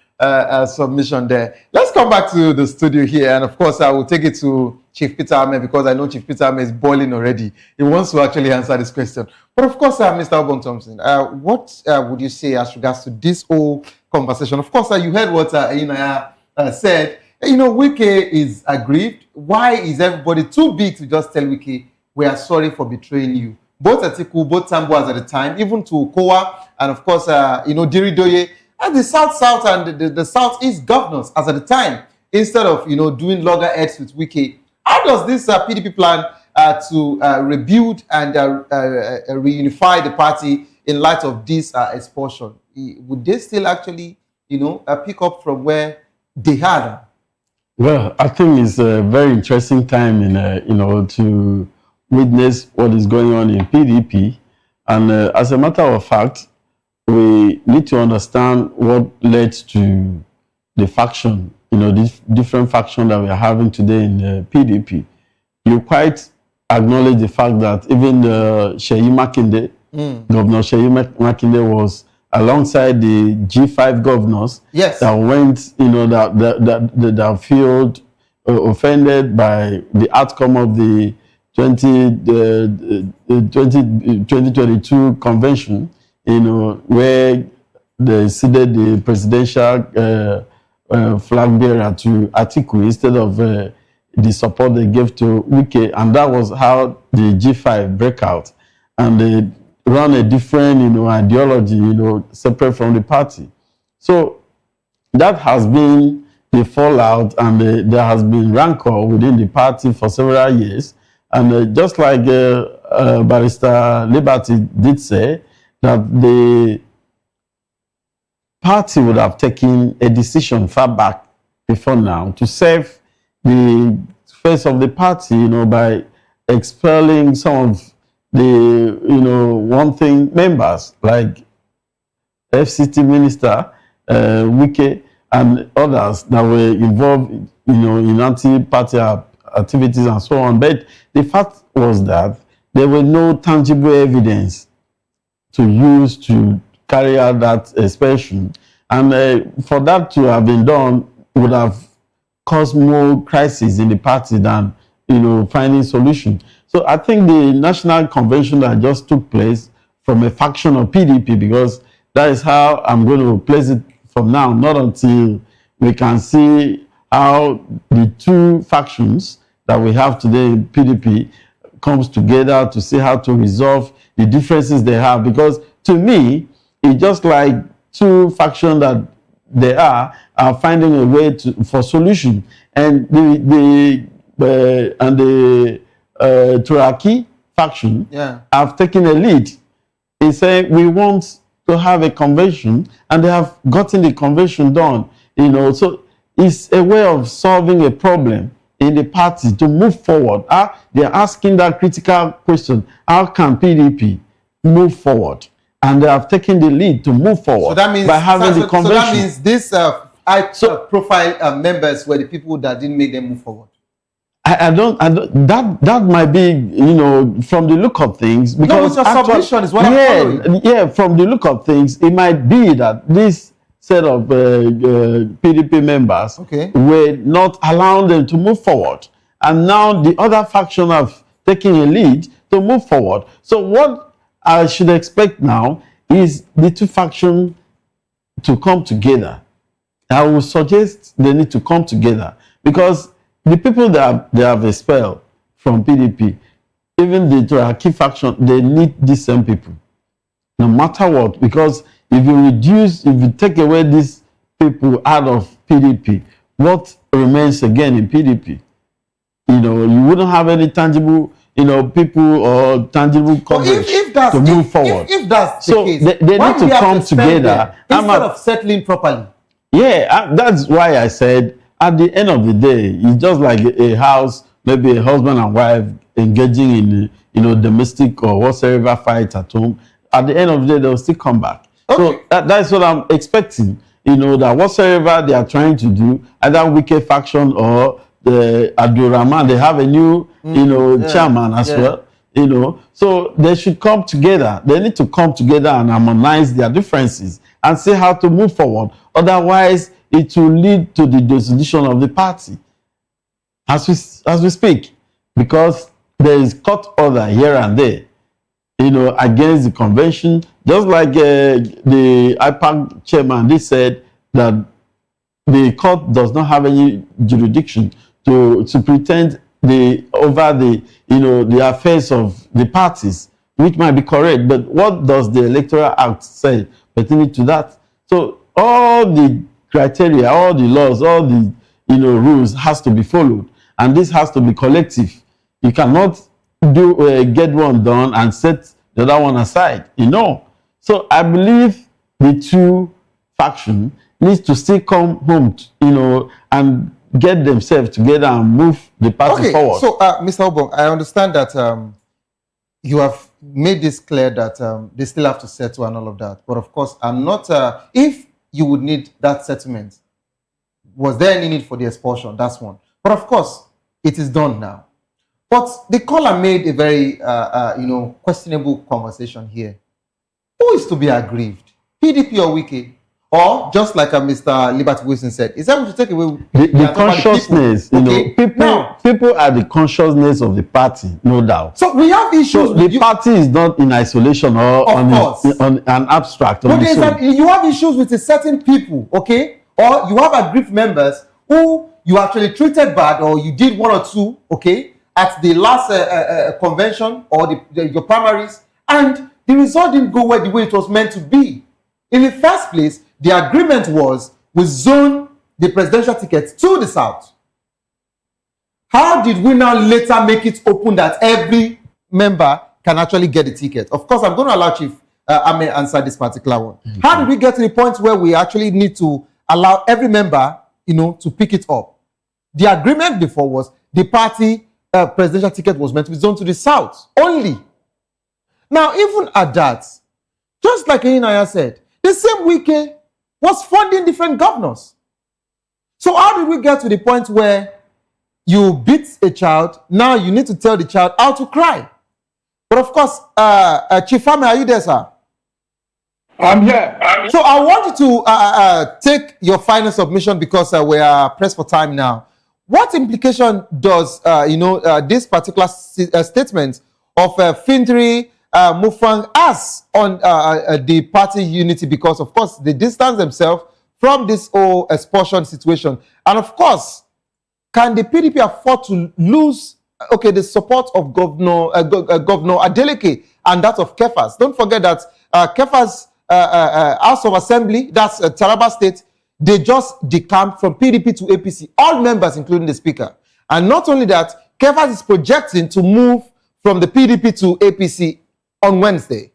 submission there. Let's come back to the studio here, and of course, I will take it to Chief Peter Ame because I know Chief Peter Ame is boiling already. He wants to actually answer this question. But of course, Mr. Obong Thompson, what would you say as regards to this whole conversation? Of course, you heard what Inaya said. You know, Wike is aggrieved. Why is everybody too big to just tell Wike, we are sorry for betraying you? both Atiku, both Tambuwals at the time, even to Kowa, and of course, Diridoye, and the South and the Southeast governors as at the time, instead of, doing loggerheads with Wike. How does this PDP plan to rebuild and reunify the party in light of this expulsion? Would they still actually, pick up from where they had? Well, I think it's a very interesting time to witness what is going on in PDP. And as a matter of fact, we need to understand what led to the faction, this different faction that we are having today in PDP. You quite acknowledge the fact that even Seyi Makinde, Governor Seyi Makinde was alongside the G5 governors that went, that feel offended by the outcome of the 2022 convention, where they ceded the presidential flag bearer to Atiku instead of the support they gave to Wike, and that was how the G5 break out, and they run a different, ideology, separate from the party. So that has been the fallout, and there has been rancor within the party for several years. And just like Barrister Liberty did say, that the party would have taken a decision far back before now to save the face of the party, by expelling some of the, one thing members like FCT Minister Wike and others that were involved, in anti-party activities and so on. But the fact was that there were no tangible evidence to use to carry out that expulsion, and for that to have been done would have caused more crisis in the party than finding solution. So I think the national convention that just took place from a faction of PDP, because that is how I'm going to place it from now, not until we can see how the two factions that we have today in PDP comes together to see how to resolve the differences they have. Because to me, it's just like two factions that they are finding a way for solution. And the Turaki faction have taken a lead in saying we want to have a convention, and they have gotten the convention done. So it's a way of solving a problem in the party to move forward. They're asking that critical question: how can PDP move forward? And they have taken the lead to move forward by having the convention. So that means these high-profile members were the people that didn't make them move forward. I don't. That might be, from the look of things. Because your submission is what I'm following. Yeah, from the look of things, it might be that this set of PDP members were not allowing them to move forward, and now the other faction have taken a lead to move forward. So what I should expect now is the two factions to come together. I would suggest they need to come together, because the people that they have expelled from PDP, even the Turaki faction, they need these same people, no matter what. Because if you take away these people out of PDP, what remains again in PDP? You wouldn't have any tangible, people or tangible coverage to move forward. If that's the case, they need to come together instead of settling properly. Yeah, that's why I said at the end of the day, it's just like a house, maybe a husband and wife engaging in domestic or whatsoever fight at home. At the end of the day, they'll still come back. So that's what I'm expecting. That whatsoever they are trying to do, either Wike faction or the Abdulrahman, they have a new chairman as well. So they should come together. They need to come together and harmonize their differences and see how to move forward. Otherwise, it will lead to the dissolution of the party as we speak, because there is court order here and there, against the convention. Just like the IPAC chairman, they said that the court does not have any jurisdiction to pretend over the affairs of the parties. which might be correct, but what does the Electoral Act say pertaining to that? So all the criteria, all the laws, all the rules has to be followed, and this has to be collective. You cannot get one done and set the other one aside. So I believe the two factions needs to still come home, and get themselves together and move the party forward. So, Mr. Obong, I understand that you have made this clear that they still have to settle and all of that. But of course, I'm not. If you would need that settlement, was there any need for the expulsion? That's one. But of course, it is done now. But the caller made a very, questionable conversation here. Who is to be aggrieved? PDP or Wike? Or just like Mr. Liberty Wilson said, is able to take away the consciousness? People are the consciousness of the party, no doubt. So we have issues. So the party is not in isolation or on an abstract. But you have issues with a certain people, okay? Or you have aggrieved members who you actually treated bad, or you did one or two, okay, at the last convention or your primaries, and the result didn't go the way it was meant to be. In the first place, the agreement was we zone the presidential tickets to the south. How did we now later make it open that every member can actually get the ticket? Of course, I'm going to allow Chief Ame answer this particular one. Mm-hmm. How did we get to the point where we actually need to allow every member, to pick it up? The agreement before was the party presidential ticket was meant to be zoned to the south only. Now, even at that, just like Inaya said, the same Wike was funding different governors. So how did we get to the point where you beat a child, now you need to tell the child how to cry? But of course, Chief Ame, are you there, sir? I'm here. So I want you to take your final submission because we are pressed for time now. What implication does, this particular statement of Fintri Mufang has on the party unity? Because, of course, they distance themselves from this whole expulsion situation. And, of course, can the PDP afford to lose, the support of Governor Adeleke and that of Kefas? Don't forget that Kefas House of Assembly, that's Taraba State, they just decamped from PDP to APC, all members, including the Speaker. And not only that, Kefas is projecting to move from the PDP to APC on Wednesday,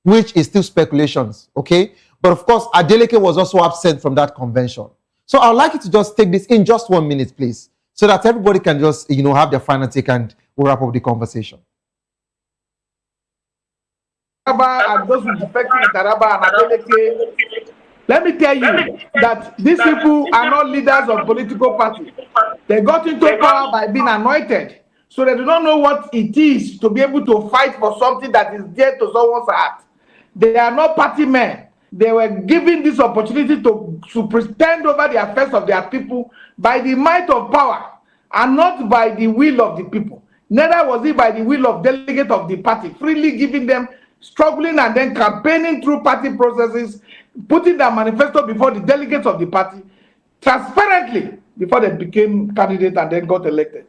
which is still speculations, okay? But of course, Adeleke was also absent from that convention. So I'd like you to just take this in just 1 minute, please, so that everybody can just, have their final take and we'll wrap up the conversation. And those who defected in Taraba and Adeleke, let me tell you that these people are not leaders of political parties. They got into power by being anointed. So they do not know what it is to be able to fight for something that is dear to someone's heart. They are not party men. They were given this opportunity to pretend over the affairs of their people by the might of power and not by the will of the people. Neither was it by the will of delegates of the party, freely giving them, struggling and then campaigning through party processes, putting their manifesto before the delegates of the party, transparently, before they became candidates and then got elected.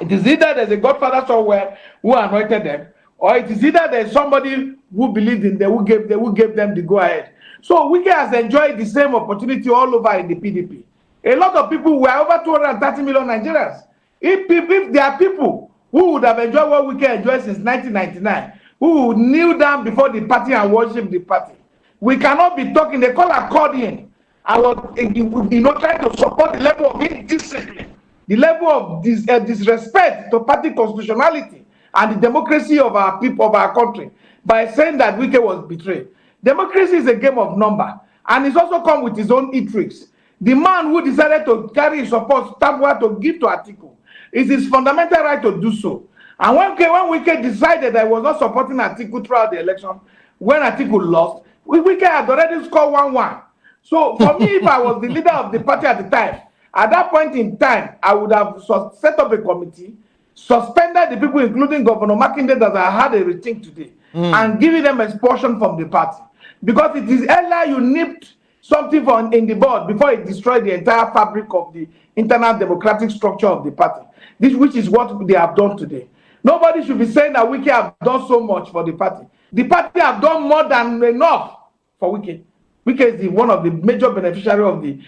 It is either there's a godfather somewhere who anointed them, or it is either there's somebody who believed in them, who gave them the go-ahead. So Wike has enjoyed the same opportunity all over in the PDP. A lot of people were over 230 million Nigerians. If there are people who would have enjoyed what Wike enjoyed since 1999, who would kneel down before the party and worship the party, we cannot be talking. They call accordion. I was, trying to support the level of indiscipline, the level of disrespect to party constitutionality and the democracy of our people, of our country, by saying that Wike was betrayed. Democracy is a game of number, and it's also come with its own tricks. The man who decided to carry his support to give to Atiku, it's his fundamental right to do so. And when Wike decided that he was not supporting Atiku throughout the election, when Atiku lost, Wike had already scored 1-1. So for me, if I was the leader of the party at the time, at that point in time, I would have set up a committee, suspended the people, including Governor Makinde, that I had a rethink today, and giving them expulsion from the party. Because it is earlier you nipped something in the bud before it destroyed the entire fabric of the internal democratic structure of the party, which is what they have done today. Nobody should be saying that Wike have done so much for the party. The party have done more than enough for Wike. Wike is one of the major beneficiaries of the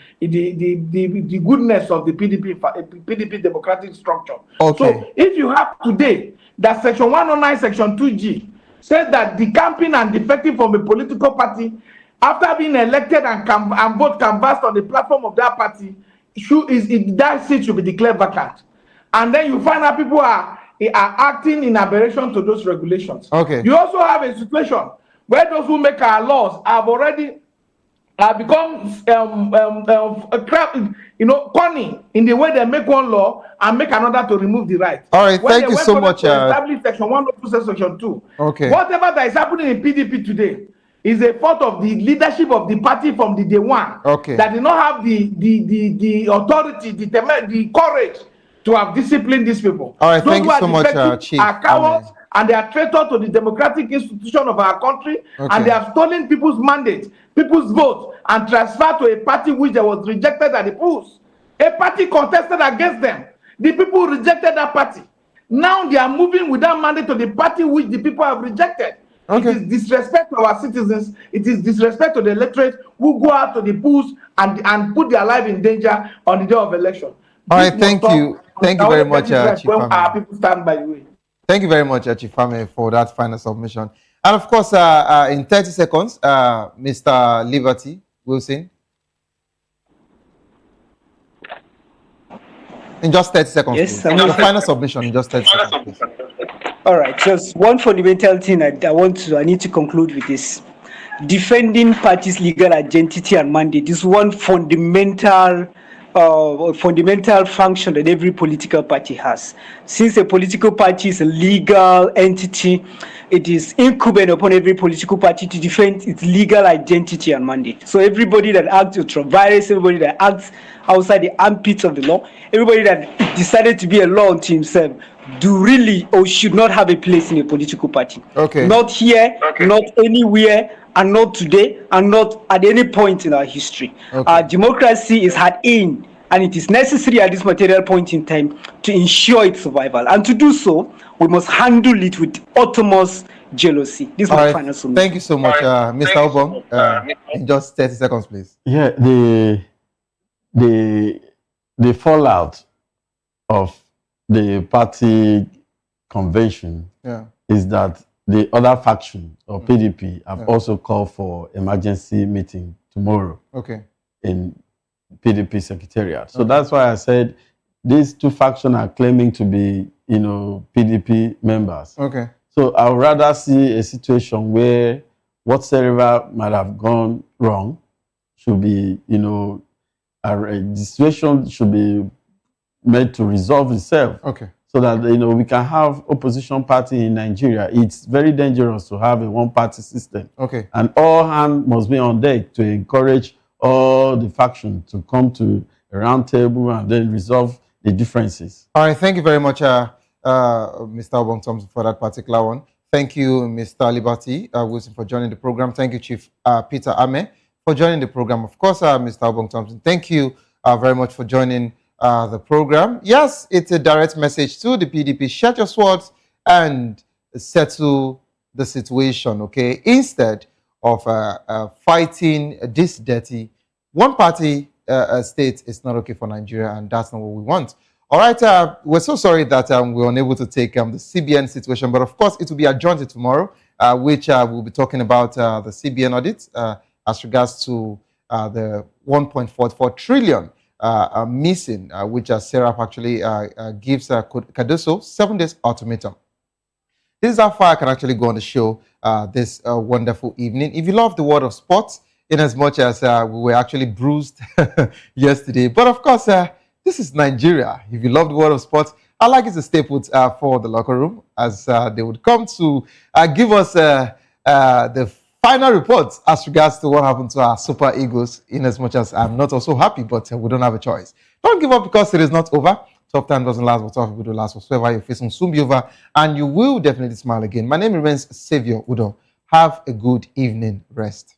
goodness of the PDP democratic structure. Okay. So if you have today that Section 109, Section 2G says that the campaign and defecting from a political party after being elected and vote canvassed on the platform of that party, that seat should be declared vacant. And then you find out people are acting in aberration to those regulations. Okay. You also have a situation where those who make our laws have already become corny in the way they make one law and make another to remove the right. All right, thank you so much. Establish Section 102, Section 2. Okay. Whatever that is happening in PDP today is a fault of the leadership of the party from the day one. Okay. That did not have the authority, the courage to have disciplined these people. All right, those thank you so much, Chief. Are cowards and they are traitors to the democratic institution of our country, and they have stolen people's mandate, people's vote, and transferred to a party which they was rejected at the polls. A party contested against them. The people rejected that party. Now they are moving with that mandate to the party which the people have rejected. Okay. It is disrespect to our citizens. It is disrespect to the electorate who go out to the polls and put their life in danger on the day of election. All right, thank you. Thank you very much, Chief. Our people stand by the way. Thank you very much, Chief Fame, for that final submission. And of course, in 30 seconds, Mr. Liberty Wilson. In just 30 seconds. Yes, your final submission in just 30 seconds. Please. All right, just one fundamental thing I need to conclude with this. Defending parties' legal identity and mandate is one fundamental function that every political party has. Since a political party is a legal entity, it is incumbent upon every political party to defend its legal identity and mandate. So everybody that acts ultra-virus, everybody that acts outside the armpits of the law, everybody that decided to be a law unto himself, do really or should not have a place in a political party. Okay. Not here, not anywhere, and not today, and not at any point in our history. Okay. Democracy is hard in, and it is necessary at this material point in time to ensure its survival. And to do so, we must handle it with utmost jealousy. This is my final submission. Thank you so much, Mr. Obong. In just 30 seconds, please. Yeah, the fallout of the party convention is that the other faction of PDP have also called for emergency meeting tomorrow in PDP secretariat. So that's why I said these two factions are claiming to be, PDP members. Okay. So I would rather see a situation where whatsoever might have gone wrong should be, the situation should be made to resolve itself. Okay. So that we can have opposition party in Nigeria. It's very dangerous to have a one-party system. Okay. And all hands must be on deck to encourage all the factions to come to a round table and then resolve the differences. All right. Thank you very much, Mr. Obong Thompson, for that particular one. Thank you, Mr. Liberty Wilson, for joining the program. Thank you, Chief Peter Ame, for joining the program. Of course, Mr. Obong Thompson, thank you very much for joining the program. Yes, it's a direct message to the PDP. Shut your swords and settle the situation, okay? Instead of fighting this dirty one-party state, is not okay for Nigeria, and that's not what we want. All right, we're so sorry that we're unable to take the CBN situation, but of course it will be adjourned to tomorrow, which we'll be talking about the CBN audit as regards to the 1.44 trillion missing, which Serap actually gives Cardoso 7 days ultimatum. This is how far I can actually go on the show this wonderful evening. If you love the world of sports, in as much as we were actually bruised yesterday, but of course, this is Nigeria. If you love the world of sports, I like it to stay put for the locker room, as they would come to give us the final reports as regards to what happened to our Super Eagles, in as much as I'm not also happy, but we don't have a choice. Don't give up, because it is not over. Tough time doesn't last, but tough people do last. Whatsoever you're facing soon be over, and you will definitely smile again. My name remains Savior Udo. Have a good evening rest.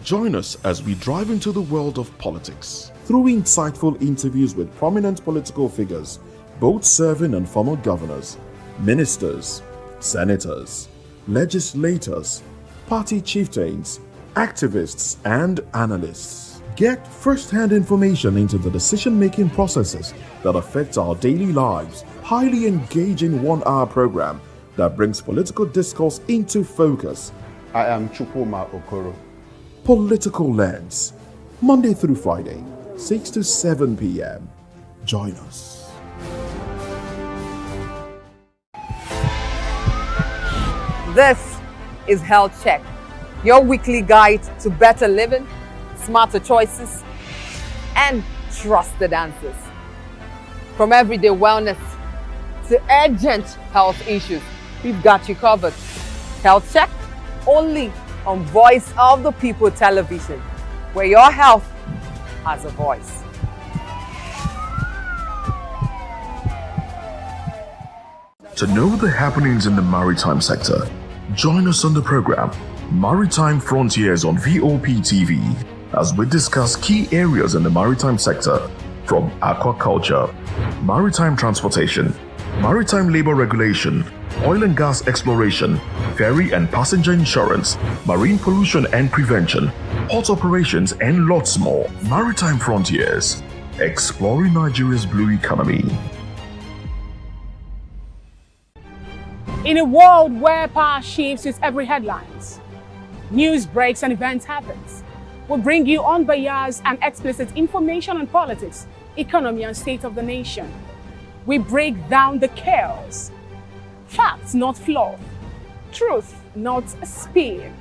Join us as we drive into the world of politics through insightful interviews with prominent political figures, both serving and former governors, ministers, senators, legislators, party chieftains, activists, and analysts. Get first-hand information into the decision-making processes that affect our daily lives. Highly engaging one-hour program that brings political discourse into focus. I am Chukwuma Okoro. Political Lens, Monday through Friday, 6 to 7 p.m. Join us. This is Health Check, your weekly guide to better living, smarter choices, and trusted answers. From everyday wellness to urgent health issues, we've got you covered. Health Check, only on Voice of the People Television, where your health has a voice. To know the happenings in the maritime sector, join us on the program Maritime Frontiers on VOP TV as we discuss key areas in the maritime sector, from aquaculture, maritime transportation, maritime labor regulation, oil and gas exploration, ferry and passenger insurance, marine pollution and prevention, port operations, and lots more. Maritime Frontiers, exploring Nigeria's blue economy. In a world where power shifts with every headlines, news breaks and events happens, we bring you unbiased and explicit information on politics, economy, and state of the nation. We break down the chaos. Facts, not fluff. Truth, not spin.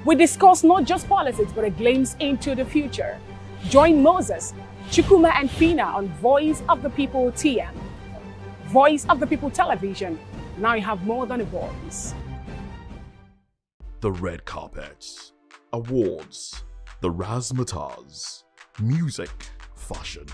We discuss not just politics, but a glimpse into the future. Join Moses, Chukuma, and Fina on Voice of the People TM. Voice of the People Television. Now you have more than a voice. The red carpets, awards, the razzmatazz, music, fashion,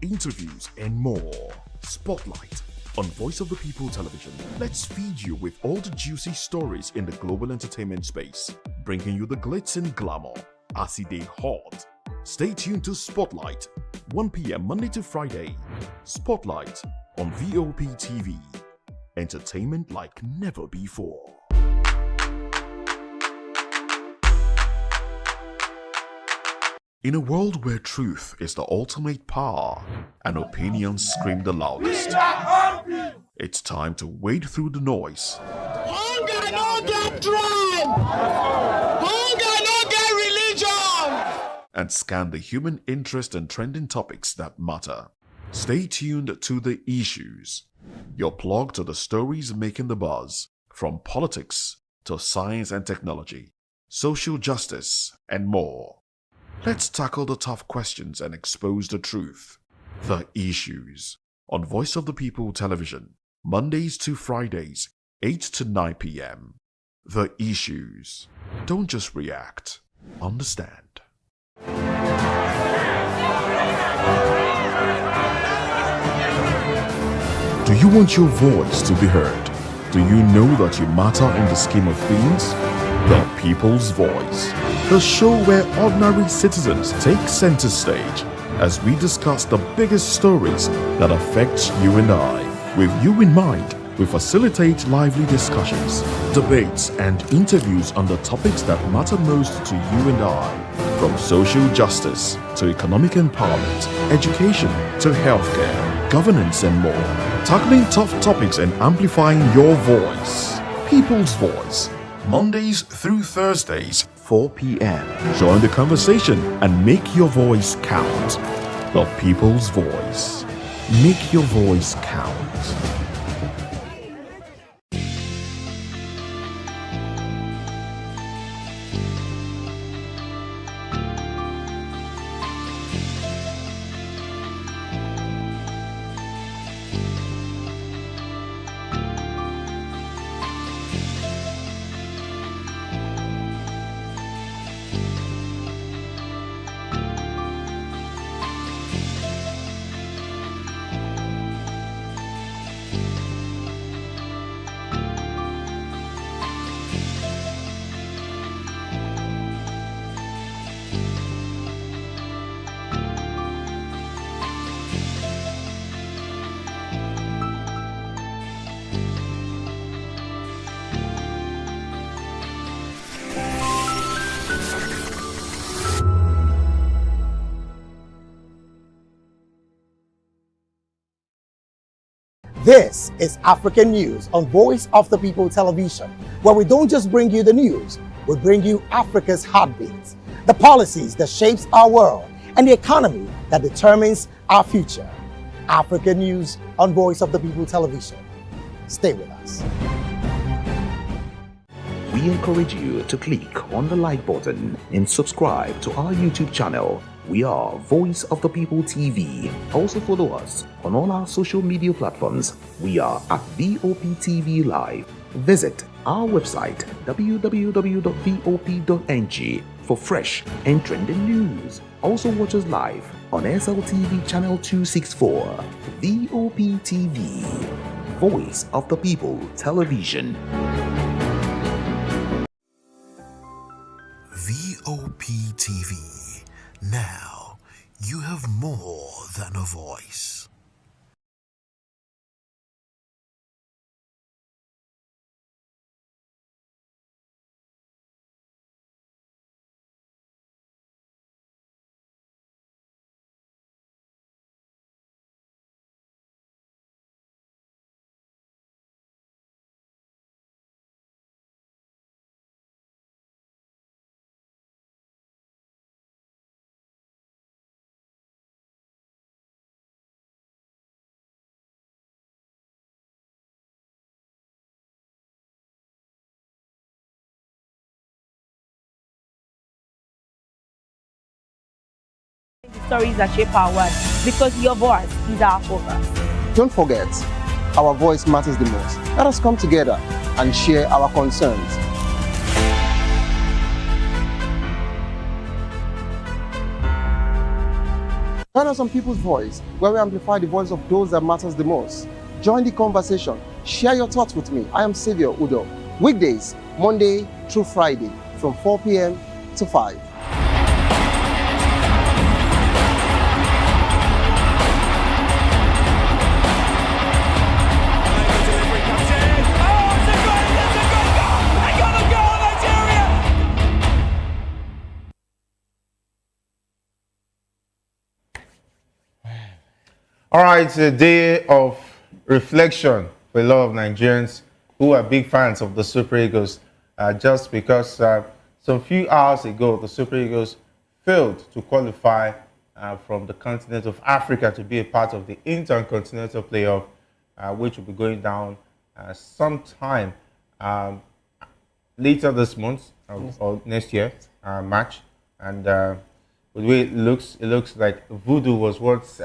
interviews, and more. Spotlight on Voice of the People Television. Let's feed you with all the juicy stories in the global entertainment space, bringing you the glitz and glamour as it is hot. Stay tuned to Spotlight, 1 p.m. Monday to Friday. Spotlight on VOP TV. Entertainment like never before. In a world where truth is the ultimate power and opinions scream the loudest, it's time to wade through the noise. Hunger no get tribe! Hunger no get religion! And scan the human interest and trending topics that matter. Stay tuned to The Issues, your plug to the stories making the buzz, from politics to science and technology, social justice, and more. Let's tackle the tough questions and expose the truth. The Issues on Voice of the People Television, Mondays to Fridays, 8 to 9 p.m. The Issues. Don't just react, understand. Do you want your voice to be heard? Do you know that you matter in the scheme of things? The People's Voice, the show where ordinary citizens take center stage as we discuss the biggest stories that affect you and I. With you in mind, we facilitate lively discussions, debates, and interviews on the topics that matter most to you and I, from social justice to economic empowerment, education to healthcare, governance, and more, tackling tough topics and amplifying your voice. People's Voice, Mondays through Thursdays, 4 p.m. Join the conversation and make your voice count. The People's Voice. Make your voice count. This is African News on Voice of the People Television, where we don't just bring you the news, we bring you Africa's heartbeats, the policies that shapes our world, and the economy that determines our future. African News on Voice of the People Television. Stay with us. We encourage you to click on the like button and subscribe to our YouTube channel. We are Voice of the People TV. Also follow us on all our social media platforms. We are at VOPTV Live. Visit our website www.vop.ng for fresh and trending news. Also watch us live on SLTV channel 264. VOPTV, Voice of the People Television. VOP TV. Now, you have more than a voice. Stories that shape our world, because your voice is our focus. Don't forget, our voice matters the most. Let us come together and share our concerns. Join us on People's Voice, where we amplify the voice of those that matters the most. Join the conversation. Share your thoughts with me. I am Savior Udo. Weekdays, Monday through Friday, from 4 p.m. to 5. All right, it's a day of reflection for a lot of Nigerians who are big fans of the Super Eagles, just because some few hours ago, the Super Eagles failed to qualify from the continent of Africa to be a part of the Intercontinental Playoff, which will be going down sometime later this month or next year, March. And the way it looks like voodoo was what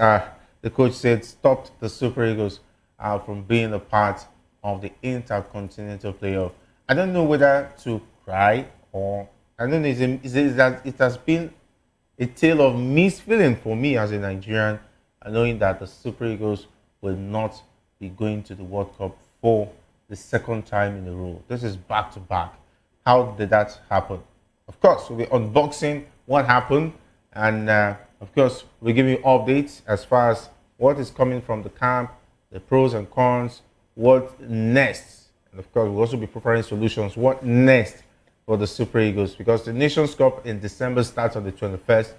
the coach said stopped the Super Eagles from being a part of the Intercontinental Playoff. I don't know whether to cry or I don't know. It has been a tale of mixed feeling for me as a Nigerian, knowing that the Super Eagles will not be going to the World Cup for the second time in a row. This is back to back. How did that happen? Of course, we'll be unboxing what happened, and of course, we'll give you updates as far as what is coming from the camp, the pros and cons, what next. And of course, we'll also be preparing solutions. What next for the Super Eagles? Because the Nations Cup in December starts on the 21st,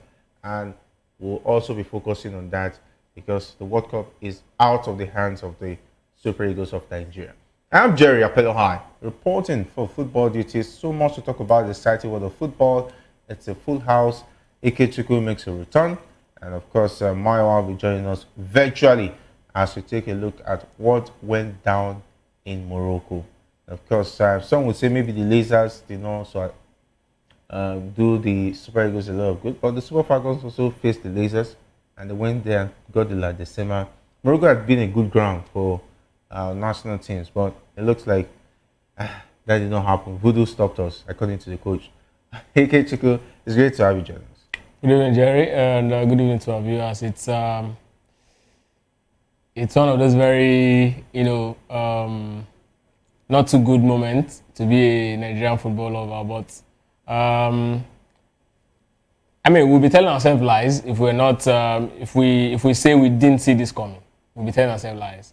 and we'll also be focusing on that because the World Cup is out of the hands of the Super Eagles of Nigeria. I'm Jerry Apelohai, reporting for Football Duties. So much to talk about the exciting world of football. It's a full house. Ikechukwu makes a return, and of course Maiwa will be joining us virtually as we take a look at what went down in Morocco. Of course, some would say maybe the lasers did not also do the Super Eagles a lot of good, but the Super Falcons also faced the lasers, and they went there and got the La Decima. Morocco had been a good ground for national teams, but it looks like that did not happen. Voodoo stopped us, according to the coach. Ikechukwu, it's great to have you join us. Good evening, Jerry, and good evening to our viewers. It's one of those very, not too good moments to be a Nigerian football lover, but we'll be telling ourselves lies if we're not, if we say we didn't see this coming. We'll be telling ourselves lies.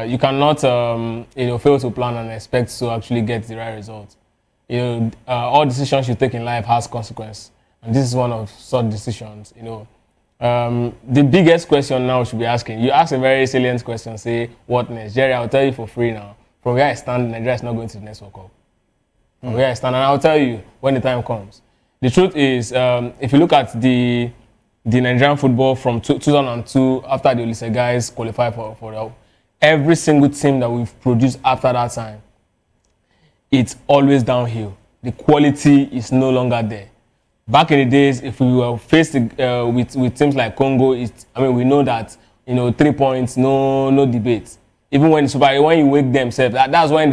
You cannot, fail to plan and expect to actually get the right result. All decisions you take in life has consequence. And this is one of such decisions. The biggest question now we should be asking, you ask a very salient question, say, what next? Jerry, I'll tell you for free now. From where I stand, Nigeria is not going to the next World Cup. From where I stand, and I'll tell you when the time comes. The truth is, if you look at the Nigerian football from 2002, after the Olise guys qualified for every single team that we've produced after that time, it's always downhill. The quality is no longer there. Back in the days, if we were faced with teams like Congo, we know that 3 points, no debate. Even when you wake themselves, that's when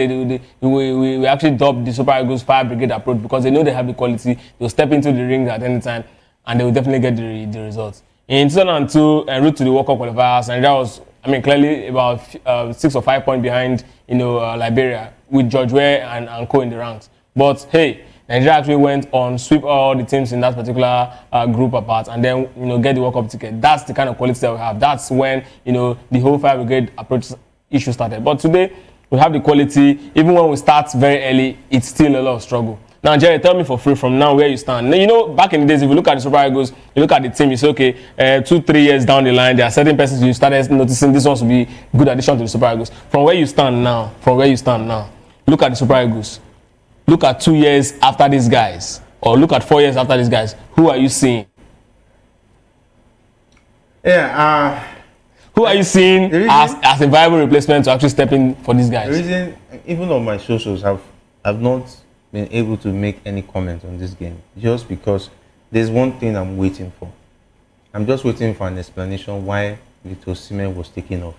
we actually adopt the Super Eagles Fire Brigade approach, because they know they have the quality. They'll step into the ring at any time, and they will definitely get the results. In 2002, en route to the World Cup qualifiers, Nigeria was, clearly about 6 or 5 points behind, Liberia, with George Weah and co in the ranks. But hey, Nigeria actually went on, sweep all the teams in that particular group apart, and then get the World Cup ticket. That's the kind of quality that we have. That's when the whole Fire Brigade approach issue started. But today we have the quality. Even when we start very early, it's still a lot of struggle. Now, Jerry, tell me for free from now where you stand. Back in the days, if you look at the Super Eagles, you look at the team, you say, okay, 2-3 years down the line, there are certain persons you started noticing this wants to be good addition to the Super Eagles. From where you stand now, look at the Super Eagles. Look at 2 years after these guys, or look at 4 years after these guys. Who are you seeing? Who are you seeing as a viable replacement to actually step in for these guys? The reason, even on my socials, I've not been able to make any comment on this game, just because there's one thing I'm waiting for. I'm just waiting for an explanation why Victor Osimhen was taken off.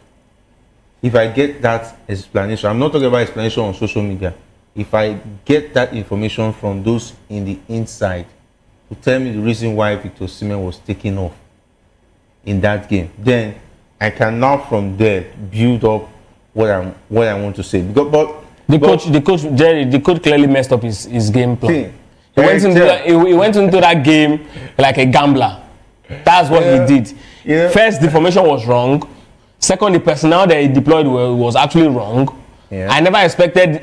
If I get that explanation, I'm not talking about explanation on social media. If I get that information from those in the inside to tell me the reason why Victor Osimhen was taken off in that game, then I can now from there build up what I want to say. The coach Jerry, the coach clearly messed up his game plan. He went into that game like a gambler. That's what he did. First, the formation was wrong. Second, the personnel that he deployed was actually wrong. I never expected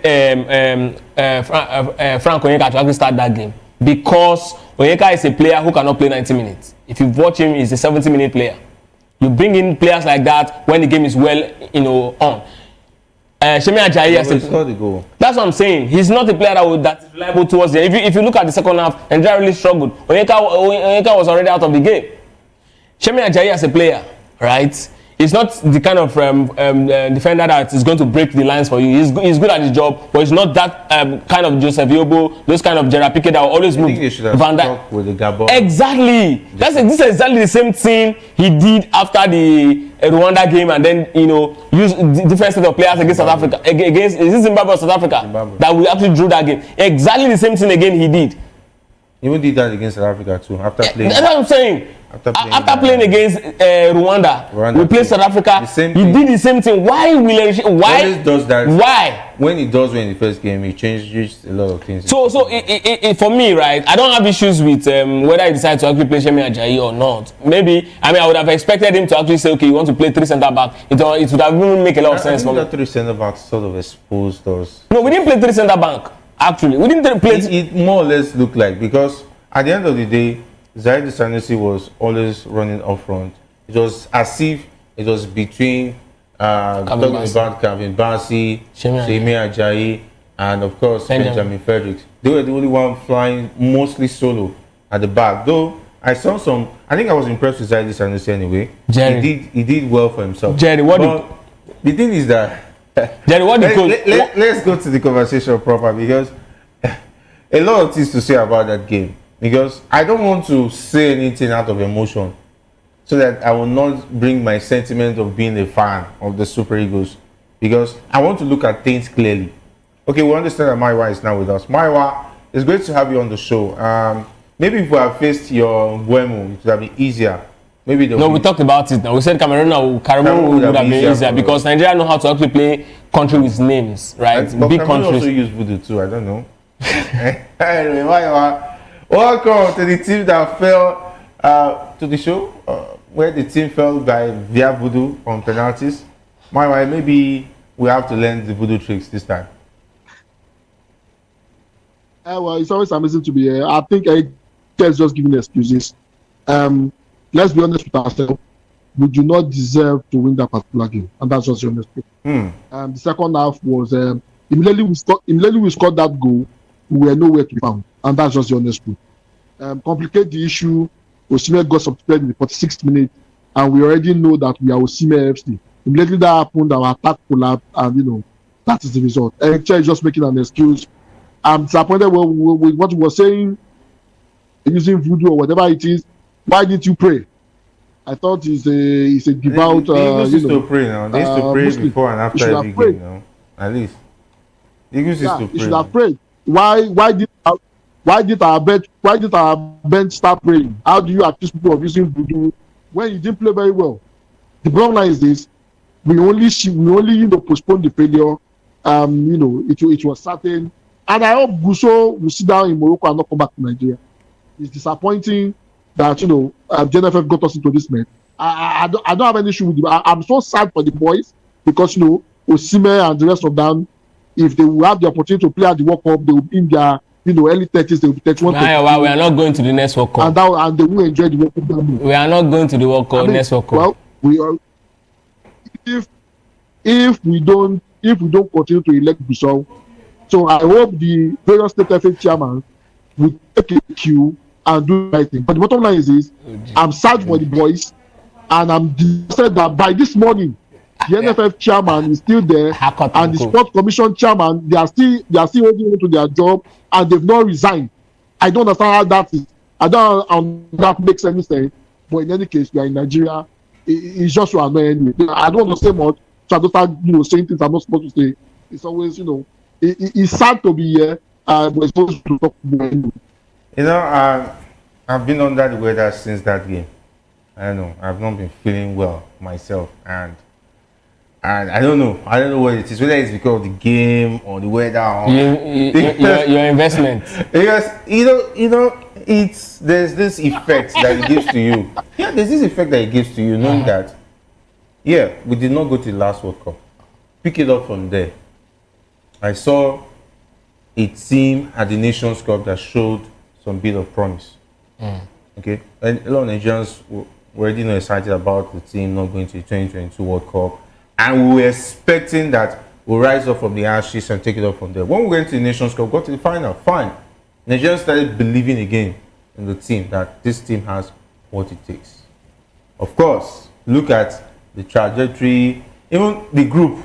Frank Onyeka to actually start that game, because Onyeka is a player who cannot play 90 minutes. If you watch him, he's a 70-minute player. You bring in players like that when the game is well, on. Shemi Ajayi that's what I'm saying. He's not a player that's reliable towards the end. If you look at the second half, Nigeria really struggled. Onyeka was already out of the game. Shemi Ajayi as a player, right? He's not the kind of defender that is going to break the lines for you. He's good at his job, but he's not that kind of Joseph Yobo, those kind of Gerard Piqué that will always move. Van Dijk. With the Gabon. Exactly. This is exactly the same thing he did after the Rwanda game, and then use different set of players against South Africa. Is this Zimbabwe or South Africa? Zimbabwe. That we actually drew that game. Exactly the same thing again he did. He even did that against South Africa too. After playing. That's what I'm saying. After playing against Rwanda, we played South Africa. He did the same thing. Why? Always does that. Why? When he does in the first game, he changes a lot of things. So for me, right, I don't have issues with whether he decides to actually play Shemi Ajayi or not. Maybe I would have expected him to actually say, okay, you want to play 3 centre back. It would have even make a lot of sense for me. That 3 centre backs sort of exposed us. No, we didn't play 3 centre back. Actually, we didn't play. It more or less looked like, because at the end of the day, Zaid Sanusi was always running up front. It was as if it was between Kevin Bassey, Shemi Ajayi, and of course Benjamin Fredericks. They were the only one flying mostly solo at the back. Though I saw some, I think I was impressed with Zaid Sanusi anyway. Jerry. He did well for himself. Jerry, the thing is that Jerry, let's go to the conversation proper, because a lot of things to say about that game. Because I don't want to say anything out of emotion, so that I will not bring my sentiment of being a fan of the Super Eagles, because I want to look at things clearly. Okay, we understand that Maiwa is now with us. Maiwa, it's great to have you on the show. Maybe if we had faced your Buemo, it would have been easier. We talked about it now. We said Cameroon would have been easier because Nigeria know how to actually play country with names, right? But big Cameroon countries. Also use voodoo too, I don't know. Anyway, Maiwa, welcome to the team that fell to the show, where the team fell via voodoo on penalties. Maybe we have to learn the voodoo tricks this time. Well, it's always amazing to be here. I think Eric's just giving excuses. let's be honest with ourselves, we do not deserve to win that particular game, and that's just the honest truth. The second half was immediately we scored that goal, we were nowhere to be found, and that's just the honest truth. Complicate the issue. Osimhen got substituted in the 46th minute, and we already know that we are Osimhen FC. Immediately that happened, our attack collapsed, and that is the result. Eric Chair is just making an excuse. I'm disappointed with what he was saying, using voodoo or whatever it is. Why didn't you pray? I thought he's a devout. They used to pray now. They used to pray Muslim. before and after every game now. At least. They used to pray. He should have prayed. Why did our bench start praying? How do you accuse people of using voodoo when you didn't play very well? The bottom line is this: we only postponed the failure. It was certain, and I hope Gusso will sit down in Morocco and not come back to Nigeria. It's disappointing that JNFF got us into this mess. I don't have any issue with it. I'm so sad for the boys because Osimhen and the rest of them, if they will have the opportunity to play at the World Cup, they will be in their early 30s, they will be 31. Well, we are not going to the next World Cup. And they will enjoy the World Cup. We are not going to the World Cup, next World Cup. Well, if we don't continue to elect Bissau, so I hope the various state FA chairman will take a cue and do the right thing. But the bottom line is this: I'm sad for the boys, and I'm disappointed that by this morning, the NFF chairman is still there, and the Sports Commission chairman, they are still holding on to their job, and they've not resigned. I don't understand how that is. I don't know how that makes any sense. But in any case, we are in Nigeria. It's just so annoying. I don't want to say much, so I don't start saying things I'm not supposed to say. It's always it's sad to be here, but it's supposed to talk anyway. I've been under the weather since that game. I don't know. I've not been feeling well myself, and I don't know. I don't know what it is. Whether it's because of the game or the weather or your investment. Yes, there's this effect that it gives to you. Yeah, there's this effect that it gives to you, knowing that. Yeah, we did not go to the last World Cup. Pick it up from there. I saw a team at the Nations Cup that showed some bit of promise. Okay, and a lot of Nigerians were already not excited about the team not going to the 2022 World Cup, and we were expecting that we'll rise up from the ashes and take it up from there. When we went to the Nations Cup, got to the final, fine. Nigerians started believing again in the team, that this team has what it takes. Of course, look at the trajectory, even the group,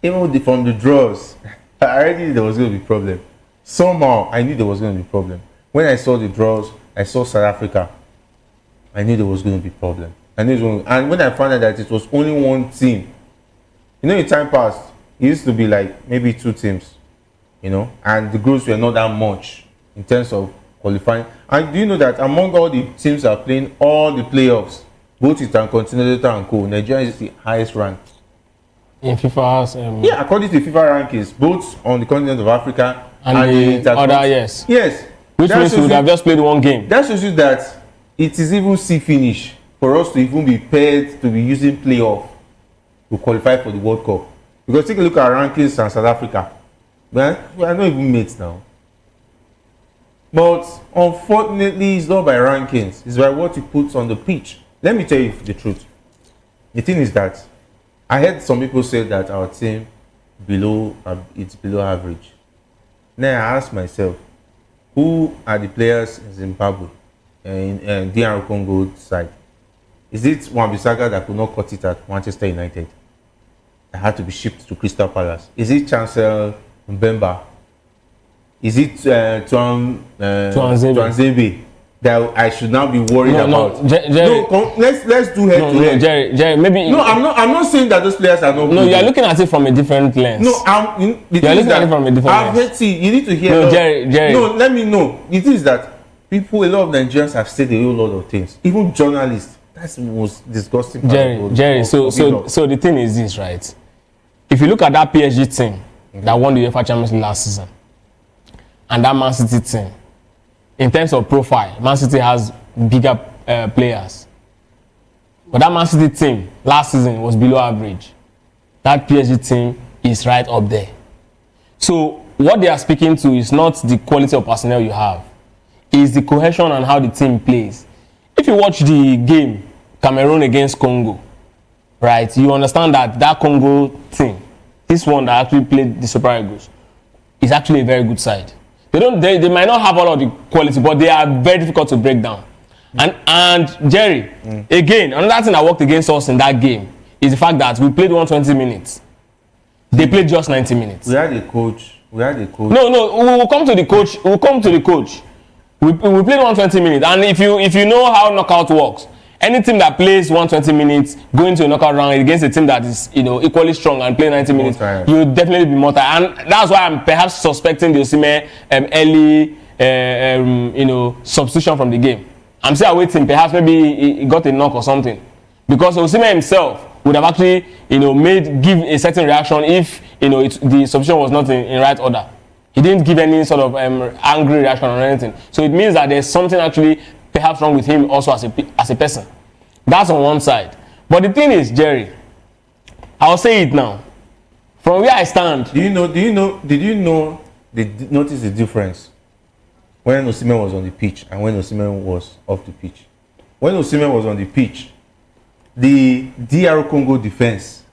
even from the draws. I already knew there was going to be a problem. Somehow, I knew there was going to be a problem. When I saw the draws, I saw South Africa. I knew there was going to be a problem. And when I found out that it was only one team, in time past, it used to be like maybe two teams, and the groups were not that much in terms of qualifying. And do you know that among all the teams that are playing all the playoffs, both Intercontinental and Co, Nigeria is the highest ranked. In FIFA, yeah, according to FIFA rankings, both on the continent of Africa and the other, yes. Yes. Which means we would have just played one game. That shows you that it is even C finish for us to even be paired to be using playoff to qualify for the World Cup. Because take a look at rankings and South Africa. Man, we are not even mates now. But unfortunately, it's not by rankings. It's by what you put on the pitch. Let me tell you the truth. The thing is that I heard some people say that our team it's below average. Now I ask myself, who are the players in Zimbabwe and DR Congo side? Is it Wan-Bissaka that could not cut it at Manchester United? That had to be shipped to Crystal Palace. Is it Chancellor Mbemba? Is it Tuanzebe that I should now be worried about? Let's do head to head. Jerry, maybe. No, I'm not saying that those players are not. No, you are looking at it from a different lens. No, you are looking at it from a different lens. See, you need to hear. No, Jerry. No, let me know. It is that a lot of Nigerians have said a whole lot of things. Even journalists. That's the most disgusting part. Jerry. So the thing is this, right? If you look at that PSG team that won the UEFA Champions League last season, and that Man City team, in terms of profile, Man City has bigger players. But that Man City team last season was below average. That PSG team is right up there. So what they are speaking to is not the quality of personnel you have. It's the cohesion and how the team plays. If you watch the game, Cameroon against Congo, right, you understand that Congo team, this one that actually played the Super Eagles, is actually a very good side. They might not have all of the quality, but they are very difficult to break down. And Jerry, again, another thing that worked against us in that game is the fact that we played 120 minutes. They played just 90 minutes. We had a coach. No, we'll come to the coach. We played 120 minutes, and if you know how knockout works, any team that plays 120 minutes going to a knockout round against a team that is equally strong and play 90 minutes, you'll definitely be more tired. And that's why I'm perhaps suspecting the Osimhen early substitution from the game. I'm still waiting. Perhaps maybe he got a knock or something, because Osimhen himself would have actually give a certain reaction if the substitution was not in right order. He didn't give any sort of angry reaction or anything. So it means that there's something actually perhaps wrong with him also as a person. That's on one side. But the thing is, Jerry, I'll say it now. From where I stand. Did you notice the difference when Osimhen was on the pitch and when Osimhen was off the pitch? When Osimhen was on the pitch, the DR Congo defense,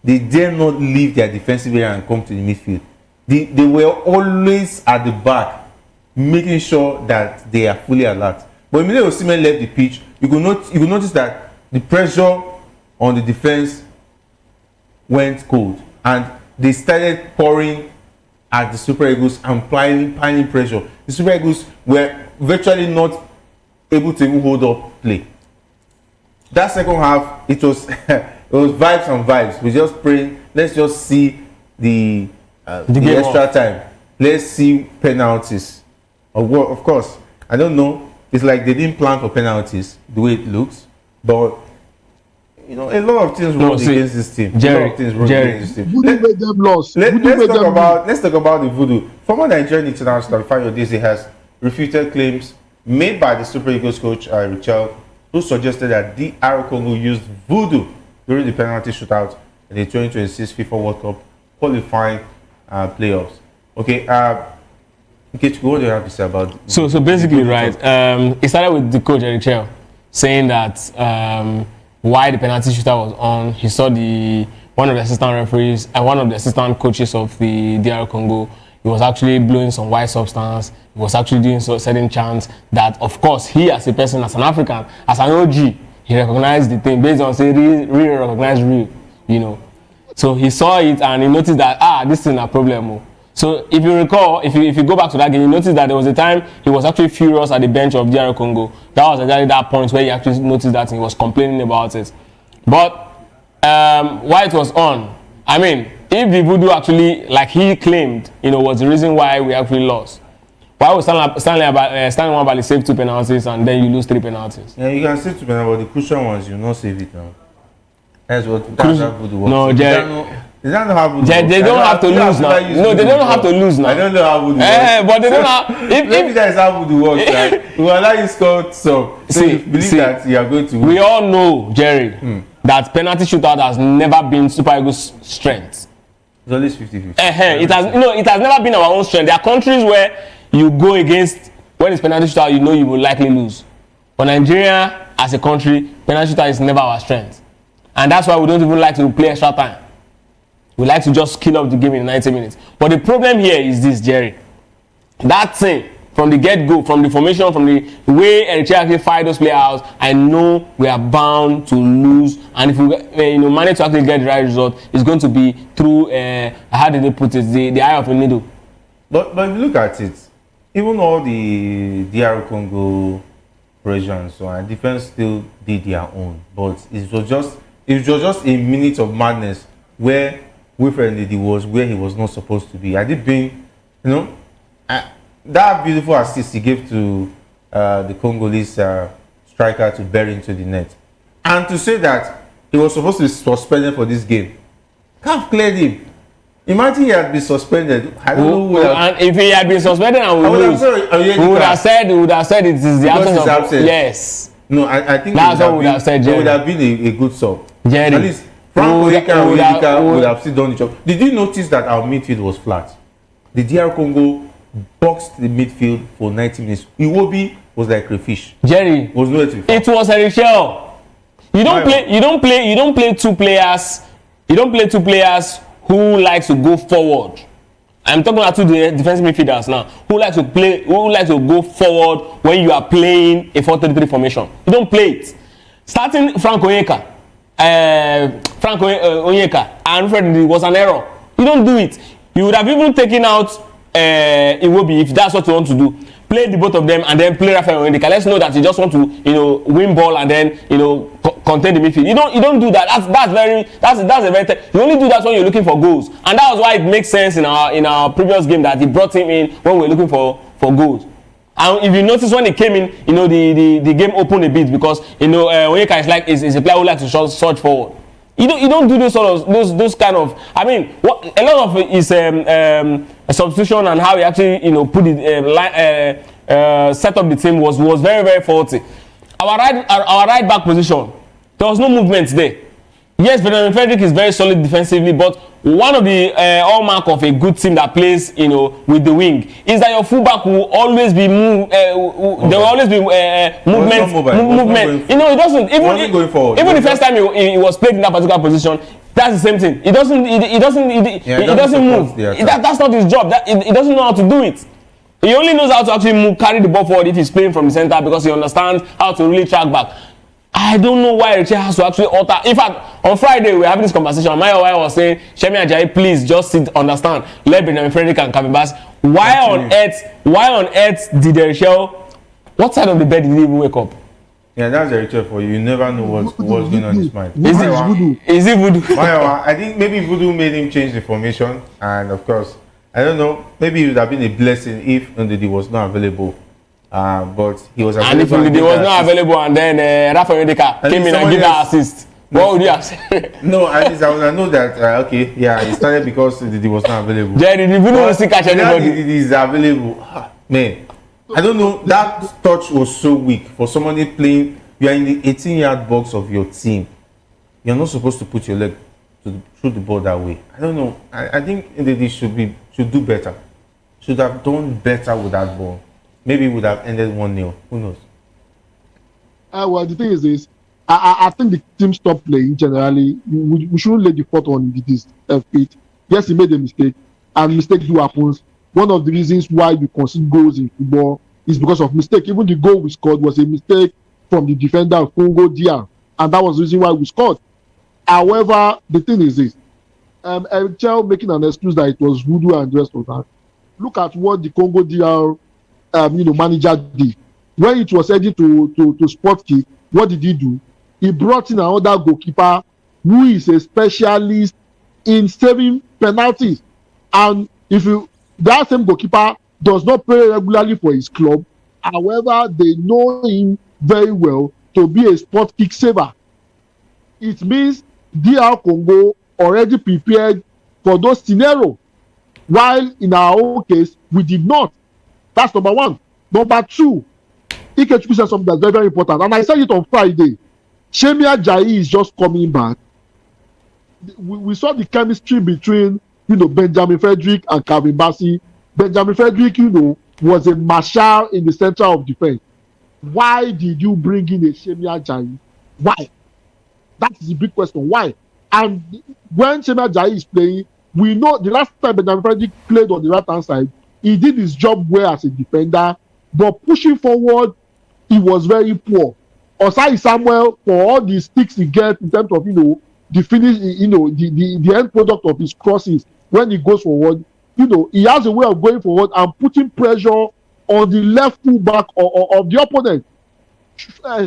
they dare not leave their defensive area and come to the midfield. They were always at the back, making sure that they are fully alert. But immediately Osimhen left the pitch, you could notice that the pressure on the defense went cold, and they started pouring at the Super Eagles and piling pressure. The Super Eagles were virtually not able to even hold up play. That second half, it was vibes and vibes. We just praying, let's just see the extra time. Let's see penalties. Of course, I don't know. It's like they didn't plan for penalties the way it looks, but a lot of things wrong against this team. Jerry, Voodoo made them lost. Let's talk about the voodoo. Former Nigerian international Fayo Dese has refuted claims made by the Super Eagles coach Richel, who suggested that DR Congo used voodoo during the penalty shootout in the 2026 FIFA World Cup qualifying playoffs. Okay, what do you have to say about it? So basically, right, it started with the coach Richel saying that why the penalty shootout was on. He saw one of the assistant referees and one of the assistant coaches of the DR Congo. He was actually blowing some white substance. He was actually doing certain chants that, of course, he as a person, as an African, as an OG, he recognized the thing based on say real recognize real, So he saw it and he noticed that this is a problem. So if you recall, if you go back to that game, you notice that there was a time he was actually furious at the bench of DR Congo. That was exactly that point where he actually noticed that he was complaining about it. But why it was on, I mean, if the voodoo actually, like he claimed, was the reason why we actually lost, why was Stanley one by save 2 penalties and then you lose 3 penalties? Yeah, you can save 2 penalties, but the crucial ones you not save it now. That's how voodoo works. No, They don't have voodoo. They don't have to lose now. No, they don't have to lose now. I don't know how voodoo works. But they don't have. Maybe that is how voodoo works. Right? We will allow you score some. So you believe that you are going to win. We all know, Jerry, that penalty shootout has never been Super Eagles' strength. It's always 50-50. It has never been our own strength. There are countries where you go against when it's penalty shootout, you will likely lose. But Nigeria, as a country, penalty shootout is never our strength, and that's why we don't even like to play extra time. We like to just kill off the game in 90 minutes. But the problem here is this, Jerry. That thing, from the get-go, from the formation, from the way Eritrea actually fired those players out, I know we are bound to lose. And if we manage to actually get the right result, it's going to be through, how did they put it, the eye of a needle. But if you look at it, even all the DR Congo pressure and so on, defense still did their own. But it was just a minute of madness where Wilfred Ndidi was where he was not supposed to be. Had it been, that beautiful assist he gave to the Congolese striker to bury into the net, and to say that he was supposed to be suspended for this game, CAF cleared him. Imagine he had been suspended. I don't know who and if he had been suspended and we would have said it is the absence of yes. No, I think that's what we would have said. It would have been a good sub. Jerry. At least Frank Oyeka and Oyeka would have still done the job. Did you notice that our midfield was flat? The DR Congo boxed the midfield for 90 minutes. Iwobi was like a fish. Jerry, was nowhere to be found. It was a shell. You don't play two players. You don't play two players who like to go forward. I'm talking about two defensive midfielders now who like to go forward when you are playing a 4-3-3 formation. You don't play it. Starting Frank Onyeka and Fred was an error. You don't do it. You would have even taken out Iwobi if that's what you want to do. Play the both of them and then play Rafael Onyeka. Let's know that you just want to win ball and then contain the midfield. You don't do that. That's a very you only do that when you're looking for goals, and that was why it makes sense in our previous game that he brought him in when we're looking for goals. And if you notice when he came in, the game opened a bit because Onyeka is a player who likes to surge forward. You don't do those kind of. I mean, a lot of it is a substitution and how he actually put it set up the team was very, very faulty. Our right back position, there was no movement there. Yes, Benjamin Frederick is very solid defensively, but one of the hallmark of a good team that plays with the wing is that your fullback will always be there will always be movement. It doesn't even the first time he was played in that particular position. That's the same thing. He doesn't move. That's not his job. He doesn't know how to do it. He only knows how to actually carry the ball forward if he's playing from the center because he understands how to really track back. I don't know why Richie has to actually alter. In fact, on Friday we were having this conversation. My wife was saying, Shemi Ajayi, please just understand. Let Benjamin Frederick and Kevin Bass. Why on earth did Richelle? What side of the bed did he even wake up? Yeah, that's a ritual for you. You never know what's going on in his mind. Is it voodoo? I think maybe voodoo made him change the formation, and of course, I don't know. Maybe it would have been a blessing if Ndidi was not available. But he was available. And if Ndidi was not available, and then Rafael Ndeka came in and gave that assist, what would you have said? No, at least I know that. Okay, yeah, it started because Ndidi was not available. Jerry, the voodoo still catch anybody. Ndidi is available. Man. I don't know, that touch was so weak for somebody playing. You are in the 18-yard box of your team. You're not supposed to put your leg through the ball that way. I don't know. I think Ndidi should do better. Should have done better with that ball. Maybe it would have ended 1-0. Who knows? Well, the thing is this. I think the team stopped playing generally. We shouldn't lay the fault on Ndidi's feet. Yes, he made a mistake, and mistakes do happen. One of the reasons why we concede goals in football is because of mistake. Even the goal we scored was a mistake from the defender of Congo DR, and that was the reason why we scored. However, the thing is this: a child making an excuse that it was voodoo and the rest of that. Look at what the Congo DR, manager did when it was heading to spot kick. What did he do? He brought in another goalkeeper who is a specialist in saving penalties, and that same goalkeeper does not play regularly for his club. However, they know him very well to be a spot kick saver. It means DR Congo already prepared for those scenarios, while in our own case, we did not. That's number one. Number two, Ikechukwu said something that's very, very important, and I said it on Friday. Shemi Ajayi is just coming back. We saw the chemistry between Benjamin Frederick and Calvin Bassey. Benjamin Frederick, was a marshal in the center of defense. Why did you bring in a Shemi Ajayi? Why? That is the big question. Why? And when Shemi Ajayi is playing, we know the last time Benjamin Frederick played on the right-hand side, he did his job well as a defender, but pushing forward, he was very poor. Osai Samuel, for all the sticks he gets in terms of, the finish, the end product of his crosses, when he goes forward, he has a way of going forward and putting pressure on the left full back of the opponent,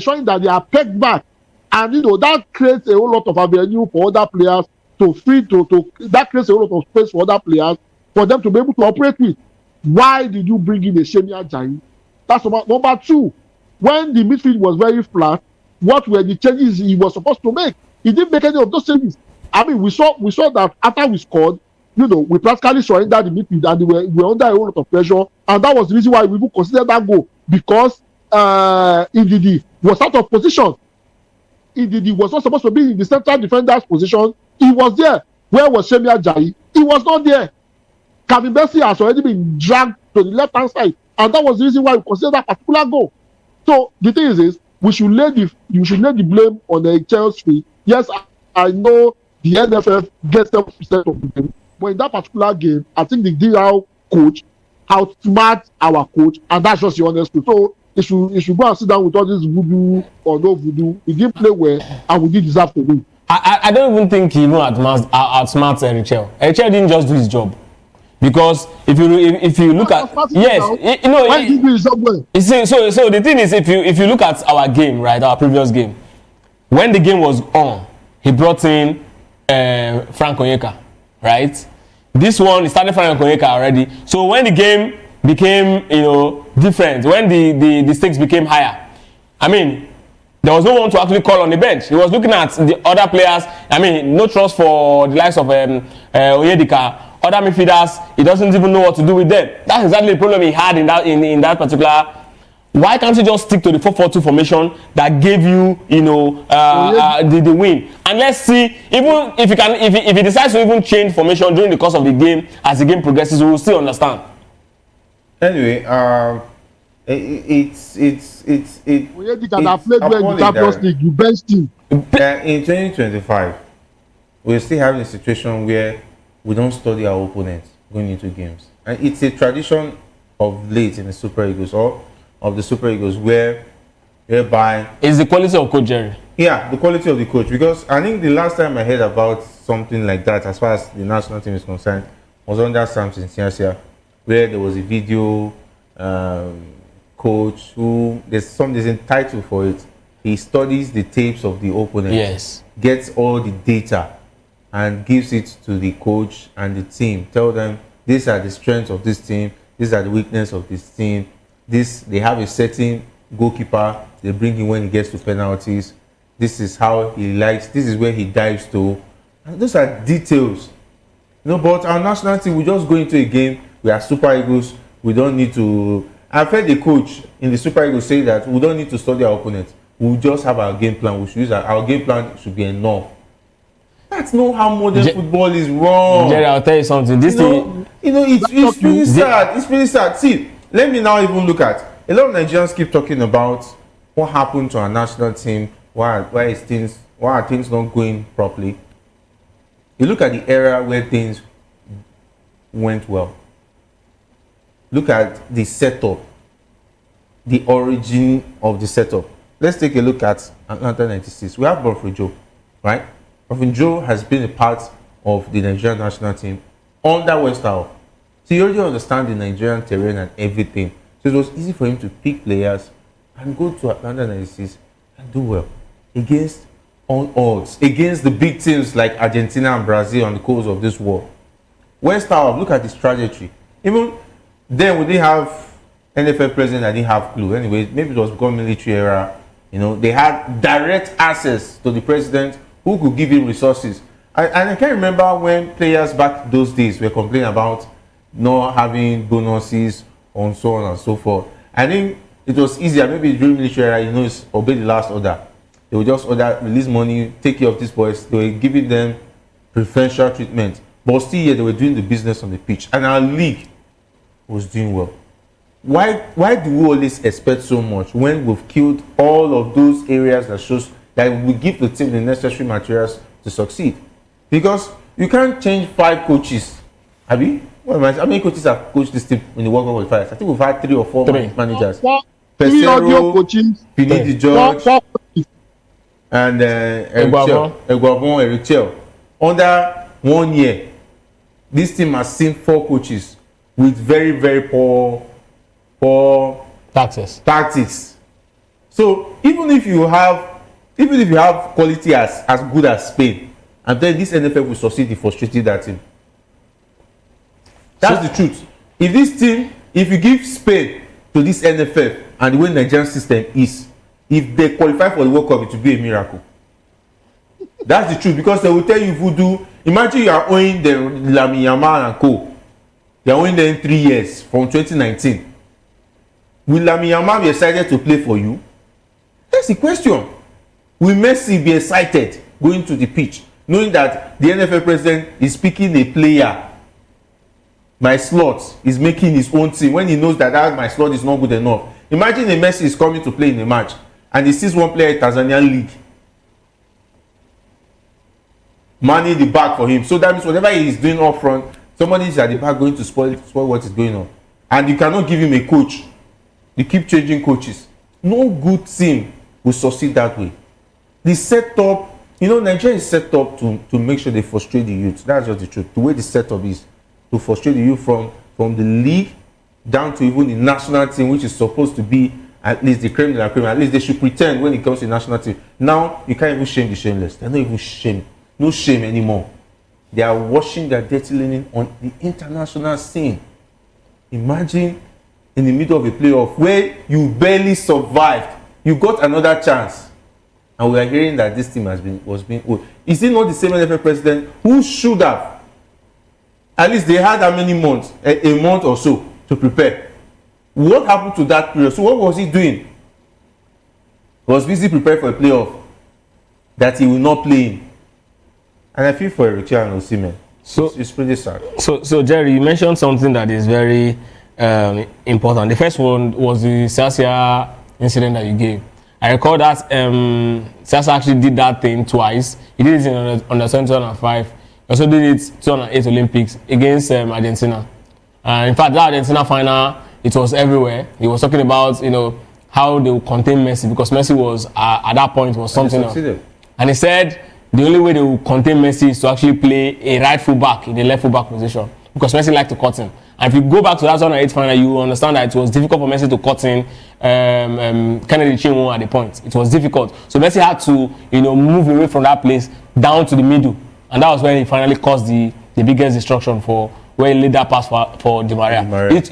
showing that they are pegged back. And, that creates a whole lot of avenue for other players that creates a whole lot of space for other players for them to be able to operate with. Why did you bring in a Shemi Ajayi? That's number two. When the midfield was very flat, what were the changes he was supposed to make? He didn't make any of those changes. I mean, we saw that after we scored, we practically surrendered the midfield and we were under a whole lot of pressure, and that was the reason why we even considered that goal, because Ndidi was out of position. Ndidi was not supposed to be in the central defender's position. He was there. Where was Shemi Ajayi? He was not there. Kevin Bassey has already been dragged to the left-hand side, and that was the reason why we considered that particular goal. So the thing is you should lay the blame on the HL's feet. Yes, I know the NFF gets 7% of the game, but in that particular game, I think the DR coach outsmart our coach, and that's just the honest truth. So he should go and sit down with all this voodoo or no voodoo. He didn't play well, and we did deserve to win. I don't even think he even outsmarts Erichel. Erichel didn't just do his job. Because if you look at when did he do his job well? So the thing is, if you look at our game, right, our previous game, when the game was on, he brought in Frank Onyeka, right? This one, he started Frank Onyeka already. So when the game became different, when the stakes became higher, I mean, there was no one to actually call on the bench. He was looking at the other players. I mean, no trust for the likes of Oyedika. Other midfielders, he doesn't even know what to do with them. That's exactly the problem he had in that particular. Why can't you just stick to the 4-4-2 formation that gave you, the win? And let's see, even if he decides to even change formation during the course of the game, as the game progresses, we will still understand. Anyway, it's in 2025, we're still having a situation where we don't study our opponents going into games, and it's a tradition of late in the Super Eagles or of the Super Eagles whereby it's the quality of coach Jerry. Yeah, the quality of the coach, because I think the last time I heard about something like that as far as the national team is concerned was under Samson Siasia, where there was a video coach who there's a title for it. He studies the tapes of the opponent, yes, gets all the data and gives it to the coach and the team. Tell them these are the strengths of this team, these are the weaknesses of this team. They have a certain goalkeeper they bring in when he gets to penalties. This is how he likes. This is where he dives to. And those are details. But our national team, we just go into a game. We are Super Eagles. We don't need to. I've heard the coach in the Super Eagles say that we don't need to study our opponents. We just have our game plan. We should use our game plan should be enough. That's not how modern football is wrong. Jerry, I'll tell you something. This thing, it's really sad. It's really sad. See, let me now even look at a lot of Nigerians keep talking about what happened to our national team. Why are things not going properly? You look at the era where things went well. Look at the setup, the origin of the setup. Let's take a look at Atlanta 96. We have Voptvlive, right? Voptvlive has been a part of the Nigerian national team under Westhoff. So you already understand the Nigerian terrain and everything. So it was easy for him to pick players and go to Atlanta 96 and do well against all odds, against the big teams like Argentina and Brazil on the course of this war. Westhoff, look at this trajectory. Even then, we didn't have NFL president that didn't have clue. Anyway, maybe it was because military era. They had direct access to the president who could give him resources. And I can remember when players back those days were complaining about not having bonuses and so on and so forth. I think it was easier. Maybe during military era, it's obey the last order. They would just release money, take care of these boys. They were giving them preferential treatment. But still, they were doing the business on the pitch. And our league was doing well. Why do we always expect so much when we've killed all of those areas that shows that we give the team the necessary materials to succeed? Because you can't change 5 coaches. How many coaches have coached this team in the World Cup qualifiers? I think we've had 3 or 4 managers. Pesero, Finidi George, and Egwavon, Eric Chell. Under 1 year, this team has seen 4 coaches with very, very poor tactics. So even if you have quality as good as Spain, and then this NFF will succeed in frustrating that team. That's the truth. If you give Spain to this NFF and the way Nigerian system is, if they qualify for the World Cup, it will be a miracle. That's the truth, because they will tell you voodoo. Imagine you are owing the Lami Yamal and Co. They are owing them 3 years from 2019. Will Lami Yamal be excited to play for you? That's the question. Will Messi be excited going to the pitch, knowing that the NFL president is picking a player by slot, is making his own team, when he knows that my slot is not good enough? Imagine a Messi is coming to play in a match and he sees one player in Tanzanian league manning the back for him. So that means whatever he is doing up front, somebody is at the back going to spoil what is going on. And you cannot give him a coach. You keep changing coaches. No good team will succeed that way. The setup, Nigeria is set up to make sure they frustrate the youth. That's just the truth. The way the setup is to frustrate the youth from the league down to even the national team, which is supposed to be at least the creme de la creme. At least they should pretend when it comes to the national team. Now you can't even shame the shameless. They're not even shame. No shame anymore. They are washing their dirty linen on the international scene. Imagine in the middle of a playoff where you barely survived, you got another chance, and we are hearing that this team was being old. Is it not the same NFL president who should have? At least they had how many months? A month or so to prepare. What happened to that period? So what was he doing? He was busy preparing for a playoff that he will not play in. And I feel for Eric and Osimhen. So it's pretty sad. So Jerry, you mentioned something that is very important. The first one was the Sasia incident that you gave. I recall that Sasia actually did that thing twice. He did it in under 2005. He also did it 2008 Olympics against Argentina. In fact, that Argentina final, it was everywhere. He was talking about how they would contain Messi, because Messi was at that point was something else. And he said the only way they will contain Messi is to actually play a right full back in the left full back position, because Messi liked to cut in. And if you go back to that 2008 final, you will understand that it was difficult for Messi to cut in Kennedy Chinwo at the point. It was difficult. So Messi had to, move away from that place down to the middle. And that was when he finally caused the biggest destruction for where he laid that pass for Di Maria. His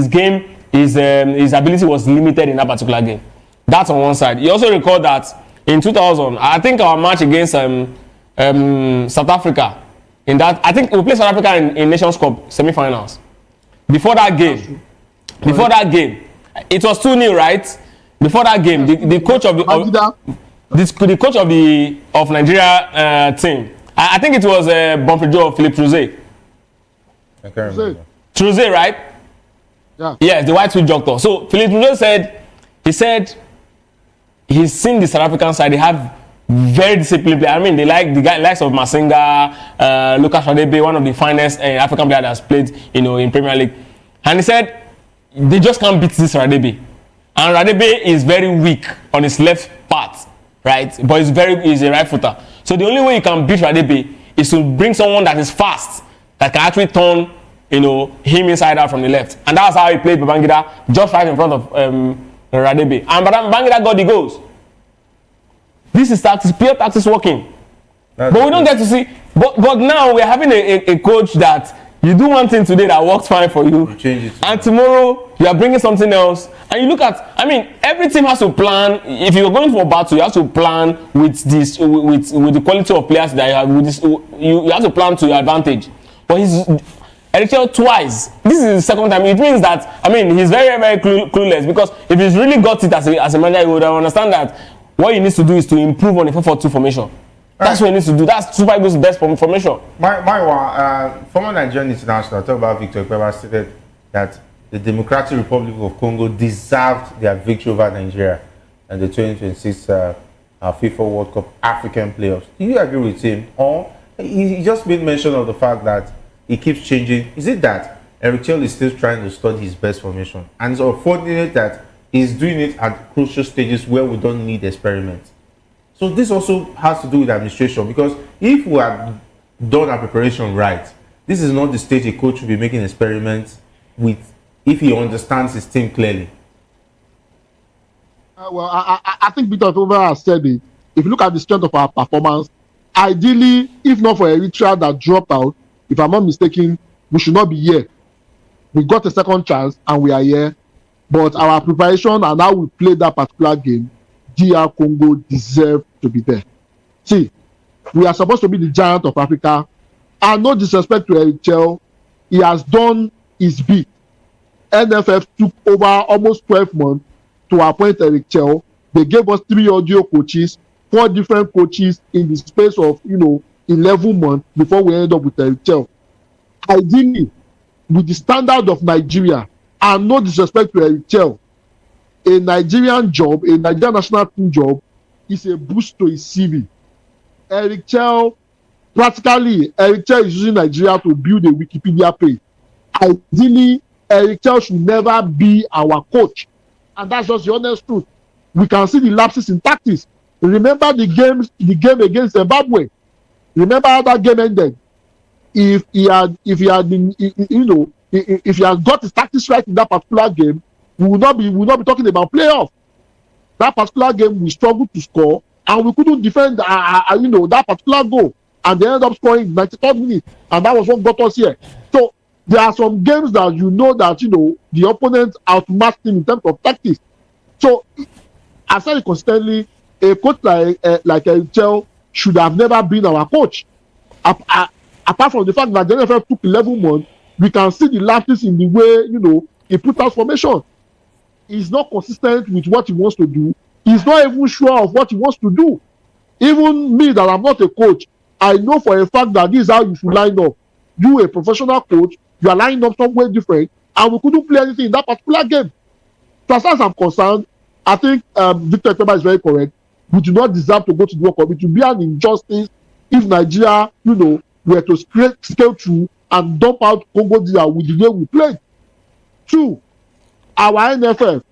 game, his ability was limited in that particular game. That's on one side. You also recall that in 2000, I think our match against South Africa, in that, I think we played South Africa in Nations Cup semi-finals. Before that game, it was 2-0, right? Before that game, the coach of the coach of Nigeria team, I think it was Bonfrey Joe or Philippe Trouze. I can't remember. Trouze, right? Yeah. Yes, the white suit doctor. So Philippe Trouze said he's seen the South African side. They have very disciplined players. I mean, they like the likes of Masinga, Lucas Radebe, one of the finest African players that's played, in Premier League. And he said they just can't beat this Radebe. And Radebe is very weak on his left part, right? But he's a right footer. So the only way you can beat Radebe is to bring someone that is fast, that can actually turn, him inside out from the left. And that's how he played Babangida, just right in front of Radebe. And Babangida got the goals. This is tactics, pure tactics working. But we don't get to see. But now we're having a coach that you do one thing today that works fine for you, and tomorrow you are bringing something else. And you look at, every team has to plan. If you're going for a battle, you have to plan with this, with the quality of players that you have. With this, you have to plan to your advantage. But he's Eritrea twice. This is the second time. It means that he's very, very clueless, because if he's really got it as a manager, he would understand that what he needs to do is to improve on the 4-4-2 formation. That's what he needs to do. That's Super Eagles' best formation. Former Nigerian international, talk about Victor Ikpeba, stated that the Democratic Republic of Congo deserved their victory over Nigeria in the 2026 FIFA World Cup African playoffs. Do you agree with him? Or he just made mention of the fact that he keeps changing. Is it that Eric Chell is still trying to study his best formation? And it's unfortunate that he's doing it at crucial stages where we don't need experiments. So this also has to do with administration, because if we had done our preparation right, this is not the stage a coach will be making experiments with if he understands his team clearly. I think Victor Over has said it. If you look at the strength of our performance, ideally, if not for Eritrea that dropped out, if I'm not mistaken, we should not be here. We got a second chance and we are here. But our preparation and how we played that particular game, DR Congo deserve to be there. See, we are supposed to be the giant of Africa. And no disrespect to Eric Chell, he has done his bit. NFF took over almost 12 months to appoint Eric Chell. They gave us 3 audio coaches, 4 different coaches in the space of 11 months before we ended up with Eric Chell. Ideally, with the standard of Nigeria, and no disrespect to Eric Chell, a Nigerian job, a Nigerian national team job, is a boost to his CV. Eric Chell is using Nigeria to build a Wikipedia page. Ideally, Eric Chell should never be our coach. And that's just the honest truth. We can see the lapses in tactics. Remember the game against Zimbabwe. Remember how that game ended. If he had got his tactics right in that particular game, we will not be talking about playoff. That particular game, we struggled to score, and we couldn't defend that particular goal. And they ended up scoring in 93rd minute, and that was what got us here. So there are some games that that the opponent outmatched him in terms of tactics. So I said it consistently, a coach like Chell should have never been our coach. Apart from the fact that the NFL took 11 months, we can see the lapses in the way he put out formation. He's not consistent with what he wants to do. He's not even sure of what he wants to do. Even me, that I'm not a coach, I know for a fact that this is how you should line up. You, a professional coach, you are lining up somewhere different, and we couldn't play anything in that particular game. So as far as I'm concerned, I think Victor Ekpeba is very correct. We do not deserve to go to the World Cup. It would be an injustice if Nigeria, were to scale through and dump out Congo DR with the way we played. 2, our NFF,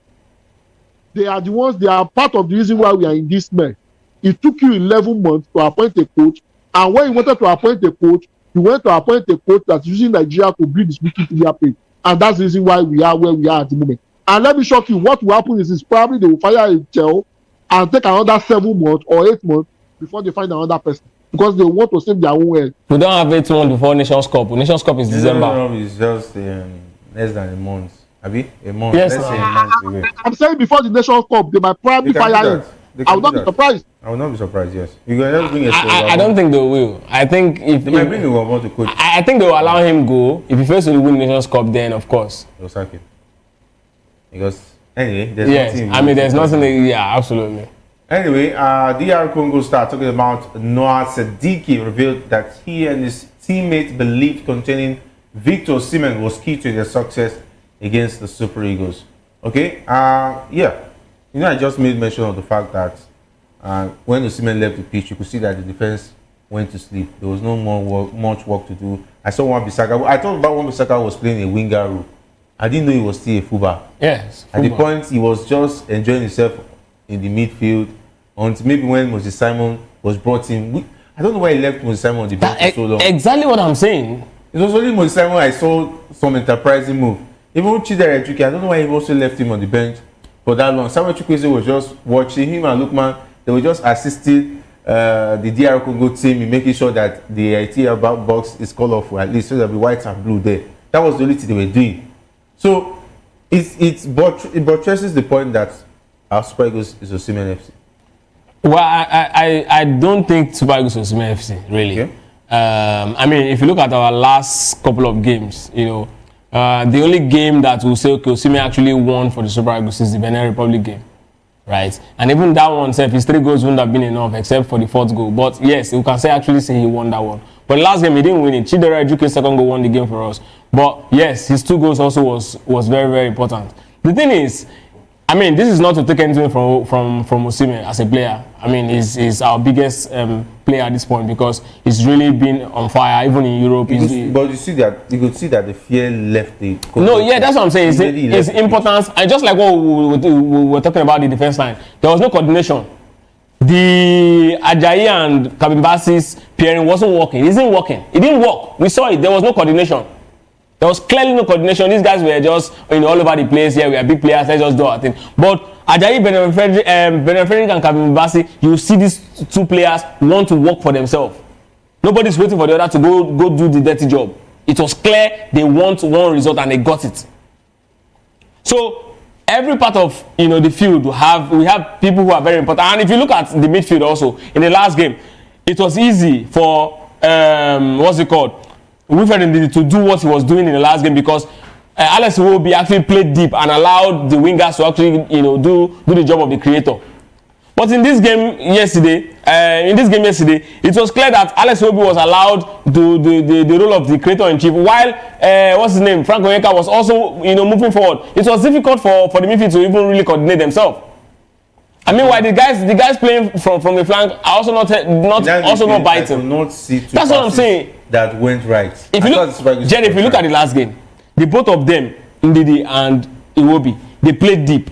they are part of the reason why we are in this mess. It took you 11 months to appoint a coach, and when you wanted to appoint a coach, you went to appoint a coach that's using Nigeria to build this Wikipedia page. And that's the reason why we are where we are at the moment. And let me shock you, what will happen is probably they will fire a Chell and take another 7 months or 8 months before they find another person, because they want to save their own head. We don't have 8 months before Nations Cup. Nations Cup is December. No, it's just less than a month. Abi? A month. Yes, Let's say a month away. I'm saying before the Nations Cup, they might probably fire him. I will not be surprised. I will not be surprised, yes. You're going to bring a I don't think they will. I think if they might bring a Wabon to coach. I think they will allow him go. If he fails to win Nations Cup, then of course. They'll sack him. Because anyway, there's nothing. I mean, there's nothing. Yeah, absolutely. Anyway, DR Congo star talking about Noah Sadiki revealed that he and his teammates believed containing Victor Osimhen was key to their success against the Super Eagles. Okay, yeah. I just made mention of the fact that when Osimhen left the pitch, you could see that the defense went to sleep. There was no much work to do. I saw Wan-Bissaka. I thought about Wan-Bissaka was playing a winger role. I didn't know he was still a fullback. Yes. At the point, he was just enjoying himself in the midfield until maybe when Moses Simon was brought in. I don't know why he left Moses Simon on the bench for so long. Exactly what I'm saying. It was only Moses Simon I saw some enterprising move. Even Chidera Ejuke, I don't know why he also left him on the bench for that long. Samuel Chukwueze was just watching him and Lookman. They were just assisting the DR Congo team in making sure that the ITL box is colorful, at least so there'll be white and blue there. That was the only thing they were doing. So it buttresses the point that our Super Eagles is Osimhen FC. Well, I don't think Super Eagles is Osimhen FC, really. Okay. I mean, if you look at our last couple of games, the only game that we'll say, okay, Osimhen actually won for the Super Eagles is the Benin Republic game, right? And even that one, his 3 goals wouldn't have been enough except for the 4th goal. But yes, you can actually say he won that one. But the last game, he didn't win it. Chidera Ejuke's 2nd goal won the game for us. But yes, his 2 goals also was very, very important. The thing is, I mean, this is not to take anything from Osimhen as a player. I mean, he's our biggest player at this point because he's really been on fire, even in Europe. But you could see that the fear left the. No, yeah, that's what I'm saying. It's importance, and just like what we were talking about the defense line, there was no coordination. The Ajayi and Kabimbasi's pairing wasn't working. It isn't working. It didn't work. We saw it. There was no coordination. There was clearly no coordination. These guys were just all over the place. Yeah, we are big players. Let's just do our thing. But Ajayi, Benin Frederick, and Kabimbasi, you see these 2 players want to work for themselves. Nobody's waiting for the other to go do the dirty job. It was clear they want one result and they got it. So every part of the field we have people who are very important. And if you look at the midfield also in the last game, it was easy for Wilfred to do what he was doing in the last game because Alex Iwobi actually played deep and allowed the wingers to actually do the job of the creator. But in this game yesterday, in this game yesterday, it was clear that Alex Iwobi was allowed to the role of the creator-in-chief, while what's his name, Frank Onyeka, was also moving forward. It was difficult for the midfield to even really coordinate themselves. I mean, why the guys playing from the flank are also not biting. Not see that's what I'm saying. That went right. If you look, Jen, if you look at the last game, the both of them, Ndidi and Iwobi, they played deep.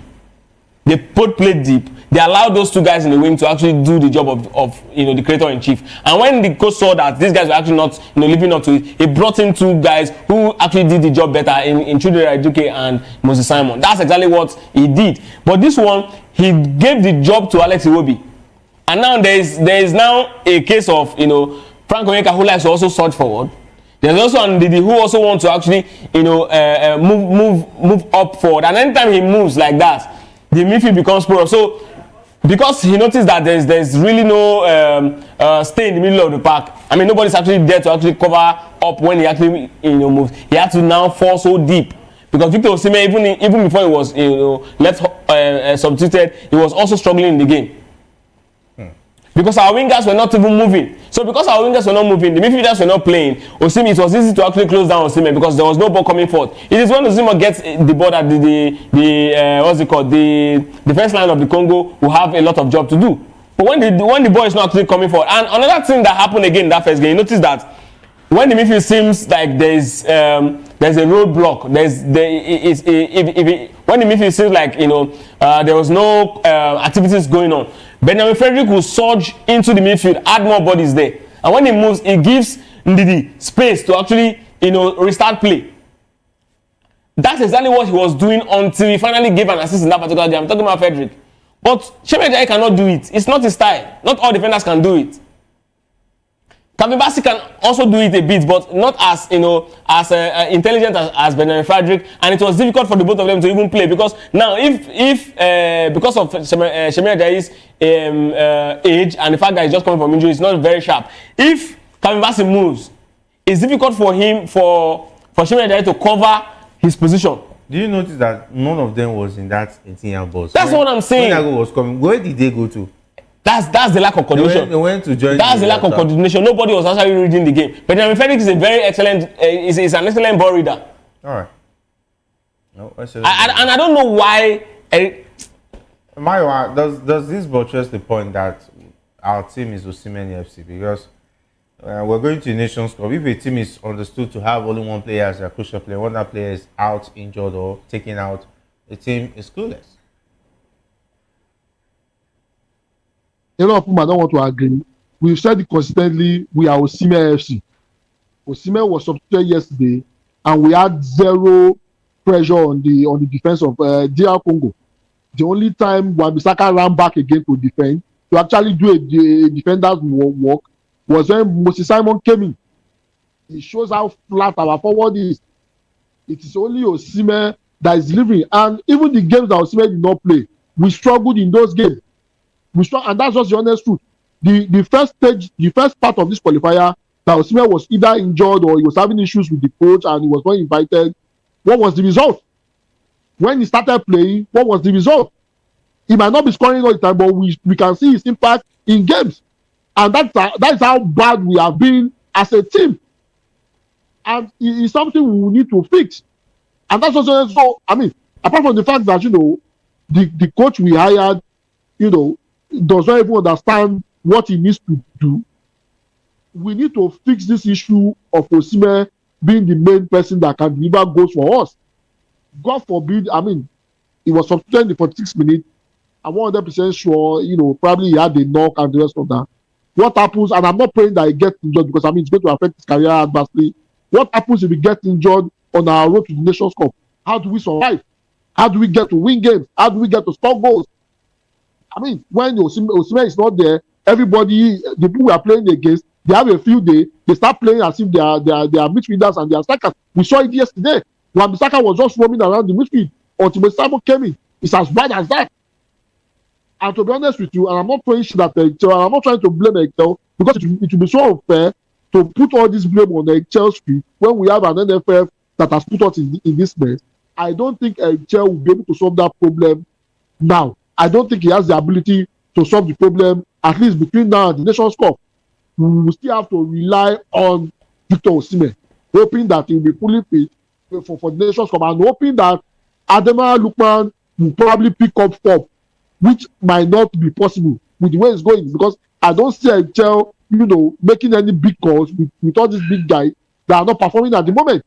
They both played deep. They allowed those two guys in the wing to actually do the job of the creator-in-chief. And when the coach saw that these guys were actually not living up to it, he brought in two guys who actually did the job better in Chidera Eduke and Moses Simon. That's exactly what he did. But this one, he gave the job to Alex Iwobi. And now there is now a case of Frank Onyeka, who likes to also surge forward. There's also Ndidi, who also wants to actually move up forward. And anytime he moves like that, the midfield becomes porous. So because he noticed that there's really no stay in the middle of the park. I mean, nobody's actually there to actually cover up when he actually moves. He had to now fall so deep because Victor Osimhen, even before he was left substituted, he was also struggling in the game. Because our wingers were not even moving. So because our wingers were not moving, the midfielders were not playing, Osimhen, it was easy to actually close down Osimhen because there was no ball coming forth. It is when Osimhen gets the ball that the defense line of the Congo will have a lot of job to do. But when the ball is not actually coming forward, and another thing that happened again in that first game, you notice that when the midfield seems like there's a roadblock, when the midfield seems like there was no activities going on, Benjamin Frederick will surge into the midfield, add more bodies there, and when he moves, it gives Ndidi space to actually restart play. That's exactly what he was doing until he finally gave an assist in that particular game. I'm talking about Frederick, but Shemi Ajayi cannot do it. It's not his style. Not all defenders can do it. Kevin Bassey can also do it a bit, but not as intelligent as Benjamin Frederick, and it was difficult for the both of them to even play because now if because of Shemi Ajayi's age and the fact that he's just coming from injury, it's not very sharp. If Kevin Bassey moves, it's difficult for Shemi Ajayi to cover his position. Do you notice that none of them was in that 18-yard box? That's what I'm saying. When Ago was coming, where did they go to? That's the lack of coordination. They went to join. That's the lack of coordination. Nobody was actually reading the game. Benjamin Felix is a very excellent, is an excellent ball reader. All right. No, and I don't know why. Mayo, does this buttress the point that our team is Osimhen FC? Because we're going to the Nations Cup. If a team is understood to have only one player as a crucial player, one that player is out, injured, or taken out, the team is clueless. A lot of people don't want to agree. We've said it consistently, we are Osimhen FC. Osimhen was substituted yesterday, and we had zero pressure on the defense of DR Congo. The only time Wan-Bissaka ran back again to defend, to actually do a defender's work, was when Moses Simon came in. It shows how flat our forward is. It is only Osimhen that is delivering. And even the games that Osimhen did not play, we struggled in those games. And that's just the honest truth. The first part of this qualifier, that Osimhen was either injured or he was having issues with the coach and he was not invited. What was the result? When he started playing, what was the result? He might not be scoring all the time, but we can see his impact in games. And that's how bad we have been as a team. And it's something we need to fix. And that's also, so, I mean, apart from the fact that, the coach we hired, does not even understand what he needs to do, we need to fix this issue of Osimhen being the main person that can deliver goals for us. God forbid, I mean, he was substituted in 46 minutes. I'm 100% sure, probably he had a knock and the rest of that. What happens, and I'm not praying that he gets injured because, it's going to affect his career adversely. What happens if he gets injured on our road to the Nations Cup? How do we survive? How do we get to win games? How do we get to score goals? I mean, when Osimhen is not there, everybody, the people we are playing against, they have a few days, they start playing as if they are midfielders and they are strikers. We saw it yesterday. Wan-Bissaka was just roaming around the midfield until Simon came in. It's as bad as that. And to be honest with you, and I'm not throwing shit at I'm not trying to blame Excel, because it will be so unfair to put all this blame on Excel's feet when we have an NFF that has put us in this mess. I don't think Excel will be able to solve that problem now. I don't think he has the ability to solve the problem, at least between now and the Nations Cup. We will still have to rely on Victor Osimhen, hoping that he will be fully fit for the Nations Cup, and hoping that Ademola Lookman will probably pick up form, which might not be possible with the way it's going, because I don't see Echel, making any big calls with all these big guys that are not performing at the moment.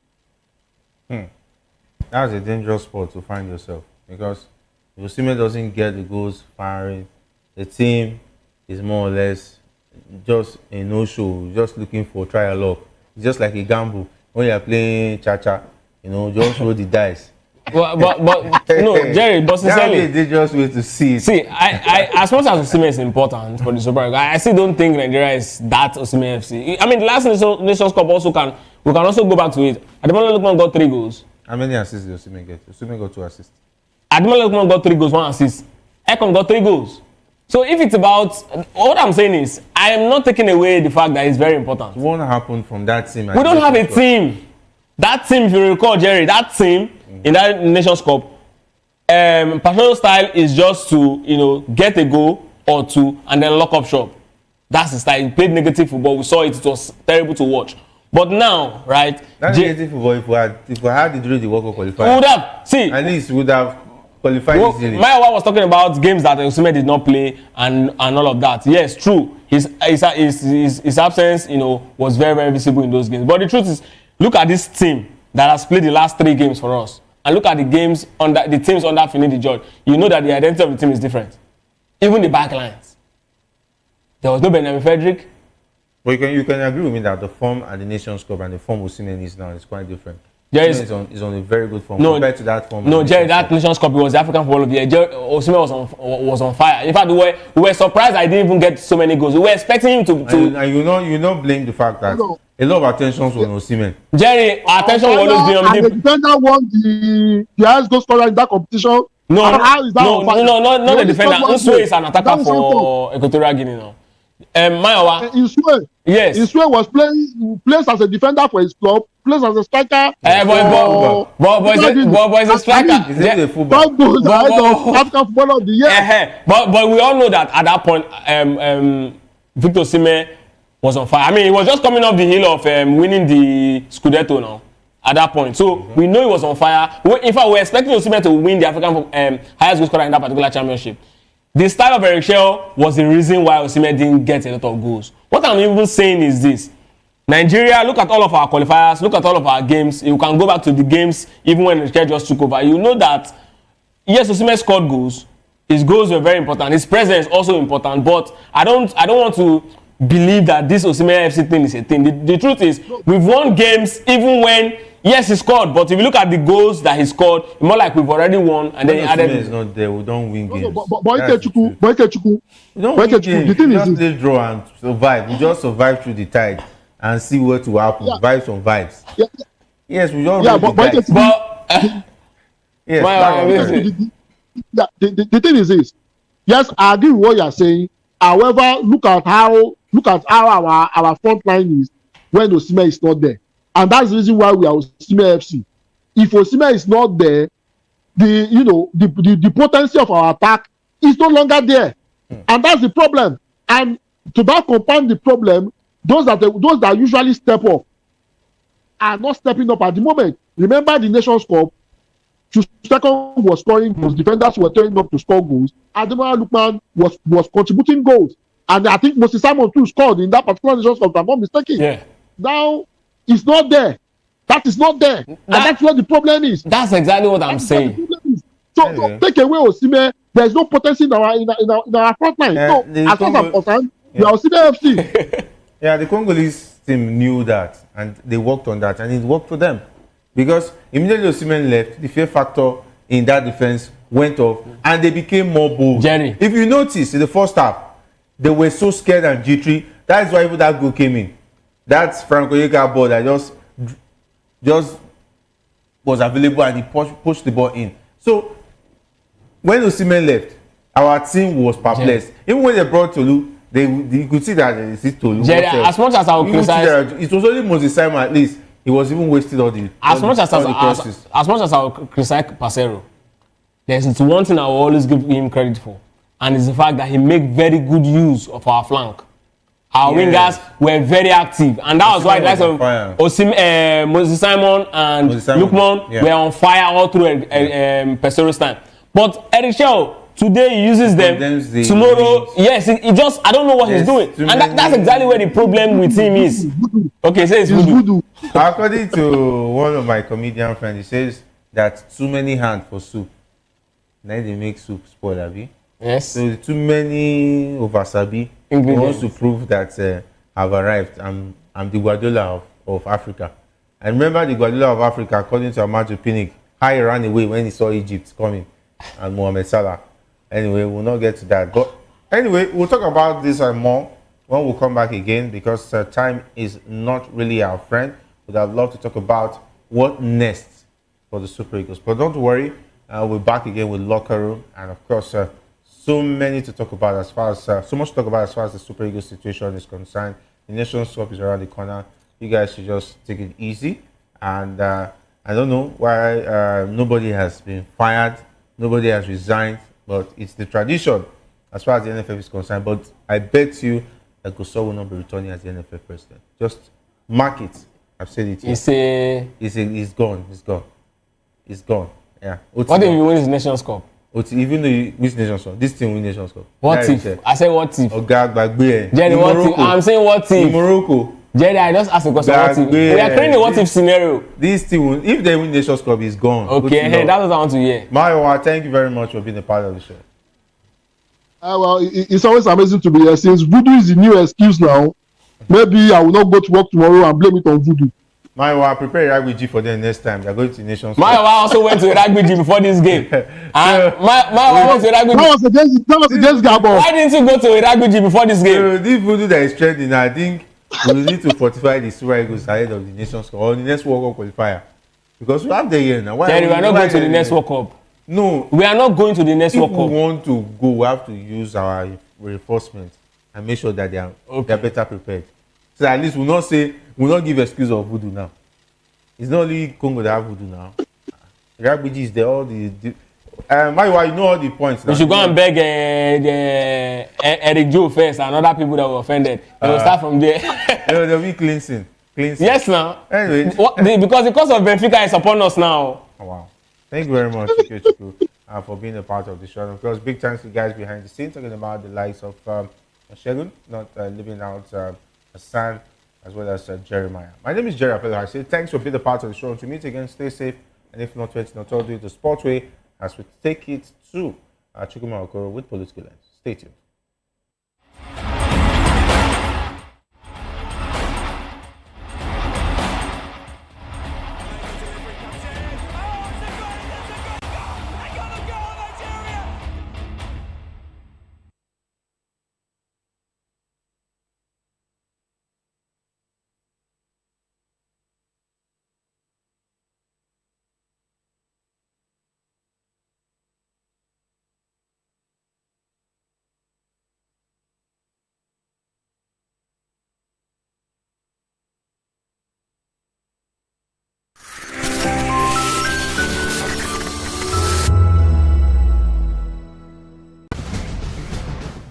That's a dangerous spot to find yourself, because if Osimhen doesn't get the goals firing, the team is more or less just a no-show, just looking for trial luck. It's just like a gamble when you are playing cha-cha, just roll the dice. But no, Jerry, but sincerely, that's a dangerous way to see it. See, I as much as Osimhen is important for the Super League, I still don't think Nigeria is that Osimhen FC. I mean, the last Nations Cup we can also go back to it. Ademola Lookman got 3 goals. How many assists did Osimhen get? Osimhen got 2 assists. Ademola Lookman got 3 goals, 1 assist. Ekong got 3 goals. So if it's about, what I'm saying is, I am not taking away the fact that it's very important. What happened from that team? We don't have a team. That team, if you recall, Jerry, that team in that Nations Cup, Pacho's style is just to, get a goal or 2 and then lock up shop. That's the style. He played negative football. We saw it. It was terrible to watch. But now, right? That negative football, if we had the World Cup qualifier, we would have, see, at least we would have qualified easily. Maiwa was talking about games that Osimhen did not play and all of that. Yes, true. His absence, was very, very visible in those games. But the truth is, look at this team that has played the last 3 games for us, and look at the teams under Finidi George. You know that the identity of the team is different. Even the back lines. There was no Benjamin Frederick. But you can agree with me that the form at the Nations Cup and the form Osimhen is now is quite different. Jerry's is on a very good form compared to that form. No, Jerry, that Nations Cup, it was the African Football of the Year. Osimhen was on fire. In fact, we were surprised I didn't even get so many goals. We were expecting him to. And you not blame the fact that a lot of attention was on Osimhen. Jerry, our attention will always be on him. The defender won the highest goal scorer in that competition. Not the defender. Nsue is an attacker for Equatorial Guinea now. Maiwa. Yes. Nsue was plays as a defender for his club, plays as a striker. But he's a striker. Is it a football? African Footballer of the Year. But we all know that at that point, Victor Osimhen was on fire. I mean, he was just coming off the hill of winning the Scudetto now. At that point, so we know he was on fire. In fact, we're expecting Osimhen to win the African highest goal scorer in that particular championship. The style of Eric Shell was the reason why Osimhen didn't get a lot of goals. What I'm even saying is this: Nigeria, look at all of our qualifiers, look at all of our games. You can go back to the games even when Eric Shell just took over. You know that yes, Osimhen scored goals. His goals were very important. His presence also important. But I don't want to believe that this Osimhen FC thing is a thing. The truth is, we've won games even when. Yes, he scored, but if you look at the goals that he scored, it's more like we've already won, and then he added. Is not there. We don't win games. Boykechukwu. The thing is, just draw and survive. We just survive through the tide and see what will happen. Yeah. Vibes on vibes. Yeah. Yes, we don't. Yeah, but yes. The thing is this. Yes, I agree with what you are saying. However, look at how our front line is when Osimhen is not there. And that's the reason why we are Osimhen FC. If Osimhen is not there, the potency of our attack is no longer there. And that's the problem. And to that compound the problem, those that usually step up are not stepping up at the moment. Remember the Nations Cup, Second was scoring goals, defenders were turning up to score goals. Ademola Lookman was contributing goals. And I think Moses Simon too scored in that particular Nations Cup, if I'm not mistaken. Yeah. Now, it's not there. That is not there. And that's where the problem is. That's exactly what I'm saying. So take away Osimhen, there's no potency in our front line. So as far as I'm concerned, we are Osimhen FC. Yeah, the Congolese team knew that and they worked on that and it worked for them. Because immediately Osimhen left, the fear factor in that defense went off and they became more bold. Jerry. If you notice in the first half, they were so scared and jittery. That's why even that goal came in. That's Franco Yeka ball that just was available and he pushed the ball in. So when Osimhen left, our team was perplexed. Jerry. Even when they brought Tolu, you could see that they see Tolu. Jerry, as much as I would criticize, it was only Moses Simon at least. He was even wasted all the as much as I would criticize Pasero, there's one thing I will always give him credit for. and it's the fact that he made very good use of our flank. Our wingers were very active, and that was why the likes of Moses Simon and Lukman were on fire all through Pesoro's time. But Eric Shell, today he uses them. Tomorrow, yes, he just, I don't know what he's doing. And that's exactly where the problem with him is. Okay, say it's voodoo. According to one of my comedian friends, he says that too many hands for soup. Now they make soup spoil, abi? Yes. So too many oversabi. He wants to prove that I've arrived. I'm the Guardiola of Africa. And remember the Guardiola of Africa, according to Amaju Pinnick, how he ran away when he saw Egypt coming and Mohamed Salah. Anyway, we'll not get to that. But anyway, we'll talk about this and more when we come back again, because time is not really our friend. But I'd love to talk about what next for the Super Eagles. But don't worry, we're back again with Locker Room, and of course, so much to talk about as far as the Super Eagles situation is concerned. The Nations Cup is around the corner. You guys should just take it easy. And I don't know why nobody has been fired, nobody has resigned, but it's the tradition as far as the NFF is concerned. But I bet you that Gusau will not be returning as the NFF president. Just mark it. I've said it. He's gone. He's gone. Yeah. What if he wins the Nations Cup? Even though he wins Nations Cup, this team wins Nations Cup. What if? I said what if? Jerry, what if? I'm saying what if? In Morocco. Jerry, I just asked a question. What if? We are creating a what if scenario. This team, if they win Nations Cup, is gone. Okay, hey, that's what I want to hear. Mayowa, thank you very much for being a part of the show. Well, it's always amazing to be here. Since voodoo is the new excuse now, maybe I will not go to work tomorrow and blame it on voodoo. Mayowa, prepare a rugby G for them next time. They're going to the Nations Cup. Mayowa also went to a rugby G before this game. Mayowa went to a rugby G. That was against Gabon. Why didn't you go to a rugby G before this game? This voodoo that is trending, I think we need to fortify the Super Eagles ahead of the Nations Cup or the next World Cup qualifier. Because we have the year now. Jerry, we are not going to the next World Cup. No. We are not going to the next World Cup. If we want to go, we have to use our reinforcement and make sure that they are better prepared. So at least we'll not give excuse of voodoo now. It's not only Congo that have voodoo now. Rugby is there, all the Mayowa, you know all the points. We should go and beg Eric Joe first and other people that were offended. They will start from there. They'll be cleansing. Yes, now. Anyway. Because the cost of Benfica is upon us now. Oh, wow. Thank you very much, Chiku, for being a part of the show. And of course, big thanks to the guys behind the scenes, talking about the likes of Shegun, not leaving out Hassan, as well as Jeremiah. My name is Jerry Apello. I say thanks for being a part of the show. To meet again, stay safe. And if not, do it the sport way as we take it to Chukwuma Okoro with Political Lens. Stay tuned.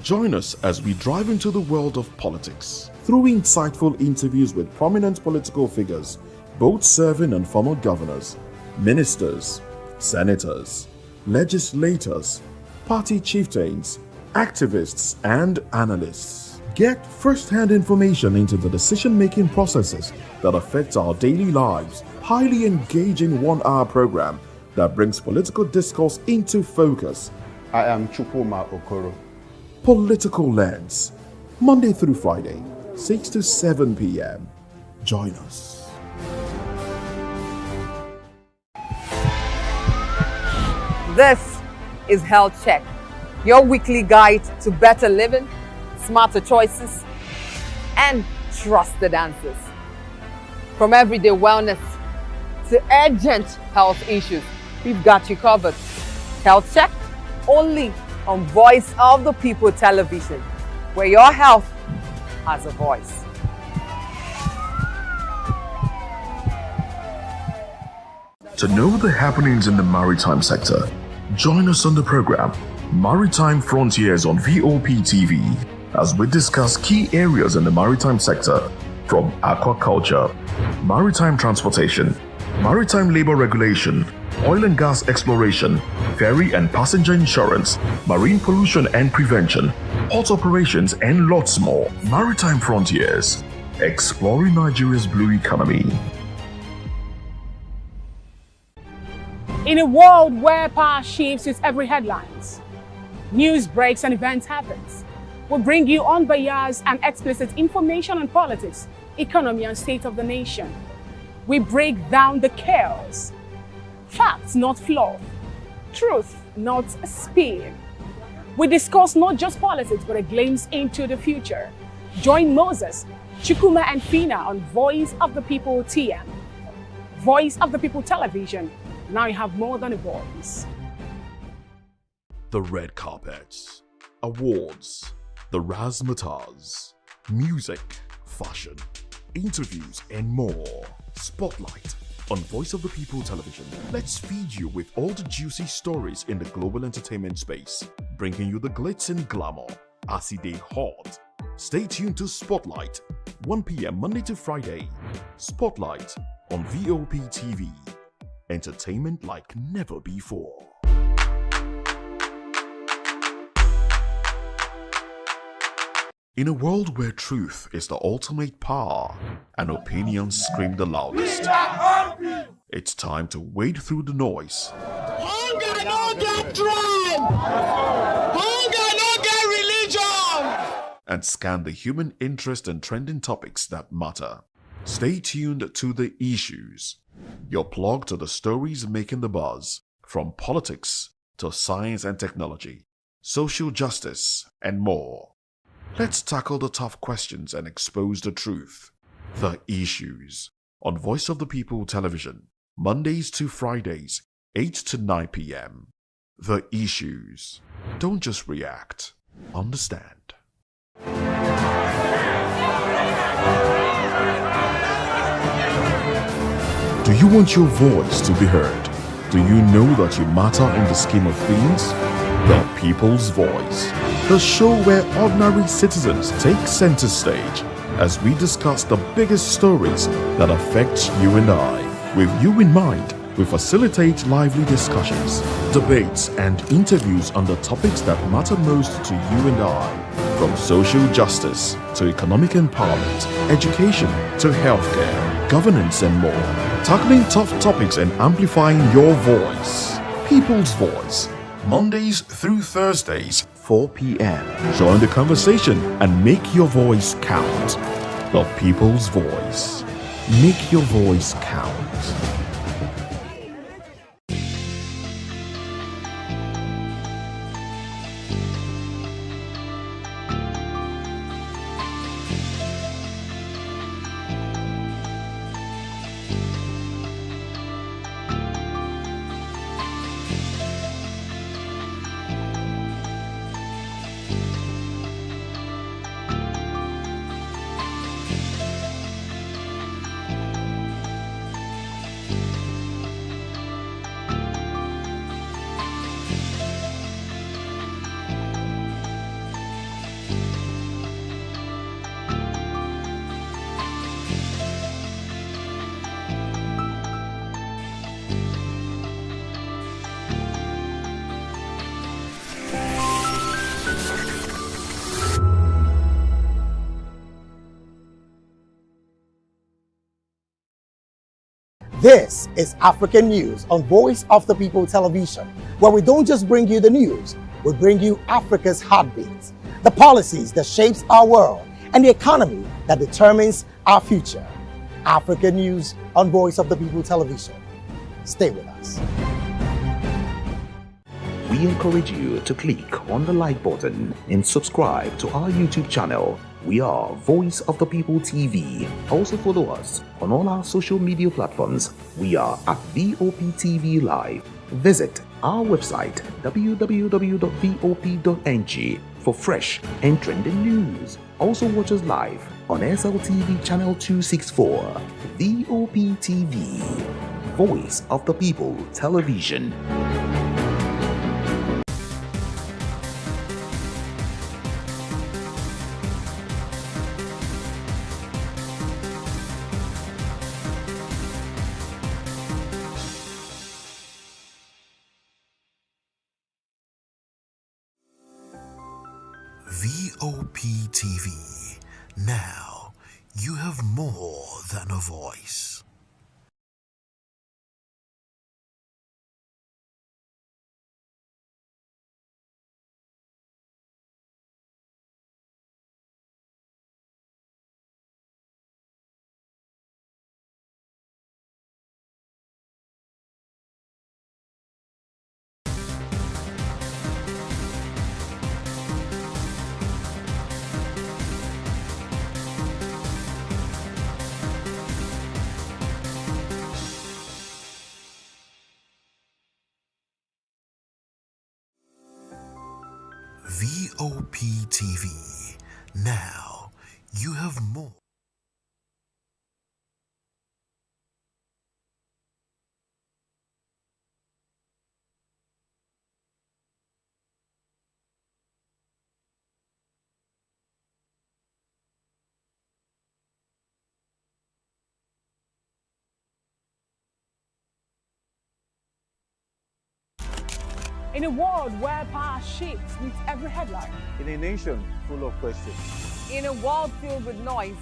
Join us as we drive into the world of politics through insightful interviews with prominent political figures, both serving and former governors, ministers, senators, legislators, party chieftains, activists, and analysts. Get first-hand information into the decision-making processes that affect our daily lives. Highly engaging one-hour program that brings political discourse into focus. I am Chukwuma Okoro. Political Lens, Monday through Friday, 6 to 7 p.m. Join us. This is Health Check, your weekly guide to better living, smarter choices, and trusted answers. From everyday wellness to urgent health issues, we've got you covered. Health Check, only on Voice of the People Television, where your health has a voice. To know the happenings in the maritime sector, join us on the program Maritime Frontiers on VOP TV, as we discuss key areas in the maritime sector, from aquaculture, maritime transportation, maritime labor regulation, oil and gas exploration, ferry and passenger insurance, marine pollution and prevention, port operations, and lots more. Maritime Frontiers, exploring Nigeria's blue economy. In a world where power shifts with every headlines, news breaks and events happens, we bring you unbiased and explicit information on politics, economy, and state of the nation. We break down the chaos. Facts, not fluff. Truth, not spin. We discuss not just politics, but a glimpse into the future. Join Moses, Chukuma, and Fina on Voice of the People TM. Voice of the People Television. Now you have more than a voice. The red carpets, awards, the razzmatazz, music, fashion, interviews, and more. Spotlight on Voice of the People Television. Let's feed you with all the juicy stories in the global entertainment space, bringing you the glitz and glamour as they hot. Stay tuned to Spotlight, 1 p.m. Monday to Friday. Spotlight on VOP TV. Entertainment like never before. In a world where truth is the ultimate power and opinions scream the loudest, it's time to wade through the noise. Hunger no get tribe. Hunger no get religion. And scan the human interest and trending topics that matter. Stay tuned to The Issues, your plug to the stories making the buzz, from politics to science and technology, social justice, and more. Let's tackle the tough questions and expose the truth. The Issues on Voice of the People Television, Mondays to Fridays, 8 to 9 p.m. The Issues. Don't just react, understand. Do you want your voice to be heard? Do you know that you matter in the scheme of things? The People's Voice, the show where ordinary citizens take center stage as we discuss the biggest stories that affect you and I. With you in mind, we facilitate lively discussions, debates, and interviews on the topics that matter most to you and I. From social justice to economic empowerment, education to healthcare, governance, and more. Tackling tough topics and amplifying your voice. People's Voice, Mondays through Thursdays, 4 p.m. Join the conversation and make your voice count. The People's Voice. Make your voice count. This is African News on Voice of the People Television, where we don't just bring you the news, we bring you Africa's heartbeats, the policies that shapes our world, and the economy that determines our future. African News on Voice of the People Television. Stay with us. We encourage you to click on the like button and subscribe to our YouTube channel. We are Voice of the People TV. Also follow us on all our social media platforms. We are at VOP TV Live. Visit our website www.vop.ng for fresh and trending news. Also watch us live on SLTV channel 264. VOP TV, Voice of the People Television. VOP TV. Now you have more than a voice. VOP TV. Now you have more. In a world where power shifts with every headline. In a nation full of questions. In a world filled with noise,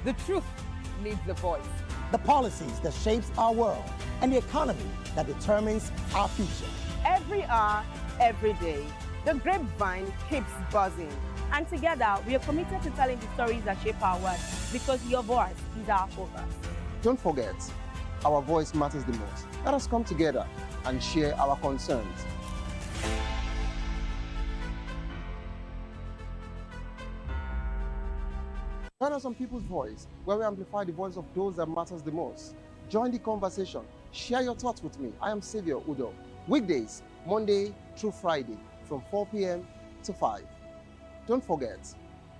the truth needs a voice. The policies that shapes our world and the economy that determines our future. Every hour, every day, the grapevine keeps buzzing. And together, we are committed to telling the stories that shape our world because your voice is our focus. Don't forget, our voice matters the most. Let us come together and share our concerns. Join us on People's Voice, where we amplify the voice of those that matters the most. Join the conversation. Share your thoughts with me. I am Savior Udo. Weekdays, Monday through Friday, from 4 p.m. to 5. Don't forget,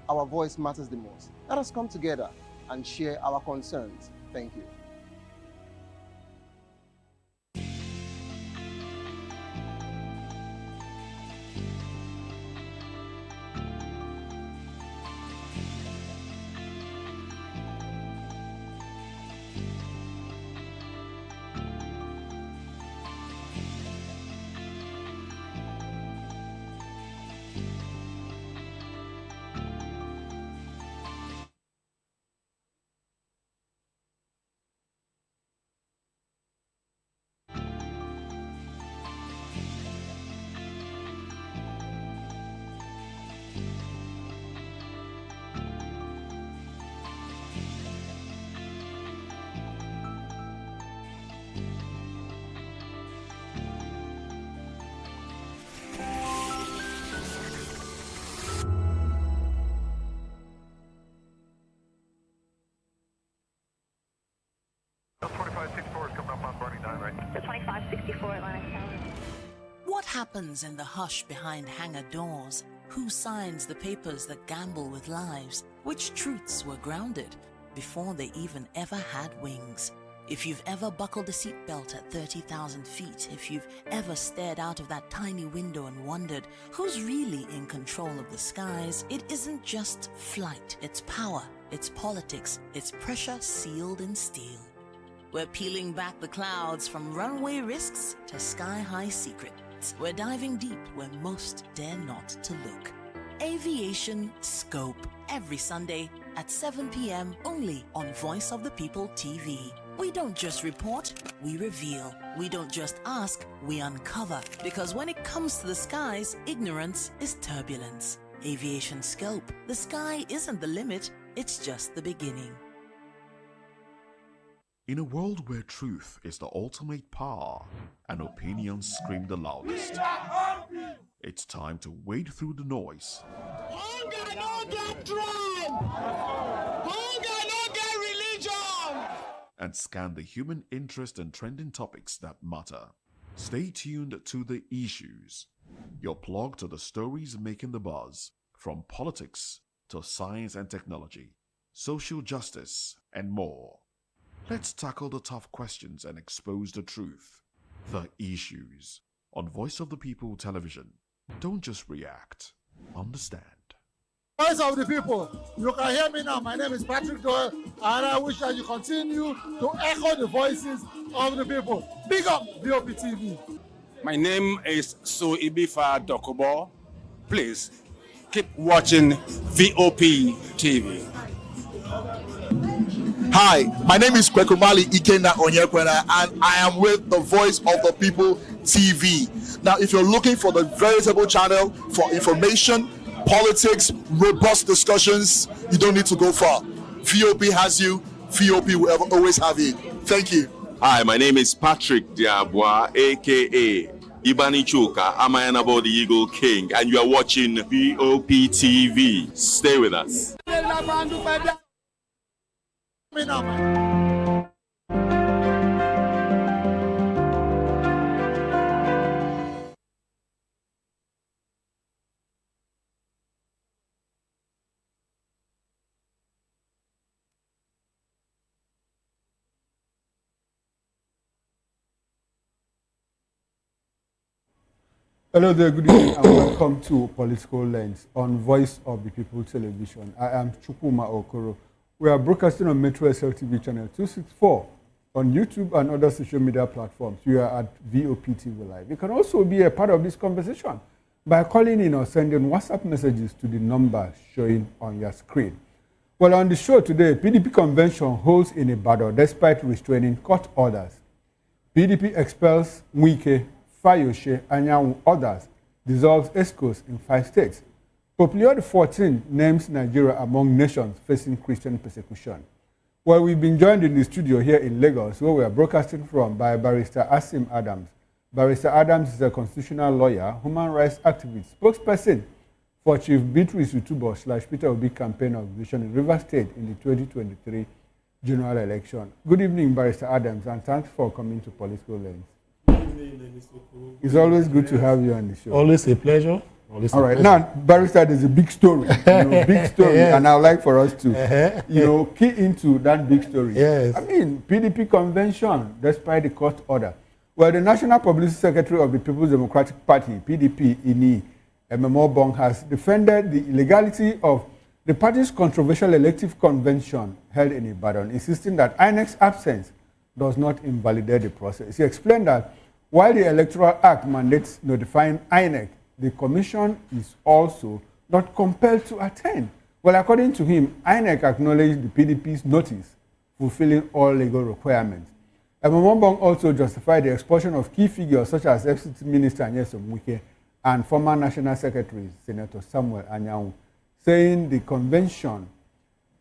our voice matters the most. Let us come together and share our concerns. Thank you. What happens in the hush behind hangar doors? Who signs the papers that gamble with lives? Which truths were grounded before they even ever had wings? If you've ever buckled a seatbelt at 30,000 feet, if you've ever stared out of that tiny window and wondered who's really in control of the skies, it isn't just flight, it's power, it's politics, it's pressure sealed in steel. We're peeling back the clouds from runway risks to sky-high secrets. We're diving deep where most dare not to look. Aviation Scope, every Sunday at 7 p.m. only on Voice of the People TV. We don't just report, we reveal. We don't just ask, we uncover. Because when it comes to the skies, ignorance is turbulence. Aviation Scope, the sky isn't the limit, it's just the beginning. In a world where truth is the ultimate power and opinions scream the loudest, it's time to wade through the noise. Hunger no get tribe. Hunger no get religion. And scan the human interest and trending topics that matter. Stay tuned to The Issues, your plug to the stories making the buzz, from politics to science and technology, social justice, and more. Let's tackle the tough questions and expose the truth. The Issues on Voice of the People Television. Don't just react, understand. Voice of the People, you can hear me now. My name is Patrick Doyle, and I wish that you continue to echo the voices of the people. Big up VOP TV. My name is Suibifa Dokubo. Please Keep watching VOP TV. Hi, my name is Kwekumali Ikenda Onyekwena, and I am with the Voice of the People TV. Now, if you're looking for the veritable channel for information, politics, robust discussions, you don't need to go far. VOP has you. VOP will always have you. Thank you. Hi, my name is Patrick Diabwa, aka Ibani Chuka. I'm the Eagle King, and you are watching VOP TV. Stay with us. Hello there, good evening, and welcome to Political Lens on Voice of the People Television. I am Chukuma Okoro. We are broadcasting on Metro SLTV channel 264 on YouTube and other social media platforms. We are at VOP TV Live. You can also be a part of this conversation by calling in or sending WhatsApp messages to the number showing on your screen. Well, on the show today, PDP convention holds in Ibadan despite restraining court orders. PDP expels Wike, Fayoshe, Anyanwu, others, dissolves ESCOs in 5 states. Pope Leo XIV names Nigeria among nations facing Christian persecution. Well, we've been joined in the studio here in Lagos, where we are broadcasting from, by Barrister Asim Adams. Barrister Adams is a constitutional lawyer, human rights activist, spokesperson for Chief Beatrice Utubo / Peter Obi campaign organization in Rivers State in the 2023 general election. Good evening, Barrister Adams, and thanks for coming to Political Lens. It's always good to have you on the show. Always a pleasure. All right, now, Barrister, there's a big story, big story, yes. And I'd like for us to, key into that big story. Yes. I mean, PDP convention, despite the court order. Well, the National Publicity Secretary of the People's Democratic Party, PDP, Ini Ememobong, has defended the illegality of the party's controversial elective convention held in Ibadan, insisting that INEC's absence does not invalidate the process. He explained that while the Electoral Act mandates notifying INEC, the Commission is also not compelled to attend. Well, according to him, INEC acknowledged the PDP's notice, fulfilling all legal requirements. Ememobong also justified the expulsion of key figures such as FCT Minister Nyesom Wike and former National Secretary Senator Samuel Anyanwu, saying the convention,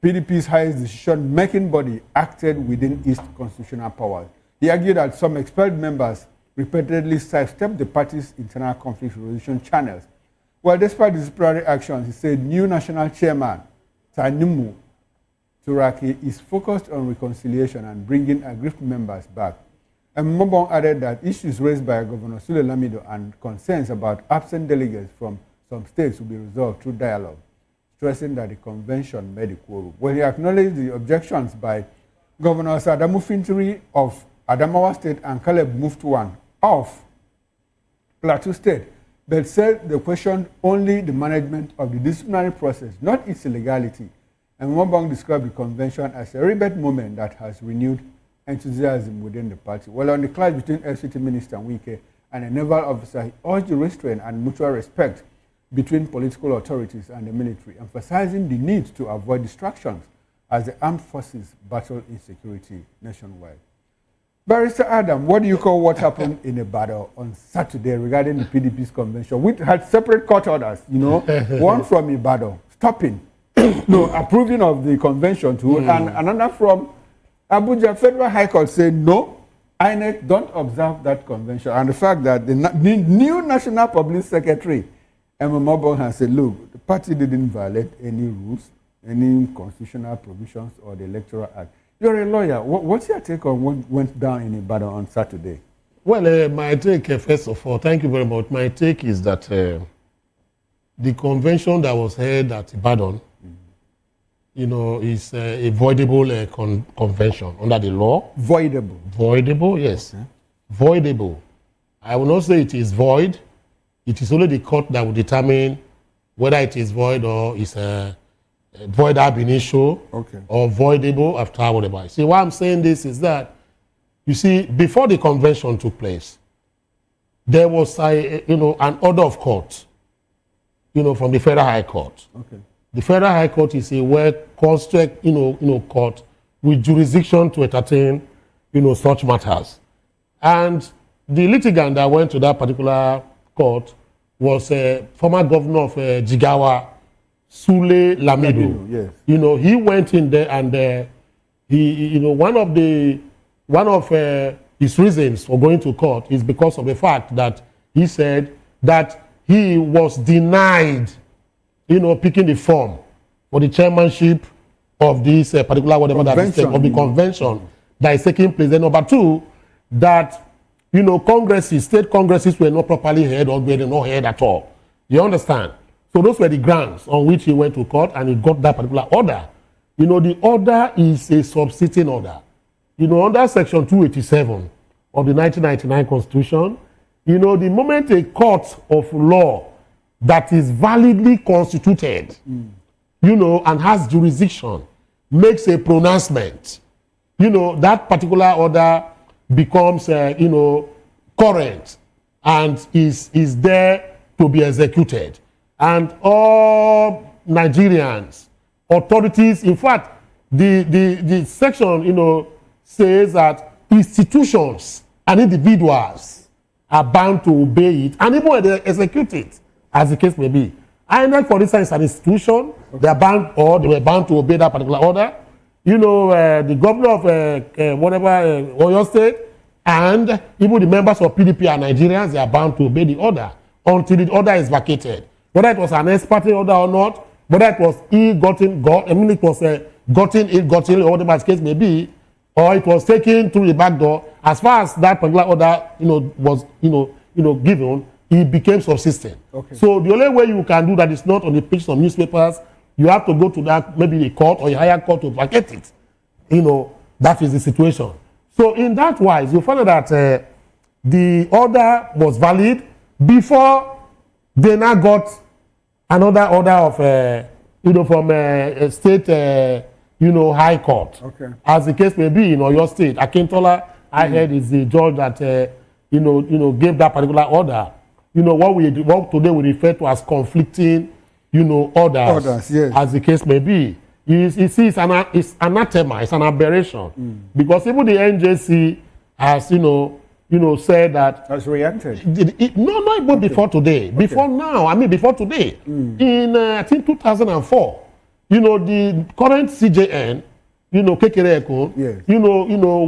PDP's highest decision-making body, acted within its constitutional powers. He argued that some expelled members repeatedly sidestepped the party's internal conflict resolution channels. Well, despite disciplinary actions, he said new national chairman, Tinubu, Turaki, is focused on reconciliation and bringing aggrieved members back. And Mbong added that issues raised by Governor Sule Lamido and concerns about absent delegates from some states will be resolved through dialogue, stressing that the convention made a quorum. Well, he acknowledged the objections by Governors Adamu Fintiri of Adamawa State and Caleb Muftuan of Plateau State, but said they questioned only the management of the disciplinary process, not its illegality. And Mbong described the convention as a rebate moment that has renewed enthusiasm within the party. Well, on the clash between FCT Minister Wike and a naval officer, he urged restraint and mutual respect between political authorities and the military, emphasizing the need to avoid distractions as the armed forces battle insecurity nationwide. Barrister Adam, what do you call what happened in Ibadan on Saturday regarding the PDP's convention? We had separate court orders, one from Ibadan stopping, approving of the convention to hold, and another from Abuja Federal High Court saying no, INEC don't observe that convention. And the fact that the new National Public Secretary, Ememobong, has said, look, the party didn't violate any rules, any constitutional provisions or the Electoral Act. You're a lawyer. What's your take on what went down in Ibadan on Saturday? Well, my take, first of all, thank you very much. My take is that the convention that was held at Ibadan, is a voidable convention under the law. Voidable? Voidable, yes. Okay. Voidable. I will not say it is void. It is only the court that will determine whether it is void or is void ab initio, or voidable after whatever. See, why I'm saying this is that, you see, before the convention took place, there was an order of court from the Federal High Court. Okay. The Federal High Court is a well-constructed, court with jurisdiction to entertain, such matters. And the litigant that went to that particular court was former governor of Jigawa, Sule Lamido. Yes. He went in there and he, one of his reasons for going to court is because of the fact that he said that he was denied, picking the form for the chairmanship of this particular whatever that is of the convention that is taking place. Then number two, that state congresses were not properly held or were not held at all. You understand? So those were the grounds on which he went to court and he got that particular order. The order is a subsisting order. Under Section 287 of the 1999 Constitution, the moment a court of law that is validly constituted, and has jurisdiction, makes a pronouncement, that particular order becomes, current and is there to be executed. And all Nigerians, authorities, in fact, the section, says that institutions and individuals are bound to obey it, and even when they execute it, as the case may be. INEC, for instance, is an institution, they are bound, or they were bound to obey that particular order. The governor of Oyo State, and even the members of PDP are Nigerians, they are bound to obey the order until the order is vacated. Whether it was an ex parte order or not, whether it was gotten, or whatever the case may be, or it was taken through the back door, as far as that particular order, was, given, it became subsistent. Okay. So the only way you can do that is not on the pages of newspapers. You have to go to that, maybe a court or a higher court to vacate it. That is the situation. So in that wise, you find that the order was valid before they now got another order of, from a state, high court. Okay. As the case may be in Oyo State, Akintola, I heard, is the judge that, gave that particular order. What today we refer to as conflicting, orders, yes. As the case may be. It's anathema, it's an aberration. Because even the NJC has, said that... Has reacted? Not even before today. Okay. Before now, before today. In, I think, 2004, the current CJN, Kekere Ekun, yes.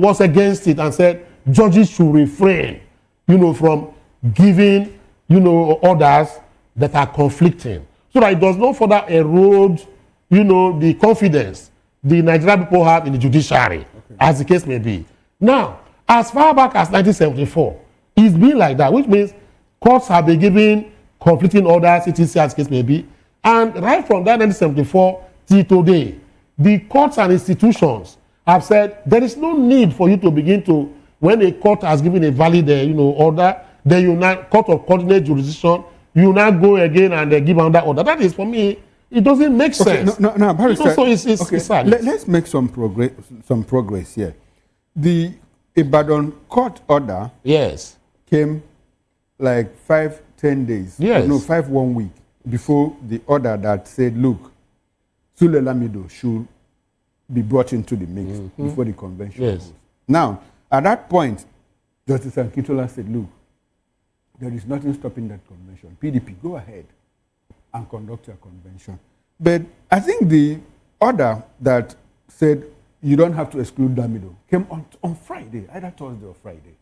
Was against it and said judges should refrain, from giving, orders that are conflicting. So that it does not further erode, the confidence the Nigerian people have in the judiciary, as the case may be. Now, as far back as 1974, it's been like that, which means courts have been giving conflicting orders, etc., as the case may be. And right from that 1974 till today, the courts and institutions have said there is no need for you to begin to, when a court has given a valid, order, then you now, court of coordinate jurisdiction, you now go again and give another order. That is, for me, it doesn't make sense. No, Barrister, so it's sad. Let's make some progress here. The Ibadan court order, yes, came like 5-10 days. Yes. No, 1 week before the order that said, look, Sule Lamido should be brought into the mix before the convention. Yes. Goes. Now, at that point, Justice Akintola said, look, there is nothing stopping that convention. PDP, go ahead and conduct your convention. But I think the order that said you don't have to exclude Lamido came on Friday, either Thursday or Friday,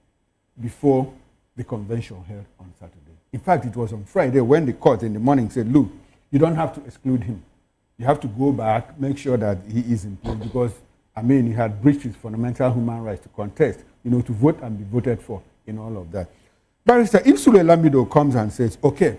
before the convention held on Saturday. In fact, it was on Friday when the court in the morning said, look, you don't have to exclude him. You have to go back, make sure that he is in place, because, he had breached his fundamental human rights to contest, to vote and be voted for in all of that. Barrister, if Sule Lamido comes and says, okay,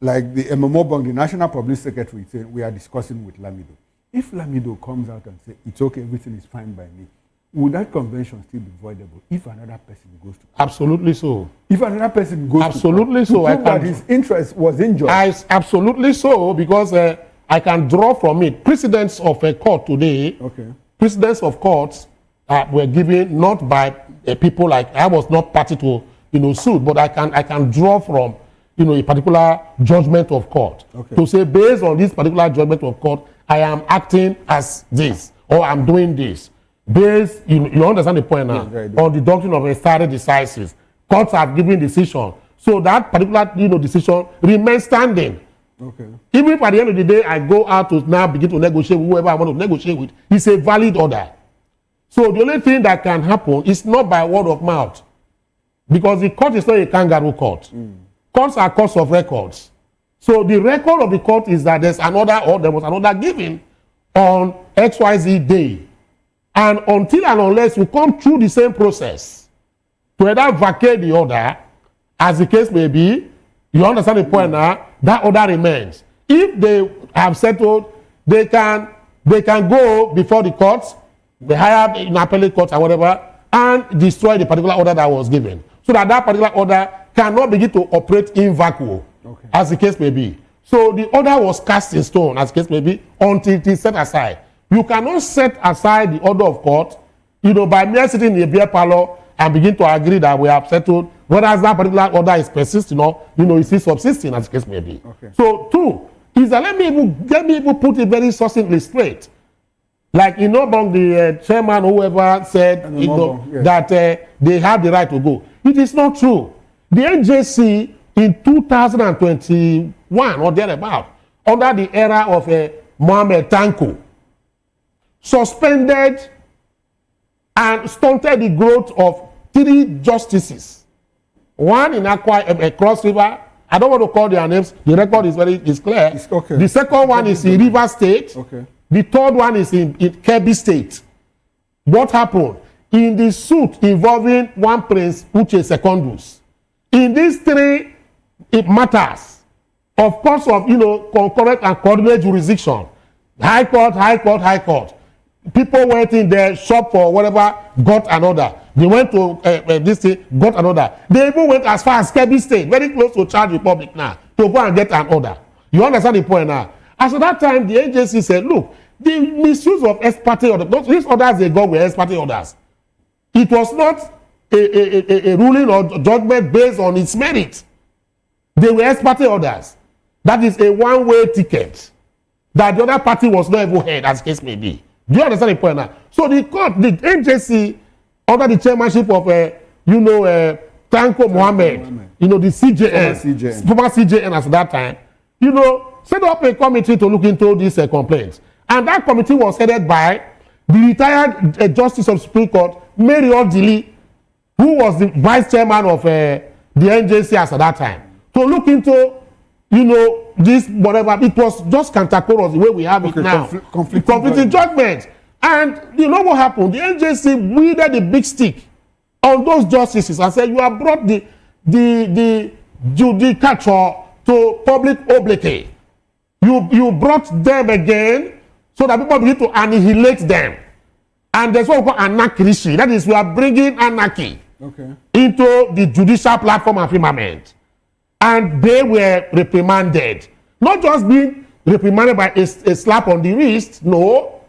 like the MMO Bong, the National Public Secretary, said, we are discussing with Lamido. If Lamido comes out and says, it's okay, everything is fine by me, would that convention still be voidable if another person goes to court? Absolutely so. If another person goes absolutely to court, so. To prove that his interest was injured. Absolutely so, because I can draw from it. Precedents of a court today, precedents of courts were given not by people like, I was not party to suit, but I can draw from a particular judgment of court. Okay. To say, based on this particular judgment of court, I am acting as this, or I'm doing this. Based, you understand the point now, on the doctrine of a stare decisis. Courts have given decision. So that particular, decision remains standing. Okay. Even if at the end of the day, I go out to now begin to negotiate with whoever I want to negotiate with, it's a valid order. So the only thing that can happen is not by word of mouth. Because the court is not a kangaroo court. Courts are courts of records. So the record of the court is that there's another, or there was another given on XYZ day. And until and unless you come through the same process to either vacate the order, as the case may be, you understand the point now, that order remains. If they have settled, they can go before the courts, the higher appellate court or whatever, and destroy the particular order that was given. So that particular order cannot begin to operate in vacuum, as the case may be. So the order was cast in stone, as the case may be, until it is set aside. You cannot set aside the order of court, by mere sitting in a beer parlor and begin to agree that we have settled, whether that particular order is persisting or, is still subsisting, as the case may be. Okay. So, two, is that let me even put it very succinctly straight. Like, among the chairman, whoever said, that they have the right to go. It is not true. The NJC in 2021 or thereabout, under the era of Mohammed Tanko, suspended and stunted the growth of 3 justices. One in Cross River. I don't want to call their names. The record is clear. Okay. The second one is in River State. Okay. The third one is in Kebbi State. What happened? In the suit involving one Prince Uche Secondus, in these 3 matters, of course, of concurrent and coordinate jurisdiction, High Court. People went in there, shop for whatever, got an order. They went to this thing, got an order. They even went as far as Kebbi State, very close to Chad Republic now, to go and get an order. You understand the point now? As at that time, the agency said, look, the misuse of ex parte orders, these orders they got were ex parte orders. It was not a ruling or judgment based on its merit. They were ex parte orders. That is a one-way ticket that the other party was not even heard, as case may be. Do you understand the point now? So the court, the NJC, under the chairmanship of, Tanko Mohammed, the CJN, former CJN as that time, set up a committee to look into these complaints. And that committee was headed by the retired Justice of the Supreme Court, Mary Odili, who was the vice chairman of the NJC as at that time, to look into, this whatever. It was just cantankerous the way we have it now. Conflicting judgments. And you know what happened? The NJC wielded the big stick on those justices and said, you have brought the judicature to public obliquity. You brought them again so that people begin to annihilate them. And there's what we call anarchy. That is, we are bringing anarchy into the judicial platform and firmament. And they were reprimanded. Not just being reprimanded by a slap on the wrist, no.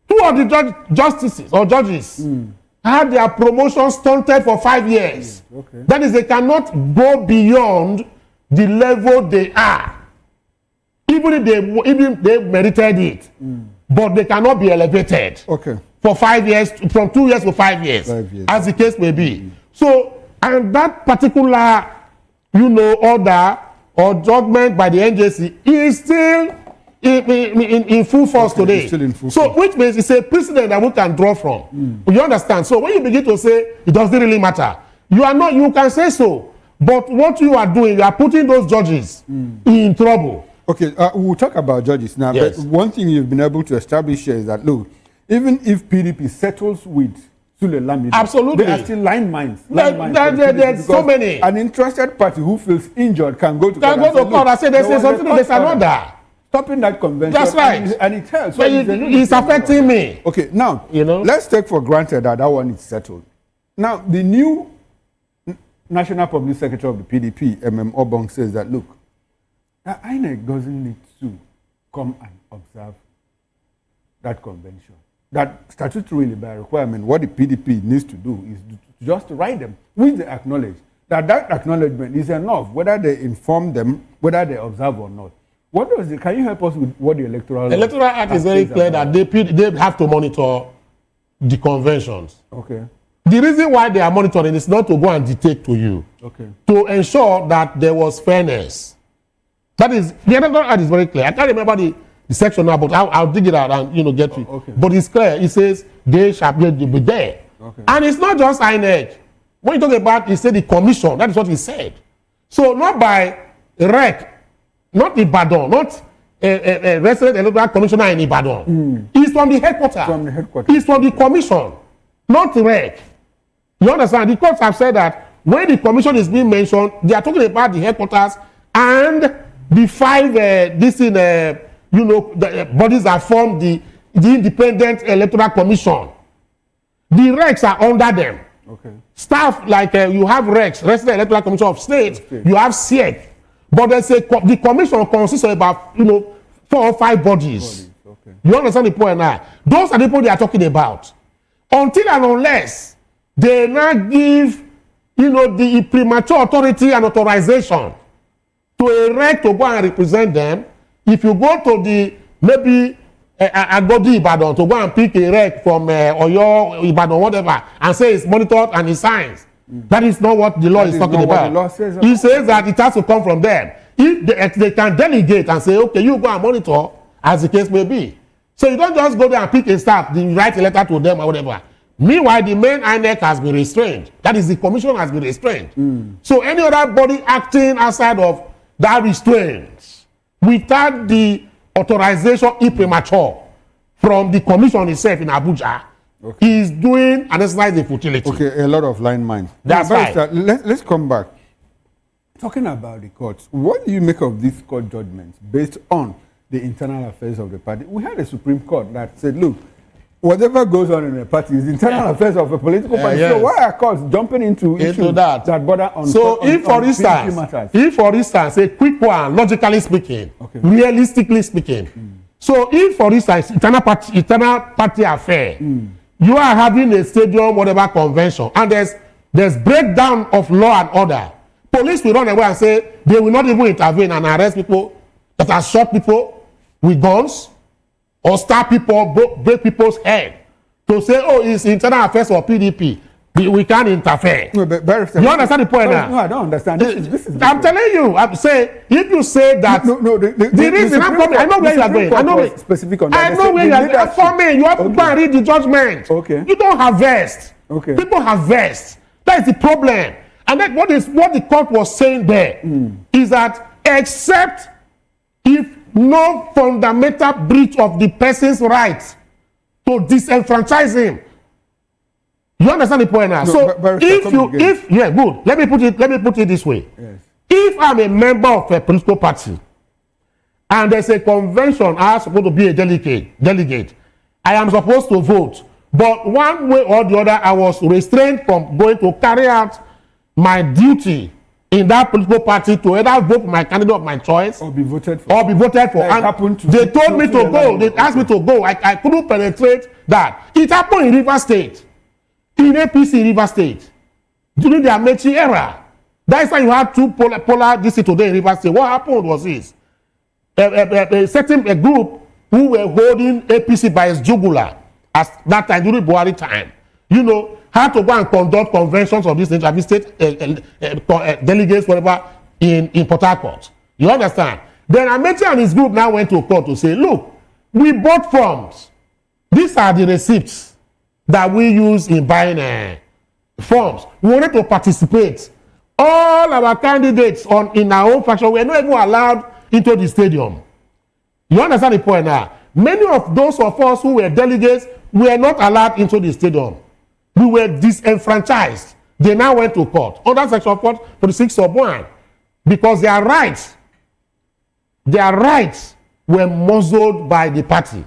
2 of the justices or judges had their promotion stunted for 5 years. That is, they cannot go beyond the level they are. Even if they merited it. But they cannot be elevated for 5 years, from 2 years to 5 years, as the case may be. So, and that particular, order or judgment by the NJC is still in full force today. So, which means it's a precedent that we can draw from. You understand? So, when you begin to say it doesn't really matter, you can say so, but what you are doing, you are putting those judges in trouble. Okay, we'll talk about judges now, but one thing you've been able to establish here is that, look, even if PDP settles with Sule Lamido, absolutely, there are still line mines. There's so many. An interested party who feels injured can go to court and say, there's another. Stopping that convention. That's right. And it helps. So it's affecting me. Okay, now, let's take for granted that one is settled. Now, the new National Public Secretary of the PDP, Obong, says that, look, INEC doesn't need to come and observe that convention. That statutorily, by requirement, what the PDP needs to do is to just write them, which they acknowledge that acknowledgement is enough, whether they inform them, whether they observe or not. What does it? Can you help us with what the Electoral Act is very clear that they have to monitor the conventions. Okay. The reason why they are monitoring is not to go and dictate to you. Okay. To ensure that there was fairness. That is, the Electoral Act is very clear. I can't remember the section now, but I'll dig it out and get it. Okay. But it's clear. It says they shall be there. Okay. And it's not just INEC. When you talk about, he said the commission. That is what he said. So not by REC, not Ibadan, not a resident electoral commissioner in Ibadan. It's from the headquarters. From the headquarters. It's from the commission, not REC. You understand? The courts have said that when the commission is being mentioned, they are talking about the headquarters and the five bodies that form the independent electoral commission. The RECs are under them. Okay. Staff like you have RECs, Resident Electoral Commission of State, you have SIEC, but the commission consists of about 4 or 5 bodies. Okay. You understand the point now? Those are the people they are talking about. Until and unless they now give the premature authority and authorization to a REC to go and represent them. If you go to the maybe Agodi Ibadan to go and pick a REC from Oyo Ibadan, whatever, and say it's monitored and it's signs. That is not what the law is talking about. He says that it has to come from them. If they can delegate and say, okay, you go and monitor, as the case may be. So you don't just go there and pick a staff, write a letter to them or whatever. Meanwhile, the main INEC has been restrained. That is, the commission has been restrained. So any other body acting outside of that restraint, without the authorization imprimatur from the commission itself in Abuja, is doing an exercise in futility. Okay, a lot of line minds. That's right. Let's come back. Talking about the courts, what do you make of these court judgments based on the internal affairs of the party? We had a Supreme Court that said, look, whatever goes on in a party is internal affairs of a political party. Yes. So why are courts jumping into issues that border on so on, if, for on instance, a quick one, logically speaking, realistically speaking, so if, for instance, internal party affair, you are having a stadium, whatever convention, and there's breakdown of law and order, police will run away and say they will not even intervene and arrest people that have shot people with guns or stab people, break people's head to say, oh, it's internal affairs of PDP. We can't interfere. No, but you understand the point now? No, I don't understand. This is I'm telling you, I'm saying, if you say that, the reason I'm coming, I know where you are going. I know specific on that. I know where you are going. For me, you have to go and read the judgment. Okay. You don't have vests. Okay. People have vests. That is the problem. And that what the court was saying there is that except if no fundamental breach of the person's rights to disenfranchise him. You understand the point now? No, so good. Let me put it this way. Yes. If I'm a member of a political party and there's a convention, I'm supposed to be a delegate, I am supposed to vote. But one way or the other, I was restrained from going to carry out my duty in that political party to either vote for my candidate of my choice or be voted for. And they told me to go. They asked me to go. I couldn't penetrate that. It happened in River State, in APC River State, during the Amechi era. That's why you had two polar districts today in River State. What happened was this: a group who were holding APC by its jugular at that time during Buhari time, had to go and conduct conventions of this nature, state delegates, whatever, in Port Harcourt. You understand? Then Amechi and his group now went to court to say, look, we bought forms. These are the receipts that we use in buying forms. We wanted to participate. All our candidates in our own faction were not even allowed into the stadium. You understand the point now? Many of those of us who were delegates were not allowed into the stadium. We were disenfranchised. They now went to court under Section 46 of 1 because their rights were muzzled by the party.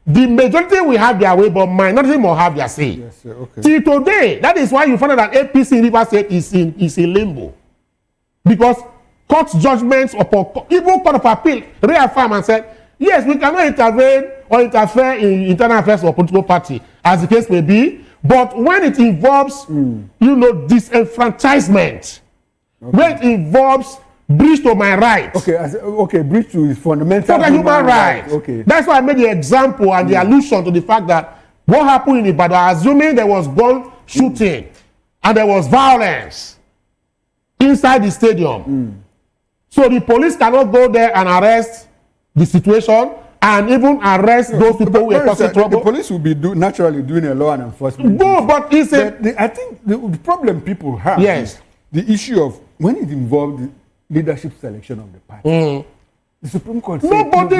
The majority will have their way, but minority will have their say. Yes, sir. Okay. Till today, that is why you find out that APC in River State is in limbo. Because court judgments upon even Court of Appeal reaffirmed and said, yes, we cannot intervene or interfere in internal affairs of a political party, as the case may be. But when it involves, disenfranchisement, when it involves breach to my rights. Okay, breach to his fundamental human rights. Okay. That's why I made the example and the allusion to the fact that what happened in Ibadan, assuming there was gun shooting and there was violence inside the stadium. So the police cannot go there and arrest the situation and even arrest those people who are causing trouble. The police will be naturally doing a law and enforcement. No, but it's I think the problem people have is the issue of when it involved the leadership selection of the party. The Supreme Court said nobody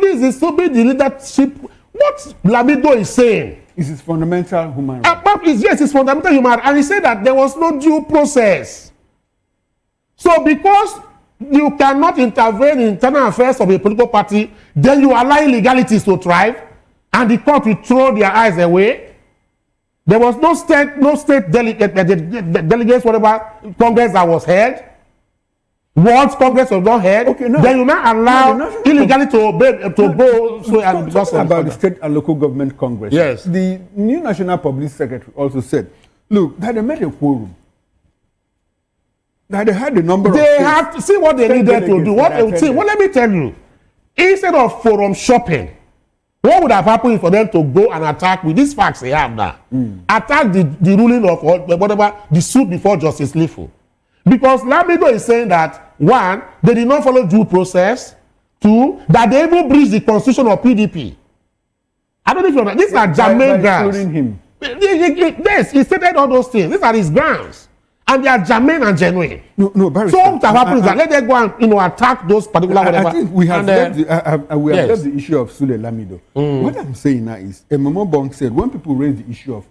is disobeying the leadership. What Lamido is saying is his fundamental human right. Yes, it's fundamental human right. And he said that there was no due process. So because you cannot intervene in internal affairs of a political party, then you allow illegalities to thrive, and the court will throw their eyes away. There was no state delegates, whatever Congress that was held. Once Congress was not held, then you not allow illegality to go. So and talking about the state and local government Congress. Yes. The new National Public Secretary also said, look, that they made a quorum. That they had the number they have to see what they needed to do. Well, let me tell you, instead of forum shopping, what would have happened for them to go and attack with these facts they have now? Attack the ruling of whatever the suit before Justice Lifu. Because Lamido is saying that, one, they did not follow due process. Two, that they even breached the constitution of PDP. I don't know if you know that. These are germane grounds. Him. Yes, he stated all those things. These are his grounds. And they are germane and genuine. No, Barrister, so what happens is that let them go and attack those particular whatever. I think we have left the issue of Sule Lamido. What I'm saying now is, Emomo Bong said when people raise the issue of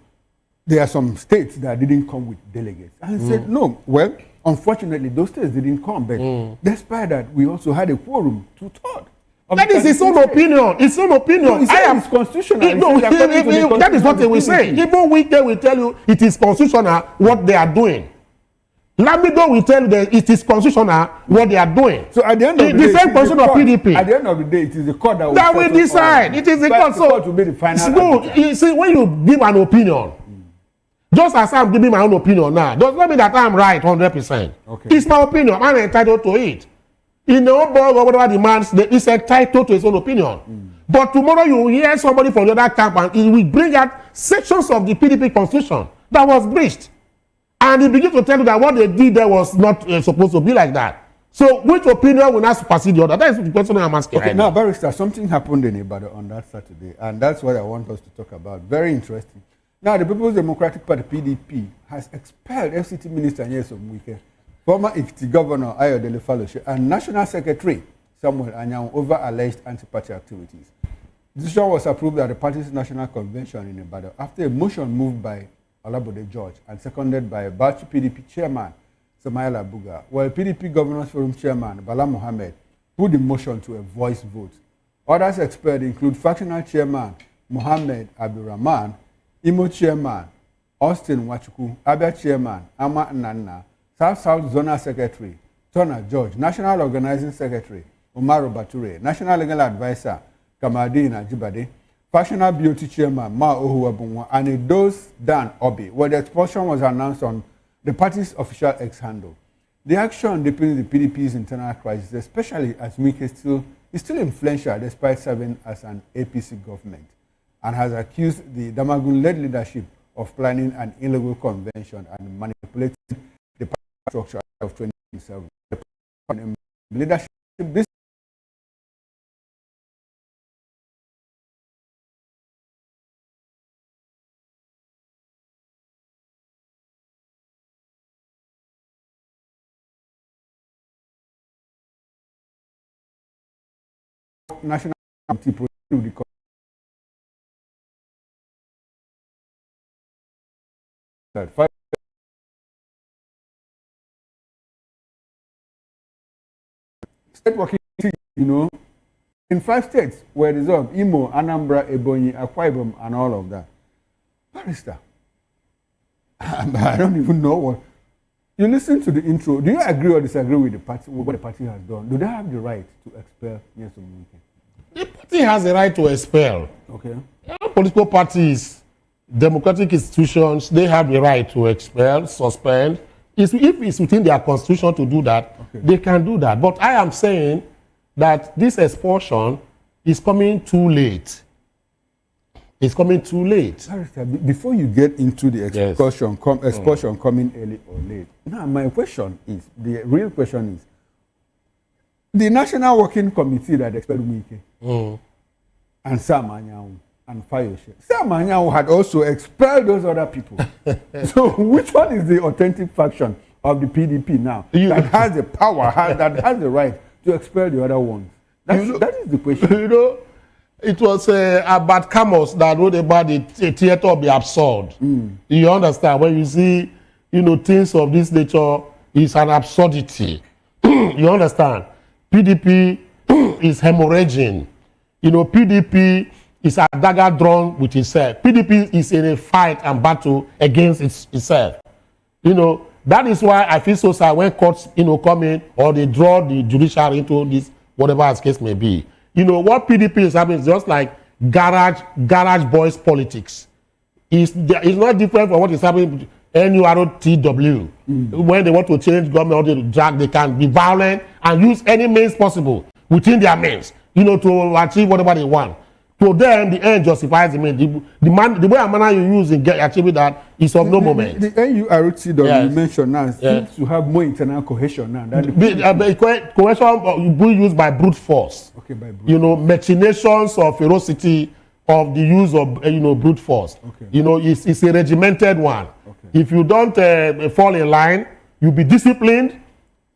there are some states that didn't come with delegates, and said no, well, unfortunately those states didn't come, but despite that, we also had a quorum to thought. That is his own opinion. His own opinion. No, I am constitutional. That is what they will say. Even they will tell you it is constitutional what they are doing. Lamido will tell you that it is constitutional what they are doing. So at the end of the day, same constitution of PDP. At the end of the day, it is the court that will decide. It is the court. So will be the final. You see, when you give an opinion, just as I'm giving my own opinion now, does not mean that I'm right 100%. Okay. It's my opinion. I'm entitled to it. In the own board or whatever demands, he's entitled to his own opinion. But tomorrow you will hear somebody from the other camp and he will bring out sections of the PDP constitution that was breached. And he begins to tell you that what they did there was not supposed to be like that. So which opinion will not supersede the other? That is the question I'm asking. Okay, now, Barrister, something happened in Ibadan on that Saturday, and that's what I want us to talk about. Very interesting. Now, the People's Democratic Party, PDP, has expelled FCT Minister Nyesom Wike, former Ikiti Governor Ayodele Faloshe, and National Secretary Samuel Anyang over alleged anti-party activities. The decision was approved at the party's national convention in Ibadan after a motion moved by Olabode George and seconded by Bauchi PDP chairman Samaila Buga, while PDP Governors Forum chairman Bala Mohammed put the motion to a voice vote. Others expelled include factional chairman Mohammed Abdurrahman, Imo chairman Austin Wachuku, Abia chairman Ama Nana, South Zonal Secretary Tona George, National Organizing Secretary Umaru Bature, National Legal Advisor Kamadin Ajibade, Factional BOT Chairman Ma Ohuwabunwa, and a dose Dan Obi, where the expulsion was announced on the party's official X handle. The action deepens the PDP's internal crisis, especially as Wike is still influential despite serving as an APC government, and has accused the Damagun-led leadership of planning an illegal convention and manipulating the party structure of 2027. The leadership this National Committee proceeded with the state working, in 5 states were dissolved: Imo, Anambra, Ebonyi, Akwa Ibom, and all of that. Barrister, I don't even know what. You listen to the intro. Do you agree or disagree with the party, with what the party has done? Do they have the right to expel Nyesom Wike? The party has the right to expel. Okay. Political parties democratic institutions, they have the right to expel, suspend. If it's within their constitution to do that, they can do that. But I am saying that this expulsion is coming too late. It's coming too late. Before you get into the expulsion, coming early or late, now my question is, the real question is, the National Working Committee that expelled Wike and Sam Anyanwu and Fayose. Sam Anyanwu had also expelled those other people. So which one is the authentic faction of the PDP now that has the power, that has the right to expel the other ones? That is the question. You know, it was about Camus that wrote about the theater of the absurd. You understand? When you see, things of this nature, it's an absurdity. You understand? PDP is hemorrhaging. PDP is a dagger drawn with itself. PDP is in a fight and battle against itself. That is why I feel so sad when courts, come in or they draw the judiciary into this, whatever as case may be. What PDP is having is just like garage boys politics. It's not different from what is happening NURTW. When they want to change government or they drag, they can be violent and use any means possible within their means, to achieve whatever they want. To them, the end justifies the means. The way and manner you use in achieving that is of no moment. The NURTW you mentioned now seems to have more internal cohesion now. Cohesion used by brute force. Okay, by brute force. Machinations of ferocity of the use of brute force. Okay. It's a regimented one. Okay. If you don't fall in line, you'll be disciplined.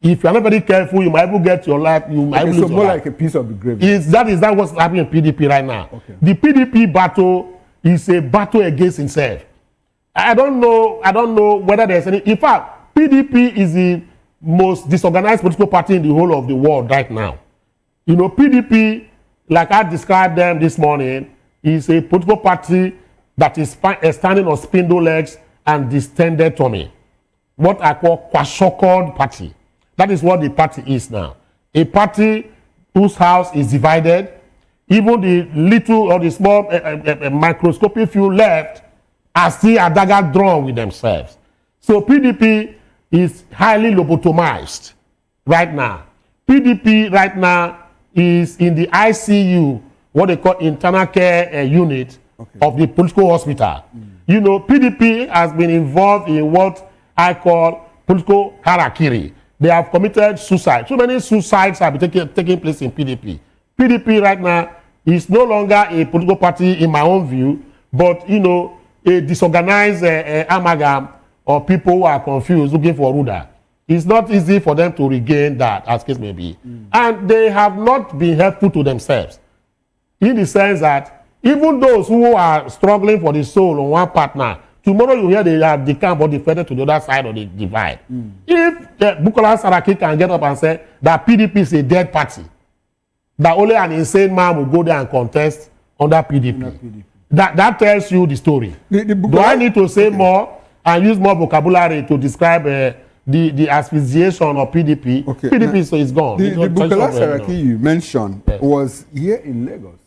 If you're not very careful, you might even get your life. You might lose your life. Like a piece of the gravy. That is what's happening in PDP right now. Okay. The PDP battle is a battle against itself. I don't know whether there's any. In fact, PDP is the most disorganized political party in the whole of the world right now. PDP, like I described them this morning, is a political party that is standing on spindle legs and distended tummy. What I call kwashiorkor party. That is what the party is now. A party whose house is divided. Even the little or the small microscopic few left are still a dagger drawn with themselves. So PDP is highly lobotomized right now. PDP right now is in the ICU, what they call internal care unit of the political hospital. PDP has been involved in what I call political harakiri. They have committed suicide. So many suicides have been taking place in PDP. PDP right now is no longer a political party in my own view, but a disorganized amalgam of people who are confused, looking for Ruda. It's not easy for them to regain that, as case may be. And they have not been helpful to themselves, in the sense that even those who are struggling for the soul on one partner, tomorrow you hear they have decamp or defected to the other side of the divide. If Bukola Saraki can get up and say that PDP is a dead party, that only an insane man will go there and contest under PDP. That tells you the story. Do I need to say more and use more vocabulary to describe the asphyxiation of PDP? Okay. PDP is gone. The Bukola Saraki you mentioned was here in Lagos,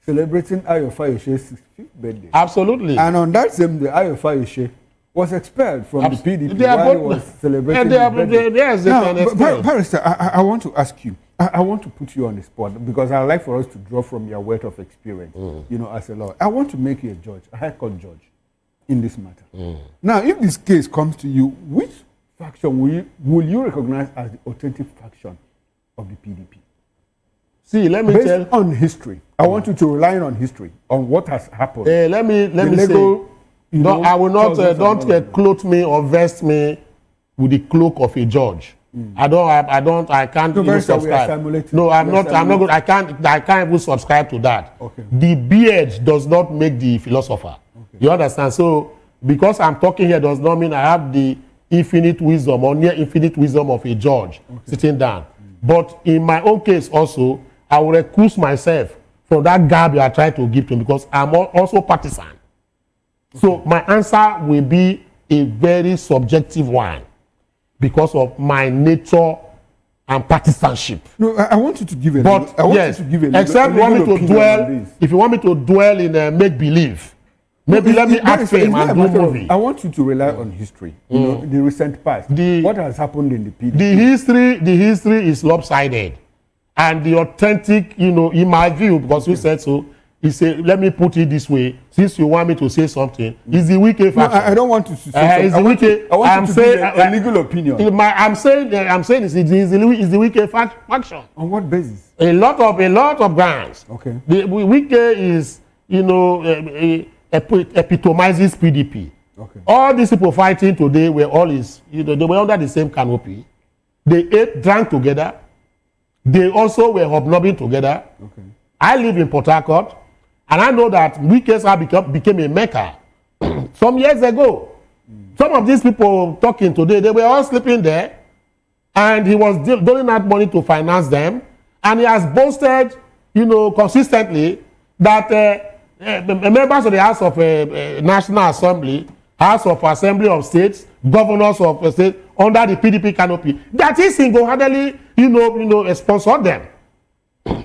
celebrating Ayo Fayoshe's 65th birthday. Absolutely. And on that same day, Ayo Fayoshe was expelled from the PDP while he was celebrating his birthday. Yes, Barrister, I want to ask you, I want to put you on the spot because I'd like for us to draw from your wealth of experience, as a lawyer. I want to make you a judge, a high court judge in this matter. Now, if this case comes to you, which faction will you recognize as the authentic faction of the PDP? See, let me Based on history. I want you to rely on history, on what has happened. Let me say, I will not, don't clothe me or vest me with the cloak of a judge. I can't even subscribe. No, I'm not good. I can't even subscribe to that. Okay. The beard does not make the philosopher. Okay. You understand? So, because I'm talking here does not mean I have the infinite wisdom or near infinite wisdom of a judge sitting down. But in my own case also, I will recuse myself from that garb you are trying to give to me because I'm also partisan. So my answer will be a very subjective one because of my nature and partisanship. No, I want you to give it. But except you want me to dwell, if you want me to dwell in make-believe, Maybe let me act fame and do movie. I want you to rely on history. You know, the recent past. What has happened in the PDP? The history is lopsided, and the authentic, you know, in my view, because you said so. He said, let me put it this way, since you want me to say something, is the wicked faction. No, I don't want to say something. I want you to give a legal opinion. I'm saying it's the wicked faction. On what basis? A lot of grounds. Okay. The wicked is, you know, epitomizes PDP. Okay. All these people fighting today were all they were under the same canopy. They ate, drank together. They also were hobnobbing together. Okay. I live in Port Harcourt. And I know that Wike became a mecca some years ago. Some of these people talking today, they were all sleeping there. And he was doling out money to finance them. And he has boasted, you know, consistently that members of the House of National Assembly, House of Assembly of States, governors of states under the PDP canopy, that he single-handedly, you know, sponsored them.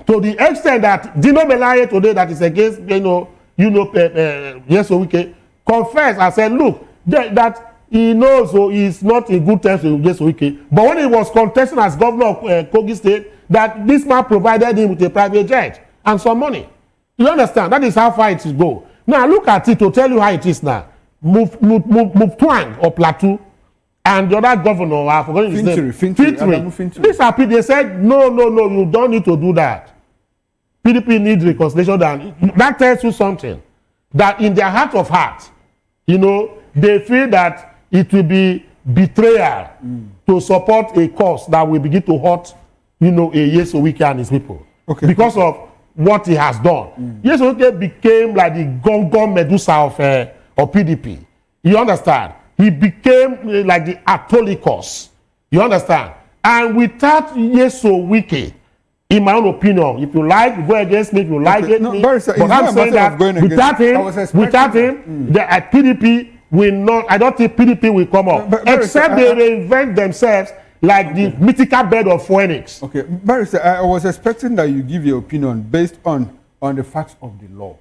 To the extent that Dino Melaye today, that is against, yes, Wike, confessed and said, look, that he knows so he's not in good terms with Yes Wike. But when he was contesting as governor of Kogi State, that this man provided him with a private jet and some money. You understand? That is how far it is go. Now look at it to tell you how it is now. Move Twang or Plateau. And the other governor, I forgot his name. Fintri. These are people, they said, no, you don't need to do that. PDP needs reconciliation. That tells you something. That in their heart of heart, you know, they feel that it will be betrayal to support a cause that will begin to hurt, you know, a Yes Wike and his people. Okay. Because of what he has done. Yes Wike became like the Gongon Medusa of PDP. You understand? He became like the Autolycus. You understand? And without Yes Wike, in my own opinion, if you like, go against me, if you like it. No, but I'm saying that without him, the PDP will not, I don't think PDP will come up. Except they reinvent themselves like the mythical bird of Phoenix. Okay, Barrister, I was expecting that you give your opinion based on the facts of the law.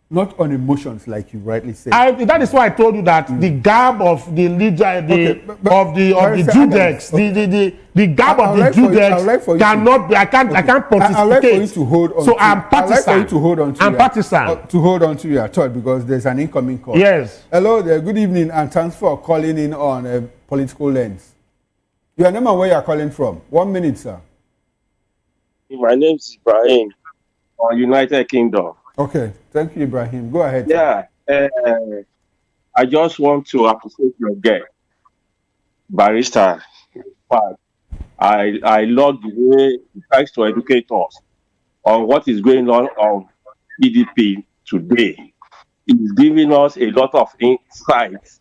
Not on emotions, like you rightly said. That is why I told you that the gap of the Judex, the gap of the Judex cannot be. I can't participate. I'd like for you to hold on. So I'm partisan. I'd like for you to hold on to. I'm partisan. To hold on to your thought because there's an incoming call. Yes. Hello there. Good evening, and thanks for calling in on a political lens. Your name and where you are calling from. 1 minute, sir. My name is Ibrahim, from United Kingdom. Okay, thank you, Ibrahim. Go ahead. Yeah, I just want to appreciate your guest, Barrister. I love the way he tries to educate us on what is going on PDP today. He's giving us a lot of insights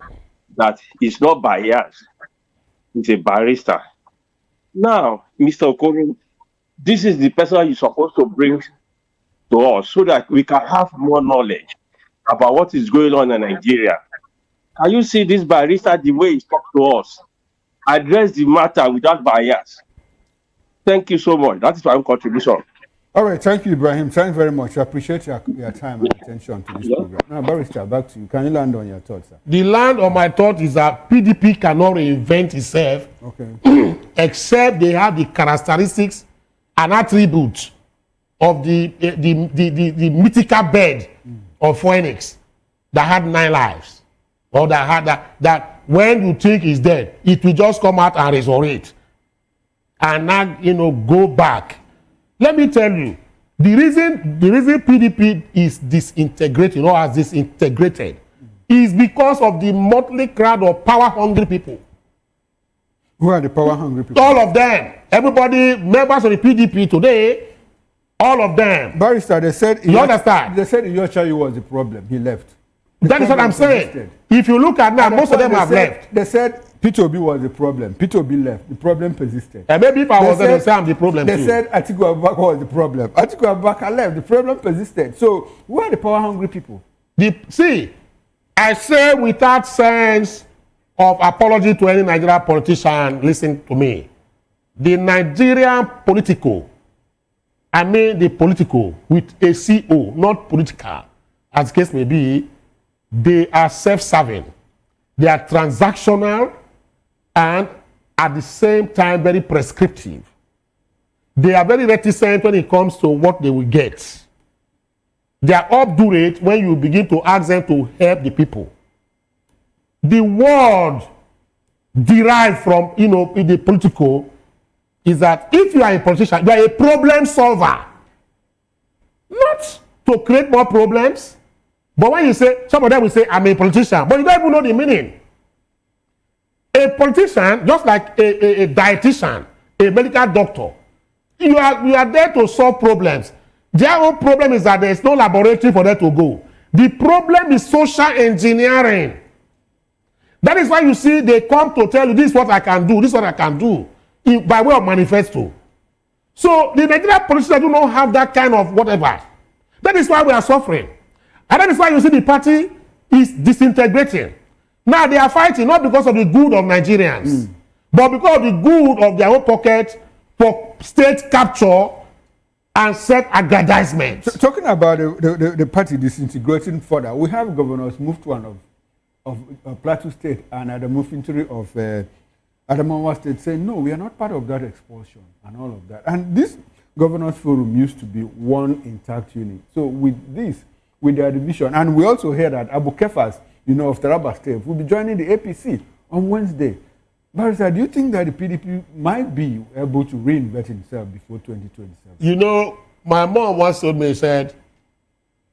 that he's not biased. He's a barrister. Now, Mr. Okoro, this is the person you're supposed to bring to us so that we can have more knowledge about what is going on in Nigeria. Can you see this barrister, the way he talks to us? Address the matter without bias. Thank you so much. That is my contribution. All right, thank you, Ibrahim. Thanks very much. I appreciate your time and attention to this program. Now, Barrister, back to you. Can you land on your thoughts, sir? The land on my thought is that PDP cannot reinvent itself, except they have the characteristics and attributes of the mythical bird of Phoenix that had 9 lives, or that had that when you think is dead, it will just come out and resurrect, and now go back. Let me tell you, the reason PDP is disintegrated or has disintegrated is because of the motley crowd of power-hungry people. Who are the power-hungry people? All of them. Everybody, members of the PDP today, all of them. Barrister, they said... You understand? They said Iyochayu was the problem. He left. That is what I'm saying. If you look at now, most of them have left. They said Peter Obi was the problem. Peter Obi left. The problem persisted. And maybe if I was there, they say I'm the problem too. They said Atiku Abubakar was the problem. Atiku Abubakar left. The problem persisted. So, who are the power-hungry people? See, I say without sense of apology to any Nigerian politician, listen to me. The Nigerian political, I mean the political with a CO, not political, as the case may be, they are self-serving, they are transactional, and at the same time very prescriptive. They are very reticent when it comes to what they will get. They are obdurate when you begin to ask them to help the people. The word derived from, in the political is that if you are a politician, you are a problem solver. Not to create more problems, but when you say, some of them will say, I'm a politician, but you don't even know the meaning. A politician, just like a dietitian, a medical doctor, you are there to solve problems. Their own problem is that there is no laboratory for them to go. The problem is social engineering. That is why you see they come to tell you this is what I can do, this is what I can do, by way of manifesto. So the Nigerian politicians do not have that kind of whatever. That is why we are suffering. And that is why you see the party is disintegrating. Now they are fighting not because of the good of Nigerians, but because of the good of their own pocket for state capture and self-aggrandizement. So, talking about the party disintegrating further, we have governors Mufti of Plateau State and Adamu Fintiri of Adamawa State saying, no, we are not part of that expulsion and all of that. And this governors forum used to be one intact unit. So with this, with their division, and we also hear that Abu Kefas, of Taraba State, will be joining the APC on Wednesday. Barrister, do you think that the PDP might be able to reinvent itself before 2027? My mom once told me, said,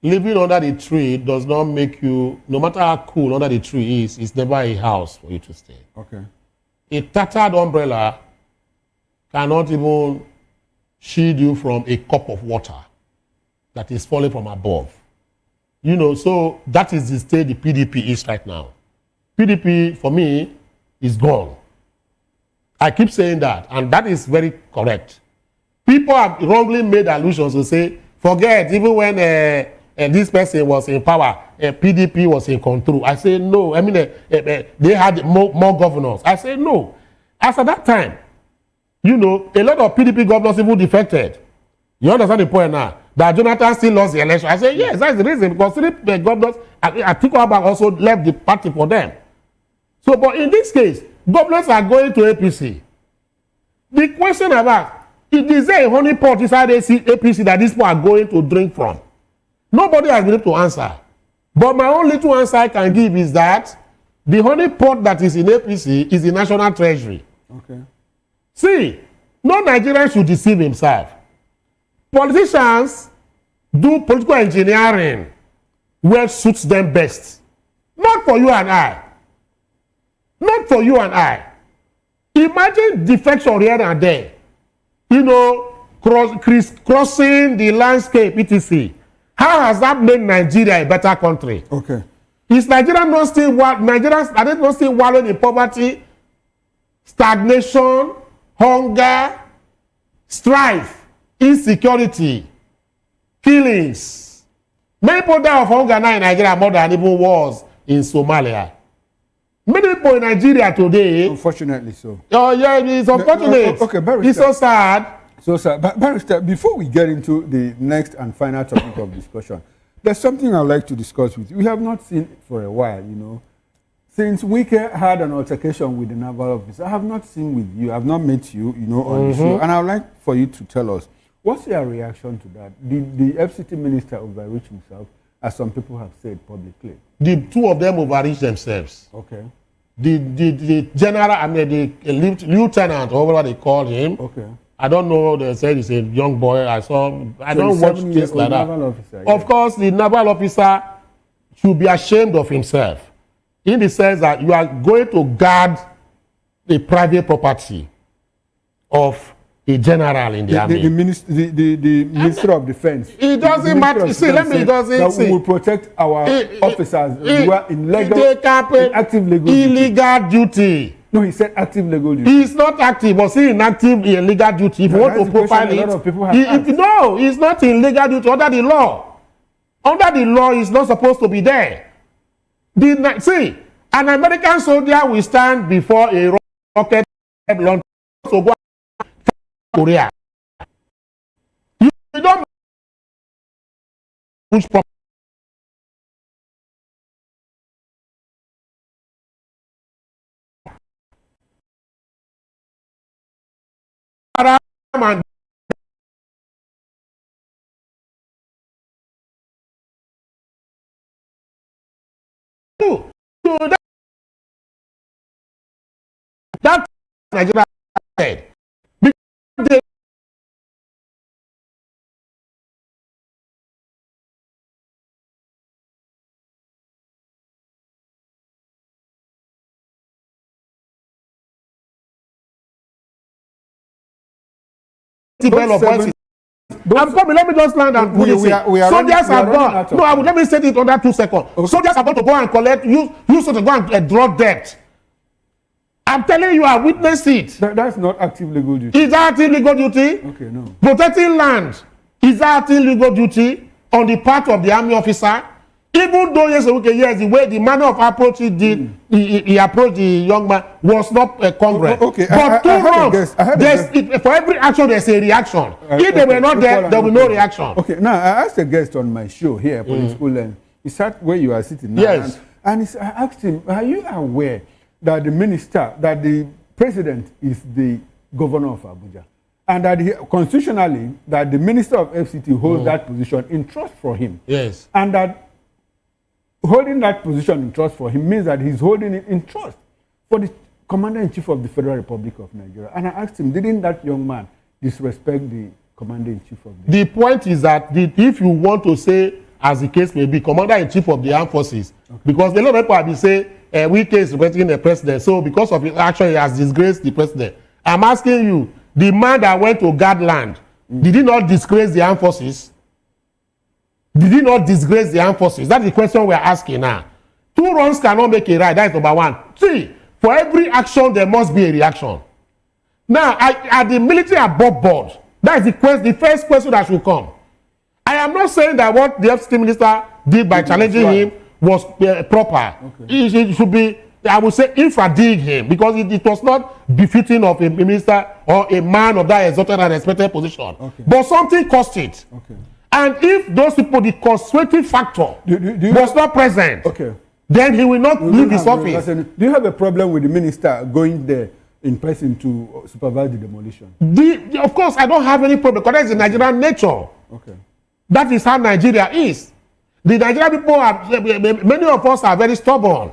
living under the tree does not make you, no matter how cool under the tree is, it's never a house for you to stay. Okay. A tattered umbrella cannot even shield you from a cup of water that is falling from above. So that is the state the PDP is right now. PDP, for me, is gone. I keep saying that, and that is very correct. People have wrongly made allusions to say, forget, even when this person was in power, PDP was in control. I say no. I mean, they had more governors. I say no. As at that time, a lot of PDP governors even defected. You understand the point now? That Jonathan still lost the election. I say yes, that's the reason, because three governors, Atiku Abubakar also left the party for them. So, but in this case, governors are going to APC. The question about, is there a honey pot inside APC that these people are going to drink from? Nobody has been able to answer. But my only little answer I can give is that the honey pot that is in APC is the National Treasury. Okay. See, no Nigerian should deceive himself. Politicians do political engineering where suits them best. Not for you and I. Not for you and I. Imagine defection here and there. Crossing the landscape, etc. How has that made Nigeria a better country? Okay. Is Nigeria not still Nigerians are they not still wallowing in poverty, stagnation, hunger, strife, insecurity, killings? Many people die of hunger now in Nigeria more than even wars in Somalia. Many people in Nigeria today. Unfortunately so. Oh, yeah, it's unfortunate. Okay, Barrister. It's so sad. So, sir, Barrister, before we get into the next and final topic of discussion, there's something I'd like to discuss with you. We have not seen it for a while, Since Wike had an altercation with the naval officer, I have not seen with you. I have not met you, on the show. And I would like for you to tell us, what's your reaction to that? Did the FCT minister overreach himself, as some people have said publicly? The two of them overreached themselves. Okay. The general, the lieutenant, or whatever they call him. Okay. I don't know, they said he's a young boy. I don't watch things like that. Officer, Of course, the naval officer should be ashamed of himself, in the sense that you are going to guard the private property of a general in the army. The Minister of Defense. It doesn't matter. See, let me that we will protect our officers who are in active legal illegal duty. No, he said active legal duty. He's not active, but see inactive illegal duty. If you want to profile it, no, he's not in legal duty under the law. Under the law, he's not supposed to be there. See, an American soldier will stand before a rocket launcher to go to Korea. You don't push and so that Nigeria said because they I'm coming. Let me just land and put this in. Soldiers have gone. No, I will let me say it under 2 seconds. Okay. Soldiers are going to go and collect. You to go and draw debt. I'm telling you, I witnessed it. That's not active legal duty. Is that active legal duty? Okay, no. Protecting land. Is that active legal duty on the part of the army officer? Even though yes, the way the manner of approach he approached the young man was not congruent. Okay, but for every action there's a reaction. If they were not there will be no reaction. Okay, now I asked a guest on my show here, Political Lens. He sat where you are sitting now. Yes. And I asked him, are you aware that the president is the governor of Abuja? And that constitutionally, that the minister of FCT holds that position in trust for him. Yes. And that holding that position in trust for him means that he's holding it in trust for the Commander-in-Chief of the Federal Republic of Nigeria. And I asked him, didn't that young man disrespect the Commander-in-Chief of the... The point is that if you want to say, as the case may be, Commander-in-Chief of the Armed Forces, because a lot of people have been saying, Wike is representing the president, so because of his action, he has disgraced the president. I'm asking you, the man that went to guard land, did he not disgrace the armed forces? Did he not disgrace the armed forces? That's the question we're asking now. 2 wrongs cannot make a right. That is number 1. 3, for every action, there must be a reaction. Now, at the military above board, that is the first question that should come. I am not saying that what the FCT minister did by challenging him was proper. Okay. It should be, I would say, infra-dig him, because it was not befitting of a minister or a man of that exalted and respected position. Okay. But something cost it. Okay. And if those people, the constitutive factor was not present, then he will not leave his office. Do you have a problem with the minister going there in person to supervise the demolition? Of course, I don't have any problem, because that's the Nigerian nature. Okay. That is how Nigeria is. The Nigerian people many of us are very stubborn.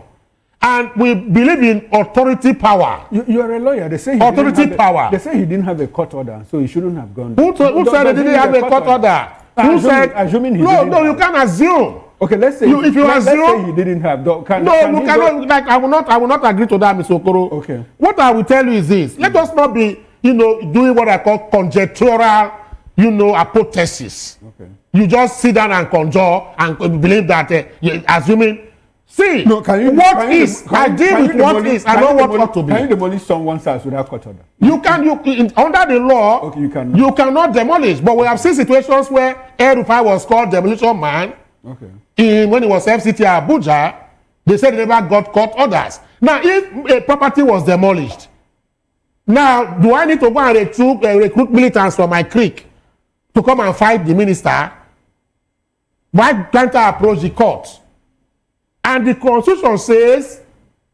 And we believe in authority power. You are a lawyer. They say power. They say he didn't have a court order, so he shouldn't have gone. Who said he didn't have a court order? Who said? Assuming he didn't. No, you can't assume. Okay, let's say if you assume, let's say he didn't have. You cannot. Like, I will not agree to that, Mr. Okoro. Okay. What I will tell you is this: let us not be, doing what I call conjectural, hypothesis. Okay. You just sit down and conjure and believe that assuming. See, I deal with what is. I know what ought to be. Can you demolish someone's house without court order? Under the law, okay, you cannot demolish. But we have seen situations where El-Rufai was called demolition man. Okay. When he was FCT Abuja, they said they never got court orders. Now, if a property was demolished, now do I need to go and recruit militants from my creek to come and fight the minister? Why can't I approach the court? And the Constitution says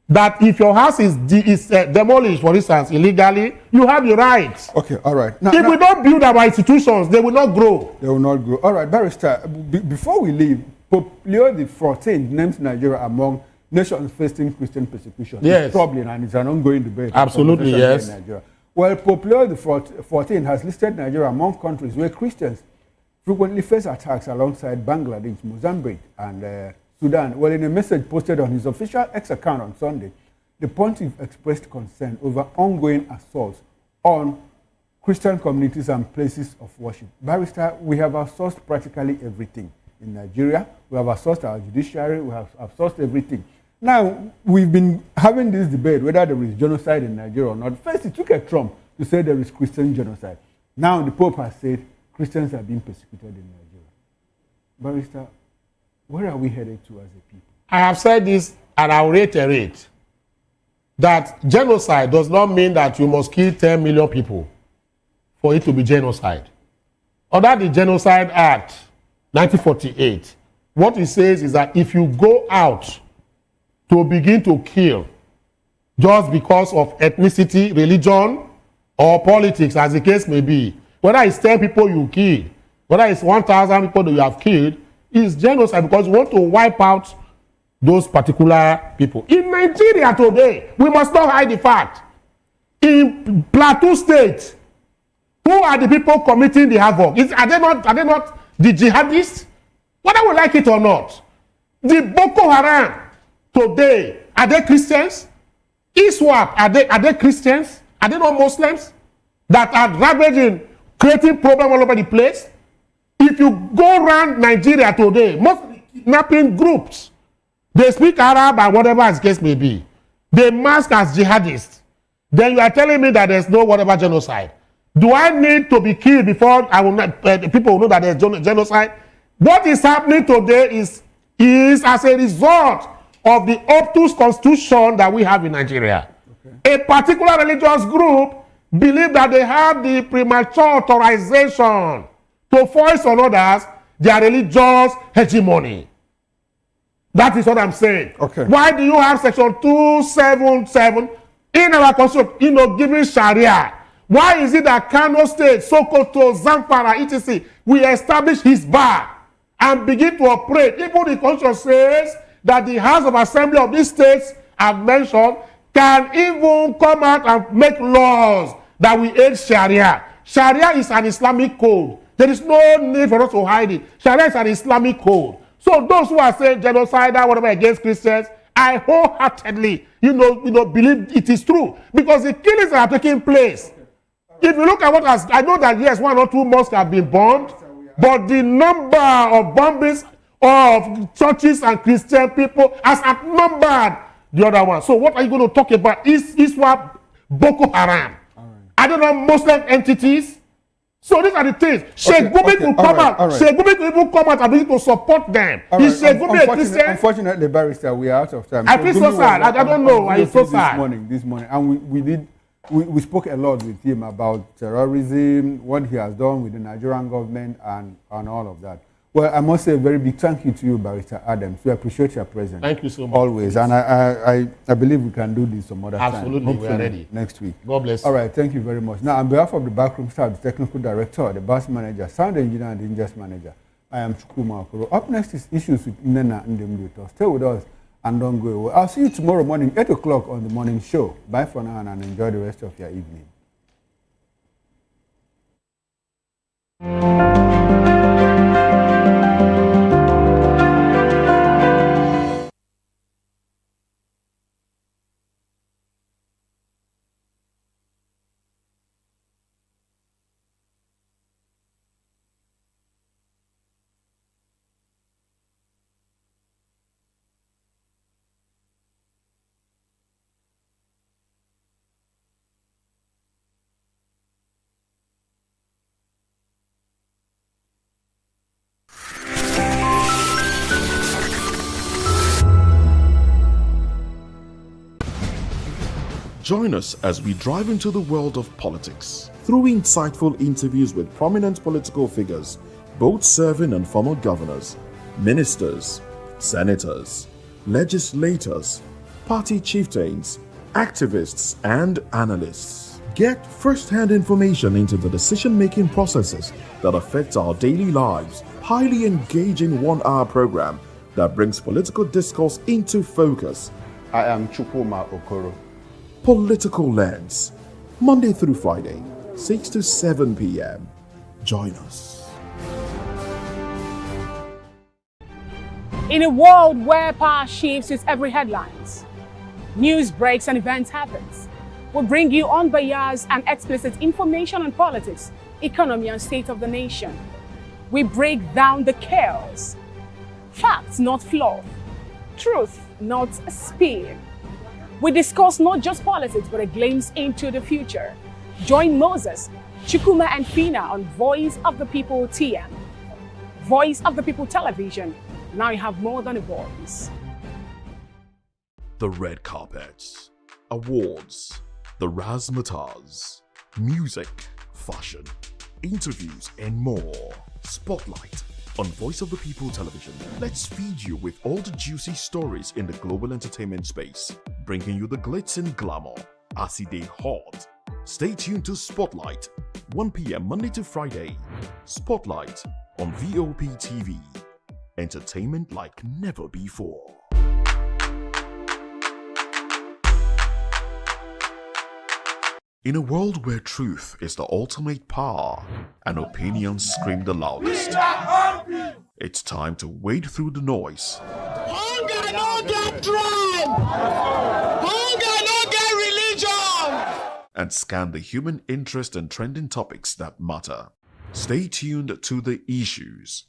that if your house is demolished, for instance, illegally, you have your rights. Okay, all right. If we don't build our institutions, they will not grow. They will not grow. All right, Barrister, before we leave, Pope Leo XIV names Nigeria among nations facing Christian persecution. Yes. It's troubling, and it's an ongoing debate. Absolutely, yes. In Nigeria. Well, Pope Leo XIV has listed Nigeria among countries where Christians frequently face attacks alongside Bangladesh, Mozambique, and Sudan. Well, in a message posted on his official X account on Sunday, the pontiff expressed concern over ongoing assaults on Christian communities and places of worship. Barrister, we have outsourced practically everything in Nigeria. We have outsourced our judiciary. We have outsourced everything. Now, we've been having this debate whether there is genocide in Nigeria or not. First, it took a Trump to say there is Christian genocide. Now, the Pope has said Christians are being persecuted in Nigeria. Barrister, where are we headed to as a people? I have said this, and I will reiterate that genocide does not mean that you must kill 10 million people for it to be genocide. Under the Genocide Act, 1948, what it says is that if you go out to begin to kill just because of ethnicity, religion, or politics, as the case may be, whether it's 10 people you killed, whether it's 1,000 people that you have killed, is genocide because you want to wipe out those particular people. In Nigeria today, we must not hide the fact. In Plateau State, who are the people committing the havoc? Are they not the jihadists? Whether we like it or not. The Boko Haram today, are they Christians? ISWAP, are they Christians? Are they not Muslims that are ravaging, creating problems all over the place? If you go around Nigeria today, most kidnapping groups, they speak Arab and whatever as the case may be. They mask as jihadists. Then you are telling me that there's no whatever genocide. Do I need to be killed before I will not, people will know that there's genocide? What is happening today is as a result of the obtuse constitution that we have in Nigeria. Okay. A particular religious group believe that they have the premature authorization to force on others their religious hegemony. That is what I'm saying. Okay. Why do you have section 277 in our constitution, giving Sharia? Why is it that Kano State, Sokoto, Zamfara, etc., we establish his bar and begin to operate? Even the constitution says that the House of Assembly of these states I've mentioned can even come out and make laws that will aid Sharia. Sharia is an Islamic code. There is no need for us to hide it. Sharia is an Islamic code. So those who are saying genocidal, whatever, against Christians, I wholeheartedly, believe it is true. Because the killings that are taking place, if you look at what has, I know that yes, 1 or 2 mosques have been bombed, but the number of bombings of churches and Christian people has outnumbered the other one. So what are you going to talk about? Is what Boko Haram? I don't know, Muslim entities. So these are the things. Sheikh Gumi will come out. Sheikh Gumi will even come out and begin to support them. Is Sheikh Gumi a Christian? Unfortunately, Barrister, we are out of time. I feel so sad. I don't know. I feel so sad. This morning, and we spoke a lot with him about terrorism, what he has done with the Nigerian government, and all of that. Well, I must say a very big thank you to you, Barrister Adams. We appreciate your presence. Thank you so much. Always. And I believe we can do this some other time. Absolutely, we are ready. Next week. God bless you. All right, thank you very much. Now, on behalf of the backroom staff, the technical director, the bus manager, sound engineer, and the ingest manager, I am Chukuma Okoro. Up next is Issues with Nena Ndemluto. Stay with us and don't go away. I'll see you tomorrow morning, 8 o'clock on the morning show. Bye for now and enjoy the rest of your evening. Join us as we drive into the world of politics through insightful interviews with prominent political figures, both serving and former governors, ministers, senators, legislators, party chieftains, activists, and analysts. Get first-hand information into the decision-making processes that affect our daily lives. Highly engaging 1-hour program that brings political discourse into focus. I am Chukuma Okoro. Political Lens, Monday through Friday, 6 to 7 p.m. Join us. In a world where power shifts with every headlines, news breaks and events happens, we bring you unbiased and explicit information on politics, economy, and state of the nation. We break down the chaos. Facts, not fluff. Truth, not spin. We discuss not just politics, but a glimpse into the future. Join Moses, Chukuma, and Fina on Voice of the People TM. Voice of the People Television. Now you have more than a voice. The red carpets, awards, the razzmatazz, music, fashion, interviews, and more. Spotlight on Voice of the People Television. Let's feed you with all the juicy stories in the global entertainment space, bringing you the glitz and glamour, as it hot Stay tuned to Spotlight, 1 p.m. Monday to Friday. Spotlight on VOP TV. Entertainment like never before. In a world where truth is the ultimate power and opinions scream the loudest, it's time to wade through the noise. Hunger no get tribe. Hunger no get religion. And scan the human interest and trending topics that matter. Stay tuned to The Issues,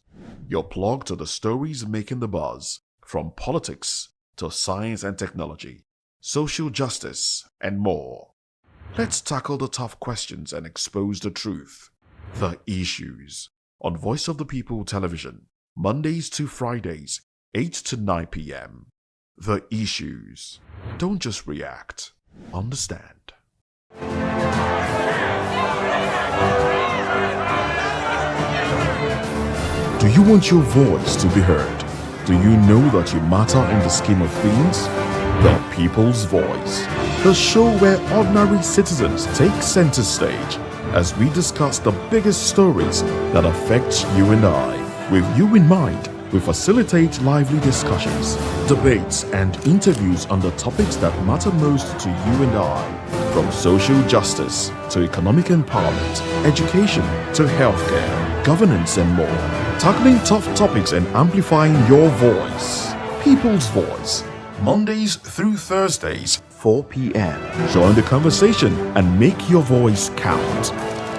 your plug to the stories making the buzz, from politics to science and technology, social justice, and more. Let's tackle the tough questions and expose the truth. The Issues on Voice of the People Television, Mondays to Fridays, 8 to 9 p.m. The Issues. Don't just react, understand. Do you want your voice to be heard? Do you know that you matter in the scheme of things? The People's Voice, the show where ordinary citizens take center stage as we discuss the biggest stories that affect you and I. With you in mind, we facilitate lively discussions, debates, and interviews on the topics that matter most to you and I, from social justice to economic empowerment, education to healthcare, governance, and more. Tackling tough topics and amplifying your voice. People's Voice, Mondays through Thursdays, 4 p.m. Join the conversation and make your voice count.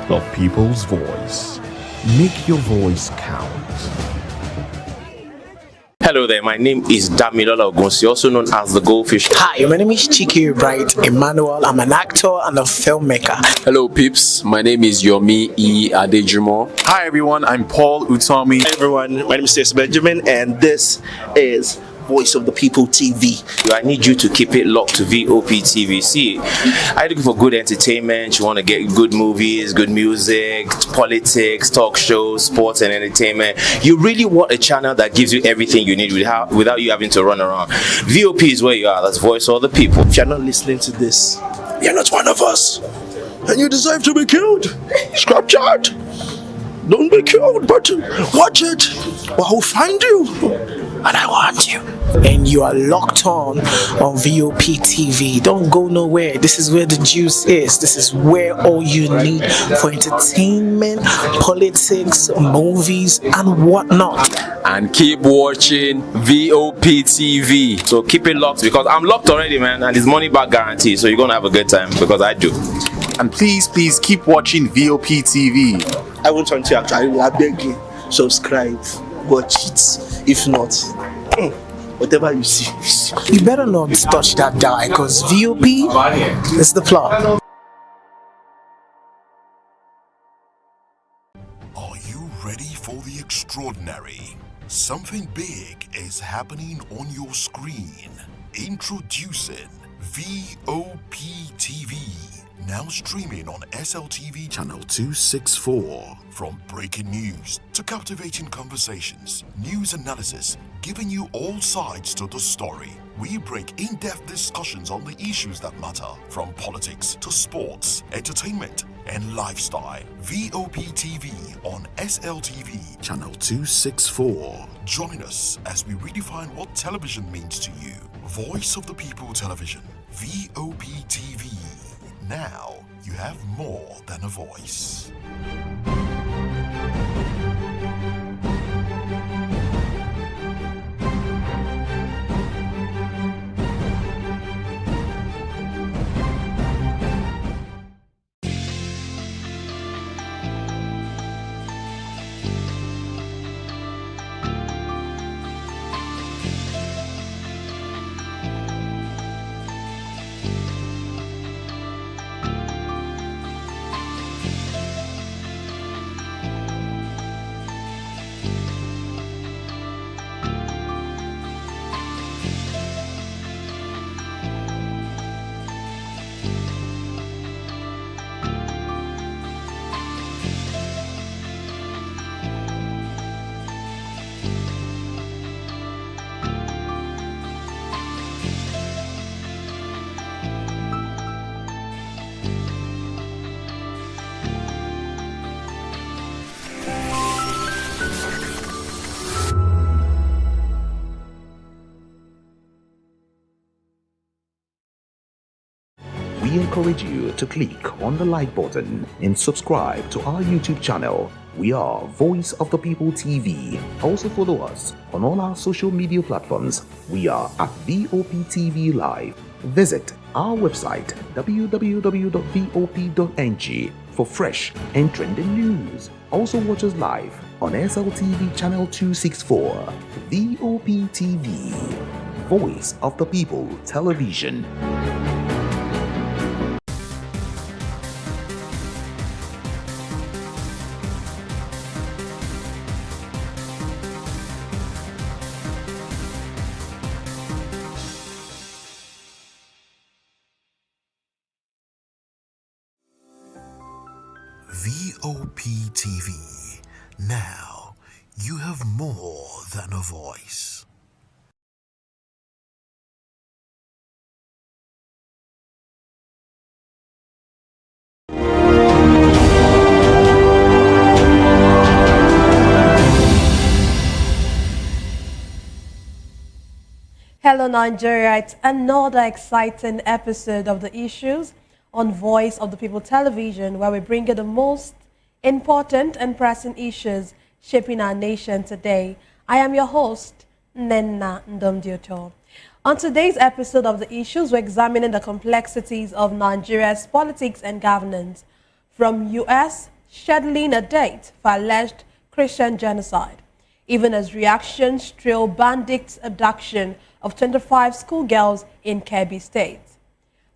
The People's Voice. Make your voice count. Hello there, my name is Damilola Ogunsi, also known as the Goldfish. Hi, my name is Chike Bright Emmanuel. I'm an actor and a filmmaker. Hello peeps, my name is Yomi E. Adejumo. Hi everyone, I'm Paul Utomi. Hi everyone, my name is Stacey Benjamin and this is Voice of the People TV. I need you to keep it locked to VOP TV. See, I'm looking for good entertainment. You want to get good movies, good music, politics, talk shows, sports and entertainment. You really want a channel that gives you everything you need without you having to run around. VOP is where you are. That's Voice of the People. If you're not listening to this, you're not one of us. And you deserve to be killed. Scrap chat. Don't be killed, but watch it. Or I'll find you. And I want you. And you are locked on VOP TV. Don't go nowhere. This is where the juice is. This is where all you need for entertainment, politics, movies, and whatnot. And keep watching VOP TV. So keep it locked because I'm locked already, man, and it's money back guarantee. So you're gonna have a good time because I do. And please keep watching VOP TV. I won't want to actually, I beg you, subscribe, watch it. If not, whatever you see. You better not touch that die because VOP is the plot. Are you ready for the extraordinary? Something big is happening on your screen. Introducing VOP TV. Now streaming on SLTV channel 264. From breaking news to captivating conversations, news analysis, giving you all sides to the story. We break in-depth discussions on the issues that matter, from politics to sports, entertainment, and lifestyle. VOP TV on SLTV channel 264. Join us as we redefine what television means to you. Voice of the People Television, VOP TV. Now you have more than a voice. we encourage you to click on the like button and subscribe to our YouTube channel. We are Voice of the People TV. Also follow us on all our social media platforms. We are at VOPTV Live. Visit our website www.vop.ng for fresh and trending news. Also watch us live on SLTV channel 264. VOP TV, Voice of the People Television. VOP TV. Now you have more than a voice. Hello Nigeria, it's another exciting episode of the issues on Voice of the People Television, where we bring you the most important and pressing issues shaping our nation today. I am your host, Nenna Ndomdioto. On today's episode of the issues, we're examining the complexities of Nigeria's politics and governance, from U.S. scheduling a date for alleged Christian genocide, even as reactions trail bandits' abduction of 25 schoolgirls in Kebbi State,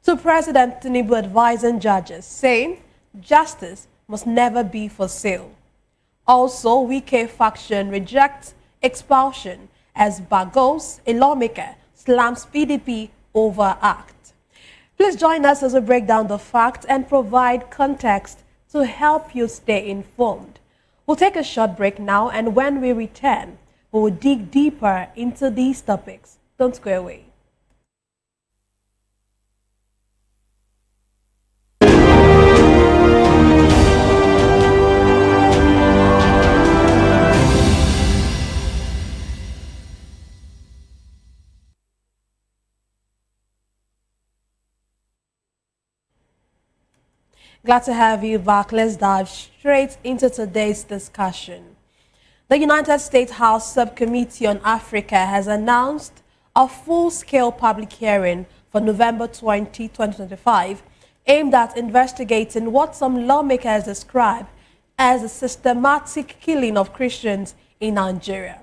to President Tinubu advising judges, saying justice must never be for sale. Also, Wike faction rejects expulsion as Bagos, a lawmaker, slams PDP over act. Please join us as we break down the facts and provide context to help you stay informed. We'll take a short break now, and when we return, we will dig deeper into these topics. Don't go away. Glad to have you back. Let's dive straight into today's discussion. The United States House Subcommittee on Africa has announced a full-scale public hearing for November 20, 2025, aimed at investigating what some lawmakers describe as a systematic killing of Christians in Nigeria.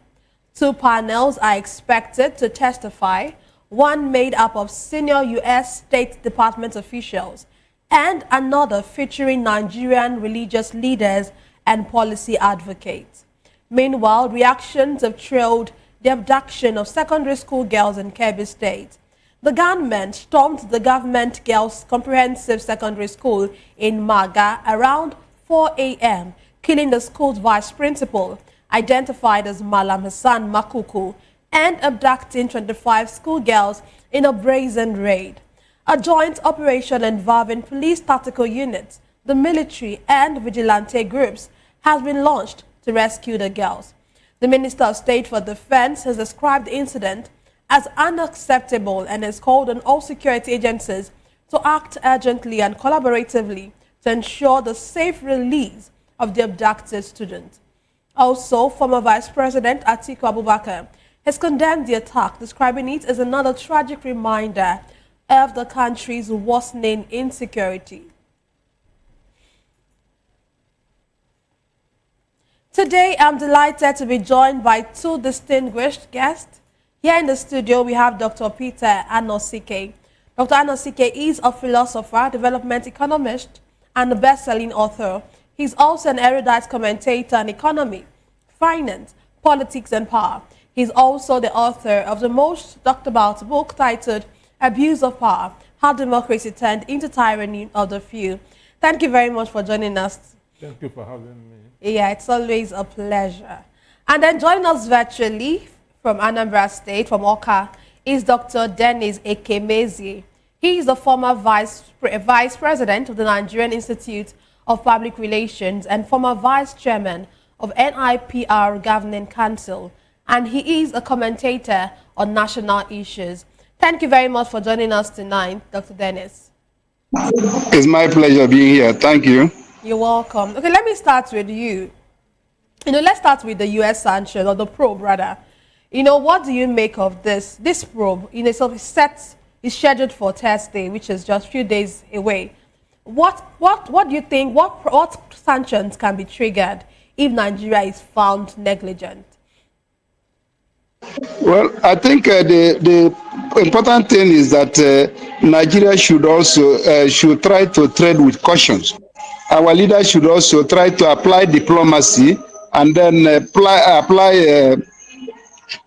2 panels are expected to testify, one made up of senior U.S. State Department officials and another featuring Nigerian religious leaders and policy advocates. Meanwhile, reactions have trailed the abduction of secondary school girls in Kebbi State. The gunmen stormed the government girls' comprehensive secondary school in Maga around 4 a.m., killing the school's vice principal, identified as Malam Hassan Makuku, and abducting 25 schoolgirls in a brazen raid. A joint operation involving police tactical units, the military, and vigilante groups has been launched to rescue the girls. The Minister of State for Defense has described the incident as unacceptable and has called on all security agencies to act urgently and collaboratively to ensure the safe release of the abducted students. Also, former Vice President Atiku Abubakar has condemned the attack, describing it as another tragic reminder of the country's worsening insecurity. Today, I'm delighted to be joined by 2 distinguished guests. Here in the studio, we have Dr. Peter Anosike. Dr. Anosike is a philosopher, development economist, and a best-selling author. He's also an erudite commentator on economy, finance, politics, and power. He's also the author of the most talked about book titled Abuse of Power, How Democracy Turned into Tyranny of the Few. Thank you very much for joining us. Thank you for having me. Yeah, it's always a pleasure. And then joining us virtually from Anambra State, from Oka, is Dr. Dennis Ekemezi. He is the former vice president of the Nigerian Institute of Public Relations and former vice chairman of NIPR Governing Council. And he is a commentator on national issues. Thank you very much for joining us tonight, Dr. Dennis. It's my pleasure being here. Thank you. You're welcome. Okay, let me start with you. Let's start with the U.S. sanction, or the probe, rather. What do you make of this? This probe, so is scheduled for Thursday, which is just a few days away. What do you think? What sanctions can be triggered if Nigeria is found negligent? Well, I think the important thing is that Nigeria should also should try to tread with caution. Our leaders should also try to apply diplomacy and then apply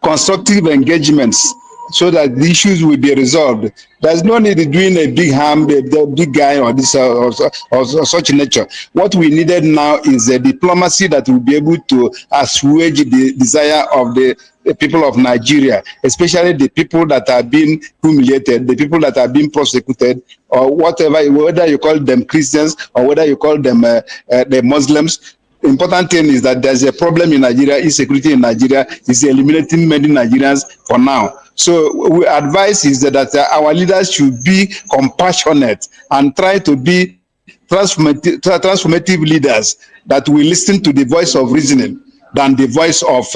constructive engagements so that the issues will be resolved. There's no need of doing a big harm, the big guy or this or such nature. What we needed now is a diplomacy that will be able to assuage the desire of the people of Nigeria, especially the people that are being humiliated, the people that are being prosecuted, or whatever, whether you call them Christians or whether you call them the Muslims. Important thing is that there's a problem in Nigeria, insecurity in Nigeria is eliminating many Nigerians for now. So we advise is that our leaders should be compassionate and try to be transformative leaders that will listen to the voice of reasoning than the voice of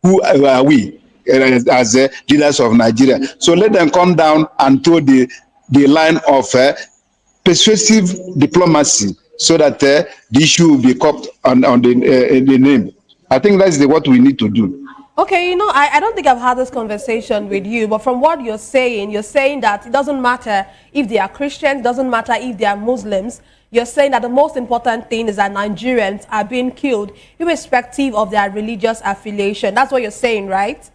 who are we as leaders of Nigeria. So let them come down and toe the line of persuasive diplomacy so that the issue will be kept on the name. I think that's what we need to do. Okay, I don't think I've had this conversation with you, but from what you're saying that it doesn't matter if they are Christians, doesn't matter if they are Muslims. You're saying that the most important thing is that Nigerians are being killed irrespective of their religious affiliation. That's what you're saying, right?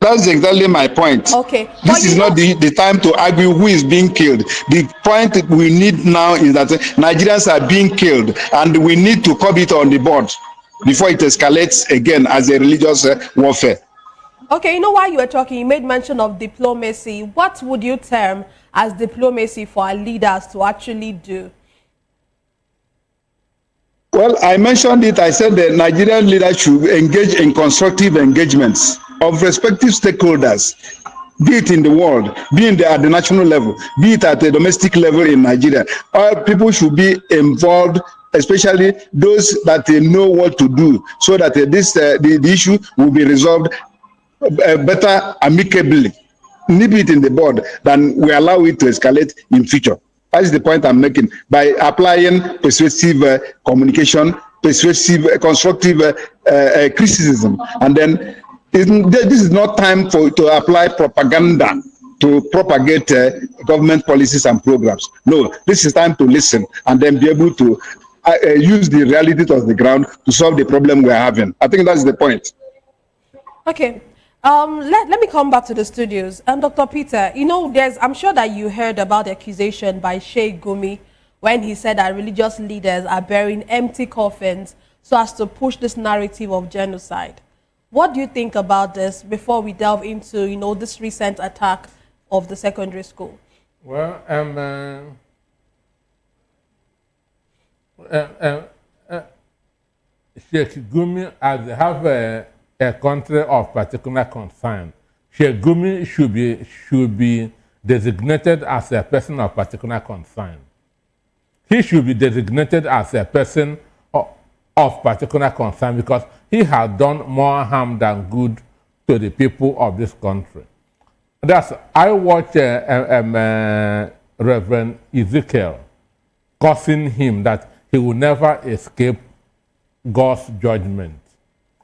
That's exactly my point. Okay. This is not the time to argue who is being killed. The point that we need now is that Nigerians are being killed, and we need to curb it on the board before it escalates again as a religious warfare. Okay, while you were talking, you made mention of diplomacy. What would you term as diplomacy for our leaders to actually do? Well, I mentioned it. I said the Nigerian leaders should engage in constructive engagements of respective stakeholders, be it in the world, be it at the national level, be it at the domestic level in Nigeria. All people should be involved, especially those that know what to do, so that the issue will be resolved better amicably, nip it in the bud, than we allow it to escalate in future. That's the point I'm making. By applying persuasive communication, persuasive, constructive criticism, and then this is not time to apply propaganda to propagate government policies and programs. No, this is time to listen and then be able to use the realities of the ground to solve the problem we're having. I think that's the point. Okay. Let me come back to the studios. Dr. Peter, I'm sure that you heard about the accusation by Sheikh Gumi when he said that religious leaders are burying empty coffins so as to push this narrative of genocide. What do you think about this before we delve into, this recent attack of the secondary school? Well, Sheikh Gumi, as they have a country of particular concern, Sheikh Gumi should be designated as a person of particular concern. He should be designated as a person of particular concern because he has done more harm than good to the people of this country. I watched Reverend Ezekiel cursing him that he will never escape God's judgment.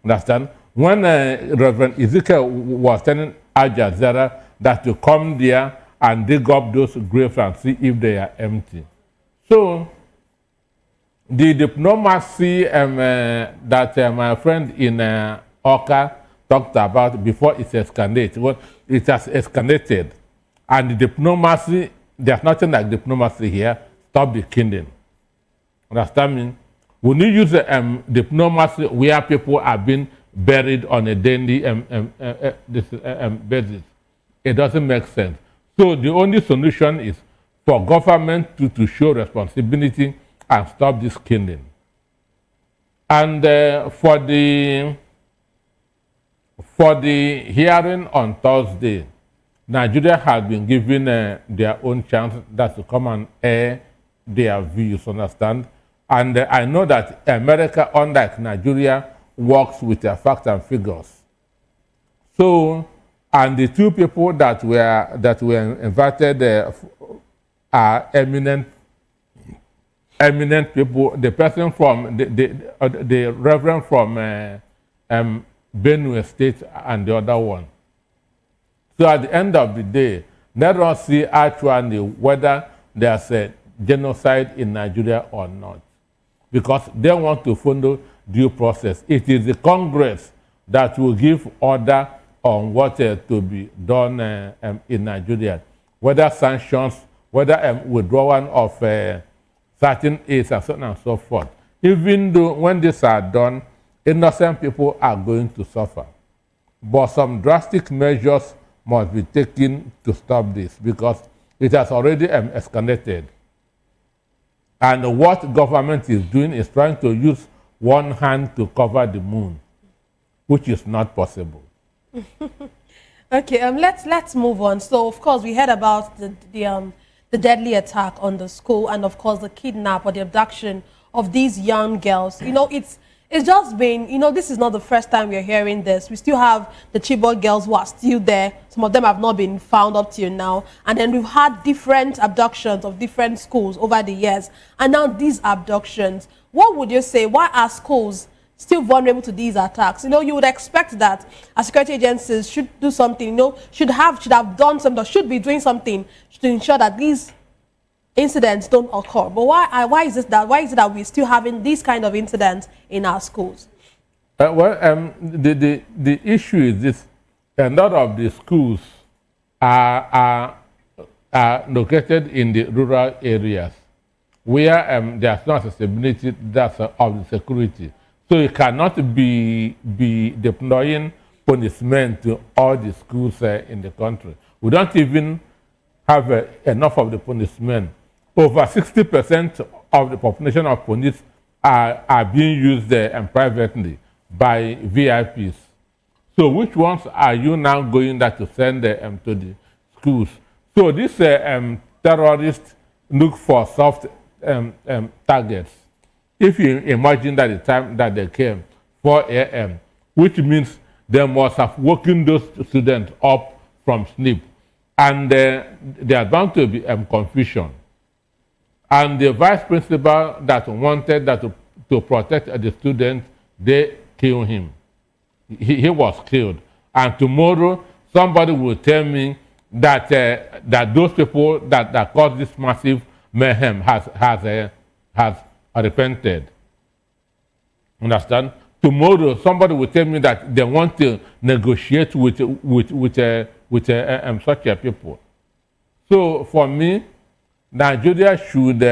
Understand? When Reverend Ezekiel was telling Al Jazeera that to come there and dig up those graves and see if they are empty. So, the diplomacy that my friend in Oka talked about before it escalated, well, it has escalated. And the diplomacy, there's nothing like diplomacy here, stop the killing. Understand me? When you use diplomacy where people are being buried on a daily basis, it doesn't make sense. So the only solution is for government to show responsibility and stop this killing. And for the hearing on Thursday, Nigeria has been given their own chance that to come and air their views, understand? And I know that America, unlike Nigeria, works with their facts and figures. So, and the two people that were invited are eminent people. The person from the reverend from Benue State and the other one. So at the end of the day, let us see actually whether there's a genocide in Nigeria or not, because they want to follow due process. It is the Congress that will give order on what to be done in Nigeria, whether sanctions, whether withdrawal of certain aids and so on and so forth. Even though when these are done, innocent people are going to suffer. But some drastic measures must be taken to stop this, because it has already escalated. And what government is doing is trying to use one hand to cover the moon, which is not possible. Okay, let's move on. So, of course, we heard about the deadly attack on the school, and of course the kidnap or the abduction of these young girls. You know, it's just been, you know, this is not the first time we're hearing this. We still have the Chibok girls who are still there. Some of them have not been found up till now. And then we've had different abductions of different schools over the years. And now these abductions. What would you say? Why are schools still vulnerable to these attacks? You know, you would expect that our security agencies should do something, you know, should have done something, or should be doing something to ensure that these incidents don't occur. But why is it that we're still having these kind of incidents in our schools? The issue is this: a lot of the schools are located in the rural areas where there's no accessibility of the security. So you cannot be deploying policemen to all the schools in the country. We don't even have enough of the policemen. Over 60% of the population of police are being used privately by VIPs. So which ones are you now going to send to the schools? So these terrorists look for soft targets. If you imagine that the time that they came, 4 a.m., which means they must have woken those students up from sleep. And there are bound to be confusion. And the vice principal that wanted to protect the students, they killed him. He was killed. And tomorrow, somebody will tell me that that those people that caused this massive mayhem has repented. Understand? Tomorrow, somebody will tell me that they want to negotiate with such a people. So for me, Nigeria should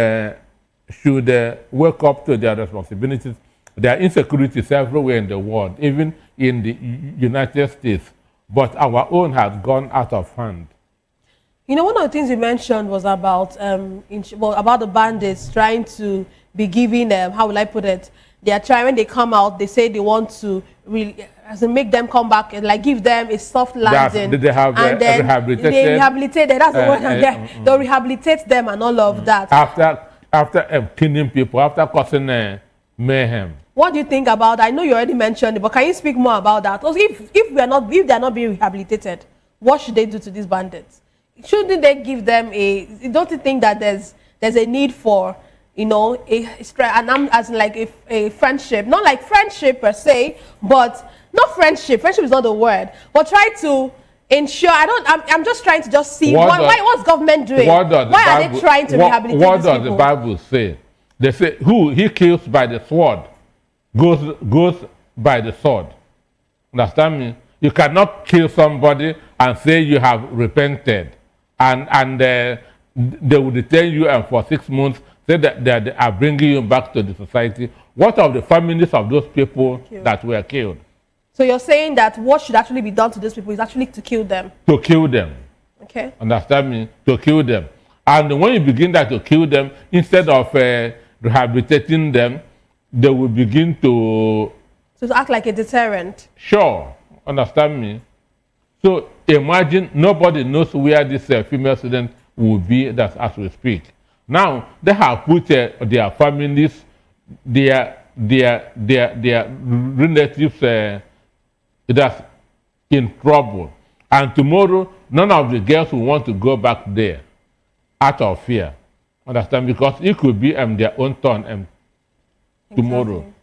wake up to their responsibilities. There are insecurities everywhere in the world, even in the United States. But our own has gone out of hand. You know, one of the things you mentioned was about about the bandits trying to be giving, how will I put it? They are trying, when they come out, they say they want to really, make them come back and like give them a soft landing. They have and then rehabilitated. They rehabilitate. That's the word. They'll rehabilitate them and all of that. After killing people, after causing mayhem. What do you think about that? I know you already mentioned it, but can you speak more about that? Because if they are not being rehabilitated, what should they do to these bandits? Shouldn't they give them don't you think that there's a need for, you know, a friendship, not like friendship per se, but not friendship. Friendship is not the word, but try to ensure. I'm just trying to see what's government doing? Why are they trying to rehabilitate What these does people? the Bible say? They say, who he kills by the sword goes by the sword. Understand me? You cannot kill somebody and say you have repented, and they will detain you and for 6 months say that they are bringing you back to the society. What of the families of those people that were killed? So you're saying that what should actually be done to these people is actually to kill them? To kill them. Okay. Understand me? To kill them. And when you begin to kill them, instead of rehabilitating them, they will begin to... So to act like a deterrent? Sure. Understand me? So imagine nobody knows where this female student will be that's as we speak. Now they have put their families, their relatives that's in trouble. And tomorrow, none of the girls will want to go back there out of fear. Understand? Because it could be their own turn tomorrow. Exactly.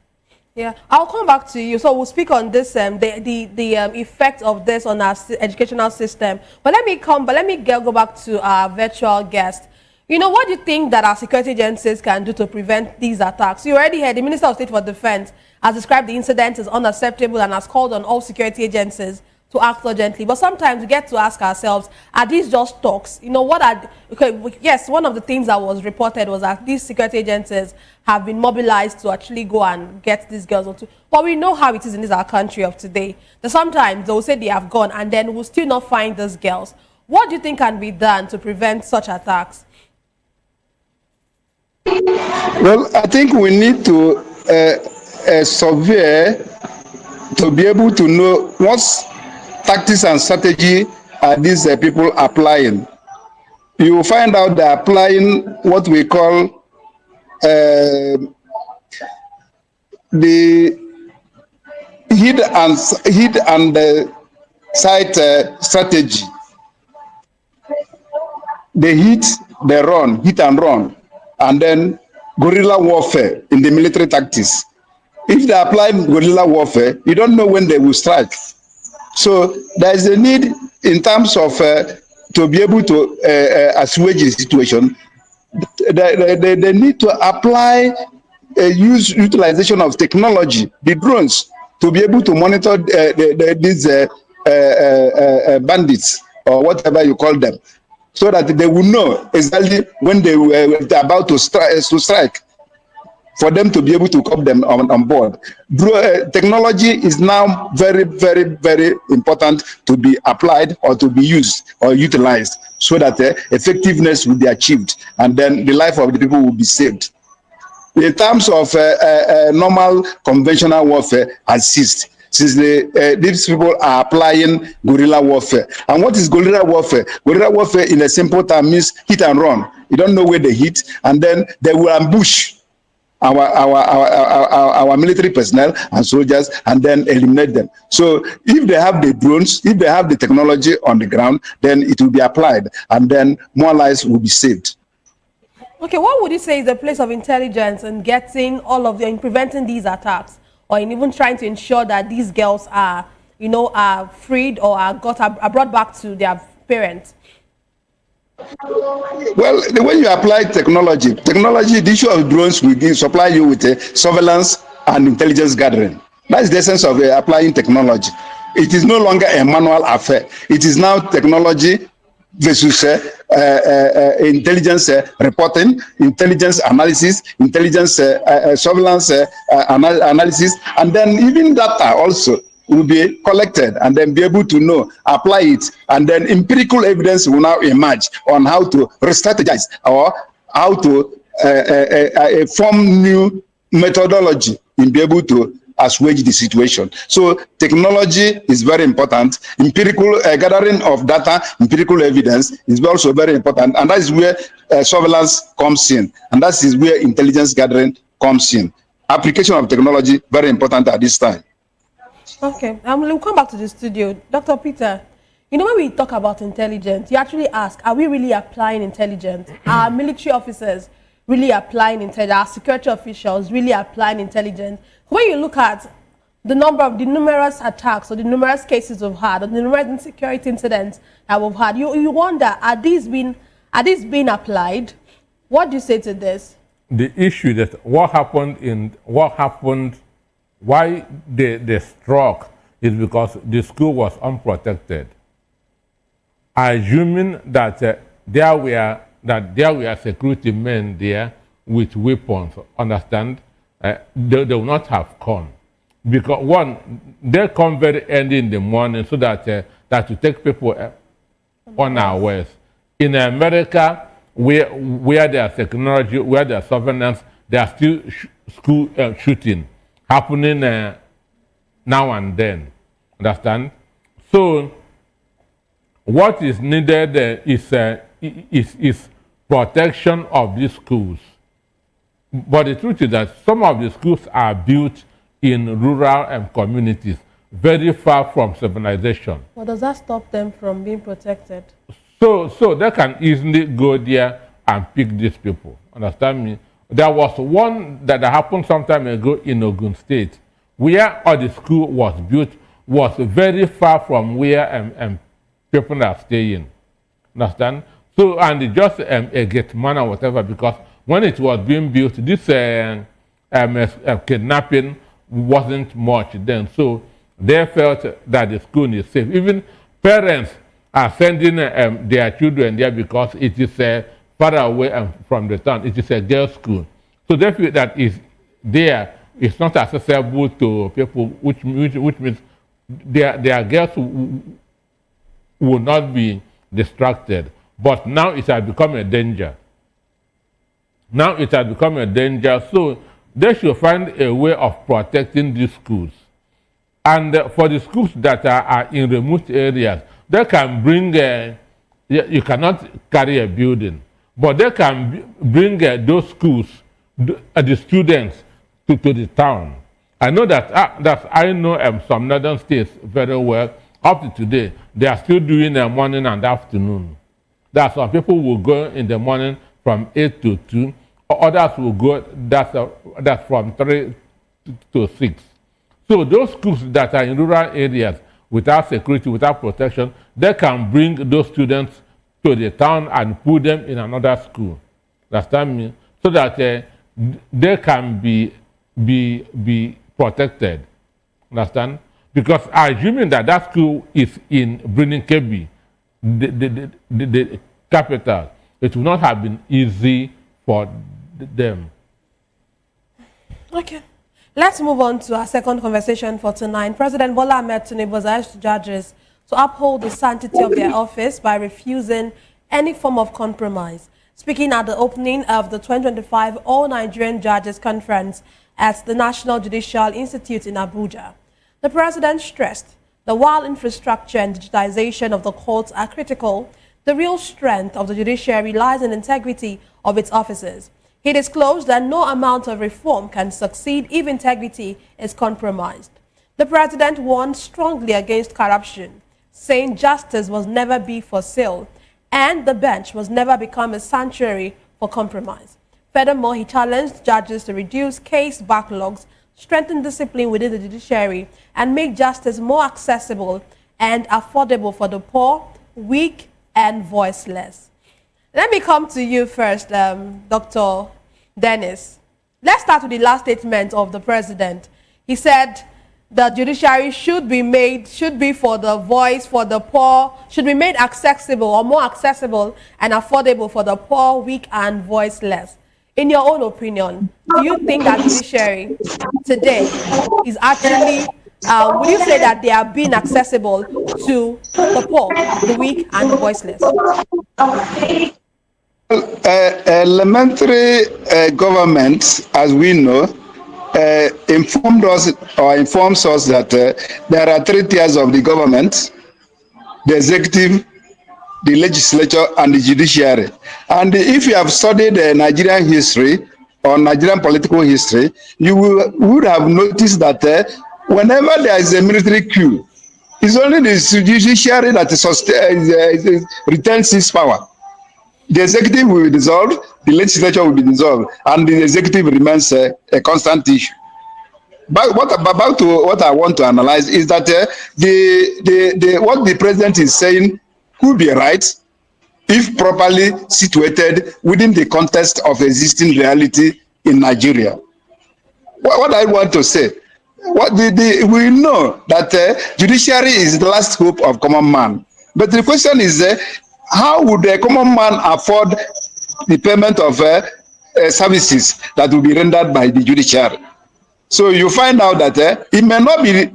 Yeah, I'll come back to you. So we'll speak on this, the effect of this on our educational system. But let me go back to our virtual guest. You know, what do you think that our security agencies can do to prevent these attacks? You already heard the Minister of State for Defense has described the incident as unacceptable and has called on all security agencies to act urgently. But sometimes we get to ask ourselves, are these just talks? You know, what are, yes, one of the things that was reported was that these security agencies have been mobilized to actually go and get these girls onto. But we know how it is in this our country of today. That sometimes they'll say they have gone and then we'll still not find those girls. What do you think can be done to prevent such attacks? Well, I think we need to survey to be able to know what's tactics and strategy are these people applying. You will find out they're applying what we call the hit and sight strategy. They hit, they run, hit and run, and then guerrilla warfare in the military tactics. If they apply guerrilla warfare, you don't know when they will strike. So there is a need in terms of to be able to assuage the situation. They need to apply utilization of technology, the drones, to be able to monitor these bandits or whatever you call them, so that they will know exactly when they were about to strike, for them to be able to come them on board. Technology is now very, very, very important to be applied or to be used or utilized, so that effectiveness will be achieved and then the life of the people will be saved. In terms of normal conventional warfare has ceased, since these people are applying guerrilla warfare. And what is guerrilla warfare? Guerrilla warfare in a simple term means hit and run. You don't know where they hit, and then they will ambush our military personnel and soldiers and then eliminate them. So if they have the drones, if they have the technology on the ground, then it will be applied and then more lives will be saved. Okay, what would you say is the place of intelligence in getting all of in preventing these attacks, or in even trying to ensure that these girls are, you know, are freed or are brought back to their parents? Well, the way you apply technology, the issue of drones will supply you with surveillance and intelligence gathering. That's the essence of applying technology. It is no longer a manual affair. It is now technology versus intelligence reporting, intelligence analysis, intelligence surveillance analysis, and then even data also will be collected and then be able to know, apply it, and then empirical evidence will now emerge on how to re-strategize or how to form new methodology and be able to assuage the situation. So technology is very important. Empirical gathering of data, empirical evidence is also very important, and that is where surveillance comes in, and that is where intelligence gathering comes in. Application of technology very important at this time. Okay, we'll come back to the studio. Dr. Peter, you know, when we talk about intelligence, you actually ask, are we really applying intelligence? Are military officers really applying intelligence? Are security officials really applying intelligence? When you look at the numerous attacks or the numerous cases we've had, or the numerous insecurity incidents that we've had, you wonder, are these being applied? What do you say to this? The issue that why they struck is because the school was unprotected. Assuming that there were security men there with weapons, understand, they will not have come. Because one, they come very early in the morning so that to take people unawares. In America, where there's technology, where there's surveillance, there's still school shooting happening now and then. Understand? So What is needed is protection of these schools. But the truth is that some of the schools are built in rural communities, very far from civilization. Well, does that stop them from being protected? So they can easily go there and pick these people. Understand me? There was one that happened some time ago in Ogun State, where all the school was built was very far from where people are staying. Understand? So, and it just a gate man or whatever, because when it was being built, this kidnapping wasn't much then. So they felt that the school is safe. Even parents are sending their children there because it is far away from the town. It is a girls' school. So they feel that it's not accessible to people, which means their girls will not be distracted. But now it has become a danger. Now it has become a danger, so they should find a way of protecting these schools. And for the schools that are in remote areas, they can bring, you cannot carry a building, but they can bring those schools, the students, to the town. I know that I know some northern states very well. Up to today, they are still doing morning and afternoon. That some people will go in the morning from 8 to 2, others will go that's from 3 to 6. So those schools that are in rural areas without security, without protection, they can bring those students to the town and put them in another school. Understand me? So that they can be protected. Understand? Because assuming that school is in Kebbi, the capital, it would not have been easy for them. Okay. Let's move on to our second conversation for tonight. President Bola Ahmed Tinubu has urged judges to uphold the sanctity of their office by refusing any form of compromise. Speaking at the opening of the 2025 All Nigerian Judges Conference at the National Judicial Institute in Abuja, the president stressed that while infrastructure and digitization of the courts are critical, the real strength of the judiciary lies in integrity of its officers. He disclosed that no amount of reform can succeed if integrity is compromised. The president warned strongly against corruption, saying justice must never be for sale and the bench must never become a sanctuary for compromise. Furthermore, he challenged judges to reduce case backlogs, strengthen discipline within the judiciary, and make justice more accessible and affordable for the poor, weak, and voiceless. Let me come to you first, Dr. Dennis. Let's start with the last statement of the president. He said the judiciary should be for the voice, for the poor, should be made accessible or more accessible and affordable for the poor, weak, and voiceless. In your own opinion, do you think that judiciary today is actually, would you say that they are being accessible to the poor, the weak, and the voiceless? Elementary government, as we know, informs us that there are 3 tiers of the government: the executive, the legislature, and the judiciary. And if you have studied Nigerian history or Nigerian political history, you would have noticed that whenever there is a military coup, it's only the judiciary that retains its power. The executive will be dissolved, the legislature will be dissolved, and the executive remains a constant issue. But what I want to analyze is that what the president is saying could be right if properly situated within the context of existing reality in Nigeria. What I want to say, we know that judiciary is the last hope of common man. But the question is, how would a common man afford the payment of services that will be rendered by the judiciary? So you find out that it may not be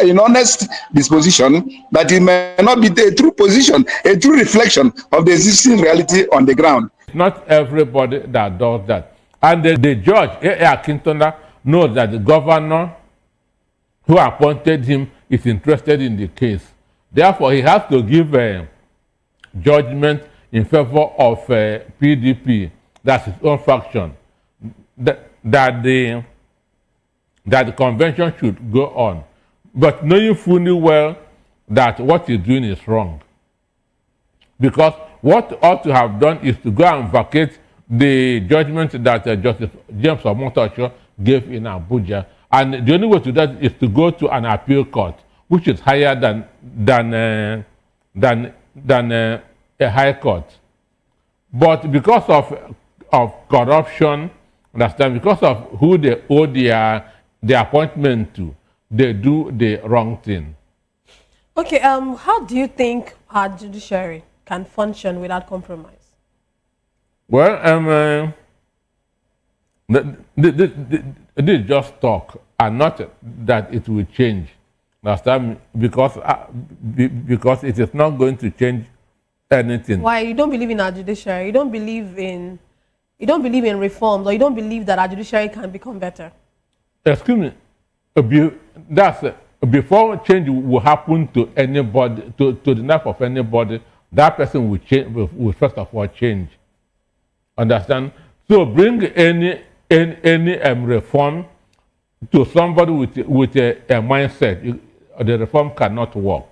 in honest disposition, but it may not be a true position, a true reflection of the existing reality on the ground. Not everybody that does that. And the judge, A.A. Akintona, knows that the governor who appointed him is interested in the case. Therefore, he has to give a judgment in favor of PDP, that's his own faction, that the convention should go on. But knowing fully well that what he's doing is wrong. Because what ought to have done is to go and vacate the judgment that Justice James Omotosho gave in Abuja. And the only way to that is to go to an appeal court, which is higher than a high court. But because of corruption, understand, because of who they owe their appointment to, they do the wrong thing. Okay, how do you think our judiciary can function without compromise? Well, they just talk, and not that it will change. Understand? Because it is not going to change anything. Why? You don't believe in our judiciary? You don't believe in reforms, or you don't believe that our judiciary can become better? Excuse me. Before change will happen to anybody, to the life of anybody, that person will change. Will first of all change. Understand? So bring any reform to somebody with a mindset. The reform cannot work.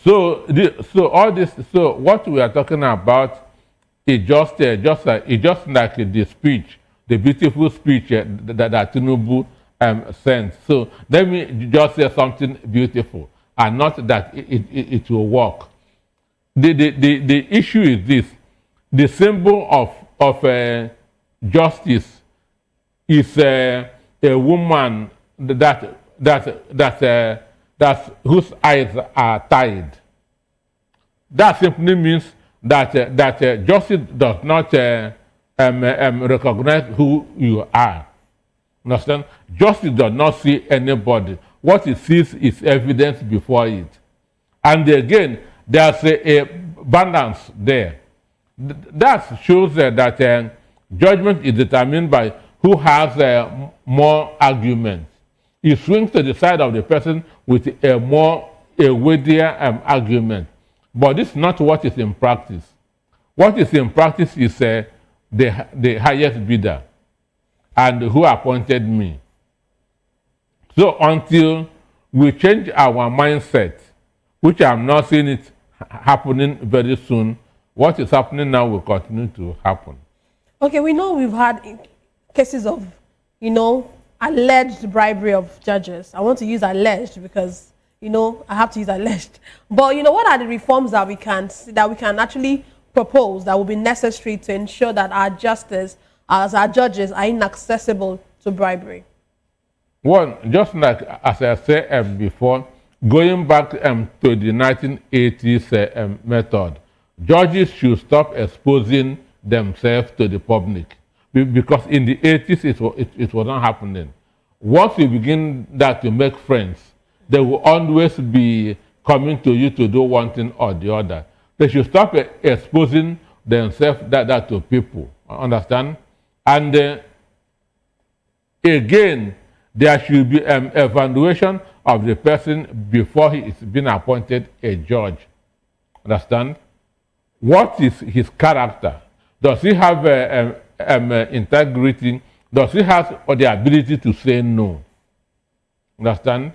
So what we are talking about is just like the speech, the beautiful speech that Tinubu sent. So let me just say something beautiful, and not that it will work. The issue is this: the symbol of justice is a woman that whose eyes are tied. That simply means that justice does not recognize who you are. Understand? Justice does not see anybody. What it sees is evidence before it. And again, there's a balance there. That shows that judgment is determined by who has more arguments. It swings to the side of the person with a weightier argument. But this is not what is in practice. What is in practice is the highest bidder and who appointed me. So until we change our mindset, which I'm not seeing it happening very soon, what is happening now will continue to happen. Okay, we know we've had cases of, alleged bribery of judges. I want to use alleged because, I have to use alleged. But, what are the reforms that we can actually propose that will be necessary to ensure that our justice, as our judges, are inaccessible to bribery? One, just like as I said before, going back to the 1980s method, judges should stop exposing themselves to the public, because in the 80s it was not happening. Once you begin that to make friends, they will always be coming to you to do one thing or the other. They should stop exposing themselves that to people. Understand? And again, there should be an evaluation of the person before he is being appointed a judge. Understand? What is his character? Does he have integrity? Does he have the ability to say no? Understand?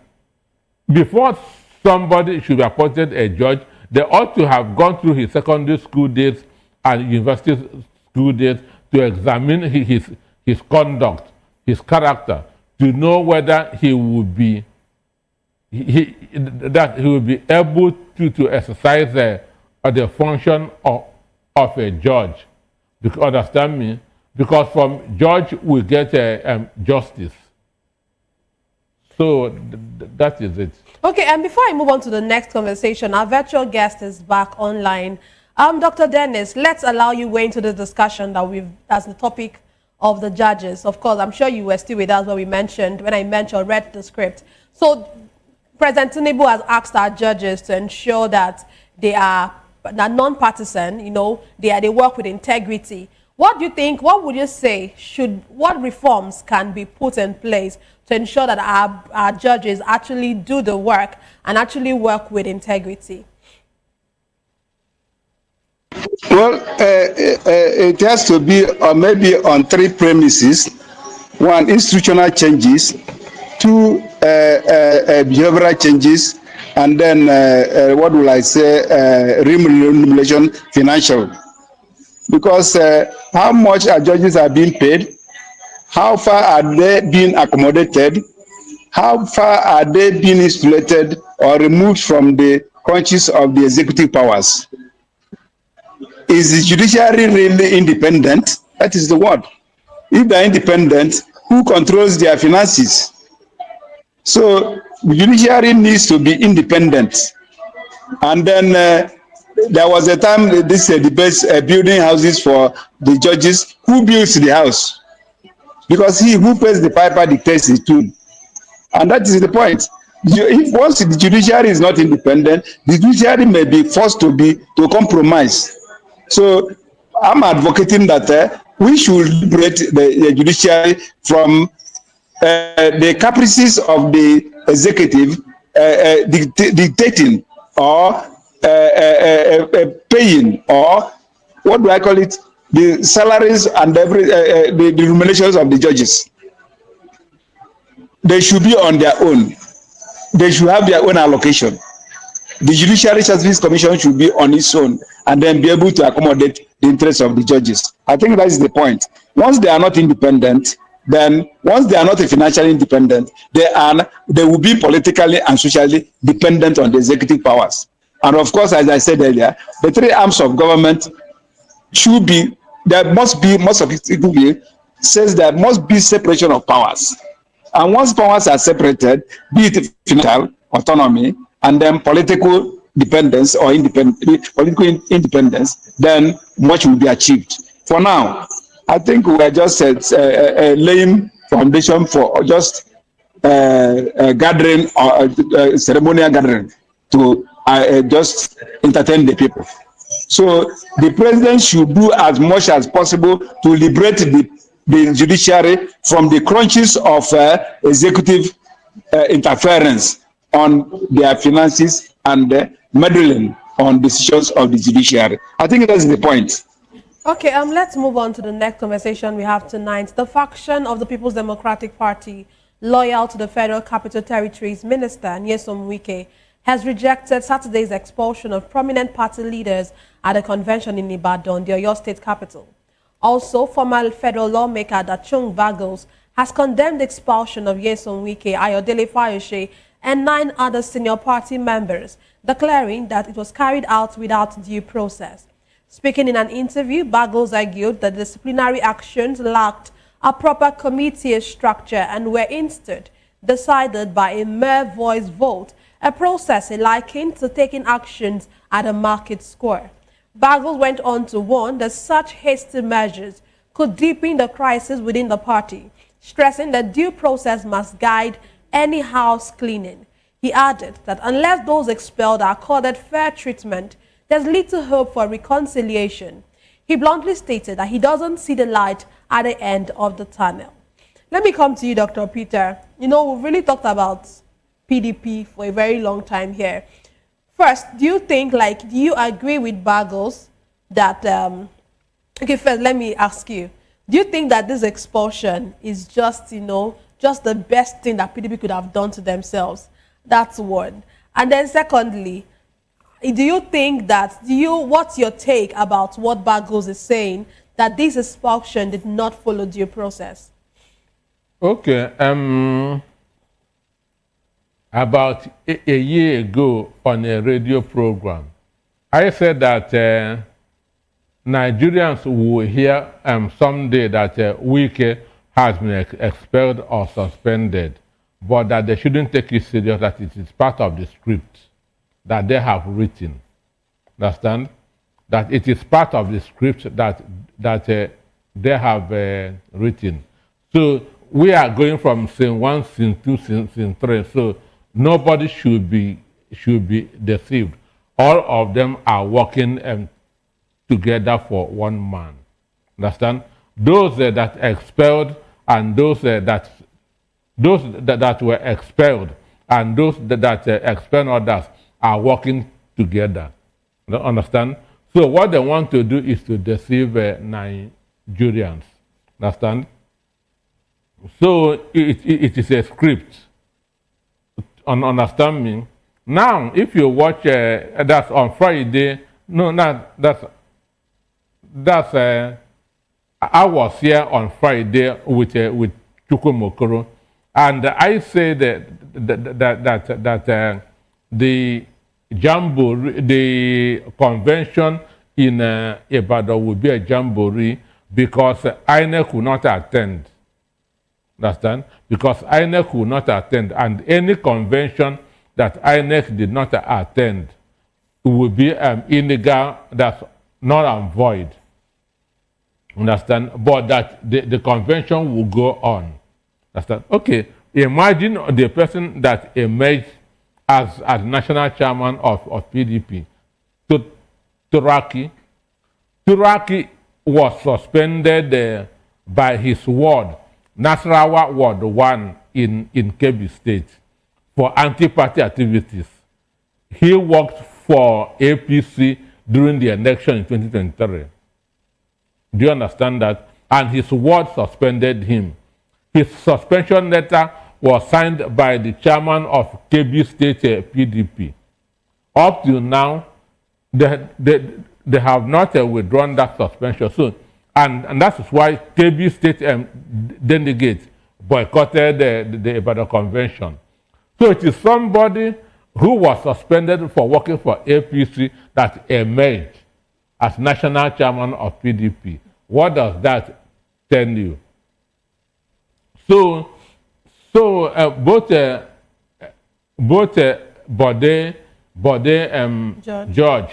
Before somebody should be appointed a judge, they ought to have gone through his secondary school days and university school days to examine his conduct, his character, to know whether he would be able to exercise the function of a judge. Because, understand me? Because from judge we get justice. So that is it. Okay, and before I move on to the next conversation, our virtual guest is back online. Dr. Dennis, let's allow you way into the discussion as the topic of the judges. Of course, I'm sure you were still with us when I read the script. So President Tinubu has asked our judges to ensure that they are non-partisan, they work with integrity. What do you think, what would you say, what reforms can be put in place to ensure that our judges actually do the work and actually work with integrity? Well, it has to be maybe on three premises. One, institutional changes. Two, behavioral changes. And then, what will I say, remuneration financial. Because how much our judges are being paid, how far are they being accommodated, how far are they being insulated or removed from the crunches of the executive powers? Is the judiciary really independent? That is the word. If they are independent, who controls their finances? So the judiciary needs to be independent. And then there was a time this debate building houses for the judges. Who builds the house? Because he who pays the piper dictates the tune. And that is the point. If once the judiciary is not independent, the judiciary may be forced to compromise. So I'm advocating that we should liberate the judiciary from the caprices of the executive dictating or paying, or what do I call it, the salaries and the remunerations of the judges. They should be on their own. They should have their own allocation. The Judiciary Service Commission should be on its own and then be able to accommodate the interests of the judges. I think that is the point. Once they are not independent, then once they are not financially independent, they will be politically and socially dependent on the executive powers. And of course, as I said earlier, the three arms of government should be, there must be, most of it says there must be separation of powers. And once powers are separated, be it financial autonomy and then political dependence or political independence, then much will be achieved. For now, I think we are just laying foundation for just a gathering or ceremonial gathering to just entertain the people. So the president should do as much as possible to liberate the judiciary from the crunches of executive interference on their finances and meddling on decisions of the judiciary. I think that's the point. Okay, let's move on to the next conversation we have tonight. The faction of the People's Democratic Party, loyal to the Federal Capital Territories Minister, Nyesom Wike, has rejected Saturday's expulsion of prominent party leaders at a convention in Ibadan, the Oyo State capital. Also, former federal lawmaker Dachung Bagos has condemned the expulsion of Nyesom Wike, Ayodele Fayose, and 9 other senior party members, declaring that it was carried out without due process. Speaking in an interview, Bagos argued that disciplinary actions lacked a proper committee structure and were instead decided by a mere voice vote, a process likened to taking actions at a market square. Bagos went on to warn that such hasty measures could deepen the crisis within the party, stressing that due process must guide any house cleaning. He added that unless those expelled are accorded fair treatment, there's little hope for reconciliation. He bluntly stated that he doesn't see the light at the end of the tunnel. Let me come to you, Dr. Peter. You know, we've really talked about PDP for a very long time here. First, do you think, do you agree with Bagos that, okay, first, let me ask you, do you think that this expulsion is just, just the best thing that PDP could have done to themselves? That's one. And then secondly, do you think that, what's your take about what Bagos is saying, that this expulsion did not follow due process? Okay, about a year ago on a radio program, I said that Nigerians will hear someday that Wike has been expelled or suspended, but that they shouldn't take it serious, that it is part of the script that they have written. Understand? That it is part of the script that they have written. So we are going from scene 1, scene 2, scene 3. So nobody should be deceived. All of them are working together for one man. Understand? Those that expelled and those that were expelled and those that expelled others are working together. Understand? So what they want to do is to deceive Nigerians. Understand? So it is a script. Understand me? Now, if you watch, that's on Friday. No, that's I was here on Friday with Chukwumokoro, and I say that the jamboree, the convention in Ibadan will be a jamboree because INEC will not attend. Understand? Because INEC will not attend, and any convention that INEC did not attend will be illegal, that's not and void. Understand? But that the convention will go on. Understand? Okay, imagine the person that emerged as national chairman of PDP. Turaki was suspended by his ward, Nasarawa Ward 1 in Kebbi State, for anti-party activities. He worked for APC during the election in 2023. Do you understand that? And his ward suspended him. His suspension letter was signed by the chairman of Kebbi State PDP. Up till now, they have not withdrawn that suspension. So, and that is why Kebbi State delegates boycotted the Ibadan Convention. So it is somebody who was suspended for working for APC that emerged as national chairman of PDP. What does that tell you? So both Bode George,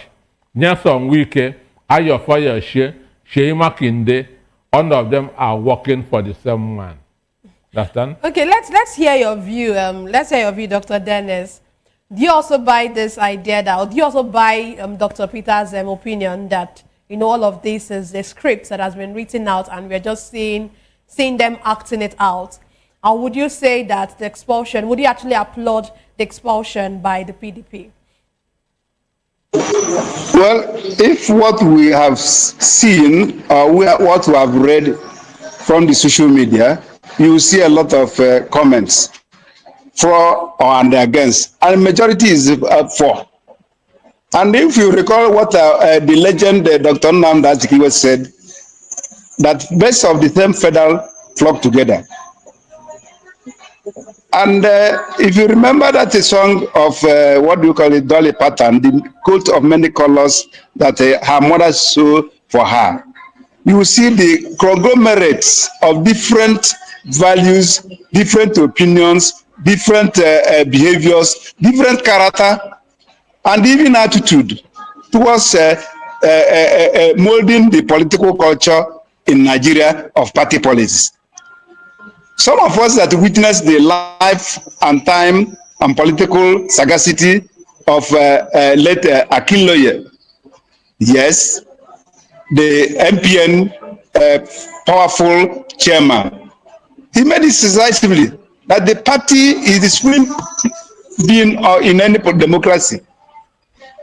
Nyason Wike, Ayofoye Sheyi Makinde, all of them are working for the same man. Understand? Okay, let's hear your view. Let's hear your view, Dr. Dennis. Do you also buy this idea that, or do you also buy Dr. Peter's opinion that all of this is a script that has been written out and we're just seeing them acting it out? Or would you say that the expulsion, would you actually applaud the expulsion by the PDP? Well, if what we have seen or what we have read from the social media, you will see a lot of comments for and against, and majority is for. And if you recall what the legend Dr. Nnamdi Azikiwe said, that best of the same feather flock together. And if you remember that a song of what do you call it, Dolly Parton, the coat of many colors that her mother sewed for her, you will see the conglomerates of different values, different opinions, different behaviors, different character, and even attitude towards molding the political culture in Nigeria of party politics. Some of us that witnessed the life and time and political sagacity of late Akinloye, yes, the MPN powerful chairman, he made it decisively that the party is the supreme being in any democracy.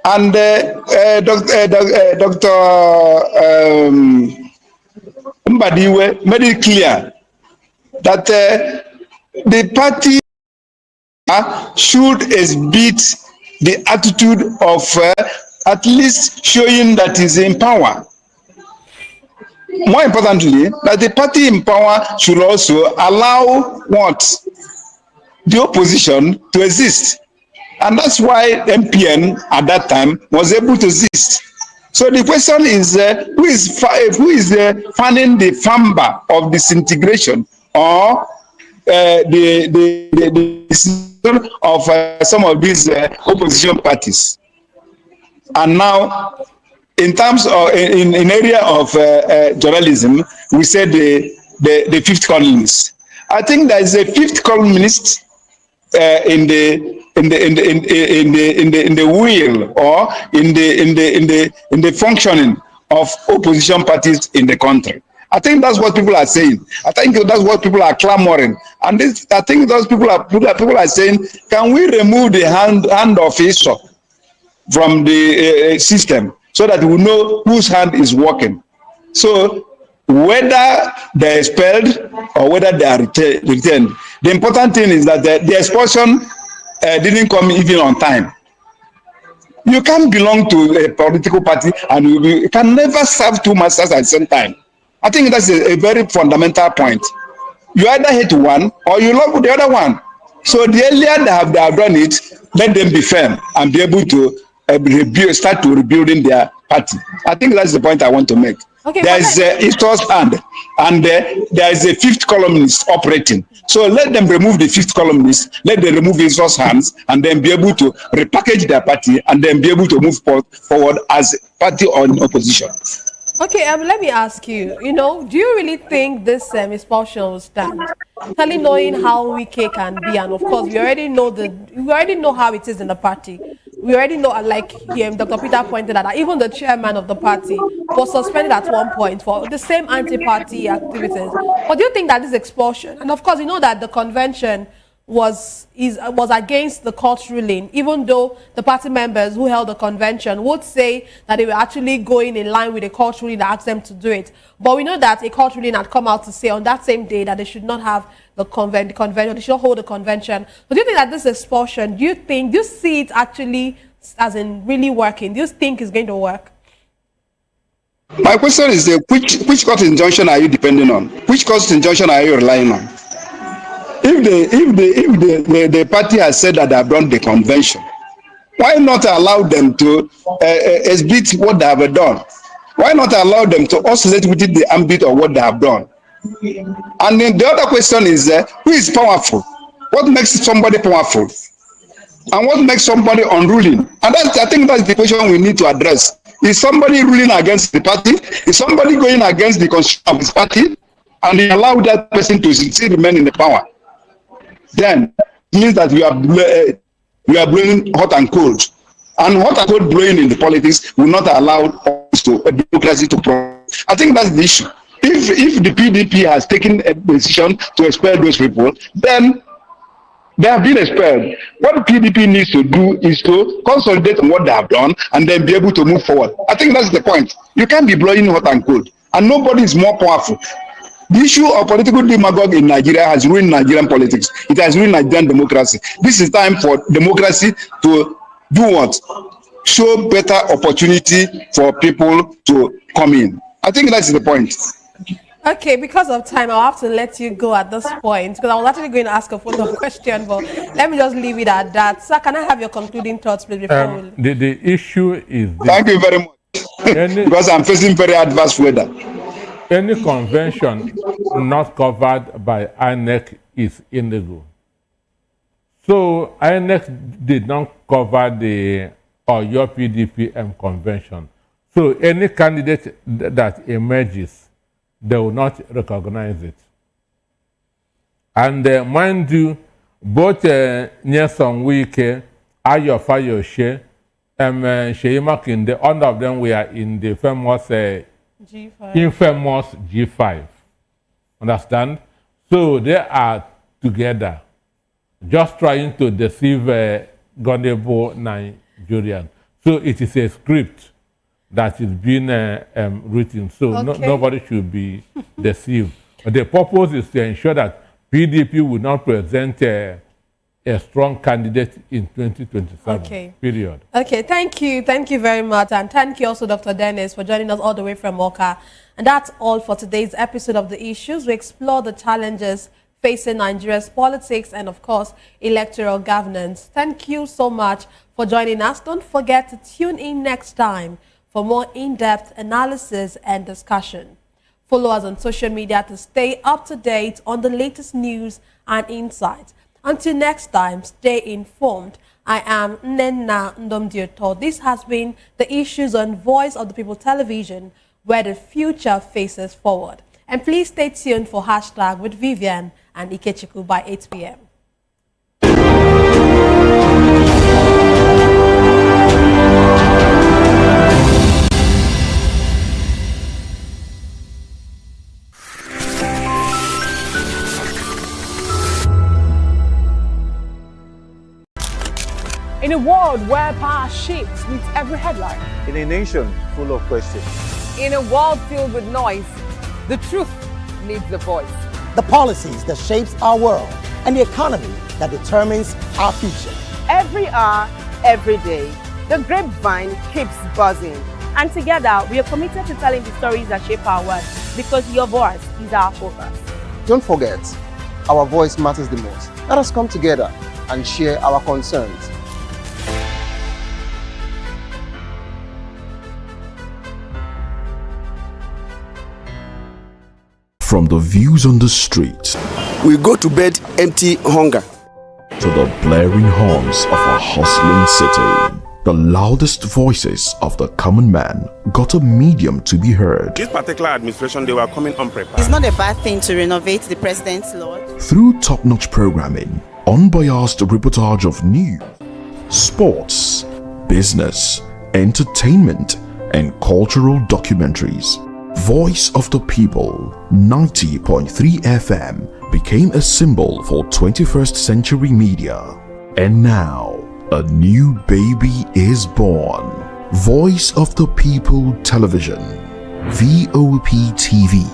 And Dr. Mbadiwe made it clear that the party should exhibit the attitude of at least showing that is in power. More importantly, that the party in power should also allow the opposition to exist. And that's why MPN at that time was able to exist. So the question is, who is fanning the famba of disintegration or the disintegration of some of these opposition parties? And now, in terms of in area of journalism, we said the fifth columnist. I think there is a fifth columnist in the wheel or in the functioning of opposition parties in the country, I think that's what people are saying. I think that's what people are clamoring. And this, I think those people are saying, can we remove the hand of Esau from the system so that we know whose hand is working? So whether they're expelled or whether they are returned, the important thing is that the expulsion didn't come even on time. You can't belong to a political party and you can never serve two masters at the same time. I think that's a very fundamental point. You either hate one or you love the other one. So the earlier they have done it, let them be firm and be able to start to rebuilding their party. I think that's the point I want to make. Okay, there is Esau's hand, and there is a fifth columnist operating. So let them remove the fifth columnist, let them remove Esau's hands, and then be able to repackage their party, and then be able to move forward as party on opposition. Okay, let me ask you, do you really think this expulsion will stand? Totally knowing how weak it can be, and of course, we already know how it is in the party. We already know, like Dr. Peter pointed out, that even the chairman of the party was suspended at one point for the same anti-party activities. But do you think that this expulsion, and of course, you know that the convention was against the court ruling, even though the party members who held the convention would say that they were actually going in line with the court ruling that asked them to do it. But we know that a court ruling had come out to say on that same day that they should not have the convention, they should not hold the convention. But do you think that this expulsion, do you see it actually as in really working? Do you think it's going to work? My question is, which court injunction are you depending on? Which court injunction are you relying on? If the party has said that they have done the convention, why not allow them to exhibit what they have done? Why not allow them to oscillate within the ambit of what they have done? And then the other question is, who is powerful? What makes somebody powerful? And what makes somebody unruly? And I think that's the question we need to address. Is somebody ruling against the party? Is somebody going against the constitution of his party? And they allow that person to still remain in the power? Then it means that we are blowing hot and cold. And hot and cold blowing in the politics will not allow us to democracy to progress. I think that's the issue. If the PDP has taken a decision to expel those people, then they have been expelled. What the PDP needs to do is to consolidate on what they have done and then be able to move forward. I think that's the point. You can't be blowing hot and cold. And nobody is more powerful. The issue of political demagogue in Nigeria has ruined Nigerian politics. It has ruined Nigerian democracy. This is time for democracy to do what? Show better opportunity for people to come in. I think that's the point. Okay, because of time, I'll have to let you go at this point, because I was actually going to ask a follow-up question, but let me just leave it at that. Sir, can I have your concluding thoughts, please, before the issue is this. Thank you very much. Because I'm facing very adverse weather. Any convention not covered by INEC is illegal. So INEC did not cover the Oyo PDPM convention. So any candidate that emerges, they will not recognize it. And mind you, both Nyesom Wike, Ayo Fayoshe, and Sheyi Makinde, all of them were in the famous infamous G5. Understand? So they are together, just trying to deceive gullible Nigerians. So it is a script that is being written. So nobody should be deceived. But the purpose is to ensure that PDP will not present a strong candidate in 2027. Okay. Period. Okay, thank you. Thank you very much. And thank you also, Dr. Dennis, for joining us all the way from Oka. And that's all for today's episode of The Issues. We explore the challenges facing Nigeria's politics and, of course, electoral governance. Thank you so much for joining us. Don't forget to tune in next time for more in-depth analysis and discussion. Follow us on social media to stay up to date on the latest news and insights. Until next time, stay informed. I am Nnenna Ndomdioto. This has been The Issues on Voice of the People Television, where the future faces forward. And please stay tuned for Hashtag with Vivian and Ikechukwu by 8 p.m. In a world where power shifts with every headline. In a nation full of questions. In a world filled with noise, the truth needs a voice. The policies that shapes our world and the economy that determines our future. Every hour, every day, the grapevine keeps buzzing. And together, we are committed to telling the stories that shape our world because your voice is our focus. Don't forget, our voice matters the most. Let us come together and share our concerns. From the views on the street, we go to bed empty hunger, to the blaring horns of a hustling city, the loudest voices of the common man got a medium to be heard. This particular administration, they were coming unprepared. It's not a bad thing to renovate the president's lawn. Through top-notch programming, unbiased reportage of news, sports, business, entertainment, and cultural documentaries, Voice of the People 90.3 FM became a symbol for 21st century media. And now, a new baby is born. Voice of the People Television, VOP TV,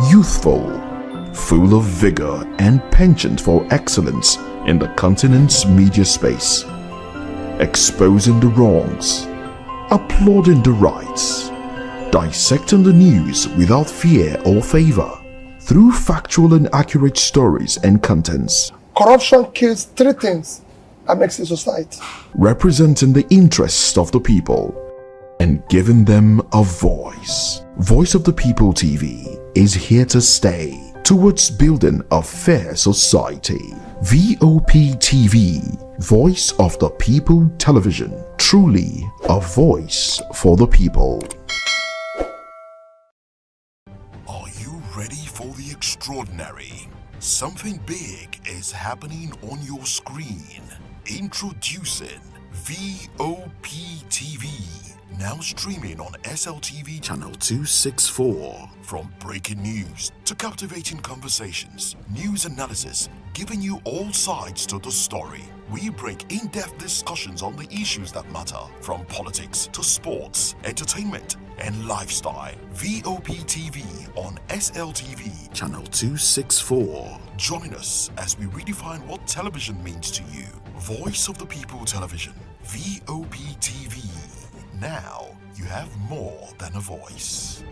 youthful, full of vigor and penchant for excellence in the continent's media space, exposing the wrongs, applauding the rights, dissecting the news without fear or favor, through factual and accurate stories and contents. Corruption kills three things that makes a society. Representing the interests of the people and giving them a voice. Voice of the People TV is here to stay towards building a fair society. VOP TV, Voice of the People Television, truly a voice for the people. Ready for the extraordinary? Something big is happening on your screen. Introducing VOP TV, now streaming on SLTV channel 264. From breaking news to captivating conversations, news analysis, giving you all sides to the story. We bring in-depth discussions on the issues that matter, from politics to sports, entertainment, and lifestyle. VOP TV on SLTV channel 264. Join us as we redefine what television means to you. Voice of the People Television, VOP TV. Now you have more than a voice.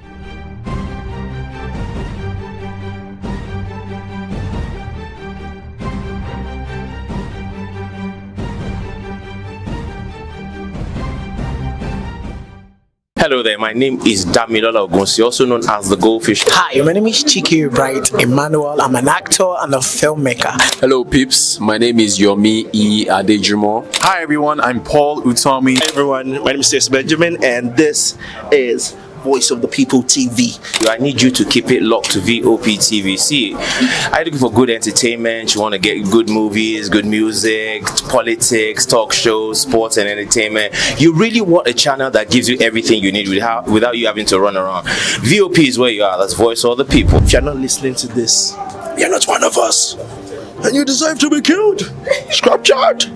Hello there, my name is Damilola Ogunsi, also known as the Goldfish. Hi, my name is Chiki Bright Emmanuel. I'm an actor and a filmmaker. Hello peeps, my name is Yomi E. Adejumo. Hi everyone, I'm Paul Utomi. Hi everyone, my name is Stacey Benjamin and this is Voice of the People TV. I need you to keep it locked to VOP TV. See, are you looking for good entertainment? You want to get good movies, good music, politics, talk shows, sports and entertainment. You really want a channel that gives you everything you need without you having to run around. VOP is where you are. That's Voice of the People. If you're not listening to this, you're not one of us. And you deserve to be killed. Scrap chat.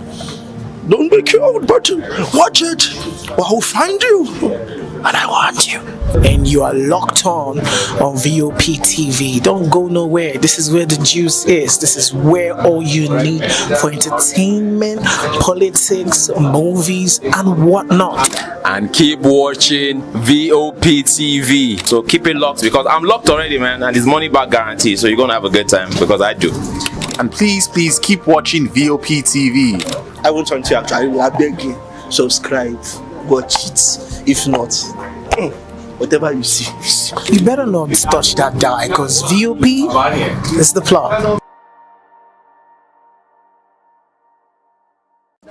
Don't be killed, but watch it. Or I'll find you. And I want you. And you are locked on VOP TV. Don't go nowhere. This is where the juice is. This is where all you need for entertainment, politics, movies, and whatnot. And keep watching VOP TV. So keep it locked because I'm locked already, man, and it's money back guarantee. So you're gonna have a good time because I do. And please keep watching VOP TV. I won't want you actually. I beg you, subscribe, watch it. If not, whatever you see. You better not touch that die because VOP is the plot.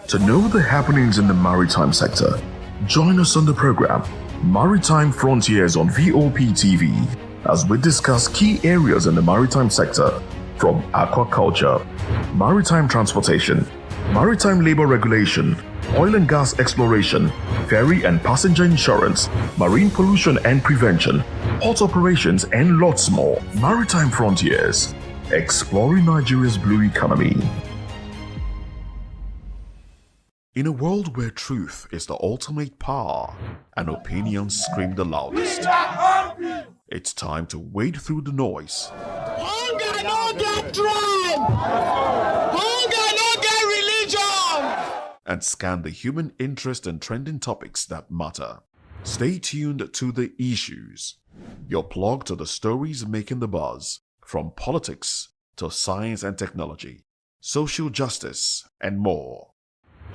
To know the happenings in the maritime sector, join us on the program Maritime Frontiers on VOP TV as we discuss key areas in the maritime sector from aquaculture, maritime transportation, maritime labor regulation, oil and gas exploration, ferry and passenger insurance, marine pollution and prevention, port operations, and lots more. Maritime Frontiers, exploring Nigeria's blue economy. In a world where truth is the ultimate power and opinions scream the loudest, it's time to wade through the noise. Hunger no get tribe! Hunger no get religion! And scan the human interest and trending topics that matter. Stay tuned to The Issues, your plug to the stories making the buzz, from politics to science and technology, social justice, and more.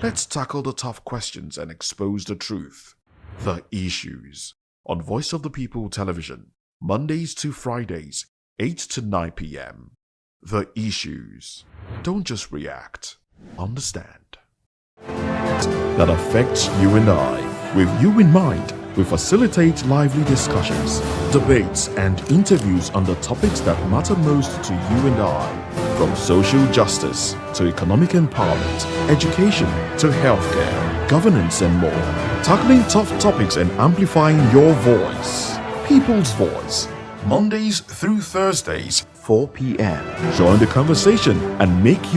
Let's tackle the tough questions and expose the truth. The Issues on Voice of the People Television, Mondays to Fridays, 8 to 9 p.m. The Issues. Don't just react, understand. That affects you and I. With you in mind, we facilitate lively discussions, debates, and interviews on the topics that matter most to you and I. From social justice to economic empowerment, education to healthcare, governance, and more. Tackling tough topics and amplifying your voice. People's Voice. Mondays through Thursdays, 4 p.m. Join the conversation and make your